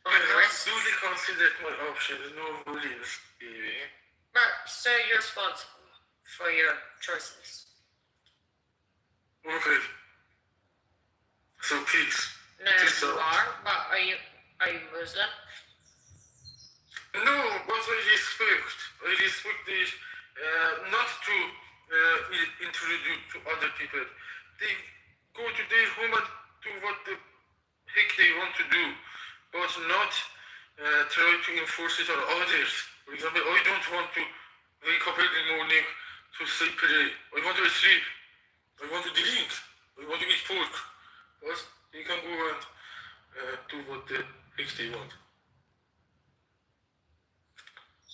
I have duly considered my options, no worries, baby.
But so you're responsible for your choices.
Okay. So please.
No, you are. But are you Muslim?
No, but I respect this. Not to introduce to other people. They go to their home and do what the heck they want to do, but not try to enforce it on others. For example, I don't want to wake up every morning to say pray. I want to sleep. I want to drink. I want to eat pork. But they can go and do what the heck they want.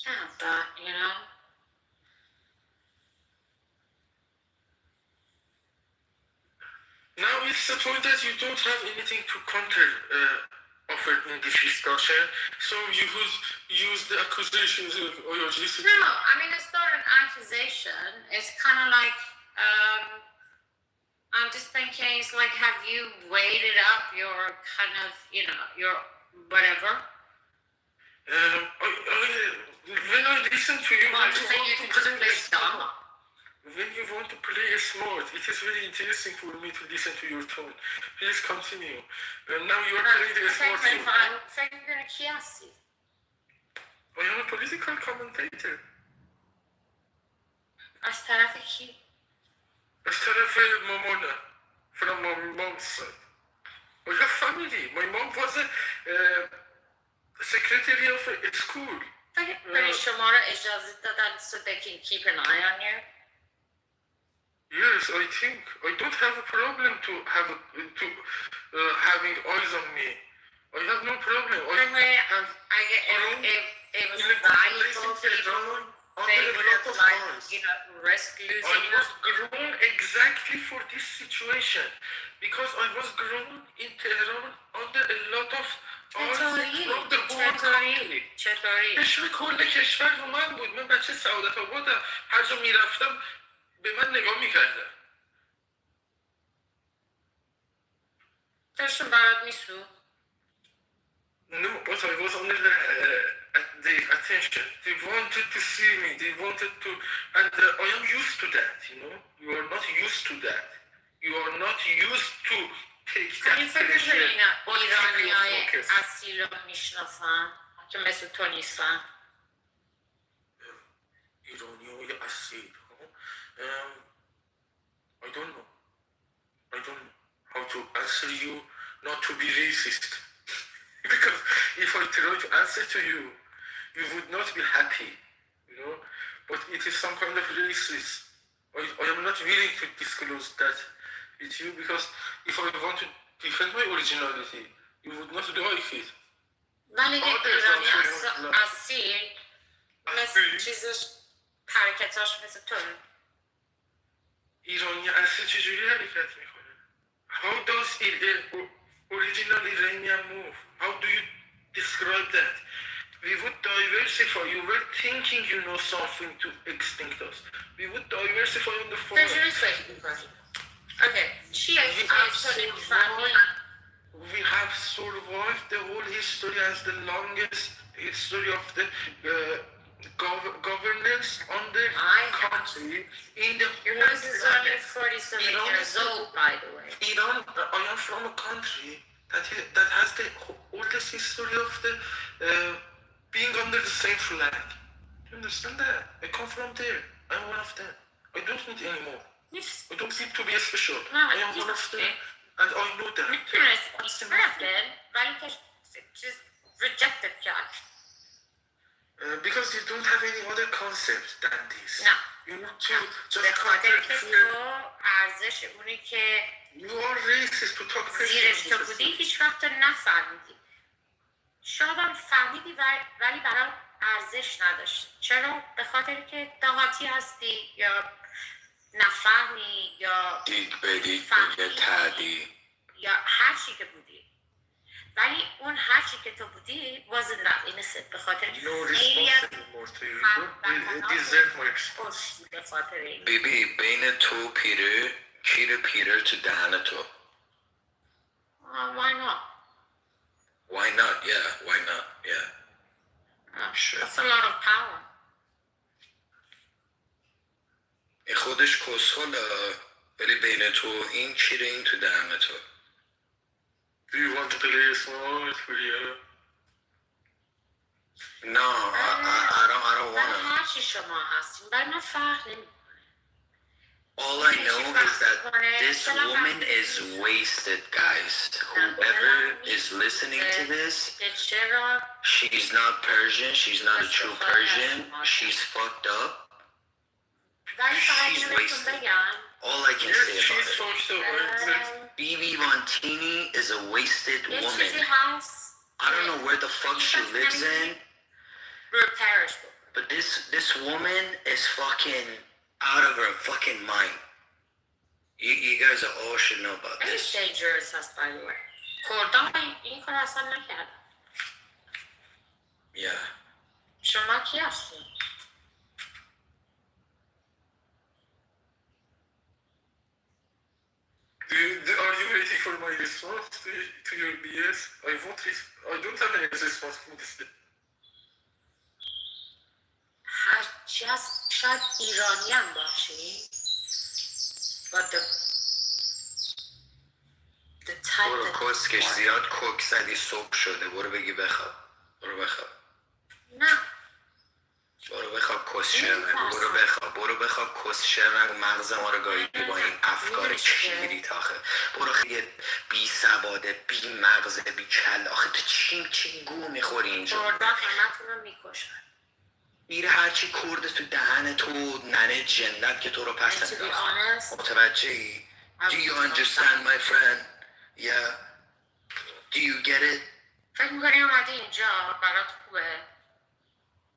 Yeah, but you know.
Now it's the point that you don't have anything to counter offer in this discussion, so you use the accusations of IRGC.
No, I mean it's not an accusation. It's kind of like I'm just thinking. It's like, have you weighted up your kind of, you know, your whatever?
When I listen to you,
I'm just saying you can just play dumb.
When you want to play smart, it is very interesting for me to listen to your tone. Please continue. Now you are playing the smart tone. I am a political commentator.
از طرف کی؟
از طرف مامانم. From my mom's side. I have family. My mom was a secretary of a school.
برای شما را اجازه دادن so they can keep an eye on you?
Yes, I think I don't have a problem to having eyes on me. I have no problem.
It was valuable people. They would have like, you know, risk losing.
I was grown exactly for this situation because I was grown in Tehran under a lot of odds from the whole country. چشم کل کشور رو من بود. من بچه سعادت آبادم. هر جا میرفتم به من نگاه میکردن.
داشتم برات میسو.
No, but I was under the attention. They wanted to see me. They wanted to, and I am used to that. You know, you are not used to that. You are not used to take that pressure.
ایرانیای اصیل رو میشناسن که مثل تو نیستن.
ایرانیای اصیل. I don't know how to answer you not to be racist. Because if I try to answer to you, you would not be happy, you know. But it is some kind of racist. I am not willing to disclose that with you because if I want to defend my originality, you would not like it.
ولی یک ایرانی اصیل مثل چیزش حرکتاش مثل تو
ایرانی اصیل چجوری حرکت میکنه؟ How does original Iranian move? How do you describe that? We would diversify. You were thinking you know something to extinct us. We would diversify on the forest.
چجوری فکر میکنی؟ Okay, چیه که تو نمیفهمی؟
We have survived the whole history as the longest history of the governance on the country in the
Your
whole
nose is only 47 years old, by the way.
Iran, I am from a country that has the oldest history of the being under the same flag. Do you understand that? I come from there. I'm one of them. I don't need any more.
Yes.
I don't need to be special.
No,
I am one of them. And I know that.
Understood, ولی که just rejected کرد.
Because you don't have any other concept than this.
No.
You need to just
به خاطر که تو ارزش اونی که
You are racist to talk
زیرش تو بودی هیچ وقت نفهمیدی. شاید هم فهمیدی ولی برای ارزش نداشت. چرا؟ به خاطر که دهاتی هستی یا نفهمی یا
دیگ بدی یا تعدی
یا هر چی که بودی. ولی اون هر چی که تو بودی wasn't that innocent به خاطر خیلی از به خاطر این
بیبی بین تو پیره کیر پیره تو دهن تو
why not?
Why not? Yeah, why not? Yeah.
Sure. That's a lot of power.
خودش کسخله ولی بین تو این کیره این تو دهن تو
Do you want to play a song for you?
No, I don't want to.
هر چی شما هستیم برای من فرق نمیکنه.
All I know is that this woman is wasted, guys. Whoever is listening to this, she's not Persian. She's not a true Persian. She's fucked up. She's wasted. All I can say about it. Bibi Montini is a wasted woman. I don't know where the fuck she lives in. But this woman is fucking out of her fucking mind. You guys all should know about this.
It's dangerous, by the way. کردای این کار اصلا نکرد.
Yeah.
شما کی هستین؟
Are you waiting for my response to your BS? I don't have any response to this.
هرچی هست شاید ایرانی هم باشی
برو کسکش زیاد کوک زدی صبح شده برو بگی بخواب برو بخواب
نه
برو بخواب کس شر نگو برو بخواب کس شر نگو مغز ما رو گاییدی با این افکار کیری تاخه برو خیلی بی سواده بی مغزه بی کل آخه تو چی گو میخوری اینجا
بردا همتون رو میکشن
میره هرچی کرده تو دهن تو ننه جنت که تو رو پس انداخت متوجهی؟ Do you understand my friend? Yeah. Do you get it?
فکر میکنی اومدی اینجا برات خوبه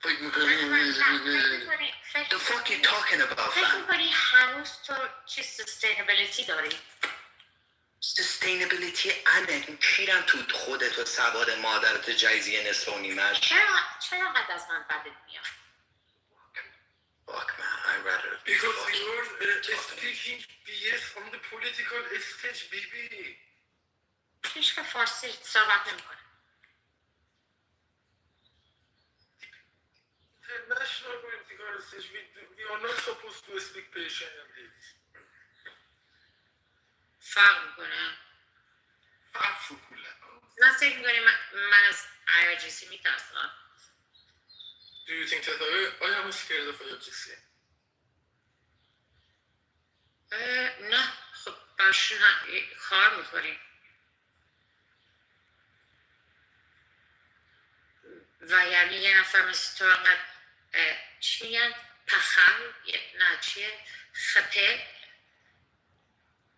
فکر میکنی The fuck you talking about
فکر میکنی هنوز تو چی sustainability داری؟
Sustainability انه کیرم تو خودت و سواد مادرت جایزی نصف و نیمش
چرا قد از من بدت میاد؟
Fuck man, I'd rather
Because you're speaking BS on the political stage, baby.
هیچ که فارسی صحبت نمیکنه.
International political stage, we are not supposed to speak patiently.
فرق میکنه. نه فکر میکنی من از IRGC میترسم.
Do you think that I am scared of IRGC?
نه خب برشون کار میکنیم و یعنی یه نفر مثل تو انقدر چی میگن پخل نه چیه خپه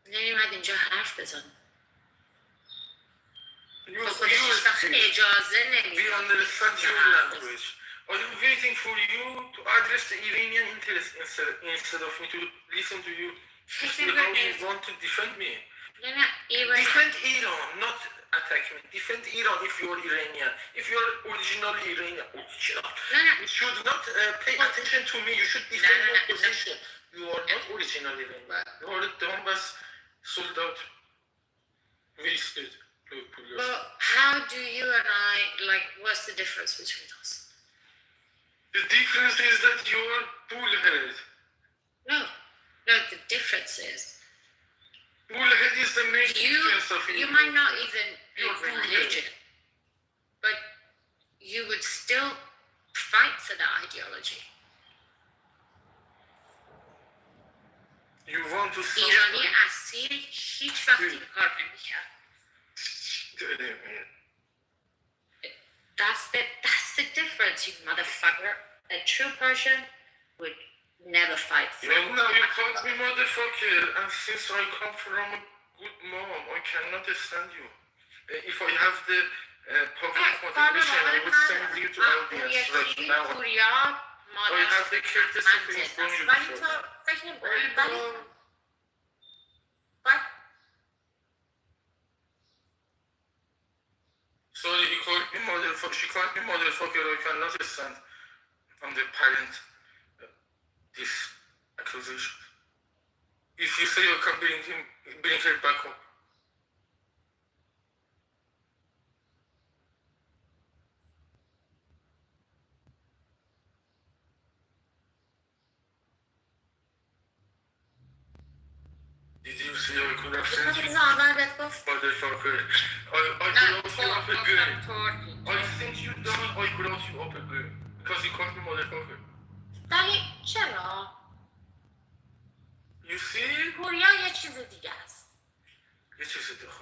نمیمد اینجا حرف بزن خودش هیچ وقت اجازه نمیده.
We understand your language. Are you waiting for you to address the Iranian interest instead of me to listen to you? To see how you want to defend me. Defend Iran, not attack me. Defend Iran if you are Iranian. If you are originally Iranian, you should not pay attention to me. You should defend your position. You are not originally Iranian. You are a dumbass soldier. Wasted.
But how do you and I, like, what's the difference between us?
The difference is that you are bullhead.
No, the difference is
bullhead is the main difference of
you might not even be religion, but you would still fight for the ideology.
You want to stop
ایرانی اصیل هیچ وقت این کار نمی‌کرد. That's the difference, you motherfucker. A true Persian would never fight for
you. Now you call me motherfucker, and since I come from a good mom, I cannot stand you. If I have the public motivation, I would send you to audience right now. I have the courtesy to inform you before. Sorry, he called me motherfucker. She called me motherfucker. I cannot stand on the parent this accusation. If you say you can bring her back home. Did you see I could have sent you? Motherfucker. I brought you up again. I sent you down, I brought you up again. Because you called me motherfucker.
ولی چرا؟
You see?
پوریا یه چیز دیگه است.
یه چیز دیگه.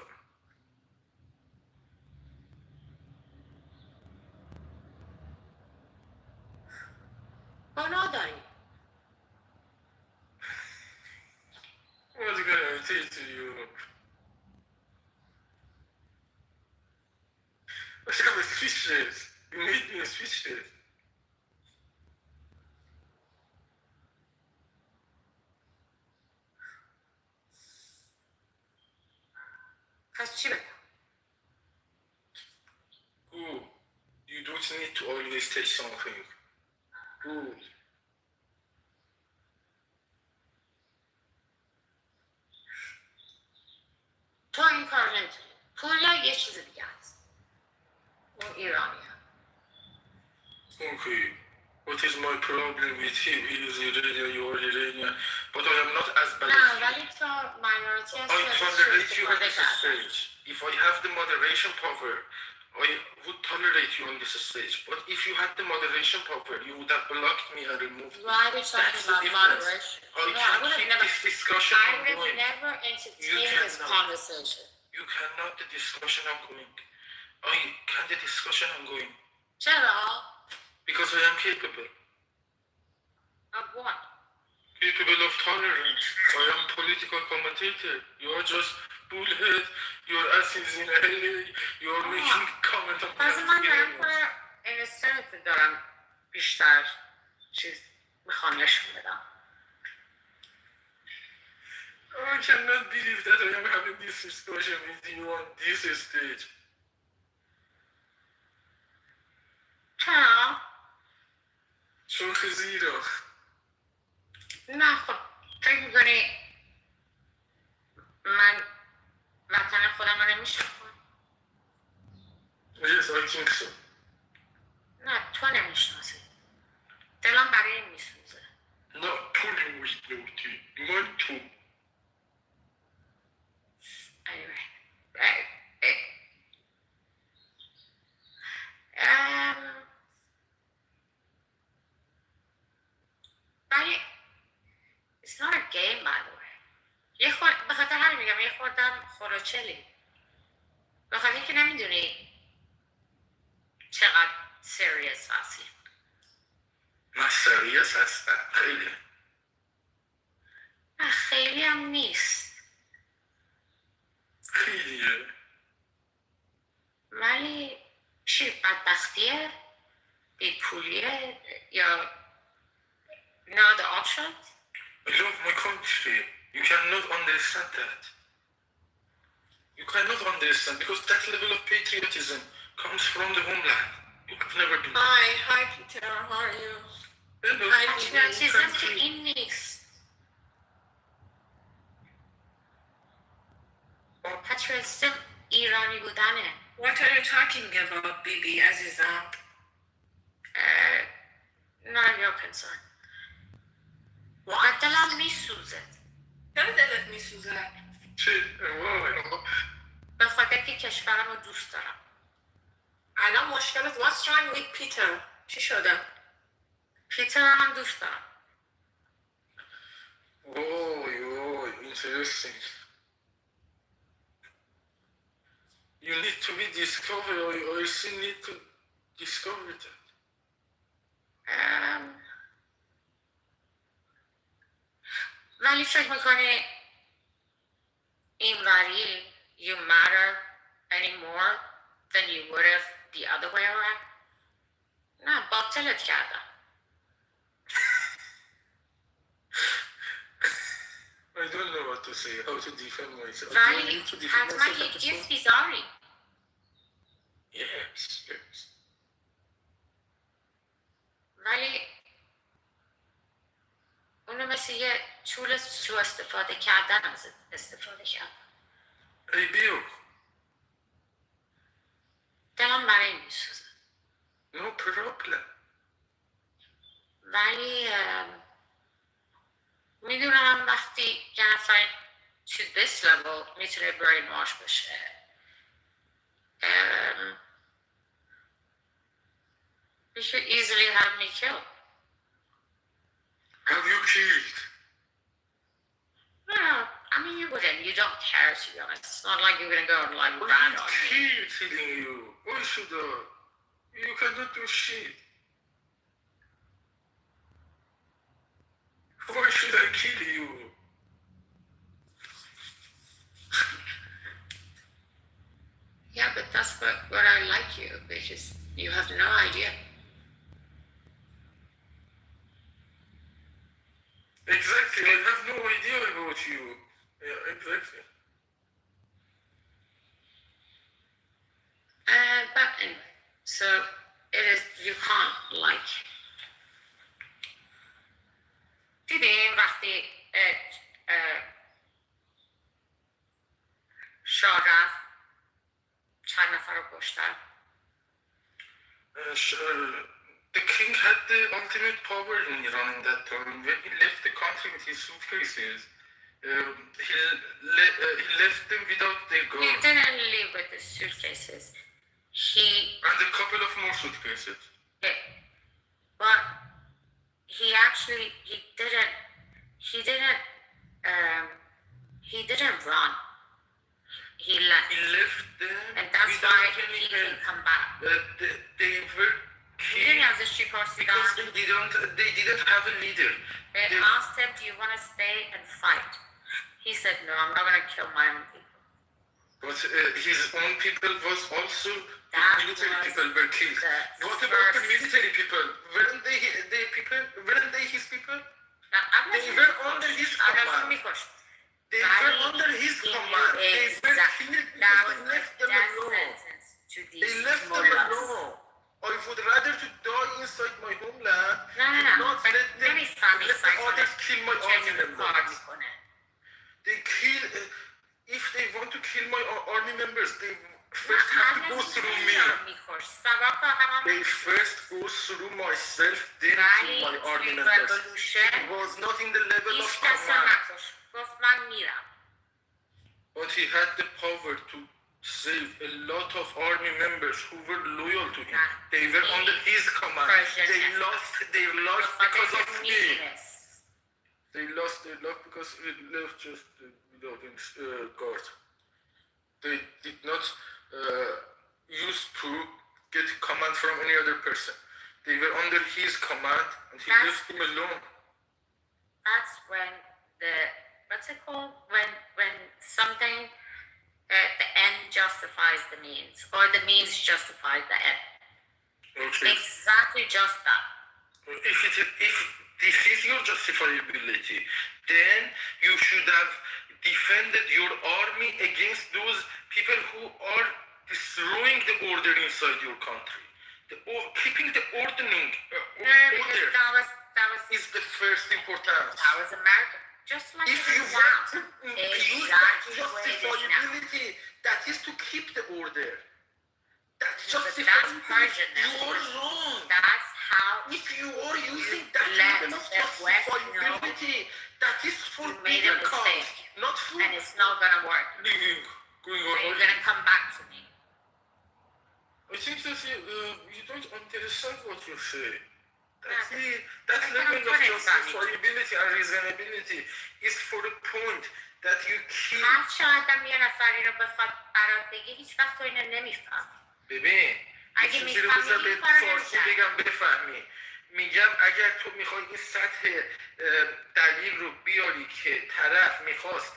گناه داری.
What's gonna say to you? I'm speechless. You made me speechless.
پس چی بگم؟
Good. You don't need to always take something. Good.
تو این کار نمیتونی. پوریا یه چیز دیگه است. اون ایرانی هم.
Okay. What is my problem with him? He is Iranian, you are Iranian. But I am not as bad as
نه
you.
ولی تو مایورتی
I tolerate you on this stage. If I have the moderation power, I would tolerate you on this stage. But if you had the moderation power, you would have blocked me and removed me.
Why are we talking about moderation?
I would have never, this discussion
I would have
ongoing.
never entertained this conversation.
You cannot the discussion ongoing. I can the discussion ongoing.
چرا؟
Because I am capable.
Of what?
Capable of tolerance. I am political commentator. You are just bullhead. Your ass is in LA. You are making comment on
پس من دارم کنم اینسترنت دارم بیشتر چیز میخوام نشون بدم.
I cannot believe that I am having this discussion with you on this stage.
چرا؟
چون زیرا.
نه خب فکر میکنی من وطن خودم رو نمیشناسم؟
Yes, I think so.
نه تو نمیشناسی. دلم برای این میسوزه.
نه تو نمیشناسی. من تو.
ولی it's not a game by the way. به خاطر همین میگم یه خوردم خراچلی. به خاطر که نمیدونی چقدر سریس هستی.
من سریس هستم خیلی.
نه خیلی هم نیست.
خیلیه.
ولی چی بدبختیه؟ بیپولیه؟ یا not the option?
I love my country. You cannot understand that. You cannot understand because that level of patriotism comes from the homeland. You have never been.
Hi Peter, how are you?
Hello.
پتریوتیزم که این نیست. پتریوتیزم ایرانی بودنه.
What are you talking about, بیبی عزیزم؟
None of your concern. دلم میسوزه.
چرا دلت میسوزه؟
به خاطر که کشورم رو دوست دارم.
الان مشکلت what's wrong with Peter؟ چی شده؟
پیتر هم دوست دارم.
Oh, interesting. You need to be discovered, or you still need to discover that.
ولی فکر میکنی این وری you matter any more than you would have the other way around? نه باطلت کردم.
I don't know what to say, how to defend myself.
ولی حتما یک گیفتی داری.
Yes.
ولی اونو مثل یه طول سوء استفاده کردن از استفاده کردن.
ای بیو.
دلم برای این میسوزه.
No problem.
ولی میدونم وقتی یه نفر to this level میتونه brain wash بشه. You could easily have me killed.
Have you killed?
No, I mean you wouldn't. You don't care, to be honest. It's not like you're gonna go and like rat on me.
Killing you. Why should I? You cannot do shit. Why should I kill you?
Yeah, but that's what I like you, because you have no idea.
Exactly, I have no idea about you. Yeah, exactly.
But anyway, so it is, you can't like. دیدیم وقتی شاه رفت چند نفر رو کشتن.
The king had the ultimate power in Iran in that time. When he left the country with his suitcases, he left them without their
He
guards.
didn't leave with the suitcases.
And a couple of more suitcases.
But he actually, he didn't run. He left.
He left them.
And that's why he can come back.
They were
میدونی ازش چی پرسیدن؟
Because they didn't have a leader.
They asked him, do you want to stay and fight? He said, no, I'm not going to kill my own people.
But his own people was also military people were killed. What about the military people? Weren't they his people? They were under his command. They were under his command. They were killed because they left them alone. They left them alone. I would rather to die inside my homeland not let the others kill my army members. They kill, if they want to kill my army members, they first have to go through me. They first go through myself, then kill my army members. It was not in the level of command. But he had the power to save a lot of army members who were loyal to him. They were under his command. They lost their life because of me. They lost their life because we left just without guard. They did not used to
get command from any other person. They were under his command, and he left them alone.
That's when what's it called? When something, the end justifies the means, or the means justifies the end.
Okay.
Exactly just that.
If this is your justifiability, then you should have defended your army against those people who are destroying the order inside your country. Keeping the ordering order is the first importance.
That was America. Just like
if you want to use that justifiability, that is to keep the order. That's justifiability. You are wrong.
That's how.
If you are using that level of justifiability, that is for bigger cause, not for.
And it's not gonna work.
Going on.
You're gonna come back to me.
I think that you don't understand what you say. That level of justifiability and reasonability is for the point that you keep.
هر چه آدم یه نفری رو بخواد برات بگه هیچ وقت تو اینو نمیفهم.
ببین
اگه میفهمی این کارو نمی‌کنی.
بگم بفهمی. میگم اگر تو میخوای این سطح دلیل رو بیاری که طرف میخواست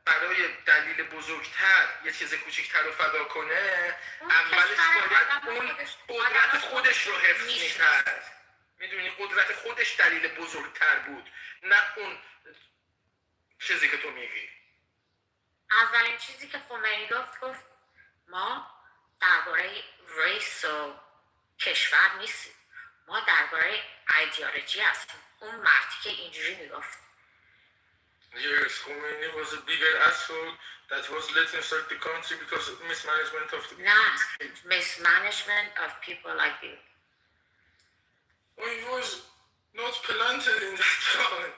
برای دلیل بزرگتر یه چیز کوچکتر رو فدا کنه، اولش باید اون قدرت خودش رو حفظ میکرد. میدونی قدرت خودش دلیل بزرگتر بود، نه اون چیزی که تو میگی.
اولین چیزی که خمینی گفت ما درباره ریس و کشور نیستیم، ما درباره ایدئولوژی هستیم. اون مردی که اینجوری میگفت.
Yes, Khomeini was a bigger asshole that was let inside the country because of mismanagement of the
Not mismanagement of people like you.
I was not planted in that time.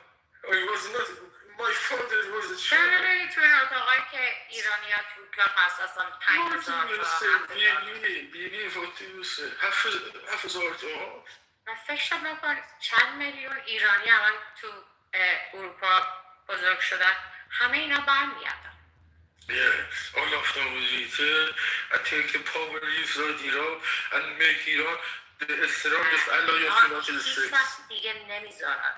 I was not. My father was a child.
چرا تو این اتاقایی که ایرانی ها تو کلاپ اساسا 5,000 تا
بیبی فوتیوسه 7,000 تا.
و فکر نکن چند میلیون ایرانی الان تو اروپا بزرگ شدن، همه اینا برمیگردن.
Yes, all of them will return and take the power inside Iran and make Iran the strongest ally of the United States.
هیچ وقت دیگه نمیذارن.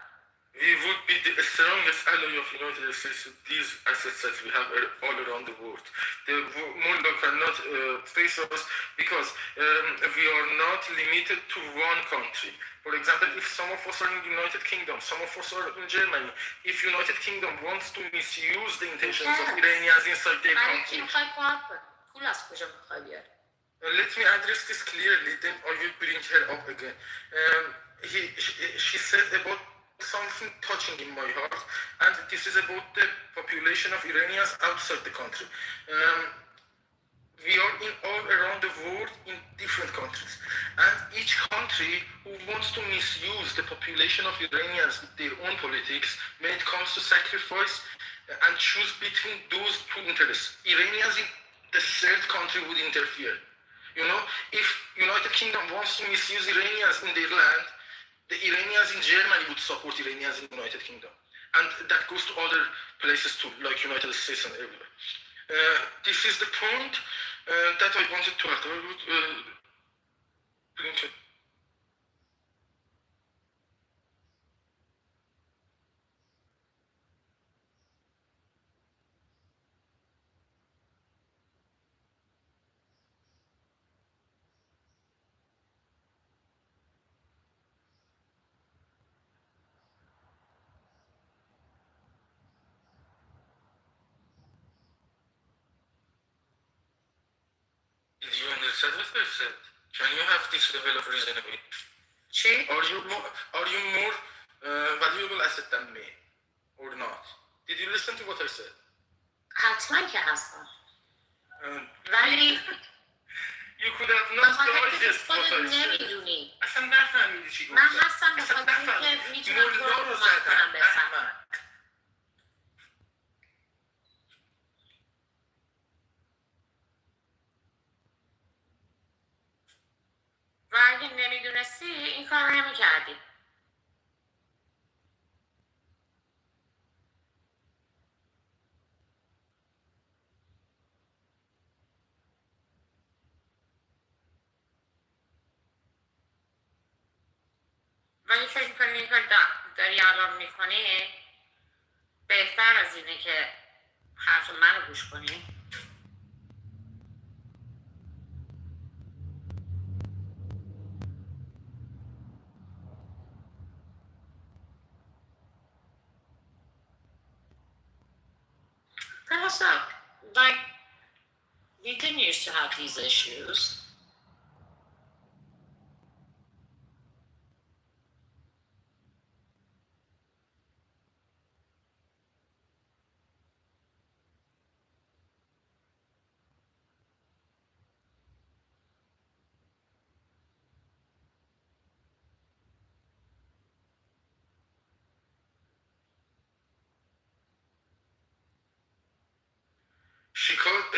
We would be the strongest ally of the United States with these assets that we have all around the world. The Mullah cannot face us because we are not limited to one country. For example, if some of us are in the United Kingdom, some of us are in Germany, if United Kingdom wants to misuse the intentions of Iranians inside their country, let me address this clearly, then I will bring her up again. She said about something touching in my heart, and this is about the population of Iranians outside the country. We are in all around the world in different countries, and each country who wants to misuse the population of Iranians with their own politics when it comes to sacrifice and choose between those two interests. Iranians in the third country would interfere. You know, if United Kingdom wants to misuse Iranians in their land, the Iranians in Germany would support Iranians in the United Kingdom. And that goes to other places too, like United States and everywhere. This is the point that I wanted to add. I would bring it. Did you understand what I said? Can you have this level of reasonability? Are you more valuable asset than me, or not? Did you listen to what I said?
حتما که هستم.
ولی You could have not digest what I said.
نمیدونی.
اصلا نفهمیدی چی گفتم.
من هستم بخاطر اینکه میتونم تو رو کمک کنم بفهمم. و اگه نمیدونستی این کار رو نمیکردی.
ولی فکر میکنی که داری الان میکنی بهتر از اینه که حرف منو گوش کنی. What's up? Like, we didn't used to have these issues.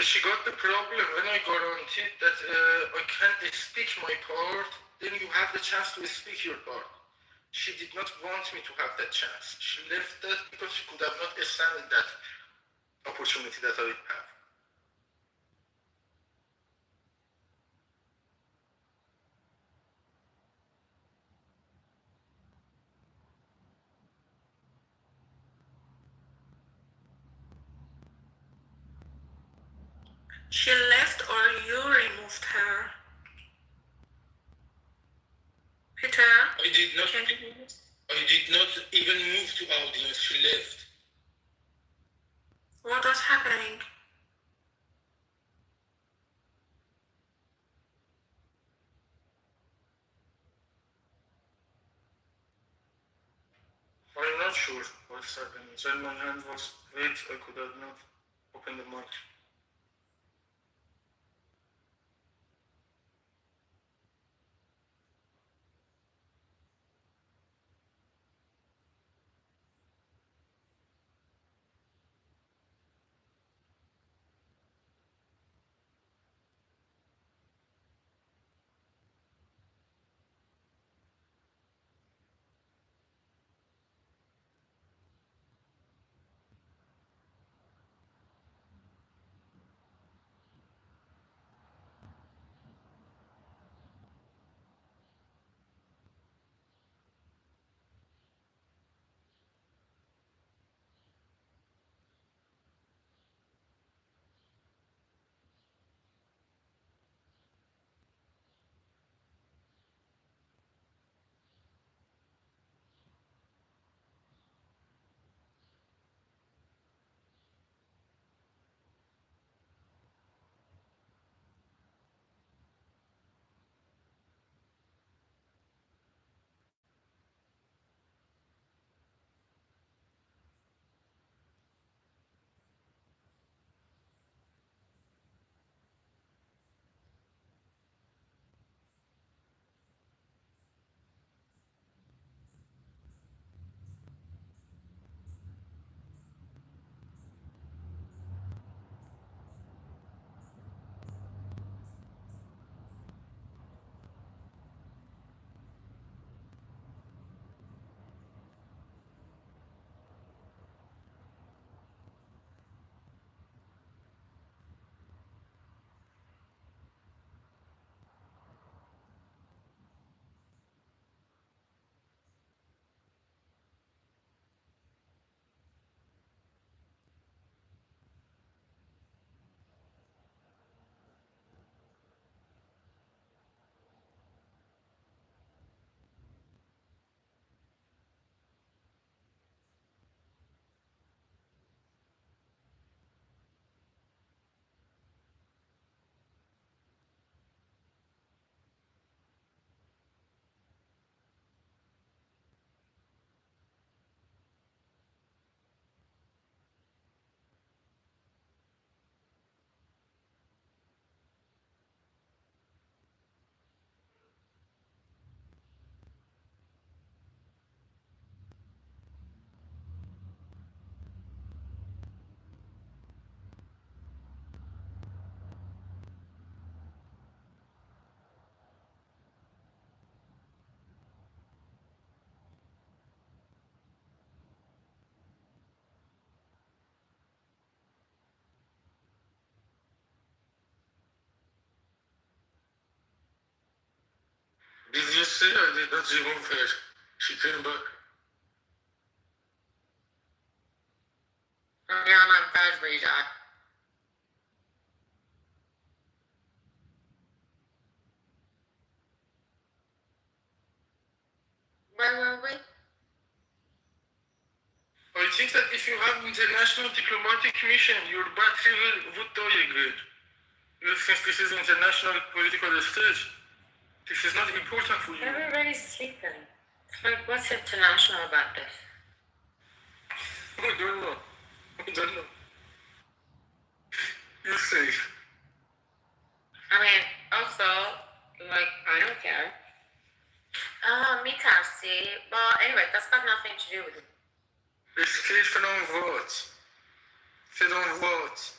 She got the problem when I guaranteed that I can't speak my part, then you have the chance to speak your part. She did not want me to have that chance. She left that because she could have not stand that opportunity that I have.
She left or you removed her? Peter?
I did not even move to audience. She left.
What was happening?
I'm not sure what's happening. Inside my hand was wet. I could have not opened the mic. Did you see I did not remove her?
She came back.
Yeah, I'm on Fazbear's eye. Where were we?
I think that if you have international diplomatic mission, your battery would die again. Since this is international political stage, this is not important for you.
Everybody's sleeping. Like, what's international about this?
I don't know. I don't know. You say.
I mean, also, like, I don't care. میترسی. But anyway, that's got nothing to do with it.
Escape from what? From what?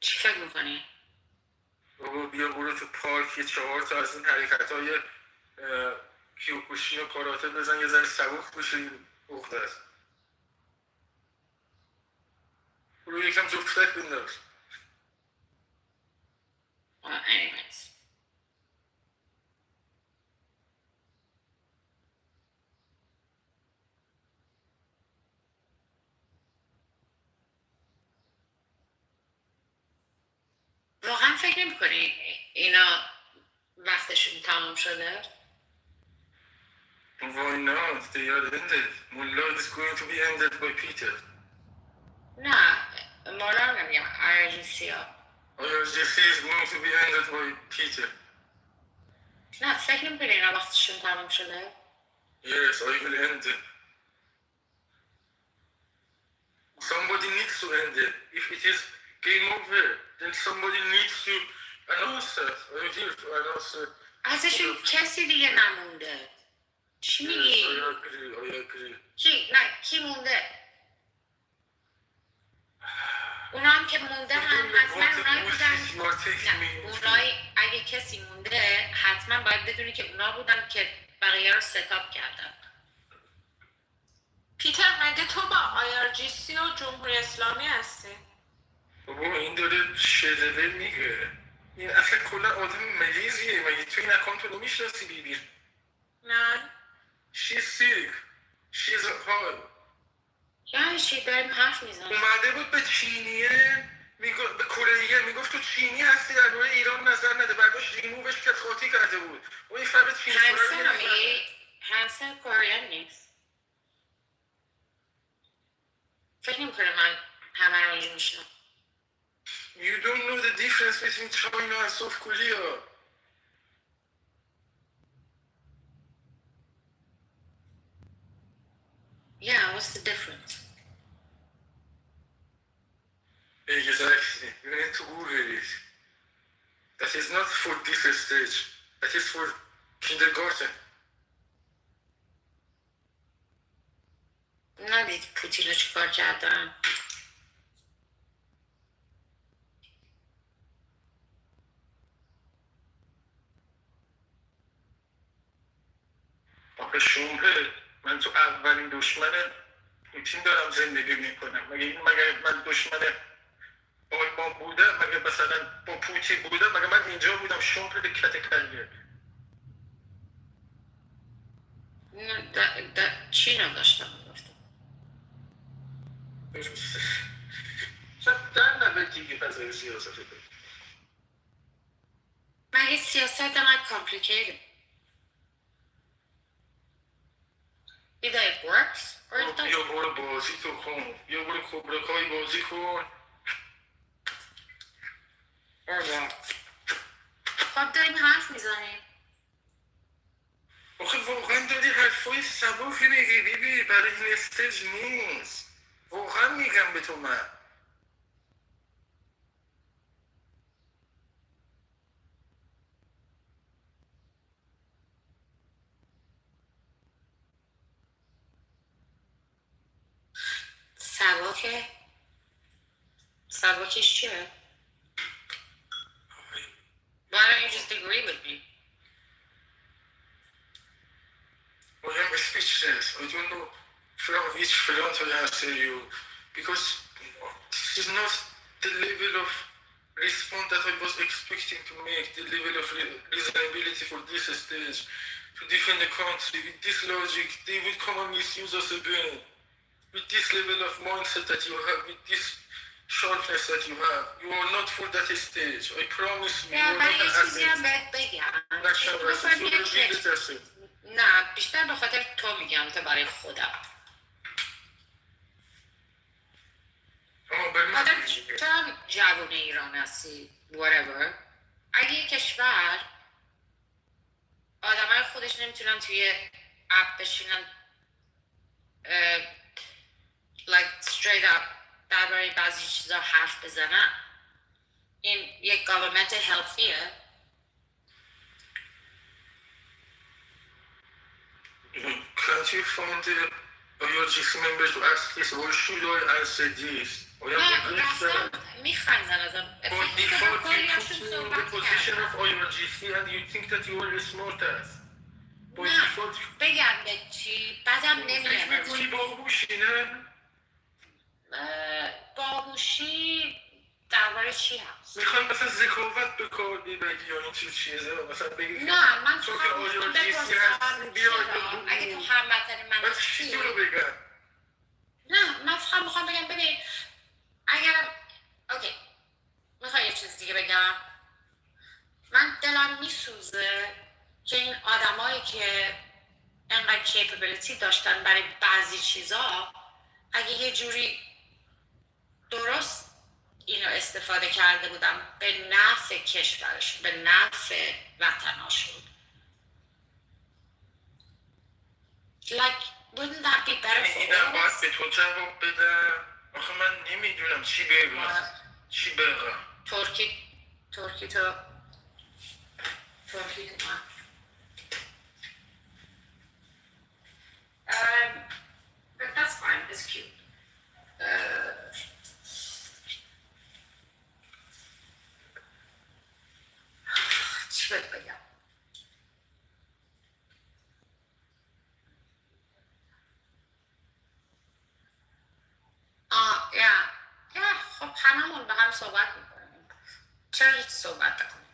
چی فکر میکنی؟
بابا بیا برو تو پارک یه 4 تا از این حرکت های کیوکوشی و کاراته بزن یه ذره سبک بشه اخته است. برو یکم جفتک بنداز.
Anyways. واقعا فکر نمی کنی اینا وقتشون تمام شده؟
Why not? They are ended. Mulan is going to be ended by Peter.
نه مولا نمیگم IRGC ها.
IRGC is going to be ended by Peter.
نه فکر نمی کنی اینا وقتشون تمام شده؟
Yes, I will end it. Somebody needs to end it. If it is game over, then somebody needs to announce it. I'm here to announce it.
ازشون کسی دیگه نمونده. چی میگی؟
I agree.
کی مونده؟ اونا هم که موندن حتما اونایی بودن. اونایی اگه کسی مونده حتما باید بدونی که اونا بودن که بقیه رو ستاپ کردن. پیتر مگه تو با IRGC و جمهوری اسلامی هستی؟
بابا این داره شلوه میگه. این اصلا کلا آدم مریضیه. مگه تو این اکانت رو نمیشناسی بیبی؟
نه.
She's sick. She's high.
یعنی چی داریم حرف میزنیم؟
اومده بود به چینیه به کره میگفت تو چینی هستی در مورد ایران نظر نده بعدش ریمووش کرد خاطی کرده بود و این فرد چینی
هنسن رو میگی؟ هنسن کورین نیست فکر نمی کنم من همه رو اینجا میشنم.
You don't know the difference between China and South Korea.
Yeah, what's the difference?
Exactly. You need to Google it. That is not for this stage. That is for kindergarten.
ندید پوتین رو چیکار کردن؟
آخه شومپه من تو اولین دشمن پوتین دارم زندگی میکنم مگه من دشمن آلمان بودم مگه مثلا با پوتین بودم مگه من اینجا بودم شومپه کته کلیه
چی نداشتم گفتم
شاید در نبه دیگه فضای سیاست بود
مگه سیاست انقدر complicated either it works or it doesn't.
یا برو بازی تو کن یا برو کبرکای بازی کن
or what خب داریم حرف میزنیم
آخه واقعا داری حرفای سبوکی میگی بیبی برای این استیج نیست واقعا میگم به تو من
سبکش چیه؟ Why don't you just agree with me?
I am speechless. I don't know from which front I answer you because
is not the level of response that I was expecting to make, the level of reasonability for this stage, to defend the country. With this logic, they will come and misuse us again. With this level of mindset that you have, with this sharpness that you have, you are not for that stage. I promise you.
نه ولی یه چیزی هم بهت بگم. نه بیشتر به خاطر تو میگم تا برای خودم. تو هم جوان ایران هستی whatever. اگه یه کشور آدمای خودش نمیتونن توی اپ بشینن like straight up درباره بعضی چیزا حرف بزنن، این یک government healthyه.
Can't you find your GC members to ask this? Why should I answer this?
نه میخندن ازم.
By default you put you in the position of your GC and you think that you are the smartest.
نه بگم به چی؟ بعدم نمیدونم
میکنی باهوشی نه؟
باهوشی درباره چی هست؟
میخوام مثلا ذکاوت به کار ببری یا این چیز چیزه مثلا بگی
نه من
تو که آیا جیسی هستی بیای
اگه تو هموطن من هستی
رو بگم
نه من فقط میخوام بگم ببین اگر اوکی میخوای یه چیز دیگه بگم من دلم میسوزه که این آدمایی که انقدر کیپبلیتی داشتن برای بعضی چیزا اگه یه جوری درست اینو استفاده کرده بودم به نفع کشورشون به نفع وطناشون like wouldn't that be better for
اینم باید به تو جواب بدم آخه من نمیدونم چی بگم
ترکی تو but that's fine, it's cute. چی بهت بگم؟ خب هممون به هم صحبت میکنیم چرا صحبت نکنیم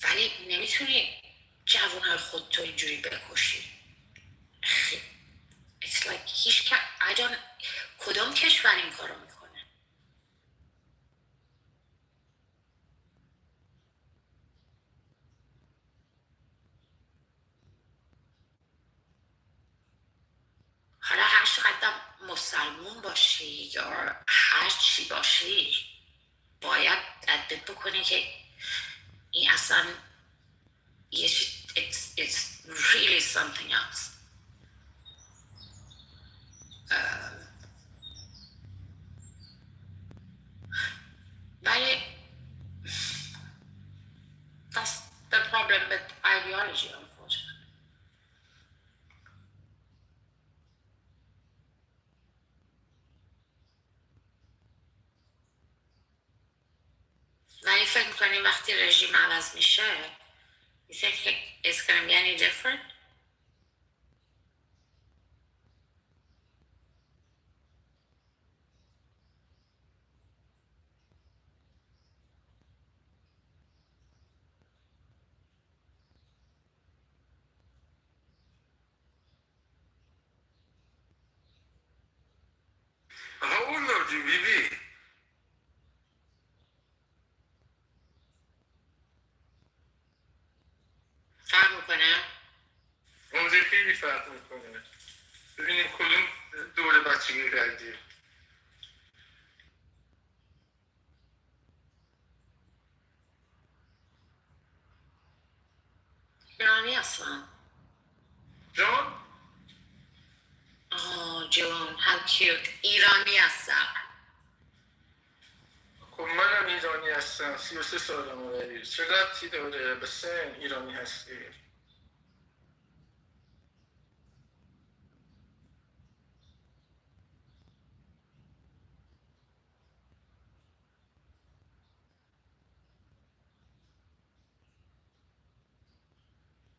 ولی نمیتونی جوانهای خودتو اینجوری بکشی It's like هیچ کدوم کشور این کارو میکنه حالا هر چقدر مسلمون باشی یا هر چی باشی باید ادبت بکنی که این اصلا it's really something else ولی that's the problem with ideology unfortunately ولی فکر میکنی وقتی رژیم عوض میشه you think it's gonna be any different
How old are you, Bibi?
فرق میکنه؟
اونجا خیلی فرق میکنه ببینیم کدوم دوره بچگی کردی
ایرانی هستم
جان؟
جون how cute ایرانی هستم
خب منم ایرانی هستم 33 سالمه ولی چه ربطی داره به سن ایرانی هستی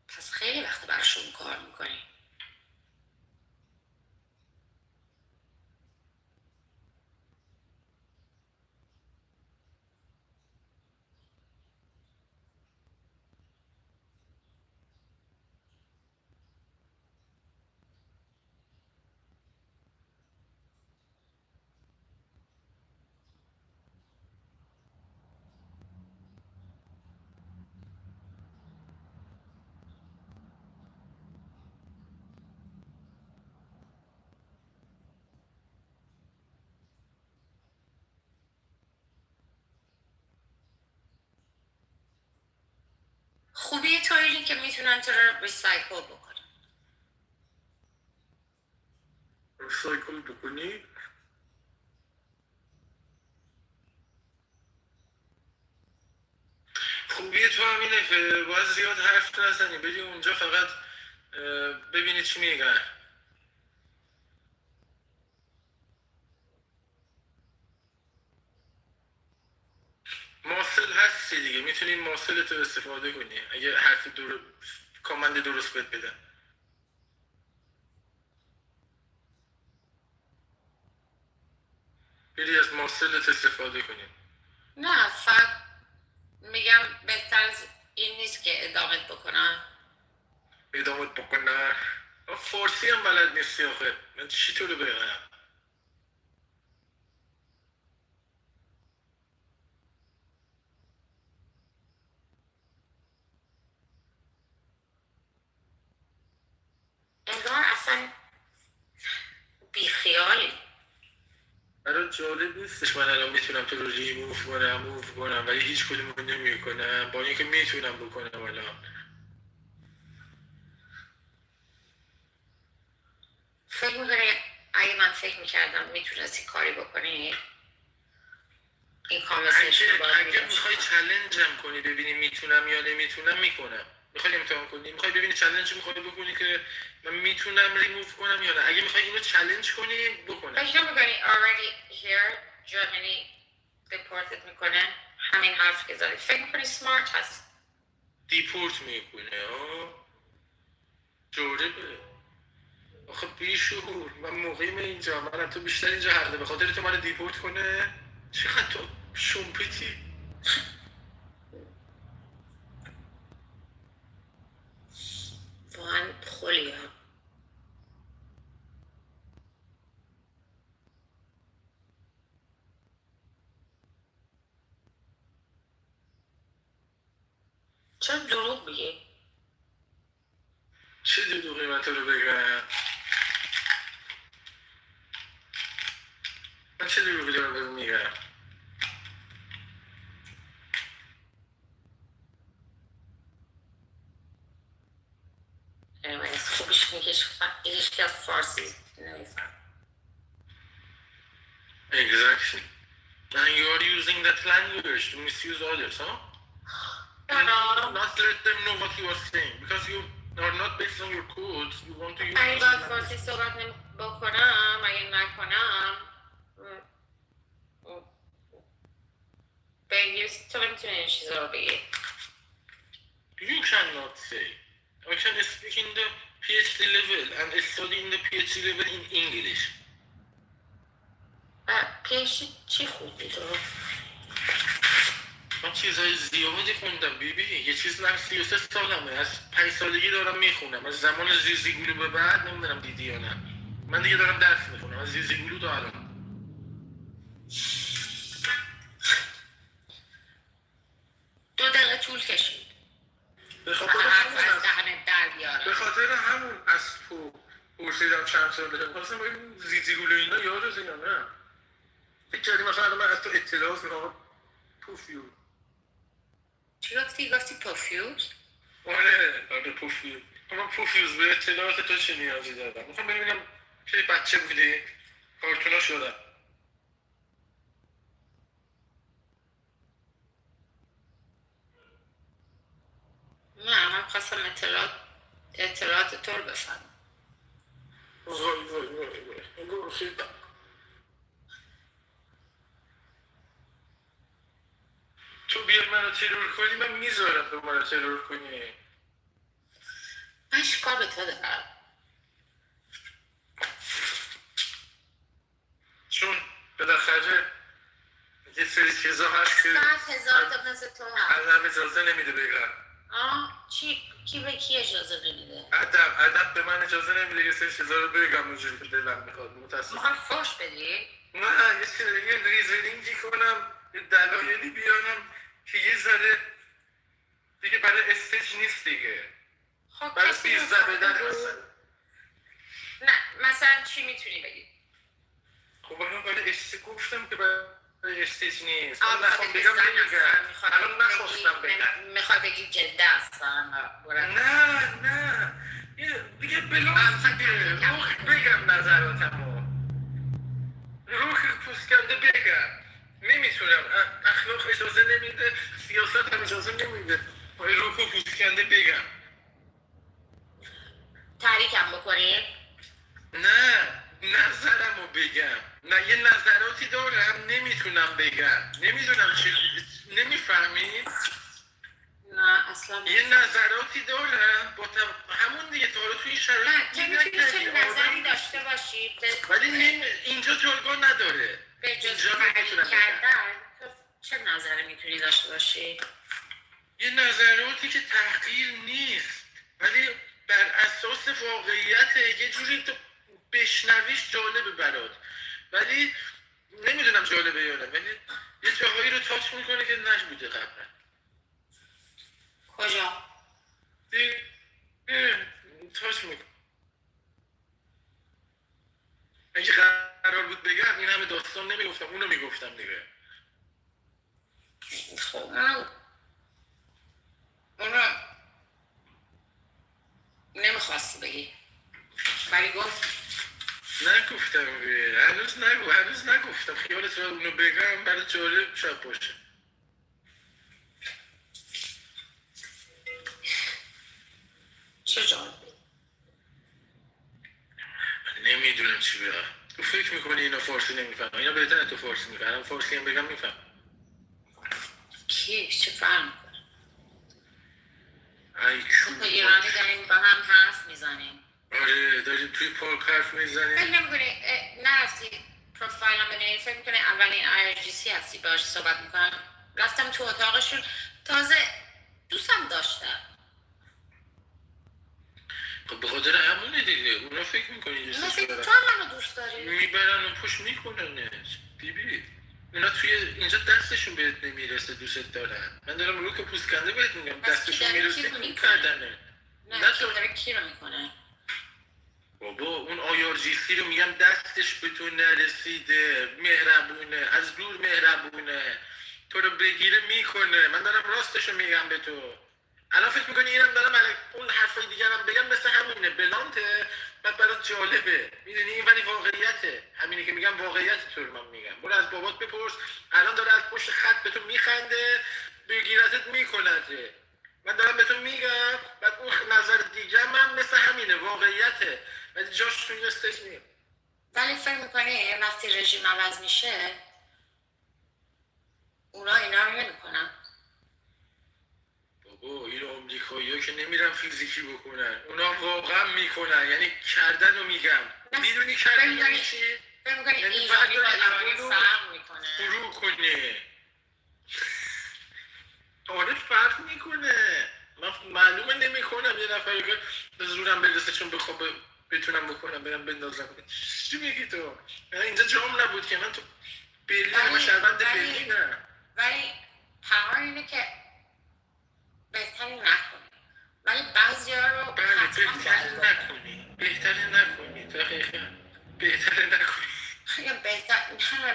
پس خیلی وقت براشون کار میکنی خوبی تو اینه که میتونن تو رو ریسایکل بکنن.
ریسایکل بکنی؟ خوبی تو همینه که باید زیاد حرف نزنی، بری اونجا فقط ببینی چی میگن. ماسل هستی دیگه، میتونی ماسلتو استفاده کنی اگه حرف کامند درست بهت بدن. بری از ماسلت استفاده کنی.
نه فقط میگم بهتر از این نیست که ادامت بکنن.
ادامت بکنن؟ فارسی هم بلد نیستی آخه، من چی تو رو بگم؟
انگار اصلا بیخیالی.
برای جالب نیستش من الان میتونم تو رو ریموف کنم موف کنم ولی هیچ کدوم رو نمی کنم، با اینکه میتونم بکنم الان.
فکر میکنی اگه من فکر میکردم میتونستی کاری بکنی این کانورسیشن باید
اگه میخوای چلنجم کنی ببینی میتونم یا نمیتونم میکنم. میخوای امتحان کنی، میخوای ببینی چلنج میخوای بکنی که من میتونم ریموف کنم یا نه، اگه میخوای اینو چلنج کنی بکنم.
فکر نمیکنی already here Germany دیپورتت میکنه؟ همین حرف که زدی فکر میکنی سمارت هست؟
دیپورت میکنه جالبه. آخه بیشعور، من مقیم اینجا، من تو بیشتر اینجا حقه به خاطر تو منو دیپورت کنه. چقدر تو شمپتی.
واقعا خولی ها. چرا دروغ میگی؟
چه دروغی من تو رو بگم؟ من چه دروغی دارم میگم؟
anyways خوبش میگه هیچ که فارسی نمیفهم.
Exactly. And you are using that language to misuse others, huh?
No.
Not let them know what you are saying because you are not based on your codes. You want to use.
اگه باید فارسی صحبت بکنم اگه نکنم به انگلیسی تو نمیتونی این چیزا رو بگی.
You cannot say. I can speak in the PhD level and study in the PhD level in English.
PhD چی خوندی تو؟
من چیزهای زیادی خوندم بیبی. یه چیز من 33 سالمه، از 5 سالگی دارم میخونم، از زمان زیزیگولو به بعد. نمیدونم دیدی یا نه، من دیگه دارم درس میخونم از زیزیگولو تا الان.
دو دقیقه طول کشید
به خاطر همون از تو پرسیدم چند سال بودم، خواستم بگم زیزیگولو اینا یادت یا نه. فکر کردی مثلا من از تو اطلاعات میخوام پوفیو.
چی گفتی؟ گفتی پوفیوز؟
آره پوفیوز. من پوفیوز به اطلاعات تو چه نیازی دارم؟ میخوام ببینم که بچه بودی کارتونا شدم.
نه من خواستم اطلاعات تو رو بفهمم.
وای تو بیار منو ترور کنی من میذارم تو منو ترور کنی.
من شکار به تو دارم
چون بالاخره یه سری چیزا هست که
100,000 تا مثل تو هست.
ادب اجازه نمیده بگم.
کی به کی اجازه نمیده؟
ادب به من اجازه نمیده یه سری چیزا رو بگم اونجوری که دلم میخواد. متاسفم.
میخوام فوش بدی؟
نه یه ریزنینگی کنم، یه دلایلی بیارم که یه ذره دیگه برای استیج نیست دیگه.
خب
برای
کسی
بیزده بدن اصلا.
نه مثلا چی میتونی بگی؟
خب من برای استیج گفتم که برای
استیج نیست.
آه،
من نخوام بگم نمیگم. الان نخواستم بگم.
میخوای بگی جده هستن
نه دیگه بلاس دیگه روح بگم نظراتمو روح پوسکنده بگم نمیتونم اخلاق اجازه نمیده سیاست هم اجازه نمیده روح پوسکنده بگم
تحریکم بکنیم
نه نظرمو بگم نه یه نظراتی دارم نمیتونم بگم نمیدونم چی نمیفهمید
نه اصلا
یه نظراتی دارم با همون دیگه تا حالا توی این شرایط
نه میتونی چه نظری داشته باشی
ولی اینجا جایگاه نداره
به جز
اینجا
تحریک
نمیتونم
کردن چه نظری میتونی داشته باشی
یه نظراتی که تحقیر نیست ولی بر اساس واقعیت یه جوری تو بشنویش جالبه برات ولی نمیدونم جالبه یا نه ولی یه جاهایی رو تاچ میکنه که نشبوده قبلا
کجا؟
تاچ میکنه اگه قرار بود بگم این همه داستان نمیگفتم اونو میگفتم دیگه
خب اونو نمیخواستی بگی ولی گفت
نگفتم هنوز نگفتم خیالت را اونو بگم برای جالب شب باشه
چه جالب
نمیدونم چی بگم تو فکر میکنی اینا فارسی نمیفهم اینا بهتره تو فارسی میفهم فارسی هم بگم میفهم
کی چه فهم
ای
تو ایرانی داریم با هم حرف میزنیم
آره داریم توی پارک حرف میزنیم
فکر نمیکنی نرفتی پروفایلم بنویسی فکر میکنی اولین IRGC هستی باهاش صحبت میکنم رفتم تو اتاقشون تازه دوستم داشتم
خب به خاطر همونه دیگه اونا فکر میکنی
اونا فکر تو هم منو دوست داری
میبرن و پوش میکننش بیبی اونا توی اینجا دستشون بهت نمیرسه دوست دارن من دارم رو که پوسکنده بهت میگم دستشون میرسه میکردنه
نه کی داره کی رو میکنه
بابا اون IRGC رو میگم دستش به تو نرسیده مهربونه از دور مهربونه تو رو بگیره میکنه من دارم راستشو میگم به تو الان فکر میکنی اینم دارم اون حرفای دیگر هم بگم مثل همینه بلانته بعد برات جالبه میدونی این ولی واقعیته همینه که میگم واقعیت تو رو من میگم برو از بابات بپرس الان داره از پشت خط به تو میخنده بگیرتت میکنه من دارم به تو میگم بعد اون نظر دیگه من مثل همینه واقعیته ولی جاش توی استش نیست
ولی فکر میکنی وقتی رژیم عوض میشه اونا اینا رو نمیکنن
بابا این آمریکایی ها که نمیرن فیزیکی بکنن اونا واقعا میکنن یعنی کردن رو میگم میدونی کردن یعنی چی؟
فکر میکنی ایرانی با ایرانی فرق میکنه
فرو کنه آره فرق میکنه من معلومه نمیکنم یه نفر که به زورم برسه چون بخوام بتونم بکنم برم بندازم چی میگی تو؟ اینجا جام نبود که من تو برلین همه شهروند برلینم
ولی قرار اینه که بهتری نکنی ولی بعضی ها رو
بهتری نکنی دقیقا بهتری نکنی
خیلی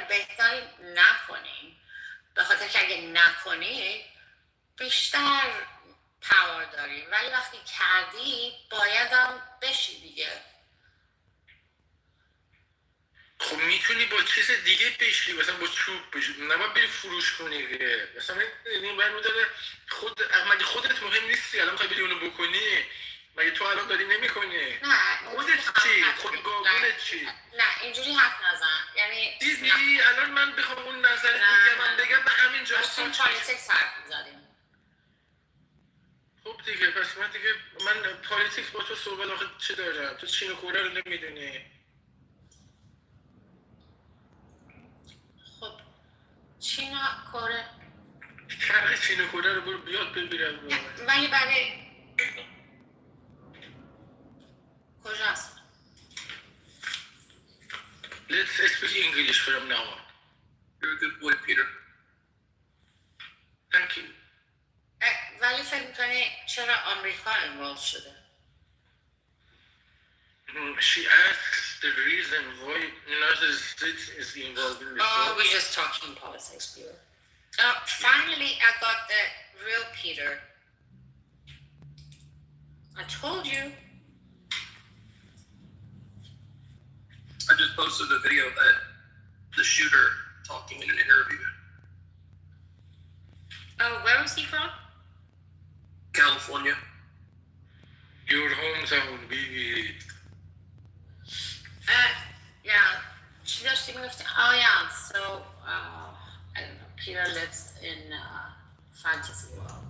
بهتری نکنی به خاطر که اگه نکنی بیشتر پاور داری ولی وقتی کردی باید هم بشی دیگه
خب میتونی با چیز دیگه بشی مثلا با چوب بشی نباید بری فروش کنی دیگه مثلا این برمیداره مگه خودت مهم نیستی الان میخوای بری اونو بکنی مگه تو الان داری نمیکنی
نه
خودت چی؟ خود گاگونت چی؟
نه اینجوری حرف نزن یعنی
دیدی الان من بخوام اون نظر دیگه من بگم به همین جا
داشتیم پالیتیکس حرف میزدیم
خب دیگه پس من پالیتیکس با تو صحبت آخه چی دارم تو چین و کره رو نمیدونی
خب چین و کره
شرق چین و کره رو برو بیاد ببیرم
ولی برای کجاست
Let's speak English from now on.
You're a good boy, Peter.
Thank you.
ولی فکر میکنی چرا آمریکا انرول شده
She asks
the reason why United States is involved in this war?
We're just talking politics, Peter.
Finally, I got the real Peter. I told you.
I just posted a video that the shooter talking in an interview.
Where is he from?
California.
Your hometown, baby.
Yeah. She just left. Oh, yeah. So, I don't know. Peter lives in fantasy world.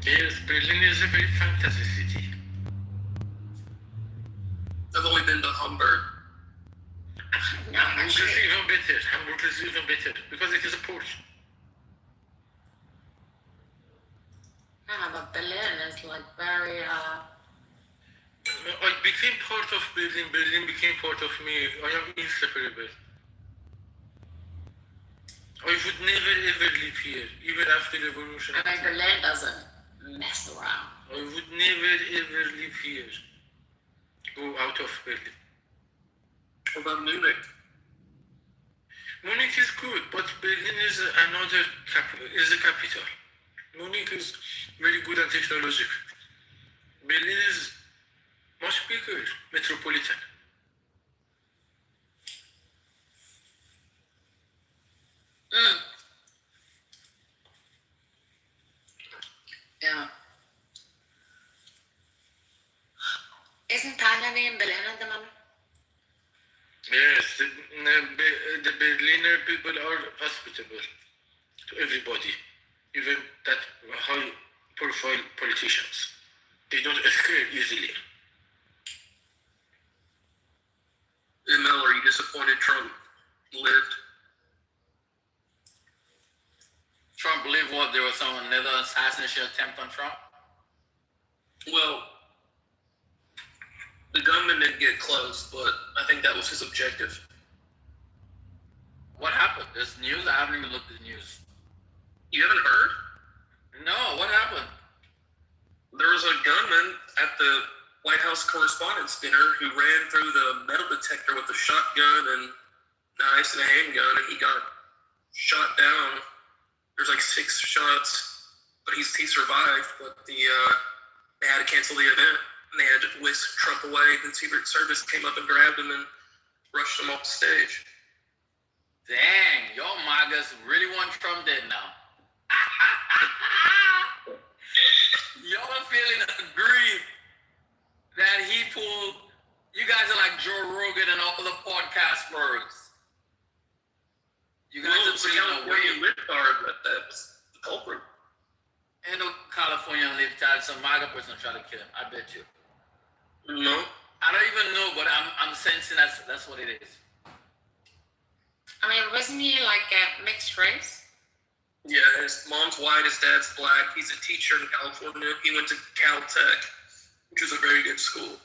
Yes, Berlin is a very fantasy city.
I've only been to Hamburg.
No,
Hamburg is
actually.
even better. Hamburg is even better because it is a port.
Yeah, but Berlin is like very.
I became part of Berlin. Berlin became part of me. I am inseparable. I would never ever live here, even after revolution.
I mean, Berlin doesn't mess around.
I would never ever live here. Go out of Berlin.
What about Munich?
Munich is good, but Berlin is another is a capital. Munich is very good and technological. Berlin is much bigger, metropolitan.
Yeah.
Isn't Pahlavi in Berlin at the moment?
Yes, the Berliner people are hospitable to everybody, even that high-profile politicians. They don't escape easily.
Mel, are you disappointed Trump lived?
Trump believed what? There was another assassination attempt on Trump?
Well, the gunman didn't get close, but I think that was his objective.
What happened? There's news? I haven't even looked at the news.
You haven't heard?
No, what happened?
There was a gunman at the White House Correspondents' Dinner who ran through the metal detector with a shotgun and knives and a handgun, and he got shot down. There's like 6 shots, but he survived. But they had to cancel the event, and they had to whisk Trump away. The Secret Service came up and grabbed him and rushed him off the stage.
Dang, y'all MAGAs really want Trump dead now. Y'all are feeling aggrieved that he pulled. You guys are like Joe Rogan and all the podcast birds. You guys are feeling
California libtard that's the culprit.
And no California libtard, some MAGA person trying to kill him. I bet you.
No.
I don't even know, but I'm sensing that's what it is.
I mean, wasn't he like a mixed race?
Yeah, his mom's white, his dad's black. He's a teacher in California. He went to Caltech, which is a very good school.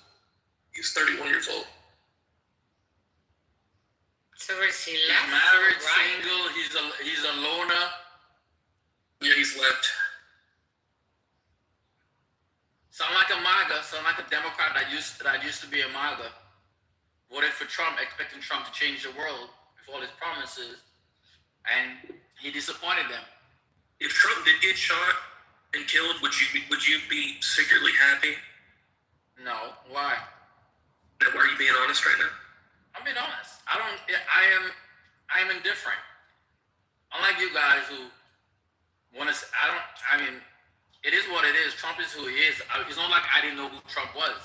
He's 31 years old.
So is he
He's
left?
married,
right?
single. He's a loner.
Yeah, he's left.
Sound like a MAGA. Sound like a Democrat that used to be a MAGA. Voted for Trump, expecting Trump to change the world with all his promises, and he disappointed them.
If Trump did get shot and killed, would you be secretly happy?
No. Why?
Why are you being honest right now?
I'm being honest. I am indifferent. Unlike you guys who want to. I mean, it is what it is. Trump is who he is. It's not like I didn't know who Trump was.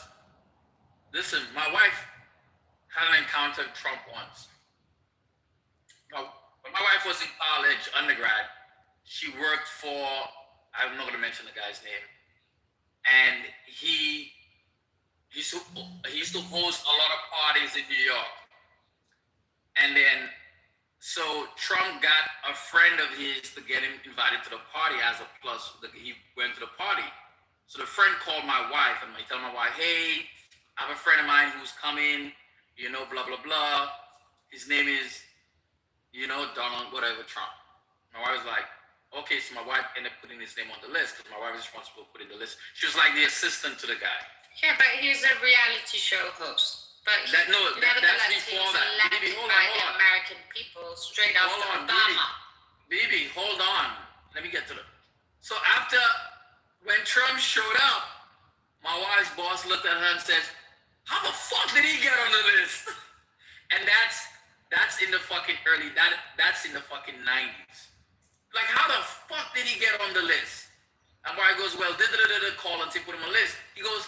Listen, my wife had an encounter with Trump once. When my wife was in college, undergrad, she worked for, I'm not going to mention the guy's name, and he used to host a lot of parties in New York. And then, so Trump got a friend of his to get him invited to the party as a plus. He went to the party. So the friend called my wife and I tell my wife, hey, I have a friend of mine who's coming, blah, blah, blah. His name is, Donald, whatever, Trump. My wife was like, okay, so my wife ended up putting his name on the list because my wife was responsible for putting the list. She was like the assistant to the guy.
Yeah, but he's a reality show host.
But
That- no, that- that's
nevertheless, he
before
was
that.
elected
Bibi, hold
by
on,
the
hold on.
American people straight after
Hold on,
Obama.
Bibi, hold on. Let me get to it. So after, when Trump showed up, my wife's boss looked at her and says, "How the fuck did he get on the list?" And that's in the fucking that's in the fucking 90s. Like, how the fuck did he get on the list? And why goes, well, call and say put him on the list. He goes,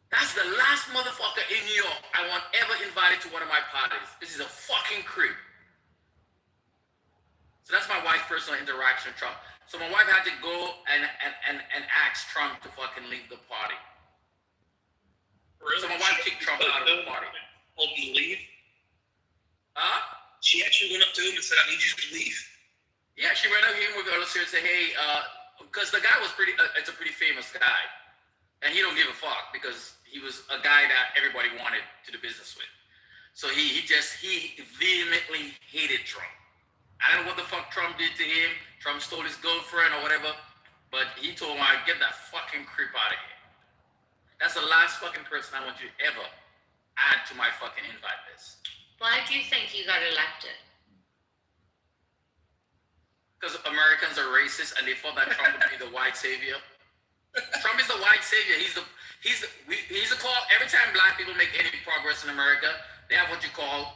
that's the last motherfucker in New York I want ever invited to one of my parties. This is a fucking creep. So that's my wife's personal interaction with Trump. So my wife had to go and ask Trump to fucking leave the party.
Really?
So my wife kicked Trump out of the party.
Told him to leave?
Huh?
She actually went up to him and said, I need you to leave.
Yeah, she went up to him with her and said, hey, because the guy was it's a pretty famous guy. And he don't give a fuck because he was a guy that everybody wanted to do business with. So he vehemently hated Trump. I don't know what the fuck Trump did to him. Trump stole his girlfriend or whatever. But he told him, get that fucking creep out of here. That's the last fucking person I want you to ever add to my fucking invite list.
Why do you think he got elected?
Because Americans are racist and they thought that Trump would be the white savior. Trump is the white savior. He's a call. Every time black people make any progress in America, they have what you call,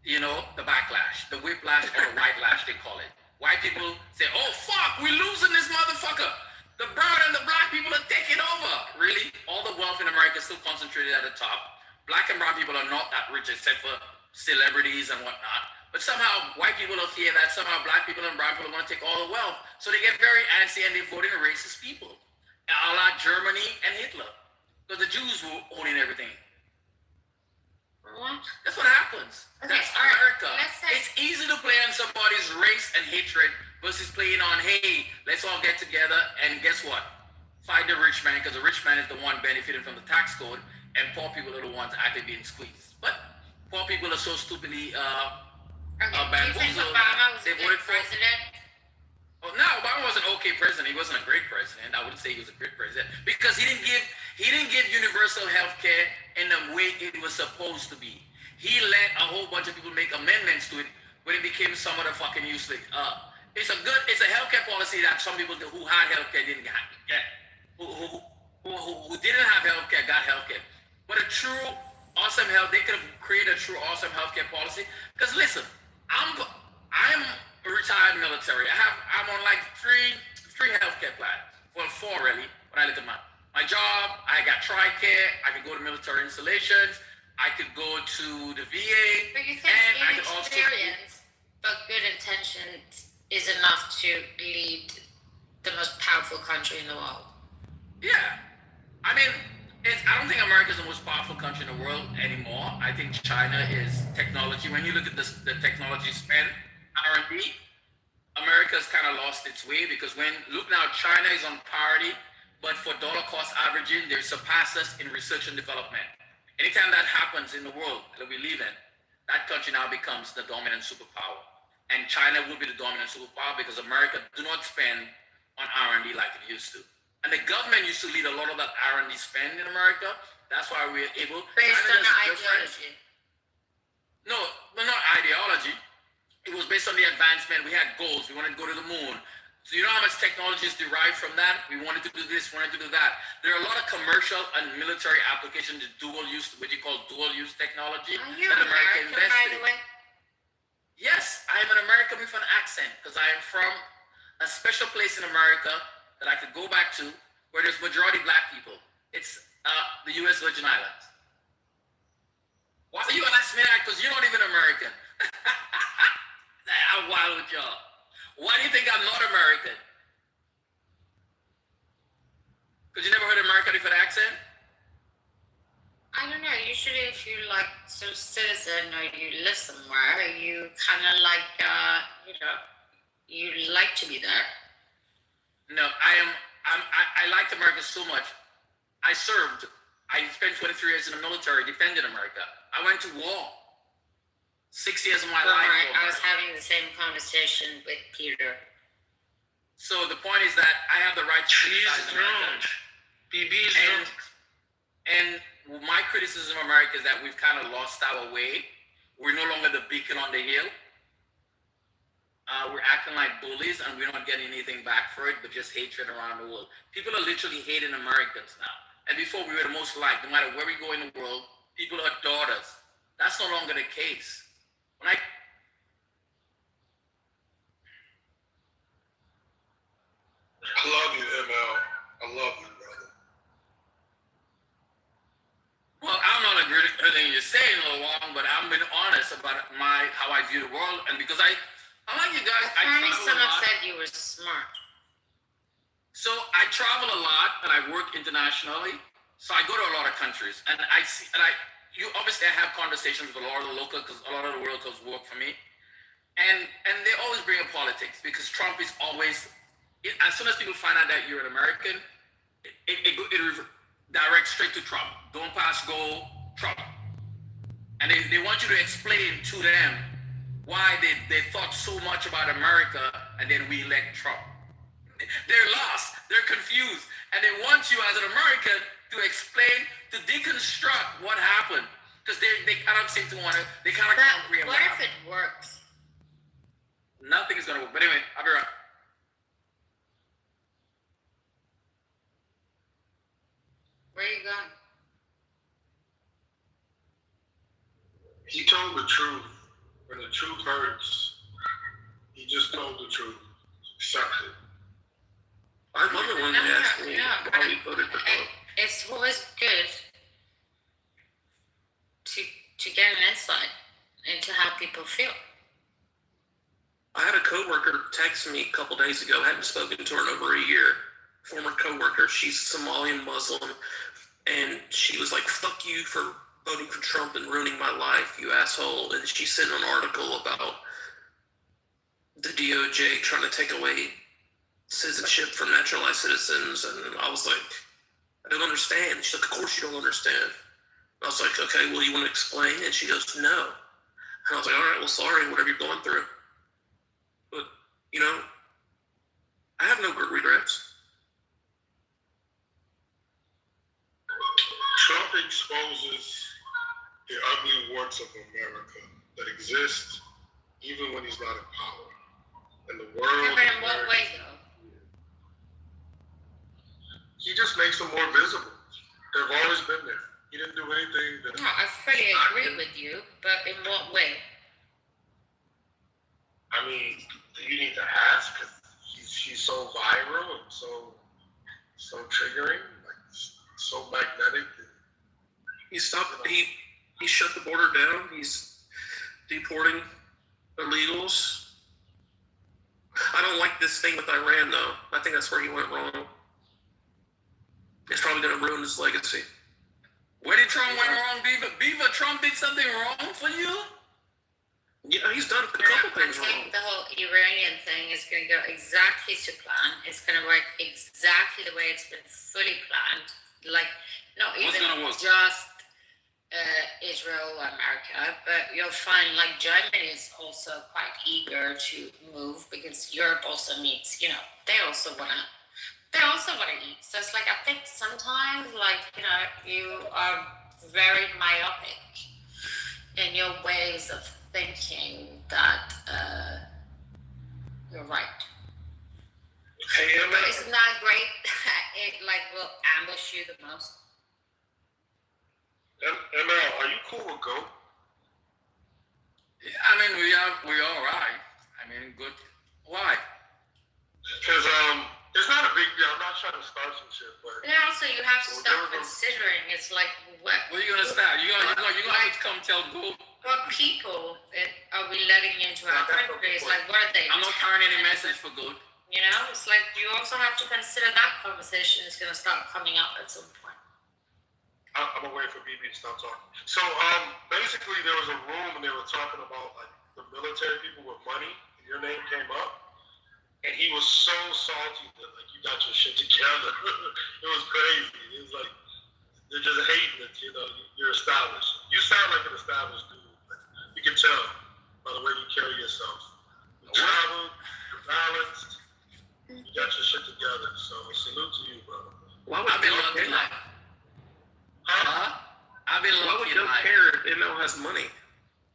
the backlash, the whiplash or the white lash, they call it. White people say, oh fuck, we're losing this motherfucker. The brown and the black people are taking over. Really? All the wealth in America is still concentrated at the top. Black and brown people are not that rich except for celebrities and whatnot. But somehow white people don't fear that somehow black people and brown people are going to take all the wealth. So they get very antsy and they vote in racist people. A la Germany and Hitler. Because the Jews were owning everything.
What?
That's what happens.
Okay,
That's
all right.
America.
Let's say-
It's easy to play on somebody's race and hatred versus playing on, hey, let's all get together and guess what? Fight the rich man, because the rich man is the one benefiting from the tax code and poor people are the ones actually being squeezed. But poor people are so stupidly
Do you think
bamboozled.
Obama was
They
a good
voted for.
president?
Oh, no, Obama was an okay president. He wasn't a great president. I wouldn't say he was a great president because he didn't give universal health care in the way it was supposed to be. He let a whole bunch of people make amendments to it when it became somewhat of fucking useless. It's a healthcare policy that some people who had healthcare didn't get. Who didn't have healthcare got healthcare. But a true awesome health, they could have created a true awesome healthcare policy. Because listen, I'm a retired military. I'm on like three healthcare plans. Well, four really. When I look at my job, I got TRICARE. I could go to military installations. I could go to the VA.
But you think
and I could also
inexperience but good intentions is enough to lead the most powerful country in the world?
Yeah. I mean, I don't think America is the most powerful country in the world anymore. I think China is technology. When you look at the technology spend, R&D, America's kind of lost its way because look now, China is on parity, but for dollar cost averaging, they surpass us in research and development. Anytime that happens in the world that we live in, that country now becomes the dominant superpower. And China will be the dominant superpower because America do not spend on R&D like it used to. And the government used to lead a lot of that R&D spend in America. That's why we're able.
Based on
China
the
does
ideology.
No, not ideology. It was based on the advancement. We had goals. We wanted to go to the moon. So you know how much technology is derived from that? We wanted to do this, wanted to do that. There are a lot of commercial and military applications of dual use, what you call dual use technology.
Are you
that
American, by
invested
the
in.
way?
Yes, I am an American with an accent because I am from a special place in America that I could go back to where there's majority black people. It's the U.S. Virgin Islands. Why are you asking me that? Because you're not even American. I'm wild with y'all. Why do you think I'm not American? Because you never heard American with an accent?
I don't know. Usually, if you like some citizen or you live somewhere, you kind of like, you like to be there.
No, I liked America so much. I served. I spent 23 years in the military defending America. I went to war. 6 years of my life.
I was having the same conversation with Peter.
So the point is that I have the right to criticize America.
BB's
and
my criticism of America is that we've kind of lost our way. We're no longer the beacon on the hill. We're acting like bullies, and we're not getting anything back for it, but just hatred around the world. People are literally hating Americans now. And before, we were the most liked. No matter where we go in the world, people adored us. That's no longer the case. When I
love you, ML. I love you, brother.
Well, I'm not agreeing with everything you're saying, Lil Wong, but I'm being honest about how I view the world, and because I like you guys.
Apparently,
I travel a
someone
lot.
said you were smart.
So I travel a lot, and I work internationally. So I go to a lot of countries, and you obviously I have conversations with a lot of the local, because a lot of the locals work for me, and they always bring up politics because Trump is always. As soon as people find out that you're an American, it directs straight to Trump. Don't pass go, Trump. And they want you to explain to them why they thought so much about America and then we elect Trump. They're lost, they're confused, and they want you as an American to explain, to deconstruct what happened. Because they cannot seem to want to, they cannot comprehend
what if it works?
Nothing is going to work. But anyway, I'll be right.
Where are you going?
He told the truth. When the truth hurts, he just told the truth. Accept it.
I love it when they ask me why we voted for Trump.
It's always good to get an insight into how people feel.
I had a coworker text me a couple days ago. Hadn't spoken to her in over a year. Former coworker. She's Somalian Muslim, and she was like, "Fuck you for voting for Trump and ruining my life, you asshole." And she sent an article about the DOJ trying to take away citizenship from naturalized citizens, and I was like, "I don't understand." She's like, "Of course you don't understand." I was like, "Okay, well, you want to explain?" And she goes, "No." And I was like, "All right, well, sorry, whatever you're going through." But, you know, I have no regrets.
Trump exposes the ugly warts of America that exist even when he's not in power. And the world.
Yeah, but in what way, though?
He just makes them more visible. They've always been there. He didn't do anything that.
No, I fully agree with you, but in what way?
I mean, you need to ask. He's so viral and so triggering, like so magnetic.
He stopped. He shut the border down. He's deporting illegals. I don't like this thing with Iran, though. I think that's where he went wrong. It's probably going to ruin his legacy.
Where did Trump went wrong, Beaver? Beaver, Trump did something wrong for you?
Yeah, he's done a couple things
I think
wrong.
the whole Iranian thing is going to go exactly to plan. It's going to work exactly the way it's been fully planned. Like, not even just Israel or America, but you'll find like Germany is also quite eager to move because Europe also needs, they also want to eat. So it's like, I think sometimes, like, you are very myopic in your ways of thinking that you're right.
Hey,
but isn't that great? It will ambush you the most.
ML, are you cool with GOAT?
Yeah, I mean, we're all right. I mean, good. Why?
Because it's not a big deal. I'm not trying to start some shit, but.
And also, you have to start considering. It's like what?
What are you gonna start? You gonna have to come tell GOAT?
What people are we letting into our country? It's like, what are they?
I'm not carrying any message for GOAT.
It's like you also have to consider that conversation is going to start coming up at some point.
I'm gonna wait for BB to stop talking. So basically there was a room and they were talking about like the military people with money, and your name came up, and he was so salty that like you got your shit together. It was crazy. It was like they're just hating it. You're established. You sound like an established dude. Like, you can tell by the way you carry yourself. You travel, you're balanced, you got your shit together. So salute to you, brother.
Why would
I've been lucky. Huh?
don't care if ML has money.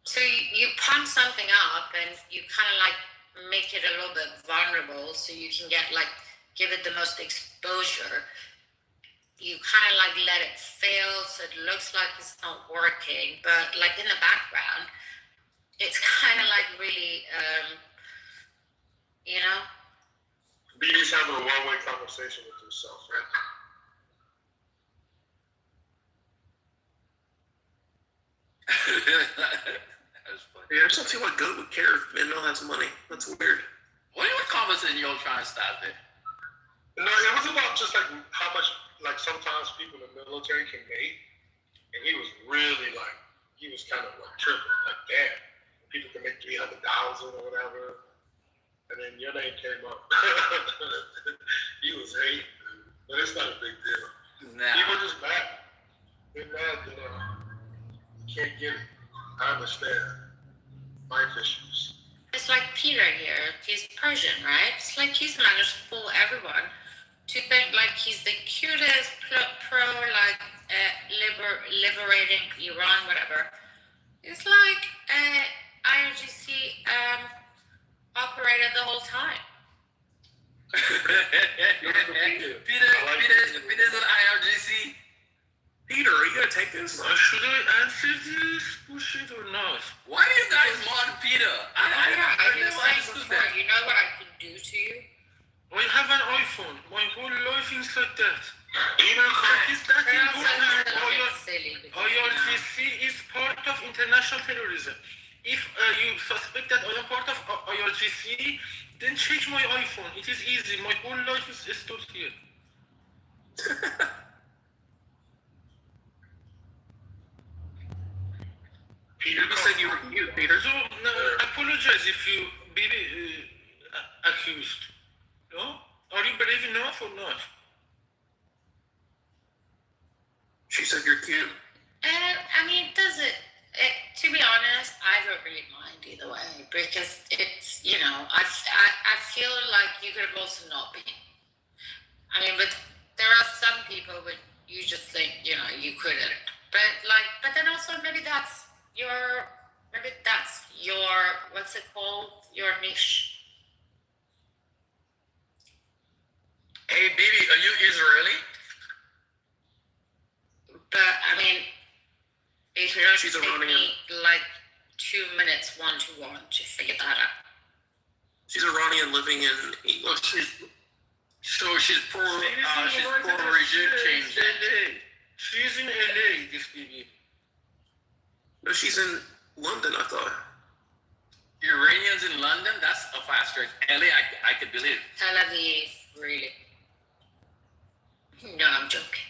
So you pump something up and you kind of like make it a little bit vulnerable so you can get like, give it the most exposure. You kind of like let it fail so it looks like it's not working, but like in the background, it's kind of like really, you know?
BB's having a one-way conversation with himself, right?
Yeah, I just don't see why Goat would care if ML has money. That's weird.
What conversation y'all trying to start there?
No, it was about just like how much, like sometimes people in the military can make, and he was really like, he was kind of like tripping, like damn, people can make 300,000 or whatever, and then your name came up. He was hating, but it's not a big deal.
Nah.
People just mad. They're mad that you can't get it. I understand. Life issues.
It's like Peter here. He's Persian, right? It's like he's managed to fool everyone to think like he's the cutest pro like liberating Iran, whatever. It's like IRGC operated the whole time.
Peter's an IRGC.
Peter, are you gonna take this?
Should I answer this bullshit or not?
Why do you guys mod Peter? I
never understood that. You know what I can do to you?
I have an iPhone. My whole life is like that. Peter, is that important? IRGC is part of international terrorism. If you suspect that I am part of IRGC, then change my iPhone. It is easy. My whole life is stored here.
Peter, you said you were cute, Peter.
So, apologize if you be accused. No? Are you brave enough or not?
She said you're cute.
I mean, to be honest, I don't really mind either way because it's, you know, I feel like you could have also not been. I mean, but there are some people where you just think, you know, you couldn't. But then also maybe that's your, what's it called? Your niche.
Hey, Bibi, are you Israeli?
But I mean, it would
She's
take
Iranian.
me like 2 minutes one-to-one to figure that out.
She's Iranian living in England.
She's pro regime change.
She's in LA, this baby.
No, she's in London, I thought.
Iranians in London? That's a fast stretch. LA, I could believe.
Tel Aviv, really. No, I'm joking.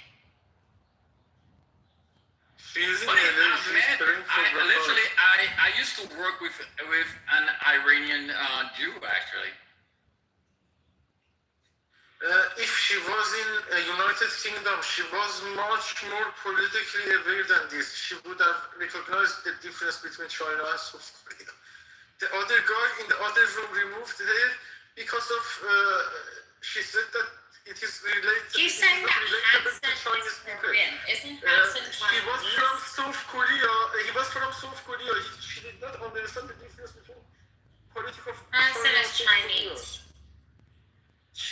She's in
Funny,
LA.
I used to work with an Iranian Jew, actually.
If she was in United Kingdom, she was much more politically aware than this. She would have recognized the difference between China and South Korea. The other guy in the other room removed her because of, she said that it is related.
You saying that Hansen is Korean? Isn't Hansen Chinese?
He was from South Korea. She did not understand the difference between political.
Hansen is Chinese.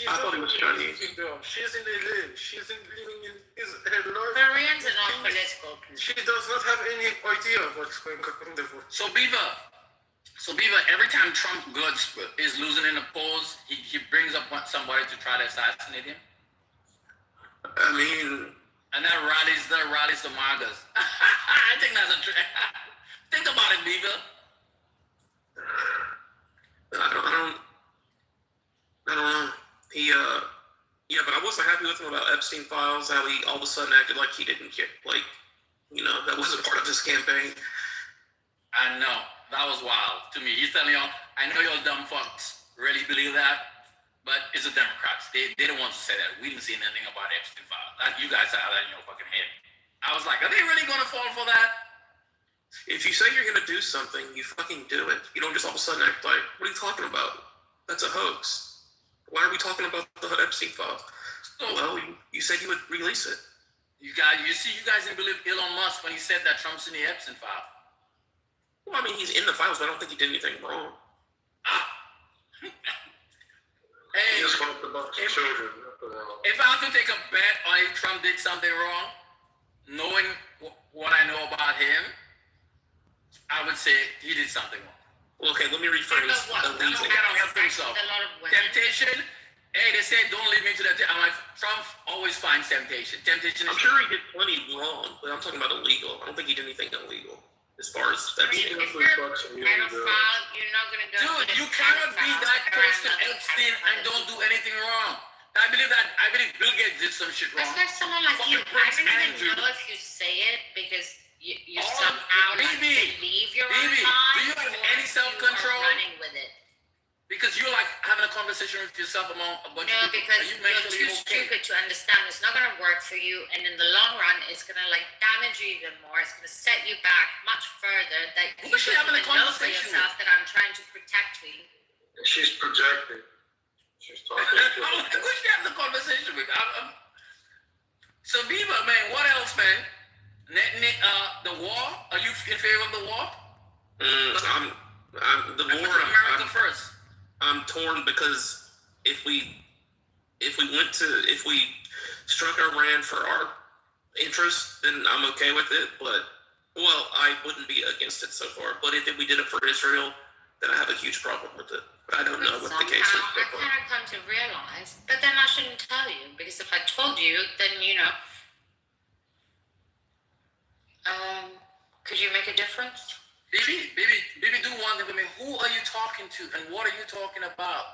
I thought he was Chinese.
She's in LA. She's living in her life.
Koreans are not political.
She does not have any idea of what's going on in the world.
So Beaver, every time Trump is losing in the polls, he brings up somebody to try to assassinate him.
I mean,
and that rallies the MAGAs. I think that's a trick. Think about it, Beaver.
I don't know. Yeah, but I wasn't happy with him about Epstein files. How he all of a sudden acted like he didn't care, like, you know, that wasn't part of his campaign.
I know. That was wild to me. He's telling y'all, I know y'all dumb fucks really believe that, but it's the Democrats. They don't want to say that. We didn't see anything about Epstein files. You guys have that in your fucking head. I was like, are they really going to fall for that?
If you say you're going to do something, you fucking do it. You don't just all of a sudden act like, what are you talking about? That's a hoax. Why are we talking about the Epstein files? Well, you said you would release it.
You guys didn't believe Elon Musk when he said that Trump's in the Epstein file.
Well, I mean, he's in the files, but I don't think he did anything wrong.
Hey,
He just talked about the children.
if I have to take a bet on if Trump did something wrong, knowing what I know about him, I would say he did something wrong.
Well, okay, let me rephrase.
Illegal. Help himself. Temptation. Hey, they say don't lead me to that. I'm like, Trump always finds temptation. Temptation.
I'm sure he did plenty wrong, but I'm talking about illegal. I don't think he did anything illegal. As far as that.
If you're a pedophile, you're not gonna go.
Dude, you cannot be that close to Epstein and don't do anything wrong. I believe Bill Gates did some shit wrong.
Especially someone like you. I don't even know if you say it because you somehow believe you're on time.
Do you have any self-control?
Running with it.
Because you're like having a conversation with yourself among a bunch of people.
No, because you're too stupid to understand. It's not going to work for you, and in the long run, it's going to damage you even more. It's going to set you back much further. That you should even know for yourself that I'm trying to protect you.
She's projecting. She's talking.
Who should have the conversation with? So, Bieber, man, what else, man? The war? Are you in favor of the war?
The war.
America first.
I'm torn because if we struck Iran for our interests, then I'm okay with it. But I wouldn't be against it so far. But if we did it for Israel, then I have a huge problem with it. But I don't know what the case is.
I kind of come to realize, but then I shouldn't tell you because if I told you, then could you make a difference?
Baby, do one thing for me. Who are you talking to, and what are you talking about?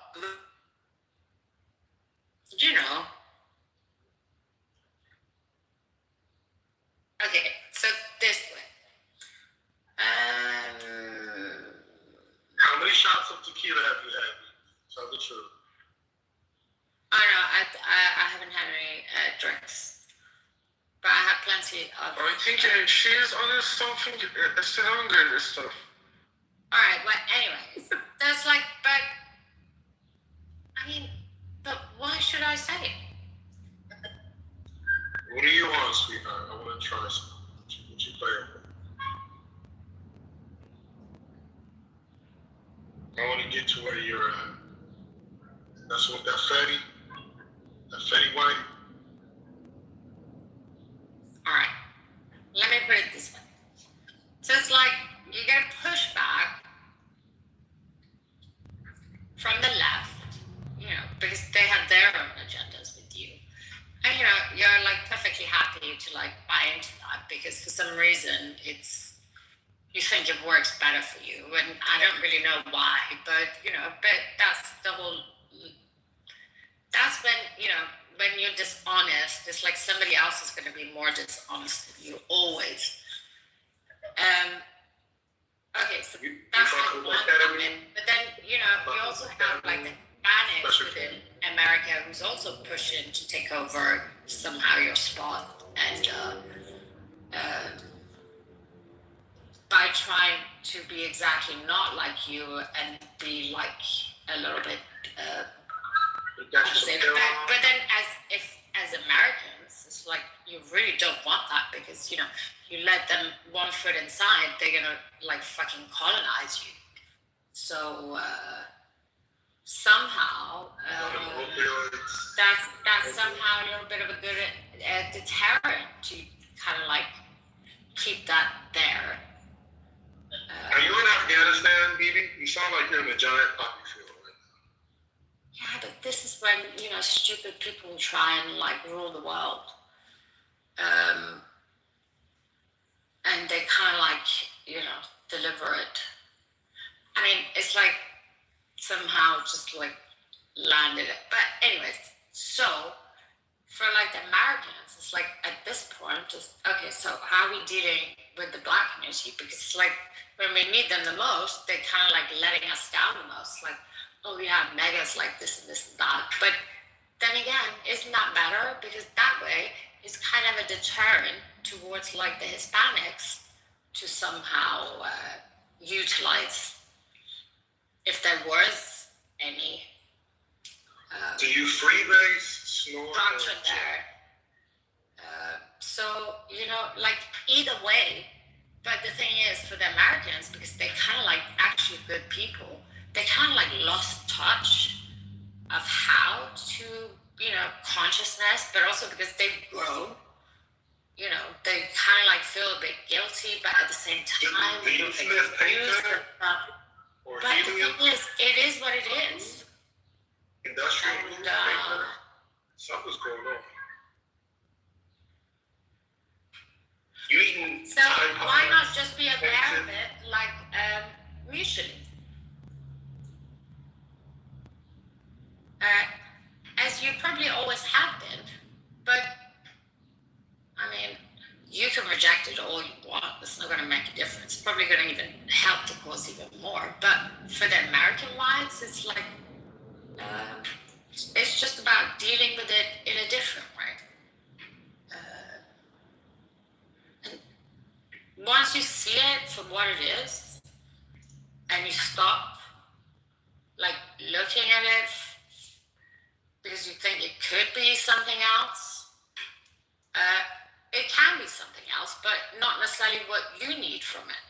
Okay, so this way.
How many shots of tequila have you had? Tell the truth.
I know, I haven't had any drinks. But I have plenty of.
I think she's on something. It's hunger and stuff.
Alright, but anyways, that's but why should I say it?
What do you want, sweetheart? I want to try something. What you playing with? I want to get to where you're at. That's what that fatty white.
Alright, let me put it this way. So it's you get a pushback from the left, because they have their own agendas with you. And you're perfectly happy to buy into that because for some reason you think it works better for you. And I don't really know why, but that's the whole, that's when you're dishonest, it's like somebody else is going to be more dishonest than you, always. Okay, so that's one comment. But then, you also have the Hispanics within America who's also pushing to take over somehow your spot and by trying to be exactly not like you and be a little bit opposite. But then as Americans, it's you really don't want that because you let them one foot inside, they're gonna fucking colonize you. So somehow that's somehow a little bit of a good deterrent to kind of keep that there.
Are you in Afghanistan, Bibi? You sound like you're in a giant poppy field right now.
Yeah, but this is when stupid people try and rule the world. And they kind of deliver it. I mean, it's somehow just landed it. But anyways, so for the Americans, it's at this point, just okay. So how are we dealing with the Black community? Because when we need them the most, they're kind of letting us down the most. Oh, we have megas this and this and that. But then again, isn't that better? Because that way, it's kind of a deterrent towards the Hispanics to somehow utilize, if there was any
do you freebase, snore,
doctrine there.
So, like either way, but the thing is for the Americans, because they're kind of like actually good people, they kind of like lost touch of how to, consciousness, but also because they've grown, they kind of like feel a bit guilty, but at the same time, they don't excuse the stuff. But the thing is, it is what it is.
Industrial
And,
newspaper. Something's going on. You eating?
So why not just be aware of it, like mutually? As you probably always have been, but I mean, you can reject it all you want. It's not going to make a difference. It's probably going to even help the cause even more. But for the American whites, it's like it's just about dealing with it in a different way. And once you see it for what it is, and you stop like looking at it because you think it could be something else, it can be something else, but not necessarily what you need from it.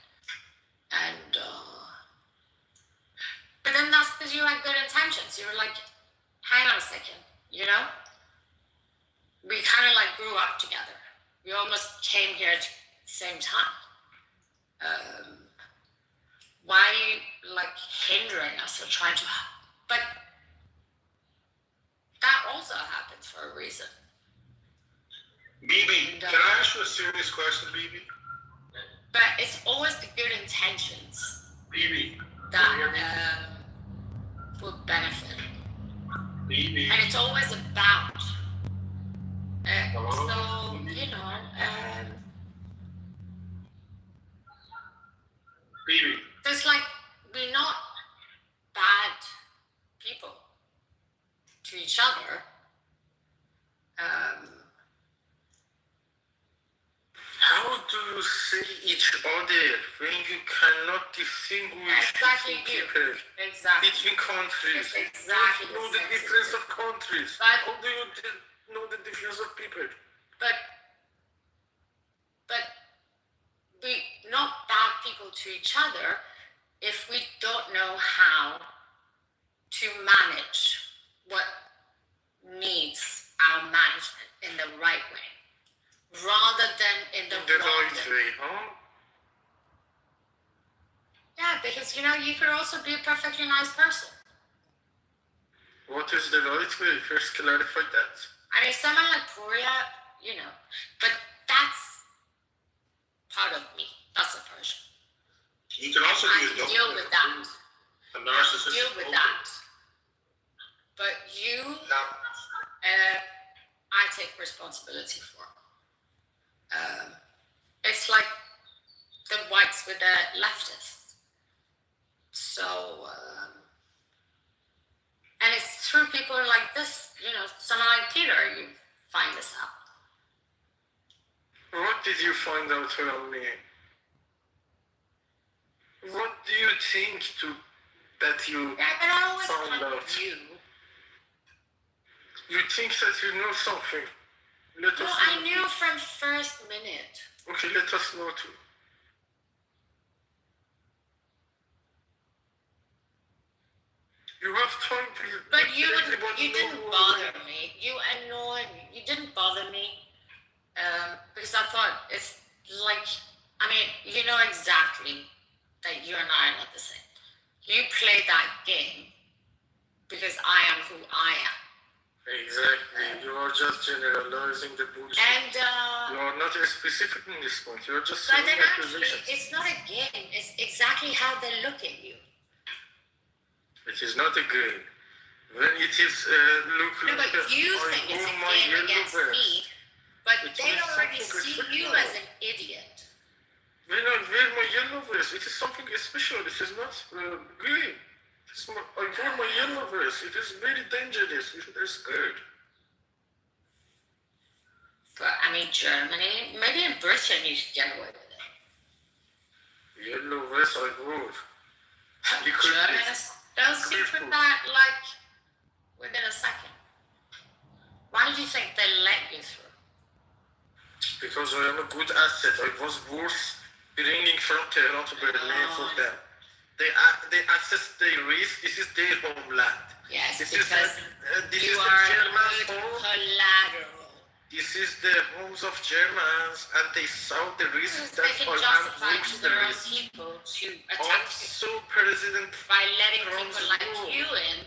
And but then that's because you had good intentions. You were like, hang on a second, we kind of like grew up together. We almost came here at the same time. Why are you like hindering us or trying to? But that also happens for a reason.
BB, can I ask you a serious question, BB?
But it's always the good intentions
BB,
that will benefit.
BB.
And it's always about.
Hello?
So,
BB.
there's like, we're not bad people to each other.
How do you see each other when you cannot distinguish
Exactly
between
you.
people,
Exactly.
between countries?
It's exactly
You know
the
the
same
difference
situation.
of countries.
But-
How do you know the difference of people?
But we're not bad people to each other if we don't know how to manage what needs our management in the right way, rather than in the
The
wrong
right
way.
way, huh?
Yeah, because you could also be a perfectly nice person.
What is the right way? First clarify that.
I mean, someone like Puria, but that's part of me. That's a Persian.
You can also
I
be a
can
dope
deal with that.
A narcissist.
Deal with that. But you, I take responsibility for. It's like the whites with the leftists. So, and it's through people like this, someone like Peter, you find this out.
What did you find out from me? What do you think that you
Yeah, but I always
found
find
out?
you.
You think that you know something? Let
No,
us
I
know.
knew from first minute.
Okay, let us know too. You have time to.
But you
everybody
didn't
know
bother me. You annoyed me. You didn't bother me because I thought it's like, I mean, you know exactly that you and I are not the same. You play that game because I am who I am.
Exactly. You are just generalizing the bullshit.
And
you are not specific in this point. You are just
but
saying
then actually,
accusations.
it's not a game. It's exactly how they look at you.
It is not a game. When it is look
No,
like
but you think it's a game against me, but
It
they
is
already
something
see you
respectable.
as an idiot.
When I wear my yellow vest, it is something special. It is not green. I wear my yellow vest. It is very dangerous. It is scared.
But I mean, Germany, maybe in Britain you should get away with it.
Yellow vest I wore.
Germans, they'll see through that like within a second. Why do you think they let you through?
because I am a good asset. I was worth bringing from Tehran to Berlin for them. They assess their risk. This is their homeland.
Yes,
this
because
this
you
is
are
the German
good
home.
collateral.
This is the homes of Germans, and they saw the risk.
They
That's
can
why
justify
I'm
to
the
their own
risk.
people to attack
Also, President
by letting
Trump's
people like
rule
you in.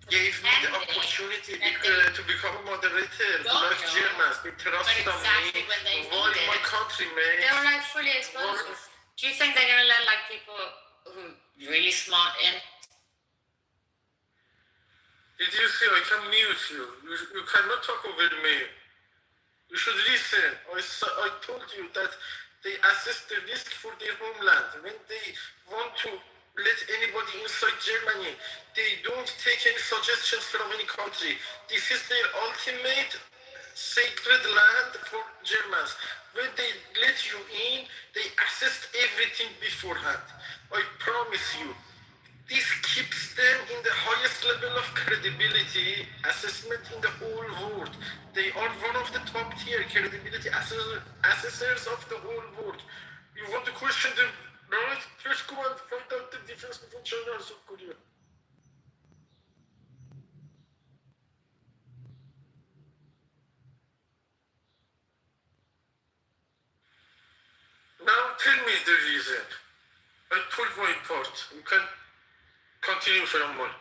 gave me the
pretending
opportunity
that
to become a moderator, to
don't
like
know,
Germans. They trusted on
exactly
me.
when they
Why
need
my
it,
countrymen?
they were like fully exposed. Do you think they're gonna let like people who really smart in?
Did you see? I can mute you. You cannot talk over me. You should listen. I told you that they assess the risk for their homeland. When they want to let anybody inside Germany, they don't take any suggestions from any country. This is their ultimate sacred land for Germans. When they let you in, they assess everything beforehand. I promise you. This keeps them in the highest level of credibility assessment in the whole world. They are one of the top tier credibility assessors of the whole world. You want to question them, right? First go and find out the difference between China and South Korea. Now tell me the reason. I told my part. You can continue from mine.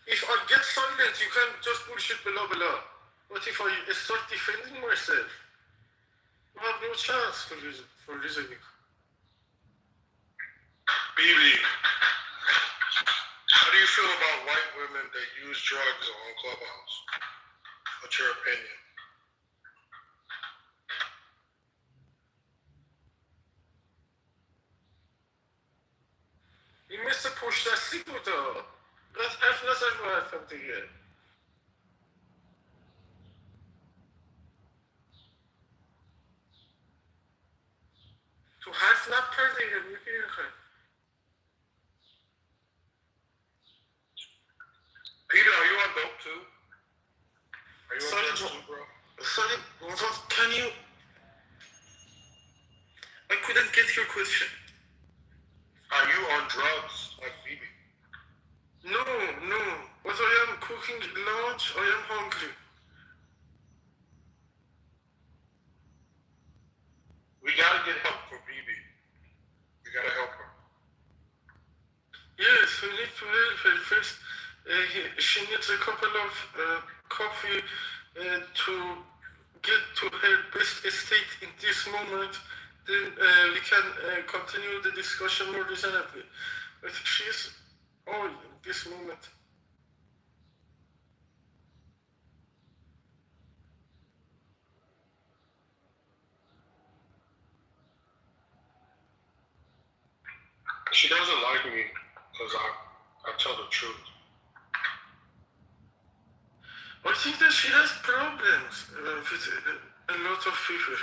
If I get silent, you can just bullshit blah blah. But if I start defending myself, you have no chance for reasoning.
Bibi, how do you feel about white women that use drugs on Clubhouse? What's your opinion?
این مثل پشت دستی بود قد حرف نزن رو حرفم دیگه تو حرف نپر دیگه میگه خیلی
Peter, are you on dope too? Are you
Sorry,
on drugs too, bro?
Sorry, what can you... I couldn't get your question.
Are you on drugs like Bibi?
No. But I am cooking lunch. I am hungry.
We gotta get help for Bibi. We gotta help her.
Yes, we need to help her first. She needs a couple of coffee to get to her best state in this moment. Then we can continue the discussion more reasonably. But she's all in this moment.
She doesn't like me because I tell the truth.
I think that she has problems with a lot of people.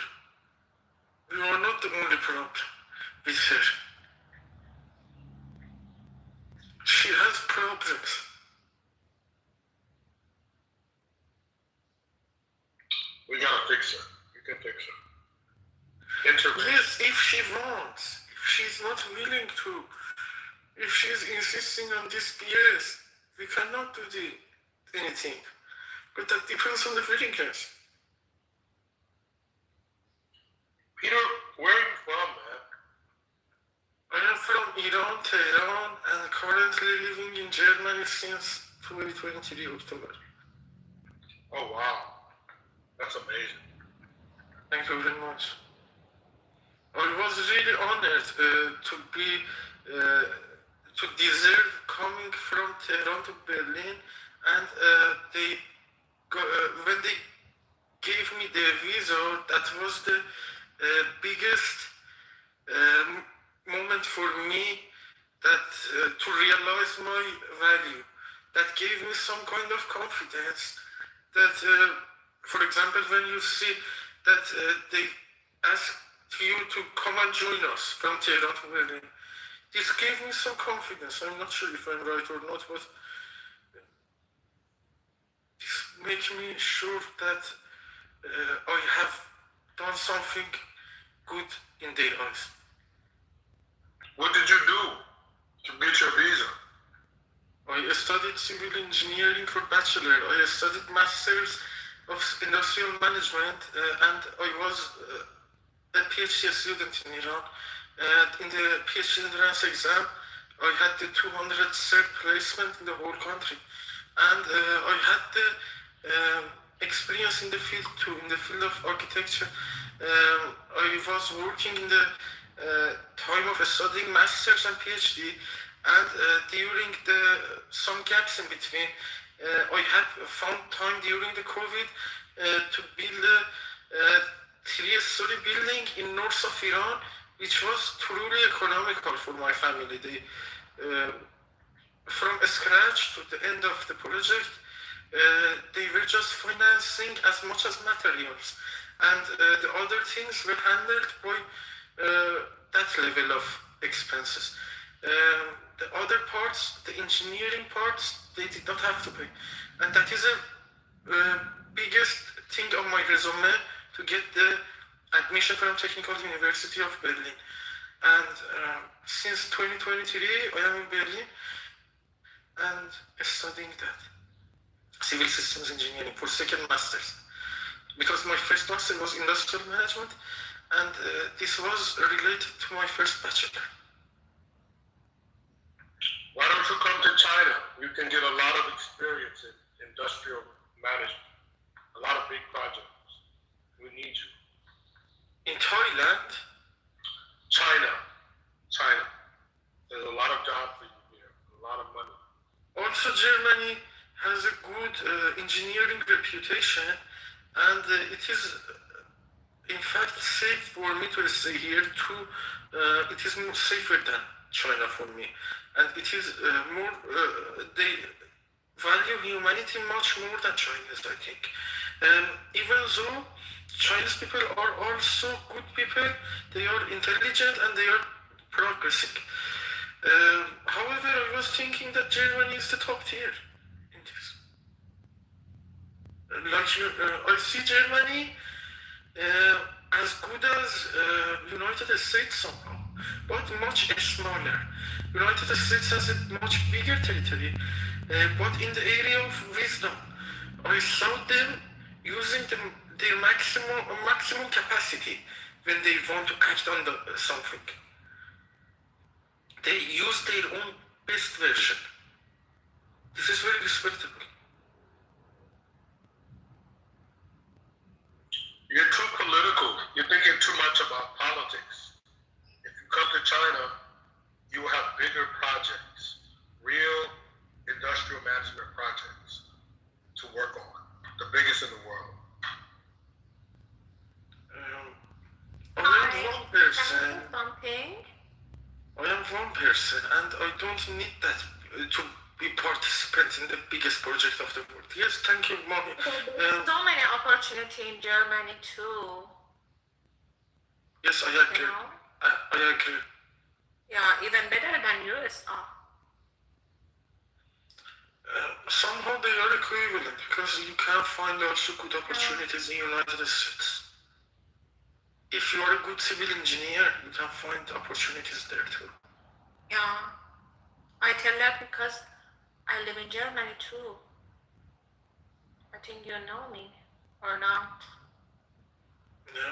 We are not the only problem with her. She has problems.
We gotta fix her. We can fix her.
Yes, if she wants. If she's not willing to. If she's insisting on this BS, we cannot do anything. But that depends on the willingness.
Peter, where are you from, man?
I am from Iran, Tehran, and currently living in Germany since 2023 October.
Oh, wow. That's amazing.
Thank you very much. I was really honored to be, to deserve coming from Tehran to Berlin, and when they gave me the visa, that was the biggest moment for me that to realize my value. That gave me some kind of confidence that, for example, when you see that they ask you to come and join us from Tehran to Berlin, this gave me some confidence. I'm not sure if I'm right or not, but this makes me sure that I have
done something good in their eyes.
What did you do to get your visa?
I studied civil engineering for bachelor. I studied masters of industrial management, and I was a PhD student in Iran. And in the PhD entrance exam, I had the 203rd placement in the whole country. And I had the experience in the field too, in the field of architecture. I was working in the time of studying masters and PhD, and during some gaps in between, I had found time during the COVID to build a three-story building in north of Iran, which was truly economical for my family. From scratch to the end of the project, they were just financing as much as materials, and the other things were handled by that level of expenses. The other parts, the engineering parts, they did not have to pay, and that is the biggest thing on my resume to get the admission from Technical University of Berlin. And since 2023, I am in Berlin and studying that, civil systems engineering for second masters, because my first master was industrial management, and this was related to my first bachelor.
Why don't you come to China? You can get a lot of experience in industrial management, a lot of big projects. We need you.
In Thailand?
China. There's a lot of jobs for you here, a lot of money.
Also, Germany has a good engineering reputation, and it is, in fact, safe for me to stay here too. It is more safer than China for me, and it is more. They value humanity much more than Chinese, I think. Even though Chinese people are also good people, they are intelligent and they are progressing. However, I was thinking that Germany is the top tier in this. I see Germany as good as United States somehow, but much smaller. United States has a much bigger territory, but in the area of wisdom, I saw them using their maximum capacity when they want to act on something. They use their own best version. This is very respectable.
You're too political. You're thinking too much about politics. If you come to China, you will have bigger projects, real industrial management projects to work on, the biggest in the world.
I am one person.
Something.
I am one person, and I don't need that to be participant in the biggest project of the world. Yes, thank you, mommy.
So many opportunity in Germany too.
Yes, I agree.
You know?
I agree.
Yeah, even better than USA.
Somehow they are equivalent, because you can find also good opportunities in United States. If you are a good civil engineer, you can find opportunities there too.
Yeah, I tell that because I live in Germany too. I think you know me or not.
Yeah.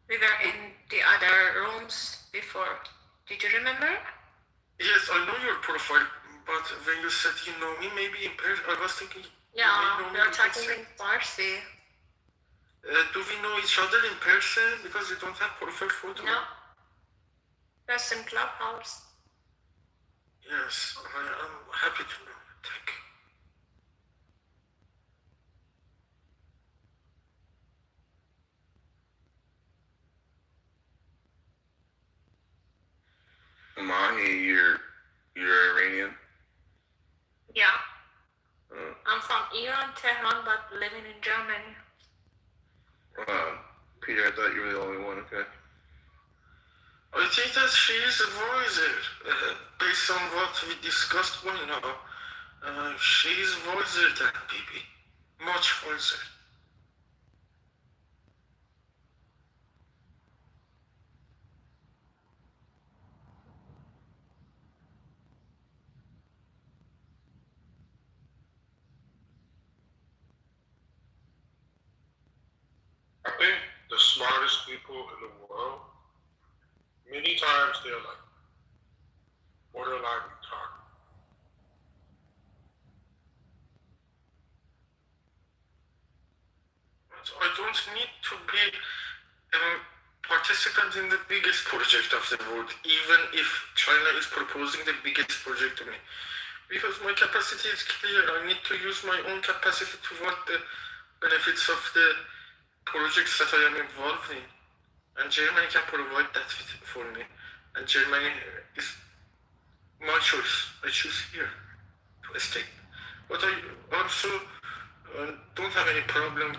We were in the other rooms before. Did you remember?
Yes, I know your profile, but when you said you know me, maybe in person, I was thinking.
Yeah, we are talking in Farsi.
Do we know each other in person because we don't have profile photo?
No. Just in Clubhouse.
Yes, I am happy to know. Thank you.
Mahi, you're Iranian?
Yeah. I'm from Iran, Tehran, but living in Germany.
Peter, I thought you were the only one, okay?
I think that she is wiser, based on what we discussed by now. She is wiser than Bibi. Much wiser. think the smartest people in the world, many times they're like borderline retarded.
So I don't need to be a participant in the biggest project of the world, even if China is proposing the biggest project to me. Because my capacity is clear. I need to use my own capacity to want the benefits of the projects that I am involved in. And Germany can provide that for me. And Germany is my choice. I choose here to stay. But I also don't have any problem.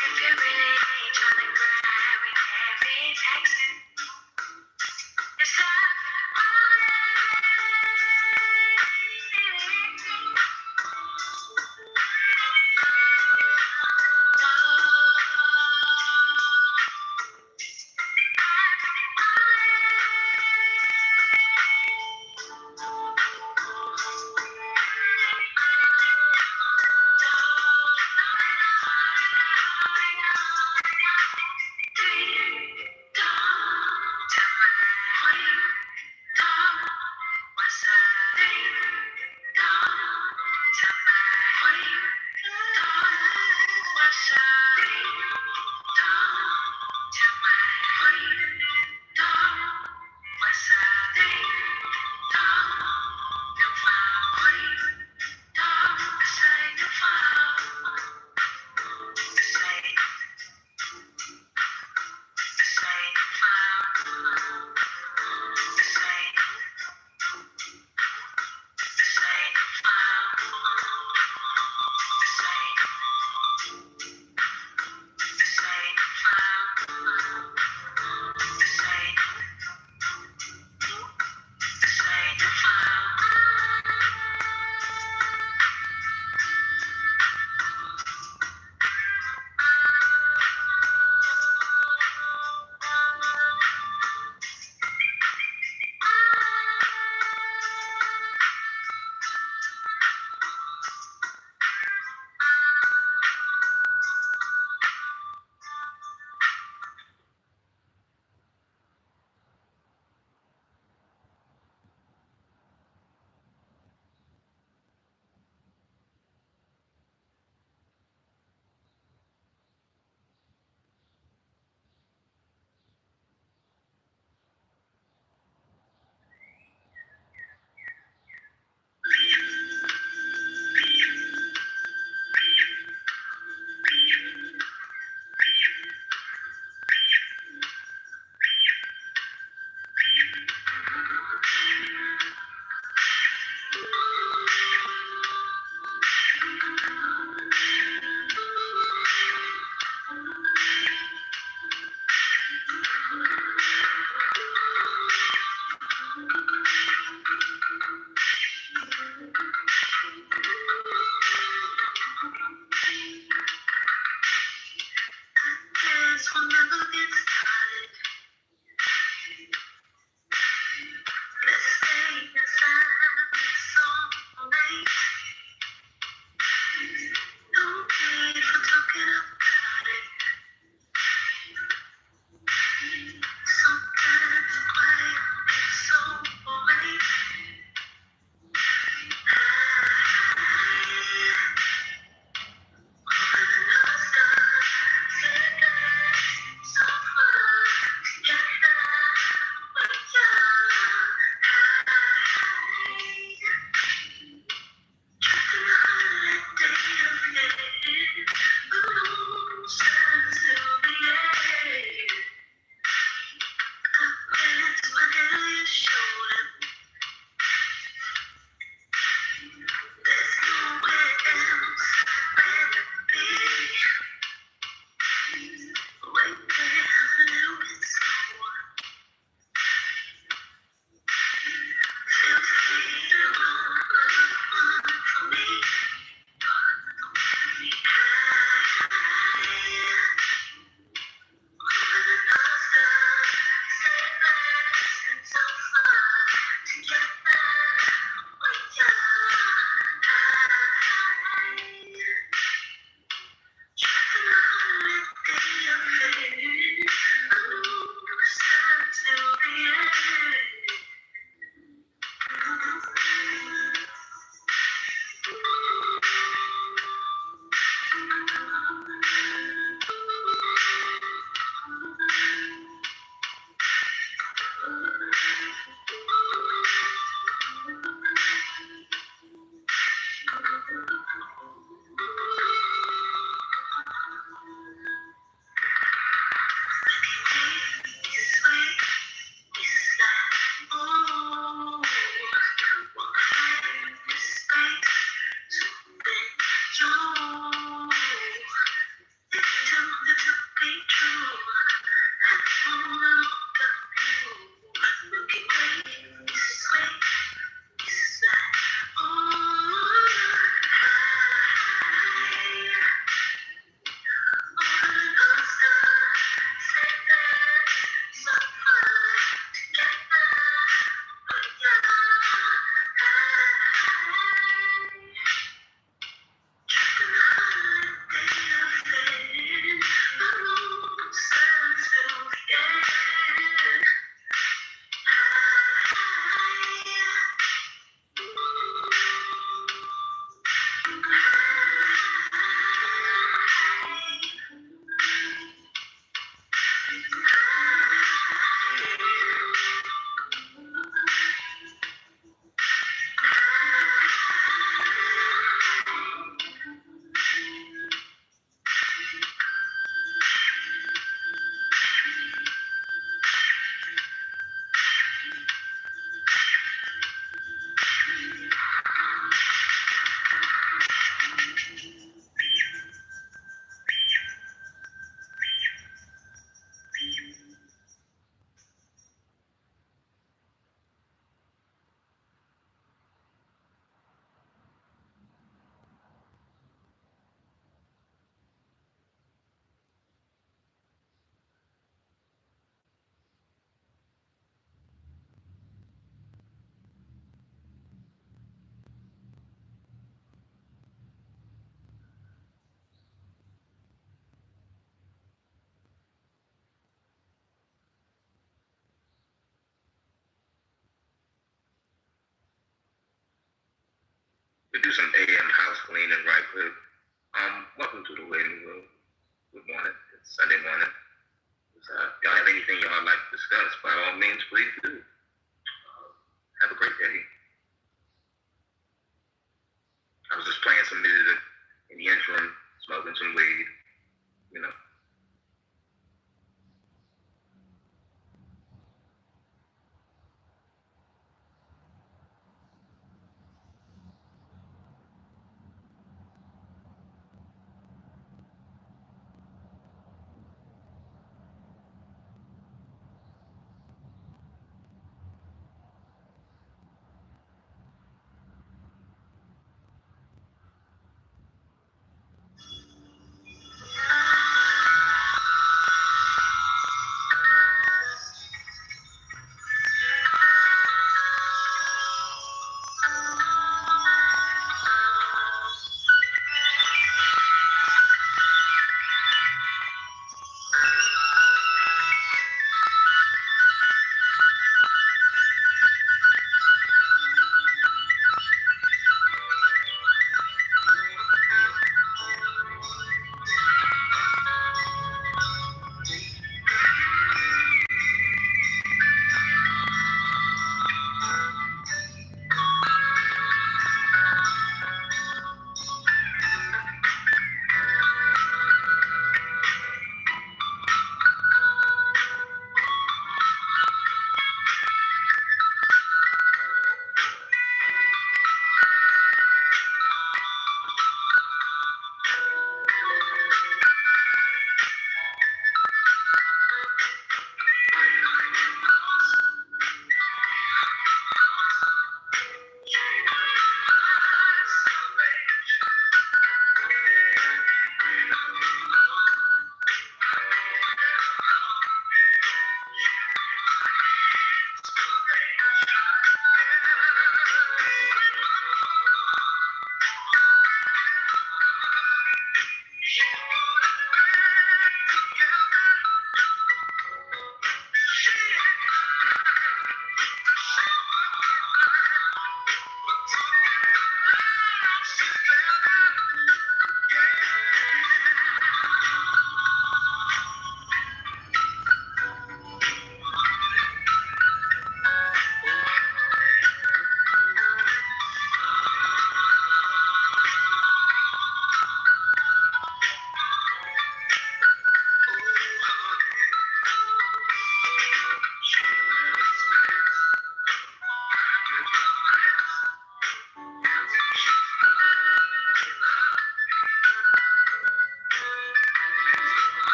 If you really ain't trying to
We do some AM house cleaning right quick. Welcome to the waiting room. Good morning. It's Sunday morning. Y'all have anything y'all like to discuss, by all means, please do. Have a great day. I was just playing some music in the interim, smoking some weed, you know.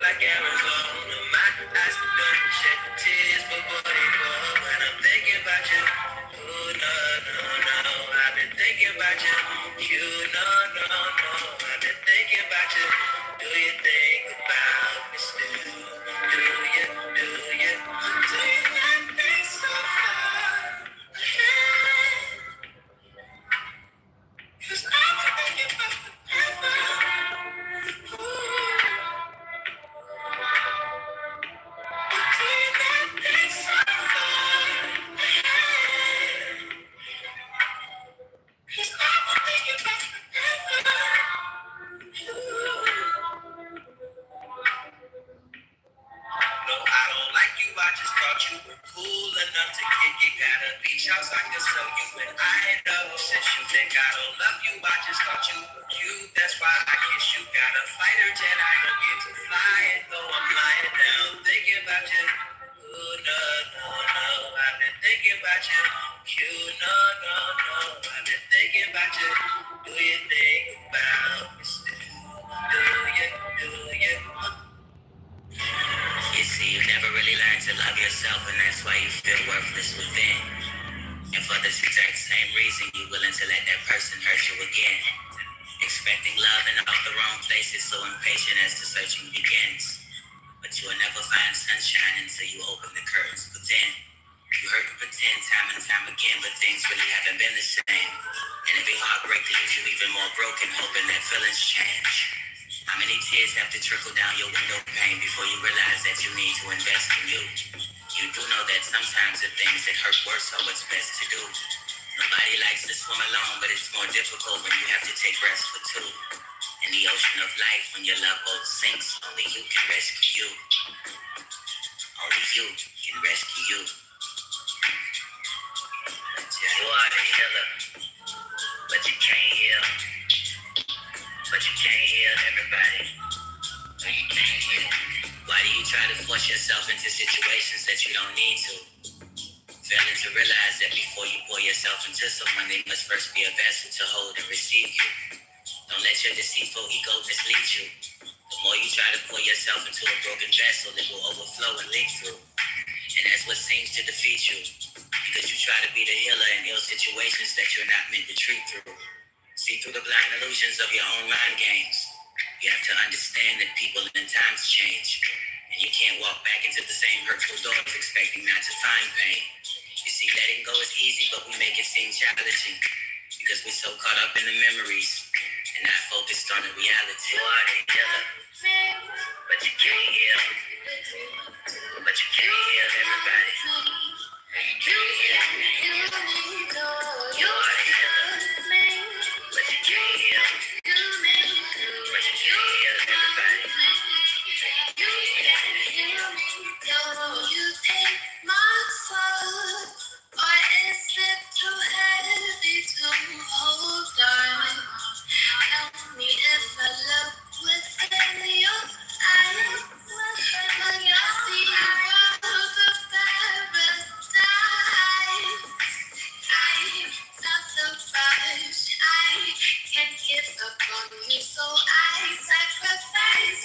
like Arizona. My eyes don't shed tears, but what it was when I'm thinking about you. Oh, no, no, no, I've been thinking about you. You, no, no, no, I've been thinking about you. Do you think about me still? Do you, do you? Do you not think so far ahead? 'Cause I'm thinking about forever. Ooh. No, I don't like you, I just thought you were cool enough to kick it. Got a beach house, I can sell you an item. Since you think I don't love you, I just thought you were cute. That's why I kiss you. Got a fighter jet, I don't get to fly it, though I'm lying down thinking about you. Ooh, no, no, no, I've been thinking about you. You, no, no, no, I've been thinking about you. Do you think about me still? Do you, do you? You see, you never really learned to love yourself, and that's why you feel worthless within. And for this exact same reason, you're willing to let that person hurt you again. Expecting love in all the wrong places, so impatient as the searching begins. But you will never find sunshine until you open the curtains within. You hurt and pretend time and time again, but things really haven't been the same. And every heartbreak leaves you even more broken, hoping that feelings change. How many tears have to trickle down your window pane before you realize that you need to invest in you? You do know that sometimes the things that hurt worse are what's best to do. Nobody likes to swim alone, but it's more difficult when you have to take risks for two. In the ocean of life, when your love boat sinks, only you can rescue you. Only you can rescue you. You are the healer, but you can't heal. But you can't heal everybody. You can't heal. Why do you try to force yourself into situations that you don't need to? Failing to realize that before you pour yourself into someone, they must first be a vessel to hold and receive you. Don't let your deceitful ego mislead you. The more you try to pour yourself into a broken vessel, it will overflow and leak through. And that's what seems to defeat you, because you try to be the healer in ill situations that you're not meant to treat through. See through the blind illusions of your own mind games. You have to understand that people and times change, and you can't walk back into the same hurtful doors expecting not to find pain. You see, letting go is easy, but we make it seem challenging because we're so caught up in the memories and not focused on the reality. You are the healer, but you can't heal. But you can't heal everybody. You can't heal. You are the healer, but you can't heal. But you can't heal everybody. You take my soul, or is it too heavy to hold on? Tell me if I look within your eyes, when I see worlds of paradise. I felt the rush. I can't give up on you, so I sacrifice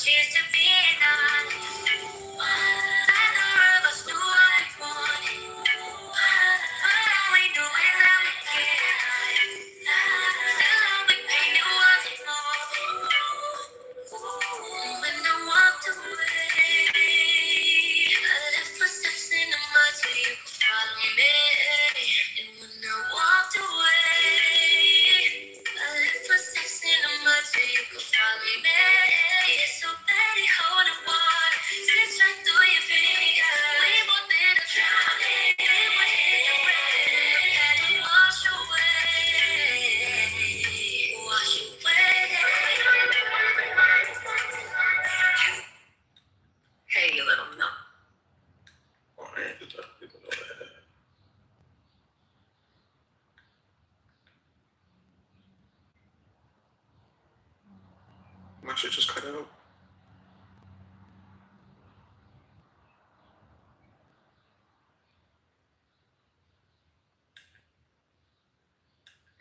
Cheers to being honest. Neither of us knew what we wanted. But all we knew is how we cared. Still all we paid it wasn't more. When I walked away, I left footsteps in the mud so you could follow me. And when I walked away, I left footsteps in the mud so you could follow me. It's so bad it holding water, slips right through your fingers. We both end up drowning. We would hit the wave and wash away, wash away. Hey, you little nut.
Oh, man, just let people know that. My shit just cut out.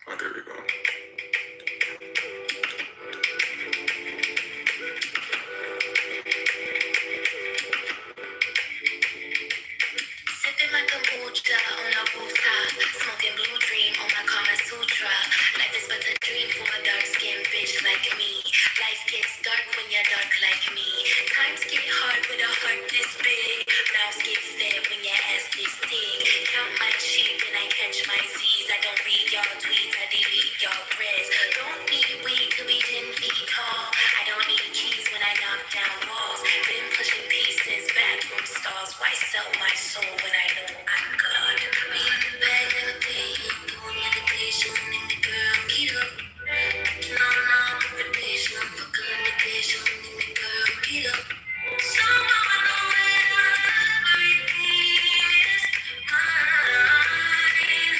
Oh, there we go.
Sipping like a kombucha on a rooftop, smoking blue dream on my Kama Sutra. Life is but a dream for a dark-skinned bitch like me. Life gets dark when you're dark like me. Times get hard with a heart this big. Mouths get fed when your ass this thick. Count my sheep and I catch my Z's. I don't read y'all tweets, I delete y'all threads. Don't need weed to be 10 feet tall. I don't need keys when I knock down walls. Been pushing pieces, bathroom stalls. Why sell my soul when I know I'm God? Me in the bag of the day, doing meditation in the girl, Kitover. No, meditation, fuck a limitation in the girl, Kitover. Somehow I know everything is mine.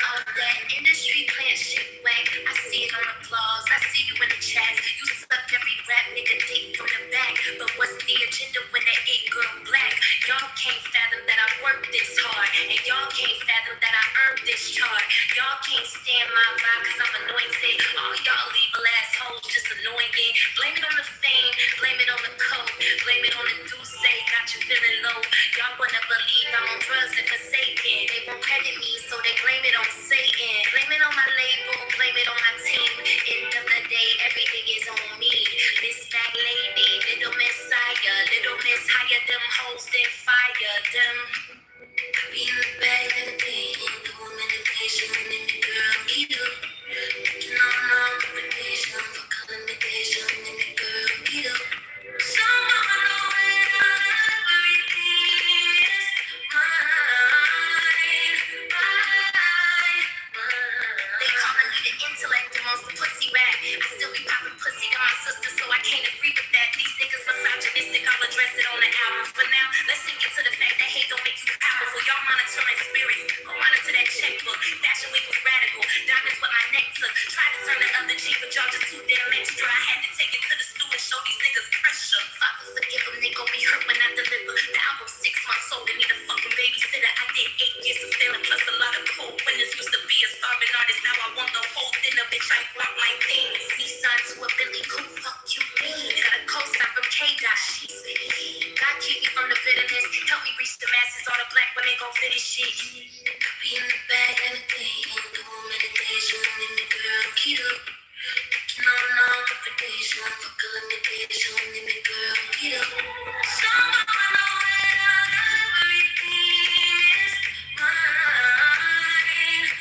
All that industry plant shit whack. I see it on applause. I see you in the chat. You suck every rap nigga dick from the back. But what's the agenda when that it girl black? Y'all can't fathom that I worked this hard. And y'all can't fathom that I earned this chart. Y'all can't stand my vibe cause I'm anointed. All y'all evil assholes just annoying. Blame it on the fame, blame it on the coke, blame it on the Douce, got you feeling low. Y'all wanna believe I'm on drugs and forsaken. They won't credit me, so they blame it on Satan. Blame it on my label, blame it on my team. End of the day, everything is on me. Miss Bag Lady, Little Messiah, Little Miss higher them hoes, then fire them. Be in the bag of the day, doing meditation in the girl, Kitover. No, meditation, fuck a limitation in the girl, Kitover. Somehow I know everything is mine. They calling me the intellect, the most pussy rap. I still be popping pussy to my sister, so I can't agree with that. These niggas misogynistic, I'll address it on the album. For now, let's sink into the fact that hate don't make you powerful. Y'all monitoring spirits, go monitor that checkbook. Fashion week was radical, diamonds what my neck took. Tried to turn the other cheek, but y'all just too damn extra. I had to take it to the stew and show these niggas pressure. Father forgive them, they gon' be hurt when I deliver. The album 6 months old, they need a fucking babysitter. I did 8 years of failing, plus a lot of cold winners. Used to be a starving artist, now I want the whole dinner. Bitch, I rock my things. Me signed to a Billy, who fuck you mean? Got a co-sign from K-Dot, she's God keep me from the bitterness, help me reach the masses. All the black women gon' finish shit. Be in the bag of the day, doing meditation in the girl, Kitover. No, meditation, fuck a limitation in the girl, Kitover. Somehow I know everything is mine.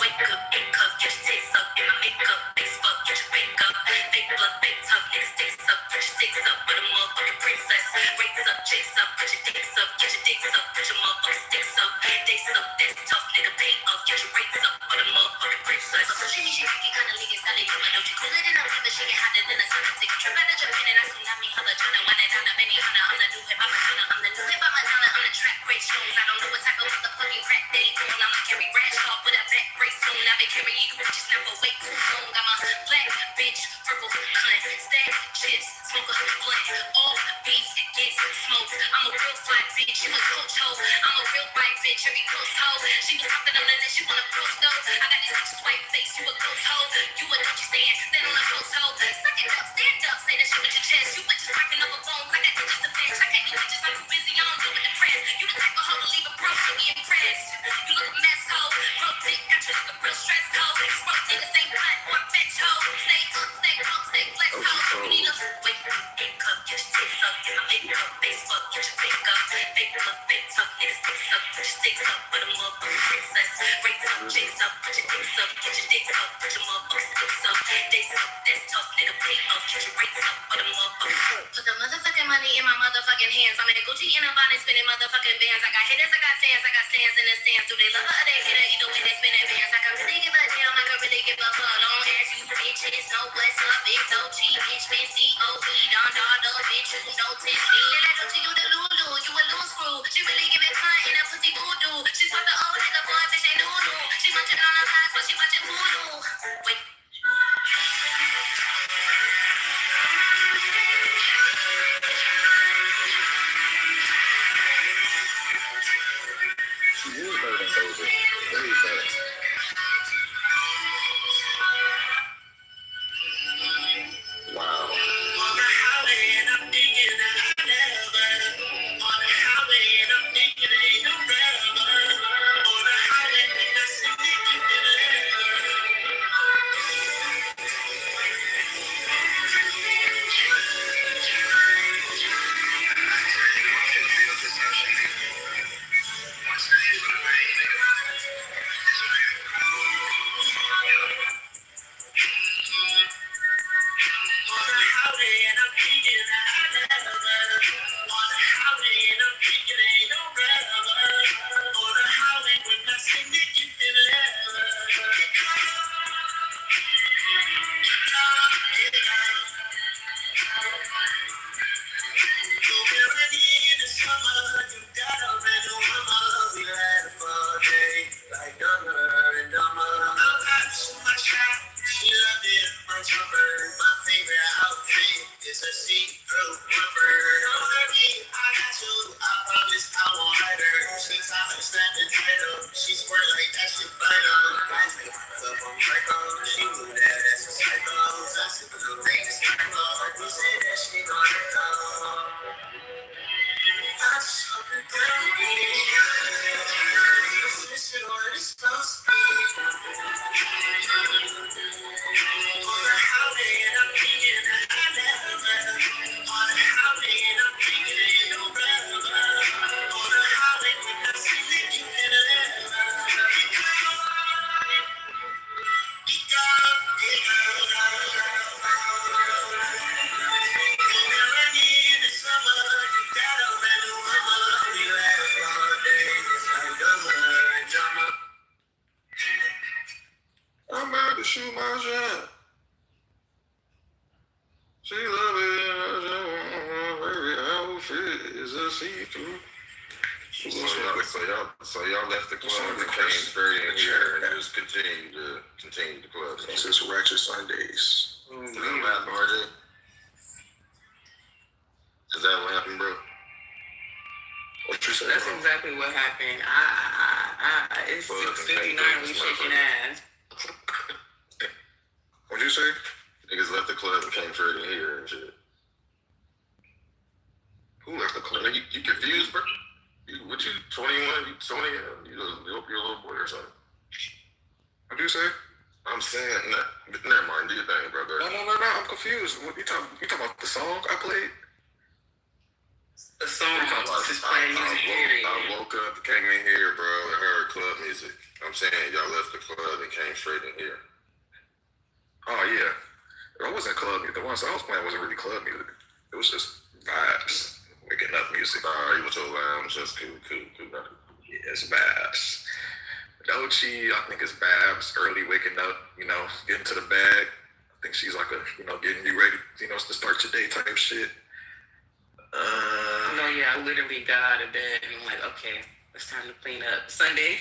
Wake up, ain't cuff, catch your taste up in my makeup. Face fuck, catch your wake up. Fake blood, fake tough, niggas sticks up, put your sticks up with a motherfucking princess. Rates up, chase up, put your dicks up, get your dicks up, put your motherfucking sticks up. They suck, that's tough, nigga, pay up, get your rates up with a motherfucking princess. So she kinda leaking, styling, mama, don't you cool it in a river, she get hotter than a sun. Take a trip out of Japan and I tsunami, holla, tryna wind it down, Benny Hanna, I'm the new hip-hop Madonna, I'm the new hip-hop Madonna, I'm the track great shows. I don't know what type of motherfucking crack they doing, I'ma carry Bradshaw with a back brace soon. I've been carrying you bitches now for way too long. I'm a black bitch, purple cunt, stack chips, smoke a blunt, all beef gets smoke. I'm a real flat bitch, you a coach hoe. I'm a real right bitch, every coast hoe. She was talking to Linda, she wanna post though. I got these bitches white face, you a ghost hoe. You a don't you stand on a post hoe. Suck it up, stand up, say that shit with your chest. You bitches talking over phones, I got digits to fetch. I can't do bitches, I'm too busy, I don't do it the press. You the type of hoe to leave a broke, to be impressed. You look a mess hoe, broke dick, got you looking real stressed hoe. These broke niggas ain't hot or fetch hoe. Stay up, stay broke, stay flex hoe. You need a wake up, wake up, get your tits up. I make up, Facebook, get your pick up. Fake up, fake tough, niggas sticks up, put your sticks up, put a motherfucking princess. Rates up, chicks up, put your dicks up, get your dicks up, put your motherfucking sticks up. Days up, that's tough, nigga, pay up, get your rates up, put a motherfucking. Put the motherfucking money in my motherfucking hands. I'm in a Gucci in a bonnet, spinning motherfucking bands. I got hitters, I got stands in the stands. Do they love her or they hit her? Either way, they spinning bands. I can really give a damn, I can really give a fuck. Long ass you bitches, know what's up, it's OG, bitch, man, C-O-E, Don Dada, bitch, you know, test me. And I don't you the Lulu, you a loose screw. She really give it fun in a pussy voodoo. She swap the old nigga for a bitch, ain't Lulu. She munching on her eyes while she watching Hulu. Wait.
I'm about to shoot my shot. She love it in her very outfit is a see-through. So y'all left the club and came straight in here and just continue the club.
This is Ratchet Sundays.
Is that what happened, RJ? Is that what happened, bro?
What you say?
That's exactly what happened. It's 6:59. We shaking ass.
What'd you say? Niggas left the club and came straight in here and shit. Who left the club? You confused, bro? What you 21? You 20? You your little boy or something? What'd you say? I'm saying, never mind. Do your thing, brother.
No. I'm confused. What you talking about? The song I played?
The song is playing music.
I woke up, came in here, bro, and heard club music. I'm saying y'all left the club and came straight in here.
Oh yeah. It wasn't club music. The one song I was playing wasn't really club music. It was just vibes. Waking up music.
You was so loud. Just cool.
Yeah, it's vibes. Dochi, I think it's vibes. Early waking up, getting to the bag. I think she's like getting you ready, to start your day type shit.
No, yeah, I literally got out of bed and I'm like, okay, it's time to clean up. Sunday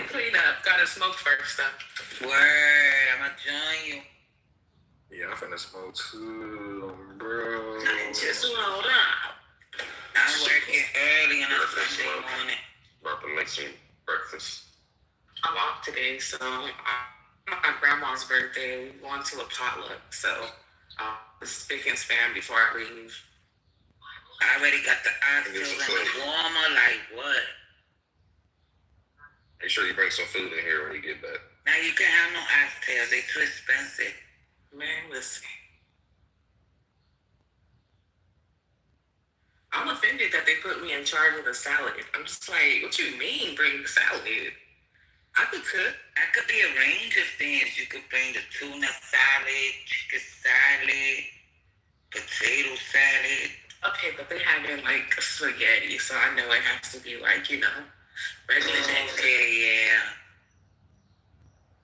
clean up. Gotta smoke first though. Word, I'ma join you.
Yeah, I'm finna smoke too, bro.
Just hold up.
I'm working early and I'm Sunday morning.
About to make some breakfast.
I'm off today, so my grandma's birthday. We going to a potluck, so spick and span before I leave.
I already got the oxtails and the warmer, like what?
Make sure you bring some food in here when you get back.
Now you can't have no oxtails, they too expensive.
Man, listen. I'm offended that they put me in charge of the salad. I'm just like, what you mean bring the salad? I could cook.
I could be a range of things. You could bring the tuna salad, chicken salad, potato salad.
Okay, but they have it like spaghetti, so I know it has to be like, regular
Okay, yeah.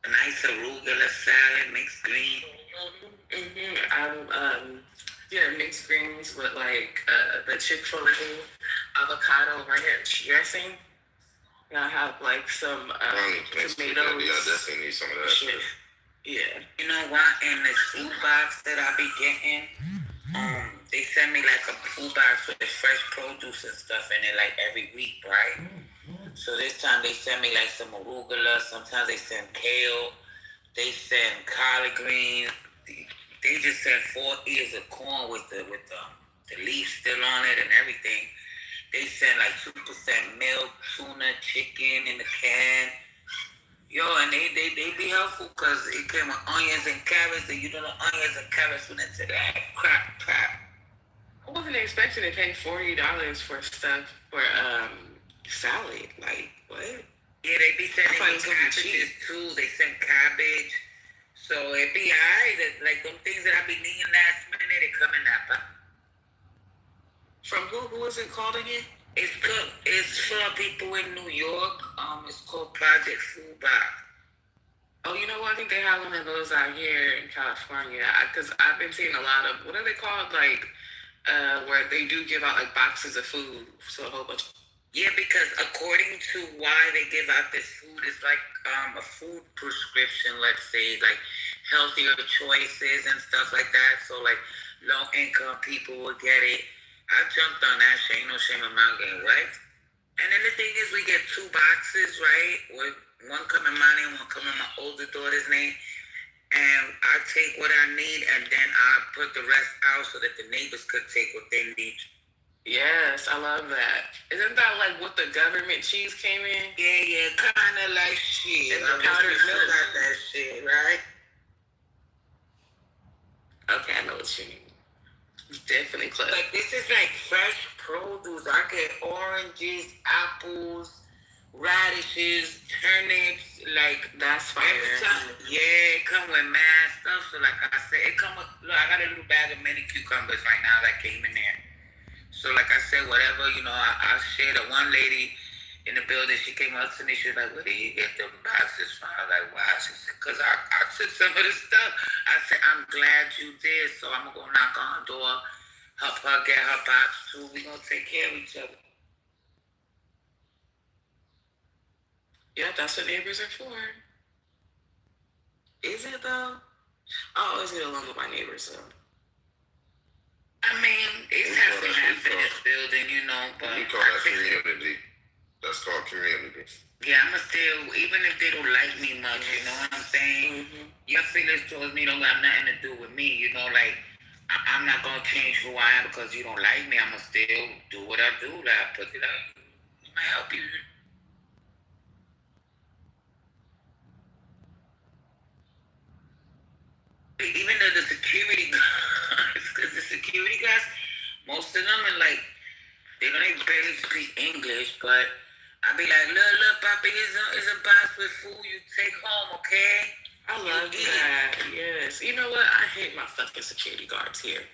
A nice arugula salad, mixed green.
Mixed greens with like the Chick-fil-A avocado right here dressing. And I have like some tomatoes.
Yeah, I definitely need some of that.
Shit. Yeah.
You know what? In this food box that I be getting, they send me like a food box with the fresh produce and stuff in it like every week, right? So this time they send me like some arugula. Sometimes they send kale. They send collard greens. They just send 4 ears of corn with the leaf still on it and everything. They send like 2% milk, tuna, chicken in the can. Yo, and they be helpful because it came with onions and carrots, and you know the onions and carrots went into that crap.
I wasn't expecting to pay $40 for stuff for salad. Like what?
Yeah, they be sending me cabbages too. They send cabbage. So it be alright. Like them things that I be needing last minute, they come in that box.
From who? Who is it called again?
It's for people in New York. It's called Project Food Box.
Oh, you know what? I think they have one of those out here in California. Because I've been seeing a lot of, what are they called? Like, where they do give out like boxes of food. So a whole bunch.
Yeah, because according to why they give out this food, it's like a food prescription, let's say, like healthier choices and stuff like that. So like low income people will get it. I jumped on that shit, ain't no shame in my game, right? And then the thing is we get 2 boxes, right? With one come in my name, one come in my older daughter's name. And I take what I need and then I put the rest out so that the neighbors could take what they need.
Yes, I love that. Isn't that like what the government cheese came in?
Yeah, kind of like shit.
And the powdered milk.
Got that shit, right?
Okay, I know what you mean. Definitely clever.
Like this is like fresh produce. I get oranges, apples, radishes, turnips. Like
that's fire.
Yeah, it come with mad stuff. So like I said, it come with. Look, I got a little bag of mini cucumbers right now that came in there. So like I said, whatever, I shared a one lady in the building. She came up to me. She was like, "Where do you get them boxes from?" I was like, "Why?" She said, "Cause I took some of the stuff." I said, "I'm glad you did. So I'm gonna go knock on the door, help her get her box too. We gonna take care of each other."
Yeah, that's what neighbors are for. Is it though? I always get along with my neighbors though.
I mean, it has to happen in this building, but
We call that community. That's called community.
Yeah, I'ma still, even if they don't like me much, you know what I'm saying? Your feelings towards me don't got nothing to do with me, like, I'm not gonna change who I am because you don't like me. I'ma still do what I do, like, put it up. It might help you. Even though the security guards, because the security guards, most of them are like, they don't even barely speak English, but I be like, look, Papa, here's a box with food you take home, okay?
I love that. Yes. You know what? I hate my fucking security guards here.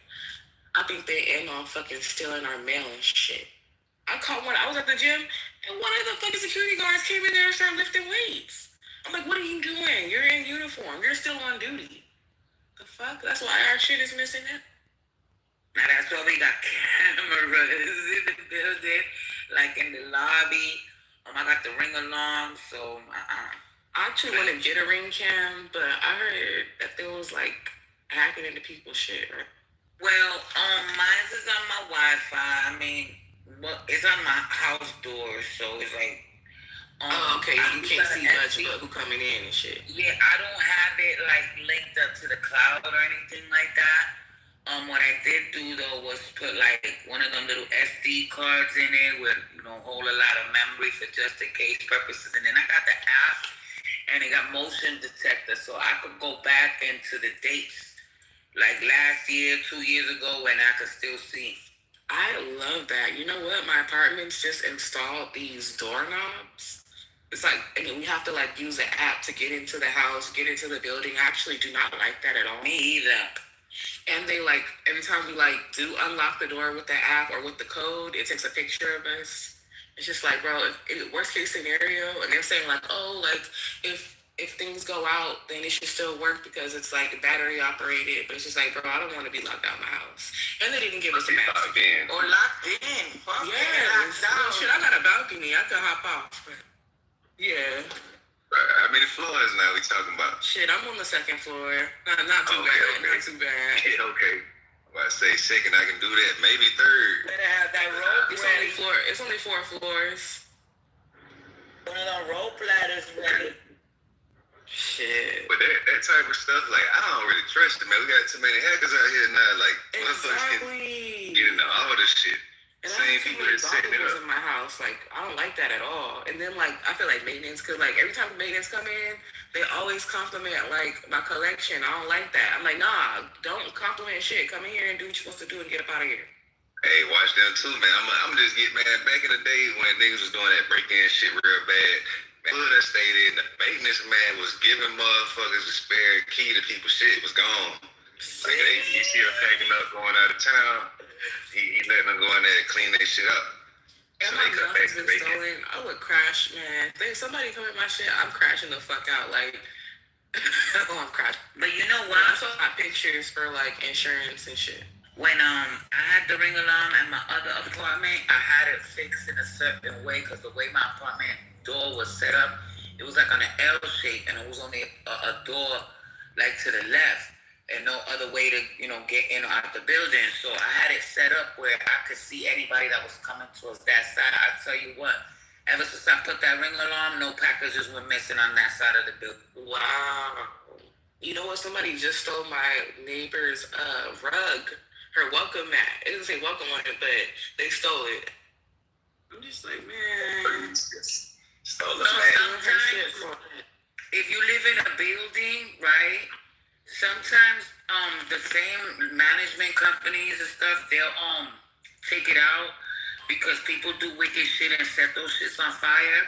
I think they end on fucking stealing our mail and shit. I caught one. I was at the gym, and one of the fucking security guards came in there and started lifting weights. I'm like, what are you doing? You're in uniform. You're still on duty. The fuck? That's why our shit is missing now.
Now that's why we got cameras in the building, like in the lobby. I got the ring along, so
I actually want to get a ring cam, but I heard that there was like hacking into people's shit, right?
Well, mine is on my Wi-Fi. I mean,
Well, it's on my house door, so it's like.
Oh, okay. You can't see much about who coming in and shit.
Yeah, I don't have it like linked up to the cloud or anything like that. What I did do though was put like one of them little SD cards in it with hold a lot of memory for just in case purposes, and then I got the app and it got motion detector, so I could go back into the dates like last year, 2 years ago, and I could still see.
I love that. You know what? My apartment's just installed these doorknobs. It's like, and then we have to like use the app to get into the house, get into the building. I actually do not like that at all.
Me either.
And they like, every time we like do unlock the door with the app or with the code, it takes a picture of us. It's just like, bro, if worst case scenario, and they're saying like, oh, like if things go out, then it should still work because it's like battery operated. But it's just like, bro, I don't want to be locked out of my house. And they didn't give us a map.
Or locked in. Fuck
yes. Well, shit, I got a balcony. I could hop off. But yeah.
How many floors now we talking about?
Shit, I'm on the second floor. Not too bad. Not too bad.
Yeah, okay. Well, I say second, I can do that. Maybe third.
Better have that rope.
It's only 4 floors.
One of them rope ladders ready.
Shit.
But that type of stuff, like, I don't really trust it, man. We got too many hackers out here now. Like, motherfuckers get into all this shit.
And I have too many valuables in my house. Like, I don't like that at all. And then, like, I feel like maintenance could, like, every time maintenance come in, they always compliment, like, my collection. I don't like that. I'm like, nah, don't compliment shit. Come in here and do what you're supposed to do and get up out of here.
Hey, watch them too, man. I'm just get mad. Back in the day when niggas was doing that break-in shit real bad, man, that stayed in. The maintenance man was giving motherfuckers a spare key to people's shit was gone. Like, you see her packing up, going out of town. He letting them go in there and clean that shit up.
And
so
my gun has been stolen. I would crash, man. If somebody come in my shit, I'm crashing the fuck out. Like, oh, I'm crashing.
But you know what?
I saw my pictures for like insurance and shit.
When I had the ring alarm in my other apartment, I had it fixed in a certain way because the way my apartment door was set up, it was like on an L shape, and it was only a door like to the left. And no other way to, get in or out the building. So I had it set up where I could see anybody that was coming towards that side. I tell you what, ever since I put that ring alarm, no packages were missing on that side of the building.
Wow. You know what? Somebody just stole my neighbor's rug, her welcome mat. It doesn't say welcome on it, but they stole it. I'm just like, man.
Stole the sometimes, if you live in a building, right? Sometimes the same management companies and stuff, they'll take it out because people do wicked shit and set those shits on fire.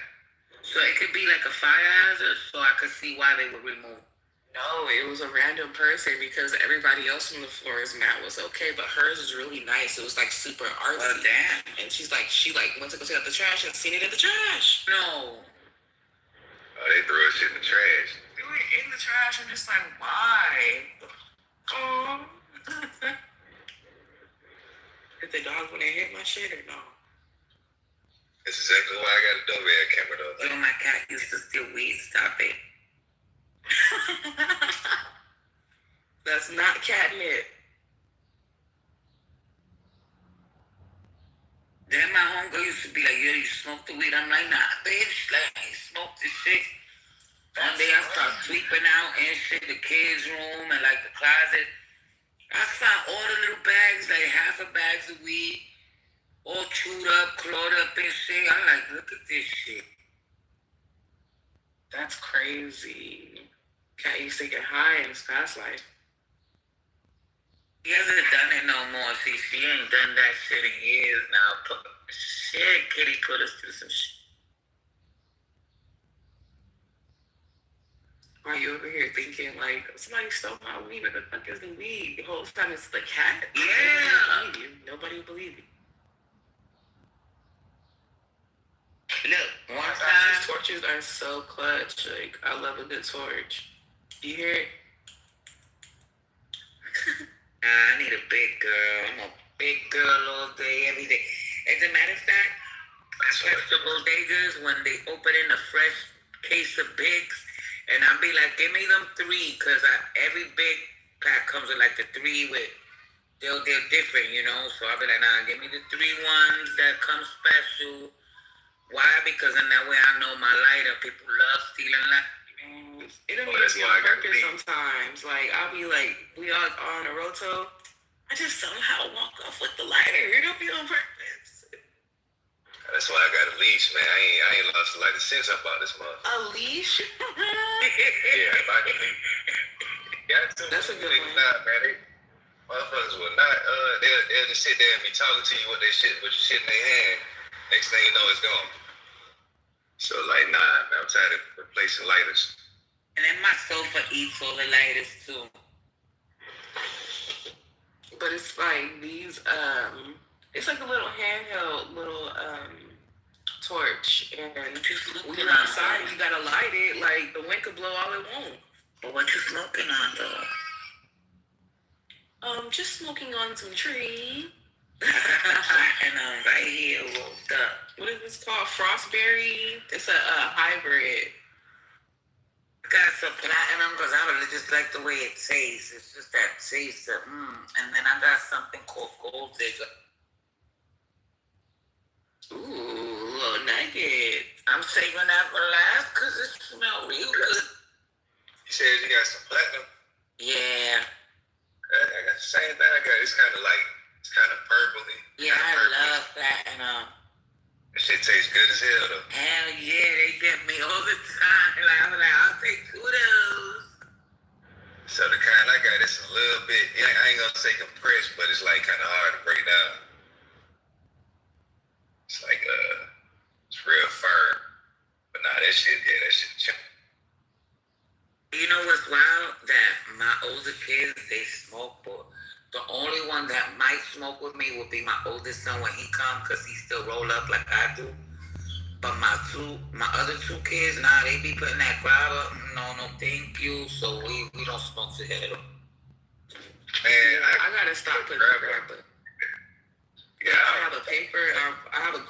So it could be like a fire hazard, so I could see why they would remove.
No, it was a random person because everybody else on the floor's mat was okay, but hers was really nice. It was like super artsy.
Well, damn.
And she went to go take out the trash and seen it in the trash.
No.
Oh, they threw her shit in the trash.
They were in the trash. I'm just like, why? Oh. Did the dog when they hit my shit or no?
That's exactly why I got a doorbell camera though.
Yo, my cat used to steal weed. Stop it.
That's not catnip.
Then my homegirl used to be like, yo, you smoke the weed? I'm like, nah, bitch. Like, I smoke this shit. One day I start sweeping out and shit, the kids' room and like the closet. I found all the little bags, like half a bags of weed, all chewed up, clawed up and shit. I'm like, look at this shit.
That's crazy. Cat used to get high in his past life.
He hasn't done it no more. See, she ain't done that shit in years now. Shit, Kitty put us through some shit.
Why you over here thinking like somebody stole my weed? What the fuck is the weed? The whole time it's the cat.
Yeah.
Nobody believe you.
Look, one time.
These torches are so clutch. Like, I love a good torch. You hear it?
Nah, I need a big girl. I'm a big girl all day, every day. As a matter of fact, I catch the bodegas when they open in a fresh case of bigs, and I'll be like, give me them 3, because every big pack comes with like the 3 with they're different, you know. So I'll be like, nah, give me the 3 ones that come special. Why? Because in that way I know my lighter. People love stealing light.
It don't even be on purpose sometimes. Like, I'll be like, we all on a roto. I just somehow walk off with the lighter. It don't be on purpose.
That's why I got a leash, man. I ain't lost a lighter since I bought this motherfucker.
A leash?
Yeah, I bought a leash. Got to.
That's a good one.
Not, man. Motherfuckers will not, they'll just sit there and be talking to you with their shit, with your shit in their hand. Next thing you know, it's gone. So, like, nah, man, I'm tired of replacing lighters.
And then my sofa eats all the lighters too.
But it's like these, it's like a little handheld little torch, and when you're outside, you gotta light it. Like the wind could blow all it won't.
But what you smoking on though?
Just smoking on some tree.
And right here rolled up.
What is this called? Frostberry. It's a hybrid.
Got some platinum because I really just like the way it tastes. It's just that taste of And then I got something called Gold Digger.
Ooh, little nugget.
I'm saving that for last because it smells real good.
You said you got some platinum?
Yeah.
I got the same thing. I got. It's kind of purpley.
Yeah, I love platinum.
That shit tastes good as hell though.
Hell yeah, they get me all the time. Like, I'm like, I'll take 2 of those.
So the kind I got, it's a little bit, I ain't gonna say compressed, but it's like kind of hard to break down. It's like, it's real firm. But nah, that shit.
You know what's wild? That my older kids, they smoke, but the only one that might smoke with me would be my oldest son when he come, because he still roll up like I do. But my other 2 kids, nah, they be putting that grab up. No, thank you. So we don't smoke together.
Man,
I gotta stop putting the grab up. Yeah, I have a paper. I have a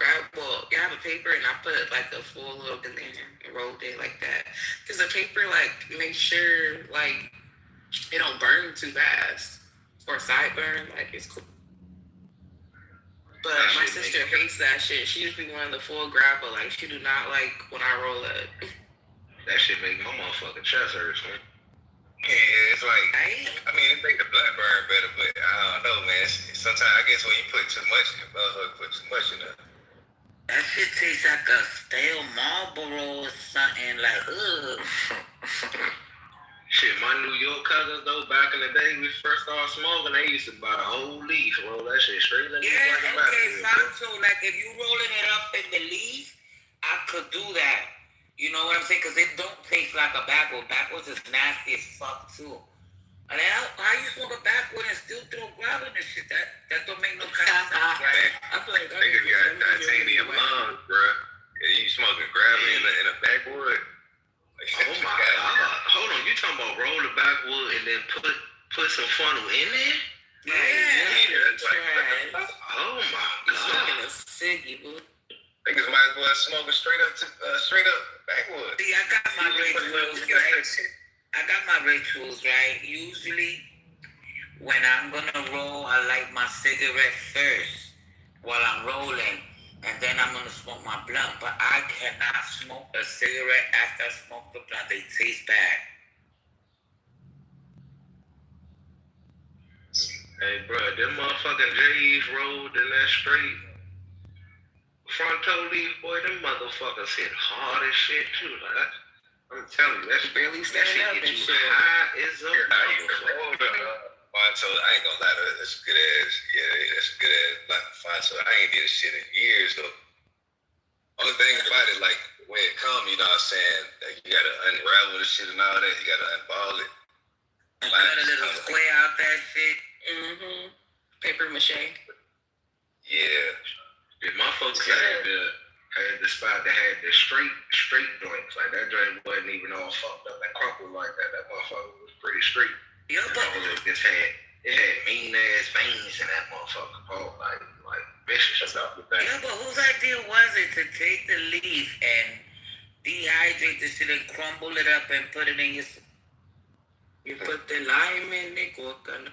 paper, and I put like a full little in there and rolled it like that. Because the paper like makes sure like it don't burn too fast or sideburn. Like it's cool. But my sister hates that shit. She usually wanting the full grabber. Like she do not like when I roll up.
That shit make my motherfucking chest hurt, man. Yeah, it's like, I mean, it make the blood burn better, but I don't know, man. Sometimes I guess when you put too much in it.
That shit tastes like a stale Marlboro or something, like, ugh.
Shit, my New York cousins, though, back in the day, we first started smoking, they used to buy a whole leaf, roll that shit straight in the
fine. So, like, if you rolling it up in the leaf, I could do that. You know what I'm saying? Because it don't taste like a backwood. Backwood's is nasty as fuck, too. And then how you smoke a backwood and still throw grab in this shit? That don't make no kind of sense, right?
I feel like nigga got titanium lungs, bro. Yeah, you smoking grab in a backwood? Like, oh my God. Hold on, you talking about roll the backwood and then put some funnel in there?
Yeah.
Oh my God.
Smoking a ciggy, boo.
Niggas might as well smoking straight up backwood.
See, I got my rituals, right? Usually, when I'm gonna roll, I light my cigarette first while I'm rolling, and then I'm gonna smoke my blunt. But I cannot smoke a cigarette after I smoke the blunt. They taste bad.
Hey, bro, them motherfucking J's rolled in that straight front toe leaf, boy, them motherfuckers hit hard as shit too. Like, I'm telling you, that shit get you high as a motherfucker. So I ain't gonna lie, that's good ass. Yeah, that's good ass. Like fine. So I ain't did this shit in years though. Only thing about it, like when it come, you know what I'm saying? Like, you gotta unravel the shit and all that. You gotta unball it.
And cut a little square out that shit.
Paper mache.
Yeah. If my folks had the spot that had the straight joints, like that joint wasn't even all fucked up and crumpled like that. That motherfucker was pretty straight.
Yeah, but
it had mean ass veins in that motherfucker, bro. Like vicious stuff with that.
Yeah, but whose idea was it to take the leaf and dehydrate the shit and crumble it up and put it in your...
You put the lime in the coconut.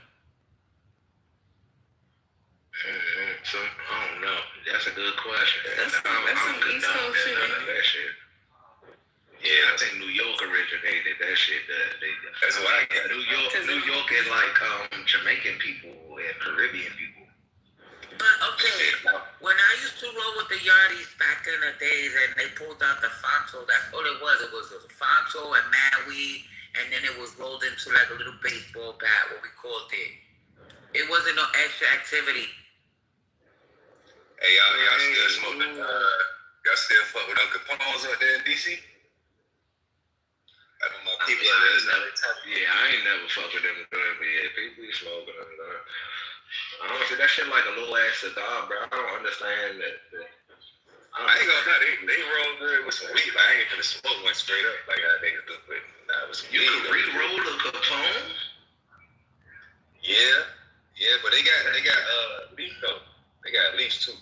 That's a good question.
That's some East Coast shit.
That shit. Yeah, I think New York originated that shit. That's why New York is like Jamaican people and Caribbean people.
But okay, when I used to roll with the Yardies back in the days, and they pulled out the Fonso, that's all it was. It was a Fonso and mad weed, and then it was rolled into like a little baseball bat, what we called it. It wasn't no extra activity.
Hey, y'all still smoking? Y'all still fuck with Uncle Paul's out there in DC? I don't know. People
I ain't never fuck with them, but yeah, people be smoking them. I don't see that shit like a little ass cigar, bro. I don't understand that.
I ain't gonna lie, they roll good with some weed. Like, I ain't gonna smoke one straight up like I niggas do, but with some
You
weed.
can re-roll a Capone?
Yeah, but they got leaf though. They got leaves too.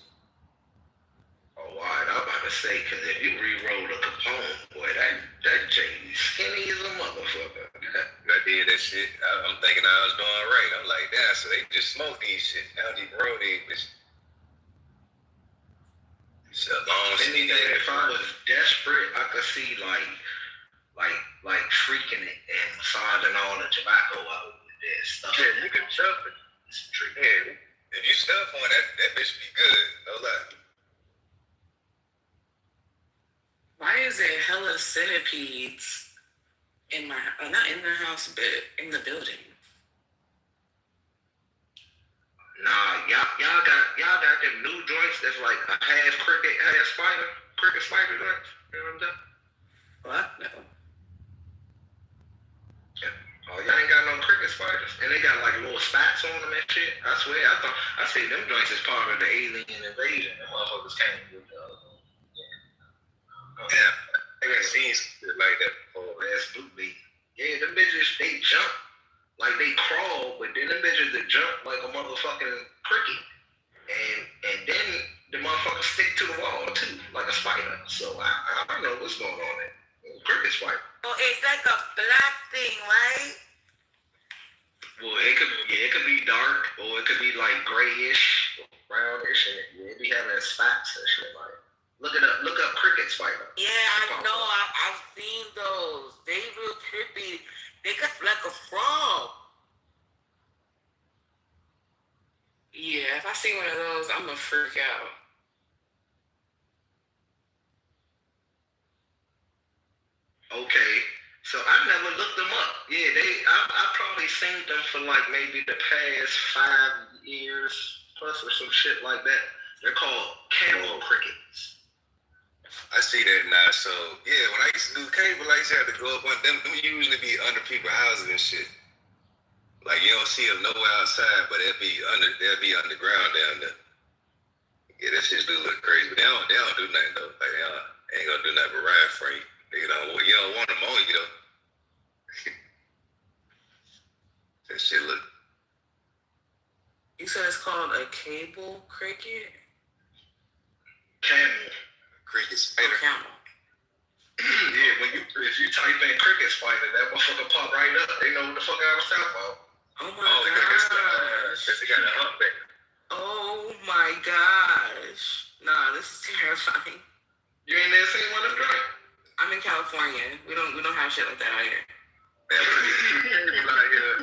Oh, all right, I'm about to say, because if you re-roll a Capone, boy, that J skinny as a motherfucker.
I did that shit. I'm thinking I was doing right. I'm like, damn, so they just smoke these shit. I don't even roll these bitches.
If I was desperate, I could see like freaking it and massaging all the tobacco out with that stuff.
Yeah, you can stuff it. Yeah, if you stuff on that bitch be good. No lie.
Why is there hella centipedes in my, not in the house, but in the building?
Nah, y'all got them new joints that's like a half cricket, half spider joints. You know what I'm saying?
What? No.
Oh, y'all ain't got no cricket spiders, and they got like little spots on them and shit. I swear, I see them joints as part of the alien invasion. The motherfuckers came with.
Yeah, I got seen shit like that before.
Absolutely. Yeah, them bitches they jump like they crawl, but then them bitches that jump like a motherfucking cricket, and then the motherfuckers stick to the wall too, like a spider. So I don't know what's going on there. Cricket spider.
Oh, it's like a black thing, right?
Well, it could be dark, or it could be like grayish, brownish, and it be having spots and shit like. Look up cricket spider.
Yeah, I know. I've seen those. They real trippy. They got like a frog.
Yeah, if I see one of those, I'm gonna freak out.
Okay, so I never looked them up. Yeah, I probably seen them for like maybe the past 5 years plus or some shit like that. They're called camel crickets.
I see that now. So yeah, when I used to do cable, I used to have to go up on them. Them usually be under people's houses and shit. Like you don't see them nowhere outside, but they'll be underground down there. Yeah, that shit do look crazy, but they don't do nothing though. Like they ain't gonna do nothing but ride for you. You don't want them on you though. That shit look.
You said it's called a cable cricket?
Camel.
Cricket spider.
Camel.
Yeah, if you type in cricket spider, that motherfucker pop right up. They know what the fuck I was talking about.
Oh my gosh.
They got a humpback.
Oh my gosh. Nah, this is terrifying.
You ain't never seen one of them?
I'm in California. We don't have shit like that out here.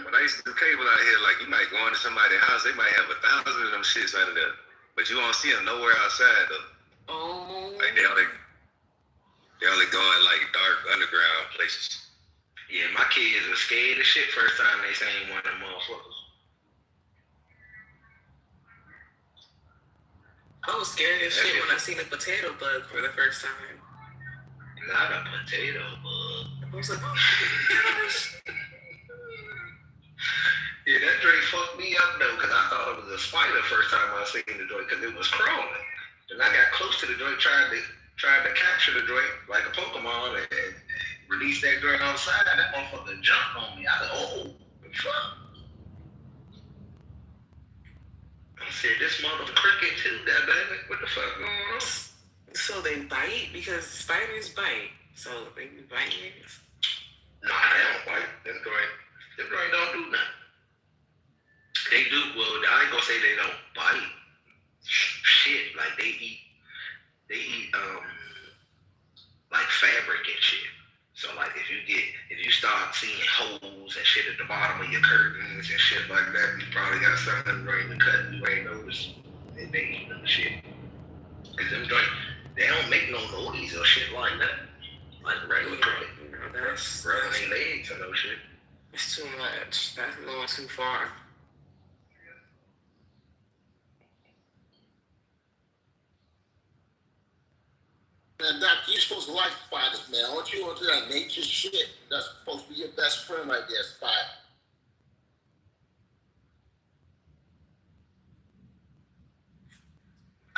When I used to do cable out here, like you might go into somebody's house, they might have 1,000 of them shits under there, but you won't see them nowhere outside though.
Oh.
Like they only go in like dark underground places.
Yeah, my kids were scared as shit first time they seen one of them motherfuckers.
I was scared as shit when I seen a potato bug for the first time.
Not a potato bug.
I was like, oh my gosh.
Yeah, that joint fucked me up though, because I thought it was a spider first time I seen the joint, because it was crawling. Then I got close to the joint, tried to capture the joint like a Pokemon and release that joint outside. That motherfucker jumped on me. I was like, oh, what the fuck? I said, this motherfucker cricket too, goddammit. What the fuck going on?
So they bite? Because spiders bite. So they be biting niggas?
Nah, they don't bite. Them joint don't do nothing. They do, well, I ain't gonna say they don't bite.
shit. Like they eat like fabric and shit. So like if you start seeing holes and shit at the bottom of your curtains and shit like that, you probably got something running the cut you ain't noticed. And they eat them shit. Cause them joints, they don't make no noise or shit like that. Like regular cricket.
That's
Running their legs or no shit.
it's too much. That's going too far.
Now, Doc, you're supposed to like spiders, man. Aren't you onto that nature shit? That's supposed to be your best friend right there, spider.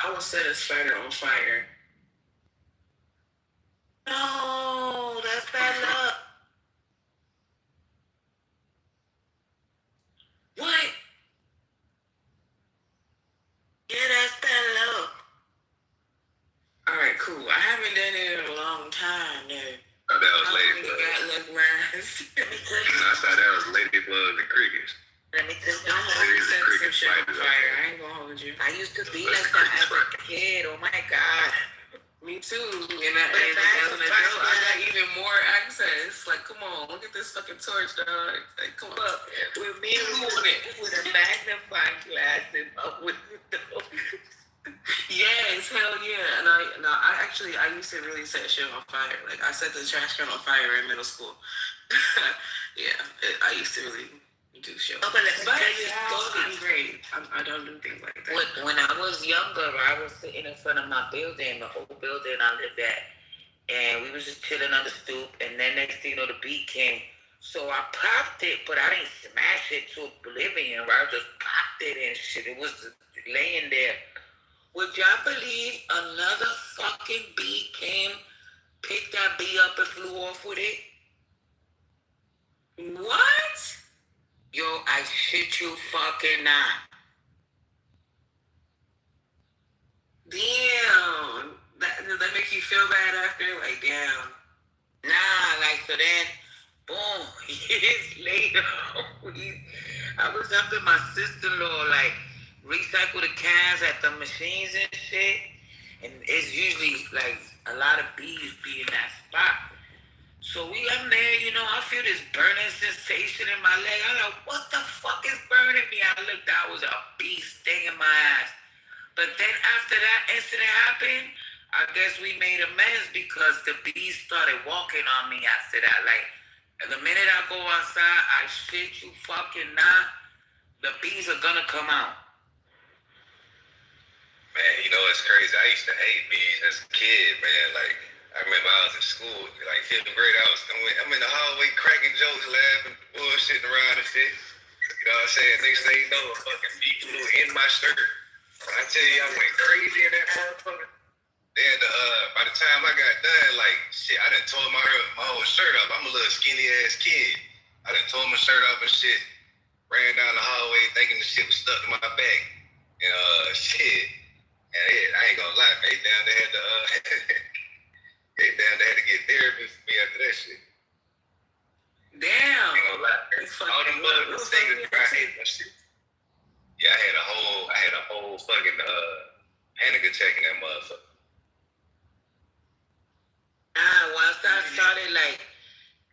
I would set a spider on fire.
No, that's bad luck.
What?
Yeah, that's bad luck.
All right, cool. I haven't done it in a long time, though.
Oh, that was
I only
ladybug.
got left lines.
I thought that was ladybugs and crickets.
Let me tell you,
I'm always setting some shit on fire. I ain't gonna hold you.
I used to be like that as a kid. Oh my God.
Me too. And as an adult, I got even more access. Like, come on, look at this fucking torch, dog. Like, come on.
With me, with a magnifying glass in my window.
Yes, hell yeah. And I used to really set shit on fire. Like, I set the trash can on fire in middle school. I used to really do shit.
Oh, but let me tell you
I'm great. I don't do things like that.
When I was younger, I was sitting in front of my building, the old building I lived at, and we was just chilling on the stoop, and then next thing you know, the beat came. So I popped it, but I didn't smash it to oblivion, right? I just popped it and shit. It was just laying there. Would y'all believe another fucking bee came, picked that bee up and flew off with it?
What?
Yo, I shit you fucking not.
Damn. Does that make you feel bad after? Like, damn.
Nah, like, so then, boom, years later, I was helping my sister-in-law, like, recycle the cans at the machines and shit. And it's usually, like, a lot of bees be in that spot. So I'm there, I feel this burning sensation in my leg. I'm like, what the fuck is burning me? I looked, I was a bee sting in my ass. But then after that incident happened, I guess we made amends because the bees started walking on me after that. Like, the minute I go outside, I shit you fucking not, the bees are gonna come out.
Man, it's crazy. I used to hate bees as a kid, man. Like, I remember I was in school, like 5th grade, I'm in the hallway cracking jokes, laughing, bullshitting around and shit. You know what I'm saying? Next thing you know, a fucking bee flew in my shirt. When I tell you I went crazy in that motherfucker. Then by the time I got done, like, shit, I done tore my whole shirt up. I'm a little skinny ass kid. I done tore my shirt off and shit. Ran down the hallway thinking the shit was stuck to my back. And shit. And I ain't gonna lie, man. They down there had to had to get therapy for me after that shit.
Damn.
I ain't gonna lie, man. All them bugs stingers, I hate that shit. Yeah, I had a whole fucking panic attack in that motherfucker.
Once I started,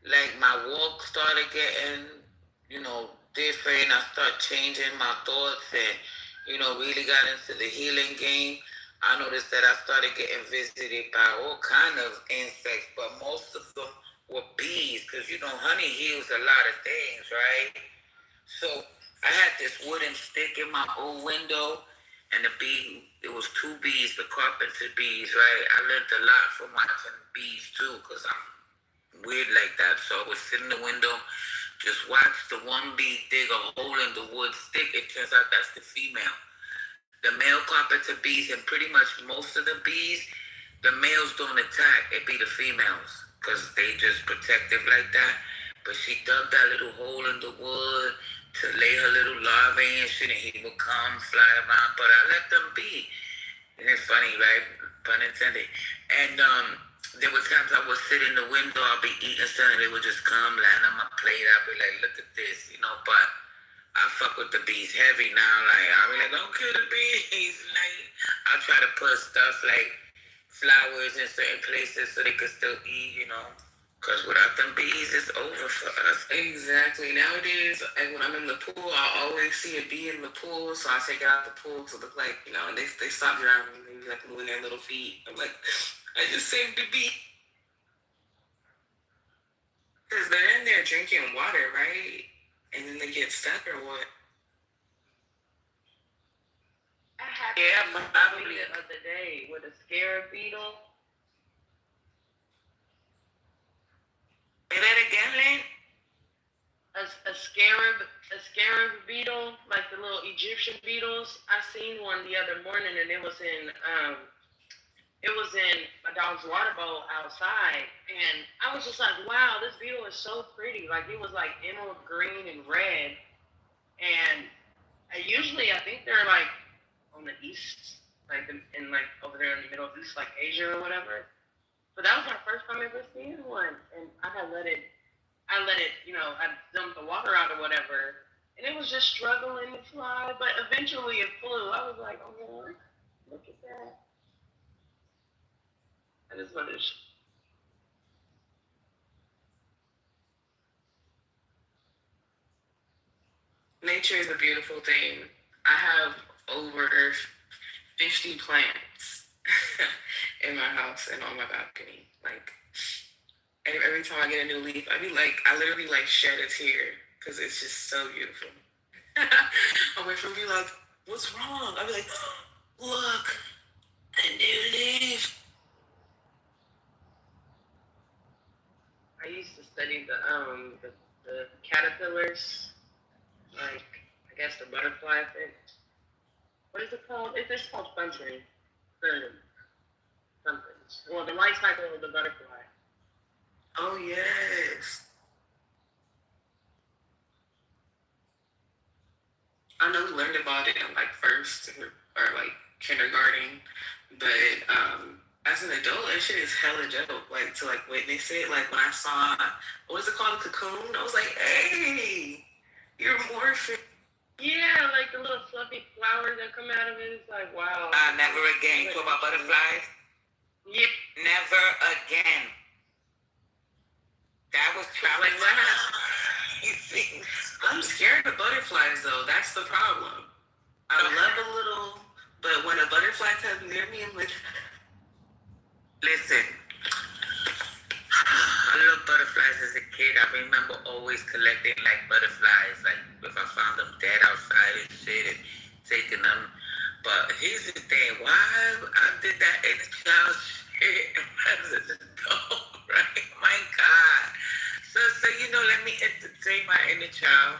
like my walk started getting, different. I started changing my thoughts and, really got into the healing game. I noticed that I started getting visited by all kind of insects, but most of them were bees, because, honey heals a lot of things, right? So I had this wooden stick in my old window, and it was 2 bees, the carpenter bees, right? I learned a lot from watching bees too, because I'm weird like that. So I would sit in the window, just watch the one bee dig a hole in the wood stick. It turns out that's the female. The male carpenter bees, and pretty much most of the bees, the males don't attack. It be the females, because they just protective like that. But she dug that little hole in the wood to lay her little larvae and shit, and he would come, fly around, but I let them be. And it's funny, right? Pun intended. And there were times I would sit in the window, I'll be eating something, they would just come, land on my plate, I'd be like, look at this, but
I fuck with the bees heavy now. Like, I be like, don't kill the bees. Like, I try to put stuff like flowers in certain places so they can still eat, you know. Because without them bees, it's over for us.
Exactly. Nowadays, like when I'm in the pool, I always see a bee in the pool, so I take it out the pool to look like, you know, and they stop drowning. They like moving their little feet. I'm like, I just saved the bee. Because they're in there drinking water, right? And then they get stuck or what?
I had
probably
the other day with a scarab beetle.
Say that again, Lynn?
A scarab beetle, like the little Egyptian beetles. I seen one the other morning, and it was in my dog's water bowl outside, and I was just like, wow, this beetle is so pretty. Like it was like emerald green and red, and usually I think they're like on the east, like in like over there in the Middle East, like Asia or whatever. But that was my first time ever seeing one, and I let it, you know, I dumped the water out or whatever, and it was just struggling to fly, but eventually it flew. I was like, oh Lord, look at that. I just wanted to
Nature is a beautiful thing. I have over 50 plants in my house and on my balcony. Like, every time I get a new leaf, I literally like shed a tear because it's just so beautiful. I went from being like, what's wrong? I'd be like, look, a new leaf.
I used to study the caterpillars, like I guess the butterfly effect. What is it called? It's called something. Well, the life cycle of the butterfly.
Oh yes. I know we learned about it in like first or like kindergarten, but as an adult, that shit is hella dope. Like to like witness it. Like when I saw, what is it called, cocoon? I was like, hey, you're morphing.
Yeah, like the little fluffy flowers that come out of it. It's like, wow.
Never again. You talk about butterflies?
Yeah.
Never again. That was traumatizing.
I'm scared of butterflies though. That's the problem. I love a little, but when a butterfly comes near me, I'm like,
listen. I love butterflies as a kid. I remember always collecting like butterflies, like if I found them dead outside and shit, and taking them. But here's the thing: why I did that inner child shit as an adult, right? My God. So you know, let me entertain my inner child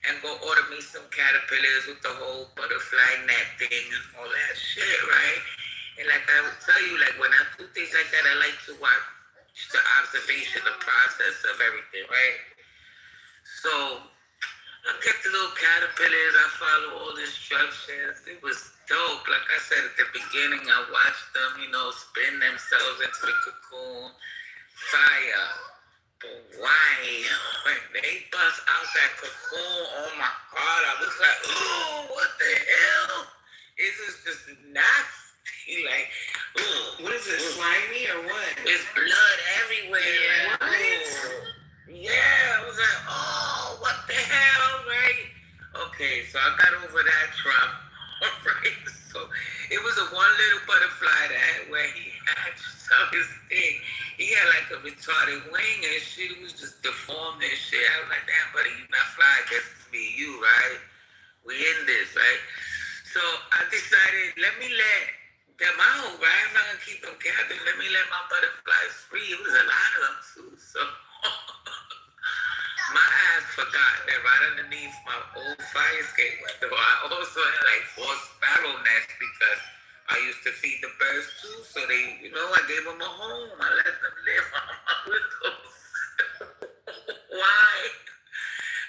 and go order me some caterpillars with the whole butterfly net thing and all that shit, right? And like I would tell you, like when I do things like that, I like to watch the observation, the process of everything, right? So I get the little caterpillars, I follow all the instructions. It was dope. Like I said at the beginning, I watched them, you know, spin themselves into the cocoon. Fire. But why? When they bust out that cocoon, oh my God, I was like, oh, what the hell? This is just nasty. Like, ooh.
What is it, slimy or what?
It's blood everywhere.
Yeah.
Like, yeah, I was like, oh, what the hell, right? Okay, so I got over that trauma, right? So it was a one little butterfly that where he hatched out his thing. He had like a retarded wing and shit. It was just deformed and shit. I was like, damn, buddy, you not fly. I guess it's me and you, right? We in this, right? So I decided, let me let them out, right? I'm not gonna keep them captive. Let me let my butterflies free. It was a lot of them too. So my ass forgot that right underneath my old fire escape window, I also had like 4 sparrow nests because I used to feed the birds too. So they, you know, I gave them a home. I let them live on my windows. Why?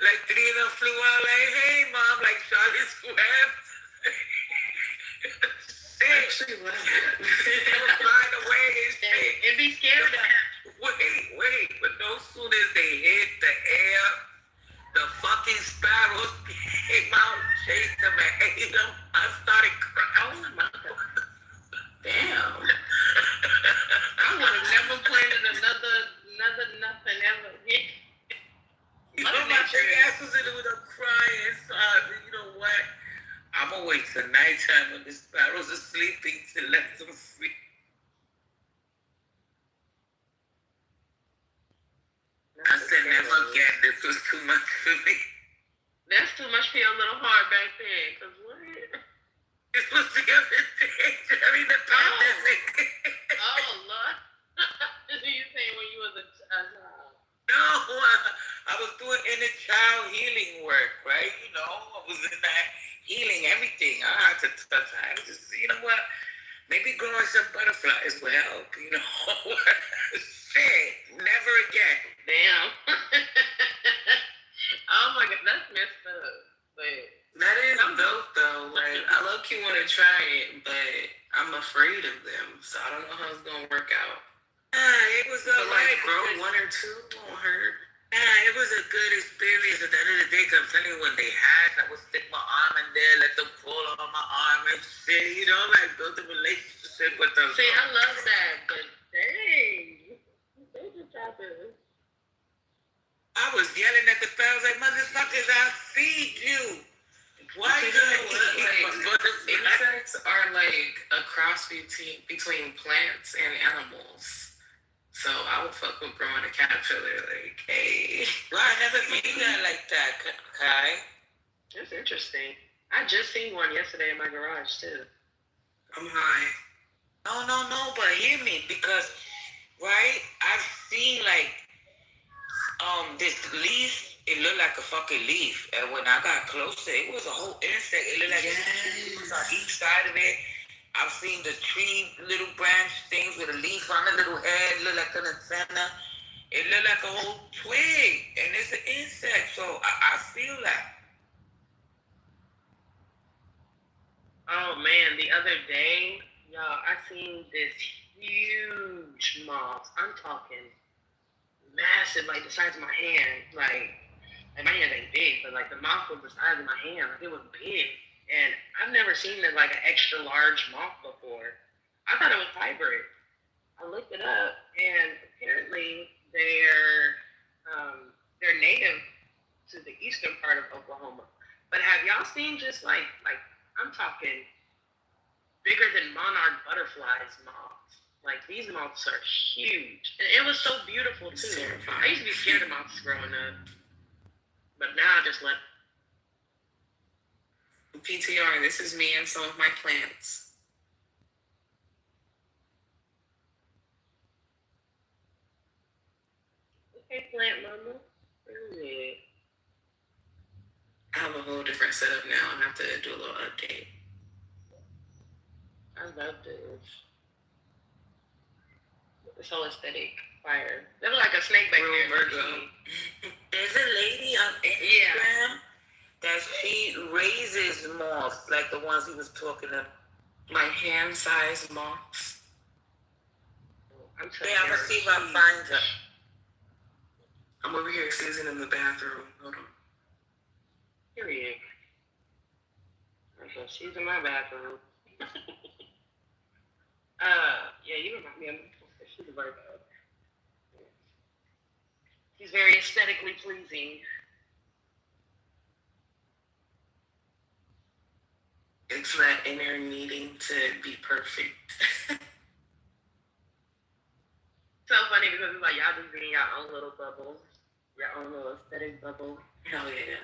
Like 3 of them flew out like, hey mom, like Charlotte's Web.
Actually, what?
They were flying away and shit.
And be scared of that.
Wait. But no soon as they hit the air, the fucking sparrows chased him and hate him. I started crying.
Oh my God. Damn. I would have never planted another nothing ever.
You know, my big ass was in it with a crying son. You know what? I'm gonna wait till nighttime when the sparrows are sleeping to let them free. I said never again. This was too much for me.
That's too much for your little heart back then. Cause what?
This was the other day during the pandemic.
Oh Lord. You saying when you was a child?
No, I was doing inner child healing work, right? You know, I was in that healing everything. I had to touch. I was just, you know what? Maybe growing some butterflies will help. You know, shit, never again.
Damn. Oh my God, that's messed up. But
that is dope, though.
Like, I low-key want to try it, but I'm afraid of them, so I don't know how it's gonna work out.
It was
But
alright.
like, grow one or two won't hurt.
It was a good experience at the end of the day. Cause I'm telling you, when they hatched, I would stick my arm in there, let them pull on my arm and shit. You know, like build a relationship with them.
See, I love that, but dang, they just have to.
I was yelling at the sparrows like, motherfuckers, I'll feed you. Why you
Insects are like a cross between plants and animals. So I would fuck with growing a caterpillar, like, hey.
Well, I never seen that like that, Kai.
That's interesting. I just seen one yesterday in my garage too.
I'm high. No, but hear me, because, right, I've seen like, this leaf, it looked like a fucking leaf. And when I got closer, it was a whole insect. It looked like it was on each side of it. I've seen the tree, little branch things with a leaf on the little head, look like an antenna. It looked like a whole twig, and it's an insect, so I feel that.
Oh man, the other day, y'all, I seen this huge moth. I'm talking massive, like the size of my hand. Like my hand ain't big, but like the moth was the size of my hand. Like it was big. And I've never seen like an extra large moth before. I thought it was hybrid. I looked it up, and apparently they're native to the eastern part of Oklahoma. But have y'all seen just like I'm talking bigger than monarch butterflies moths? Like these moths are huge, and it was so beautiful too. I used to be scared of moths growing up, but now I just let. PTR, this is me and some of my plants. Okay, plant mama. Really? I have a whole different setup now. I have to do a little update. I love this. This whole aesthetic fire. They look like a snake back there. Virgo.
There's a lady on Instagram that she raises moths, like the ones he was talking about.
Like hand-sized moths.
I'm gonna see if I find her.
I'm over here, Susan, in the bathroom. Hold on. Period. Okay, she's in my bathroom. Yeah, you remind me of she's a Virgo. She's very aesthetically pleasing. It's that inner needing to be perfect. So funny because it's like y'all just be in your own little bubble, your own little aesthetic bubble. Hell yeah.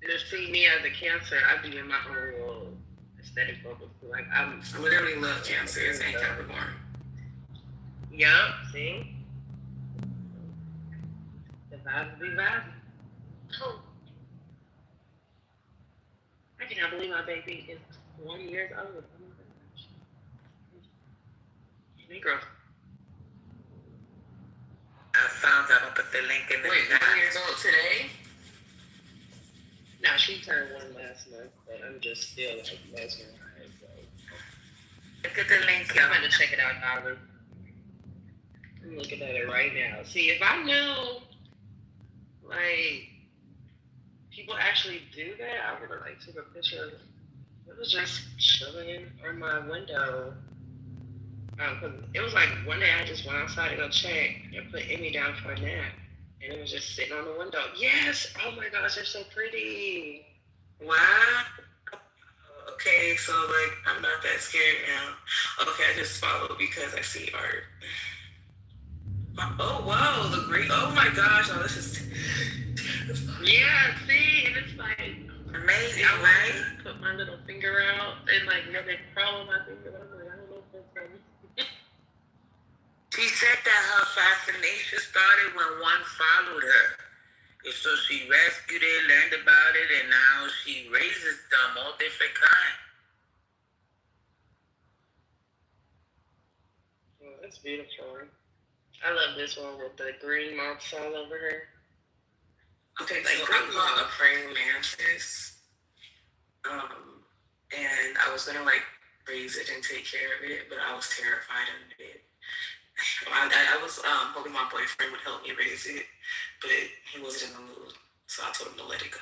Just see me as a Cancer, I be in my own little aesthetic bubble. Like I literally love Cancers and Capricorn. Yup, see? The vibes be vibing. Oh. I cannot believe my baby is 1 year old. Oh my gosh. Hey, girl.
I found out. I'll put the link in the
Wait, 1 year old today? No, she turned 1 last month, but I'm just still like mesmerized.
Look at the link,
I'm gonna check it out, Oliver. I'm looking at it right now. See, if I knew, like,
people actually do that. I would have like took a picture of it. It was just chilling on my window. 'Cause it was like one day I just went outside to go check and put Emmy down for a nap. And it was just sitting on the window. Yes! Oh my gosh, they're so pretty.
Wow. Okay, so like I'm not that scared now. Okay, I just followed because I see art. Oh wow, the green. Oh my gosh, oh this is.
Yeah, see, and it's like
Amazing,
I
right?
put my little finger out and like they crawl on my finger. I'm like, I don't know if that's funny.
She said that her fascination started when one followed her. And so she rescued it, learned about it, and now she raises them all different kinds.
Oh, that's beautiful. I love this one with the green marks all over her.
Okay, so I caught a praying mantis. And I was gonna like raise it and take care of it, but I was terrified of it. I was hoping my boyfriend would help me raise it, but he wasn't in the mood, so I told him to let it go.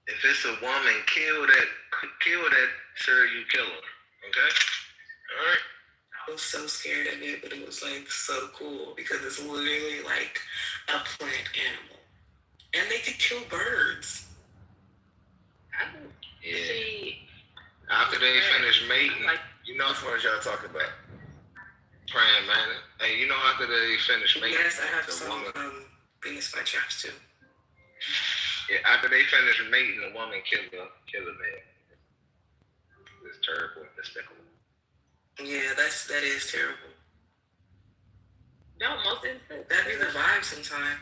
If it's a woman, kill that serial killer. Okay? Alright?
I was so scared of it, but it was like so cool because it's literally like a plant animal. And they could kill birds.
Yeah.
See,
After they finish mating, you know which ones y'all talking about. Praying mantis. Hey, you know after they finish mating,
Yes, I have
the
some
woman,
Venus flytraps too.
yeah, after they finish mating, the woman kill the man. It's terrible and despicable.
Yeah, that is terrible.
don't most insects.
That'd be the vibe sometime.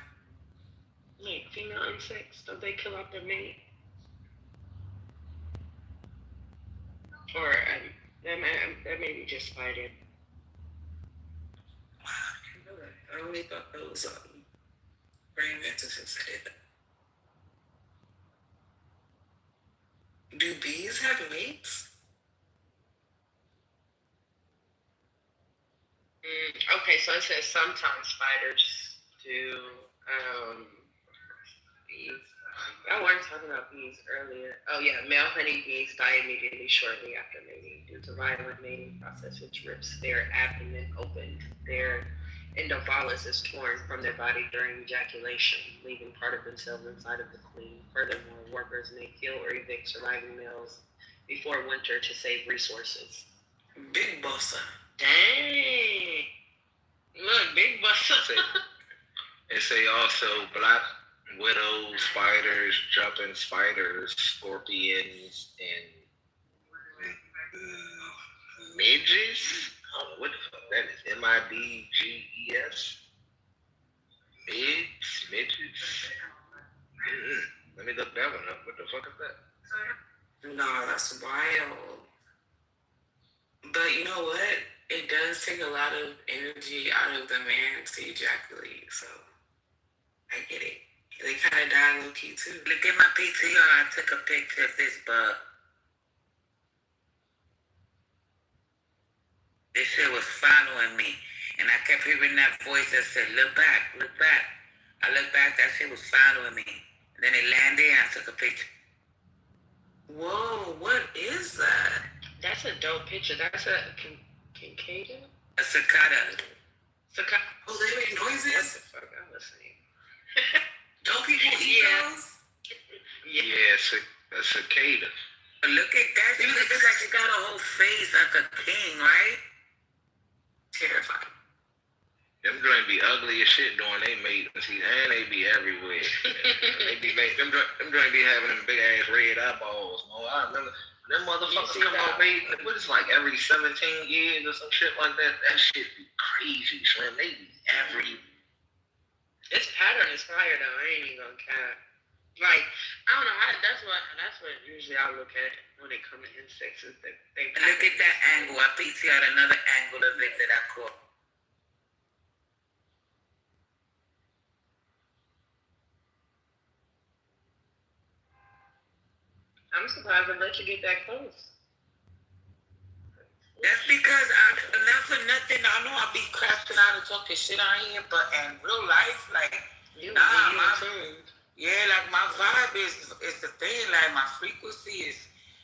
Like female insects, don't they kill off their mate? Or that may be just spider.
Wow, I didn't know that. I only thought that was praying mantises that did that. Do bees have mates?
Okay, so it says sometimes spiders do. Bees. I wasn't talking about bees earlier. Oh yeah, male honeybees die immediately shortly after mating due to violent mating process, which rips their abdomen open. Their endophallus is torn from their body during ejaculation, leaving part of themselves inside of the queen. Furthermore, workers may kill or evict surviving males before winter to save resources.
Big bossa.
Dang! Look, big bossa.
They say also black widow spiders, jumping spiders, scorpions, and midges. I don't know what the fuck that is. MIDGES. Midges. Let me look that one up. What the fuck is that?
No, that's wild. But you know what? It does take a lot of energy out of the man to ejaculate, so I get it. They kind of die low key too.
Look at my PTR. I took a picture of this bug. This shit was following me. And I kept hearing that voice that said, look back, look back. I looked back, that shit was following me. And then it landed and I took a picture.
Whoa, what is that?
That's a dope picture. That's a cicada?
A cicada.
Cicada.
Oh, they make noises?
What the fuck? I'm listening.
Don't people eat those?
Yeah, a cicada.
But look at that. It looks like it got a whole face like a king, right?
Terrifying.
Them joints be ugly as shit during they mating, and they be everywhere. Them joints be having them big ass red eyeballs. I remember them motherfuckers come out mating. What is it, like every 17 years or some shit like that? That shit be crazy, son. They be every.
This pattern is fire though. I ain't even gonna cap. Like I don't know. That's what usually I look at when it comes to insects. Is that they
look at that angle. I PT'd another angle of it that I caught.
I'm surprised they let you get that close.
That's because not for nothing. I know I be crashing out and talking shit out here, but in real life, like, Yeah, like my vibe is the thing. Like my frequency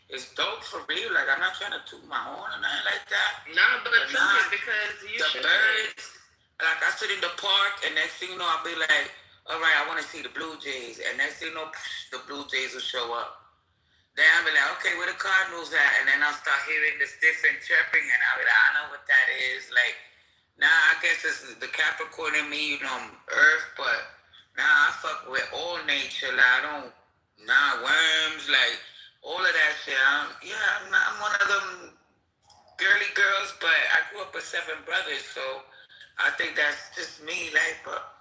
is dope for real. Like I'm not trying to toot my horn or nothing like that.
Nah, but
But nah,
because you
the
should.
birds. Like I sit in the park, and next thing you know, I'll be like, all right, I want to see the Blue Jays, and next thing you know, the Blue Jays will show up. Then I'll be like, okay, where the Cardinals at? And then I'll start hearing this different chirping, and I'll be like, I know what that is. Like, nah, I guess it's the Capricorn in me, you know, Earth, but nah, I fuck with all nature. Like, I don't, nah, worms, like, all of that shit. I'm one of them girly girls, but I grew up with 7 brothers, so I think that's just me, like, but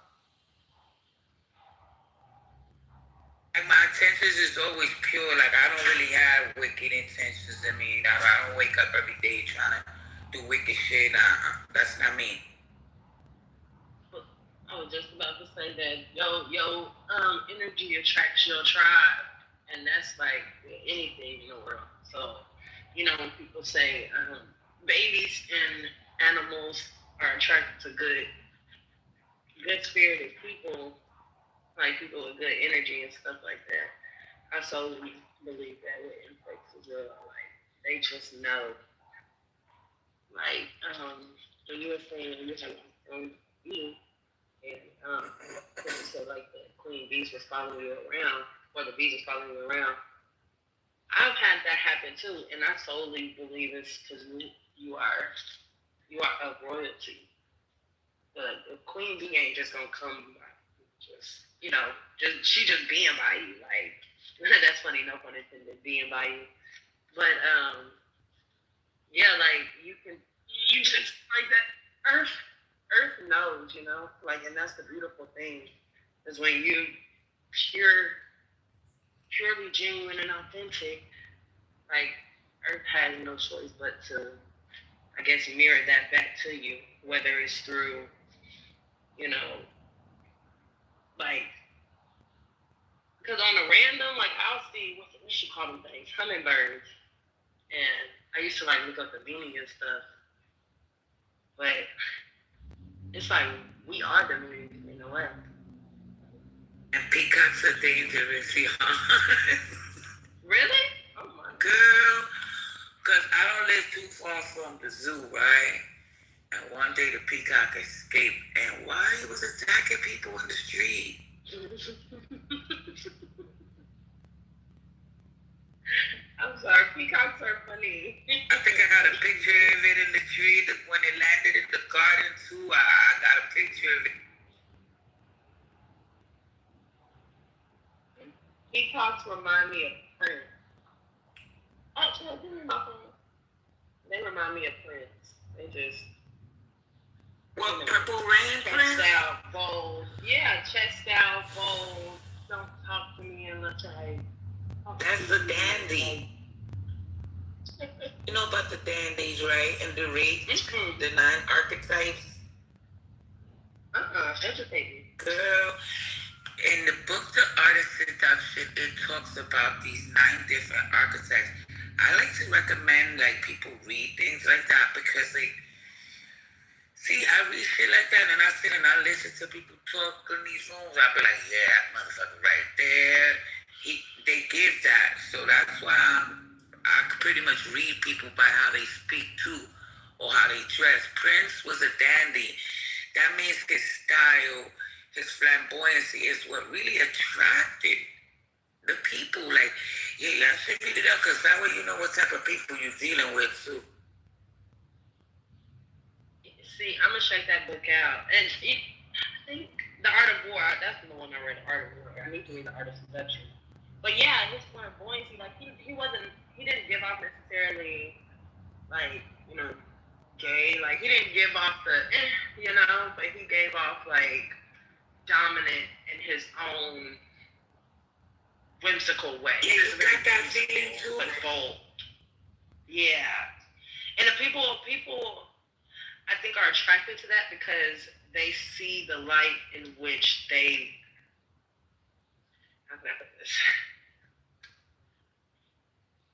like my intentions is always pure. Like I don't really have wicked intentions. I mean, I don't wake up every day trying to do wicked shit. That's not me.
I was just about to say that your energy attracts your tribe, and that's like with anything in the world. So, when people say babies and animals are attracted to good spirited people, like people with good energy and stuff like that. I solely believe that with insects as well. Like they just know. Like when you were saying you have you and so like the queen bees was following you around, or the bees was following you around. I've had that happen too, and I solely believe it's because you are of royalty. The queen bee ain't just gonna come by, just she just being by you. Like that's funny, no pun intended, being by you. But yeah, like you just like that Earth knows, like, and that's the beautiful thing is when you purely genuine and authentic, like Earth has no choice but to, I guess, mirror that back to you, whether it's through, like, because on a random, like, I'll see, what you call them things, hummingbirds, and I used to, like, look up the meaning and stuff, but it's like, we are the meaning in a way.
And peacocks are dangerous,
Really? Oh my
girl, because I don't live too far from the zoo, right? And one day the peacock escaped, and why he was attacking people in the street?
I'm sorry, peacocks are funny.
I think I got a picture of it in the tree when it landed in the garden too. I got a picture of it.
Peacocks remind me of Prince. Actually, give me my phone. They remind me of Prince. They just
Purple Rain Prince?
Chest out, bold. Yeah, chest out, bold. Don't talk to me unless I.
That's the dandy. You know about the dandies, right? And the race, the 9 archetypes.
Educate me.
Girl, in the book The Art of Seduction, it talks about these 9 different archetypes. I like to recommend like people read things like that because I read shit like that and I sit and I listen to people talk in these rooms. I'll be like, yeah, that motherfucker right there. They give that. So that's why I pretty much read people by how they speak too or how they dress. Prince was a dandy. That means his style, his flamboyancy is what really attracted the people. Like, yeah, I should read it up because that way you know what type of people you're dealing with too.
See, I'm gonna check that book out. And I think The Art of War, that's the one I read, The Art of War. I need to read The Art of Seduction. But yeah, his flamboyancy, like he didn't give off necessarily like, gay. Like he didn't give off the but he gave off like dominant in his own whimsical way.
Yeah, you got that feeling too.
But bold. Yeah. And the people I think are attracted to that because they see the light in which they, how can I put this?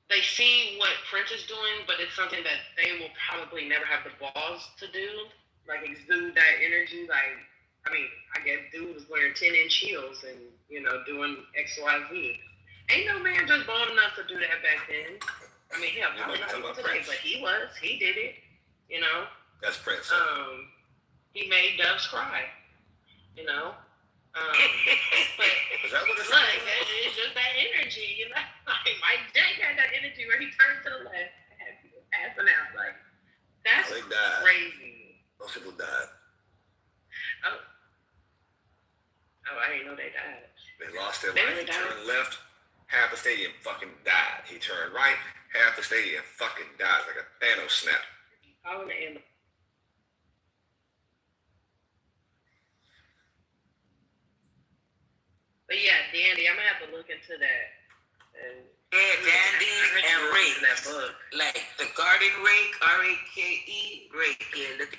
They see what Prince is doing, but it's something that they will probably never have the balls to do. Like exude that energy, like
I mean, I guess dude was wearing 10-inch heels and, doing XYZ. Ain't no man just bold enough to do that back then. I mean, hell, probably not even today, but he was. He did it,
That's Prince.
He made doves cry, But
Is that what it's
look, it's just that energy, Like Mike Jack had that energy where he turned to the left and had people passing out. Like, that's
They died.
crazy.
Most people died.
Oh, I didn't know they died.
They lost their
They
life.
really
He
died.
turned left, half the stadium fucking died. He turned right, half the stadium fucking died. Like a Thanos snap.
Calling the ambulance. But yeah, Dandy, I'm gonna have to look into that.
Yeah, Dandy and rake.
That book.
Like the garden rake, R-A-K-E, rake. Yeah, look.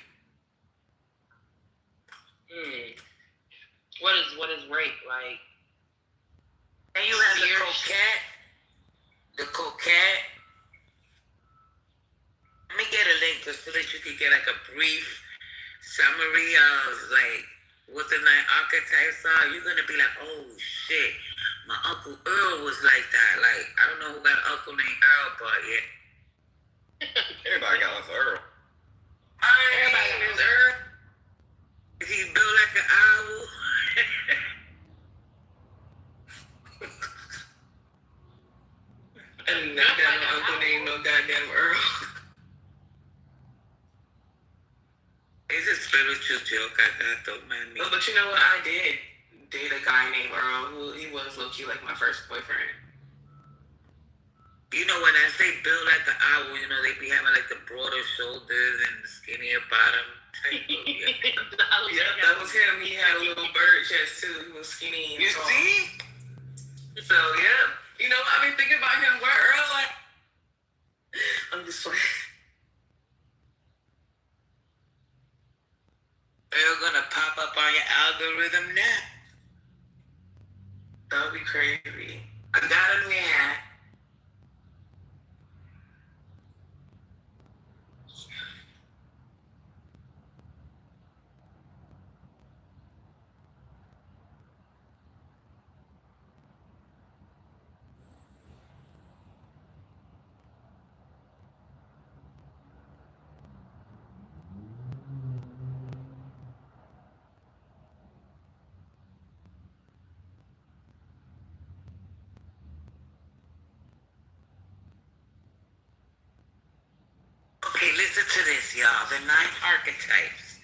What is rape like?
And you have the coquette. Let me get a link just so that you can get like a brief summary of like what the 9 archetypes are. You're gonna be like, oh shit, my Uncle Earl was like that. Like, I don't know who got an uncle named Earl, but yeah.
Everybody got Uncle Earl.
Everybody got Uncle Earl. He built like an owl.
I do not got no uncle named no goddamn Earl.
It's a spiritual joke I got though, man.
But you know what? I did date a guy named Earl. He was low-key like my first boyfriend.
You know, when I say build like the owl, they be having like the broader shoulders and the skinnier bottom type of,
Yeah, that was him. He had a little bird chest too. He was skinny and
You
tall.
see?
So yeah, I've been thinking about him. Where Earl at? I'm just like,
Earl gonna pop up on your algorithm now.
that would be crazy. I got him there.
Okay, listen to this, y'all. The 9 archetypes.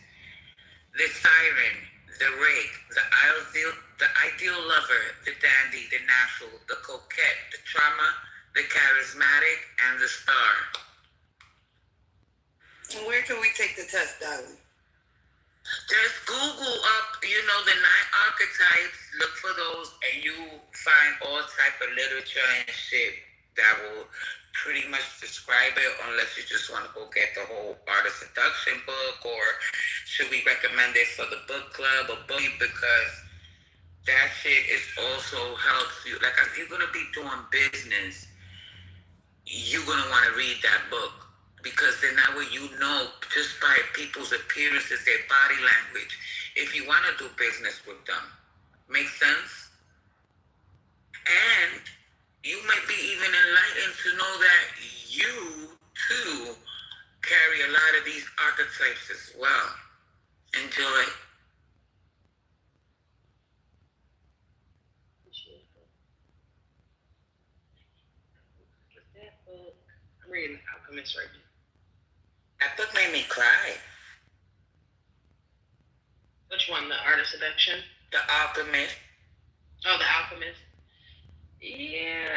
The siren, the rake, the ideal lover, the dandy, the natural, the coquette, the trauma, the charismatic, and the star.
Where can we take the test, darling?
Just Google up, the 9 archetypes, look for those, and you find all type of literature and shit that will pretty much describe it, unless you just want to go get the whole Art of Seduction book, or should we recommend it for the book club or book, because that shit is also helps you. Like, if you're going to be doing business, you're going to want to read that book, because then that way just by people's appearances, their body language, if you want to do business with them. Make sense? And you might be even enlightened to know that you, too, carry a lot of these archetypes as well. Enjoy.
I'm reading Alchemist right now.
That book made me cry.
Which one? The Art of Seduction?
The Alchemist.
Oh, The Alchemist. Yeah,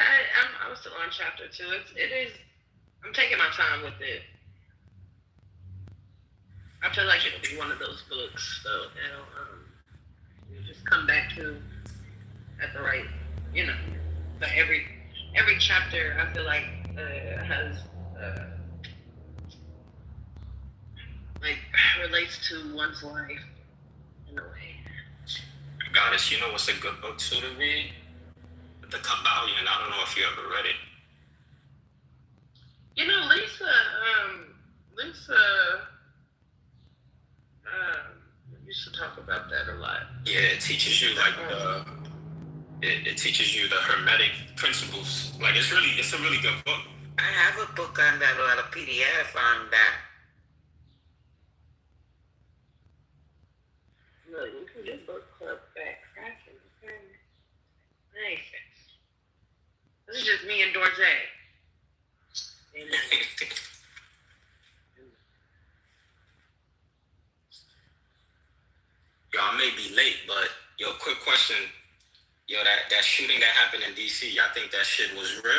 I'm still on chapter 2. It is. I'm taking my time with it. I feel like it'll be one of those books, so you just come back to at the right, But every chapter, I feel like has relates to one's life in a way.
Goddess, you know what's a good book too to read? The Kabbalion. I don't know if you ever read it.
Lisa,
used to talk about that a lot.
Yeah, it teaches you like it teaches you the hermetic principles. Like it's a really good book.
I have a book on that, a PDF on that.
Look, you can get book club back cracking. Nice. This is just me and Dorje.
Yo, I may be late, but yo, quick question. Yo, that shooting that happened in DC, y'all think that shit was real?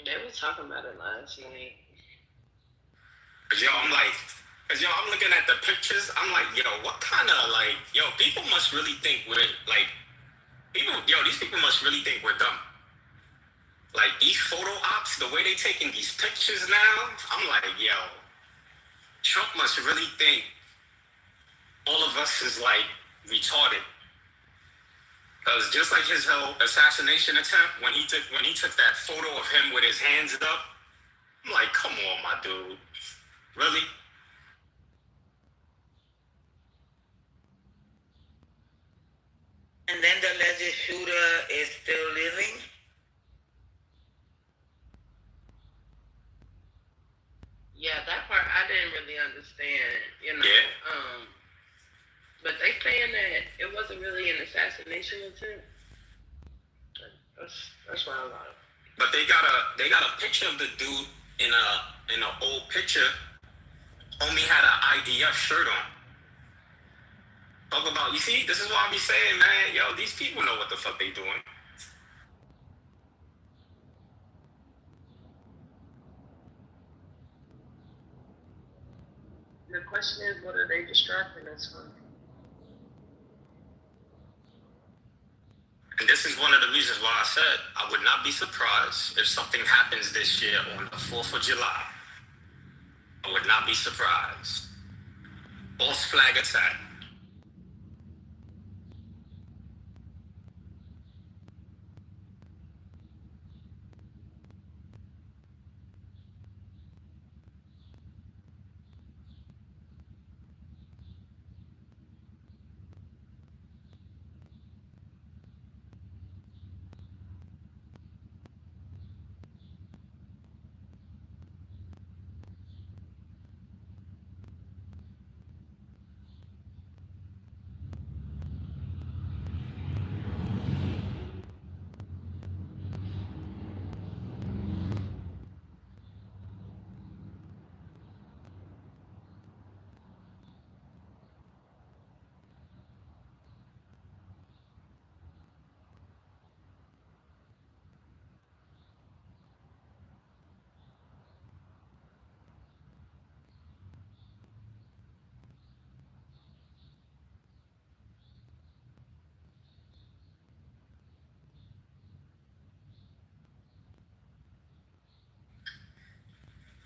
They was talking about it last night.
Cause I'm looking at the pictures. I'm like, yo, what kind of like, yo, people must really think we're like, these people must really think we're dumb. Like these photo ops, the way they taking these pictures now, I'm like, yo, Trump must really think all of us is like retarded. Because just like his whole assassination attempt, when he took that photo of him with his hands up, I'm like, come on, my dude, really?
And then the alleged shooter is still living?
Yeah, that part I didn't really understand,
Yeah.
But they saying that it wasn't really an assassination attempt. That's why I got it.
But they got a picture of the dude in an old picture. Homie had an IDF shirt on. Talk about, you see, this is what I be saying, man. Yo, these people know what the fuck they doing.
The question is, what are they distracting us from?
And this is one of the reasons why I said I would not be surprised if something happens this year on the 4th of July. I would not be surprised. False flag attack.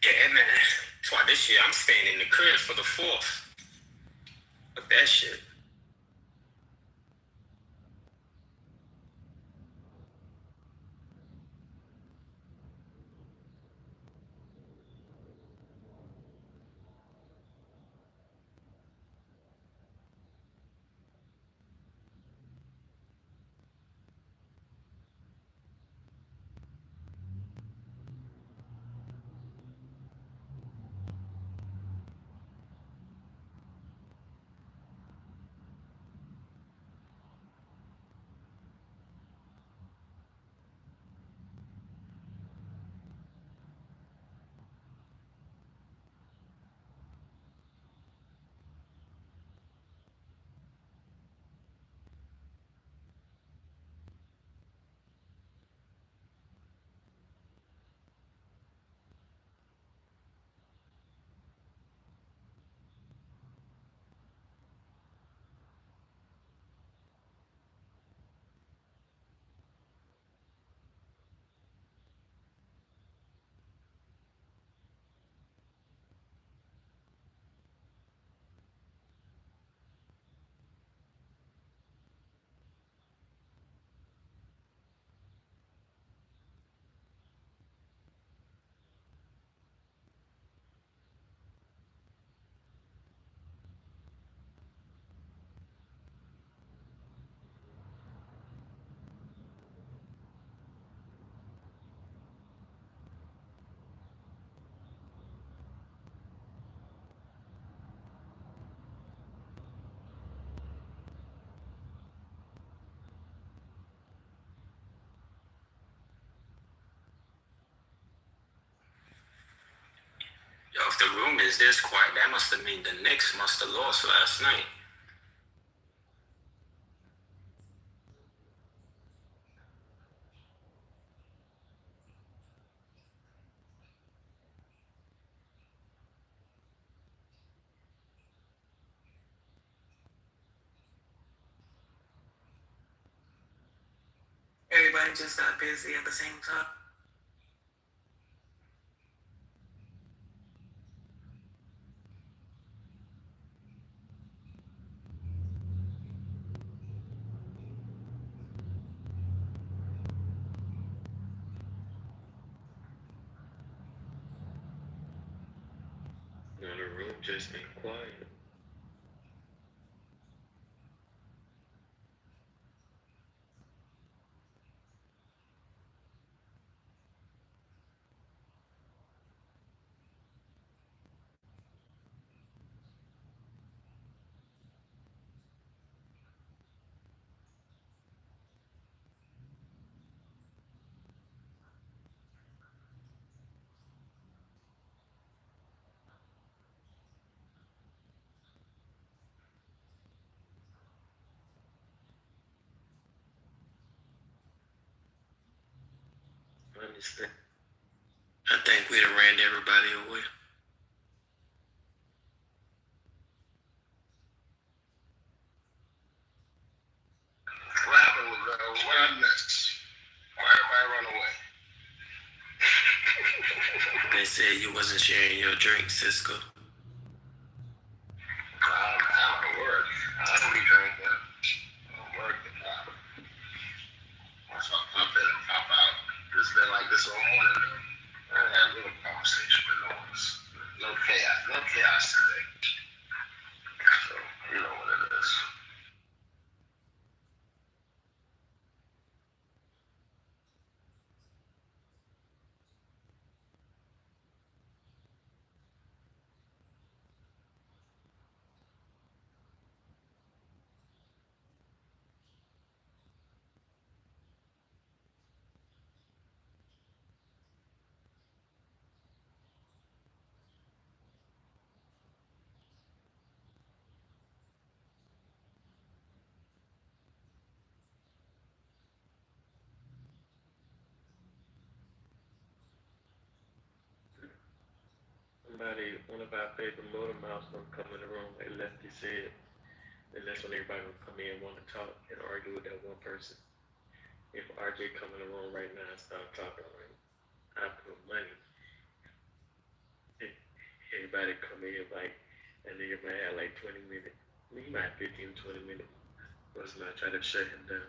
Yeah, man. That's why this year I'm staying in the crib for the 4th. Fuck that shit.
is this quiet? That must have mean the Knicks must have lost last night. Everybody just got busy at the same time.
No, the room just ain't quiet. I understand. I think we done ran everybody away.
What happened with what I missed? Why everybody run away?
They said you wasn't sharing your drink, Cisco.
I'm at work. I don't be drinking. I'm working. So I pop in and pop out. It's been like this all morning though. I ain't had a little conversation with no one. No chaos. No chaos today. So you know what it is.
One of our favorite motor mouths gonna come in the room, like Lefty said. And that's when everybody will come in and want to talk and argue with that one person. If RJ come in the room right now and start talking, right, I put money. Everybody come in like, and then you might have like 20 minutes. You might have 15, 20 minutes. What's not try to shut him down.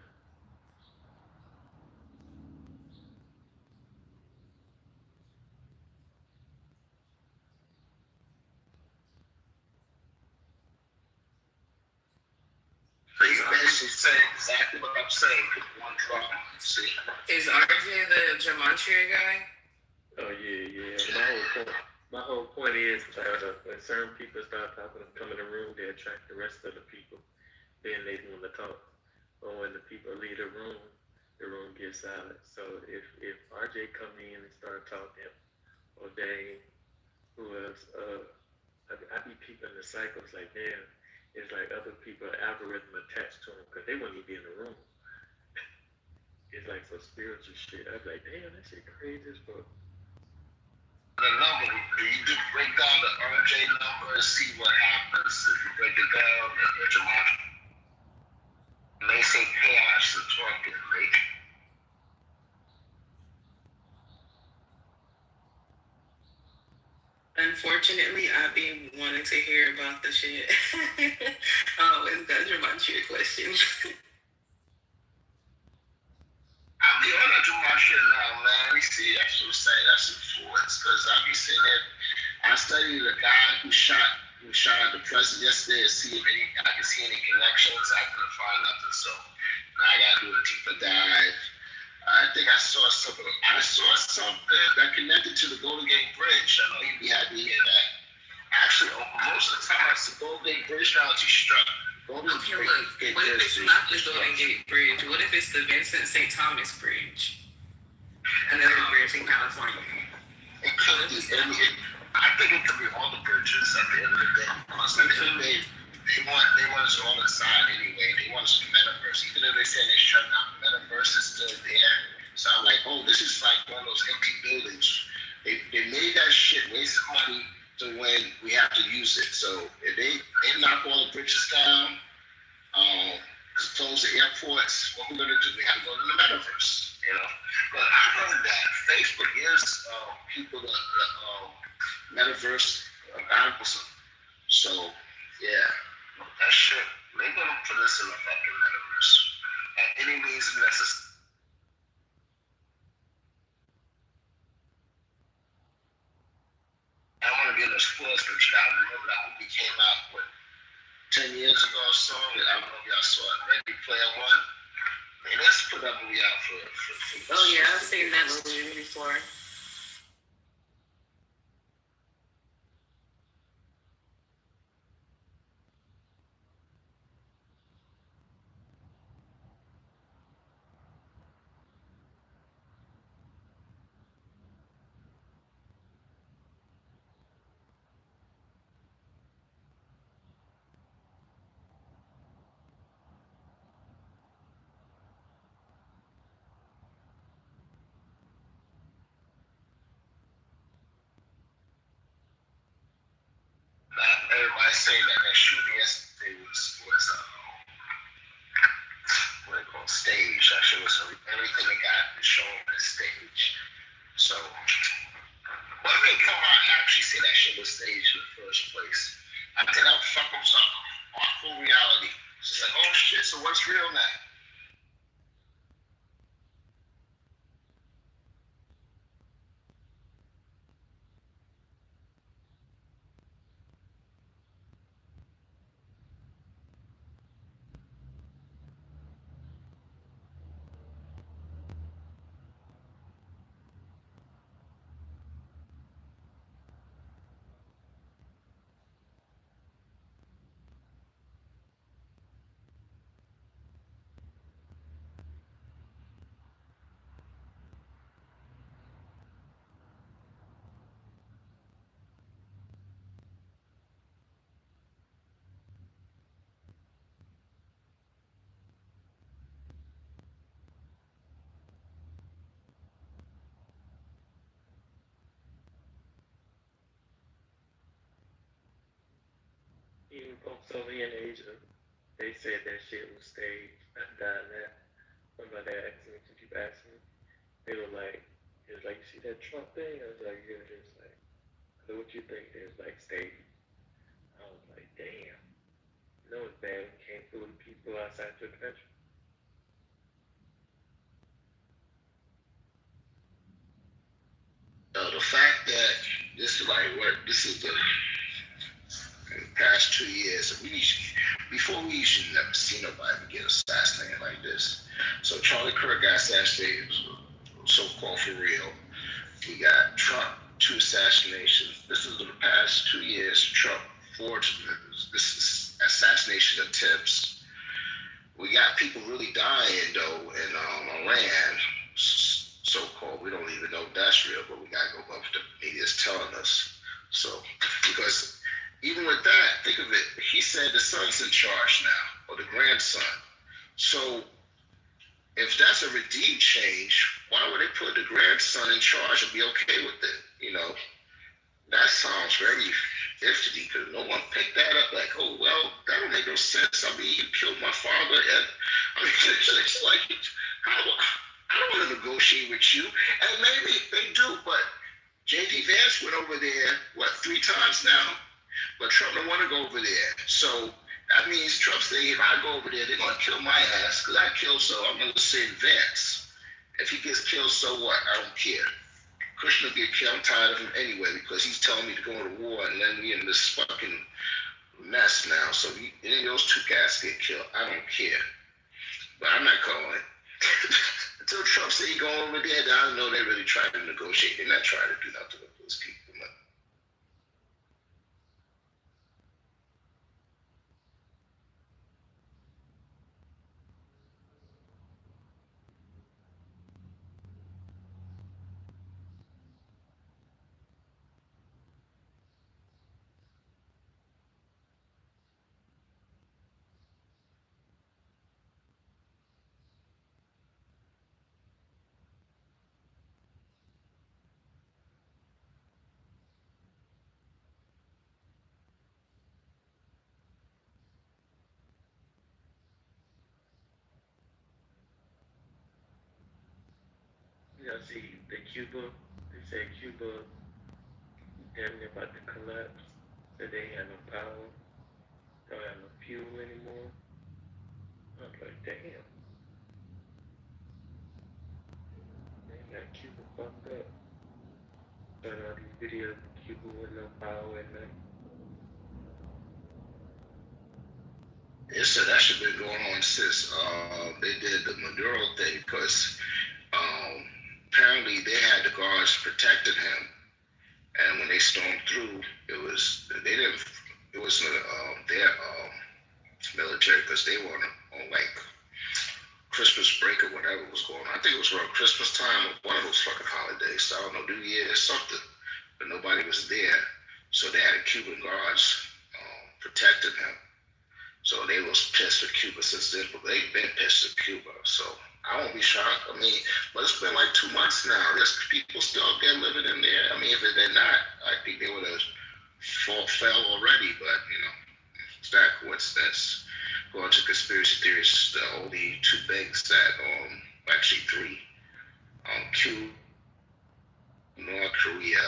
So you basically saying exactly what I'm saying. Pick one drop. See?
Is RJ the Gematria guy?
Oh yeah. My whole point is when certain people start talking and come in the room, they attract the rest of the people. Then they want to talk. But when the people leave the room gets silent. So if RJ come in and start talking, or Dane, who else? I be peeping the cycles like, damn, it's like other people algorithm attached to them because they wouldn't even be in the room. It's like some spiritual shit. I'd be like, damn, that shit crazy as fuck.
The number, do you do break down the RJ number and see what happens if you break it down in Jamaica? And they say chaos and talking, right?
Unfortunately, I be wanting to hear about the shit. I always got Gematria questions.
I be on to do my shit now, man. You see, I should say that's influence because I be sitting there. I studied a guy who shot at the president yesterday to see if I can see any connections. I couldn't find nothing, so now I gotta do a deeper dive. I think I saw something that connected to the Golden Gate Bridge. I know you'd be happy to hear that. Actually, most of the time, it's the Golden Gate Bridge now that you struck.
Okay, look, what if it's not the Golden Gate Bridge? What if it's the Vincent St. Thomas Bridge? Another bridge in California.
It could be. I think it could be all the bridges.
pictures at the end of the day. Because at the end of the day, they want us on the side anyway. They want us in the metaverse. Even though they say they're shutting down the metaverse, it's still there. So I'm like, oh, this is like one of those empty buildings. They made that shit, wasted money to when we have to use it. So if they knock all the bridges down, close the airports, what we're gonna do? We have to go to the metaverse, you know. But I heard that Facebook gives people the metaverse algorithm. So yeah, that shit. They're gonna put us in the fucking metaverse at any means necessary. I want to get a sports picture. I remember that movie came out 10 years ago or so. And I don't know if y'all saw it. Ready Player One. And let's put that movie out for
Oh yeah, I've seen that movie before.
Everybody saying that shooting yesterday was what they call stage. That shit was everything they got shown on the stage. So why did they come out and actually say that shit was staged in the first place? I think that would fuck them something on full reality. It's just like, oh shit, so what's real now?
Even folks over here in Asia, they said that shit was staged. I died there. Somebody asked me to keep asking me. They were like, it was like, you see that Trump thing? I was like, yeah, it's like, so what you think? It was like staged. I was like, damn. You know it's bad when you can't fool the people outside your country.
The fact that this is like what this is the past 2 years, before we should never see nobody get assassinated like this. So Charlie Kirk got assassinated, so-called for real. We got Trump, 2 assassinations. This is the past 2 years. Trump forged this is assassination attempts. We got people really dying though in Iran, so-called. We don't even know if that's real, but we gotta go up the media's telling us. So because even with that, think of it. He said the son's in charge now, or the grandson. So if that's a redeemed change, why would they put the grandson in charge and be okay with it? You know, that sounds very iffy because no one picked that up. Like, oh well, that don't make no sense. I mean, you killed my father, and I mean, it's like I don't want to negotiate with you. And maybe they do, but J.D. Vance went over there 3 times now. But Trump don't want to go over there. So that means Trump saying, if I go over there, they're going to kill my ass because I killed, so I'm going to send Vance. If he gets killed, so what? I don't care. Kushner get killed. I'm tired of him anyway because he's telling me to go to war and then we in this fucking mess now. So any of those 2 guys get killed. I don't care. But I'm not calling. Until Trump say he go over there, I don't know they really trying to negotiate. They're not trying to do nothing with those people.
You know, see the Cuba. They say Cuba damn near about to collapse. That they ain't have no power. Don't have no fuel anymore. I was like, damn. They got Cuba fucked up. But all these videos of Cuba with no power at night.
It said that should have been going on since they did the Maduro thing because apparently they had the guards protecting him, and when they stormed through, it wasn't their military because they were on like Christmas break or whatever was going on. I think it was around Christmas time or one of those fucking holidays. I don't know, New Year or something, but nobody was there, so they had Cuban guards protecting him. So they was pissed at Cuba since then, but they've been pissed at Cuba. So I won't be shocked. I mean, but it's been like 2 months now. There's people still out there living in there. I mean, if they're not, I think they would have fell already. But it's that coincidence. Going to conspiracy theories, the only 2 banks that, actually 3, Cuba, North Korea,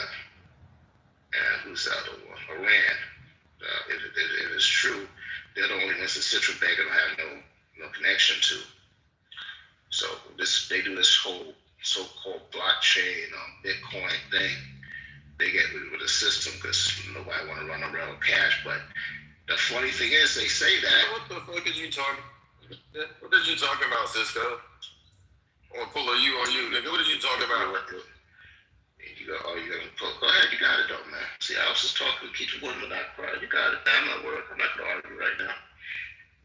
and who's the other one? Iran. If it is true, they're the only ones the central bank don't have no connection to. So they do this whole so-called blockchain Bitcoin thing. They get with the system because nobody want to run around with cash. But the funny thing is, they say that.
What the fuck is you talking? What did you talking about, Cisco? I'm gonna pull a you on you, nigga. What did you talking about?
You gonna pull? Go ahead, you got it though, man. See, I was just talking, keep your women not quiet. You got it. I'm not worried. I'm not gonna argue right now.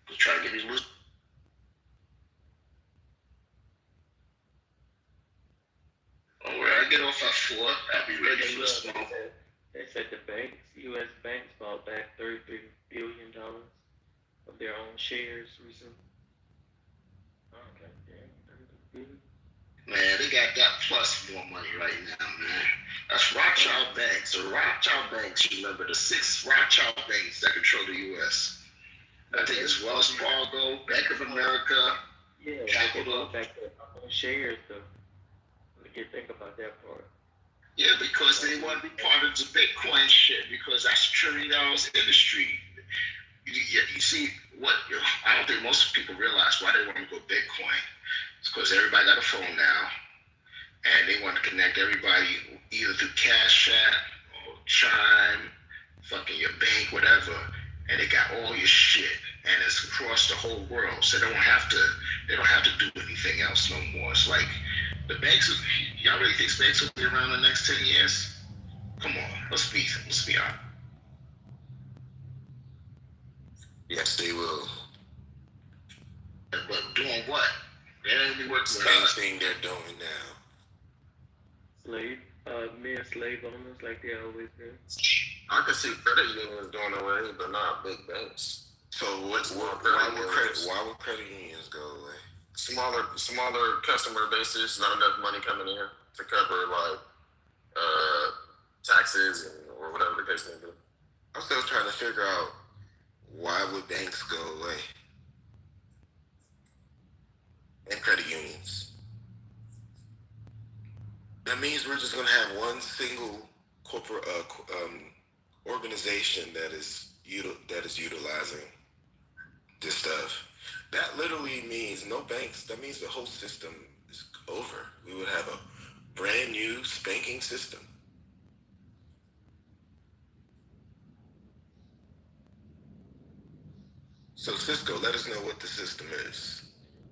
Just try to get these loose. Oh, where I get off at 4, I'll be ready for this one.
They said the banks, U.S. banks, bought back $33 billion of their own shares recently. Okay, damn, $33 billion.
Man, they got that plus more money right now, man. That's Rothschild Banks. The Rothschild Banks, remember, the 6 Rothschild banks that control the U.S. I think it's Wells Fargo, Bank of America, Capital.
Back their own shares, though. What do you think about that part?
Yeah, because they want to be part of the Bitcoin shit, because that's $1 trillion industry. You see, I don't think most people realize why they want to go Bitcoin. It's because everybody got a phone now, and they want to connect everybody either through Cash App or Chime, fucking your bank, whatever, and they got all your shit, and it's across the whole world. So they don't have to do anything else no more. It's like the banks. Y'all really think banks will be around in the next 10 years? Come on, let's be honest.
Yes, they will.
But doing what? They ain't be working
Same thing they're doing now.
Men slave owners like they always been.
I can see credit unions doing away, but not big banks.
So why would credit unions go away?
Smaller customer bases, not enough money coming in to cover like taxes or whatever the case may be.
I'm still trying to figure out why would banks go away and credit unions. That means we're just going to have one single corporate organization that is utilizing this stuff. That literally means no banks. That means the whole system is over. We would have a brand new spanking system. So Cisco, let us know what the system is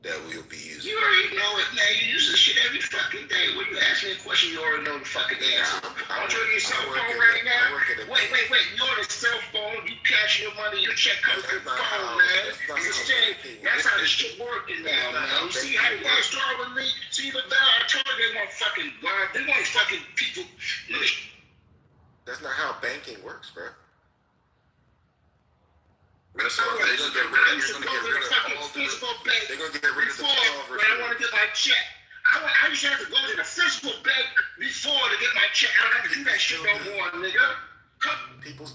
that we'll be using.
You already know it, man. You use this shit every fucking day. When you ask me a question, you already know the fucking answer. Aren't you on your cell phone right now? Wait. You're on a cell phone. You cash your money. You check out your phone, man. That's how this shit working now, man. You see how you want to start with me? See, the bell, I told you they want fucking God. They want fucking people.
That's not how banking works, bro.
They're gonna get rid of all physical bank before when I want to get my check. I used to have to go to the physical bank before to get my check. I don't have to do that shit no more, nigga.
People.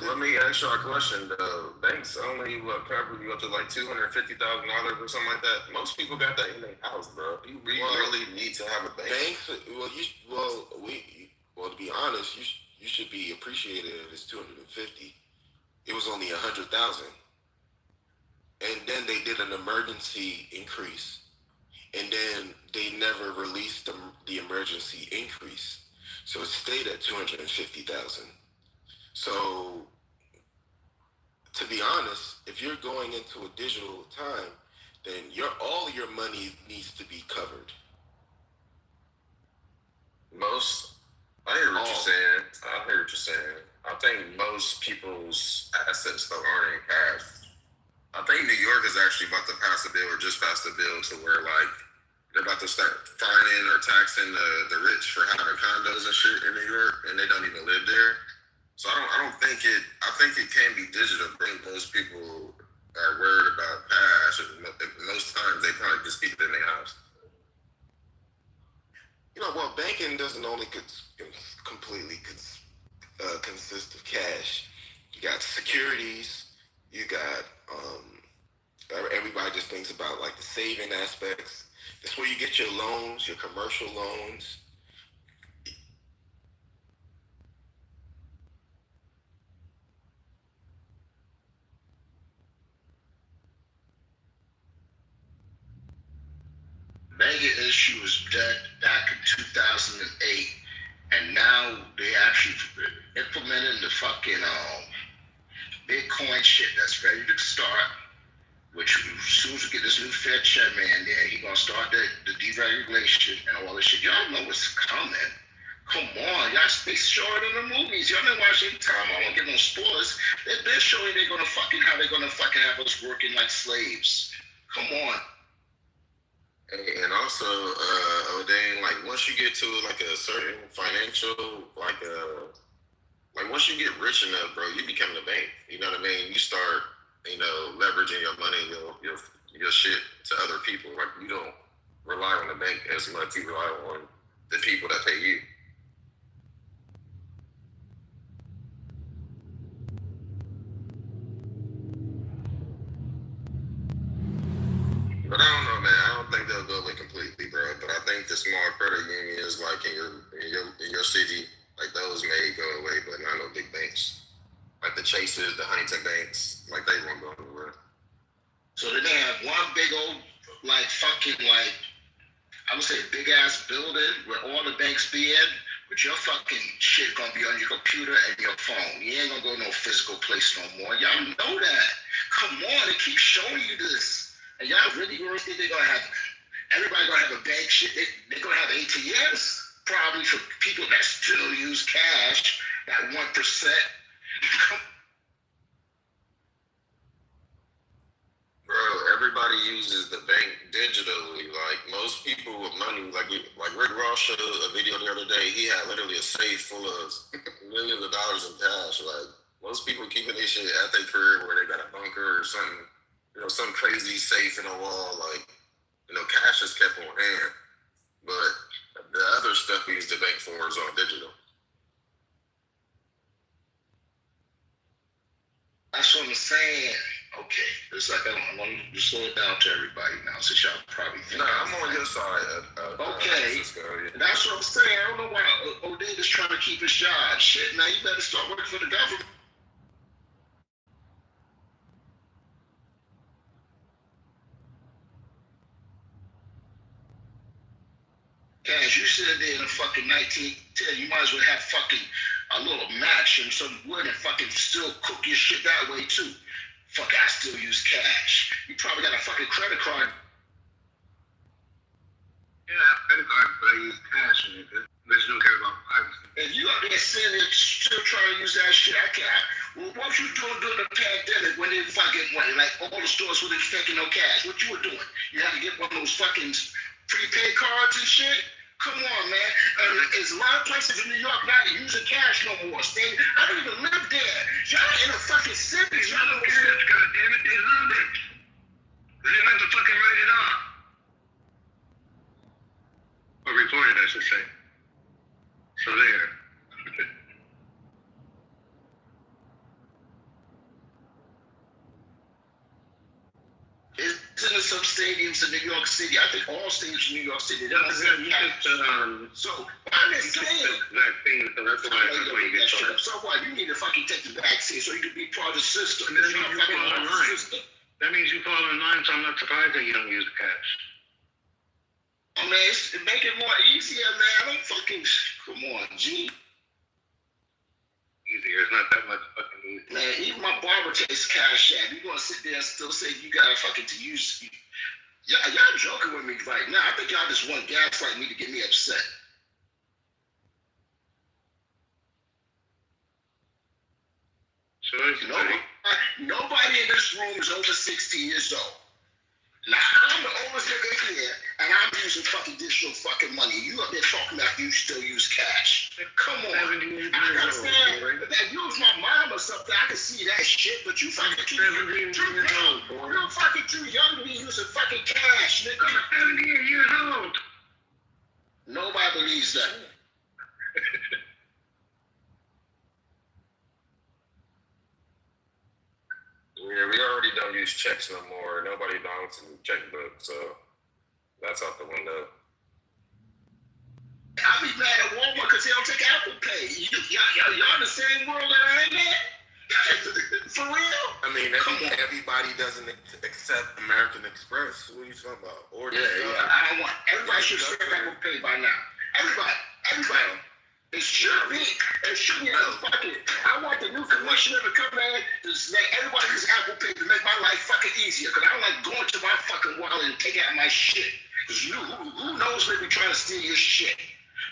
Let me ask y'all a question. The banks only cover you up to like $250,000 or something like that. Most people got that in their house, bro. You really need to have a bank.
Banks. To be honest, you should be appreciated if it's 250. It was only 100,000, and then they did an emergency increase, and then they never released the emergency increase, so it stayed at 250,000. So, to be honest, if you're going into a digital time, then all your money needs to be covered.
I hear what you're saying. I think most people's assets though aren't in cash.
I think New York is actually about to pass a bill or just passed a bill to where like they're about to start fining or taxing the rich for having condos and shit in New York, and they don't even live there. So I don't think it. I think it can be digital. I think most people are worried about cash. Most times they probably just keep it in their house.
Banking doesn't only completely consist of cash. You got securities. You got everybody just thinks about like the saving aspects. That's where you get your loans, your commercial loans.
Banking issue was dead back in 2008, and now they actually implemented the fucking Bitcoin shit that's ready to start. Which as soon as we get this new Fed chairman there, he gonna start the deregulation and all this shit. Y'all know what's coming. Come on, y'all stay short in the movies. Y'all been watching time. I won't get no spoilers. They've been showing how they're gonna fucking have us working like slaves. Come on.
And also, Odane, like once you get to like a certain financial, like once you get rich enough, bro, you become the bank. You know what I mean? You start, leveraging your money, your shit to other people. Like you don't rely on the bank as much. You rely on the people that pay you. But I don't know, man. I don't think they'll go away completely, bro. But I think the small credit unions, like in your city, like those may go away, but not no big banks, like the Chases, the Huntington banks, like they won't go anywhere.
So they're gonna have one big old, I would say big ass building where all the banks be in, but your fucking shit gonna be on your computer and your phone. You ain't gonna go no physical place no more. Y'all know that. Come on, they keep showing you this. And y'all really think they're gonna have everybody gonna have a bank shit? They're gonna have ATMs probably for people that still use cash, that 1%.
Bro, everybody uses the bank digitally. Like most people with money, like Rick Ross showed a video the other day. He had literally a safe full of millions of dollars in cash. Like most people keeping their shit at their crib where they got a bunker or something, some crazy safe in a wall. Like, cash is kept on hand, but the other stuff we use the bank for is all digital.
That's what I'm saying. Okay, it's like I want to slow it down to everybody now, since y'all probably think.
No, I'm on your side.
Okay, that's what I'm saying. I don't know why Odin is trying to keep his job. Shit, now you better start working for the government. Guys, you sit there in a fucking 1910, you might as well have fucking a little match and some wood and fucking still cook your shit that way too. Fuck, I still use cash. You probably got a fucking credit card.
Yeah, I have a credit card, but I use cash in it. Unless you don't care about privacy.
And you out there sitting there still trying to use that shit, I can't. Well, what you doing during the pandemic when they fucking went, like all the stores were taking no cash? What you were doing? You had to get one of those fucking prepaid cards and shit? Come on, man. There's a lot of places in New York not using cash no more. I don't even live there. Y'all in a fucking city. Y'all don't care.
God damn it, they love it. They didn't have to fucking write it off. Or report it, I should say. So there.
some stadiums in New York City. I think all stadiums in New York City. They don't
You
sell
get
cash. So I'm just saying.
vaccine, so that's why you get charged.
So what? You need to fucking take the vaccine so you can be part of the system.
That
It's
means
not
you
fucking
fall in
part of the
line.
system.
That means you fall in line, so I'm not surprised that you don't use cash.
I mean, it make it more easier, man. I don't fucking, come on, G.
Easier, it's not that much fucking easy.
Man, even my barber takes cash app. You gonna sit there and still say you gotta fucking to use. Y'all joking with me right now. I think y'all just want gaslight me to get me upset.
So
Nobody in this room is over 16 years old. Now, I'm the oldest nigga here, and I'm using fucking digital fucking money. You up there talking about you still use cash. Come on. I understand that you was my mom or something. I can see that shit, but you fucking too young. You're fucking too young to be using fucking cash, nigga.
I'm 78 years old.
Nobody believes that.
Yeah, we already don't use checks no more. Nobody balances a checkbook, so that's out the window.
I be mad at Walmart because they don't take Apple Pay. Y'all in the same world that I ain't in? For real?
I mean, everybody doesn't accept American Express. What are you talking about? Or
I don't want. Everybody should share Apple Pay by now. Everybody. It should be. It should be. Fucking. I want the new commissioner to come in to let everybody use Apple Pay to make my life fucking easier. Because I don't like going to my fucking wallet and take out my shit. Because who knows they be trying to steal your shit.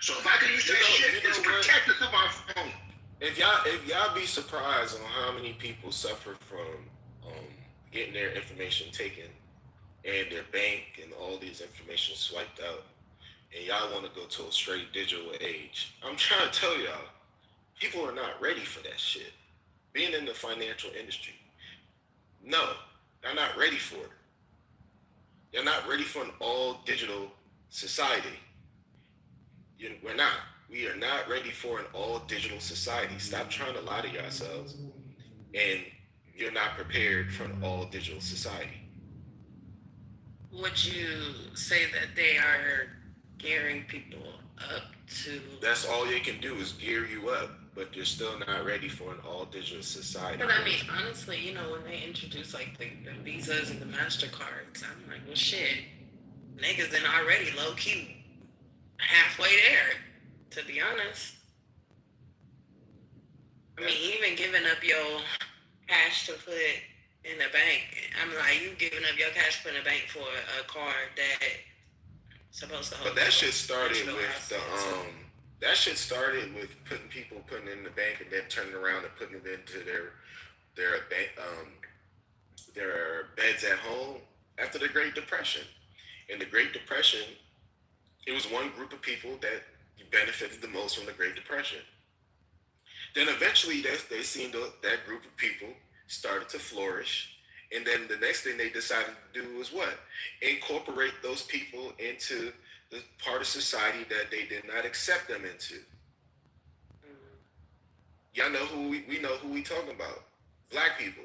So if I can use that shit, it's protected through my phone.
If y'all be surprised on how many people suffer from getting their information taken and their bank and all these information swiped out, and y'all want to go to a straight digital age. I'm trying to tell y'all, people are not ready for that shit. Being in the financial industry, no, they're not ready for it. They're not ready for an all digital society. We're not. We are not ready for an all digital society. Stop trying to lie to yourselves, and you're not prepared for an all digital society.
Would you say that they are gearing people up to?
That's all they can do is gear you up, but you're still not ready for an all digital society.
But I mean, honestly, when they introduce like the Visas and the MasterCards, I'm like, well, shit, niggas then already low key halfway there, to be honest. I mean, even giving up your cash to put in the bank, I'm like, you giving up your cash to put in the bank for a card that supposed to hold.
But that shit started with that shit started with putting it in the bank and then turning around and putting it into their beds at home after the Great Depression. In the Great Depression, it was one group of people that benefited the most from the Great Depression. Then eventually they seen that group of people started to flourish. And then the next thing they decided to do was what? Incorporate those people into the part of society that they did not accept them into. Y'all know who we know who we talking about. Black people.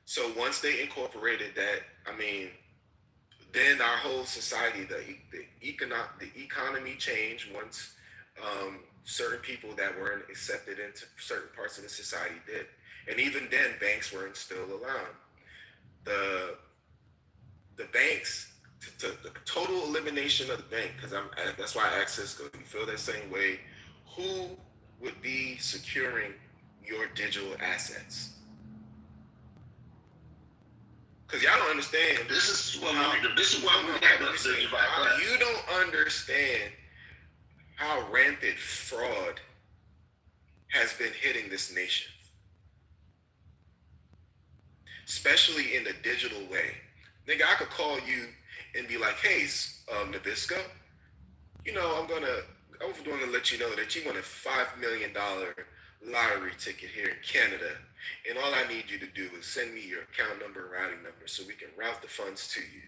So once they incorporated that, I mean, then our whole society, the economy changed once certain people that weren't accepted into certain parts of the society did. And even then, banks weren't still around. The banks, the total elimination of the bank, because that's why I asked Cisco, you feel that same way? Who would be securing your digital assets? Because y'all don't understand.
This is why we have to
you don't understand how rampant fraud has been hitting this nation. Especially in the digital way. Nigga, I could call you and be like, hey, Nabisco, I'm going to let you know that you won a $5 million lottery ticket here in Canada. And all I need you to do is send me your account number and routing number so we can route the funds to you.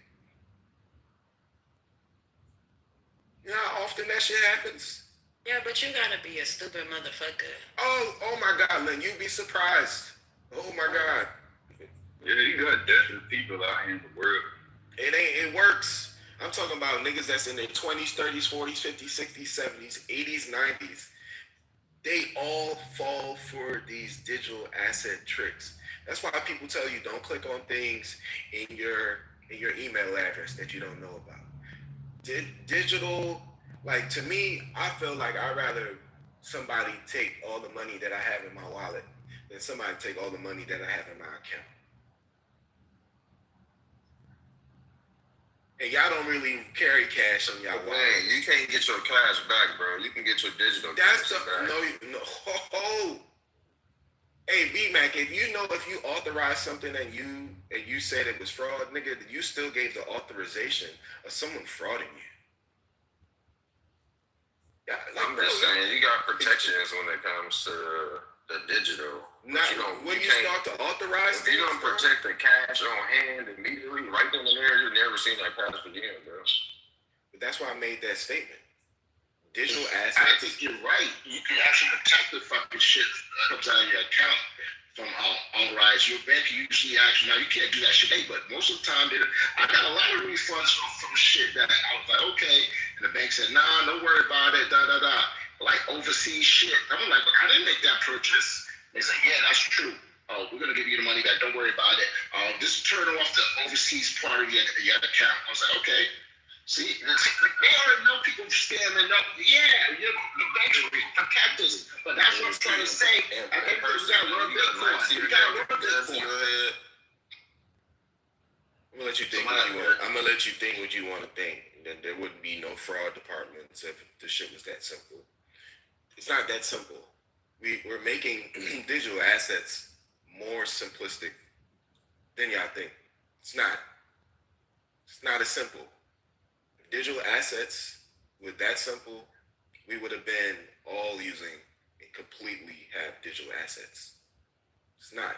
You know how often that shit happens?
Yeah, but you gotta be a stupid motherfucker.
Oh my God, Lynn, you'd be surprised. Oh my God.
Yeah, you got desperate people out here in the world.
It works. I'm talking about niggas that's in their 20s, 30s, 40s, 50s, 60s, 70s, 80s, 90s. They all fall for these digital asset tricks. That's why people tell you don't click on things in your email address that you don't know about. Digital, like to me, I feel like I'd rather somebody take all the money that I have in my wallet than somebody take all the money that I have in my account. And y'all don't really carry cash on y'all wallet.
Man, you can't get your cash back, bro. You can get your digital
That's the
back.
no. Hey, B-Mac, if you authorized something and you said it was fraud, nigga, you still gave the authorization of someone frauding you. Yeah,
I'm just saying, you got protections when it comes to the digital.
Not when you start to authorize
things, you don't protect the cash on hand immediately, right then and there, you'll never see that cash again, bro.
But that's why I made that statement. Digital assets.
I think you're right. You can actually protect the fucking shit that comes out of your account from authorized. Your bank usually actually, now you can't do that shit today, but most of the time, I got a lot of refunds from shit that I was like, okay, and the bank said, nah, don't worry about it, like overseas shit. I'm like, I didn't make that purchase. They said, yeah, that's true. Oh, we're gonna give you the money back. Don't worry about it. Just turn off the overseas part of your account. I was like, okay. See, they already know people scamming up. Yeah, the banks will protect us. But that's what I'm trying to say. I think we got to learn Bitcoin. We got to learn Bitcoin.
I'm gonna let you think what you want. I'm gonna let you think what you want to think. Then there wouldn't be no fraud departments if the shit was that simple. It's not that simple. We're making digital assets more simplistic than y'all think. It's not. It's not as simple. If digital assets were that simple, we would have been all using and completely have digital assets. It's not.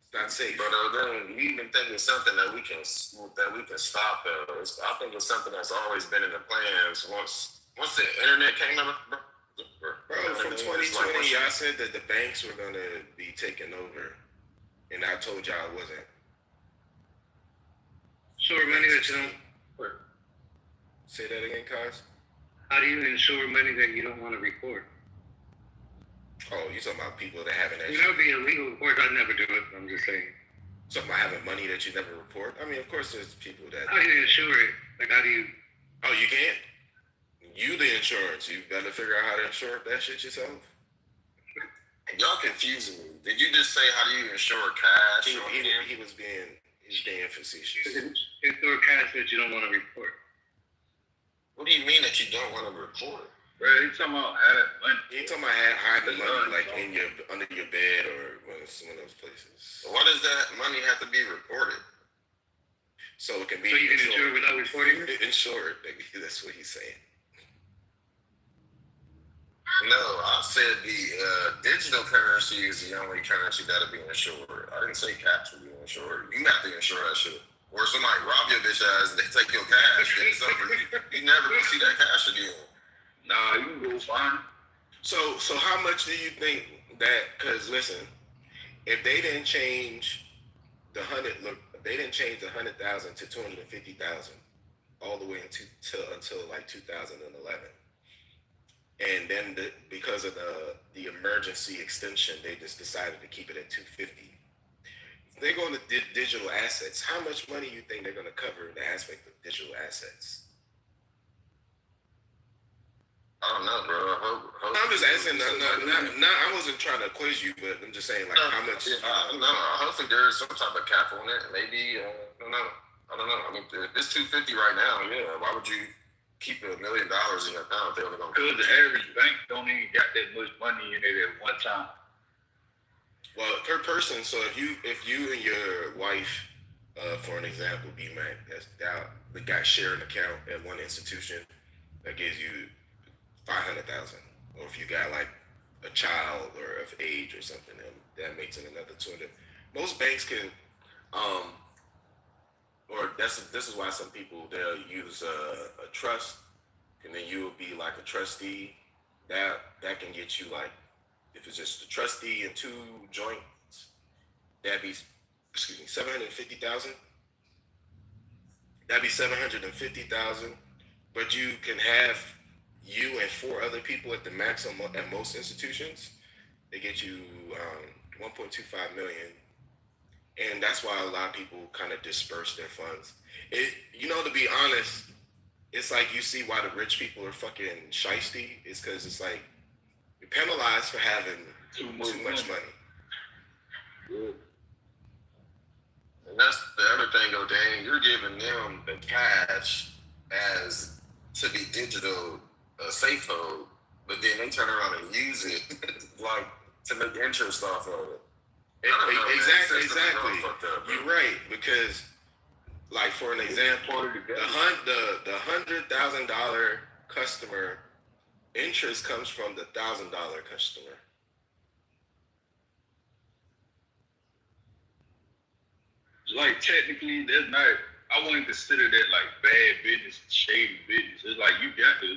It's not safe.
But then you even think it's something that we can stop. I think it's something that's always been in the plans. Once the internet came up,
bro, from 2020, y'all said that the banks were gonna be taken over, and I told y'all it wasn't.
Insure money that you don't report.
Say that again, Kaz?
How do you insure money that you don't want to report?
Oh, you talking about people that haven't
actually... That would be illegal. Of course, I'd never do it. I'm just saying.
Talking about having money that you never report? I mean, of course there's people that...
How do you insure it? Like, how do you...
Oh, you can't? You the insurance. You better figure out how to insure that shit yourself.
Y'all confusing me. Did you just say how do you insure cash?
He's being facetious.
Insure cash that you don't want to report.
What do you mean that you don't want to report?
Bro, you talking about hiding money.
You talking about hiding money like in under your bed or one of those places.
Why does that money have to be reported?
So it can be.
So you can insure it without reporting it?
Insure it, baby. That's what he's saying.
No, I said the digital currency is the only currency that'll be insured. I didn't say cash will be insured. You have to insure that shit. Or somebody rob your bitch ass and they take your cash. Then it's over. You never gonna see that cash again.
Nah, you can go fine.
So how much do you think that? Because listen, if they didn't change the 100,000 to 250,000 all the way until like 2011, and then because of the emergency extension, they just decided to keep it at 250. If they're going to digital assets, how much money you think they're going to cover in the aspect of digital assets?
I don't know, bro.
I'm just asking. I wasn't trying to quiz you, but I'm just saying, like, how much?
No, hopefully there is some type of cap on it. Maybe, I don't know. I mean, if it's 250 right now, yeah. Why would you keep $1 million in your account if they're only going to?
Because the average bank don't even got that much money in it at one time.
Well, per person. So if you and your wife, for an example, B-Mac, the guy share an account at one institution, that gives you 500,000, or if you got like a child or of age or something, that makes it another 200. Most banks can, or this is why some people they'll use a trust, and then you will be like a trustee. That can get you like, if it's just a trustee and two joints, That'd be, excuse me, 750,000. That'd be 750,000. But you can have you and 4 other people at the maximum at most institutions. They get you 1.25 million, and that's why a lot of people kind of disperse their funds. To be honest, it's like you see why the rich people are fucking shiesty. It's because it's like you're penalized for having too much money.
Good. And that's the other thing, though, Dan. You're giving them the cash as to be digital safe code, but then they turn around and use it like to make interest off of it.
Exactly. You're right, because like for an example, the $100,000 customer interest comes from the $1,000 customer.
Like technically, that's not. I wouldn't consider that like bad business, shady business. It's like you got to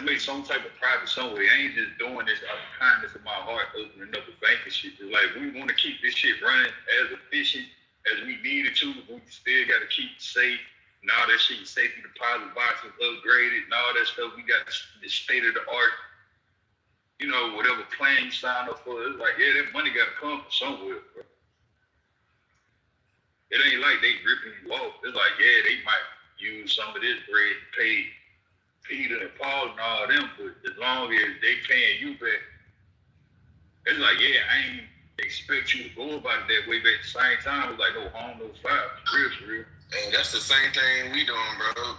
make some type of profit somewhere. I ain't just doing this out of kindness of my heart, opening up a bank and shit. It's like we want to keep this shit running as efficient as we needed to. We still got to keep it safe. And all that shit, safety deposit boxes upgraded, and all that stuff. We got the state of the art. Whatever plan you sign up for. It's like, yeah, that money got to come from somewhere, bro. It ain't like they ripping you off. It's like, yeah, they might use some of this bread to pay Peter and Paul and all them, but as long as they paying you back, it's like, yeah, I ain't expect you to go about it that way, but at the same time, it's like, no harm, no foul, for real.
And that's the same thing we doing, bro.